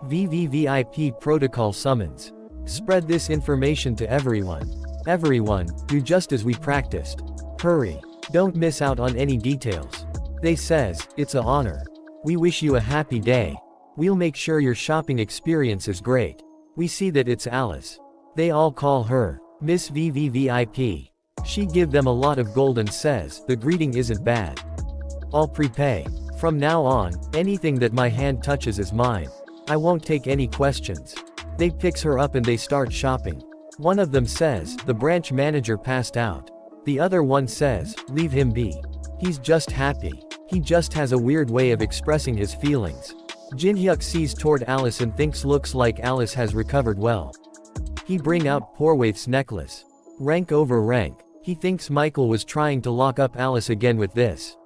VVVIP protocol summons. Spread this information to everyone. Everyone, do just as we practiced. Hurry. Don't miss out on any details. They says, it's an honor. We wish you a happy day. We'll make sure your shopping experience is great. We see that it's Alice. They all call her Miss VVVIP. She give them a lot of gold and says, the greeting isn't bad. I'll prepay. From now on, anything that my hand touches is mine. I won't take any questions. They picks her up and they start shopping. One of them says, the branch manager passed out. The other one says, leave him be. He's just happy. He just has a weird way of expressing his feelings. Jinhyuk sees toward Alice and thinks looks like Alice has recovered well. He bring out Porwaith's necklace. Rank over rank. He thinks Michael was trying to lock up Alice again with this.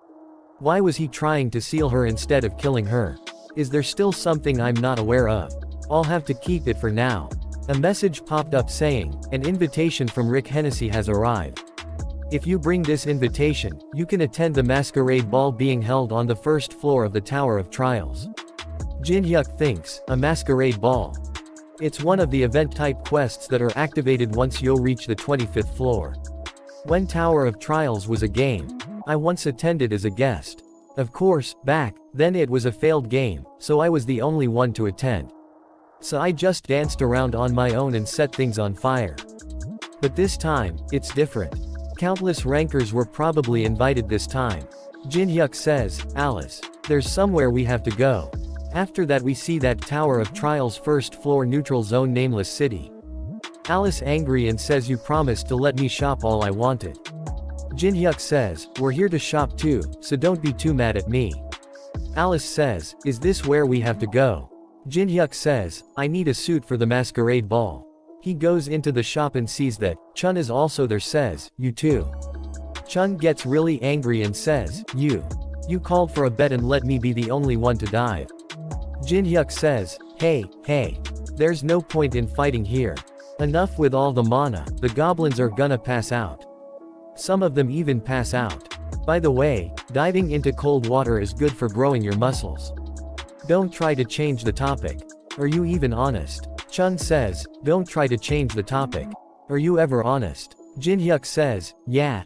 Why was he trying to seal her instead of killing her? Is there still something I'm not aware of? I'll have to keep it for now. A message popped up saying, an invitation from Rick Hennessy has arrived. If you bring this invitation, you can attend the masquerade ball being held on the 1st floor of the Tower of Trials. Jinhyuk thinks, a masquerade ball. It's one of the event-type quests that are activated once you reach the 25th floor. When Tower of Trials was a game, I once attended as a guest. Of course, back then it was a failed game, so I was the only one to attend. So I just danced around on my own and set things on fire. But this time, it's different. Countless rankers were probably invited this time. Jinhyuk says, Alice, there's somewhere we have to go. After that we see that Tower of Trials 1st floor neutral zone nameless city. Alice angry and says you promised to let me shop all I wanted. Jinhyuk says, we're here to shop too, so don't be too mad at me. Alice says, is this where we have to go? Jinhyuk says, I need a suit for the masquerade ball. He goes into the shop and sees that Chun is also there says, you too. Chun gets really angry and says, you called for a bet and let me be the only one to dive. Jinhyuk says, hey, there's no point in fighting here. Enough with all the mana, the goblins are gonna pass out. Some of them even pass out. By the way, diving into cold water is good for growing your muscles. Don't try to change the topic. Are you even honest? Chun says, don't try to change the topic. Are you ever honest? Jinhyuk says, yeah.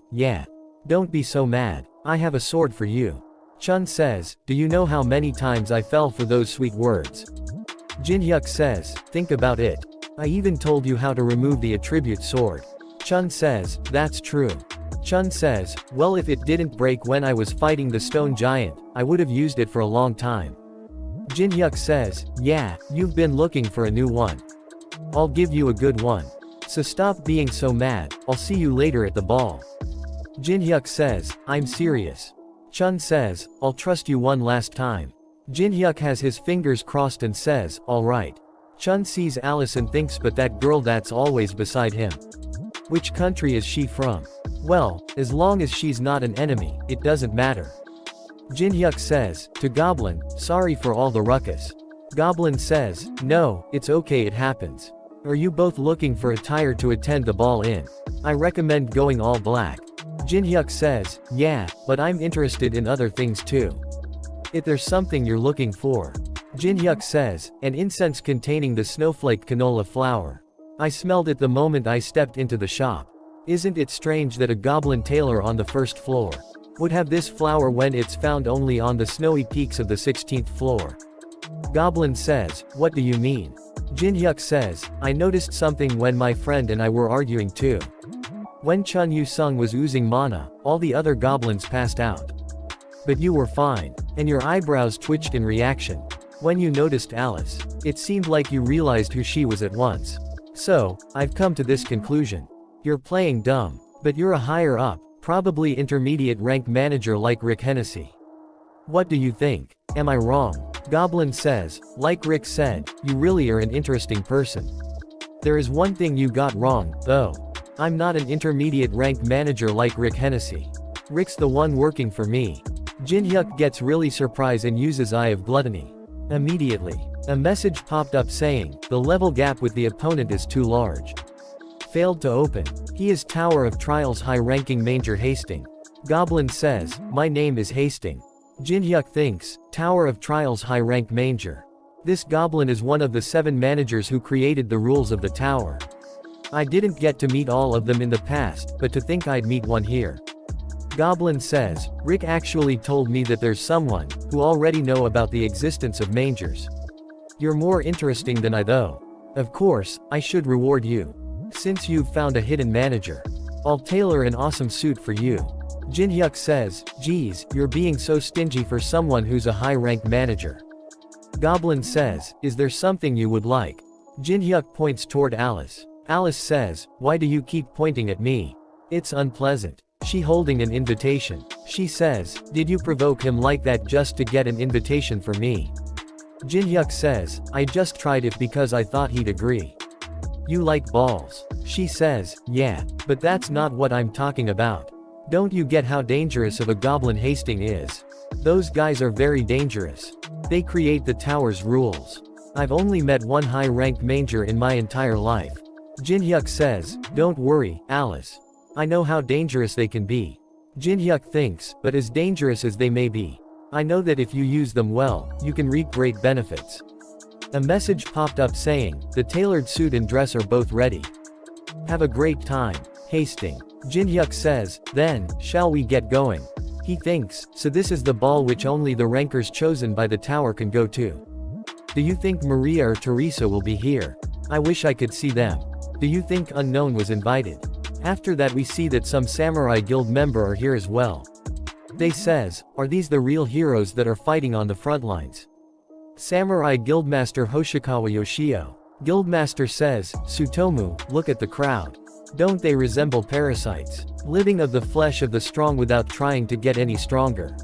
Don't be so mad. I have a sword for you. Chun says, do you know how many times I fell for those sweet words? Jinhyuk says, think about it. I even told you how to remove the attribute sword. Chun says, that's true. Chun says, well if it didn't break when I was fighting the stone giant, I would have used it for a long time. Jinhyuk says, yeah, you've been looking for a new one. I'll give you a good one. So stop being so mad, I'll see you later at the ball. Jinhyuk says, I'm serious. Chun says, I'll trust you one last time. Jinhyuk has his fingers crossed and says, alright. Chun sees Alice and thinks but that girl that's always beside him. Which country is she from? Well, as long as she's not an enemy, it doesn't matter. Jinhyuk says, to Goblin, sorry for all the ruckus. Goblin says, no, it's okay it happens. Are you both looking for attire to attend the ball in? I recommend going all black. Jinhyuk says, yeah, but I'm interested in other things too. If there's something you're looking for. Jinhyuk says, an incense containing the snowflake canola flower. I smelled it the moment I stepped into the shop. Isn't it strange that a goblin tailor on the 1st floor would have this flower when it's found only on the snowy peaks of the 16th floor? Goblin says, what do you mean? Jinhyuk says, I noticed something when my friend and I were arguing too. When Chun Yu-sung was oozing mana, all the other goblins passed out. But you were fine. And your eyebrows twitched in reaction. When you noticed Alice, it seemed like you realized who she was at once. So, I've come to this conclusion. You're playing dumb. But you're a higher up, probably intermediate rank manager like Rick Hennessy. What do you think? Am I wrong? Goblin says, like Rick said, you really are an interesting person. There is one thing you got wrong, though. I'm not an intermediate rank manager like Rick Hennessy. Rick's the one working for me. Jin-hyuk gets really surprised and uses Eye of Gluttony. Immediately, a message popped up saying, the level gap with the opponent is too large. Failed to open. He is Tower of Trials high-ranking Manger Hasting. Goblin says, my name is Hasting. Jin-hyuk thinks, Tower of Trials high-rank Manger. This goblin is one of the 7 managers who created the rules of the tower. I didn't get to meet all of them in the past, but to think I'd meet one here. Goblin says, Rick actually told me that there's someone who already know about the existence of mangers. You're more interesting than I though. Of course, I should reward you. Since you've found a hidden manager, I'll tailor an awesome suit for you. Jin-hyuk says, geez, you're being so stingy for someone who's a high-ranked manager. Goblin says, is there something you would like? Jin-hyuk points toward Alice. Alice says, why do you keep pointing at me? It's unpleasant. She holding an invitation. She says, did you provoke him like that just to get an invitation for me? Jin-hyuk says, I just tried it because I thought he'd agree. You like balls. She says, yeah, but that's not what I'm talking about. Don't you get how dangerous of a goblin Hasting is? Those guys are very dangerous. They create the tower's rules. I've only met one high-ranked manger in my entire life. Jin-hyuk says, don't worry, Alice. I know how dangerous they can be. Jin-hyuk thinks, but as dangerous as they may be, I know that if you use them well, you can reap great benefits. A message popped up saying, the tailored suit and dress are both ready. Have a great time, Hasting. Jin-hyuk says, then, shall we get going? He thinks, so this is the ball which only the rankers chosen by the tower can go to. Do you think Maria or Teresa will be here? I wish I could see them. Do you think Unknown was invited? After that we see that some samurai guild member are here as well. They says, are these the real heroes that are fighting on the front lines? Samurai Guildmaster Hoshikawa Yoshio. Guildmaster says, Tsutomu, look at the crowd. Don't they resemble parasites, living of the flesh of the strong without trying to get any stronger?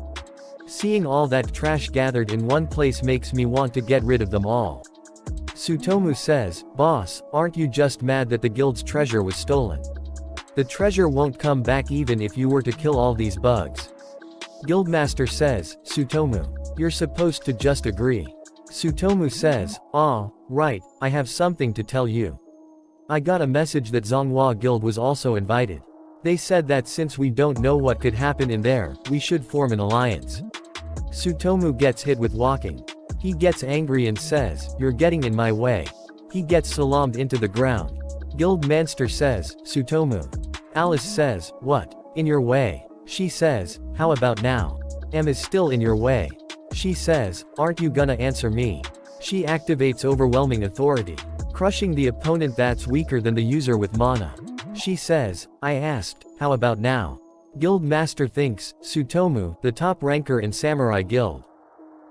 Seeing all that trash gathered in one place makes me want to get rid of them all. Tsutomu says, boss, aren't you just mad that the guild's treasure was stolen? The treasure won't come back even if you were to kill all these bugs. Guildmaster says, Tsutomu, you're supposed to just agree. Tsutomu says, right, I have something to tell you. I got a message that Zonghua Guild was also invited. They said that since we don't know what could happen in there, we should form an alliance. Tsutomu gets hit with walking. He gets angry and says, you're getting in my way. He gets salamed into the ground. Guildmaster says, Tsutomu. Alice says, what? In your way? She says, how about now? M is still in your way. She says, aren't you gonna answer me? She activates overwhelming authority, crushing the opponent that's weaker than the user with mana. She says, I asked, how about now? Guildmaster thinks, Tsutomu, the top ranker in Samurai Guild,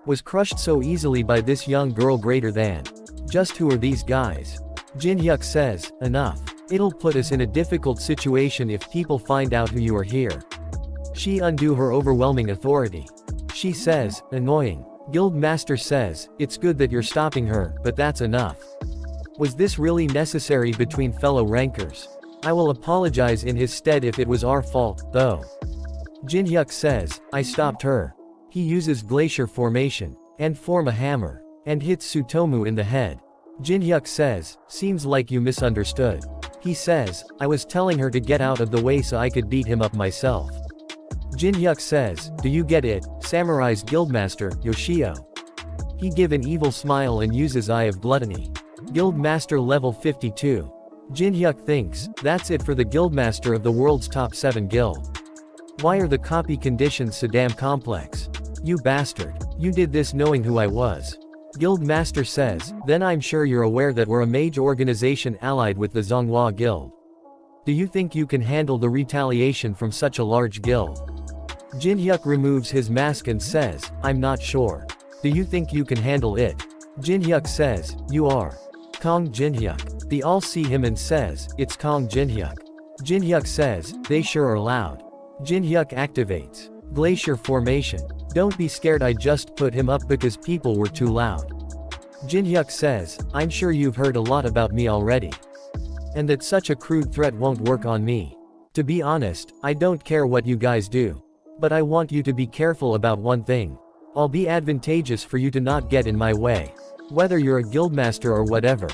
was crushed so easily by this young girl greater than. Just who are these guys? Jin-hyuk says, enough. It'll put us in a difficult situation if people find out who you are here. She undo her overwhelming authority. She says, annoying. Guildmaster says, it's good that you're stopping her, but that's enough. Was this really necessary between fellow rankers? I will apologize in his stead if it was our fault, though. Jin-hyuk says, I stopped her. He uses glacier formation, and form a hammer, and hits Tsutomu in the head. Jin-hyuk says, seems like you misunderstood. He says, I was telling her to get out of the way so I could beat him up myself. Jin-hyuk says, do you get it, Samurai's Guildmaster, Yoshio? He give an evil smile and uses Eye of Gluttony. Guildmaster level 52. Jin-hyuk thinks, that's it for the Guildmaster of the world's top 7 guild. Why are the copy conditions so damn complex? You bastard. You did this knowing who I was. Guildmaster says, then I'm sure you're aware that we're a mage organization allied with the Zonghua Guild. Do you think you can handle the retaliation from such a large guild? Jinhyuk removes his mask and says, I'm not sure. Do you think you can handle it? Jinhyuk says, you are Kong Jinhyuk. They all see him and says, it's Kong Jinhyuk. Jinhyuk says, they sure are loud. Jinhyuk activates Glacier Formation. Don't be scared, I just put him up because people were too loud. Jinhyuk says, I'm sure you've heard a lot about me already. And that such a crude threat won't work on me. To be honest, I don't care what you guys do. But I want you to be careful about one thing. I'll be advantageous for you to not get in my way. Whether you're a guildmaster or whatever.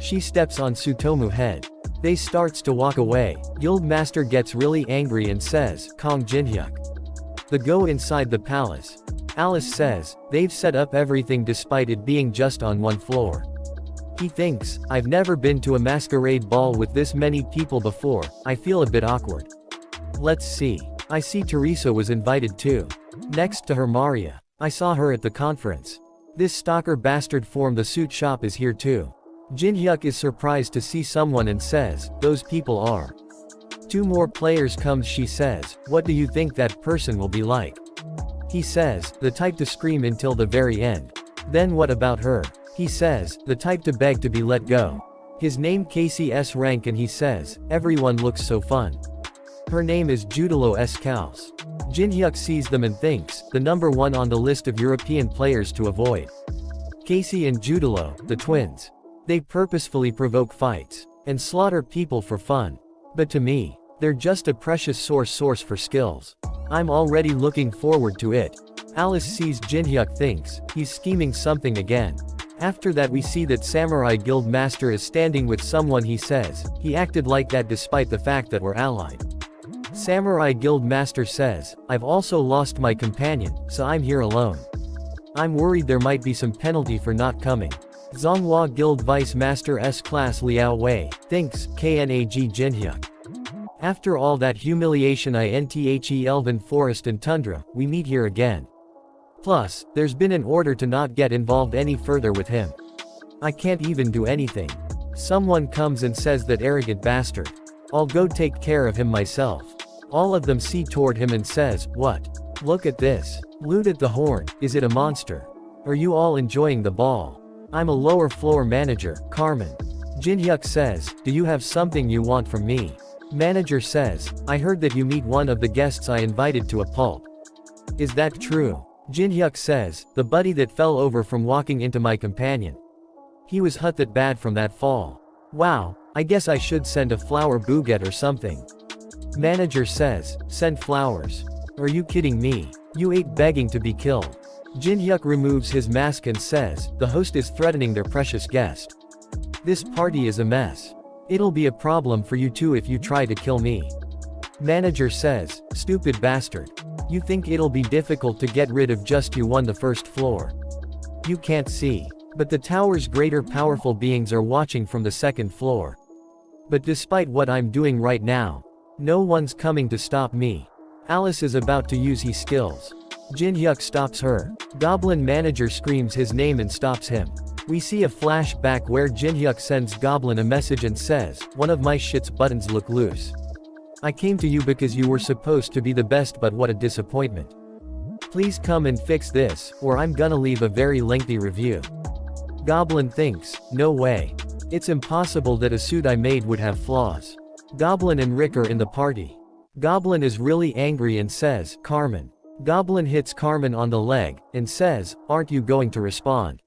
She steps on Tsutomu's head. They starts to walk away. Guildmaster gets really angry and says, Kong Jinhyuk. They go inside the palace. Alice says, they've set up everything despite it being just on one floor. He thinks, I've never been to a masquerade ball with this many people before, I feel a bit awkward. Let's see. I see Teresa was invited too. Next to her Maria. I saw her at the conference. This stalker bastard from the suit shop is here too. Jinhyuk is surprised to see someone and says, those people are. Two more players comes, she says, what do you think that person will be like? He says, the type to scream until the very end. Then what about her? He says, the type to beg to be let go. His name Casey S. Rank and he says, everyone looks so fun. Her name is Judilo S. Kaus. Jinhyuk sees them and thinks, the number one on the list of European players to avoid. Casey and Judilo, the twins. They purposefully provoke fights. And slaughter people for fun. But to me, they're just a precious source for skills. I'm already looking forward to it. Alice sees Jinhyuk thinks, he's scheming something again. After that we see that Samurai Guild Master is standing with someone. He says, he acted like that despite the fact that we're allied. Samurai Guild Master says, I've also lost my companion, so I'm here alone. I'm worried there might be some penalty for not coming. Zonghua Guild Vice Master S-Class Liao Wei thinks, KNAG Jinhyuk. After all that humiliation INTHE Elven Forest and Tundra, we meet here again. Plus, there's been an order to not get involved any further with him. I can't even do anything. Someone comes and says that arrogant bastard. I'll go take care of him myself. All of them see toward him and says, what? Look at this. Loot at the horn, is it a monster? Are you all enjoying the ball? I'm a lower floor manager, Carmen. Jinhyuk says, do you have something you want from me? Manager says, I heard that you meet one of the guests I invited to a pulp. Is that true? Jinhyuk says, the buddy that fell over from walking into my companion. He was hurt that bad from that fall. Wow, I guess I should send a flower bouquet or something. Manager says, send flowers. Are you kidding me? You ain't begging to be killed. Jinhyuk removes his mask and says, the host is threatening their precious guest. This party is a mess. It'll be a problem for you too if you try to kill me. Manager says, stupid bastard. You think it'll be difficult to get rid of just you on the first floor. You can't see. But the tower's greater powerful beings are watching from the second floor. But despite what I'm doing right now, no one's coming to stop me. Alice is about to use his skills. Jinhyuk stops her. Goblin Manager screams his name and stops him. We see a flashback where Jinhyuk sends Goblin a message and says, one of my shit's buttons look loose. I came to you because you were supposed to be the best, but what a disappointment. Please come and fix this, or I'm gonna leave a very lengthy review. Goblin thinks, no way. It's impossible that a suit I made would have flaws. Goblin and Rick are in the party. Goblin is really angry and says, Carmen. Goblin hits Carmen on the leg, and says, aren't you going to respond?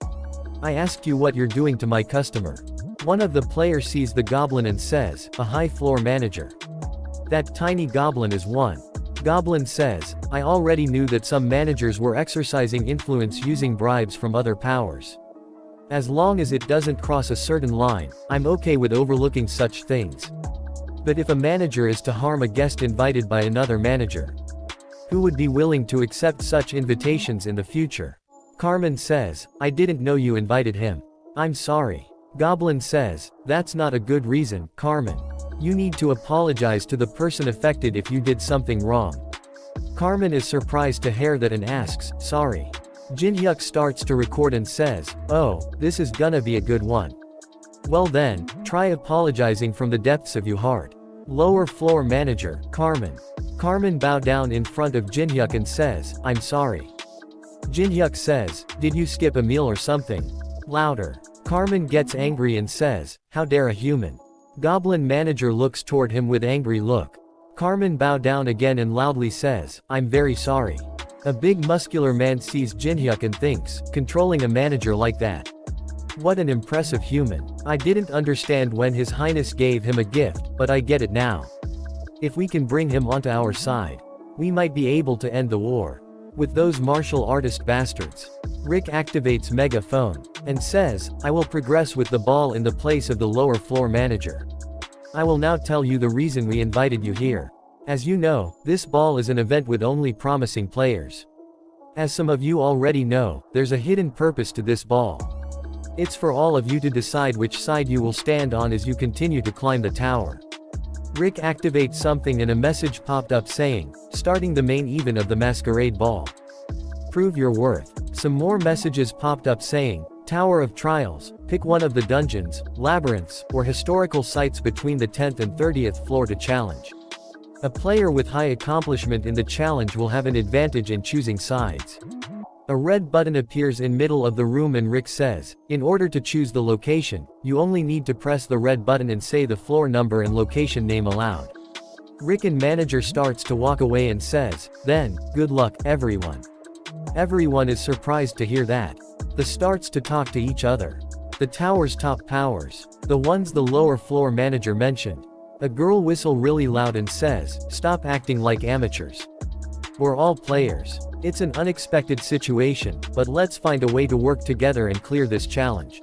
I asked you what you're doing to my customer. One of the players sees the goblin and says, a high floor manager. That tiny goblin is one. Goblin says, I already knew that some managers were exercising influence using bribes from other powers. As long as it doesn't cross a certain line, I'm okay with overlooking such things. But if a manager is to harm a guest invited by another manager, who would be willing to accept such invitations in the future? Carmen says, I didn't know you invited him. I'm sorry. Goblin says, that's not a good reason, Carmen. You need to apologize to the person affected if you did something wrong. Carmen is surprised to hear that and asks, sorry. Jinhyuk starts to record and says, oh, this is gonna be a good one. Well then, try apologizing from the depths of your heart. Lower floor manager, Carmen. Carmen bow down in front of Jinhyuk and says, I'm sorry. Jinhyuk says, did you skip a meal or something? Louder. Carmen gets angry and says, how dare a human. Goblin manager looks toward him with angry look. Carmen bow down again and loudly says, I'm very sorry. A big muscular man sees Jinhyuk and thinks, controlling a manager like that. What an impressive human. I didn't understand when His Highness gave him a gift, but I get it now. If we can bring him onto our side, we might be able to end the war with those martial artist bastards. Rick activates megaphone and says, I will progress with the ball in the place of the lower floor manager. I will now tell you the reason we invited you here. As you know, this ball is an event with only promising players. As some of you already know, there's a hidden purpose to this ball. It's for all of you to decide which side you will stand on as you continue to climb the tower. Rick activates something and a message popped up saying, starting the main event of the masquerade ball. Prove your worth. Some more messages popped up saying, Tower of Trials, pick one of the dungeons, labyrinths, or historical sites between the 10th and 30th floor to challenge. A player with high accomplishment in the challenge will have an advantage in choosing sides. A red button appears in middle of the room and Rick says, in order to choose the location, you only need to press the red button and say the floor number and location name aloud. Rick and manager starts to walk away and says, then, good luck, everyone. Everyone is surprised to hear that. The starts to talk to each other. The tower's top powers, the ones the lower floor manager mentioned. A girl whistle really loud and says, stop acting like amateurs. We're all players. It's an unexpected situation, but let's find a way to work together and clear this challenge.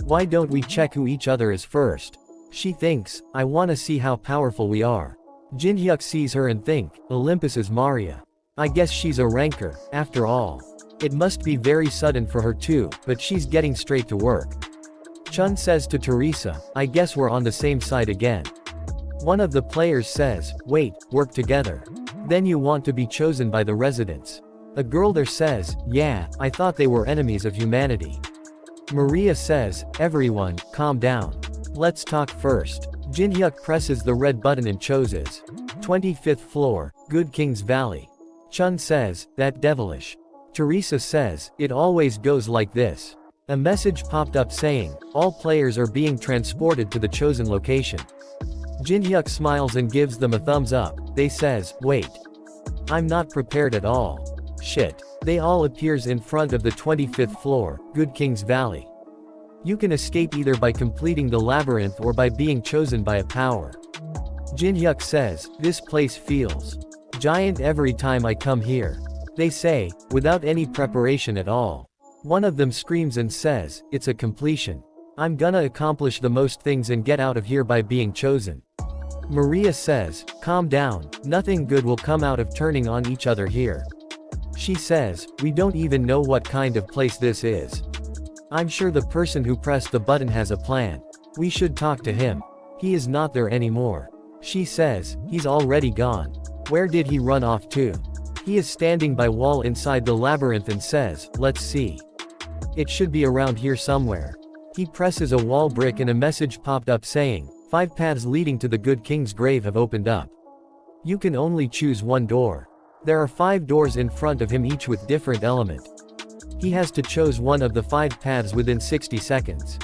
Why don't we check who each other is first? She thinks, I wanna see how powerful we are. Jinhyuk sees her and think, Olympus is Maria. I guess she's a ranker, after all. It must be very sudden for her too, but she's getting straight to work. Chun says to Teresa, I guess we're on the same side again. One of the players says, wait, work together. Then you want to be chosen by the residents. A girl there says, yeah, I thought they were enemies of humanity. Maria says, everyone, calm down. Let's talk first. Jinhyuk presses the red button and chooses 25th floor, Good King's Valley. Chun says, that devilish. Teresa says, it always goes like this. A message popped up saying, all players are being transported to the chosen location. Jinhyuk smiles and gives them a thumbs up. They says, wait. I'm not prepared at all. Shit. They all appears in front of the 25th floor, Good King's Valley. You can escape either by completing the labyrinth or by being chosen by a power. Jinhyuk says, this place feels giant every time I come here. They say, without any preparation at all. One of them screams and says, it's a completion. I'm gonna accomplish the most things and get out of here by being chosen. Maria says, calm down, nothing good will come out of turning on each other here. She says, we don't even know what kind of place this is. I'm sure the person who pressed the button has a plan. We should talk to him. He is not there anymore. She says, he's already gone. Where did he run off to? He is standing by wall inside the labyrinth and says, let's see. It should be around here somewhere. He presses a wall brick and a message popped up saying, 5 paths leading to the Good King's grave have opened up. You can only choose one door. There are 5 doors in front of him, each with different element. He has to choose one of the 5 paths within 60 seconds.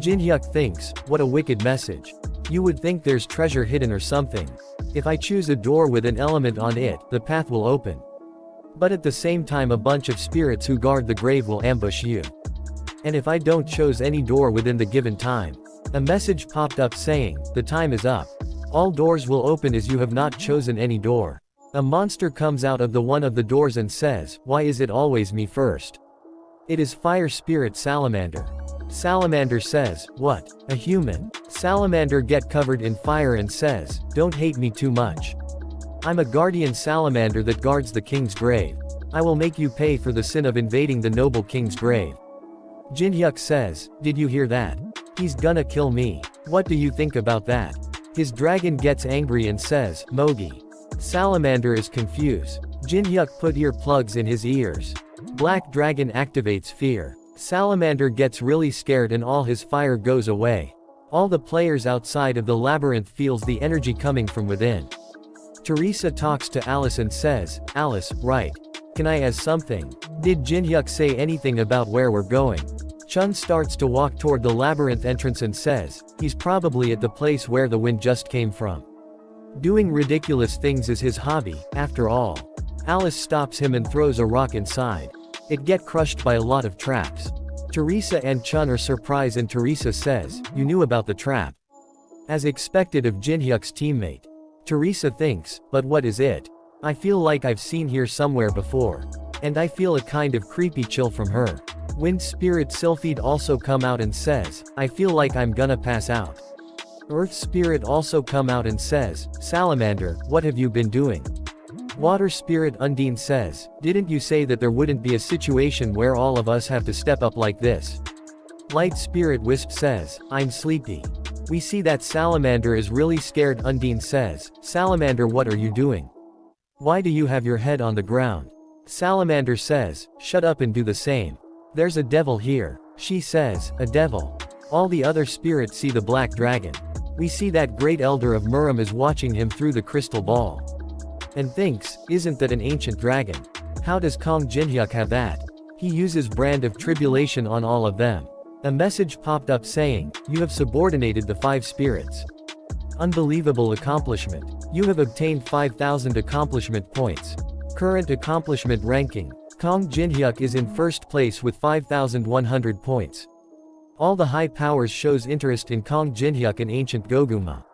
Jinhyuk thinks, what a wicked message. You would think there's treasure hidden or something. If I choose a door with an element on it, the path will open. But at the same time a bunch of spirits who guard the grave will ambush you. And if I don't choose any door within the given time, a message popped up saying, the time is up. All doors will open as you have not chosen any door. A monster comes out of the one of the doors and says, why is it always me first? It is Fire Spirit Salamander. Salamander says, what? A human? Salamander get covered in fire and says, don't hate me too much. I'm a guardian salamander that guards the king's grave. I will make you pay for the sin of invading the noble king's grave. Jinhyuk says, did you hear that? He's gonna kill me. What do you think about that? His dragon gets angry and says, Mogi. Salamander is confused. Jinhyuk put earplugs in his ears. Black Dragon activates fear. Salamander gets really scared and all his fire goes away. All the players outside of the labyrinth feels the energy coming from within. Teresa talks to Alice and says, Alice, right. Can I ask something? Did Jinhyuk say anything about where we're going? Chun starts to walk toward the labyrinth entrance and says, he's probably at the place where the wind just came from. Doing ridiculous things is his hobby, after all. Alice stops him and throws a rock inside. It gets crushed by a lot of traps. Teresa and Chun are surprised and Teresa says, you knew about the trap. As expected of Jinhyuk's teammate. Teresa thinks, but what is it? I feel like I've seen her somewhere before. And I feel a kind of creepy chill from her. Wind Spirit Sylphide also come out and says, I feel like I'm gonna pass out. Earth Spirit also come out and says, Salamander, what have you been doing? Water Spirit Undine says, didn't you say that there wouldn't be a situation where all of us have to step up like this? Light Spirit Wisp says, I'm sleepy. We see that Salamander is really scared. Undine says, Salamander, what are you doing? Why do you have your head on the ground? Salamander says, shut up and do the same. There's a devil here. She says, a devil. All the other spirits see the black dragon. We see that great elder of Muram is watching him through the crystal ball. And thinks, isn't that an ancient dragon? How does Kong Jinhyuk have that? He uses brand of tribulation on all of them. A message popped up saying, you have subordinated the 5 spirits. Unbelievable accomplishment. You have obtained 5,000 accomplishment points. Current accomplishment ranking. Kong Jinhyuk is in first place with 5,100 points. All the high powers shows interest in Kong Jinhyuk and ancient Goguma.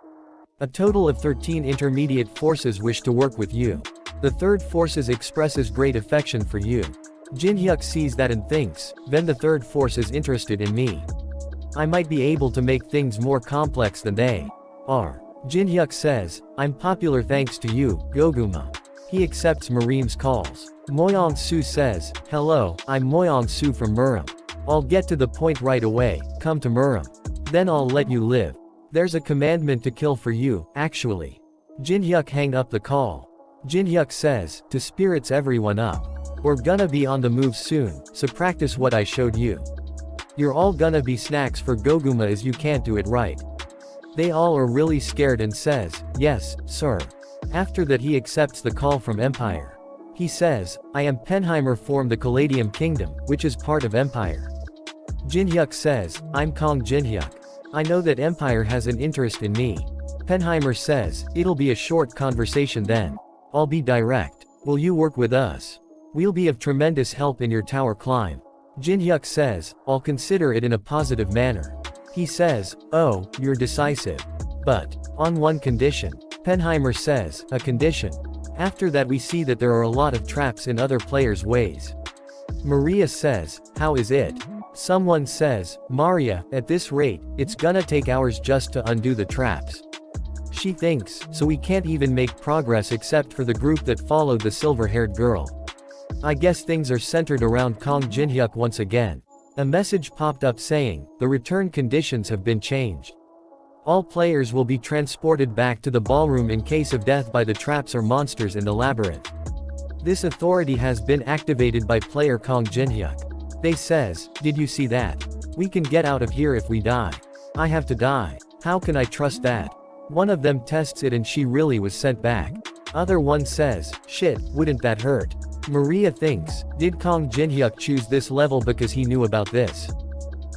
A total of 13 intermediate forces wish to work with you. The third forces expresses great affection for you. Jinhyuk sees that and thinks, then the third force is interested in me. I might be able to make things more complex than they are. Jinhyuk says, I'm popular thanks to you, Goguma. He accepts Marim's calls. Moyong Su says, hello, I'm Moyong Su from Muram. I'll get to the point right away, come to Muram. Then I'll let you live. There's a commandment to kill for you, actually. Jinhyuk hang up the call. Jinhyuk says, to spirits everyone up. We're gonna be on the move soon, so practice what I showed you. You're all gonna be snacks for Goguma as you can't do it right. They all are really scared and says, yes, sir. After that he accepts the call from Empire. He says, I am Penheimer from the Caladium Kingdom, which is part of Empire. Jinhyuk says, I'm Kong Jinhyuk. I know that Empire has an interest in me. Penheimer says, it'll be a short conversation then. I'll be direct. Will you work with us? We'll be of tremendous help in your tower climb. Jinhyuk says, I'll consider it in a positive manner. He says, oh, you're decisive. But, on one condition. Penheimer says, a condition. After that we see that there are a lot of traps in other players' ways. Maria says, how is it? Someone says, Maria, at this rate, it's gonna take hours just to undo the traps. She thinks, so we can't even make progress except for the group that followed the silver-haired girl. I guess things are centered around Kong Jinhyuk once again. A message popped up saying, the return conditions have been changed. All players will be transported back to the ballroom in case of death by the traps or monsters in the labyrinth. This authority has been activated by player Kong Jinhyuk. They says, did you see that? We can get out of here if we die. I have to die. How can I trust that? One of them tests it and she really was sent back. Other one says, shit, wouldn't that hurt? Maria thinks, did Kong Jinhyuk choose this level because he knew about this?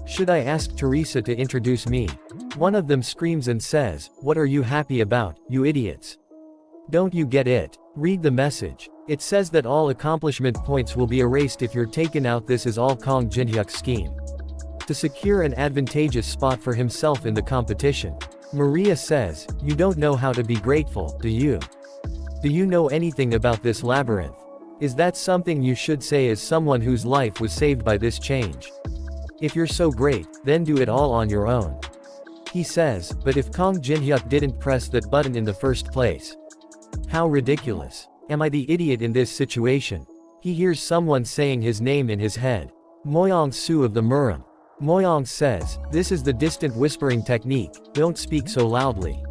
Should I ask Teresa to introduce me? One of them screams and says, what are you happy about, you idiots? Don't you get it? Read the message. It says that all accomplishment points will be erased if you're taken out. This is all Kong Jinhyuk's scheme. To secure an advantageous spot for himself in the competition. Maria says, you don't know how to be grateful, do you? Do you know anything about this labyrinth? Is that something you should say as someone whose life was saved by this change? If you're so great, then do it all on your own. He says, but if Kong Jinhyuk didn't press that button in the first place? How ridiculous. Am I the idiot in this situation? He hears someone saying his name in his head. Moyong Su of the Muram. Moyong says, this is the distant whispering technique, don't speak so loudly.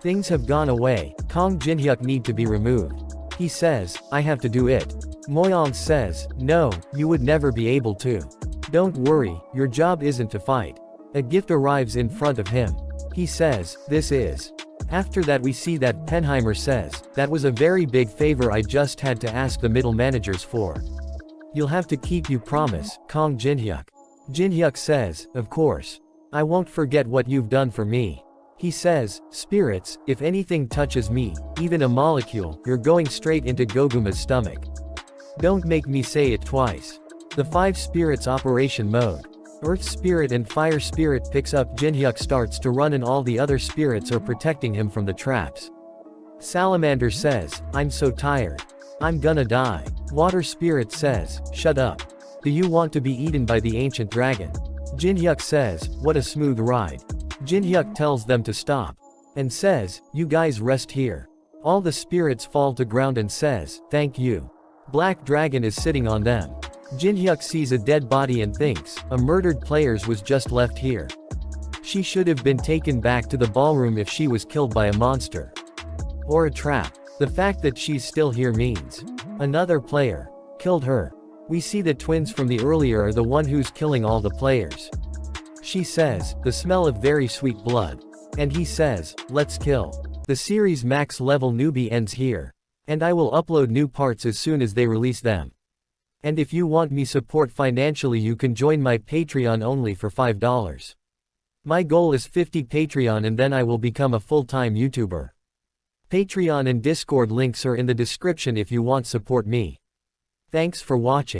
Things have gone away, Kong Jinhyuk need to be removed. He says, I have to do it. Moyong says, no, you would never be able to. Don't worry, your job isn't to fight. A gift arrives in front of him. He says, "This is." After that we see that Penheimer says, "That was a very big favor I just had to ask the middle managers for. You'll have to keep you promise, Kong Jinhyuk." Jinhyuk says, "Of course. I won't forget what you've done for me." He says, "Spirits, if anything touches me, even a molecule, you're going straight into Goguma's stomach. Don't make me say it twice." The 5 spirits operation mode. Earth spirit and fire spirit picks up. Jinhyuk starts to run and all the other spirits are protecting him from the traps. Salamander says, "I'm so tired. I'm gonna die." Water spirit says, "Shut up. Do you want to be eaten by the ancient dragon?" Jinhyuk says, "What a smooth ride." Jinhyuk tells them to stop. And says, "You guys rest here." All the spirits fall to ground and says, "Thank you." Black dragon is sitting on them. Jinhyuk sees a dead body and thinks, a murdered players was just left here. She should have been taken back to the ballroom if she was killed by a monster. Or a trap. The fact that she's still here means another player killed her. We see the twins from the earlier are the one who's killing all the players. She says, "The smell of very sweet blood." And he says, "Let's kill." The series max level newbie ends here. And I will upload new parts as soon as they release them. And if you want me support financially you can join my Patreon only for $5. My goal is 50 Patreon and then I will become a full-time YouTuber. Patreon and Discord links are in the description if you want support me. Thanks for watching.